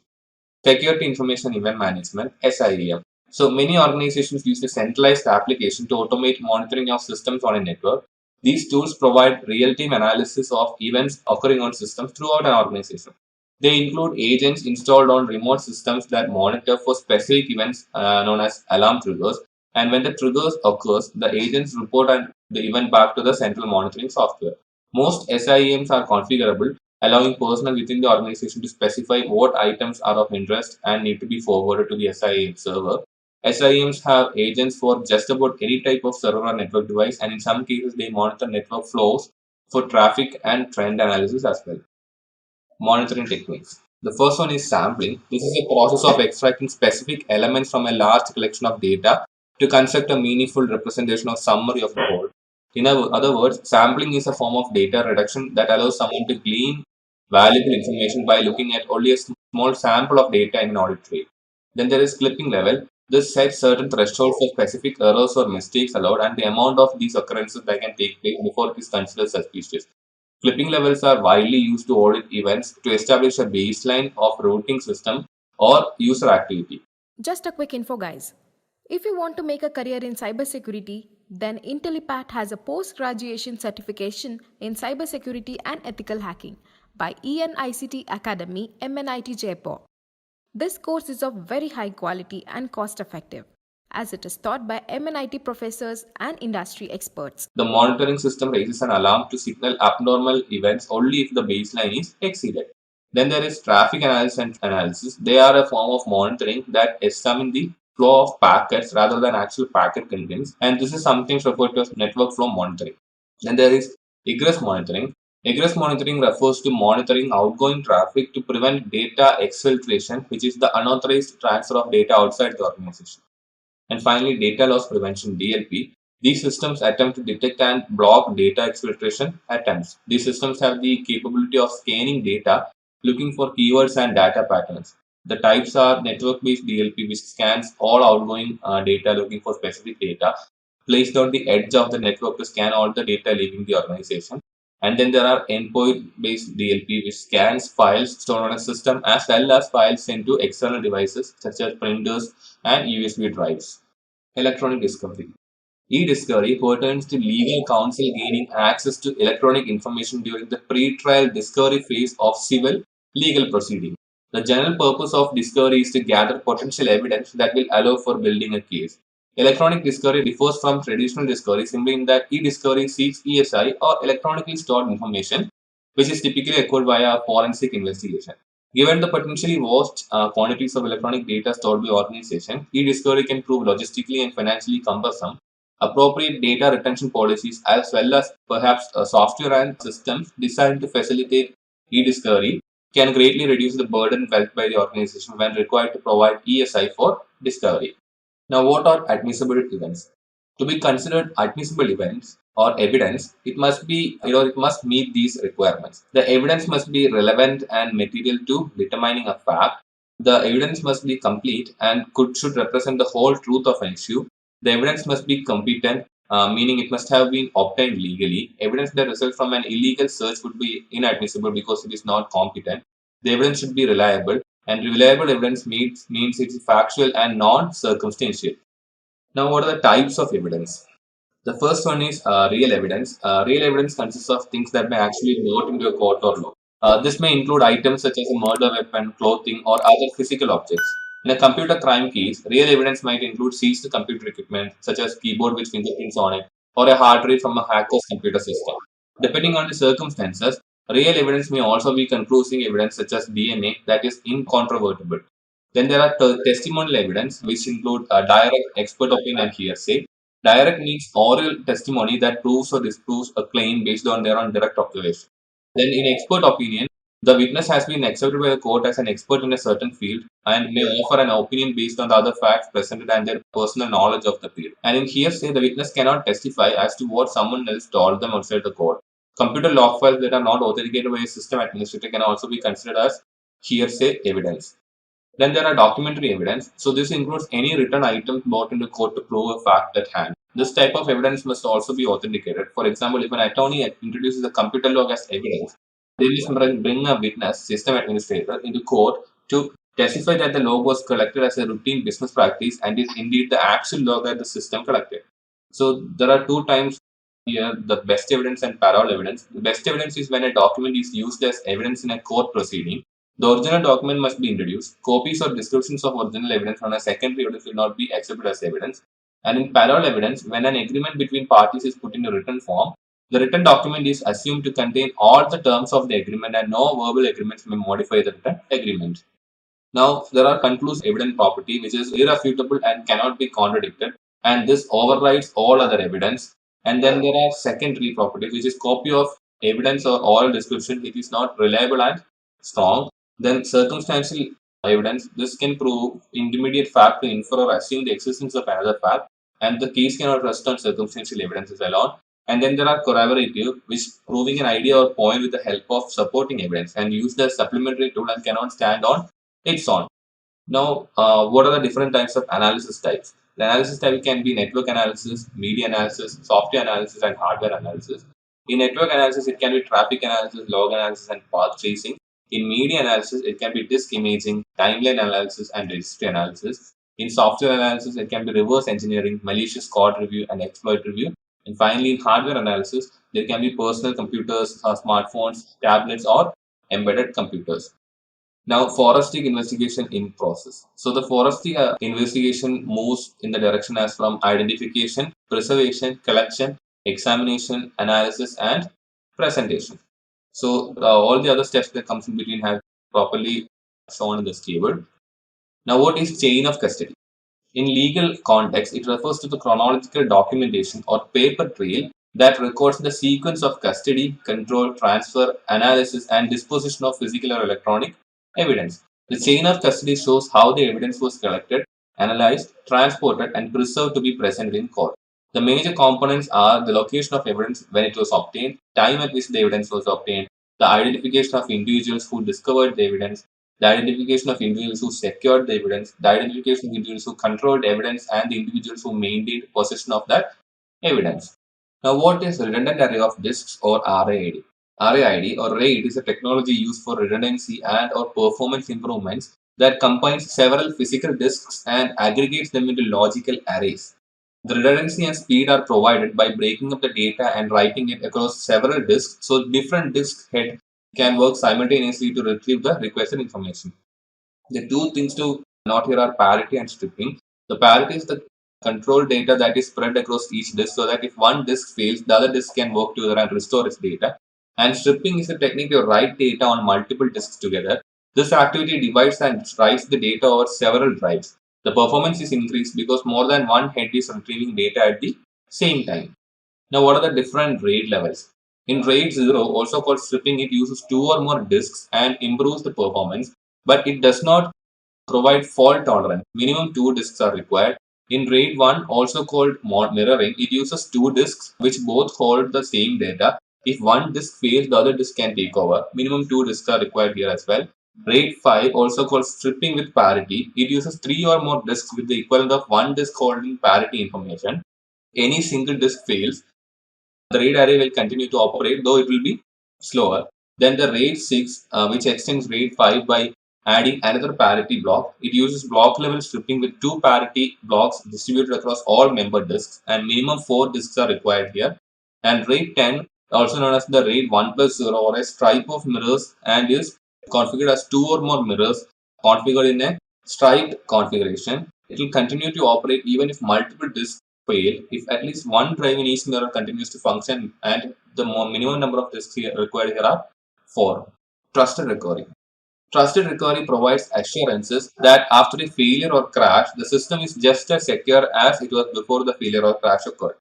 Security Information Event Management (SIEM). So many organizations use a centralized application to automate monitoring of systems on a network. These tools provide real-time analysis of events occurring on systems throughout an organization. They include agents installed on remote systems that monitor for specific events known as alarm triggers. And when the triggers occurs, the agents report the event back to the central monitoring software. Most SIEMs are configurable, allowing personnel within the organization to specify what items are of interest and need to be forwarded to the SIEM server. SIEMs have agents for just about any type of server or network device, and in some cases, they monitor network flows for traffic and trend analysis as well. Monitoring techniques. The first one is sampling. This is a process of extracting specific elements from a large collection of data to construct a meaningful representation or summary of the whole. In other words, sampling is a form of data reduction that allows someone to glean valuable information by looking at only a small sample of data in an audit trail. Then there is clipping level. This sets certain thresholds for specific errors or mistakes allowed and the amount of these occurrences that can take place before it is considered suspicious. Clipping levels are widely used to audit events to establish a baseline of routing system or user activity. Just a quick info, guys. If you want to make a career in cybersecurity, then Intellipaat has a post-graduation certification in cybersecurity and ethical hacking by ENICT Academy, MNIT Jaipur. This course is of very high quality and cost-effective, as it is taught by MNIT professors and industry experts. The monitoring system raises an alarm to signal abnormal events only if the baseline is exceeded. Then there is traffic analysis and analysis. They are a form of monitoring that examine the flow of packets rather than actual packet contents, and this is sometimes referred to as network flow monitoring. Then there is egress monitoring. Egress monitoring refers to monitoring outgoing traffic to prevent data exfiltration, which is the unauthorized transfer of data outside the organization. And finally, data loss prevention (DLP). These systems attempt to detect and block data exfiltration attempts. These systems have the capability of scanning data, looking for keywords and data patterns. The types are network-based DLP, which scans all outgoing data looking for specific data, placed on the edge of the network to scan all the data leaving the organization. And then there are endpoint-based DLP, which scans files stored on a system as well as files sent to external devices such as printers and USB drives. Electronic discovery. E-discovery pertains to legal counsel gaining access to electronic information during the pre-trial discovery phase of civil legal proceeding. The general purpose of discovery is to gather potential evidence that will allow for building a case. Electronic discovery differs from traditional discovery simply in that e-discovery seeks ESI or electronically stored information, which is typically acquired via forensic investigation. Given the potentially vast quantities of electronic data stored by organization, e-discovery can prove logistically and financially cumbersome. Appropriate data retention policies, as well as perhaps software and systems designed to facilitate e-discovery, can greatly reduce the burden felt by the organization when required to provide ESI for discovery. Now, what are admissible events? To be considered admissible events or evidence, it must be, it must meet these requirements. The evidence must be relevant and material to determining a fact. The evidence must be complete and should represent the whole truth of an issue. The evidence must be competent, meaning it must have been obtained legally. Evidence that results from an illegal search would be inadmissible because it is not competent. The evidence should be reliable, and reliable evidence means it's factual and non-circumstantial. Now, what are the types of evidence? The first one is real evidence. Real evidence consists of things that may actually be brought into a court or law. This may include items such as a murder weapon, clothing, or other physical objects. In a computer crime case, real evidence might include seized computer equipment such as keyboard with fingerprints on it, or a hard drive from a hacker's computer system. Depending on the circumstances, real evidence may also be conclusive evidence such as DNA that is incontrovertible. Then there are testimonial evidence, which include direct expert opinion and hearsay. Direct means oral testimony that proves or disproves a claim based on their own direct observation. Then, in expert opinion, the witness has been accepted by the court as an expert in a certain field and may offer an opinion based on the other facts presented and their personal knowledge of the field. And in hearsay, the witness cannot testify as to what someone else told them outside the court. Computer log files that are not authenticated by a system administrator can also be considered as hearsay evidence. Then there are documentary evidence. So this includes any written item brought into court to prove a fact at hand. This type of evidence must also be authenticated. For example, if an attorney introduces a computer log as evidence, they must bring a witness, system administrator, into court to testify that the log was collected as a routine business practice and is indeed the actual log that the system collected. So there are two times here, the best evidence and parallel evidence. The best evidence is when a document is used as evidence in a court proceeding. The original document must be introduced. Copies or descriptions of original evidence on a secondary evidence will not be accepted as evidence. And in parallel evidence, when an agreement between parties is put in a written form, the written document is assumed to contain all the terms of the agreement and no verbal agreements may modify the written agreement. Now, there are conclusive evident property which is irrefutable and cannot be contradicted, and this overrides all other evidence. And then there are secondary properties, which is copy of evidence or oral description. It is not reliable and strong. Then circumstantial evidence. This can prove intermediate fact to infer or assume the existence of another fact, and the case cannot rest on circumstantial evidences alone. And then there are corroborative, which proving an idea or point with the help of supporting evidence and used as supplementary tool and cannot stand on its own. Now, what are the different types of analysis types? The analysis type can be network analysis, media analysis, software analysis, and hardware analysis. In network analysis, it can be traffic analysis, log analysis, and path tracing. In media analysis, it can be disk imaging, timeline analysis, and registry analysis. In software analysis, it can be reverse engineering, malicious code review, and exploit review. And finally, in hardware analysis, there can be personal computers, smartphones, tablets, or embedded computers. Now, forensic investigation in process. So, the forensic investigation moves in the direction as from identification, preservation, collection, examination, analysis, and presentation. So, all the other steps that comes in between have properly shown in this table. Now, what is chain of custody? In legal context, it refers to the chronological documentation or paper trail that records the sequence of custody, control, transfer, analysis, and disposition of physical or electronic evidence. The chain of custody shows how the evidence was collected, analyzed, transported, and preserved to be presented in court. The major components are the location of evidence when it was obtained, time at which the evidence was obtained, the identification of individuals who discovered the evidence, the identification of individuals who secured the evidence, the identification of individuals who controlled evidence, and the individuals who maintained possession of that evidence. Now, what is redundant array of disks or RAID? RAID or RAID is a technology used for redundancy and or performance improvements that combines several physical disks and aggregates them into logical arrays. The redundancy and speed are provided by breaking up the data and writing it across several disks, so different disk head can work simultaneously to retrieve the requested information. The two things to note here are parity and stripping. The parity is the control data that is spread across each disk so that if one disk fails, the other disk can work together and restore its data. And stripping is a technique to write data on multiple disks together. This activity divides and writes the data over several drives. The performance is increased because more than one head is retrieving data at the same time. Now, what are the different RAID levels? In RAID 0, also called stripping, it uses 2 or more disks and improves the performance, but it does not provide fault tolerance. Minimum 2 disks are required. In RAID 1, also called mirroring, it uses 2 disks which both hold the same data. If one disk fails, the other disk can take over. Minimum 2 disks are required here as well. RAID 5, also called stripping with parity, it uses 3 or more disks with the equivalent of one disk holding parity information. Any single disk fails, the RAID array will continue to operate, though it will be slower. Then the RAID 6, which extends RAID 5 by adding another parity block. It uses block level stripping with 2 parity blocks distributed across all member disks, and minimum 4 disks are required here. And RAID 10, also known as the RAID 1 plus 0, or a stripe of mirrors, and is configured as 2 or more mirrors configured in a striped configuration. It will continue to operate even if multiple disks fail if at least one drive in each mirror continues to function, and the minimum number of disks required here are 4. Trusted recovery. Trusted recovery provides assurances that after a failure or crash, the system is just as secure as it was before the failure or crash occurred.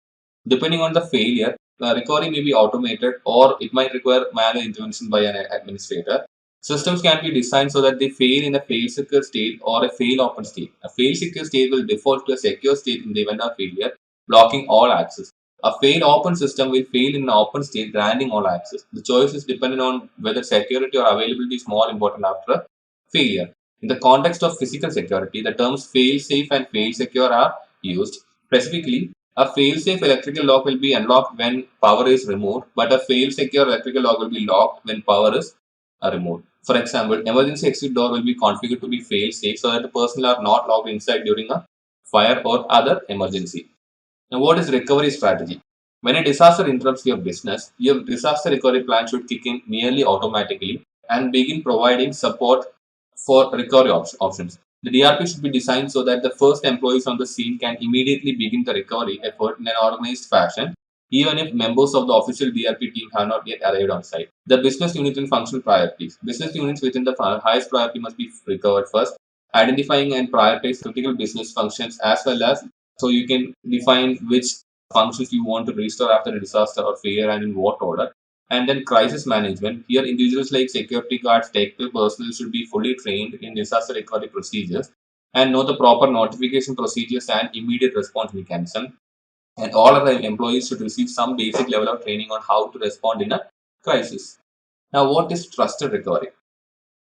Depending on the failure, recovery may be automated or it might require manual intervention by an administrator. Systems can be designed so that they fail in a fail-secure state or a fail-open state. A fail-secure state will default to a secure state in the event of failure, blocking all access. A fail-open system will fail in an open state, granting all access. The choice is dependent on whether security or availability is more important after a failure. In the context of physical security, the terms fail-safe and fail-secure are used. Specifically, a fail-safe electrical lock will be unlocked when power is removed, but a fail-secure electrical lock will be locked when power is removed. For example, emergency exit door will be configured to be fail-safe so that the personnel are not locked inside during a fire or other emergency. Now, what is recovery strategy? When a disaster interrupts your business, your disaster recovery plan should kick in nearly automatically and begin providing support for recovery options. The DRP should be designed so that the first employees on the scene can immediately begin the recovery effort in an organized fashion, even if members of the official DRP team have not yet arrived on site. The business unit and functional priorities. Business units within the highest priority must be recovered first, identifying and prioritize critical business functions as well as so you can define which functions you want to restore after a disaster or failure and in what order. And then crisis management. Here, individuals like security guards, technical personnel should be fully trained in disaster recovery procedures and know the proper notification procedures and immediate response mechanism. And all of the employees should receive some basic level of training on how to respond in a crisis. Now, what is trusted recovery?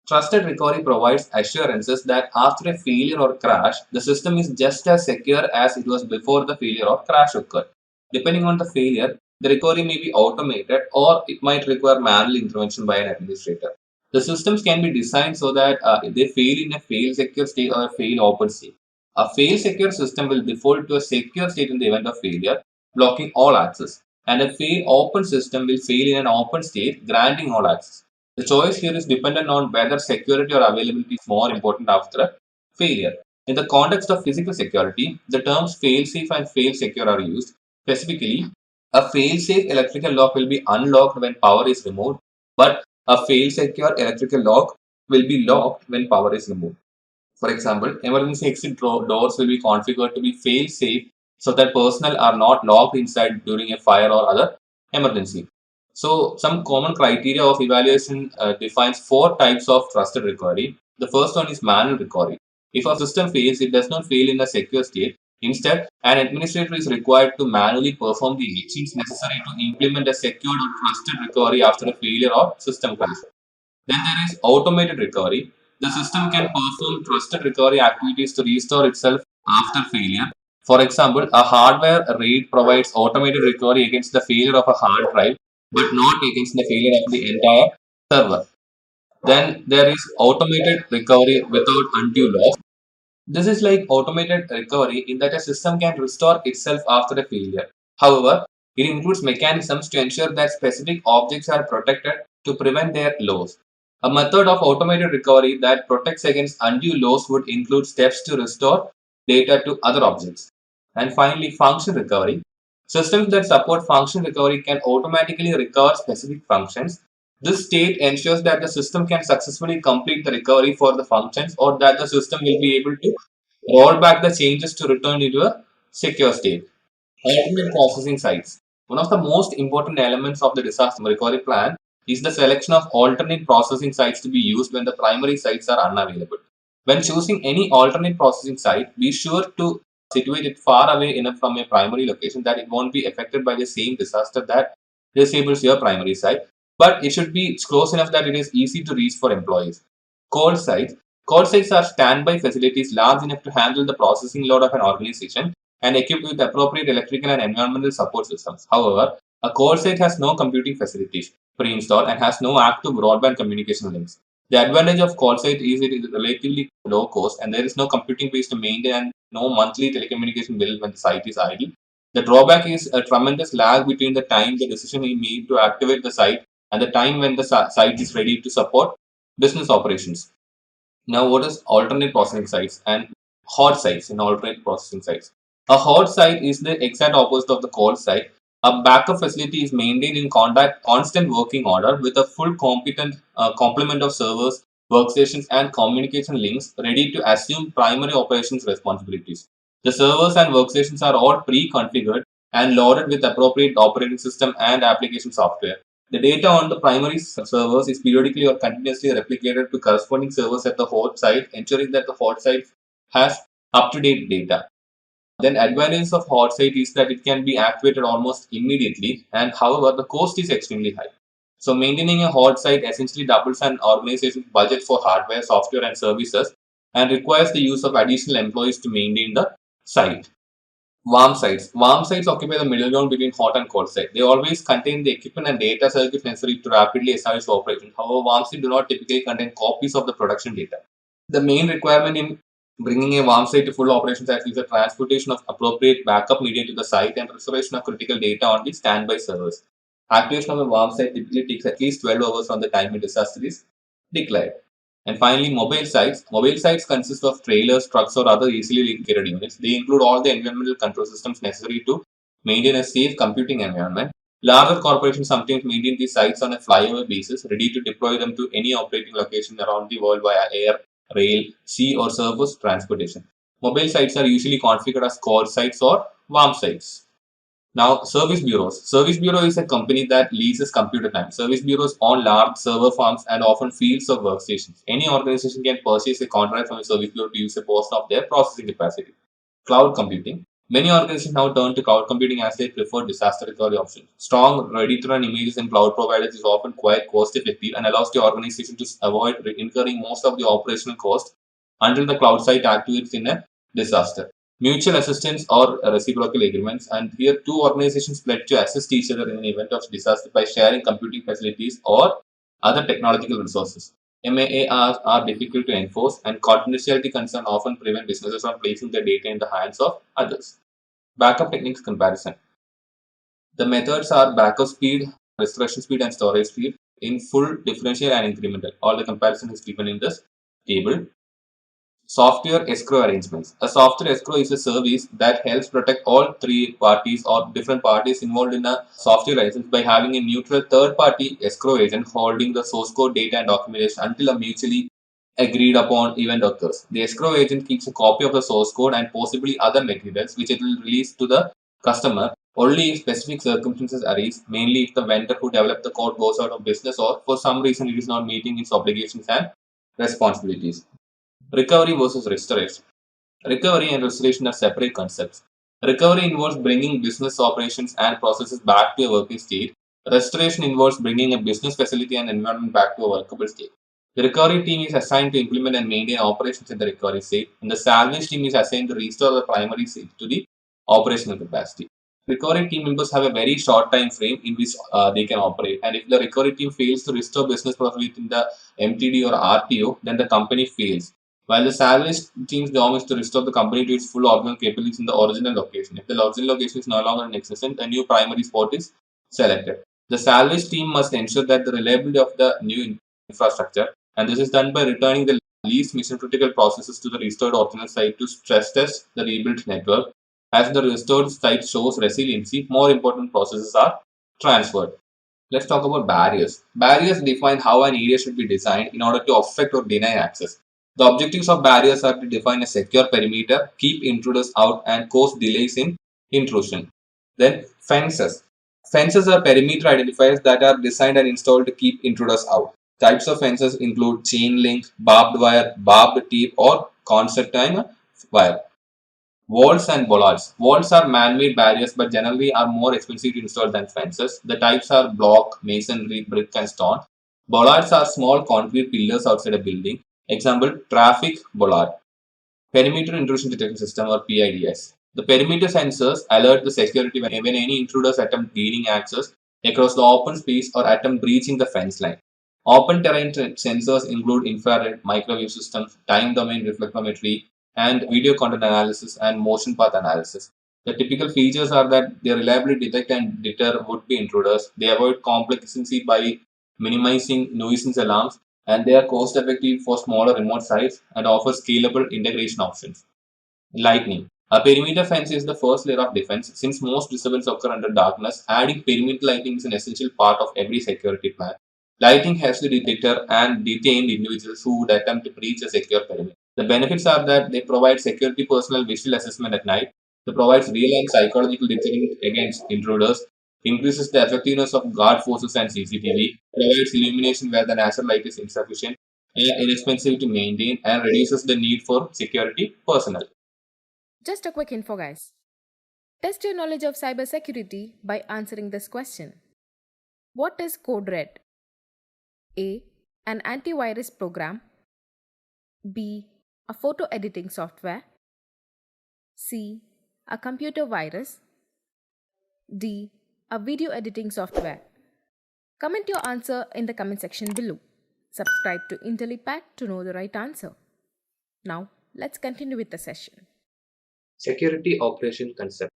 Trusted recovery provides assurances that after a failure or crash, the system is just as secure as it was before the failure or crash occurred. Depending on the failure, the recovery may be automated or it might require manual intervention by an administrator. The systems can be designed so that they fail in a fail secure state or a fail open state. A fail secure system will default to a secure state in the event of failure, blocking all access. And a fail open system will fail in an open state, granting all access. The choice here is dependent on whether security or availability is more important after a failure. In the context of physical security, the terms fail-safe and fail-secure are used. Specifically, a fail-safe electrical lock will be unlocked when power is removed, but a fail-secure electrical lock will be locked when power is removed. For example, emergency exit doors will be configured to be fail-safe so that personnel are not locked inside during a fire or other emergency. So, some common criteria of evaluation defines 4 types of trusted recovery. The first one is manual recovery. If a system fails, it does not fail in a secure state. Instead, an administrator is required to manually perform the actions necessary to implement a secured or trusted recovery after a failure or system crash. Then there is automated recovery. The system can perform trusted recovery activities to restore itself after failure. For example, a hardware RAID provides automated recovery against the failure of a hard drive, but not against the failure of the entire server. Then there is automated recovery without undue loss. This is like automated recovery in that a system can restore itself after a failure. However, it includes mechanisms to ensure that specific objects are protected to prevent their loss. A method of automated recovery that protects against undue loss would include steps to restore data to other objects. And finally, function recovery. Systems that support function recovery can automatically recover specific functions. This state ensures that the system can successfully complete the recovery for the functions, or that the system will be able to roll back the changes to return into a secure state. Alternate processing sites. One of the most important elements of the disaster recovery plan is the selection of alternate processing sites to be used when the primary sites are unavailable. When choosing any alternate processing site, be sure to situate it far away enough from your primary location that it won't be affected by the same disaster that disables your primary site, but it should be close enough that it is easy to reach for employees. Cold sites. Cold sites are standby facilities large enough to handle the processing load of an organization and equipped with appropriate electrical and environmental support systems. However, a cold site has no computing facilities pre-installed and has no active broadband communication links. The advantage of cold site is it is relatively low cost and there is no computing base to maintain and no monthly telecommunication bill when the site is idle. The drawback is a tremendous lag between the time the decision is made to activate the site and the time when the site is ready to support business operations. Now, what is alternate processing sites and hot sites in alternate processing sites? A hot site is the exact opposite of the cold site. A backup facility is maintained in constant working order with a full competent complement of servers, workstations, and communication links ready to assume primary operations responsibilities. The servers and workstations are all pre-configured and loaded with appropriate operating system and application software. The data on the primary servers is periodically or continuously replicated to corresponding servers at the host site, ensuring that the host site has up-to-date data. Then advantage of hot site is that it can be activated almost immediately, and however the cost is extremely high. So maintaining a hot site essentially doubles an organization's budget for hardware, software, and services, and requires the use of additional employees to maintain the site. Warm sites. Warm sites occupy the middle ground between hot and cold sites. They always contain the equipment and data circuits necessary to rapidly establish operations. However, warm sites do not typically contain copies of the production data. The main requirement in bringing a warm site to full operations is the transportation of appropriate backup media to the site and restoration of critical data on the standby servers. Activation of a warm site typically takes at least 12 hours from the time a disaster is declared. And finally, mobile sites. Mobile sites consist of trailers, trucks, or other easily located units. They include all the environmental control systems necessary to maintain a safe computing environment. Larger corporations sometimes maintain these sites on a flyover basis, ready to deploy them to any operating location around the world via air, rail, sea, or surface transportation. Mobile sites are usually configured as cold sites or warm sites. Now, service bureaus. Service bureau is a company that leases computer time. Service bureaus own large server farms and often fields of workstations. Any organization can purchase a contract from a service bureau to use a portion of their processing capacity. Cloud computing. Many organizations now turn to cloud computing as their preferred disaster recovery option. Strong, ready-to-run images in cloud providers is often quite cost-effective and allows the organization to avoid incurring most of the operational cost until the cloud site activates in a disaster. Mutual assistance or reciprocal agreements, and here two organizations pledge to assist each other in an event of disaster by sharing computing facilities or other technological resources. MAAs are difficult to enforce, and confidentiality concerns often prevent businesses from placing their data in the hands of others. Backup techniques comparison. The methods are backup speed, restoration speed, and storage speed in full, differential, and incremental. All the comparison is given in this table. Software escrow arrangements. A software escrow is a service that helps protect all three parties or different parties involved in a software license by having a neutral third party escrow agent holding the source code, data, and documentation until a mutually agreed upon event occurs. The escrow agent keeps a copy of the source code and possibly other materials which it will release to the customer only if specific circumstances arise, mainly if the vendor who developed the code goes out of business or for some reason it is not meeting its obligations and responsibilities. Recovery versus restoration. Recovery and restoration are separate concepts. Recovery involves bringing business operations and processes back to a working state. Restoration involves bringing a business facility and environment back to a workable state. The recovery team is assigned to implement and maintain operations in the recovery state, and the salvage team is assigned to restore the primary state to the operational capacity. Recovery team members have a very short time frame in which they can operate, and if the recovery team fails to restore business process within the MTD or RTO, then the company fails. While the salvage team's job is to restore the company to its full original capabilities in the original location. If the original location is no longer in existence, a new primary spot is selected. The salvage team must ensure that the reliability of the new infrastructure, and this is done by returning the least mission critical processes to the restored original site to stress test the rebuilt network. As the restored site shows resiliency, more important processes are transferred. Let's talk about barriers. Barriers define how an area should be designed in order to affect or deny access. The objectives of barriers are to define a secure perimeter, keep intruders out, and cause delays in intrusion. Then, fences. Fences are perimeter identifiers that are designed and installed to keep intruders out. Types of fences include chain link, barbed wire, barbed tip, or concertina wire. Walls and bollards. Walls are man-made barriers but generally are more expensive to install than fences. The types are block, masonry, brick and stone. Bollards are small concrete pillars outside a building. Example, traffic bollard. Perimeter Intrusion Detection System or PIDS. The perimeter sensors alert the security when any intruders attempt gaining access across the open space or attempt breaching the fence line. Open terrain sensors include infrared, microwave systems, time domain reflectometry, and video content analysis and motion path analysis. The typical features are that they reliably detect and deter would-be intruders. They avoid complexity by minimizing nuisance alarms, and they are cost effective for smaller remote sites and offer scalable integration options. Lightning. A perimeter fence is the first layer of defense. Since most disturbance occur under darkness, adding perimeter lighting is an essential part of every security plan. Lighting helps to deter and detain individuals who would attempt to breach a secure perimeter. The benefits are that they provide security personnel visual assessment at night. They provide real and psychological deterrent against intruders. Increases the effectiveness of guard forces and CCTV. Provides illumination where the natural light is insufficient and inexpensive to maintain, and reduces the need for security personnel. Just a quick info, guys. Test your knowledge of cybersecurity by answering this question. What is Code Red? A. An antivirus program. B. A photo editing software. C. A computer virus. D. A video editing software. Comment your answer in the comment section below. Subscribe to Intellipaat to know the right answer. Now, let's continue with the session. Security operation concept.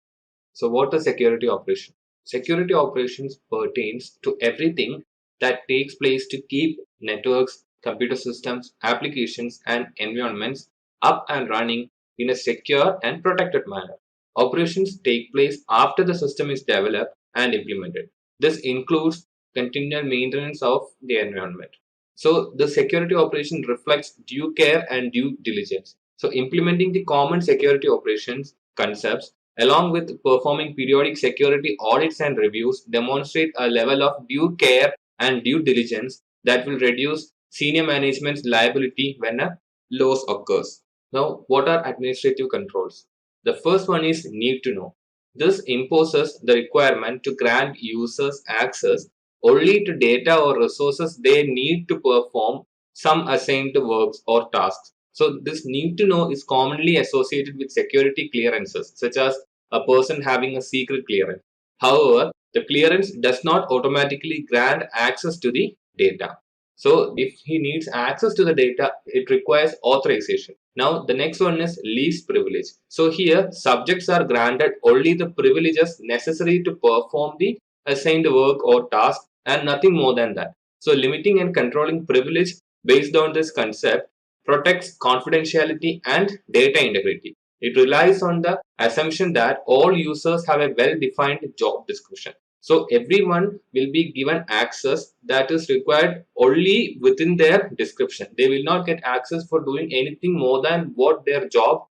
So what is security operation? Security operations pertains to everything that takes place to keep networks, computer systems, applications and environments up and running in a secure and protected manner. Operations take place after the system is developed and implemented. This includes continual maintenance of the environment. So the security operation reflects due care and due diligence. So implementing the common security operations concepts along with performing periodic security audits and reviews demonstrate a level of due care and due diligence that will reduce senior management's liability when a loss occurs. Now, what are administrative controls? The first one is need to know. This imposes the requirement to grant users access only to data or resources they need to perform some assigned works or tasks. So this need to know is commonly associated with security clearances, such as a person having a secret clearance. However, the clearance does not automatically grant access to the data. So if he needs access to the data, it requires authorization. Now the next one is least privilege. So here subjects are granted only the privileges necessary to perform the assigned work or task and nothing more than that. So limiting and controlling privilege based on this concept protects confidentiality and data integrity. It relies on the assumption that all users have a well-defined job description. So everyone will be given access that is required only within their description. They will not get access for doing anything more than what their job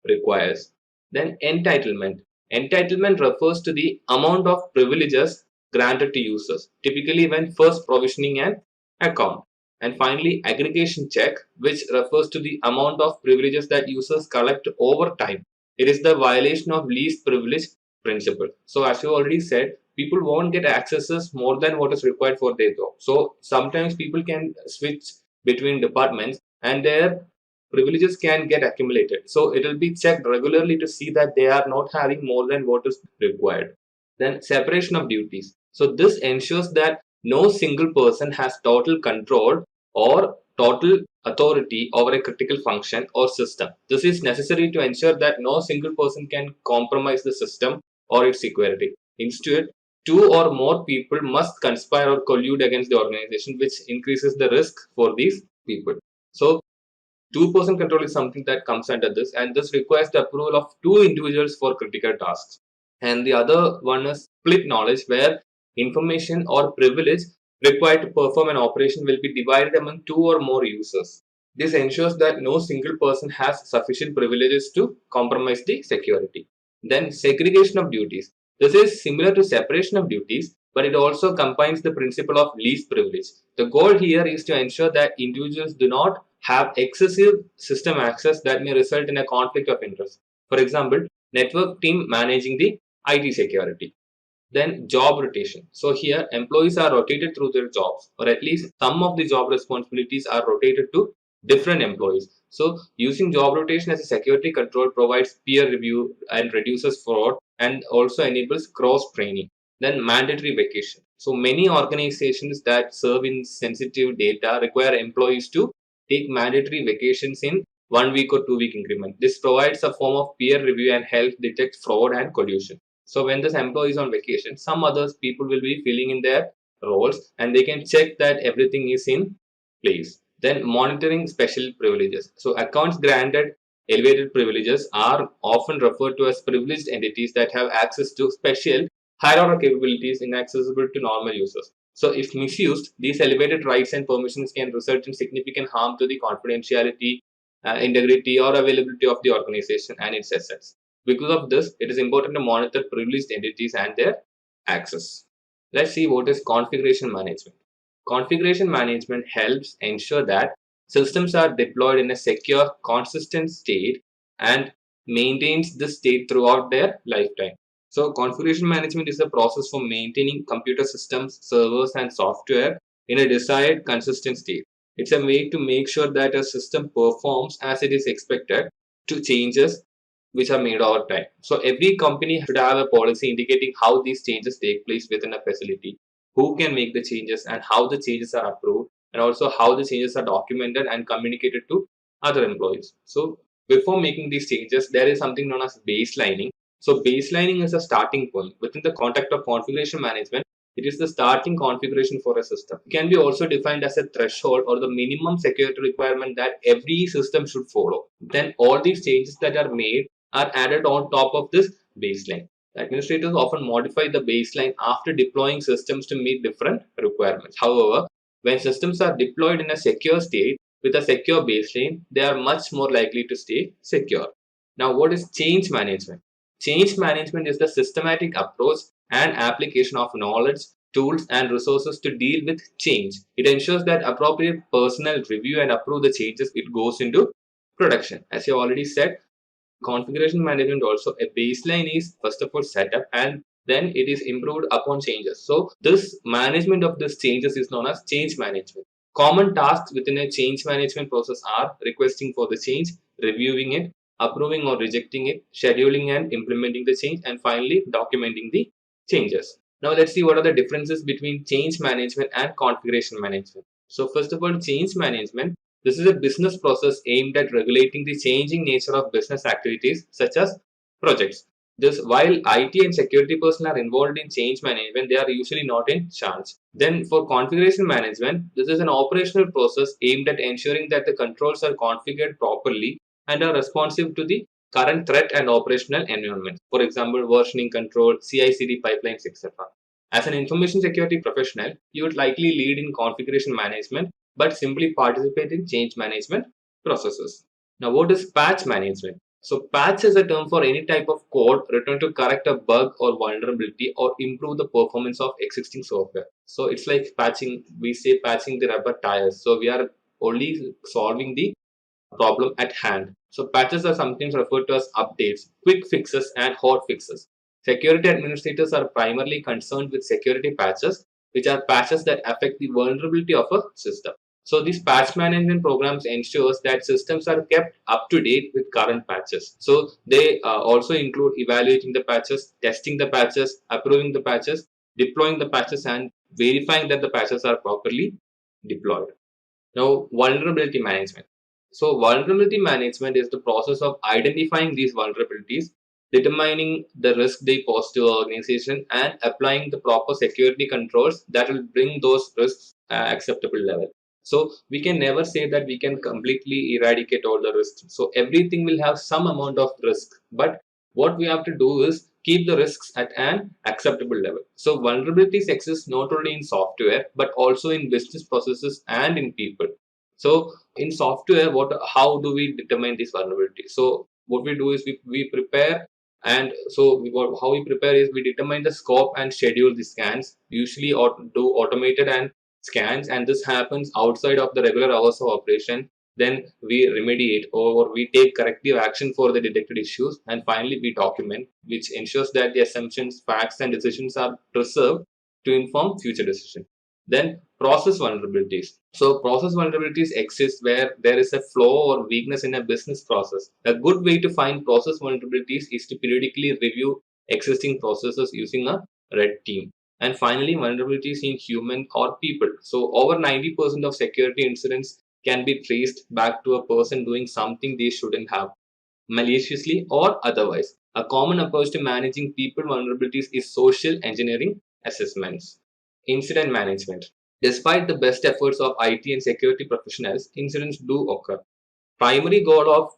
requires. Then entitlement. Entitlement refers to the amount of privileges granted to users, typically when first provisioning an account. And finally, aggregation check, which refers to the amount of privileges that users collect over time. It is the violation of least privilege principle. So as you already said, people won't get accesses more than what is required for their job. So sometimes people can switch between departments and their privileges can get accumulated. So it will be checked regularly to see that they are not having more than what is required. Then separation of duties. So this ensures that no single person has total control or total authority over a critical function or system. This is necessary to ensure that no single person can compromise the system or its security. Instead, two or more people must conspire or collude against the organization, which increases the risk for these people. So Two-person control is something that comes under this, and this requires the approval of two individuals for critical tasks. And the other one is split knowledge, where information or privilege required to perform an operation will be divided among two or more users. This ensures that no single person has sufficient privileges to compromise the security. Then segregation of duties. This is similar to separation of duties, but it also combines the principle of least privilege. The goal here is to ensure that individuals do not have excessive system access that may result in a conflict of interest. For example, network team managing the IT security. Then job rotation. So here employees are rotated through their jobs, or at least some of the job responsibilities are rotated to different employees. So using job rotation as a security control provides peer review and reduces fraud, and also enables cross training. Then mandatory vacation. So many organizations that serve in sensitive data require employees to take mandatory vacations in 1 week or 2 week increment. This provides a form of peer review and helps detect fraud and collusion. So when this employee is on vacation, some others people will be filling in their roles, and they can check that everything is in place. Then monitoring special privileges. So accounts granted elevated privileges are often referred to as privileged entities that have access to special higher order capabilities inaccessible to normal users. So if misused, these elevated rights and permissions can result in significant harm to the confidentiality, integrity, or availability of the organization and its assets. Because of this, it is important to monitor privileged entities and their access. Let's see what is configuration management. Configuration management helps ensure that systems are deployed in a secure, consistent state and maintains this state throughout their lifetime. So, configuration management is a process for maintaining computer systems, servers, and software in a desired, consistent state. It's a way to make sure that a system performs as it is expected to changes which are made over time. So every company should have a policy indicating how these changes take place within a facility, who can make the changes, and how the changes are approved, and also how the changes are documented and communicated to other employees. So before making these changes, there is something known as baselining. So baselining is a starting point. Within the context of configuration management, it is the starting configuration for a system. It can be also defined as a threshold or the minimum security requirement that every system should follow. Then all these changes that are made are added on top of this baseline. Administrators often modify the baseline after deploying systems to meet different requirements. However, when systems are deployed in a secure state with a secure baseline, they are much more likely to stay secure. Now, what is change management? Change management is the systematic approach and application of knowledge, tools, and resources to deal with change. It ensures that appropriate personnel review and approve the changes it goes into production. As you already said, configuration management also, a baseline is first of all set up, and then it is improved upon changes. So this management of these changes is known as change management. Common tasks within a change management process are requesting for the change, reviewing it, approving or rejecting it, scheduling and implementing the change, and finally documenting the changes. Now let's see what are the differences between change management and configuration management. So first of all, change management, this is a business process aimed at regulating the changing nature of business activities such as projects. This, while IT and security personnel are involved in change management, they are usually not in charge. Then for configuration management, this is an operational process aimed at ensuring that the controls are configured properly and are responsive to the current threat and operational environment. For example, versioning control, CI/CD pipelines, etc. As an information security professional, you would likely lead in configuration management but simply participate in change management processes. Now, what is patch management? So, patch is a term for any type of code written to correct a bug or vulnerability or improve the performance of existing software. So, it's like patching, we say patching the rubber tires. So, we are only solving the problem at hand. So patches are sometimes referred to as updates, quick fixes, and hot fixes. Security administrators are primarily concerned with security patches, which are patches that affect the vulnerability of a system. So these patch management programs ensures that systems are kept up to date with current patches. So they also include evaluating the patches, testing the patches, approving the patches, deploying the patches, and verifying that the patches are properly deployed. Now, vulnerability management. So, vulnerability management is the process of identifying these vulnerabilities, determining the risk they pose to the organization, and applying the proper security controls that will bring those risks acceptable level. So we can never say that we can completely eradicate all the risks. So everything will have some amount of risk, but what we have to do is keep the risks at an acceptable level. So vulnerabilities exist not only in software but also in business processes and in people. So in software, how do we determine these vulnerabilities? So what we do is we prepare, and so how we prepare is we determine the scope and schedule the scans, usually do automated and scans, and this happens outside of the regular hours of operation. Then we remediate or we take corrective action for the detected issues, and finally we document, which ensures that the assumptions, facts, and decisions are preserved to inform future decisions. Then process vulnerabilities. So process vulnerabilities exist where there is a flaw or weakness in a business process. A good way to find process vulnerabilities is to periodically review existing processes using a red team. And finally, vulnerabilities in human or people. So over 90% of security incidents can be traced back to a person doing something they shouldn't have, maliciously or otherwise. A common approach to managing people vulnerabilities is social engineering assessments. Incident management. Despite the best efforts of IT and security professionals, incidents do occur. Primary goal of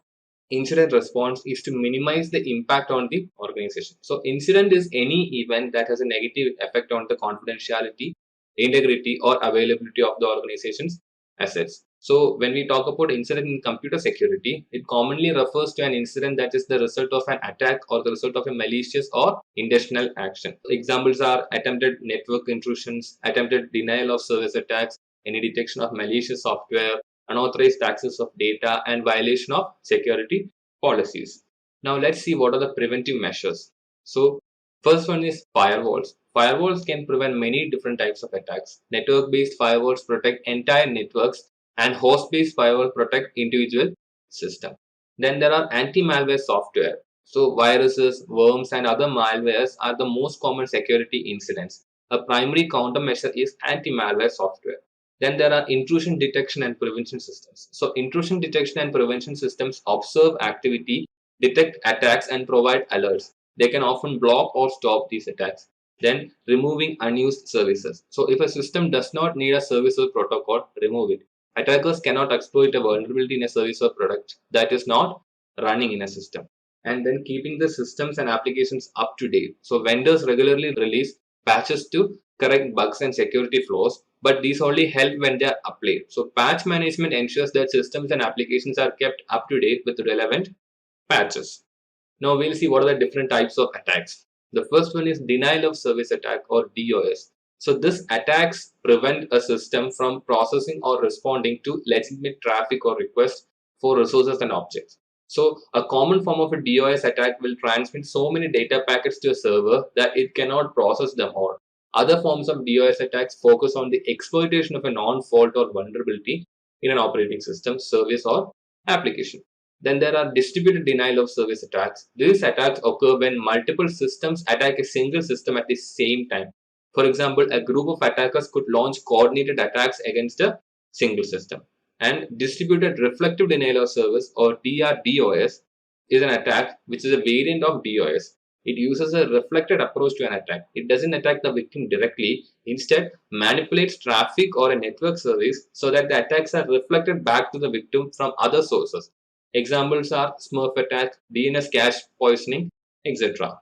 incident response is to minimize the impact on the organization. So incident is any event that has a negative effect on the confidentiality, integrity, or availability of the organization's assets. So when we talk about incident in computer security, it commonly refers to an incident that is the result of an attack or the result of a malicious or intentional action. Examples are attempted network intrusions, attempted denial of service attacks, any detection of malicious software, unauthorized access of data, and violation of security policies. Now let's see what are the preventive measures. So first one is firewalls. Firewalls can prevent many different types of attacks. Network-based firewalls protect entire networks, and host-based firewalls protect individual systems. Then there are anti-malware software. So viruses, worms, and other malwares are the most common security incidents. A primary countermeasure is anti-malware software. Then there are intrusion detection and prevention systems. So intrusion detection and prevention systems observe activity, detect attacks, and provide alerts. They can often block or stop these attacks. Then removing unused services. So if a system does not need a service or protocol, remove it. Attackers cannot exploit a vulnerability in a service or product that is not running in a system. And then keeping the systems and applications up to date. So vendors regularly release patches to correct bugs and security flaws, but these only help when they are applied. So patch management ensures that systems and applications are kept up to date with relevant patches. Now we'll see what are the different types of attacks. The first one is denial of service attack, or DOS. So this attacks prevent a system from processing or responding to legitimate traffic or requests for resources and objects. So a common form of a DOS attack will transmit so many data packets to a server that it cannot process them all. Other forms of DOS attacks focus on the exploitation of a non-fault or vulnerability in an operating system, service, or application. Then there are distributed denial of service attacks. These attacks occur when multiple systems attack a single system at the same time. For example, a group of attackers could launch coordinated attacks against a single system. And distributed reflective denial of service, or DRDOS, is an attack which is a variant of DOS. It uses a reflected approach to an attack. It doesn't attack the victim directly, instead manipulates traffic or a network service so that the attacks are reflected back to the victim from other sources. Examples are Smurf attack, DNS cache poisoning, etc.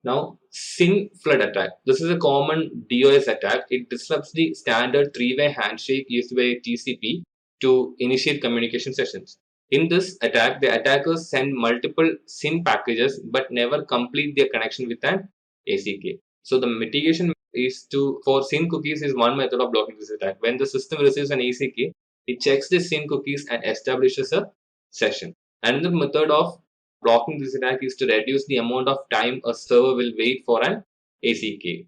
Now, SYN flood attack. This is a common DOS attack. It disrupts the standard three-way handshake used by TCP to initiate communication sessions. In this attack, the attackers send multiple SYN packages but never complete their connection with an ACK. So the mitigation is for SYN cookies is one method of blocking this attack. When the system receives an ACK, it checks the SYN cookies and establishes a session. Another method of blocking this attack is to reduce the amount of time a server will wait for an ACK.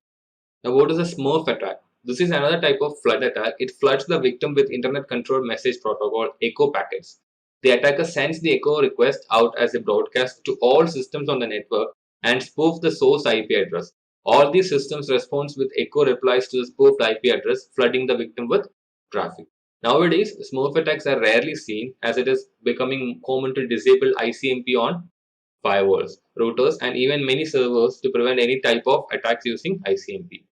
Now, what is a Smurf attack? This is another type of flood attack. It floods the victim with Internet Controlled Message Protocol echo packets. The attacker sends the echo request out as a broadcast to all systems on the network and spoofs the source IP address. All these systems respond with echo replies to the spoofed IP address, flooding the victim with traffic. Nowadays, Smurf attacks are rarely seen as it is becoming common to disable ICMP on firewalls, routers, and even many servers to prevent any type of attacks using ICMP.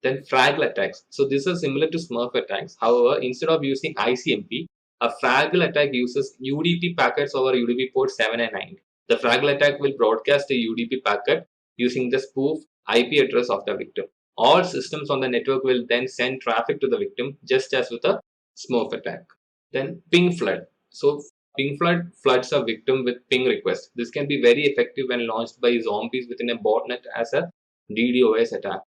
Then Fraggle attacks. So this is similar to Smurf attacks. However, instead of using ICMP, a Fraggle attack uses UDP packets over UDP port 7 and 9. The Fraggle attack will broadcast a UDP packet using the spoof IP address of the victim. All systems on the network will then send traffic to the victim, just as with a Smurf attack. Then ping flood. So ping flood floods a victim with ping request. This can be very effective when launched by zombies within a botnet as a DDoS attack.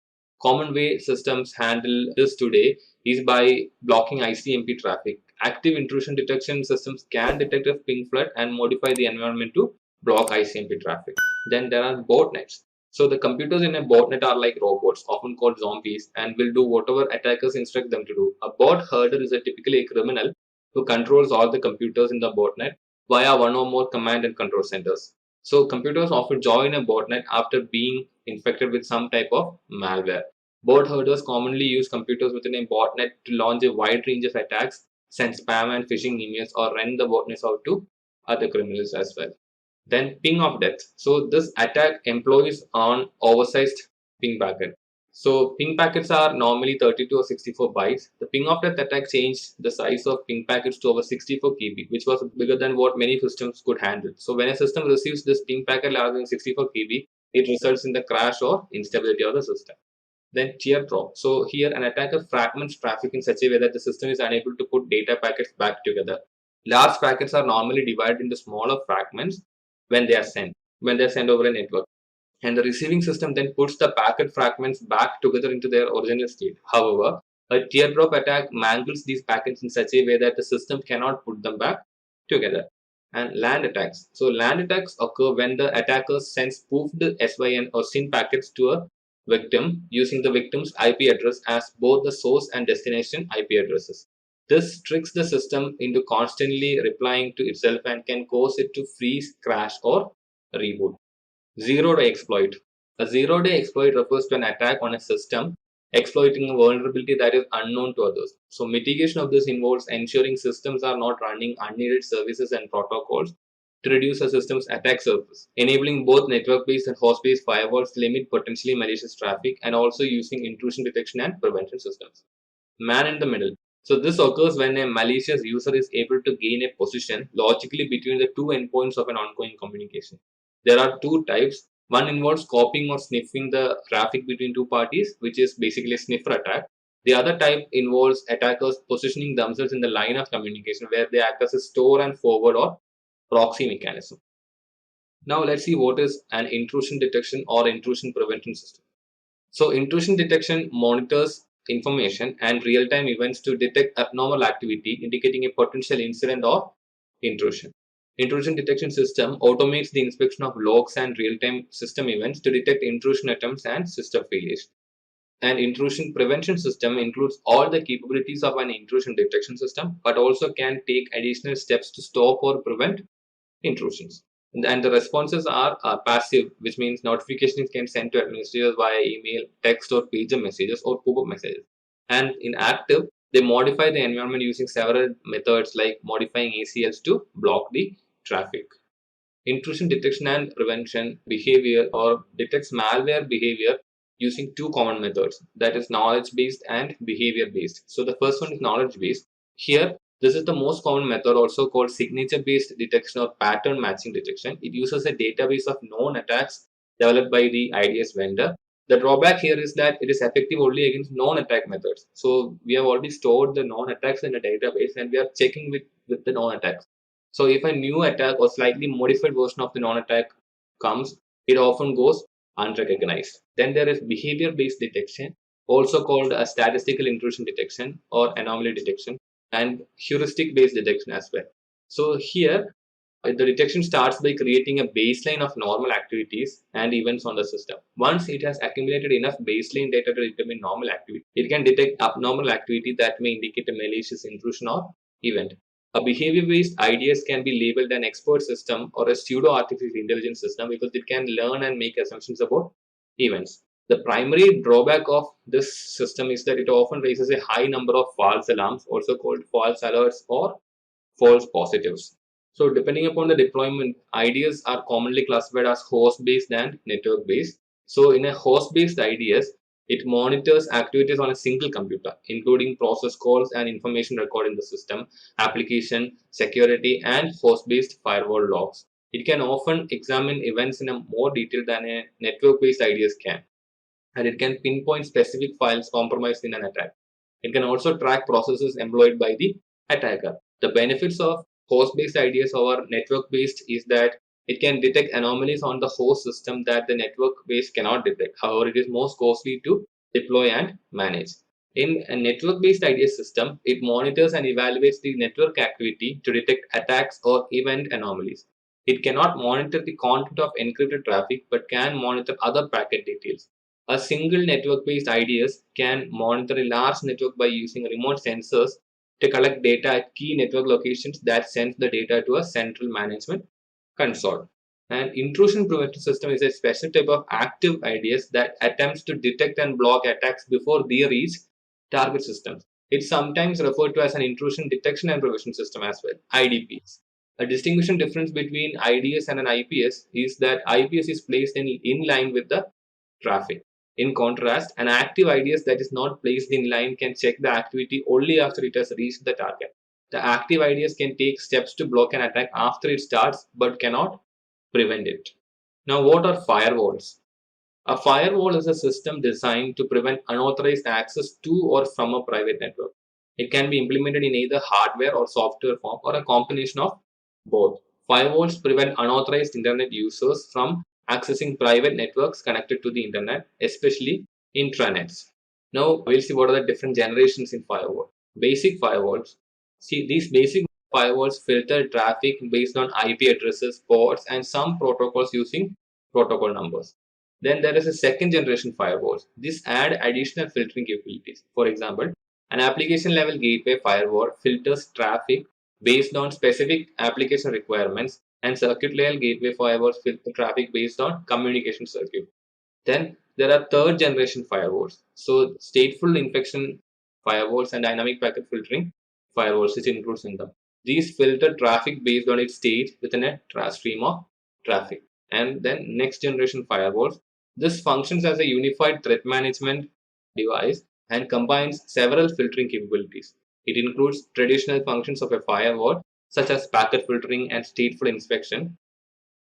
Common way systems handle this today is by blocking ICMP traffic. Active intrusion detection systems can detect a ping flood and modify the environment to block ICMP traffic. Then there are botnets. So the computers in a botnet are like robots, often called zombies, and will do whatever attackers instruct them to do. A bot herder is typically a criminal who controls all the computers in the botnet via one or more command and control centers. So computers often join a botnet after being infected with some type of malware. Bot herders commonly use computers within a botnet to launch a wide range of attacks, send spam and phishing emails, or rent the botnets out to other criminals as well. Then ping of death. So this attack employs on oversized ping packet. So ping packets are normally 32 or 64 bytes. The ping of death attack changed the size of ping packets to over 64 KB, which was bigger than what many systems could handle. So when a system receives this ping packet larger than 64 KB, it results in the crash or instability of the system. Then teardrop. So here an attacker fragments traffic in such a way that the system is unable to put data packets back together. Large packets are normally divided into smaller fragments when they are sent over a network. And the receiving system then puts the packet fragments back together into their original state. However, a teardrop attack mangles these packets in such a way that the system cannot put them back together. And land attacks. So land attacks occur when the attacker sends spoofed SYN or SYN packets to a victim using the victim's IP address as both the source and destination IP addresses. This tricks the system into constantly replying to itself and can cause it to freeze, crash, or reboot. Zero-day exploit. A zero-day exploit refers to an attack on a system exploiting a vulnerability that is unknown to others. So mitigation of this involves ensuring systems are not running unneeded services and protocols to reduce a system's attack surface, enabling both network-based and host-based firewalls to limit potentially malicious traffic, and also using intrusion detection and prevention systems. Man in the middle. So this occurs when a malicious user is able to gain a position logically between the two endpoints of an ongoing communication. There are two types. One involves copying or sniffing the traffic between two parties, which is basically a sniffer attack. The other type involves attackers positioning themselves in the line of communication where they act as a store and forward or proxy mechanism. Now let's see what is an intrusion detection or intrusion prevention system. So intrusion detection monitors information and real-time events to detect abnormal activity indicating a potential incident or intrusion. Intrusion detection system automates the inspection of logs and real-time system events to detect intrusion attempts and system failures. An intrusion prevention system includes all the capabilities of an intrusion detection system, but also can take additional steps to stop or prevent intrusions. And the responses are passive, which means notifications can send to administrators via email, text, or pager messages or pop-up messages. And in active, they modify the environment using several methods like modifying ACLs to block the traffic. Intrusion detection and prevention behavior or detects malware behavior using two common methods, that is knowledge based and behavior based. So the first one is knowledge based. Here, this is the most common method, also called signature based detection or pattern matching detection. It uses a database of known attacks developed by the IDS vendor. The drawback here is that it is effective only against known attack methods. So we have already stored the known attacks in a database and we are checking with the known attacks. So if a new attack or slightly modified version of the known attack comes, it often goes unrecognized. Then there is behavior-based detection, also called a statistical intrusion detection or anomaly detection, and heuristic-based detection as well. So here, the detection starts by creating a baseline of normal activities and events on the system. Once it has accumulated enough baseline data to determine normal activity, it can detect abnormal activity that may indicate a malicious intrusion or event. A behavior-based IDS can be labeled an expert system or a pseudo-artificial intelligence system because it can learn and make assumptions about events. The primary drawback of this system is that it often raises a high number of false alarms, also called false alerts or false positives. So depending upon the deployment, IDS are commonly classified as host-based and network-based. So in a host-based IDS, It monitors activities on a single computer, including process calls and information recorded in the system, application, security, and host-based firewall logs. It can often examine events in a more detail than a network-based IDS can, and it can pinpoint specific files compromised in an attack. It can also track processes employed by the attacker. The benefits of host-based IDS over network-based is that it can detect anomalies on the host system that the network-based cannot detect. However, it is most costly to deploy and manage. In a network-based IDS system, it monitors and evaluates the network activity to detect attacks or event anomalies. It cannot monitor the content of encrypted traffic but can monitor other packet details. A single network-based IDS can monitor a large network by using remote sensors to collect data at key network locations that sends the data to a central management console. An intrusion prevention system is a special type of active IDS that attempts to detect and block attacks before they reach target systems. It's sometimes referred to as an intrusion detection and prevention system as well, IDPs. A distinguishing difference between IDS and an IPS is that IPS is placed in line with the traffic. In contrast, an active IDS that is not placed in line can check the activity only after it has reached the target. The active IDS can take steps to block an attack after it starts but cannot prevent it. Now, what are firewalls? A firewall is a system designed to prevent unauthorized access to or from a private network. It can be implemented in either hardware or software form or a combination of both. Firewalls prevent unauthorized internet users from accessing private networks connected to the internet, especially intranets. Now we'll see what are the different generations in firewall. Basic firewalls. See, these basic firewalls filter traffic based on IP addresses, ports, and some protocols using protocol numbers. Then there is a second generation firewalls. This add additional filtering capabilities. For example, an application level gateway firewall filters traffic based on specific application requirements, and circuit level gateway firewalls filter traffic based on communication circuit. Then there are third generation firewalls. So stateful infection firewalls and dynamic packet filtering firewalls, which includes in them. These filter traffic based on its state within a stream of traffic. And then next generation firewalls. This functions as a unified threat management device and combines several filtering capabilities. It includes traditional functions of a firewall, such as packet filtering and stateful inspection.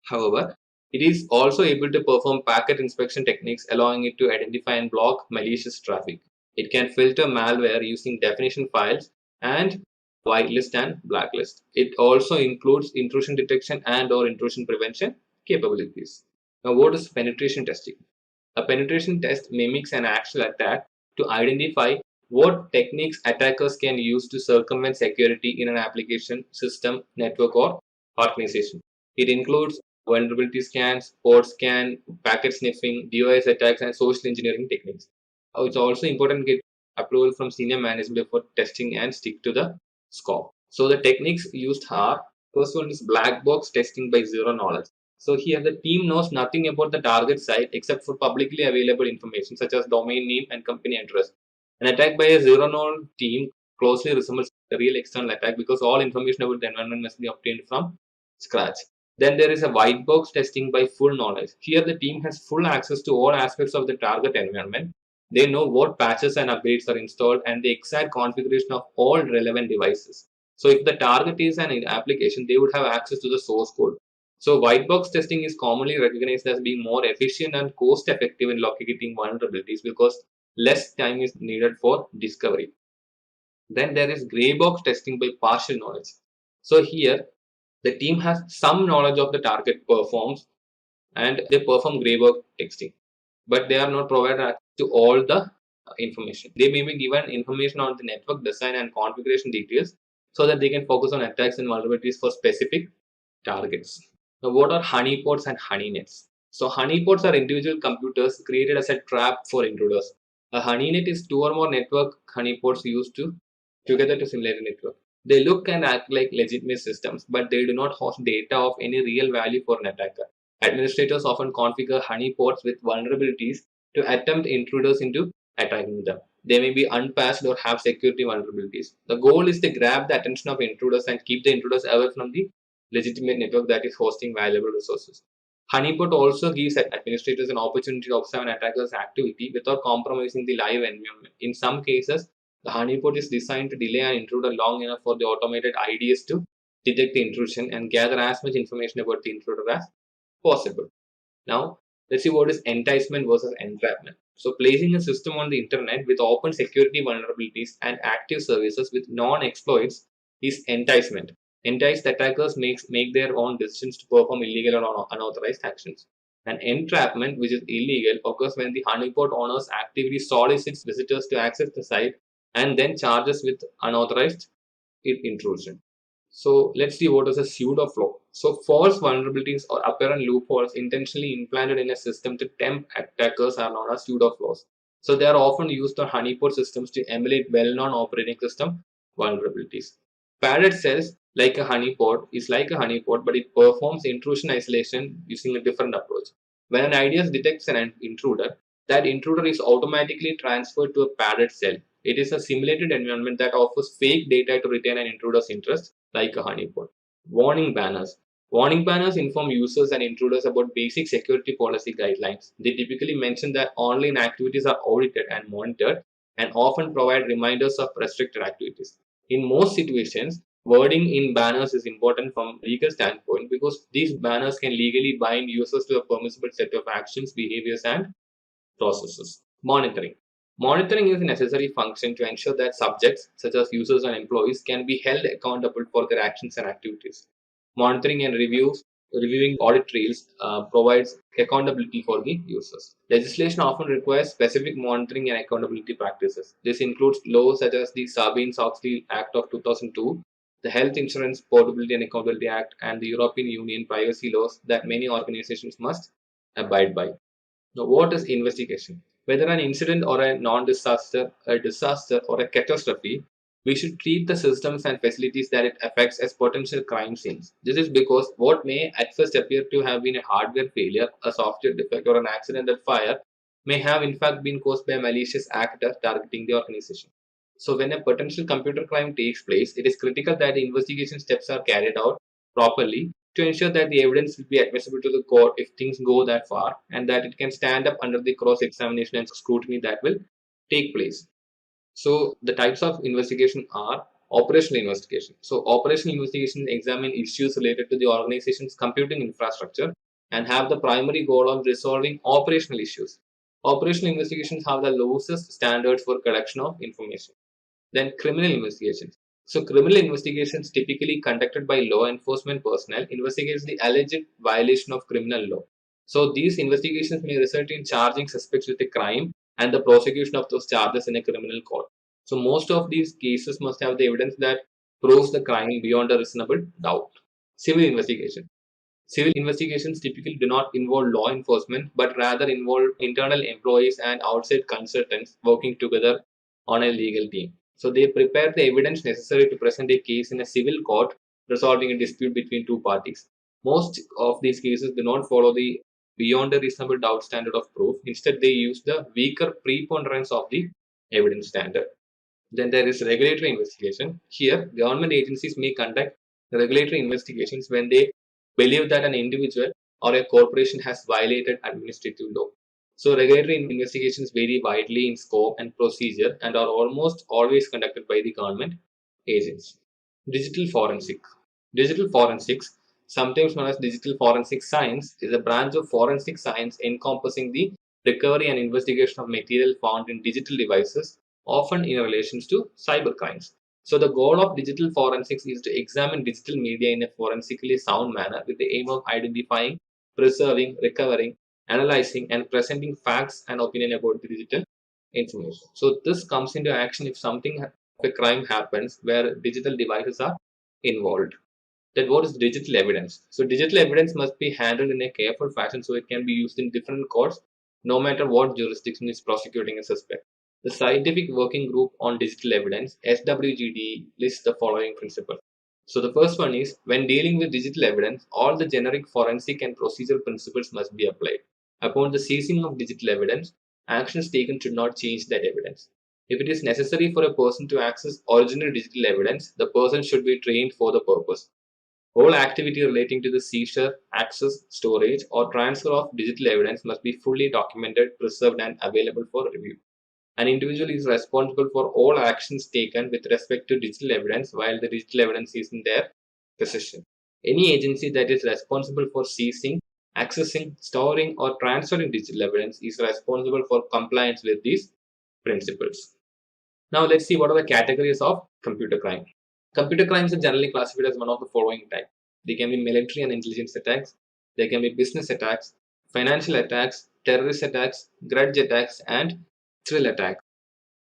However, it is also able to perform packet inspection techniques, allowing it to identify and block malicious traffic. It can filter malware using definition files and whitelist and blacklist. It also includes intrusion detection and or intrusion prevention capabilities. Now, what is penetration testing? A penetration test mimics an actual attack to identify what techniques attackers can use to circumvent security in an application, system, network, or organization. It includes vulnerability scans, port scan, packet sniffing, DOS attacks, and social engineering techniques. It's also important to get approval from senior management before testing and stick to the scope. So the techniques used are, first one is black box testing by zero knowledge. So here the team knows nothing about the target site except for publicly available information such as domain name and company address. An attack by a zero knowledge team closely resembles a real external attack because all information about the environment must be obtained from scratch. Then there is a white box testing by full knowledge. Here the team has full access to all aspects of the target environment. They know what patches and updates are installed and the exact configuration of all relevant devices. So if the target is an application, they would have access to the source code. So white box testing is commonly recognized as being more efficient and cost effective in locating vulnerabilities because less time is needed for discovery. Then there is gray box testing by partial knowledge. So here the team has some knowledge of the target performs and they perform gray box testing, but they are not provided access to all the information. They may be given information on the network design and configuration details so that they can focus on attacks and vulnerabilities for specific targets. Now, what are honeypots and honeynets? So, honeypots are individual computers created as a trap for intruders. A honeynet is two or more network honeypots used together to simulate a network. They look and act like legitimate systems, but they do not host data of any real value for an attacker. Administrators often configure honeypots with vulnerabilities to attempt intruders into attacking them. They may be unpatched or have security vulnerabilities. The goal is to grab the attention of intruders and keep the intruders away from the legitimate network that is hosting valuable resources. Honeypot also gives administrators an opportunity to observe an attacker's activity without compromising the live environment. In some cases, the honeypot is designed to delay an intruder long enough for the automated IDS to detect the intrusion and gather as much information about the intruder as possible. Now, let's see what is enticement versus entrapment. So, placing a system on the internet with open security vulnerabilities and active services with non-exploits is enticement. Enticed attackers make their own decisions to perform illegal or unauthorized actions. And entrapment, which is illegal, occurs when the honeypot owners actively solicits visitors to access the site and then charges with unauthorized intrusion. So let's see what is a pseudo flaw. So false vulnerabilities or apparent loopholes intentionally implanted in a system to tempt attackers are known as pseudo flaws. So they are often used on honeypot systems to emulate well-known operating system vulnerabilities. Padded cells like a honeypot is like a honeypot, but it performs intrusion isolation using a different approach. When an IDS detects an intruder, that intruder is automatically transferred to a padded cell. It is a simulated environment that offers fake data to retain an intruder's interest, like a honeypot. Warning banners. Warning banners inform users and intruders about basic security policy guidelines. They typically mention that online activities are audited and monitored and often provide reminders of restricted activities. In most situations, wording in banners is important from a legal standpoint because these banners can legally bind users to a permissible set of actions, behaviors, and processes. Monitoring. Monitoring is a necessary function to ensure that subjects, such as users and employees, can be held accountable for their actions and activities. Monitoring and reviewing audit trails provides accountability for the users. Legislation often requires specific monitoring and accountability practices. This includes laws such as the Sarbanes-Oxley Act of 2002, the Health Insurance Portability and Accountability Act, and the European Union privacy laws that many organizations must abide by. Now, what is investigation? Whether an incident or a non-disaster, a disaster or a catastrophe, we should treat the systems and facilities that it affects as potential crime scenes. This is because what may at first appear to have been a hardware failure, a software defect, or an accidental fire may have in fact been caused by a malicious actor targeting the organization. So, when a potential computer crime takes place, it is critical that the investigation steps are carried out properly to ensure that the evidence will be admissible to the court if things go that far and that it can stand up under the cross examination and scrutiny that will take place. So, the types of investigation are operational investigation. So, operational investigation examine issues related to the organization's computing infrastructure and have the primary goal of resolving operational issues. Operational investigations have the lowest standards for collection of information. Then criminal investigations. So criminal investigations typically conducted by law enforcement personnel investigates the alleged violation of criminal law. So these investigations may result in charging suspects with a crime and the prosecution of those charges in a criminal court. So most of these cases must have the evidence that proves the crime beyond a reasonable doubt. Civil investigation. Civil investigations typically do not involve law enforcement but rather involve internal employees and outside consultants working together on a legal team. So they prepare the evidence necessary to present a case in a civil court resolving a dispute between two parties. Most of these cases do not follow the beyond a reasonable doubt standard of proof. Instead, they use the weaker preponderance of the evidence standard. Then there is regulatory investigation. Here, government agencies may conduct regulatory investigations when they believe that an individual or a corporation has violated administrative law. So, regulatory investigations vary widely in scope and procedure and are almost always conducted by the government agents. Digital forensic. Digital forensics, sometimes known as digital forensic science, is a branch of forensic science encompassing the recovery and investigation of material found in digital devices, often in relation to cybercrimes. So, the goal of digital forensics is to examine digital media in a forensically sound manner with the aim of identifying, preserving, recovering, analyzing, and presenting facts and opinion about the digital information. So, this comes into action if something a crime happens where digital devices are involved. Then what is digital evidence? So digital evidence must be handled in a careful fashion so it can be used in different courts no matter what jurisdiction is prosecuting a suspect. The Scientific Working Group on Digital Evidence, SWGD, lists the following principles. So the first one is when dealing with digital evidence, all the generic forensic and procedural principles must be applied. Upon the seizing of digital evidence, actions taken should not change that evidence. If it is necessary for a person to access original digital evidence, the person should be trained for the purpose. All activity relating to the seizure, access, storage, or transfer of digital evidence must be fully documented, preserved, and available for review. An individual is responsible for all actions taken with respect to digital evidence while the digital evidence is in their possession. Any agency that is responsible for seizing, accessing, storing, or transferring digital evidence is responsible for compliance with these principles. Now, let's see what are the categories of computer crime. Computer crimes are generally classified as one of the following types. They can be military and intelligence attacks, they can be business attacks, financial attacks, terrorist attacks, grudge attacks, and thrill attacks.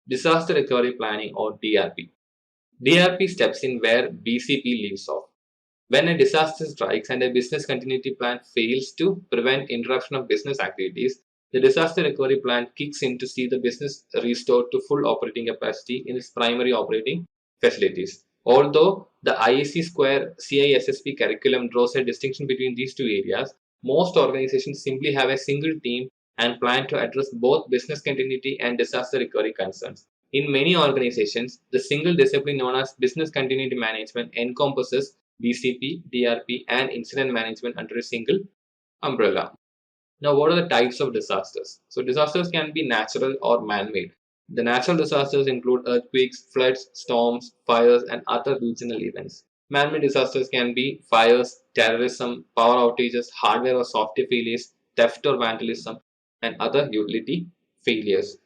Disaster recovery planning or DRP. DRP steps in where BCP leaves off. When a disaster strikes and a business continuity plan fails to prevent interruption of business activities, the disaster recovery plan kicks in to see the business restored to full operating capacity in its primary operating facilities. Although the IAC Square CISSP curriculum draws a distinction between these two areas, most organizations simply have a single team and plan to address both business continuity and disaster recovery concerns. In many organizations, the single discipline known as business continuity management encompasses BCP, DRP, and incident management under a single umbrella. Now, what are the types of disasters? So, disasters can be natural or man made. The natural disasters include earthquakes, floods, storms, fires, and other regional events. Man made disasters can be fires, terrorism, power outages, hardware or software failures, theft or vandalism, and other utility failures.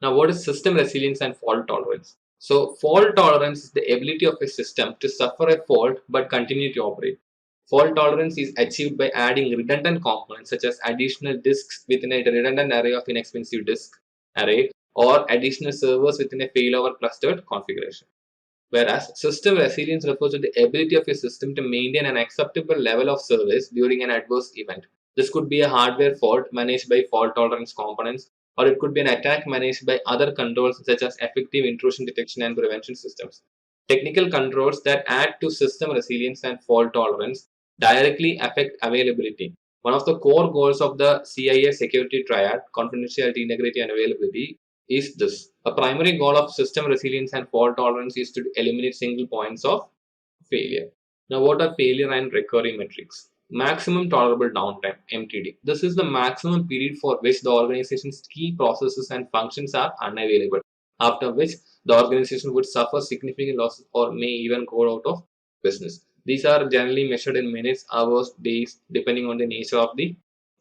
Now, what is system resilience and fault tolerance? So, fault tolerance is the ability of a system to suffer a fault but continue to operate. Fault tolerance is achieved by adding redundant components such as additional disks within a redundant array of inexpensive disk array or additional servers within a failover clustered configuration. Whereas system resilience refers to the ability of a system to maintain an acceptable level of service during an adverse event. This could be a hardware fault managed by fault tolerance components, or it could be an attack managed by other controls such as effective intrusion detection and prevention systems. Technical controls that add to system resilience and fault tolerance directly affect availability. One of the core goals of the CIA security triad, confidentiality, integrity, and availability, is this. A primary goal of system resilience and fault tolerance is to eliminate single points of failure. Now, what are failure and recovery metrics? Maximum tolerable downtime, MTD. This is the maximum period for which the organization's key processes and functions are unavailable, after which the organization would suffer significant losses or may even go out of business. These are generally measured in minutes, hours, days, depending on the nature of the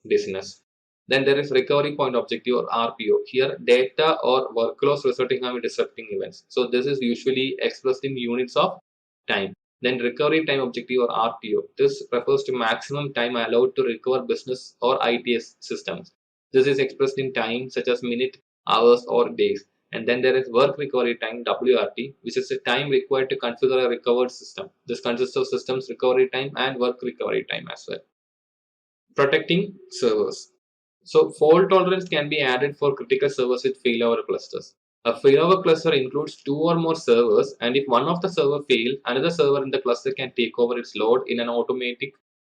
business. Then there is recovery point objective or RPO. Here, data or workloads resulting from disrupting events. So this is usually expressed in units of time. Then recovery time objective or RTO. This refers to maximum time allowed to recover business or ITS systems. This is expressed in time such as minute, hours, or days. And then there is work recovery time WRT, which is the time required to configure a recovered system. This consists of systems recovery time and work recovery time as well. Protecting servers. So fault tolerance can be added for critical servers with failover clusters. A failover cluster includes two or more servers, and if one of the server fails, another server in the cluster can take over its load in an automatic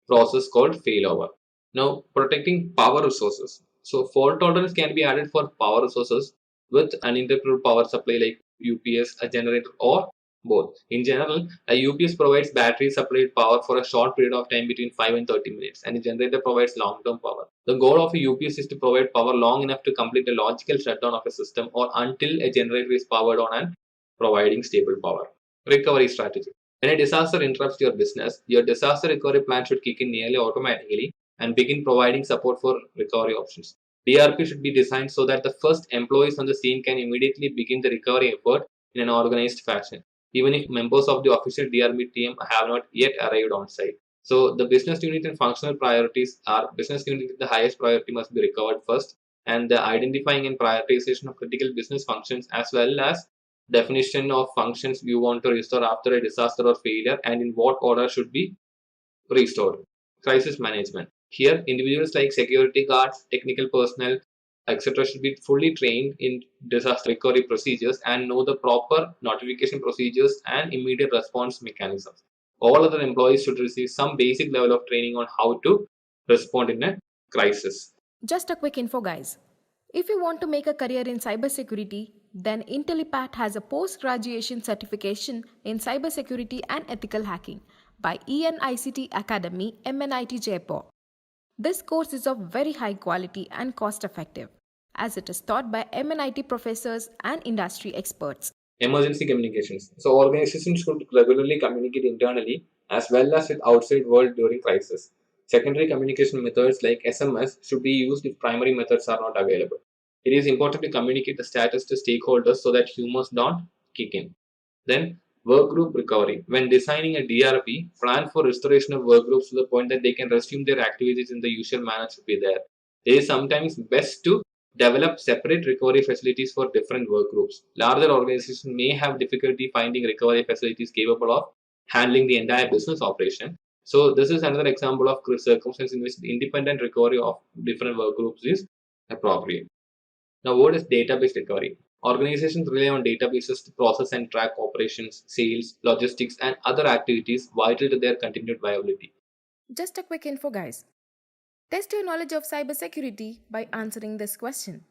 process called failover. Now, protecting power resources. So fault tolerance can be added for power resources with uninterruptible power supply like UPS, a generator, or both. In general, a UPS provides battery supplied power for a short period of time between 5 and 30 minutes, and a generator provides long-term power. The goal of a UPS is to provide power long enough to complete a logical shutdown of a system or until a generator is powered on and providing stable power. Recovery strategy. When a disaster interrupts your business, your disaster recovery plan should kick in nearly automatically and begin providing support for recovery options. DRP should be designed so that the first employees on the scene can immediately begin the recovery effort in an organized fashion, even if members of the official DRP team have not yet arrived on site. So the business unit and functional priorities are business unit with the highest priority must be recovered first, and the identifying and prioritization of critical business functions as well as definition of functions you want to restore after a disaster or failure and in what order should be restored. Crisis management. Here, individuals like security guards, technical personnel, etc., should be fully trained in disaster recovery procedures and know the proper notification procedures and immediate response mechanisms. All other employees should receive some basic level of training on how to respond in a crisis. Just a quick info, guys. If you want to make a career in cybersecurity, then Intellipaat has a post-graduation certification in cybersecurity and ethical hacking. by ENICT Academy, MNIT Jaipur. This course is of very high quality and cost effective, as it is taught by MNIT professors and industry experts. Emergency communications. So organizations should regularly communicate internally as well as with outside world during crisis. Secondary communication methods like SMS should be used if primary methods are not available. It is important to communicate the status to stakeholders so that humors don't kick in. Then work group recovery. When designing a DRP, plan for restoration of work groups to the point that they can resume their activities in the usual manner should be there. It is sometimes best to develop separate recovery facilities for different work groups. Larger organizations may have difficulty finding recovery facilities capable of handling the entire business operation. So this is another example of circumstance in which the independent recovery of different work groups is appropriate. Now, what is database recovery? Organizations rely on databases to process and track operations, sales, logistics, and other activities vital to their continued viability. Just a quick info, guys. Test your knowledge of cybersecurity by answering this question.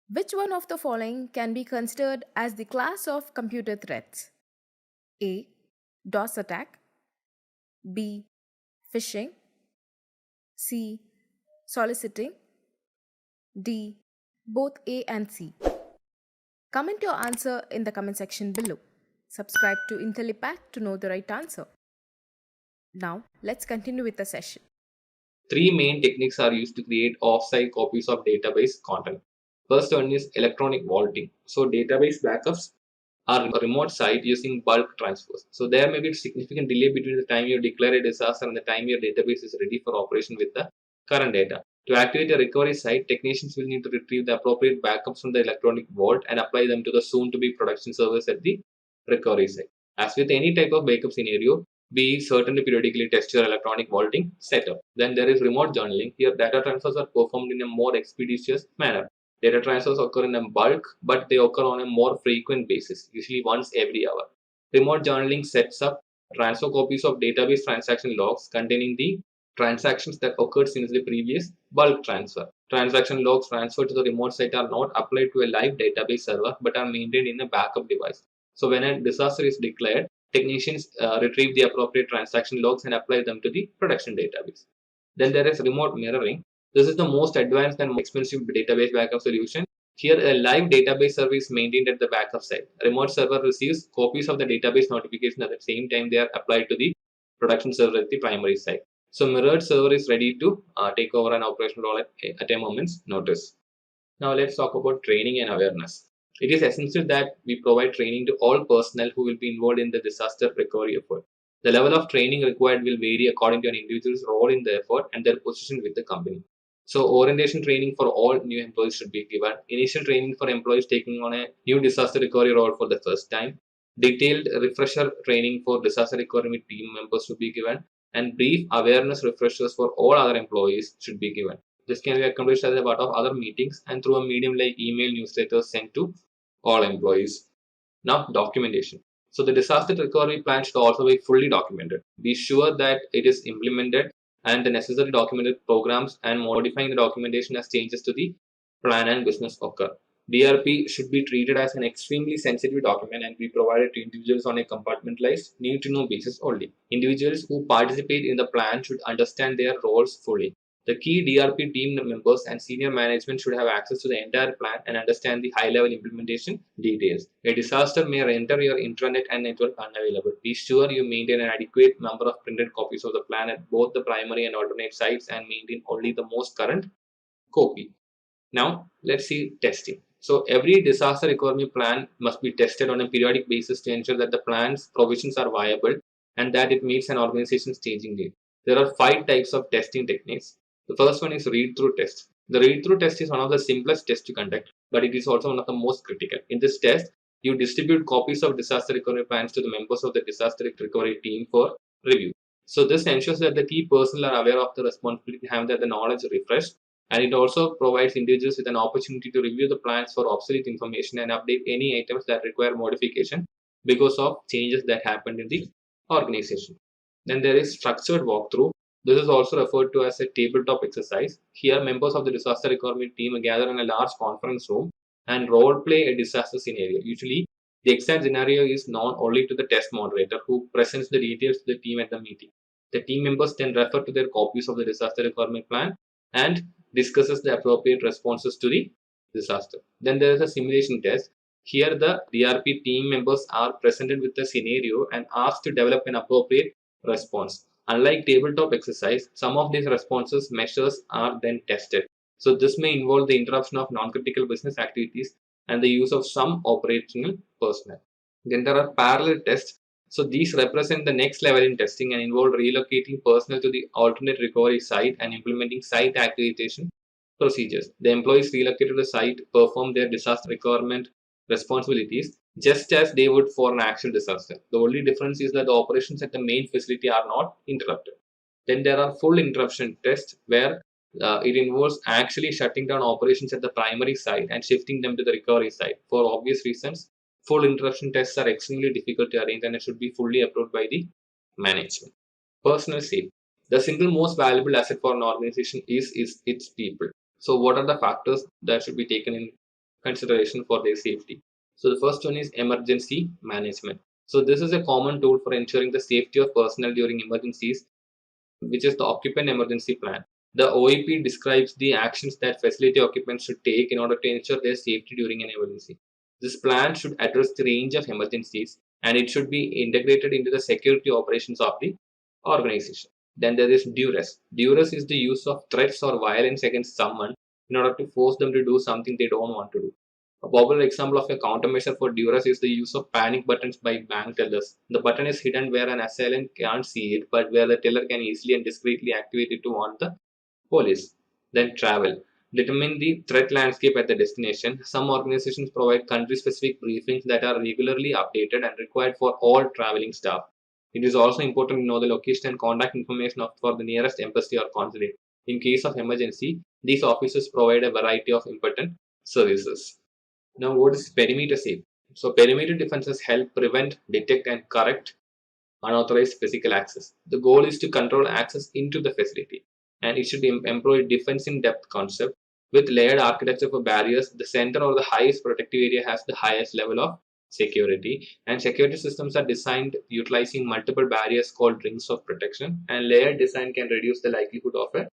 Which one of the following can be considered as the class of computer threats? A. DOS attack. B. Phishing. C. Soliciting. D. Both A and C. Comment your answer in the comment section below. Subscribe to Intellipaat to know the right answer. Now, let's continue with the session. Three main techniques are used to create off-site copies of database content. First one is electronic vaulting. So database backups are a remote site using bulk transfers. So there may be a significant delay between the time you declare a disaster and the time your database is ready for operation with the current data. To activate a recovery site, technicians will need to retrieve the appropriate backups from the electronic vault and apply them to the soon-to-be production service at the recovery site. As with any type of backup scenario, be certain to periodically test your electronic vaulting setup. Then there is remote journaling. Here, data transfers are performed in a more expeditious manner. Data transfers occur in a bulk, but they occur on a more frequent basis, usually once every hour. Remote journaling sets up transfer copies of database transaction logs containing the transactions that occurred since the previous bulk transfer. Transaction logs transferred to the remote site are not applied to a live database server but are maintained in a backup device. So when a disaster is declared, technicians retrieve the appropriate transaction logs and apply them to the production database. Then there is remote mirroring. This is the most advanced and expensive database backup solution. Here, a live database server is maintained at the backup site. A remote server receives copies of the database notification at the same time they are applied to the production server at the primary site. So mirrored server is ready to take over an operational role at a moment's notice. Now let's talk about training and awareness. It is essential that we provide training to all personnel who will be involved in the disaster recovery effort. The level of training required will vary according to an individual's role in the effort and their position with the company. So orientation training for all new employees should be given. Initial training for employees taking on a new disaster recovery role for the first time. Detailed refresher training for disaster recovery team members should be given. And brief awareness refreshers for all other employees should be given. This can be accomplished as a part of other meetings and through a medium like email newsletters sent to all employees. Now, documentation. So the disaster recovery plan should also be fully documented. Be sure that it is implemented and the necessary documented programs and modifying the documentation as changes to the plan and business occur. DRP should be treated as an extremely sensitive document and be provided to individuals on a compartmentalized, need-to-know basis only. Individuals who participate in the plan should understand their roles fully. The key DRP team members and senior management should have access to the entire plan and understand the high-level implementation details. A disaster may render your intranet and network unavailable. Be sure you maintain an adequate number of printed copies of the plan at both the primary and alternate sites and maintain only the most current copy. Now, let's see testing. So every disaster recovery plan must be tested on a periodic basis to ensure that the plan's provisions are viable and that it meets an organization's changing need. There are 5 types of testing techniques. The first one is read-through test. The read-through test is one of the simplest tests to conduct, but it is also one of the most critical. In this test, you distribute copies of disaster recovery plans to the members of the disaster recovery team for review. So this ensures that the key personnel are aware of the responsibility, have the knowledge refreshed, and it also provides individuals with an opportunity to review the plans for obsolete information and update any items that require modification because of changes that happened in the organization. Then there is structured walkthrough. This is also referred to as a tabletop exercise. Here, members of the disaster recovery team gather in a large conference room and role play a disaster scenario. Usually, The exact scenario is known only to the test moderator, who presents the details to the team at the meeting. The team members then refer to their copies of the disaster requirement plan and discusses the appropriate responses to the disaster. Then there is a simulation test. Here the DRP team members are presented with the scenario and asked to develop an appropriate response. Unlike tabletop exercise, some of these responses measures are then tested. So this may involve the interruption of non-critical business activities and the use of some operational personnel. Then there are parallel tests. So these represent the next level in testing and involve relocating personnel to the alternate recovery site and implementing site activation procedures. The employees relocated to the site perform their disaster requirement responsibilities just as they would for an actual disaster. The only difference is that the operations at the main facility are not interrupted. Then there are full interruption tests where it involves actually shutting down operations at the primary site and shifting them to the recovery site. For obvious reasons, full interruption tests are extremely difficult to arrange and it should be fully approved by the management. Personal safety. The single most valuable asset for an organization is its people. So what are the factors that should be taken in consideration for their safety? So the first one is emergency management. So this is a common tool for ensuring the safety of personnel during emergencies, which is the occupant emergency plan. The OEP describes the actions that facility occupants should take in order to ensure their safety during an emergency. This plan should address the range of emergencies and it should be integrated into the security operations of the organization. Then there is duress. Duress is the use of threats or violence against someone in order to force them to do something they don't want to do. A popular example of a countermeasure for duress is the use of panic buttons by bank tellers. The button is hidden where an assailant can't see it, but where the teller can easily and discreetly activate it to warn the police. Then travel. Determine the threat landscape at the destination. Some organizations provide country-specific briefings that are regularly updated and required for all traveling staff. It is also important to know the location and contact information for the nearest embassy or consulate. In case of emergency, these offices provide a variety of important services. Now, what is perimeter safe? So, perimeter defenses help prevent, detect, and correct unauthorized physical access. The goal is to control access into the facility, and it should employ defense in depth concept with layered architecture for barriers. The center or the highest protective area has the highest level of security, and security systems are designed utilizing multiple barriers called rings of protection, and layered design can reduce the likelihood of a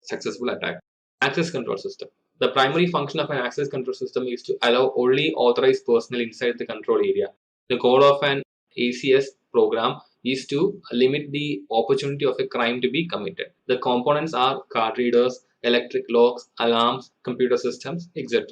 successful attack. Access control system. The primary function of an access control system is to allow only authorized personnel inside the control area. The goal of an ACS program is to limit the opportunity of a crime to be committed. The components are card readers, electric locks, alarms, computer systems, etc.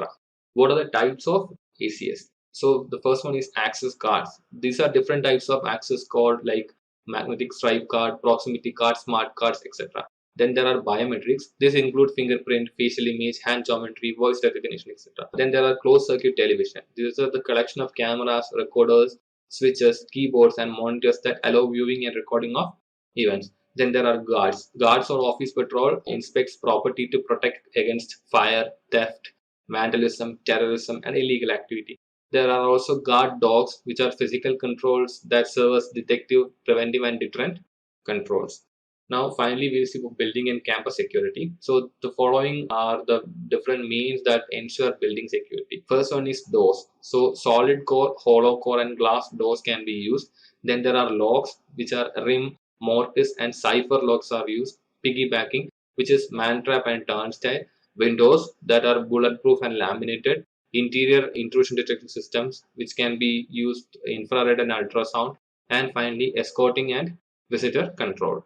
What are the types of ACS? So the first one is access cards. These are different types of access card like magnetic stripe card, proximity card, smart cards, etc. Then there are biometrics. This include fingerprint, facial image, hand geometry, voice recognition, etc. Then there are closed circuit television. These are the collection of cameras, recorders, switches, keyboards, and monitors that allow viewing and recording of events. Then there are guards. Guards or office patrol inspects property to protect against fire, theft, vandalism, terrorism, and illegal activity. There are also guard dogs, which are physical controls that serve as detective, preventive, and deterrent controls. Now, finally, we'll see building and campus security. So, the following are the different means that ensure building security. First one is doors. So, solid core, hollow core, and glass doors can be used. Then there are locks, which are rim, mortise, and cipher locks are used. Piggybacking, which is man trap and turnstile. Windows that are bulletproof and laminated. Interior intrusion detection systems, which can be used infrared and ultrasound. And finally, escorting and visitor control.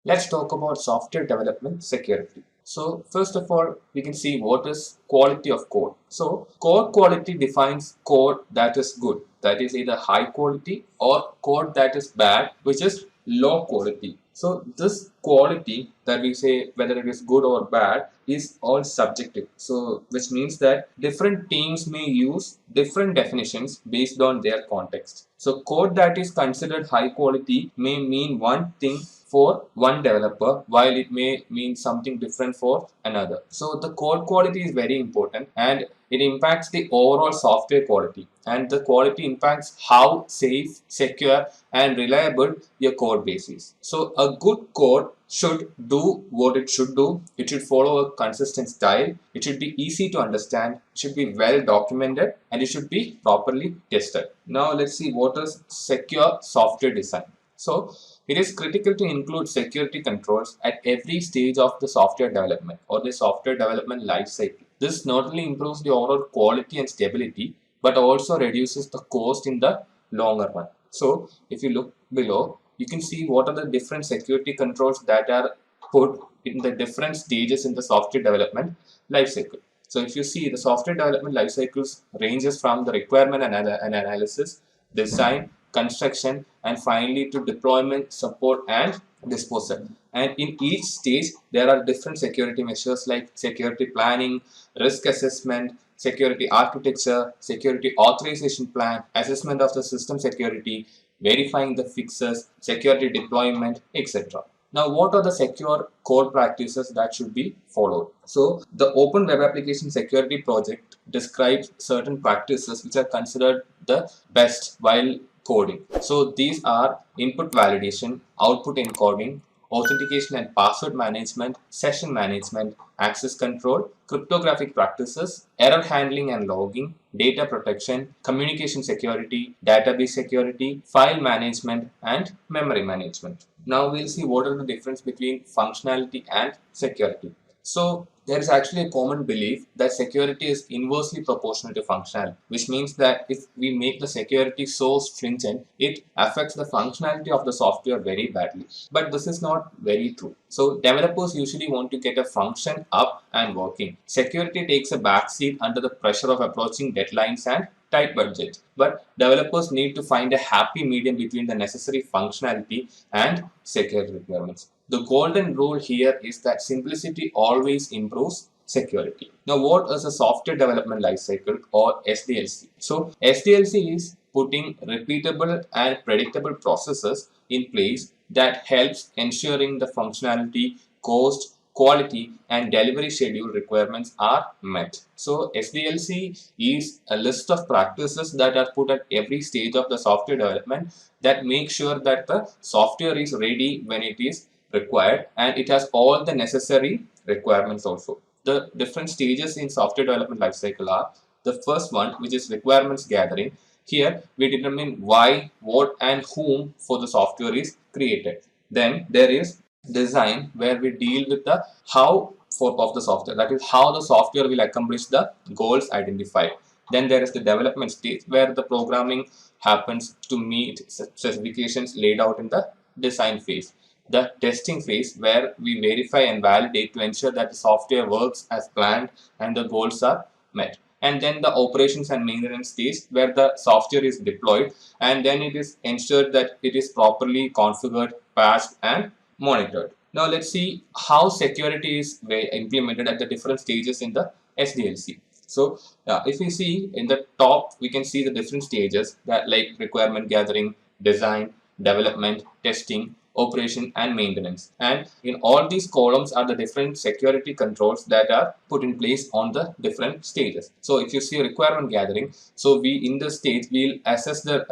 Let's talk about software development security. So first of all, we can see what is quality of code. So code quality defines code that is good, that is either high quality, or code that is bad, which is low quality. So this quality that we say whether it is good or bad is all subjective. So which means that different teams may use different definitions based on their context. So code that is considered high quality may mean one thing for one developer, while it may mean something different for another. So the code quality is very important and it impacts the overall software quality, and the quality impacts how safe, secure, and reliable your code base is. So a good code should do what it should do. It should follow a consistent style. It should be easy to understand. It should be well documented, and it should be properly tested. Now let's see what is secure software design. So it is critical to include security controls at every stage of the software development or the software development life cycle. This not only improves the overall quality and stability, but also reduces the cost in the longer run. So if you look below, you can see what are the different security controls that are put in the different stages in the software development lifecycle. So if you see, the software development life cycles ranges from the requirement analysis, design, construction, and finally to deployment, support, and disposal. And in each stage, there are different security measures like security planning, risk assessment, security architecture, security authorization plan, assessment of the system security, verifying the fixes, security deployment, etc. Now, what are the secure core practices that should be followed? So, the Open Web Application Security Project describes certain practices which are considered the best while coding. So, these are input validation, output encoding, authentication and password management, session management, access control, cryptographic practices, error handling and logging, data protection, communication security, database security, file management, and memory management. Now we'll see what are the difference between functionality and security. So there is actually a common belief that security is inversely proportional to functionality, which means that if we make the security so stringent, it affects the functionality of the software very badly. But this is not very true. So developers usually want to get a function up and working. Security takes a backseat under the pressure of approaching deadlines and tight budget. But developers need to find a happy medium between the necessary functionality and security requirements. The golden rule here is that simplicity always improves security. Now, what is a software development lifecycle or SDLC? So, SDLC is putting repeatable and predictable processes in place that helps ensuring the functionality, cost, quality, and delivery schedule requirements are met. So SDLC is a list of practices that are put at every stage of the software development that make sure that the software is ready when it is required and it has all the necessary requirements also. The different stages in software development lifecycle are: the first one, which is requirements gathering. Here we determine why, what, and whom for the software is created. Then there is design, where we deal with the how of the software, that is how the software will accomplish the goals identified. Then there is the development stage, where the programming happens to meet specifications laid out in the design phase. The testing phase, where we verify and validate to ensure that the software works as planned and the goals are met. And then the operations and maintenance stage, where the software is deployed and then it is ensured that it is properly configured, patched, and monitored. Now let's see how security is implemented at the different stages in the SDLC. So if we see in the top, we can see the different stages that like requirement gathering, design, development, testing, operation, and maintenance. And in all these columns are the different security controls that are put in place on the different stages. So if you see requirement gathering, so we in this stage we'll assess the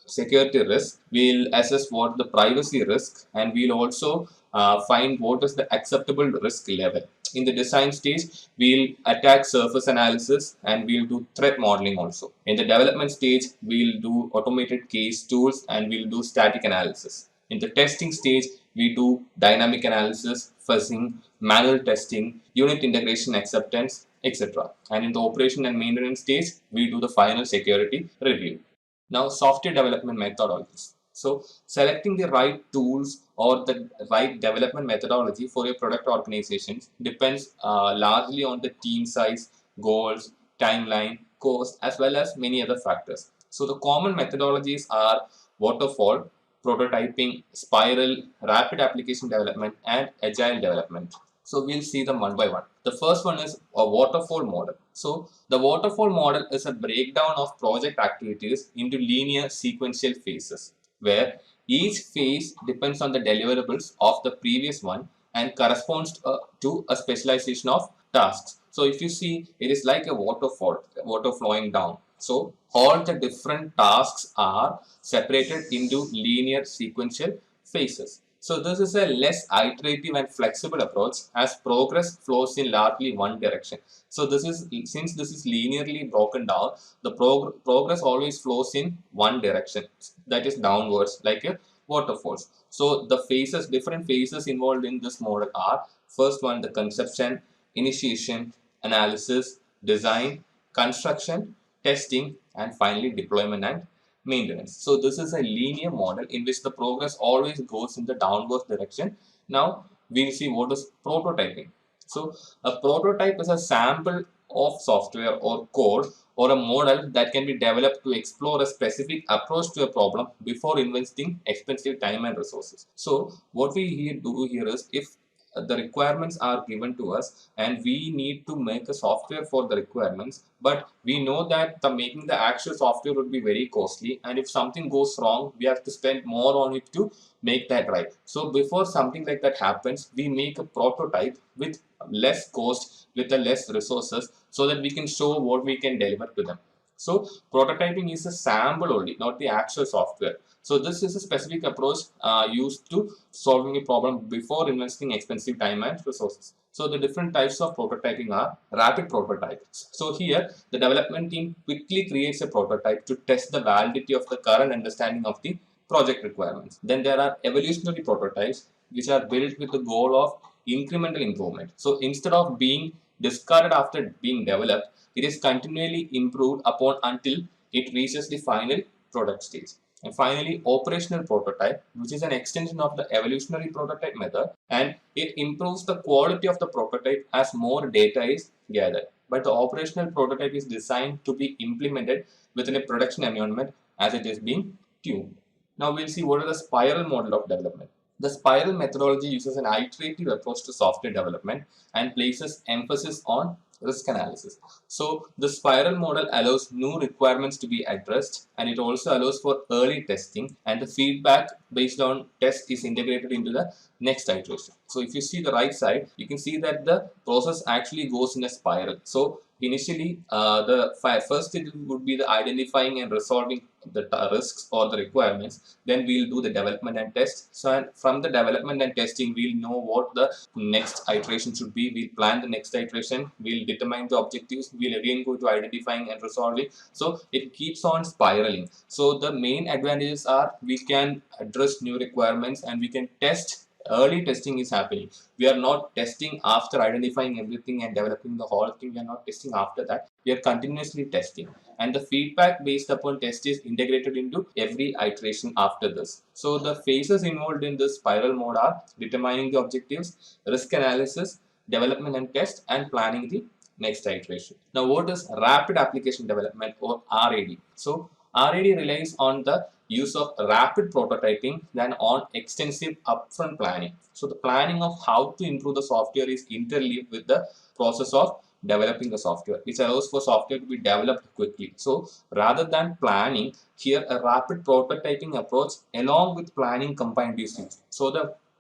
security risk, we'll assess what the privacy risk, and we'll also find what is the acceptable risk level. In the design stage, we'll attack surface analysis and we'll do threat modeling also. In the development stage, we'll do automated case tools and we'll do static analysis. In the testing stage, we do dynamic analysis, fuzzing, manual testing, unit integration acceptance, etc. And in the operation and maintenance stage, we do the final security review. Now, software development methodologies. So, selecting the right tools or the right development methodology for your product organizations depends largely on the team size, goals, timeline, cost, as well as many other factors. So, the common methodologies are waterfall, prototyping, spiral, rapid application development, and agile development. So we'll see them one by one. The first one is a waterfall model. So the waterfall model is a breakdown of project activities into linear sequential phases, where each phase depends on the deliverables of the previous one and corresponds to a specialization of tasks. So if you see, it is like a waterfall, water flowing down. So all the different tasks are separated into linear sequential phases. So this is a less iterative and flexible approach as progress flows in largely one direction. So since this is linearly broken down, the progress always flows in one direction, that is downwards, like a waterfalls. So the different phases involved in this model are: first one, the conception, initiation, analysis, design, construction, testing, and finally deployment and maintenance. So this is a linear model in which the progress always goes in the downward direction. Now we'll see what is prototyping. So a prototype is a sample of software or code or a model that can be developed to explore a specific approach to a problem before investing expensive time and resources. So what we do here is, if the requirements are given to us and we need to make a software for the requirements, but we know that making the actual software would be very costly, and if something goes wrong we have to spend more on it to make that right. So before something like that happens, we make a prototype with less cost, with the less resources, so that we can show what we can deliver to them. So prototyping is a sample only, not the actual software. So this is a specific approach used to solving a problem before investing expensive time and resources. So the different types of prototyping are: rapid prototypes. So here the development team quickly creates a prototype to test the validity of the current understanding of the project requirements. Then there are evolutionary prototypes, which are built with the goal of incremental improvement. So instead of being discarded after being developed, it is continually improved upon until it reaches the final product stage. And finally, operational prototype, which is an extension of the evolutionary prototype method, and it improves the quality of the prototype as more data is gathered. But the operational prototype is designed to be implemented within a production environment as it is being tuned. Now we'll see what is the spiral model of development. The spiral methodology uses an iterative approach to software development and places emphasis on risk analysis. So the spiral model allows new requirements to be addressed, and it also allows for early testing, and the feedback based on test is integrated into the next iteration. So if you see the right side, you can see that the process actually goes in a spiral. So initially, the first stage would be the identifying and resolving the risks or the requirements. Then we'll do the development and test. So from the development and testing, we'll know what the next iteration should be. We'll plan the next iteration. We'll determine the objectives. We'll again go to identifying and resolving. So it keeps on spiraling. So the main advantages are we can address new requirements and we can test. Early testing is happening. We are not testing after identifying everything and developing the whole thing. We are not testing after that. We are continuously testing, and the feedback based upon test is integrated into every iteration after this. So the phases involved in this spiral mode are determining the objectives, risk analysis, development and test, and planning the next iteration. Now what is rapid application development, or RAD? So RAD relies on the use of rapid prototyping than on extensive upfront planning. So the planning of how to improve the software is interleaved with the process of developing the software, which allows for software to be developed quickly. So rather than planning, here a rapid prototyping approach along with planning combined is used. So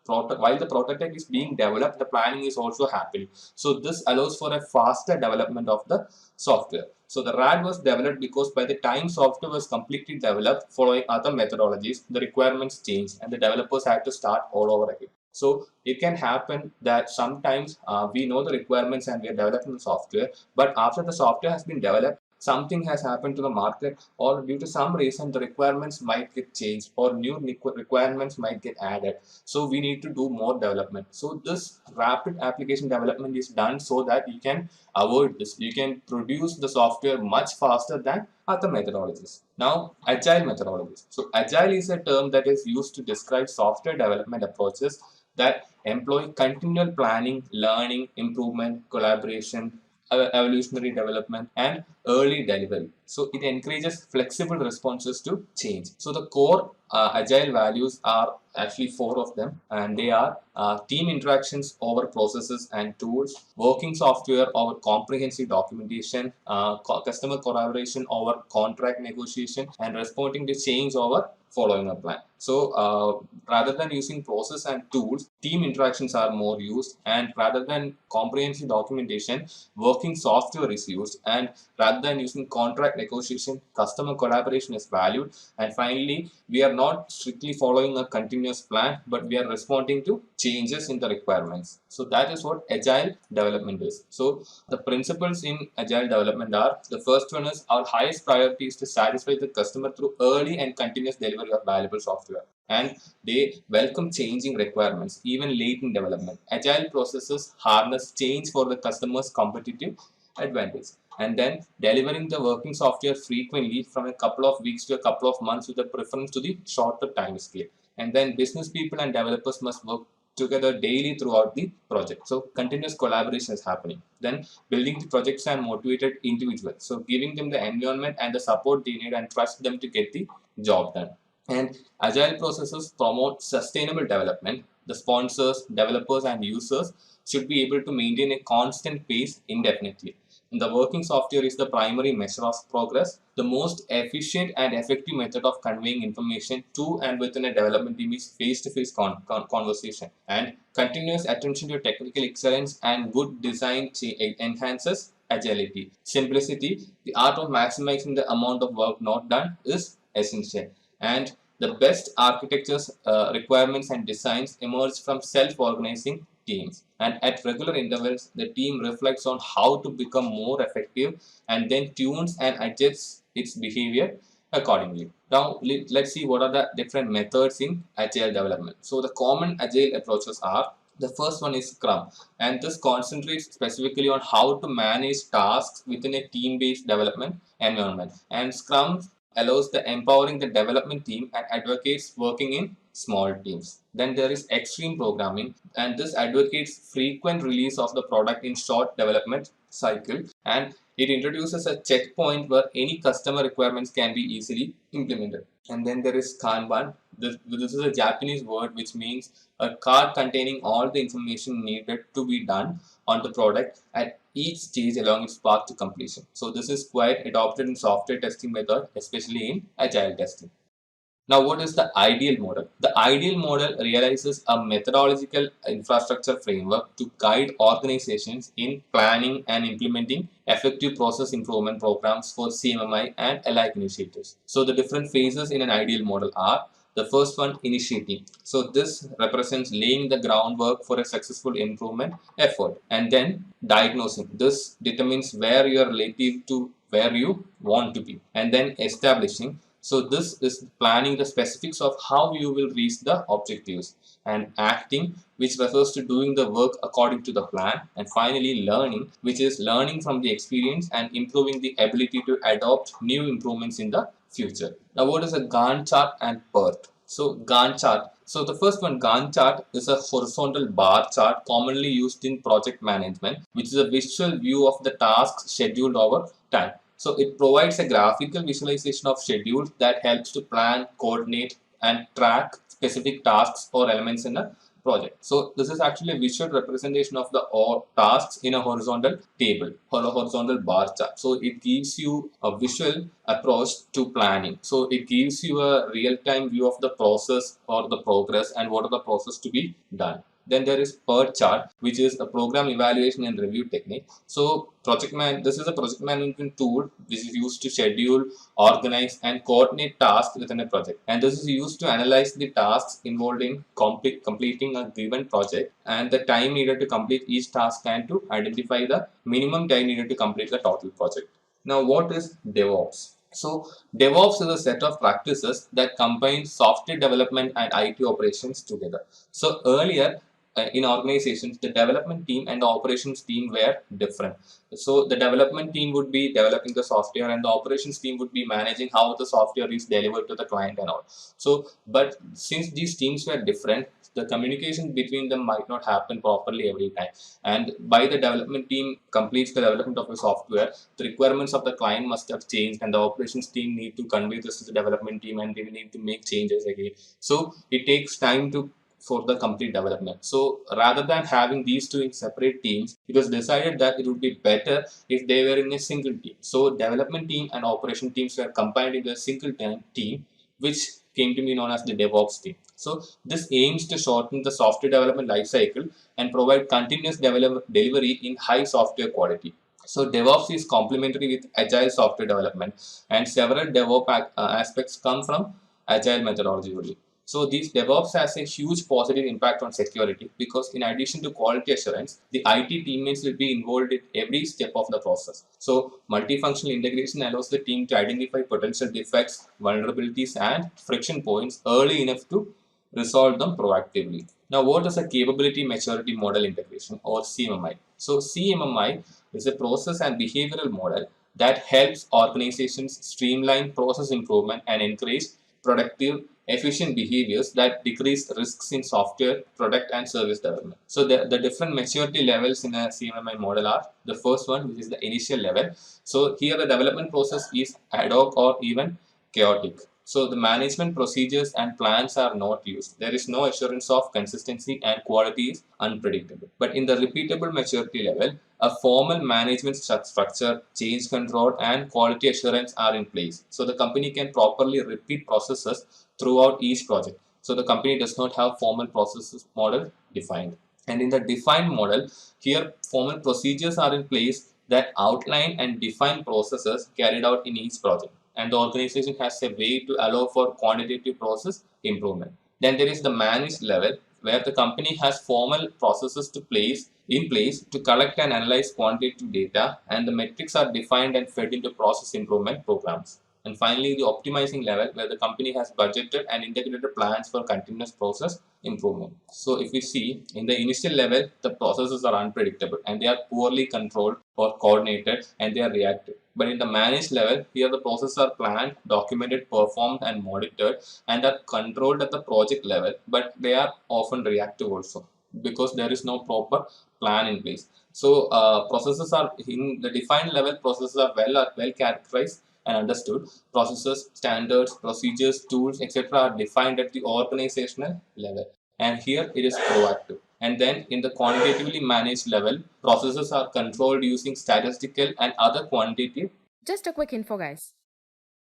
while the prototype is being developed, the planning is also happening. So this allows for a faster development of the software. So the RAD was developed because by the time software was completely developed following other methodologies, the requirements changed and the developers had to start all over again. So it can happen that sometimes we know the requirements and we are developing the software, but after the software has been developed, something has happened to the market, or due to some reason the requirements might get changed or new requirements might get added. So we need to do more development. So this rapid application development is done so that you can avoid this. You can produce the software much faster than other methodologies. Now, agile methodologies. So agile is a term that is used to describe software development approaches that employ continual planning, learning, improvement, collaboration, evolutionary development, and early delivery. So it encourages flexible responses to change. So the core agile values are actually 4 of them, and they are team interactions over processes and tools, working software over comprehensive documentation, customer collaboration over contract negotiation, and responding to change over following a plan. So rather than using process and tools, team interactions are more used, and rather than comprehensive documentation, working software is used, and rather than using contract negotiation, customer collaboration is valued, and finally, we are not strictly following a continuous plan, but we are responding to changes in the requirements. So that is what agile development is. So the principles in agile development are: the first one is our highest priority is to satisfy the customer through early and continuous delivery of valuable software, and they welcome changing requirements even late in development. Agile processes harness change for the customer's competitive advantage, and then delivering the working software frequently from a couple of weeks to a couple of months with a preference to the shorter time scale. And then business people and developers must work together daily throughout the project. So continuous collaboration is happening. Then building the projects and motivated individuals. So giving them the environment and the support they need and trust them to get the job done. And agile processes promote sustainable development. The sponsors, developers, and users should be able to maintain a constant pace indefinitely. And the working software is the primary measure of progress. The most efficient and effective method of conveying information to and within a development team is face-to-face conversation. And continuous attention to technical excellence and good design enhances agility. Simplicity, the art of maximizing the amount of work not done, is essential. And the best architectures, requirements, and designs emerge from self-organizing teams. And at regular intervals, the team reflects on how to become more effective and then tunes and adjusts its behavior accordingly. Now, let's see what are the different methods in agile development. So, the common agile approaches are: the first one is Scrum, and this concentrates specifically on how to manage tasks within a team-based development environment. And Scrum allows the empowering the development team and advocates working in small teams. Then there is extreme programming, and this advocates frequent release of the product in short development cycle, and it introduces a checkpoint where any customer requirements can be easily implemented. And then there is Kanban. This is a Japanese word which means a card containing all the information needed to be done on the product at each stage along its path to completion. So this is quite adopted in software testing method, especially in agile testing. Now, what is the ideal model? The ideal model realizes a methodological infrastructure framework to guide organizations in planning and implementing effective process improvement programs for CMMI and alike initiatives. So the different phases in an ideal model are: the first one, initiating. So this represents laying the groundwork for a successful improvement effort. And then diagnosing. This determines where you are relative to where you want to be. And then establishing. So this is planning the specifics of how you will reach the objectives. And acting, which refers to doing the work according to the plan. And finally, learning, which is learning from the experience and improving the ability to adopt new improvements in the future. Now, what is a Gantt chart and PERT? So, Gantt chart. So, the first one, Gantt chart, is a horizontal bar chart commonly used in project management, which is a visual view of the tasks scheduled over time. So, it provides a graphical visualization of schedules that helps to plan, coordinate, and track specific tasks or elements in a project. So this is actually a visual representation of the tasks in a horizontal table or a horizontal bar chart. So it gives you a visual approach to planning. So it gives you a real-time view of the process or the progress and what are the process to be done. Then there is PERT chart, which is a program evaluation and review technique. So this is a project management tool which is used to schedule, organize, and coordinate tasks within a project. And this is used to analyze the tasks involved in completing a given project and the time needed to complete each task and to identify the minimum time needed to complete the total project. Now, what is DevOps? So, DevOps is a set of practices that combine software development and IT operations together. So, earlier, in organizations, the development team and the operations team were different. So the development team would be developing the software and the operations team would be managing how the software is delivered to the client and all. So, but since these teams were different, the communication between them might not happen properly every time. And by the development team completes the development of the software, the requirements of the client must have changed and the operations team need to convey this to the development team and they need to make changes again. So it takes time for the complete development. So rather than having these two in separate teams, it was decided that it would be better if they were in a single team. So development team and operation teams were combined into a single team, which came to be known as the DevOps team. So this aims to shorten the software development lifecycle and provide continuous delivery in high software quality. So DevOps is complementary with Agile software development, and several DevOps aspects come from Agile methodology only. So these DevOps has a huge positive impact on security, because in addition to quality assurance, the IT teammates will be involved in every step of the process. So multifunctional integration allows the team to identify potential defects, vulnerabilities, and friction points early enough to resolve them proactively. Now, what is a capability maturity model integration, or CMMI? So CMMI is a process and behavioral model that helps organizations streamline process improvement and encourage productive, efficient behaviors that decrease risks in software, product, and service development. So the different maturity levels in a CMMI model are: the first one, which is the initial level. So here the development process is ad hoc or even chaotic. So the management procedures and plans are not used. There is no assurance of consistency and quality is unpredictable. But in the repeatable maturity level, a formal management structure, change control, and quality assurance are in place. So the company can properly repeat processes throughout each project. So the company does not have formal processes model defined. And in the defined model, here formal procedures are in place that outline and define processes carried out in each project, and the organization has a way to allow for quantitative process improvement. Then there is the managed level, where the company has formal processes in place to collect and analyze quantitative data, and the metrics are defined and fed into process improvement programs. And finally, the optimizing level, where the company has budgeted and integrated plans for continuous process improvement. So if we see in the initial level, the processes are unpredictable and they are poorly controlled or coordinated, and they are reactive. But in the managed level, here the processes are planned, documented, performed, and monitored, and are controlled at the project level, but they are often reactive also, because there is no proper plan in place. So processes are in the defined level, processes are well characterized and understood. Processes, standards, procedures, tools, etc. are defined at the organizational level, and here it is proactive. And then in the quantitatively managed level, processes are controlled using statistical and other quantitative. Just a quick info, guys.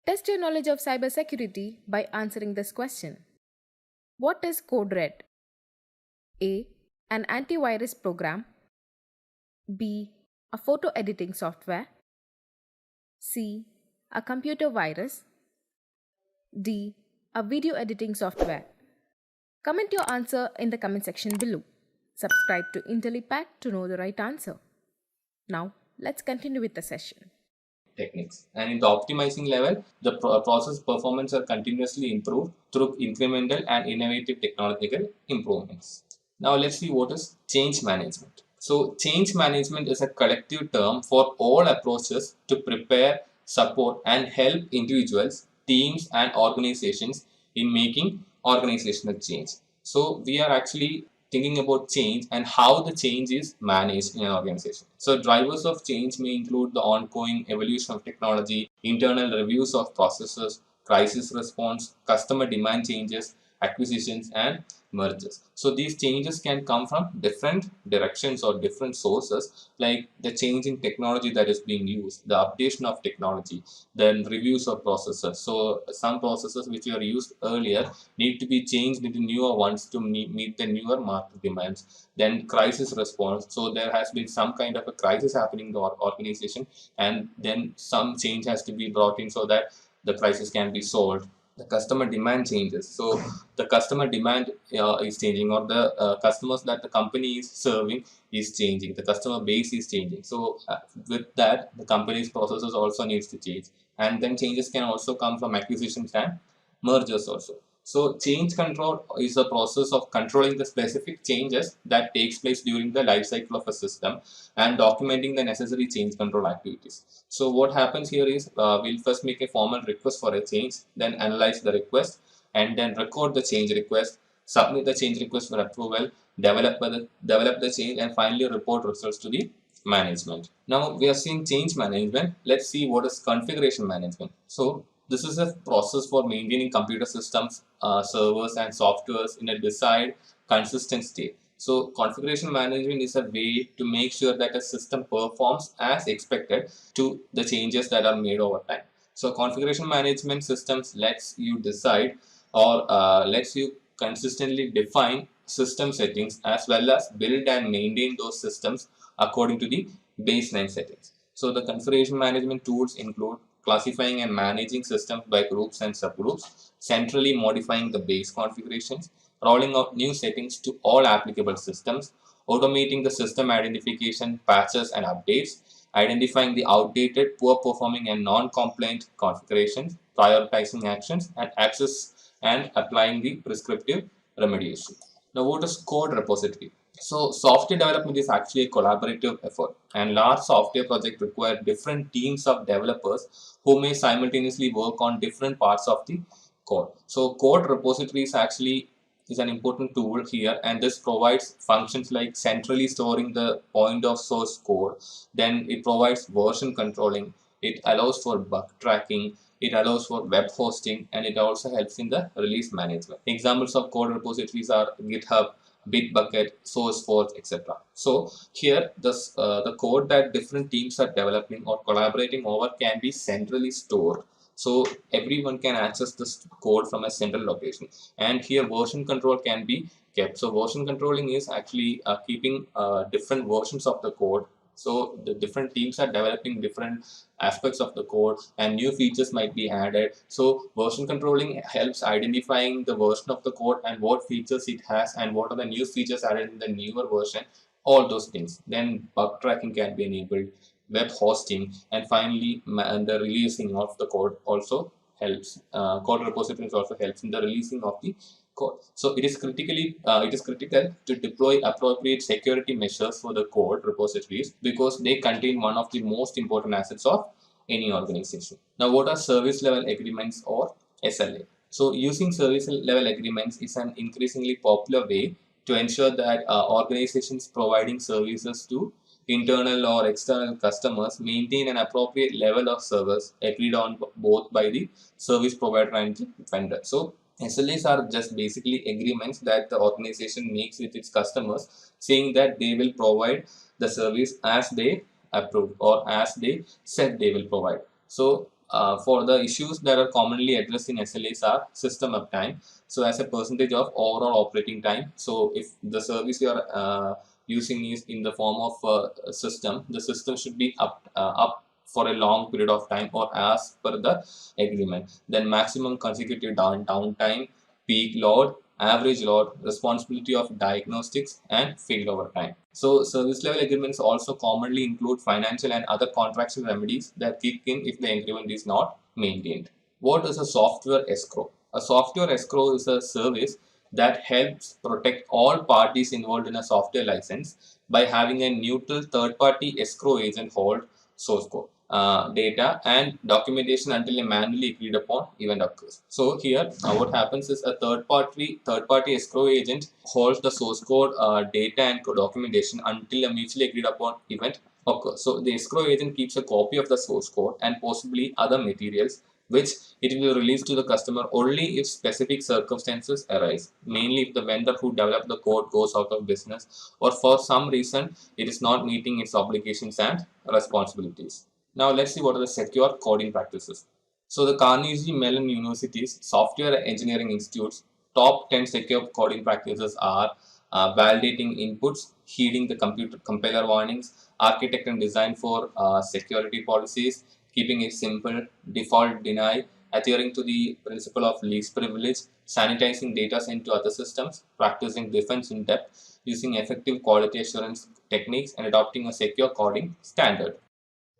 Test your knowledge of cybersecurity by answering this question. What is code red? A. An antivirus program. B. A photo editing software. C. A computer virus. D. A video editing software. Comment your answer in the comment section below. Subscribe to Intellipaat to know the right answer. Now, let's continue with the session. Techniques. And in the optimizing level, the process performance are continuously improved through incremental and innovative technological improvements. Now let's see what is change management. So change management is a collective term for all approaches to prepare, support, and help individuals, teams, and organizations in making organizational change. So we are actually thinking about change and how the change is managed in an organization. So drivers of change may include the ongoing evolution of technology, internal reviews of processes, crisis response, customer demand changes, acquisitions, and mergers. So these changes can come from different directions or different sources, like the change in technology that is being used, the updation of technology, then reviews of processes. So some processes which were used earlier need to be changed into newer ones to meet the newer market demands. Then crisis response. So there has been some kind of a crisis happening in the organization, and then some change has to be brought in so that the crisis can be solved. The customer demand changes. So the customer demand is changing, or the customers that the company is serving is changing. The customer base is changing. So with that, the company's processes also needs to change. And then changes can also come from acquisitions and mergers also. So change control is a process of controlling the specific changes that takes place during the life cycle of a system and documenting the necessary change control activities. So what happens here is we'll first make a formal request for a change, then analyze the request, and then record the change request, submit the change request for approval, develop the change, and finally report results to the management. Now we are seeing change management. Let's see what is configuration management. So this is a process for maintaining computer systems, servers, and softwares in a desired, consistent state. So configuration management is a way to make sure that a system performs as expected to the changes that are made over time. So configuration management systems lets you decide or lets you consistently define system settings as well as build and maintain those systems according to the baseline settings. So the configuration management tools include classifying and managing systems by groups and subgroups, centrally modifying the base configurations, rolling out new settings to all applicable systems, automating the system identification, patches, and updates, identifying the outdated, poor performing, and non compliant configurations, prioritizing actions, and access and applying the prescriptive remediation. Now, what is code repository? So, software development is actually a collaborative effort, and large software projects require different teams of developers who may simultaneously work on different parts of the code. So, code repositories actually is an important tool here, and this provides functions like centrally storing the point of source code. Then it provides version controlling, it allows for bug tracking, it allows for web hosting, and it also helps in the release management. Examples of code repositories are GitHub, Bitbucket, SourceForge, etc. So here the code that different teams are developing or collaborating over can be centrally stored, so everyone can access this code from a central location. And here version control can be kept. So version controlling is actually keeping different versions of the code. So the different teams are developing different aspects of the code, and new features might be added. So version controlling helps identifying the version of the code and what features it has and what are the new features added in the newer version, all those things. Then bug tracking can be enabled, web hosting, and finally the releasing of the code also helps. Code repositories also helps in the releasing of the code. So it is critical to deploy appropriate security measures for the code repositories because they contain one of the most important assets of any organization. Now, what are service level agreements or SLA? So using service level agreements is an increasingly popular way to ensure that organizations providing services to internal or external customers maintain an appropriate level of service agreed on both by the service provider and the vendor. So SLAs are just basically agreements that the organization makes with its customers, saying that they will provide the service as they approved or as they said they will provide. So for the issues that are commonly addressed in SLAs are system uptime. So as a percentage of overall operating time. So if the service you are using is in the form of a system, the system should be up for a long period of time or as per the agreement. Then maximum consecutive downtime, peak load, average load, responsibility of diagnostics, and failover time. So service level agreements also commonly include financial and other contractual remedies that kick in if the agreement is not maintained. What is a software escrow? A software escrow is a service that helps protect all parties involved in a software license by having a neutral third-party escrow agent hold source code, data, and documentation until a manually agreed upon event occurs. So here, what happens is a third-party escrow agent holds the source code, data, and documentation until a mutually agreed upon event occurs. So the escrow agent keeps a copy of the source code and possibly other materials, which it will release to the customer only if specific circumstances arise, mainly if the vendor who developed the code goes out of business or for some reason it is not meeting its obligations and responsibilities. Now let's see what are the secure coding practices. So the Carnegie Mellon University's Software Engineering Institute's top 10 secure coding practices are validating inputs, heeding the computer compiler warnings, architect and design for security policies, keeping it simple, default deny, adhering to the principle of least privilege, sanitizing data sent to other systems, practicing defense in depth, using effective quality assurance techniques, and adopting a secure coding standard.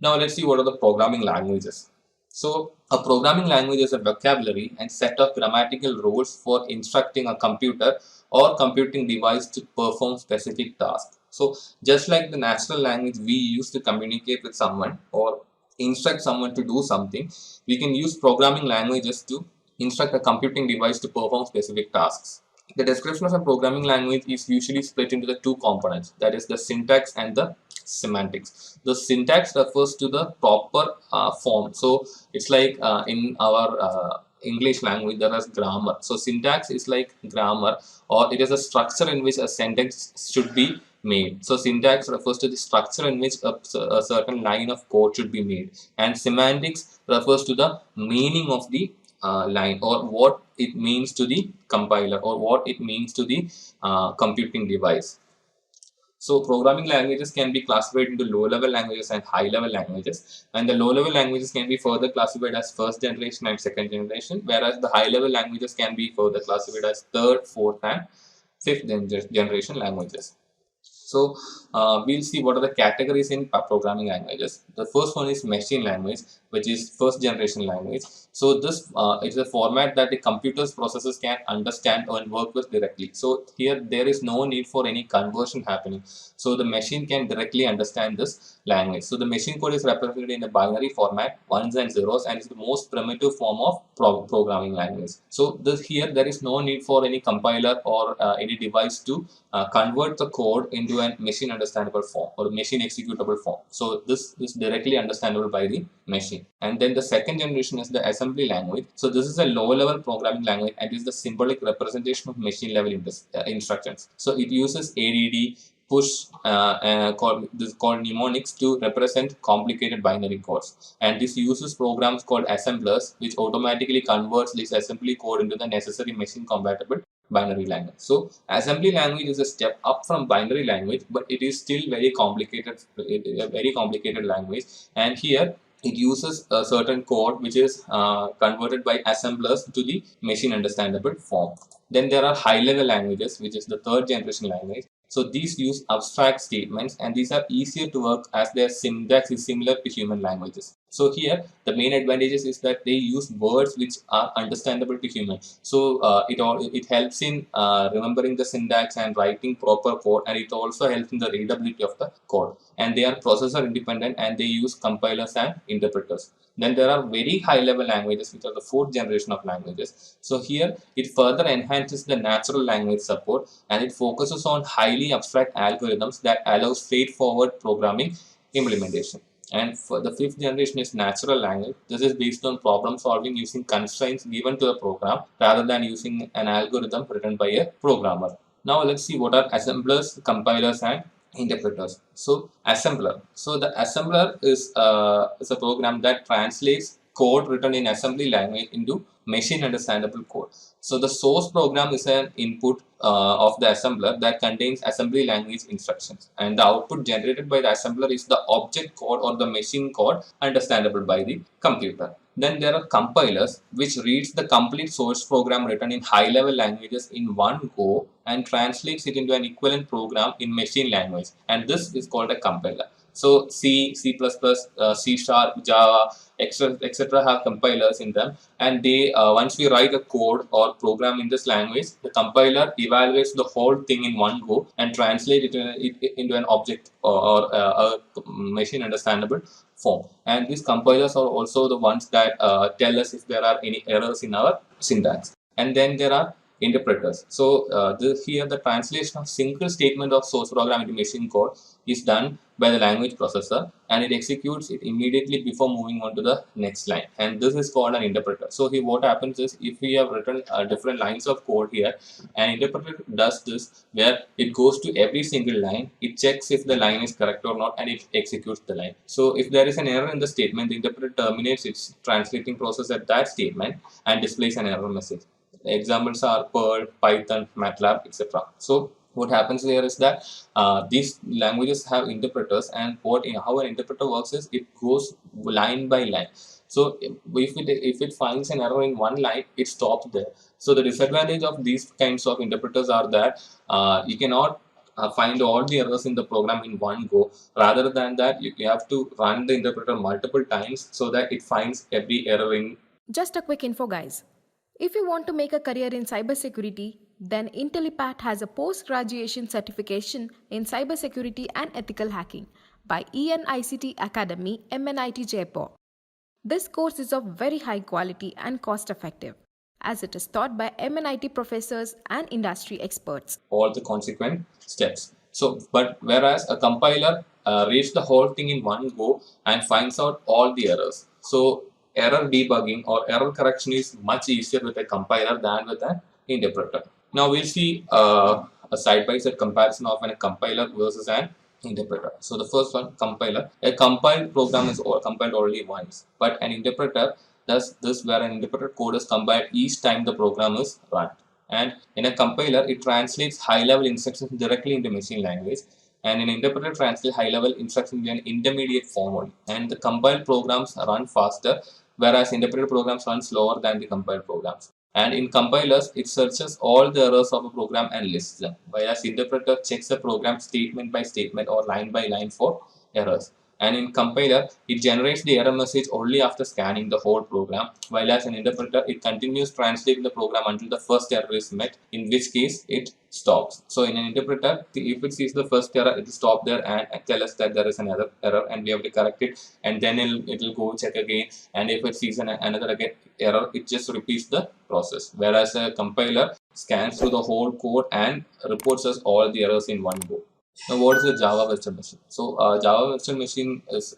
Now let's see what are the programming languages. So a programming language is a vocabulary and set of grammatical rules for instructing a computer or computing device to perform specific tasks. So just like the natural language we use to communicate with someone or instruct someone to do something, we can use programming languages to instruct a computing device to perform specific tasks. The description of a programming language is usually split into the two components, that is the syntax and the semantics. The syntax refers to the proper form. So it's like in our English language there is grammar. So syntax is like grammar, or it is a structure in which a sentence should be made. So syntax refers to the structure in which a certain line of code should be made, and semantics refers to the meaning of the line, or what it means to the compiler, or what it means to the computing device. So programming languages can be classified into low-level languages and high-level languages, and the low-level languages can be further classified as first generation and second generation, whereas the high-level languages can be further classified as third, fourth, and fifth generation languages. So we'll see what are the categories in programming languages. The first one is machine language, which is first generation language. So this is a format that the computer's processors can understand and work with directly. So here there is no need for any conversion happening. So the machine can directly understand this language. So the machine code is represented in a binary format, ones and zeros, and is the most primitive form of programming language. So here there is no need for any compiler or any device to convert the code into a machine understandable form or machine executable form. So this is directly understandable by the machine. And then the second generation is the assembly language. So this is a lower level programming language and is the symbolic representation of machine level instructions. So it uses ADD, push, called mnemonics to represent complicated binary codes, and this uses programs called assemblers, which automatically converts this assembly code into the necessary machine compatible binary language. So assembly language is a step up from binary language, but it is still very complicated, a very complicated language, and here it uses a certain code which is converted by assemblers to the machine understandable form. Then there are high level languages, which is the third generation language. So these use abstract statements, and these are easier to work as their syntax is similar to human languages. So here the main advantages is that they use words which are understandable to humans. So it helps in remembering the syntax and writing proper code, and it also helps in the readability of the code. And they are processor independent, and they use compilers and interpreters. Then there are very high level languages, which are the fourth generation of languages. So here it further enhances the natural language support, and it focuses on highly abstract algorithms that allow straightforward programming implementation. And for the fifth generation is natural language. This is based on problem solving using constraints given to the program rather than using an algorithm written by a programmer. Now let's see what are assemblers, compilers, and interpreters. So assembler. So the assembler is a program that translates code written in assembly language into machine understandable code. So the source program is an input of the assembler that contains assembly language instructions, and the output generated by the assembler is the object code or the machine code understandable by the computer. Then there are compilers, which reads the complete source program written in high level languages in one go and translates it into an equivalent program in machine language, and this is called a compiler. So C, C++, C#, Java, etc. have compilers in them, and they once we write a code or program in this language, the compiler evaluates the whole thing in one go and translates it into an object or a machine understandable form. And these compilers are also the ones that tell us if there are any errors in our syntax. And then there are interpreters. So here the translation of single statement of source program into machine code is done by the language processor, and it executes it immediately before moving on to the next line, and this is called an interpreter. So here what happens is, if we have written different lines of code here, an interpreter does this where it goes to every single line, it checks if the line is correct or not, and it executes the line. So if there is an error in the statement, the interpreter terminates its translating process at that statement and displays an error message. Examples are Perl, Python, MATLAB, etc. So what happens here is that these languages have interpreters, and how an interpreter works is it goes line by line. So if it finds an error in one line, it stops there. So the disadvantage of these kinds of interpreters are that you cannot find all the errors in the program in one go. Rather than that, you have to run the interpreter multiple times so that it finds every error in. Just a quick info, guys. If you want to make a career in cybersecurity, then Intellipaat has a post-graduation certification in cybersecurity and ethical hacking by ENICT Academy, MNIT Jaipur. This course is of very high quality and cost-effective, as it is taught by MNIT professors and industry experts. All the consequent steps. So, but whereas a compiler reads the whole thing in one go and finds out all the errors. So error debugging or error correction is much easier with a compiler than with an interpreter. Now we'll see a side-by-side comparison of a compiler versus an interpreter. So the first one, compiler. A compiled program is compiled only once, but an interpreter does this where an interpreted code is compiled each time the program is run. And in a compiler, it translates high-level instructions directly into machine language, and an interpreter translates high-level instructions into an intermediate form only. And the compiled programs run faster, whereas interpreted programs run slower than the compiled programs. And in compilers, it searches all the errors of a program and lists them, whereas interpreter checks the program statement by statement or line by line for errors. And in compiler, it generates the error message only after scanning the whole program, while as an interpreter, it continues translating the program until the first error is met, in which case it stops. So in an interpreter, if it sees the first error, it will stop there and tell us that there is another error and we have to correct it, and then it will go check again, and if it sees another error, it just repeats the process. Whereas a compiler scans through the whole code and reports us all the errors in one go. Now, what is a Java virtual machine? So, Java virtual machine is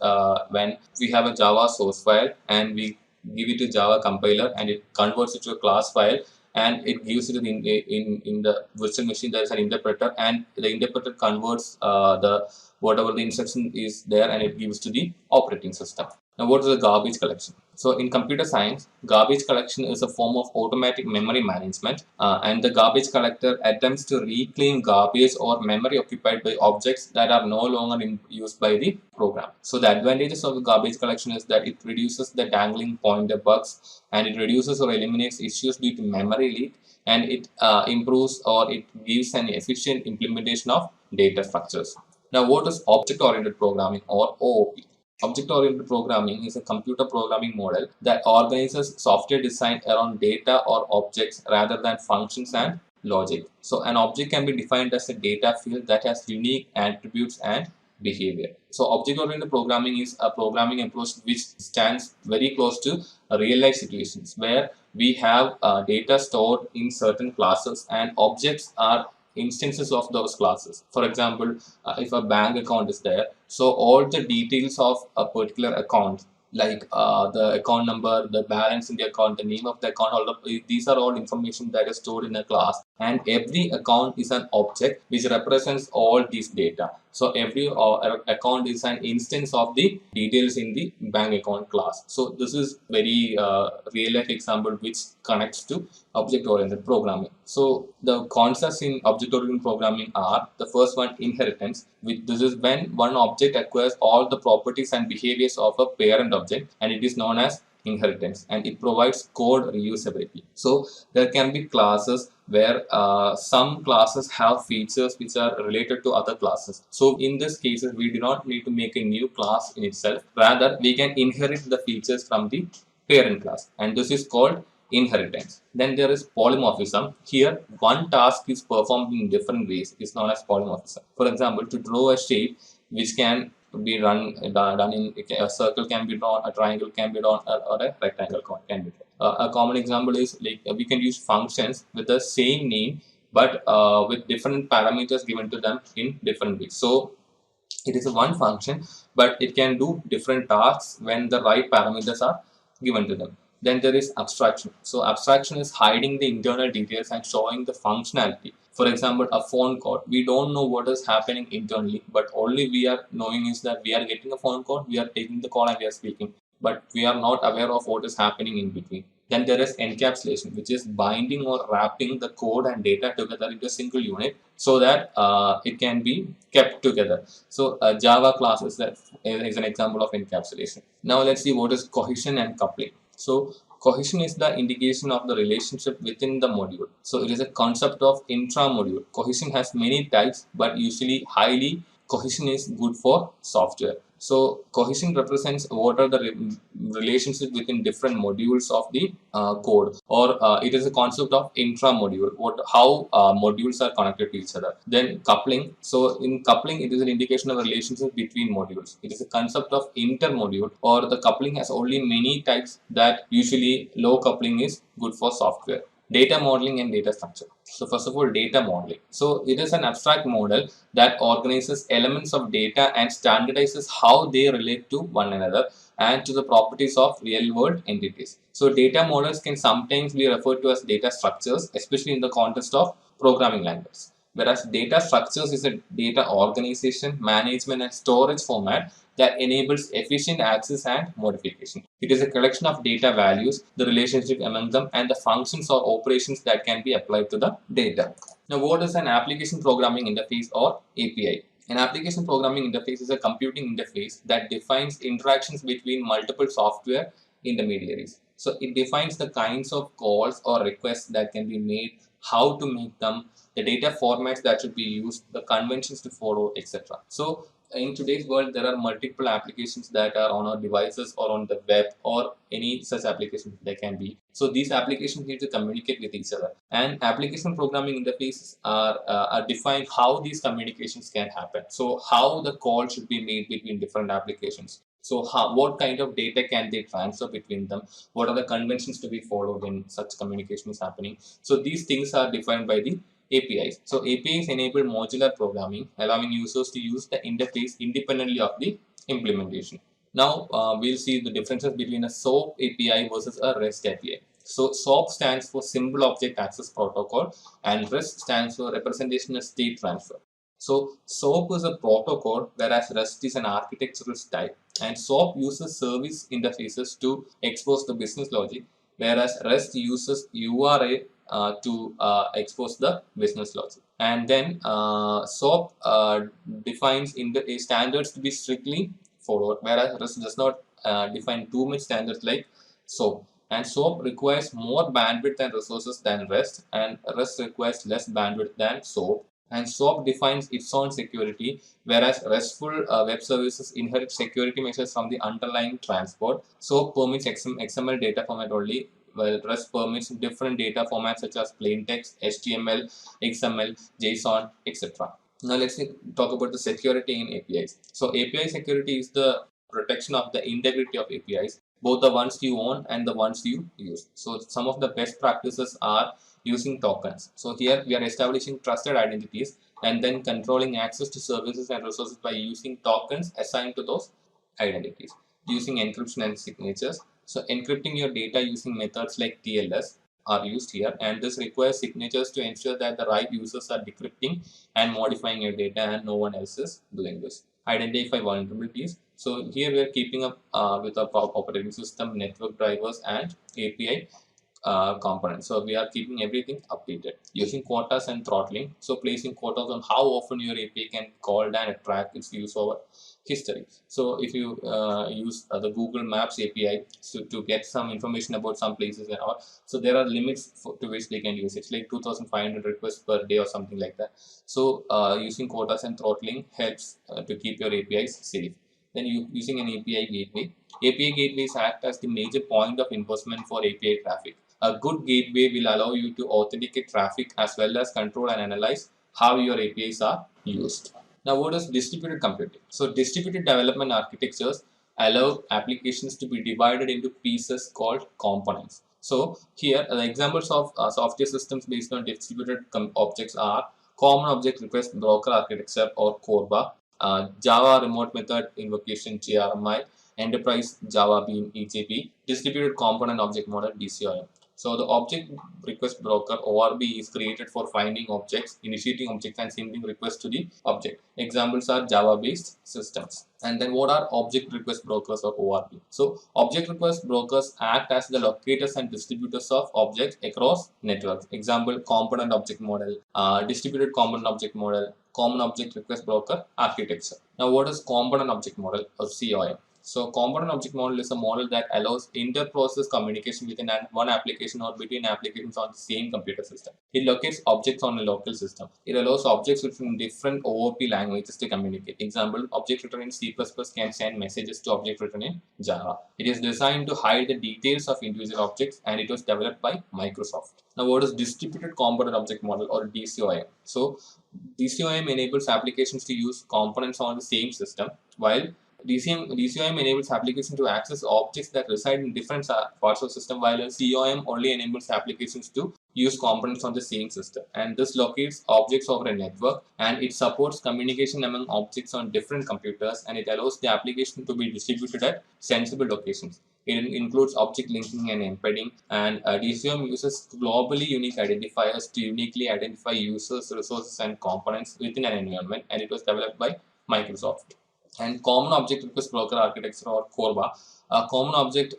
when we have a Java source file and we give it to Java compiler and it converts it to a class file and it gives it in the virtual machine. There is an interpreter and the interpreter converts the whatever the instruction is there and it gives to the operating system. Now, what is a garbage collection? So, in computer science, garbage collection is a form of automatic memory management, and the garbage collector attempts to reclaim garbage or memory occupied by objects that are no longer used by the program. So, the advantages of the garbage collection is that it reduces the dangling pointer bugs, and it reduces or eliminates issues due to memory leak, and it improves or it gives an efficient implementation of data structures. Now, what is object-oriented programming or OOP? Object-oriented programming is a computer programming model that organizes software design around data or objects rather than functions and logic. So, an object can be defined as a data field that has unique attributes and behavior. So, object-oriented programming is a programming approach which stands very close to real-life situations where we have data stored in certain classes and objects are instances of those classes. For example, if a bank account is there, so all the details of a particular account, like the account number, the balance in the account, the name of the account holder, these are all information that is stored in a class, and every account is an object which represents all these data. So every account is an instance of the details in the bank account class. So this is very real life example which connects to object-oriented programming. So the concepts in object-oriented programming are: the first one, inheritance. This is when one object acquires all the properties and behaviors of a parent object, and it is known as inheritance, and it provides code reusability. So there can be classes where some classes have features which are related to other classes. So in this cases, we do not need to make a new class in itself. Rather, we can inherit the features from the parent class, and this is called inheritance. Then there is polymorphism. Here, one task is performed in different ways. It's known as polymorphism. For example, to draw a shape which can be done in a circle can be drawn, a triangle can be drawn, or a rectangle can be drawn. A common example is like we can use functions with the same name but with different parameters given to them in different ways. So it is one function, but it can do different tasks when the right parameters are given to them. Then there is abstraction. So abstraction is hiding the internal details and showing the functionality. For example, a phone call. We don't know what is happening internally, but only we are knowing is that we are getting a phone call, we are taking the call and we are speaking, but we are not aware of what is happening in between. Then there is encapsulation, which is binding or wrapping the code and data together into a single unit so that it can be kept together. So a Java class is an example of encapsulation. Now let's see what is cohesion and coupling. So cohesion is the indication of the relationship within the module. So it is a concept of intra-module. Cohesion has many types, but usually highly cohesion is good for software. So cohesion represents what are the relationships within different modules of the code, or it is a concept of intra-module, how modules are connected to each other. Then coupling. So in coupling, it is an indication of relationship between modules. It is a concept of inter-module, or the coupling has only many types that usually low coupling is good for software. Data modeling and data structure. So first of all, data modeling. So it is an abstract model that organizes elements of data and standardizes how they relate to one another and to the properties of real-world entities. So data models can sometimes be referred to as data structures, especially in the context of programming languages. Whereas data structures is a data organization, management, and storage format that enables efficient access and modification. It is a collection of data values, the relationship among them, and the functions or operations that can be applied to the data. Now, what is an application programming interface or API? An application programming interface is a computing interface that defines interactions between multiple software intermediaries. So it defines the kinds of calls or requests that can be made, how to make them, the data formats that should be used, the conventions to follow, etc. So in today's world, there are multiple applications that are on our devices or on the web or any such application they can be. So these applications need to communicate with each other, and application programming interfaces are defined how these communications can happen. So how the call should be made between different applications. So what kind of data can they transfer between them? What are the conventions to be followed when such communication is happening? So these things are defined by the APIs. So APIs enable modular programming, allowing users to use the interface independently of the implementation. Now we'll see the differences between a SOAP API versus a REST API. So SOAP stands for Simple Object Access Protocol, and REST stands for Representational State Transfer. So SOAP is a protocol, whereas REST is an architectural style. And SOAP uses service interfaces to expose the business logic, whereas REST uses URA to expose the business logic. And then SOAP defines standards to be strictly followed, whereas REST does not define too much standards like SOAP. And SOAP requires more bandwidth and resources than REST, and REST requires less bandwidth than SOAP. And SOAP defines its own security, whereas RESTful web services inherit security measures from the underlying transport. SOAP permits XML data format only, while REST permits different data formats such as plain text, HTML, XML, JSON, etc. Now let's talk about the security in APIs. So API security is the protection of the integrity of APIs, both the ones you own and the ones you use. So some of the best practices are using tokens. So here we are establishing trusted identities and then controlling access to services and resources by using tokens assigned to those identities, using encryption and signatures. So encrypting your data using methods like TLS are used here, and this requires signatures to ensure that the right users are decrypting and modifying your data and no one else is doing this. Identify vulnerabilities. So here we are keeping up with our operating system, network drivers, and API components. So we are keeping everything updated using quotas and throttling. So placing quotas on how often your API can call and track its use over history. So if you use the Google Maps API to get some information about some places and all, so there are limits to which they can use. It's like 2,500 requests per day or something like that. So using quotas and throttling helps to keep your APIs safe. Then using an API gateway. API gateways act as the major point of enforcement for API traffic. A good gateway will allow you to authenticate traffic as well as control and analyze how your APIs are used. Now, what is distributed computing? So, distributed development architectures allow applications to be divided into pieces called components. So, here the examples of software systems based on distributed objects are Common Object Request Broker Architecture or CORBA, Java Remote Method Invocation JRMI, Enterprise Java Bean EJB, Distributed Component Object Model DCOM. So the Object Request Broker ORB is created for finding objects, initiating objects, and sending requests to the object. Examples are Java-based systems. And then what are Object Request Brokers or ORB? So Object Request Brokers act as the locators and distributors of objects across networks. Example, Component Object Model, Distributed Component Object Model, Common Object Request Broker Architecture. Now what is Component Object Model or COM? So component object model is a model that allows inter-process communication within one application or between applications on the same computer system. It locates objects on a local system. It allows objects written in different OOP languages to communicate. Example, object written in C++ can send messages to object written in Java. It is designed to hide the details of individual objects, and it was developed by Microsoft. Now, what is distributed component object model or DCOM? So DCOM enables applications to use components on the same system, while DCOM enables applications to access objects that reside in different parts of the system, while a COM only enables applications to use components on the same system. And this locates objects over a network, and it supports communication among objects on different computers, and it allows the application to be distributed at sensible locations. It includes object linking and embedding, and DCOM uses globally unique identifiers to uniquely identify users, resources, and components within an environment, and it was developed by Microsoft. And Common Object Request Broker Architecture, or CORBA. Common Object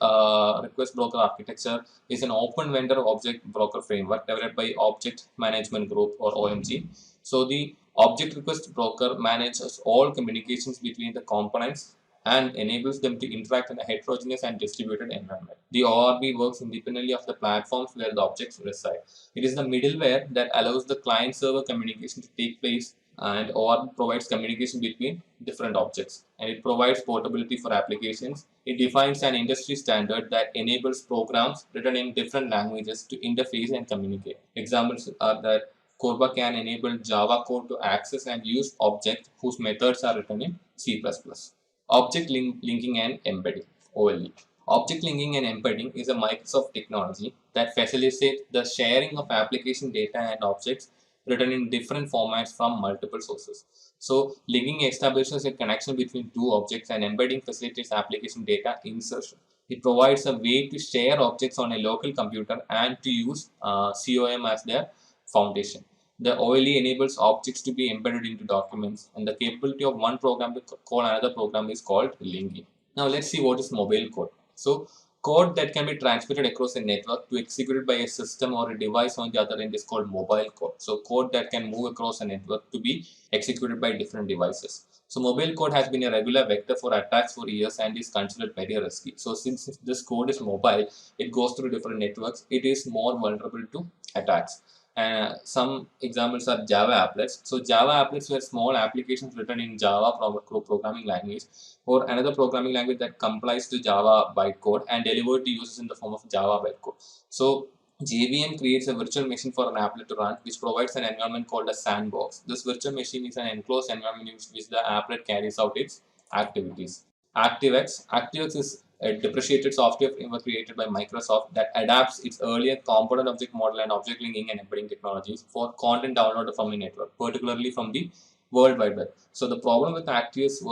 Request Broker Architecture is an open vendor object broker framework developed by Object Management Group, or OMG. So the object request broker manages all communications between the components and enables them to interact in a heterogeneous and distributed environment. The ORB works independently of the platforms where the objects reside. It is the middleware that allows the client-server communication to take place, and ORB provides communication between different objects, and it provides portability for applications. It defines an industry standard that enables programs written in different languages to interface and communicate. Examples are that Corba can enable Java code to access and use objects whose methods are written in C++. Linking and Embedding, OLE. Object linking and embedding is a Microsoft technology that facilitates the sharing of application data and objects written in different formats from multiple sources. So, linking establishes a connection between two objects, and embedding facilitates application data insertion. It provides a way to share objects on a local computer and to use COM as their foundation. The OLE enables objects to be embedded into documents, and the capability of one program to call another program is called linking. Now, let's see what is mobile code. So, code that can be transmitted across a network to executed by a system or a device on the other end is called mobile code. So, code that can move across a network to be executed by different devices. So, mobile code has been a regular vector for attacks for years and is considered very risky. So, since this code is mobile, it goes through different networks, it is more vulnerable to attacks. Some examples are Java applets. So Java applets were small applications written in Java programming language, or another programming language that complies to Java bytecode and delivered to users in the form of Java bytecode. So JVM creates a virtual machine for an applet to run, which provides an environment called a sandbox. This virtual machine is an enclosed environment in which the applet carries out its activities. ActiveX is a depreciated software framework created by Microsoft that adapts its earlier component object model and object linking and embedding technologies for content downloaded from a network, particularly from the World Wide Web. So the problem with ActiveX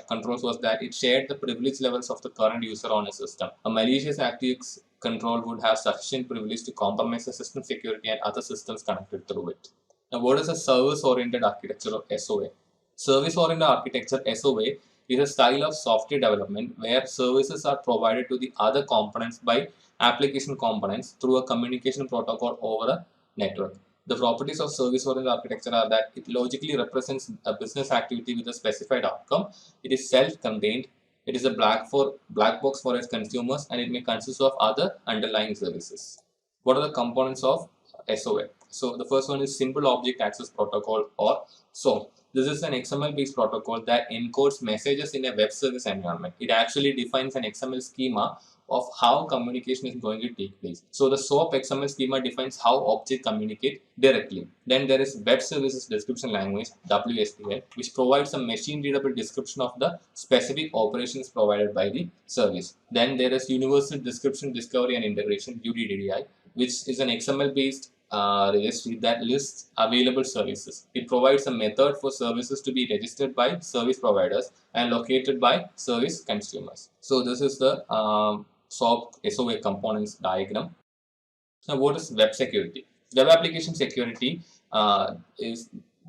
controls was that it shared the privilege levels of the current user on a system. A malicious ActiveX control would have sufficient privilege to compromise the system security and other systems connected through it. Now, what is a service-oriented architecture, or SOA? Service-oriented architecture, SOA, is a style of software development where services are provided to the other components by application components through a communication protocol over a network. The properties of service-oriented architecture are that it logically represents a business activity with a specified outcome. It is self-contained. It is a black box for its consumers, and it may consist of other underlying services. What are the components of SOA? So the first one is Simple Object Access Protocol, or SOAP. This is an XML-based protocol that encodes messages in a web service environment. It actually defines an XML schema of how communication is going to take place. So the SOAP XML schema defines how objects communicate directly. Then there is Web Services Description Language, WSDL, which provides a machine-readable description of the specific operations provided by the service. Then there is Universal Description Discovery and Integration, UDDI, which is an XML-based registry that lists available services. It provides a method for services to be registered by service providers and located by service consumers. So this is the SOA components diagram. Now, what is web security? Web application security is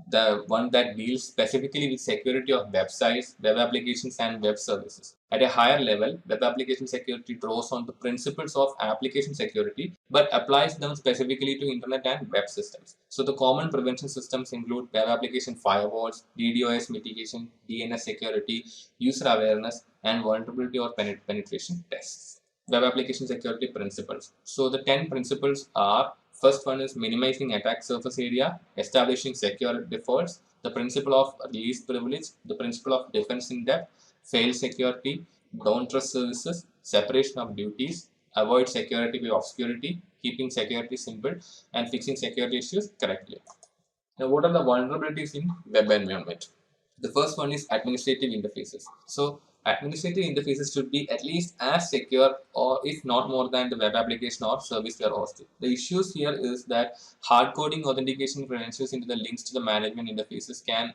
the one that deals specifically with security of websites, web applications, and web services. At a higher level, web application security draws on the principles of application security but applies them specifically to internet and web systems. So the common prevention systems include web application firewalls, DDoS mitigation, DNS security, user awareness, and vulnerability or penetration tests. Web application security principles. So the 10 principles are: first one is minimizing attack surface area, establishing secure defaults, the principle of least privilege, the principle of defense in depth, fail security, don't trust services, separation of duties, avoid security by obscurity, keeping security simple, and fixing security issues correctly. Now, what are the vulnerabilities in web environment? The first one is administrative interfaces. So administrative interfaces should be at least as secure, or if not more than, the web application or service they are hosting. The issues here is that hard coding authentication credentials into the links to the management interfaces can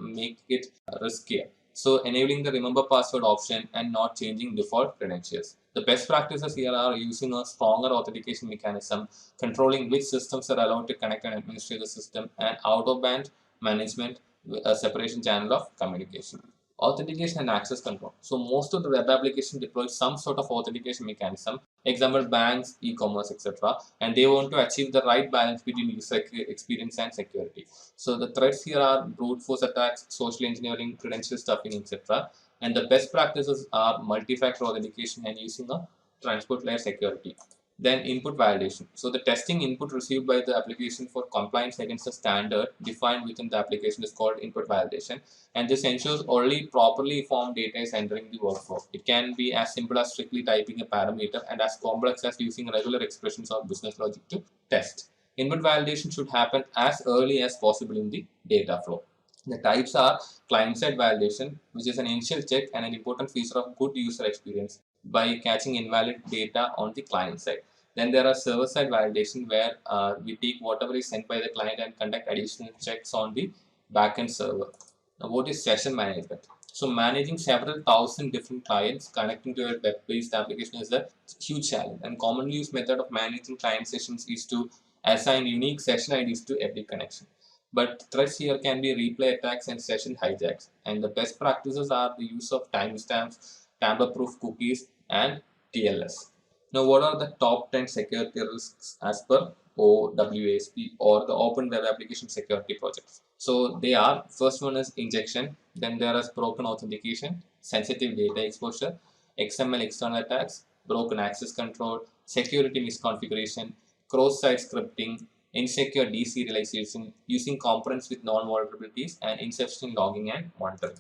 make it riskier. So enabling the remember password option and not changing default credentials. The best practices here are using a stronger authentication mechanism, controlling which systems are allowed to connect and administrate the system, and out-of-band management, a separation channel of communication. Authentication and access control. So most of the web application deploys some sort of authentication mechanism, example banks, e-commerce, etc. And they want to achieve the right balance between user experience and security. So the threats here are brute force attacks, social engineering, credential stuffing, etc. And the best practices are multi-factor authentication and using a transport layer security. Then input validation. So the testing input received by the application for compliance against a standard defined within the application is called input validation, and this ensures only properly formed data is entering the workflow. It can be as simple as strictly typing a parameter and as complex as using regular expressions of business logic to test. Input validation should happen as early as possible in the data flow. The types are client-side validation, which is an initial check and an important feature of good user experience by catching invalid data on the client side. Then there are server-side validation, where we take whatever is sent by the client and conduct additional checks on the backend server. Now, what is session management? So managing several thousand different clients connecting to a web-based application is a huge challenge. And commonly used method of managing client sessions is to assign unique session IDs to every connection. But threats here can be replay attacks and session hijacks. And the best practices are the use of timestamps, tamper-proof cookies, and TLS. Now, what are the top 10 security risks as per OWASP, or the Open Web Application Security Project? So they are, first one is injection, then there is broken authentication, sensitive data exposure, XML external attacks, broken access control, security misconfiguration, cross-site scripting, insecure deserialization, using components with non-vulnerabilities, and insufficient logging and monitoring.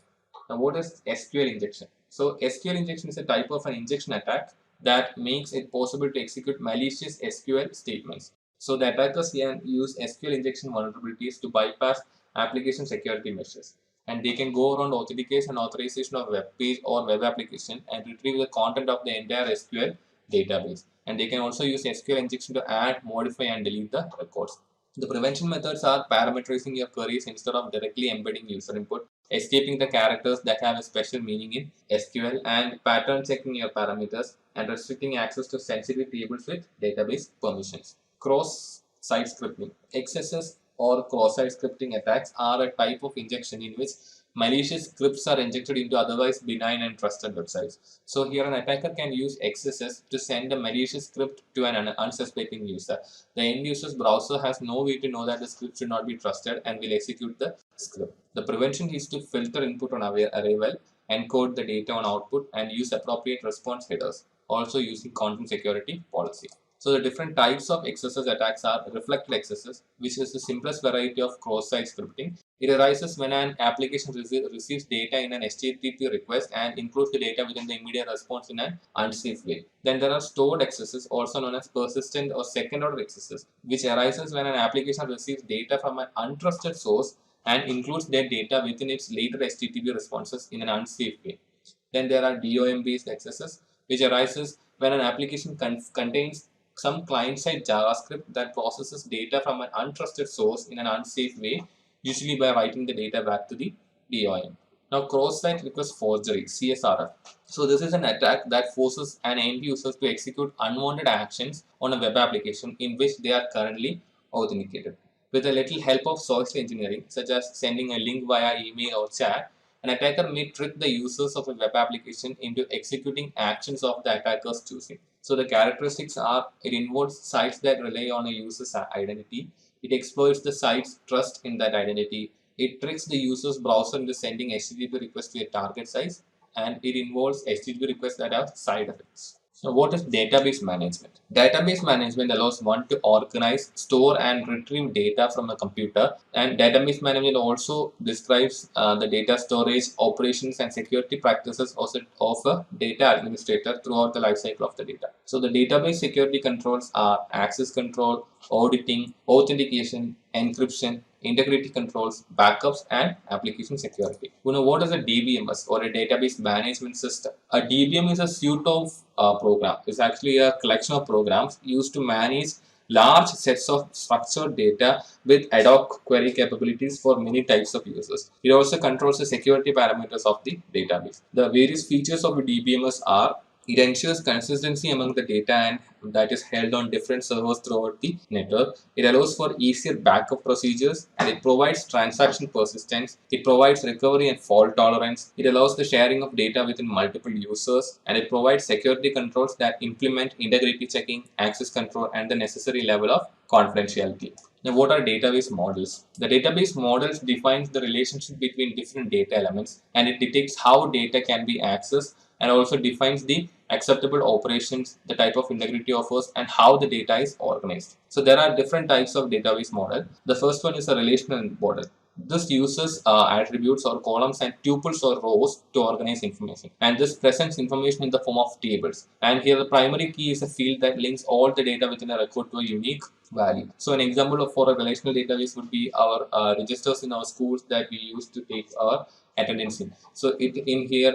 Now, what is SQL injection? So SQL injection is a type of an injection attack that makes it possible to execute malicious SQL statements. So the attackers can use SQL injection vulnerabilities to bypass application security measures, and they can go around authentication and authorization of web page or web application and retrieve the content of the entire SQL database. And they can also use SQL injection to add, modify, and delete the records. The prevention methods are parameterizing your queries instead of directly embedding user input, escaping the characters that have a special meaning in SQL, and pattern checking your parameters, and restricting access to sensitive tables with database permissions. Cross-site scripting. XSS or cross-site scripting attacks are a type of injection in which malicious scripts are injected into otherwise benign and trusted websites. So here an attacker can use XSS to send a malicious script to an unsuspecting user. The end user's browser has no way to know that the script should not be trusted and will execute the script. The prevention is to filter input on arrival, encode the data on output, and use appropriate response headers, also using content security policy. So the different types of XSS attacks are reflected XSS, which is the simplest variety of cross-site scripting. It arises when an application receives data in an HTTP request and includes the data within the immediate response in an unsafe way. Then there are stored XSS, also known as persistent or second-order XSS, which arises when an application receives data from an untrusted source and includes that data within its later HTTP responses in an unsafe way. Then there are DOM-based XSS, which arises when an application contains some client-side JavaScript that processes data from an untrusted source in an unsafe way, usually by writing the data back to the DOM. Now, cross-site request forgery, CSRF. So this is an attack that forces an end user to execute unwanted actions on a web application in which they are currently authenticated. With a little help of social engineering, such as sending a link via email or chat, an attacker may trick the users of a web application into executing actions of the attacker's choosing. So the characteristics are, it involves sites that rely on a user's identity, it exploits the site's trust in that identity, it tricks the user's browser into sending HTTP requests to a target site, and it involves HTTP requests that have side effects. So what is database management? Database management allows one to organize, store, and retrieve data from a computer. And database management also describes the data storage, operations, and security practices of a data administrator throughout the lifecycle of the data. So the database security controls are access control, auditing, authentication, encryption, integrity controls, backups, and application security. You know what is a DBMS, or a database management system? A DBM is a suite of program. It's actually a collection of programs used to manage large sets of structured data with ad hoc query capabilities for many types of users. It also controls the security parameters of the database. The various features of a DBMS are It ensures consistency among the data and that is held on different servers throughout the network. It allows for easier backup procedures and it provides transaction persistence. It provides recovery and fault tolerance. It allows the sharing of data within multiple users and it provides security controls that implement integrity checking, access control, and the necessary level of confidentiality. Now, what are database models? The database models defines the relationship between different data elements and it detects how data can be accessed and also defines the acceptable operations, the type of integrity offers, and how the data is organized. So there are different types of database model. The first one is a relational model. This uses attributes or columns and tuples or rows to organize information. And this presents information in the form of tables. And here the primary key is a field that links all the data within a record to a unique value. So an example of for a relational database would be our registers in our schools that we use to take our attendance in. So in here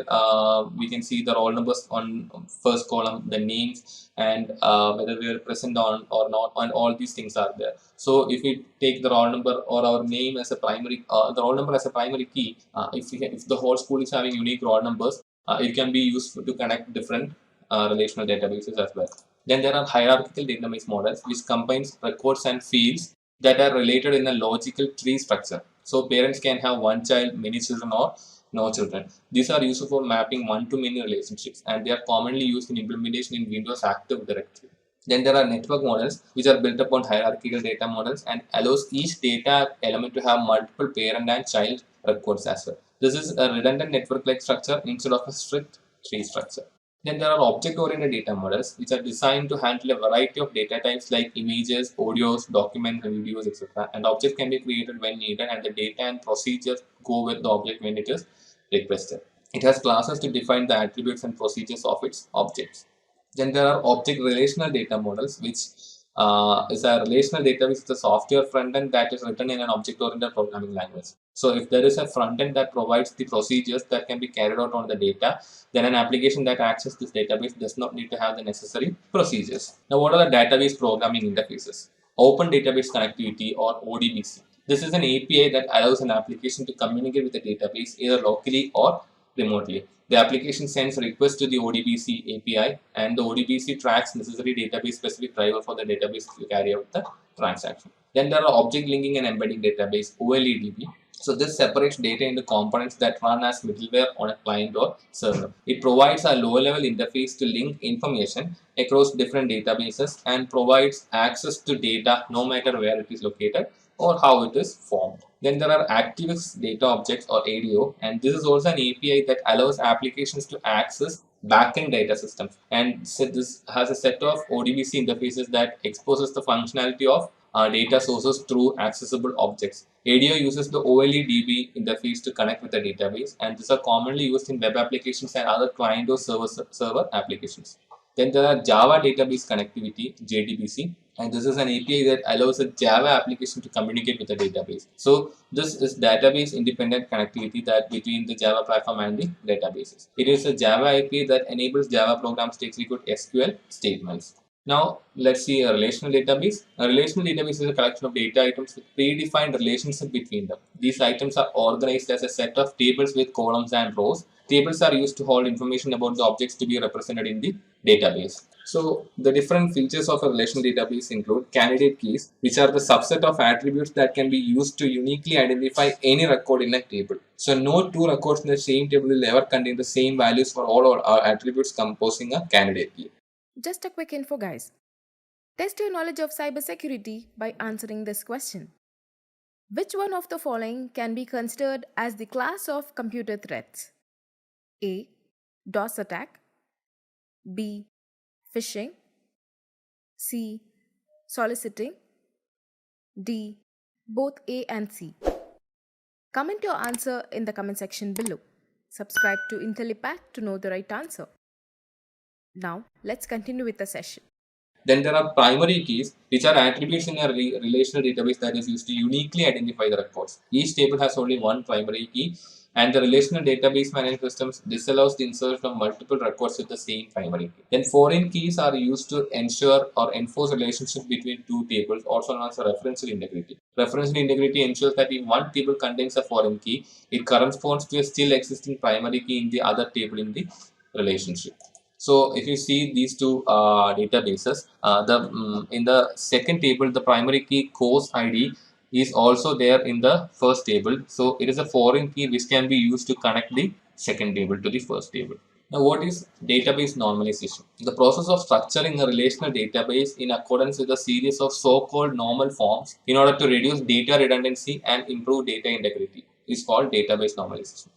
we can see the roll numbers on first column, the names, and whether we are present on or not, and all these things are there. So if we take the roll number or our name as a primary, the roll number as a primary key, if the whole school is having unique roll numbers, it can be used to connect different relational databases as well. Then there are hierarchical database models which combines records and fields that are related in a logical tree structure. So parents can have one child, many children, or no children. These are used for mapping one-to-many relationships and they are commonly used in implementation in Windows Active Directory. Then there are network models which are built upon hierarchical data models and allows each data element to have multiple parent and child records as well. This is a redundant network-like structure instead of a strict tree structure. Then there are object-oriented data models which are designed to handle a variety of data types like images, audios, documents, and videos, etc. And objects can be created when needed and the data and procedures go with the object when it is requested. It has classes to define the attributes and procedures of its objects. Then there are object relational data models, which is a relational database with a software front end that is written in an object-oriented programming language. So if there is a front end that provides the procedures that can be carried out on the data, then an application that accesses this database does not need to have the necessary procedures. Now, what are the database programming interfaces? Open Database Connectivity or ODBC. This is an API that allows an application to communicate with the database either locally or remotely. The application sends a request to the ODBC API and the ODBC tracks necessary database specific driver for the database to carry out the transaction. Then there are object linking and embedding database, OLEDB. So this separates data into components that run as middleware on a client or server. It provides a lower level interface to link information across different databases and provides access to data no matter where it is located or how it is formed. Then there are ActiveX data objects or ADO, and this is also an API that allows applications to access backend data systems. And so this has a set of ODBC interfaces that exposes the functionality of data sources through accessible objects. ADO uses the OLEDB interface to connect with the database, and these are commonly used in web applications and other client or server applications. Then there are Java Database Connectivity, JDBC, and this is an API that allows a Java application to communicate with the database. So this is database independent connectivity that between the Java platform and the databases. It is a Java API that enables Java programs to execute SQL statements. Now let's see a relational database. A relational database is a collection of data items with predefined relationship between them. These items are organized as a set of tables with columns and rows. Tables are used to hold information about the objects to be represented in the database. So the different features of a relational database include candidate keys, which are the subset of attributes that can be used to uniquely identify any record in a table. So no two records in the same table will ever contain the same values for all our attributes composing a candidate key. Just a quick info, guys. Test your knowledge of cybersecurity by answering this question. Which one of the following can be considered as the class of computer threats? A. DOS attack. B. Phishing. C. Soliciting. D. Both A and C. Comment your answer in the comment section below. Subscribe to Intellipaat to know the right answer. Now, let's continue with the session. Then there are primary keys, which are attributes in a relational database that is used to uniquely identify the records. Each table has only one primary key, and the relational database management systems disallows the insertion of multiple records with the same primary key. Then foreign keys are used to ensure or enforce relationship between two tables, also known as referential integrity. Referential integrity ensures that if one table contains a foreign key, it corresponds to a still existing primary key in the other table in the relationship. So if you see these two databases, in the second table, the primary key course ID is also there in the first table. So it is a foreign key which can be used to connect the second table to the first table. Now, what is database normalization? The process of structuring a relational database in accordance with a series of so-called normal forms in order to reduce data redundancy and improve data integrity is called database normalization.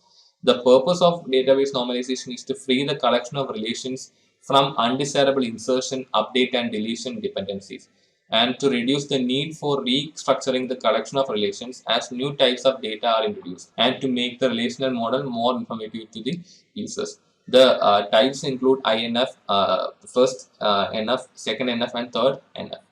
The purpose of database normalization is to free the collection of relations from undesirable insertion, update, and deletion dependencies, and to reduce the need for restructuring the collection of relations as new types of data are introduced, and to make the relational model more informative to the users. The types include INF, first NF, second NF, and third NF.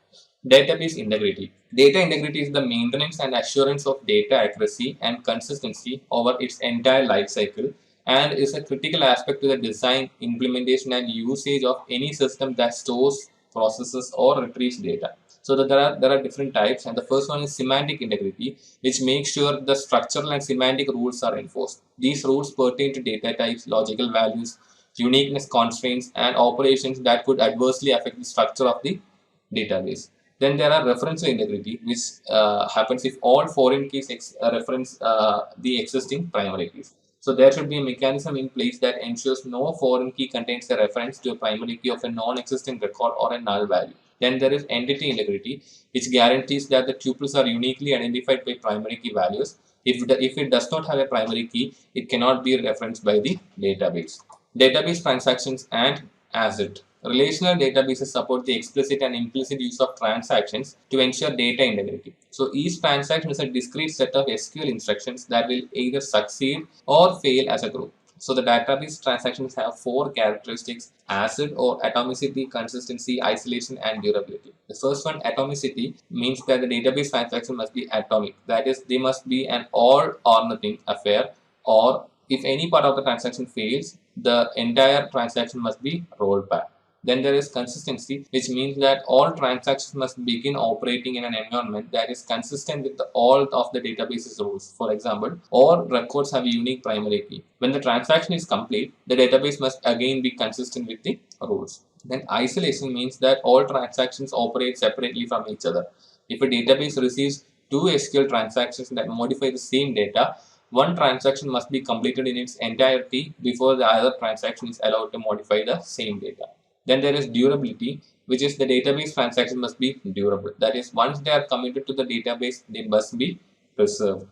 Database integrity. Data integrity is the maintenance and assurance of data accuracy and consistency over its entire life cycle, and is a critical aspect to the design, implementation, and usage of any system that stores, processes, or retrieves data. So that there are different types, and the first one is semantic integrity, which makes sure the structural and semantic rules are enforced. These rules pertain to data types, logical values, uniqueness constraints, and operations that could adversely affect the structure of the database. Then there are referential integrity, which happens if all foreign keys reference the existing primary keys. So there should be a mechanism in place that ensures no foreign key contains a reference to a primary key of a non-existing record or a null value. Then there is entity integrity, which guarantees that the tuples are uniquely identified by primary key values. If it does not have a primary key, it cannot be referenced by the database. Database transactions and ACID. Relational databases support the explicit and implicit use of transactions to ensure data integrity. So each transaction is a discrete set of SQL instructions that will either succeed or fail as a group. So the database transactions have four characteristics: ACID, or atomicity, consistency, isolation, and durability. The first one, atomicity, means that the database transaction must be atomic. That is, they must be an all or nothing affair, or if any part of the transaction fails, the entire transaction must be rolled back. Then there is consistency, which means that all transactions must begin operating in an environment that is consistent with all of the database's rules. For example, all records have a unique primary key. When the transaction is complete, the database must again be consistent with the rules. Then isolation means that all transactions operate separately from each other. If a database receives two SQL transactions that modify the same data, one transaction must be completed in its entirety before the other transaction is allowed to modify the same data. Then there is durability, which is the database transaction must be durable. That is, once they are committed to the database, they must be preserved.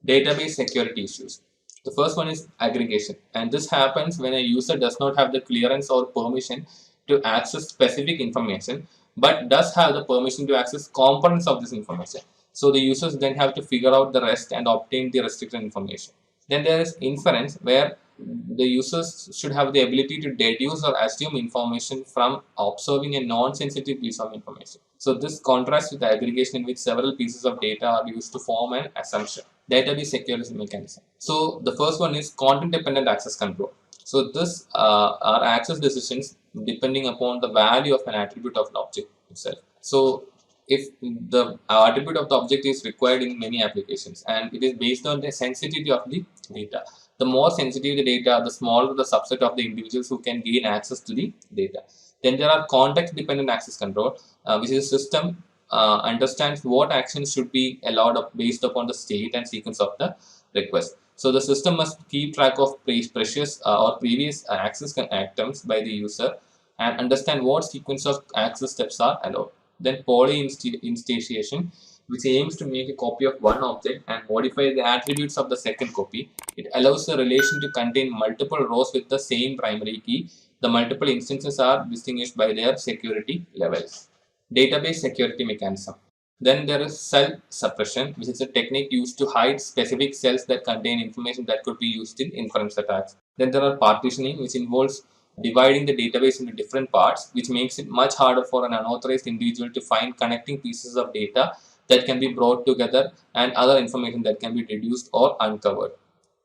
Database security issues. The first one is aggregation, and this happens when a user does not have the clearance or permission to access specific information, but does have the permission to access components of this information. So the users then have to figure out the rest and obtain the restricted information. Then there is inference, where the users should have the ability to deduce or assume information from observing a non-sensitive piece of information. So this contrasts with the aggregation, in which several pieces of data are used to form an assumption. Database security mechanism. So the first one is content-dependent access control. So this are access decisions depending upon the value of an attribute of an object itself. So if the attribute of the object is required in many applications, and it is based on the sensitivity of the data. The more sensitive the data, the smaller the subset of the individuals who can gain access to the data. Then there are context-dependent access control, which is a system understands what actions should be allowed based upon the state and sequence of the request. So the system must keep track of precious or previous access items by the user and understand what sequence of access steps are allowed. Then poly-instantiation, which aims to make a copy of one object and modify the attributes of the second copy. It allows the relation to contain multiple rows with the same primary key. The multiple instances are distinguished by their security levels. Database security mechanism. Then there is cell suppression, which is a technique used to hide specific cells that contain information that could be used in inference attacks. Then there are partitioning, which involves dividing the database into different parts, which makes it much harder for an unauthorized individual to find connecting pieces of data that can be brought together and other information that can be deduced or uncovered.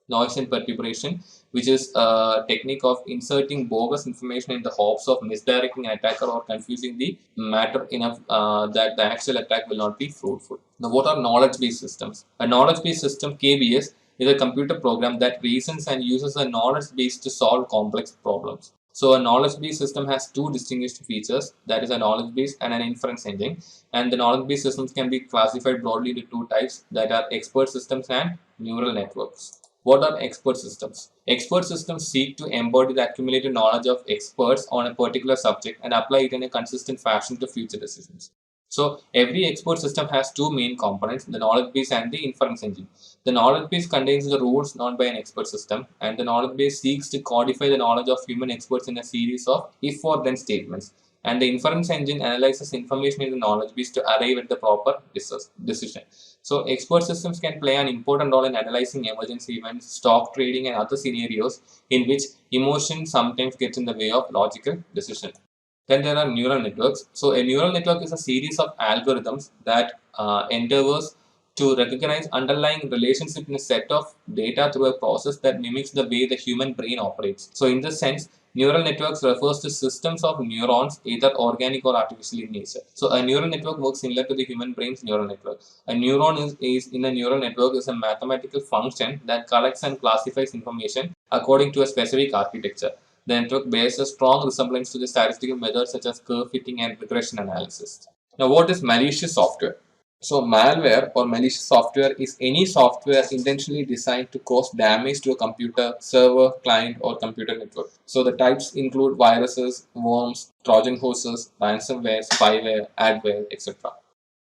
Noise and perturbation, which is a technique of inserting bogus information in the hopes of misdirecting an attacker or confusing the matter enough that the actual attack will not be fruitful. Now, what are knowledge-based systems? A knowledge-based system, KBS, is a computer program that reasons and uses a knowledge base to solve complex problems. So a knowledge-based system has two distinguished features, that is a knowledge base and an inference engine. And the knowledge-based systems can be classified broadly into two types, that are expert systems and neural networks. What are expert systems? Expert systems seek to embody the accumulated knowledge of experts on a particular subject and apply it in a consistent fashion to future decisions. So every expert system has two main components, the knowledge base and the inference engine. The knowledge base contains the rules known by an expert system, and the knowledge base seeks to codify the knowledge of human experts in a series of if or then statements. And the inference engine analyzes information in the knowledge base to arrive at the proper decision. So expert systems can play an important role in analyzing emergency events, stock trading, and other scenarios in which emotion sometimes gets in the way of logical decision. Then there are neural networks. So a neural network is a series of algorithms that endeavors to recognize underlying relationship in a set of data through a process that mimics the way the human brain operates. So in this sense, neural networks refers to systems of neurons, either organic or artificial in nature. So a neural network works similar to the human brain's neural network. A neuron is in a neural network is a mathematical function that collects and classifies information according to a specific architecture. The network bears a strong resemblance to the statistical methods such as curve fitting and regression analysis. Now, what is malicious software? So, malware or malicious software is any software intentionally designed to cause damage to a computer, server, client, or computer network. So, the types include viruses, worms, Trojan horses, ransomware, spyware, adware, etc.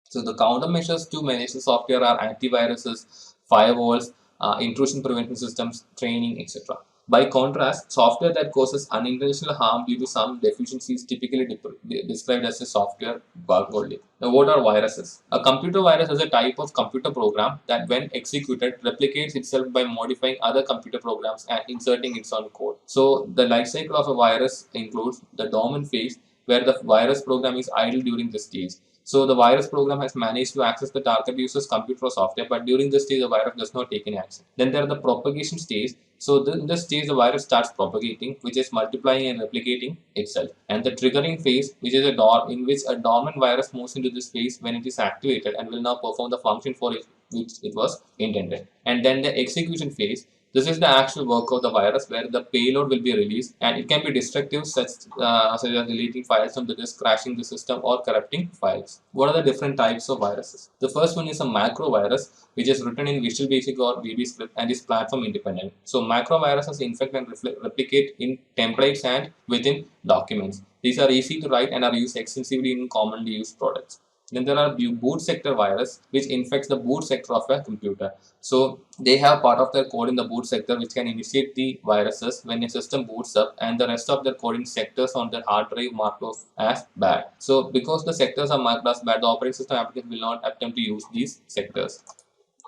So, the countermeasures to malicious software are antiviruses, firewalls, intrusion prevention systems, training, etc. By contrast, software that causes unintentional harm due to some deficiency is typically described as a software bug only. Now, what are viruses? A computer virus is a type of computer program that, when executed, replicates itself by modifying other computer programs and inserting its own code. So, the life cycle of a virus includes the dormant phase, where the virus program is idle during this stage. So the virus program has managed to access the target user's computer or software, but during this stage, the virus does not take any action. Then there are the propagation stage. So in this stage, the virus starts propagating, which is multiplying and replicating itself. And the triggering phase, which is in which a dormant virus moves into this phase when it is activated and will now perform the function for which it was intended. And then the execution phase. This is the actual work of the virus, where the payload will be released, and it can be destructive, such as deleting files from the disk, crashing the system, or corrupting files. What are the different types of viruses? The first one is a macro virus, which is written in Visual Basic or VB script and is platform independent. So macro viruses infect and replicate in templates and within documents. These are easy to write and are used extensively in commonly used products. Then there are boot sector virus, which infects the boot sector of a computer. So they have part of their code in the boot sector, which can initiate the viruses when a system boots up, and the rest of their code in sectors on their hard drive marked off as bad. So because the sectors are marked as bad, the operating system application will not attempt to use these sectors.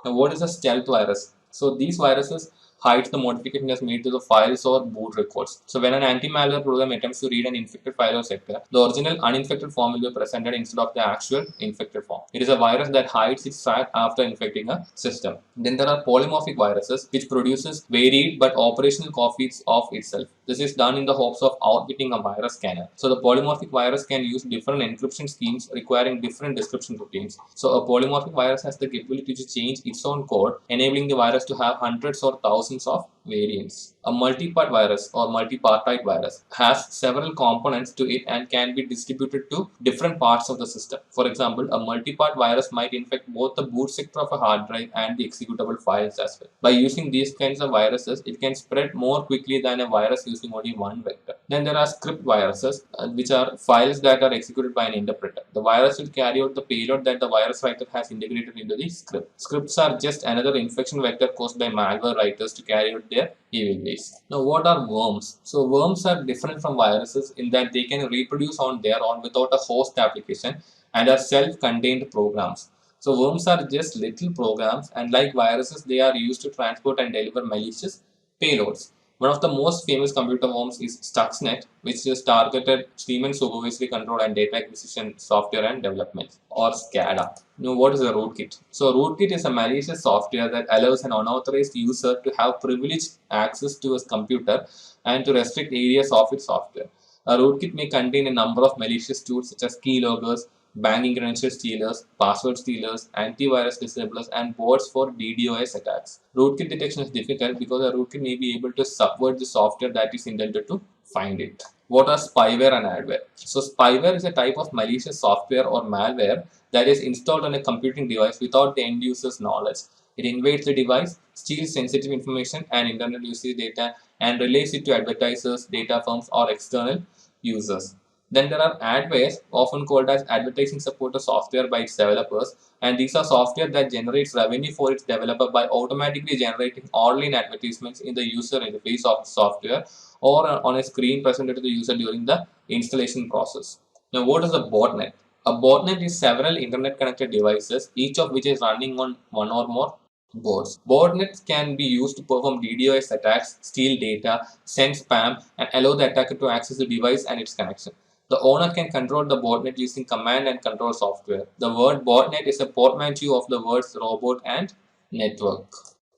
Now, what is a stealth virus? So these viruses hides the modification that's made to the files or boot records. So when an anti-malware program attempts to read an infected file or sector, the original uninfected form will be presented instead of the actual infected form. It is a virus that hides its track after infecting a system. Then there are polymorphic viruses, which produces varied but operational copies of itself. This is done in the hopes of outwitting a virus scanner. So the polymorphic virus can use different encryption schemes requiring different description routines. So a polymorphic virus has the capability to change its own code, enabling the virus to have hundreds or thousands of variants. A multi-part virus or multipartite virus has several components to it and can be distributed to different parts of the system. For example, a multi-part virus might infect both the boot sector of a hard drive and the executable files as well. By using these kinds of viruses, it can spread more quickly than a virus using only one vector. Then there are script viruses, which are files that are executed by an interpreter. The virus will carry out the payload that the virus writer has integrated into the script. Scripts are just another infection vector caused by malware writers to carry out their evil ways. Now, what are worms? So, worms are different from viruses in that they can reproduce on their own without a host application and are self-contained programs. So, worms are just little programs, and like viruses, they are used to transport and deliver malicious payloads. One of the most famous computer worms is Stuxnet, which is targeted stream and supervisory control and data acquisition software and development, or SCADA. Now, what is a rootkit? So, rootkit is a malicious software that allows an unauthorized user to have privileged access to his computer and to restrict areas of its software. A rootkit may contain a number of malicious tools such as keyloggers, banking credential stealers, password stealers, antivirus disablers, and bots for DDoS attacks. Rootkit detection is difficult because a rootkit may be able to subvert the software that is intended to find it. What are spyware and adware? So spyware is a type of malicious software or malware that is installed on a computing device without the end user's knowledge. It invades the device, steals sensitive information and internet usage data, and relays it to advertisers, data firms, or external users. Then there are adwares, often called as advertising supporter software by its developers, and these are software that generates revenue for its developer by automatically generating online advertisements in the user interface of the software or on a screen presented to the user during the installation process. Now, what is a botnet? A botnet is several internet connected devices, each of which is running on one or more boards. Botnets can be used to perform DDoS attacks, steal data, send spam, and allow the attacker to access the device and its connection. The owner can control the botnet using command and control software. The word botnet is a portmanteau of the words robot and network.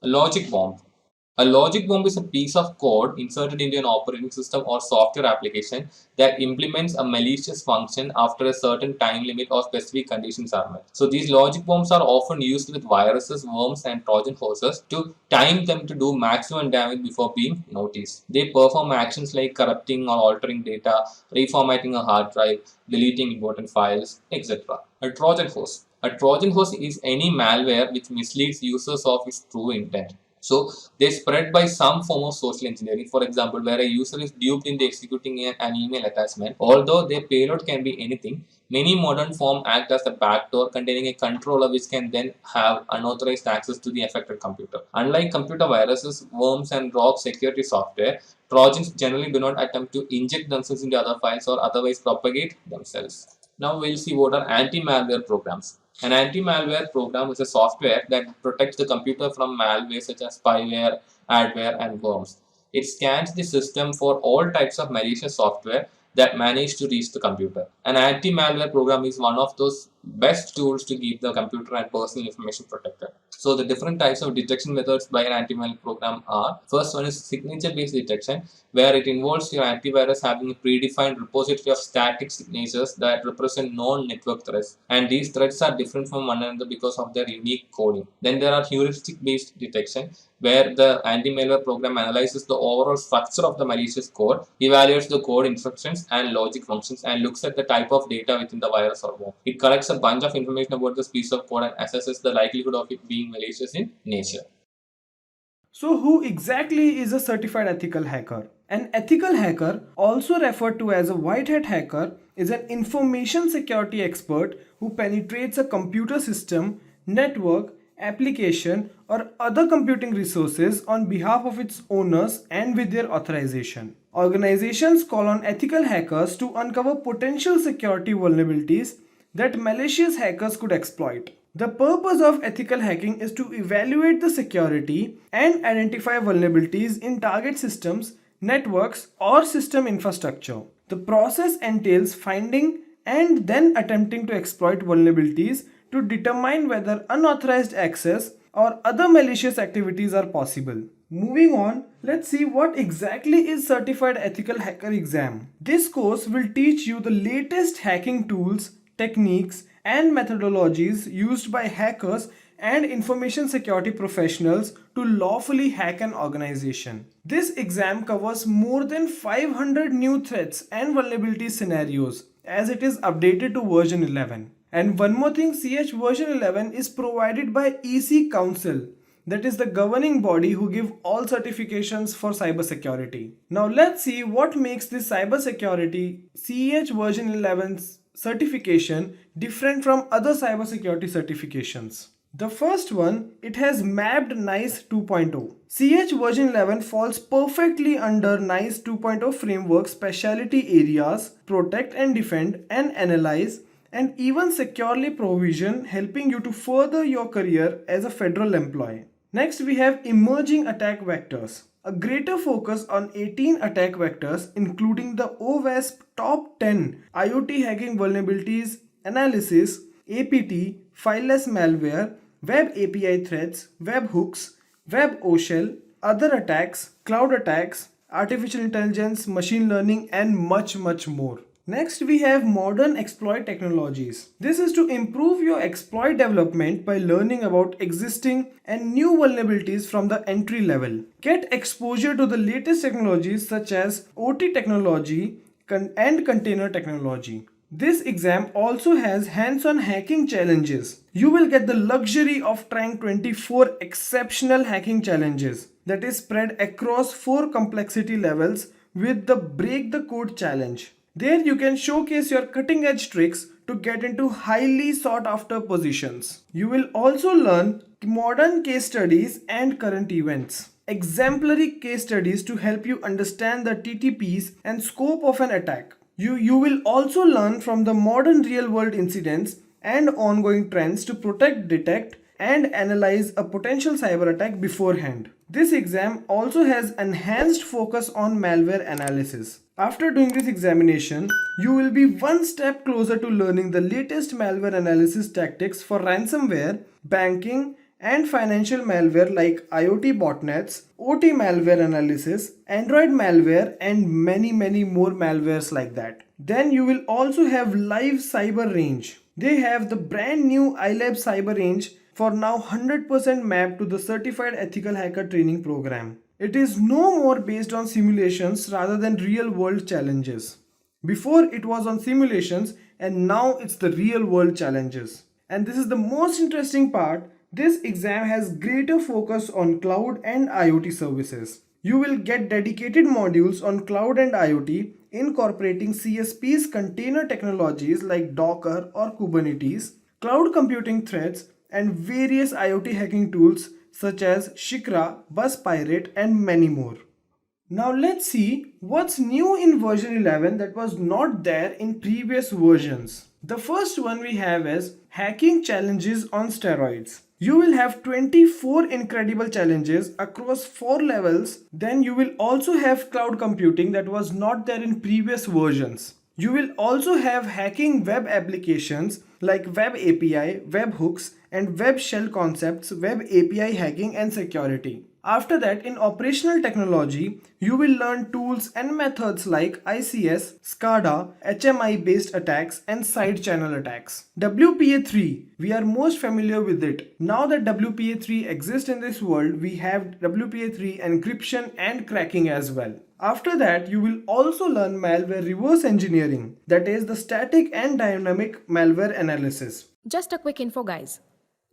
A logic bomb. A logic bomb is a piece of code inserted into an operating system or software application that implements a malicious function after a certain time limit or specific conditions are met. So these logic bombs are often used with viruses, worms, and Trojan horses to time them to do maximum damage before being noticed. They perform actions like corrupting or altering data, reformatting a hard drive, deleting important files, etc. A Trojan horse. A Trojan horse is any malware which misleads users of its true intent. So they spread by some form of social engineering, for example, where a user is duped into executing an email attachment. Although their payload can be anything, many modern forms act as a backdoor containing a controller which can then have unauthorized access to the affected computer. Unlike computer viruses, worms, and raw security software, Trojans generally do not attempt to inject themselves into other files or otherwise propagate themselves. Now we'll see what are anti-malware programs. An anti-malware program is a software that protects the computer from malware such as spyware, adware, and worms. It scans the system for all types of malicious software that manage to reach the computer. An anti-malware program is one of those best tools to keep the computer and personal information protected. So the different types of detection methods by an antimalware program are: first one is signature-based detection, where it involves your antivirus having a predefined repository of static signatures that represent known network threats, and these threats are different from one another because of their unique coding. Then there are heuristic-based detection, where the anti-malware program analyzes the overall structure of the malicious code, evaluates the code instructions and logic functions, and looks at the type of data within the virus or worm. It collects a bunch of information about this piece of code and assesses the likelihood of it being malicious in nature. So, who exactly is a certified ethical hacker? An ethical hacker, also referred to as a white hat hacker, is an information security expert who penetrates a computer system, network, application, or other computing resources on behalf of its owners and with their authorization. Organizations call on ethical hackers to uncover potential security vulnerabilities that malicious hackers could exploit. The purpose of ethical hacking is to evaluate the security and identify vulnerabilities in target systems, networks, or system infrastructure. The process entails finding and then attempting to exploit vulnerabilities to determine whether unauthorized access or other malicious activities are possible. Moving on, let's see what exactly is Certified Ethical Hacker Exam. This course will teach you the latest hacking tools, techniques, and methodologies used by hackers and information security professionals to lawfully hack an organization. This exam covers more than 500 new threats and vulnerability scenarios as it is updated to version 11. And one more thing, CH version 11 is provided by EC Council, that is the governing body who give all certifications for cybersecurity. Now let's see what makes this cybersecurity CEH version 11's certification different from other cybersecurity certifications. The first one, it has mapped NICE 2.0. CH version 11 falls perfectly under NICE 2.0 framework specialty areas, protect and defend and analyze, and even securely provision, helping you to further your career as a federal employee. Next, we have emerging attack vectors. A greater focus on 18 attack vectors, including the OWASP top 10 IoT hacking vulnerabilities analysis, APT, fileless malware, web API threats, webhooks, web OSHL, other attacks, cloud attacks, artificial intelligence, machine learning, and much more. Next, we have modern exploit technologies. This is to improve your exploit development by learning about existing and new vulnerabilities from the entry level. Get exposure to the latest technologies such as OT technology and container technology. This exam also has hands-on hacking challenges. You will get the luxury of trying 24 exceptional hacking challenges that is spread across 4 complexity levels with the Break the Code challenge. There you can showcase your cutting edge tricks to get into highly sought after positions. You will also learn modern case studies and current events. Exemplary case studies to help you understand the TTPs and scope of an attack. You will also learn from the modern real world incidents and ongoing trends to protect, detect, and analyze a potential cyber attack beforehand. This exam also has enhanced focus on malware analysis. After doing this examination, you will be one step closer to learning the latest malware analysis tactics for ransomware, banking, and financial malware like IoT botnets, OT malware analysis, Android malware, and many more malwares like that. Then you will also have live cyber range. They have the brand new iLab cyber range for now 100% mapped to the certified ethical hacker training program. It is no more based on simulations rather than real world challenges. Before it was on simulations and now it's the real world challenges. And this is the most interesting part. This exam has greater focus on cloud and IoT services. You will get dedicated modules on cloud and IoT incorporating CSP's container technologies like Docker or Kubernetes, cloud computing threads, and various IoT hacking tools such as Shikra, Bus Pirate, and many more. Now let's see what's new in version 11 that was not there in previous versions. The first one we have is hacking challenges on steroids. You will have 24 incredible challenges across 4 levels. Then you will also have cloud computing that was not there in previous versions. You will also have hacking web applications like web API, web hooks, and web shell concepts, web API hacking, and security. After that, in operational technology, you will learn tools and methods like ICS, SCADA, HMI based attacks, and side channel attacks. WPA3, we are most familiar with it. Now that WPA3 exists in this world, we have WPA3 encryption and cracking as well. After that, you will also learn malware reverse engineering, that is the static and dynamic malware analysis. Just a quick info, guys.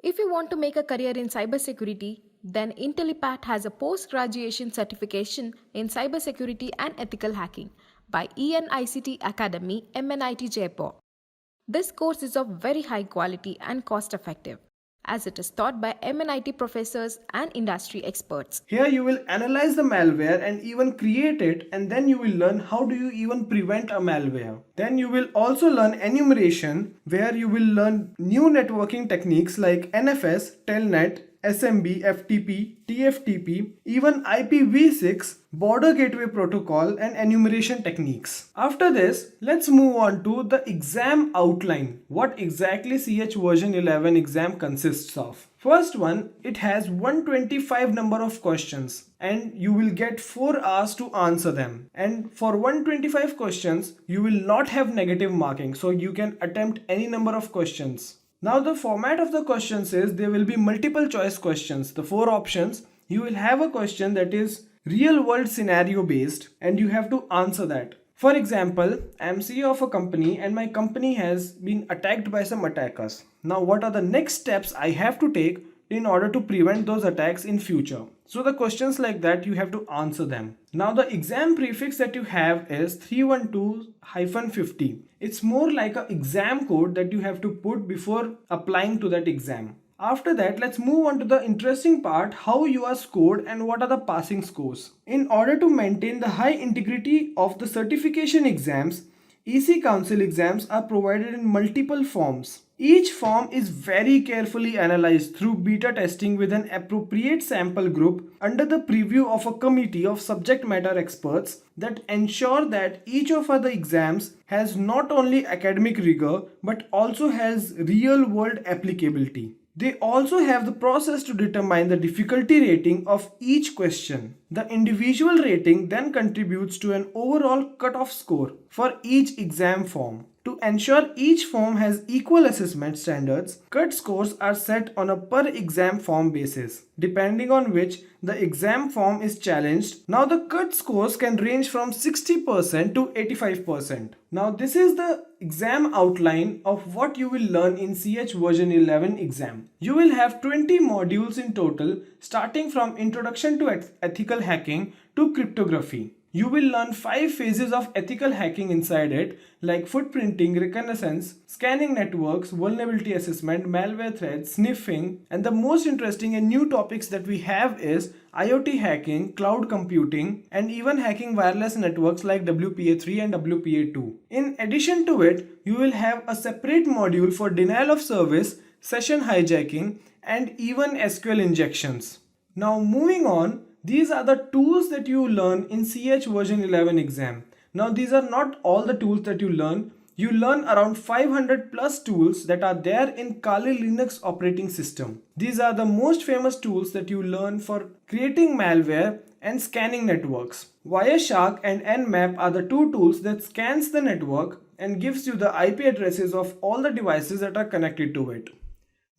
If you want to make a career in cybersecurity, then Intellipaat has a post-graduation certification in cybersecurity and ethical hacking by ENICT Academy, MNIT Jaipur. This course is of very high quality and cost-effective, as it is taught by MNIT professors and industry experts. Here you will analyze the malware and even create it, and then you will learn how do you even prevent a malware. Then you will also learn enumeration, where you will learn new networking techniques like NFS, Telnet, SMB, FTP, TFTP, even IPv6, border gateway protocol, and enumeration techniques. After this, let's move on to the exam outline. What exactly CH version 11 exam consists of. First one, it has 125 number of questions and you will get 4 hours to answer them. And for 125 questions, you will not have negative marking, so you can attempt any number of questions. Now the format of the questions is there will be multiple choice questions. The 4 options, you will have a question that is real world scenario based and you have to answer that. For example, I am CEO of a company and my company has been attacked by some attackers. Now what are the next steps I have to take in order to prevent those attacks in future? So the questions like that, you have to answer them. Now the exam prefix that you have is 312-50. It's more like an exam code that you have to put before applying to that exam. After that, let's move on to the interesting part, how you are scored and what are the passing scores. In order to maintain the high integrity of the certification exams, EC Council exams are provided in multiple forms. Each form is very carefully analyzed through beta testing with an appropriate sample group under the preview of a committee of subject matter experts that ensure that each of the exams has not only academic rigor but also has real world applicability. They also have the process to determine the difficulty rating of each question. The individual rating then contributes to an overall cutoff score for each exam form. To ensure each form has equal assessment standards, cut scores are set on a per exam form basis, depending on which the exam form is challenged. Now the cut scores can range from 60% to 85%. Now this is the exam outline of what you will learn in CH version 11 exam. You will have 20 modules in total, starting from Introduction to Ethical Hacking to Cryptography. You will learn 5 phases of ethical hacking inside it, like footprinting, reconnaissance, scanning networks, vulnerability assessment, malware threats, sniffing, and the most interesting and new topics that we have is IoT hacking, cloud computing, and even hacking wireless networks like WPA3 and WPA2. In addition to it, you will have a separate module for denial of service, session hijacking, and even SQL injections. Now moving on, these are the tools that you learn in CH version 11 exam. Now these are not all the tools that you learn. You learn around 500 plus tools that are there in Kali Linux operating system. These are the most famous tools that you learn for creating malware and scanning networks. Wireshark and Nmap are the two tools that scans the network and gives you the IP addresses of all the devices that are connected to it.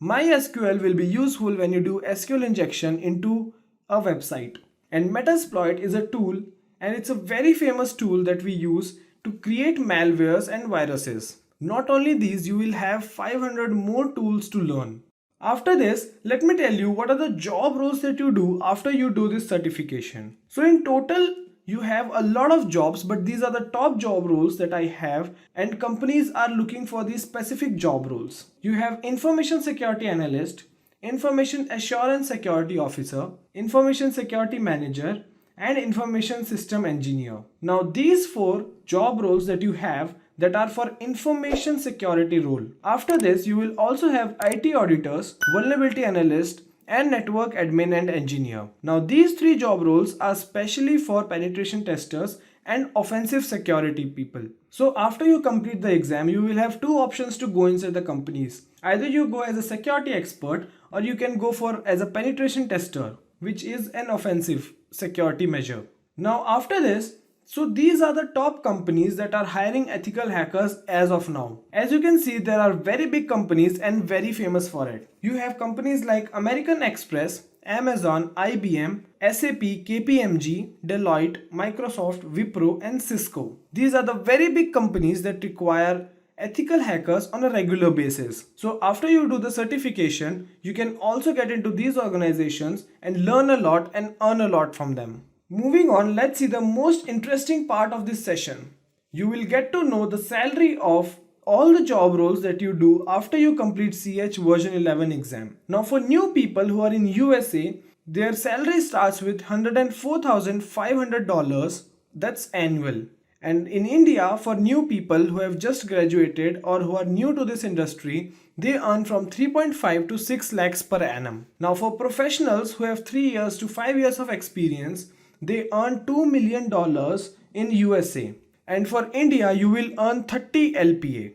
MySQL will be useful when you do SQL injection into a website. And Metasploit is a tool, and it's a very famous tool that we use to create malwares and viruses. Not only these, you will have 500 more tools to learn. After this, let me tell you what are the job roles that you do after you do this certification. So in total, you have a lot of jobs, but these are the top job roles that I have, and companies are looking for these specific job roles. You have Information Security Analyst, Information Assurance Security Officer, Information Security Manager, and Information System Engineer. Now these 4 job roles that you have that are for information security role. After this, you will also have IT auditors, vulnerability analyst, and network admin and engineer. Now these 3 job roles are specially for penetration testers and offensive security people. So after you complete the exam, you will have 2 options to go inside the companies. Either you go as a security expert, or you can go for as a penetration tester, which is an offensive security measure. Now after this, so these are the top companies that are hiring ethical hackers as of now. As you can see, there are very big companies and very famous for it. You have companies like American Express, Amazon, IBM, SAP, KPMG, Deloitte, Microsoft, Wipro, and Cisco. These are the very big companies that require ethical hackers on a regular basis. So after you do the certification, you can also get into these organizations and learn a lot and earn a lot from them. Moving on, let's see the most interesting part of this session. You will get to know the salary of all the job roles that you do after you complete CH version 11 exam. Now for new people who are in USA, their salary starts with $104,500, that's annual. And in India, for new people who have just graduated or who are new to this industry, they earn from 3.5 to 6 lakhs per annum. Now for professionals who have 3 years to 5 years of experience, they earn $2 million in USA. And for India, you will earn 30 LPA.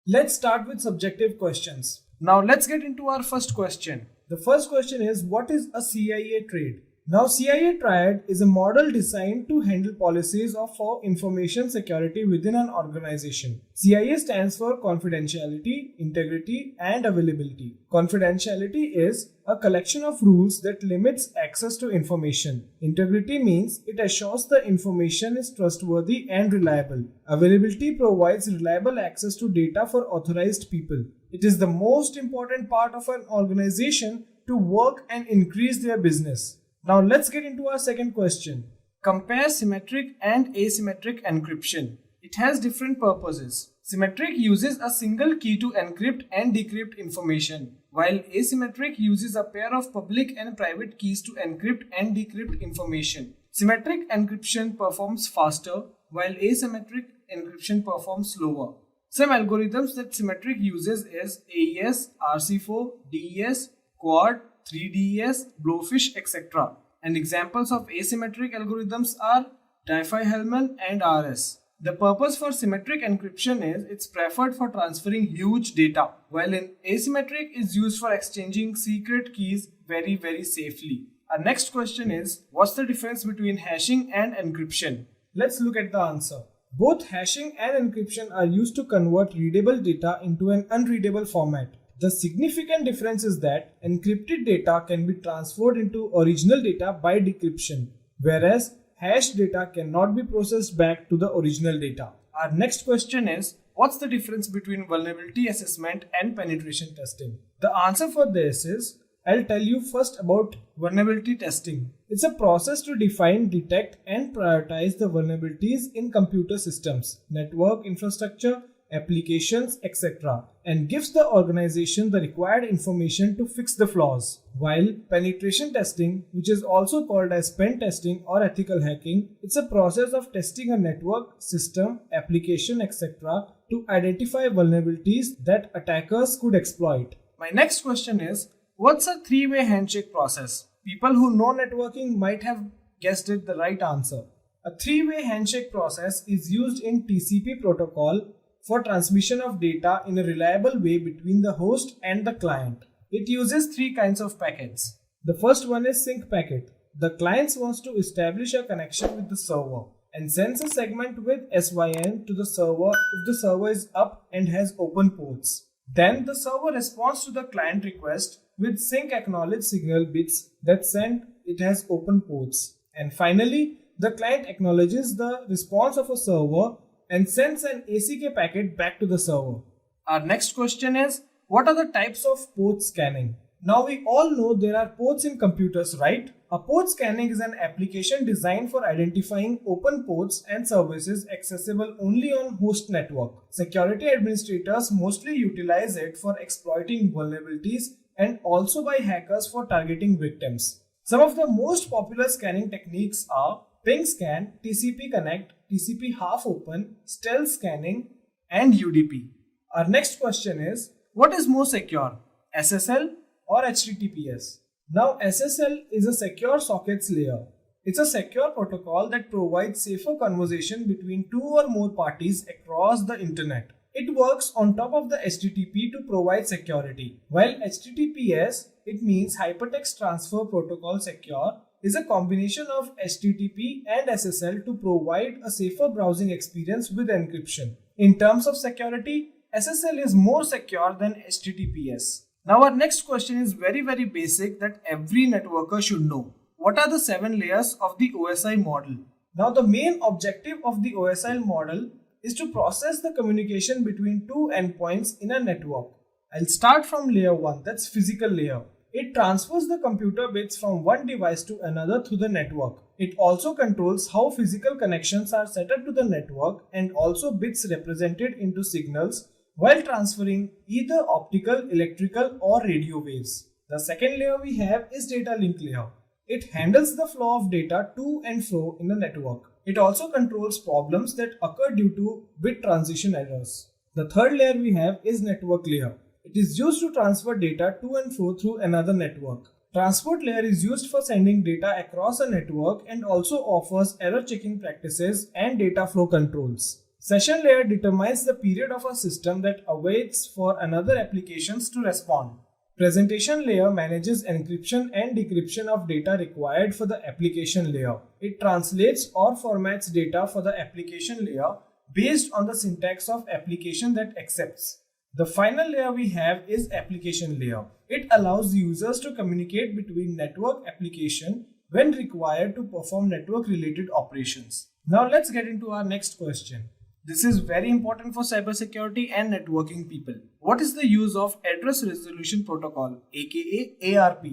Let's start with subjective questions. Now let's get into our first question. The first question is, what is a CIA trade? Now CIA Triad is a model designed to handle policies for information security within an organization. CIA stands for confidentiality, integrity, and availability. Confidentiality is a collection of rules that limits access to information. Integrity means it assures the information is trustworthy and reliable. Availability provides reliable access to data for authorized people. It is the most important part of an organization to work and increase their business. Now let's get into our second question. Compare symmetric and asymmetric encryption. It has different purposes. Symmetric uses a single key to encrypt and decrypt information, while asymmetric uses a pair of public and private keys to encrypt and decrypt information. Symmetric encryption performs faster, while asymmetric encryption performs slower. Some algorithms that symmetric uses is AES, RC4, DES, Quad, 3DES, Blowfish, etc. And examples of asymmetric algorithms are Diffie-Hellman and RS. The purpose for symmetric encryption is it's preferred for transferring huge data, while in asymmetric is used for exchanging secret keys very safely. Our next question is, what's the difference between hashing and encryption? Let's look at the answer. Both hashing and encryption are used to convert readable data into an unreadable format. The significant difference is that encrypted data can be transferred into original data by decryption, whereas hashed data cannot be processed back to the original data. Our next question is, what's the difference between vulnerability assessment and penetration testing? The answer for this is, I'll tell you first about vulnerability testing. It's a process to define, detect, and prioritize the vulnerabilities in computer systems, network infrastructure, applications, etc., and gives the organization the required information to fix the flaws. While penetration testing, which is also called as pen testing or ethical hacking, it's a process of testing a network, system, application, etc. to identify vulnerabilities that attackers could exploit. My next question is, what's a three-way handshake process? People who know networking might have guessed it the right answer. A three-way handshake process is used in TCP protocol for transmission of data in a reliable way between the host and the client. It uses three kinds of packets. The first one is sync packet. The client wants to establish a connection with the server and sends a segment with SYN to the server if the server is up and has open ports. Then the server responds to the client request with sync acknowledge signal bits that send it has open ports. And finally, the client acknowledges the response of a server and sends an ACK packet back to the server. Our next question is, what are the types of port scanning? Now we all know there are ports in computers, right? A port scanning is an application designed for identifying open ports and services accessible only on host network. Security administrators mostly utilize it for exploiting vulnerabilities and also by hackers for targeting victims. Some of the most popular scanning techniques are ping scan, TCP connect, TCP half open, stealth scanning, and UDP. Our next question is, what is more secure, SSL or HTTPS? Now SSL is a secure sockets layer. It's a secure protocol that provides safer conversation between two or more parties across the internet. It works on top of the HTTP to provide security. While HTTPS, it means Hypertext Transfer Protocol Secure, is a combination of HTTP and SSL to provide a safer browsing experience with encryption. In terms of security, SSL is more secure than HTTPS. Now our next question is very basic that every networker should know. What are the 7 layers of the OSI model? Now the main objective of the OSI model is to process the communication between two endpoints in a network. I'll start from layer 1, that's physical layer. It transfers the computer bits from one device to another through the network. It also controls how physical connections are set up to the network and also bits represented into signals while transferring either optical, electrical or radio waves. The second layer we have is data link layer. It handles the flow of data to and fro in the network. It also controls problems that occur due to bit transition errors. The third layer we have is network layer. It is used to transfer data to and fro through another network. Transport layer is used for sending data across a network and also offers error checking practices and data flow controls. Session layer determines the period of a system that awaits for another applications to respond. Presentation layer manages encryption and decryption of data required for the application layer. It translates or formats data for the application layer based on the syntax of application that accepts. The final layer we have is application layer. It allows users to communicate between network application when required to perform network related operations. Now let's get into our next question. This is very important for cybersecurity and networking people. What is the use of Address Resolution Protocol, aka ARP?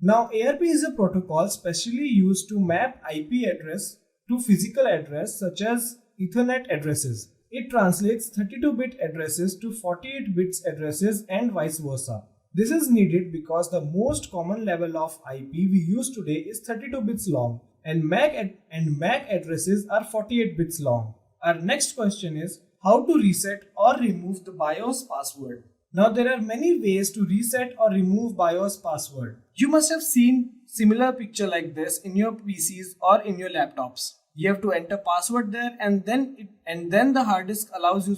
Now ARP is a protocol specially used to map IP address to physical address such as Ethernet addresses. It translates 32-bit addresses to 48 bits addresses and vice versa. This is needed because the most common level of IP we use today is 32 bits long and MAC addresses are 48 bits long. Our next question is how to reset or remove the BIOS password. Now there are many ways to reset or remove BIOS password. You must have seen similar picture like this in your PCs or in your laptops. You have to enter password there, and then the hard disk allows you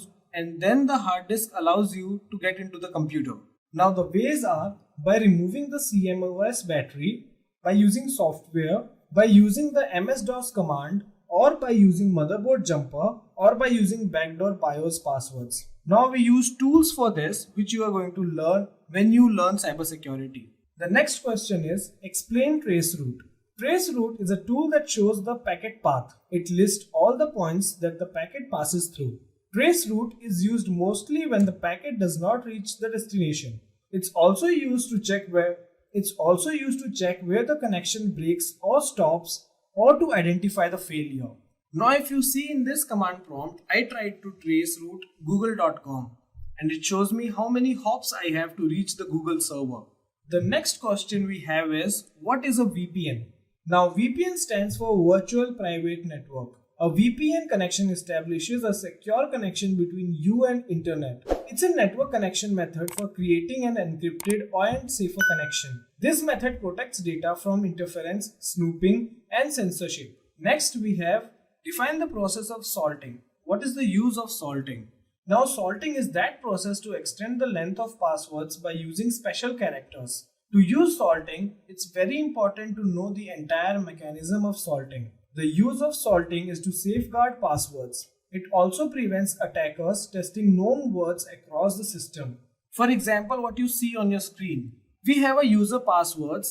to get into the computer. Now the ways are by removing the CMOS battery, by using software, by using the MS-DOS command, or by using motherboard jumper, or by using backdoor BIOS passwords. Now we use tools for this, which you are going to learn when you learn cybersecurity. The next question is explain traceroute. Traceroute is a tool that shows the packet path. It lists all the points that the packet passes through. Traceroute is used mostly when the packet does not reach the destination. It's also used to check where the connection breaks or stops, or to identify the failure. Now if you see in this command prompt, I tried to traceroute google.com and it shows me how many hops I have to reach the Google server. The next question we have is, what is a VPN? Now VPN stands for Virtual Private Network. A VPN connection establishes a secure connection between you and internet. It's a network connection method for creating an encrypted and safer connection. This method protects data from interference, snooping, and censorship. Next we have define the process of salting. What is the use of salting? Now salting is that process to extend the length of passwords by using special characters. To use salting, it's very important to know the entire mechanism of salting. The use of salting is to safeguard passwords. It also prevents attackers testing known words across the system. For example, what you see on your screen. We have a user password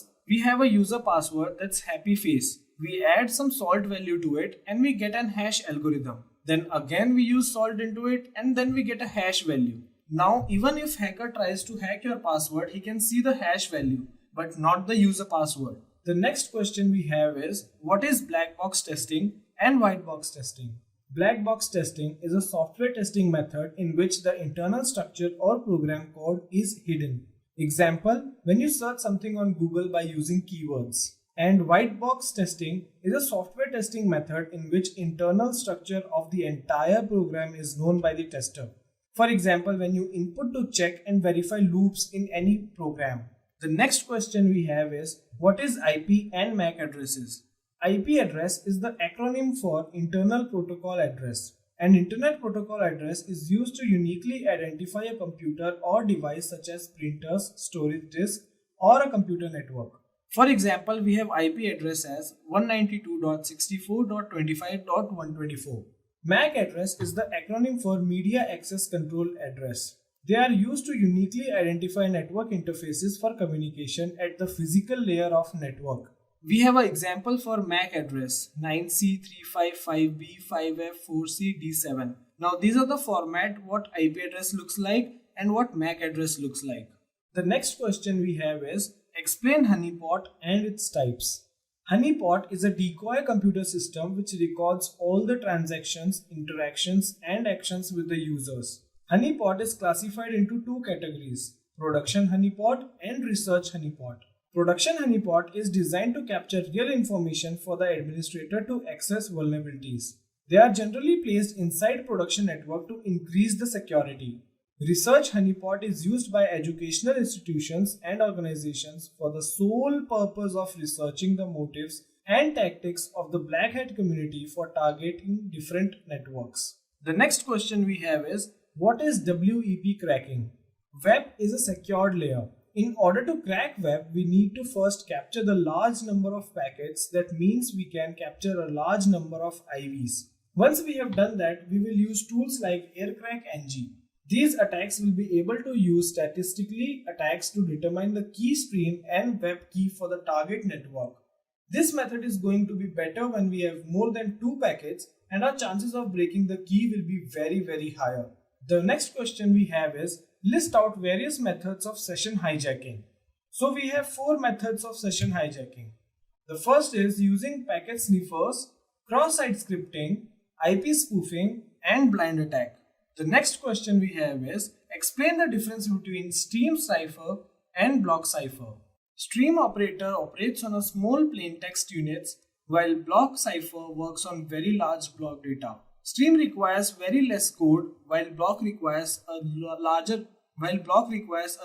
that's happy face. We add some salt value to it and we get an hash algorithm. Then again we use salt into it and then we get a hash value. Now even if hacker tries to hack your password, he can see the hash value but not the user password. The next question we have is, what is black box testing and white box testing? Black box testing is a software testing method in which the internal structure or program code is hidden. Example, when you search something on Google by using keywords. And white box testing is a software testing method in which internal structure of the entire program is known by the tester. For example, when you input to check and verify loops in any program. The next question we have is, what is IP and MAC addresses? IP address is the acronym for Internal Protocol Address. An Internet Protocol Address is used to uniquely identify a computer or device such as printers, storage disk, or a computer network. For example, we have IP address as 192.64.25.124. MAC address is the acronym for Media Access Control Address. They are used to uniquely identify network interfaces for communication at the physical layer of network. We have an example for MAC address 9C355B5F4CD7. Now these are the format what IP address looks like and what MAC address looks like. The next question we have is, explain honeypot and its types. Honeypot is a decoy computer system which records all the transactions, interactions, and actions with the users. Honeypot is classified into two categories, production honeypot and research honeypot. Production honeypot is designed to capture real information for the administrator to access vulnerabilities. They are generally placed inside production network to increase the security. Research honeypot is used by educational institutions and organizations for the sole purpose of researching the motives and tactics of the black hat community for targeting different networks. The next question we have is, what is WEP cracking? Web is a secured layer. In order to crack web, we need to first capture the large number of packets. That means we can capture a large number of IVs. Once we have done that, we will use tools like AirCrackNG. These attacks will be able to use statistically attacks to determine the key stream and web key for the target network. This method is going to be better when we have more than 2 packets and our chances of breaking the key will be very higher. The next question we have is, list out various methods of session hijacking. So we have 4 methods of session hijacking. The first is using packet sniffers, cross-site scripting, IP spoofing, and blind attack. The next question we have is, explain the difference between stream cipher and block cipher. Stream operator operates on a small plain text units, while block cipher works on very large block data. Stream requires very less code, while block requires a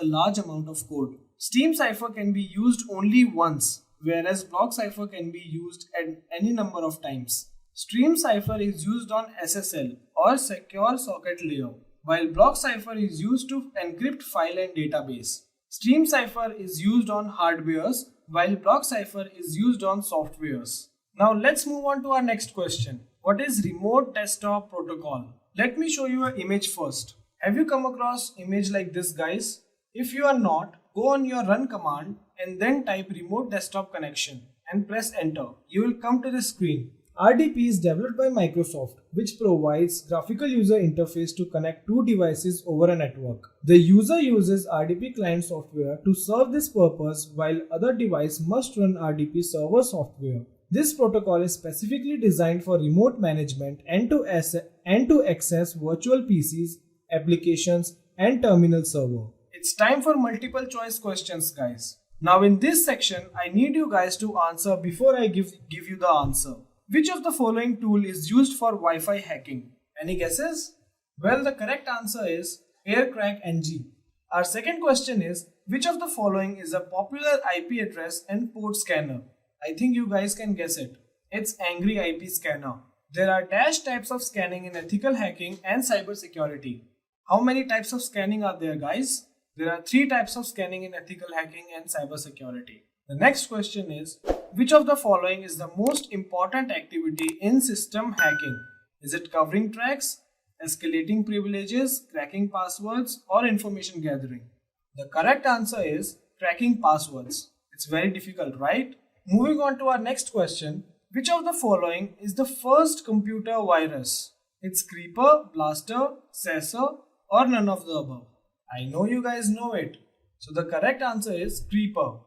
large amount of code. Stream cipher can be used only once, whereas block cipher can be used at any number of times. Stream cipher is used on SSL or secure socket layer, while block cipher is used to encrypt file and database. Stream cipher is used on hardwares, while block cipher is used on softwares. Now let's move on to our next question. What is remote desktop protocol? Let me show you an image first. Have you come across image like this, guys? If you are not, go on your run command and then type remote desktop connection and press enter. You will come to this screen. RDP is developed by Microsoft, which provides graphical user interface to connect two devices over a network. The user uses RDP client software to serve this purpose, while other device must run RDP server software. This protocol is specifically designed for remote management and to access virtual PCs, applications, and terminal server. It's time for multiple choice questions, guys. Now in this section, I need you guys to answer before I give you the answer. Which of the following tool is used for Wi-Fi hacking? Any guesses? Well, the correct answer is AirCrackNG. Our second question is, which of the following is a popular IP address and port scanner? I think you guys can guess it. It's Angry IP Scanner. There are dash types of scanning in ethical hacking and cybersecurity. How many types of scanning are there, guys? There are 3 types of scanning in ethical hacking and cybersecurity. The next question is, which of the following is the most important activity in system hacking? Is it covering tracks, escalating privileges, cracking passwords, or information gathering? The correct answer is cracking passwords. It's very difficult, right? Moving on to our next question, which of the following is the first computer virus? It's Creeper, Blaster, Sasser, or none of the above. I know you guys know it. So the correct answer is Creeper.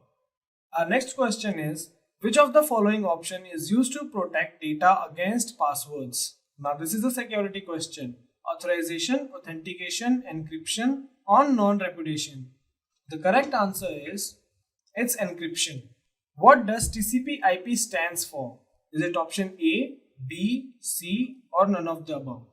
Our next question is, which of the following option is used to protect data against passwords? Now this is a security question. Authorization, authentication, encryption, or non-repudiation. The correct answer is, it's encryption. What does TCP IP stands for? Is it option A, B, C, or none of the above?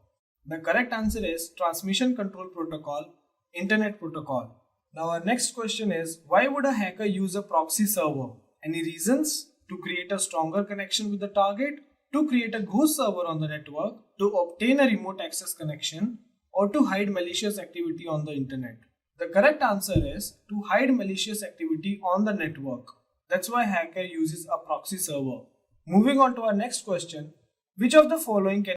The correct answer is Transmission Control Protocol, Internet Protocol. Now our next question is, why would a hacker use a proxy server? Any reasons? To create a stronger connection with the target, to create a ghost server on the network, to obtain a remote access connection, or to hide malicious activity on the internet. The correct answer is to hide malicious activity on the network. That's why hacker uses a proxy server. Moving on to our next question, which of the following can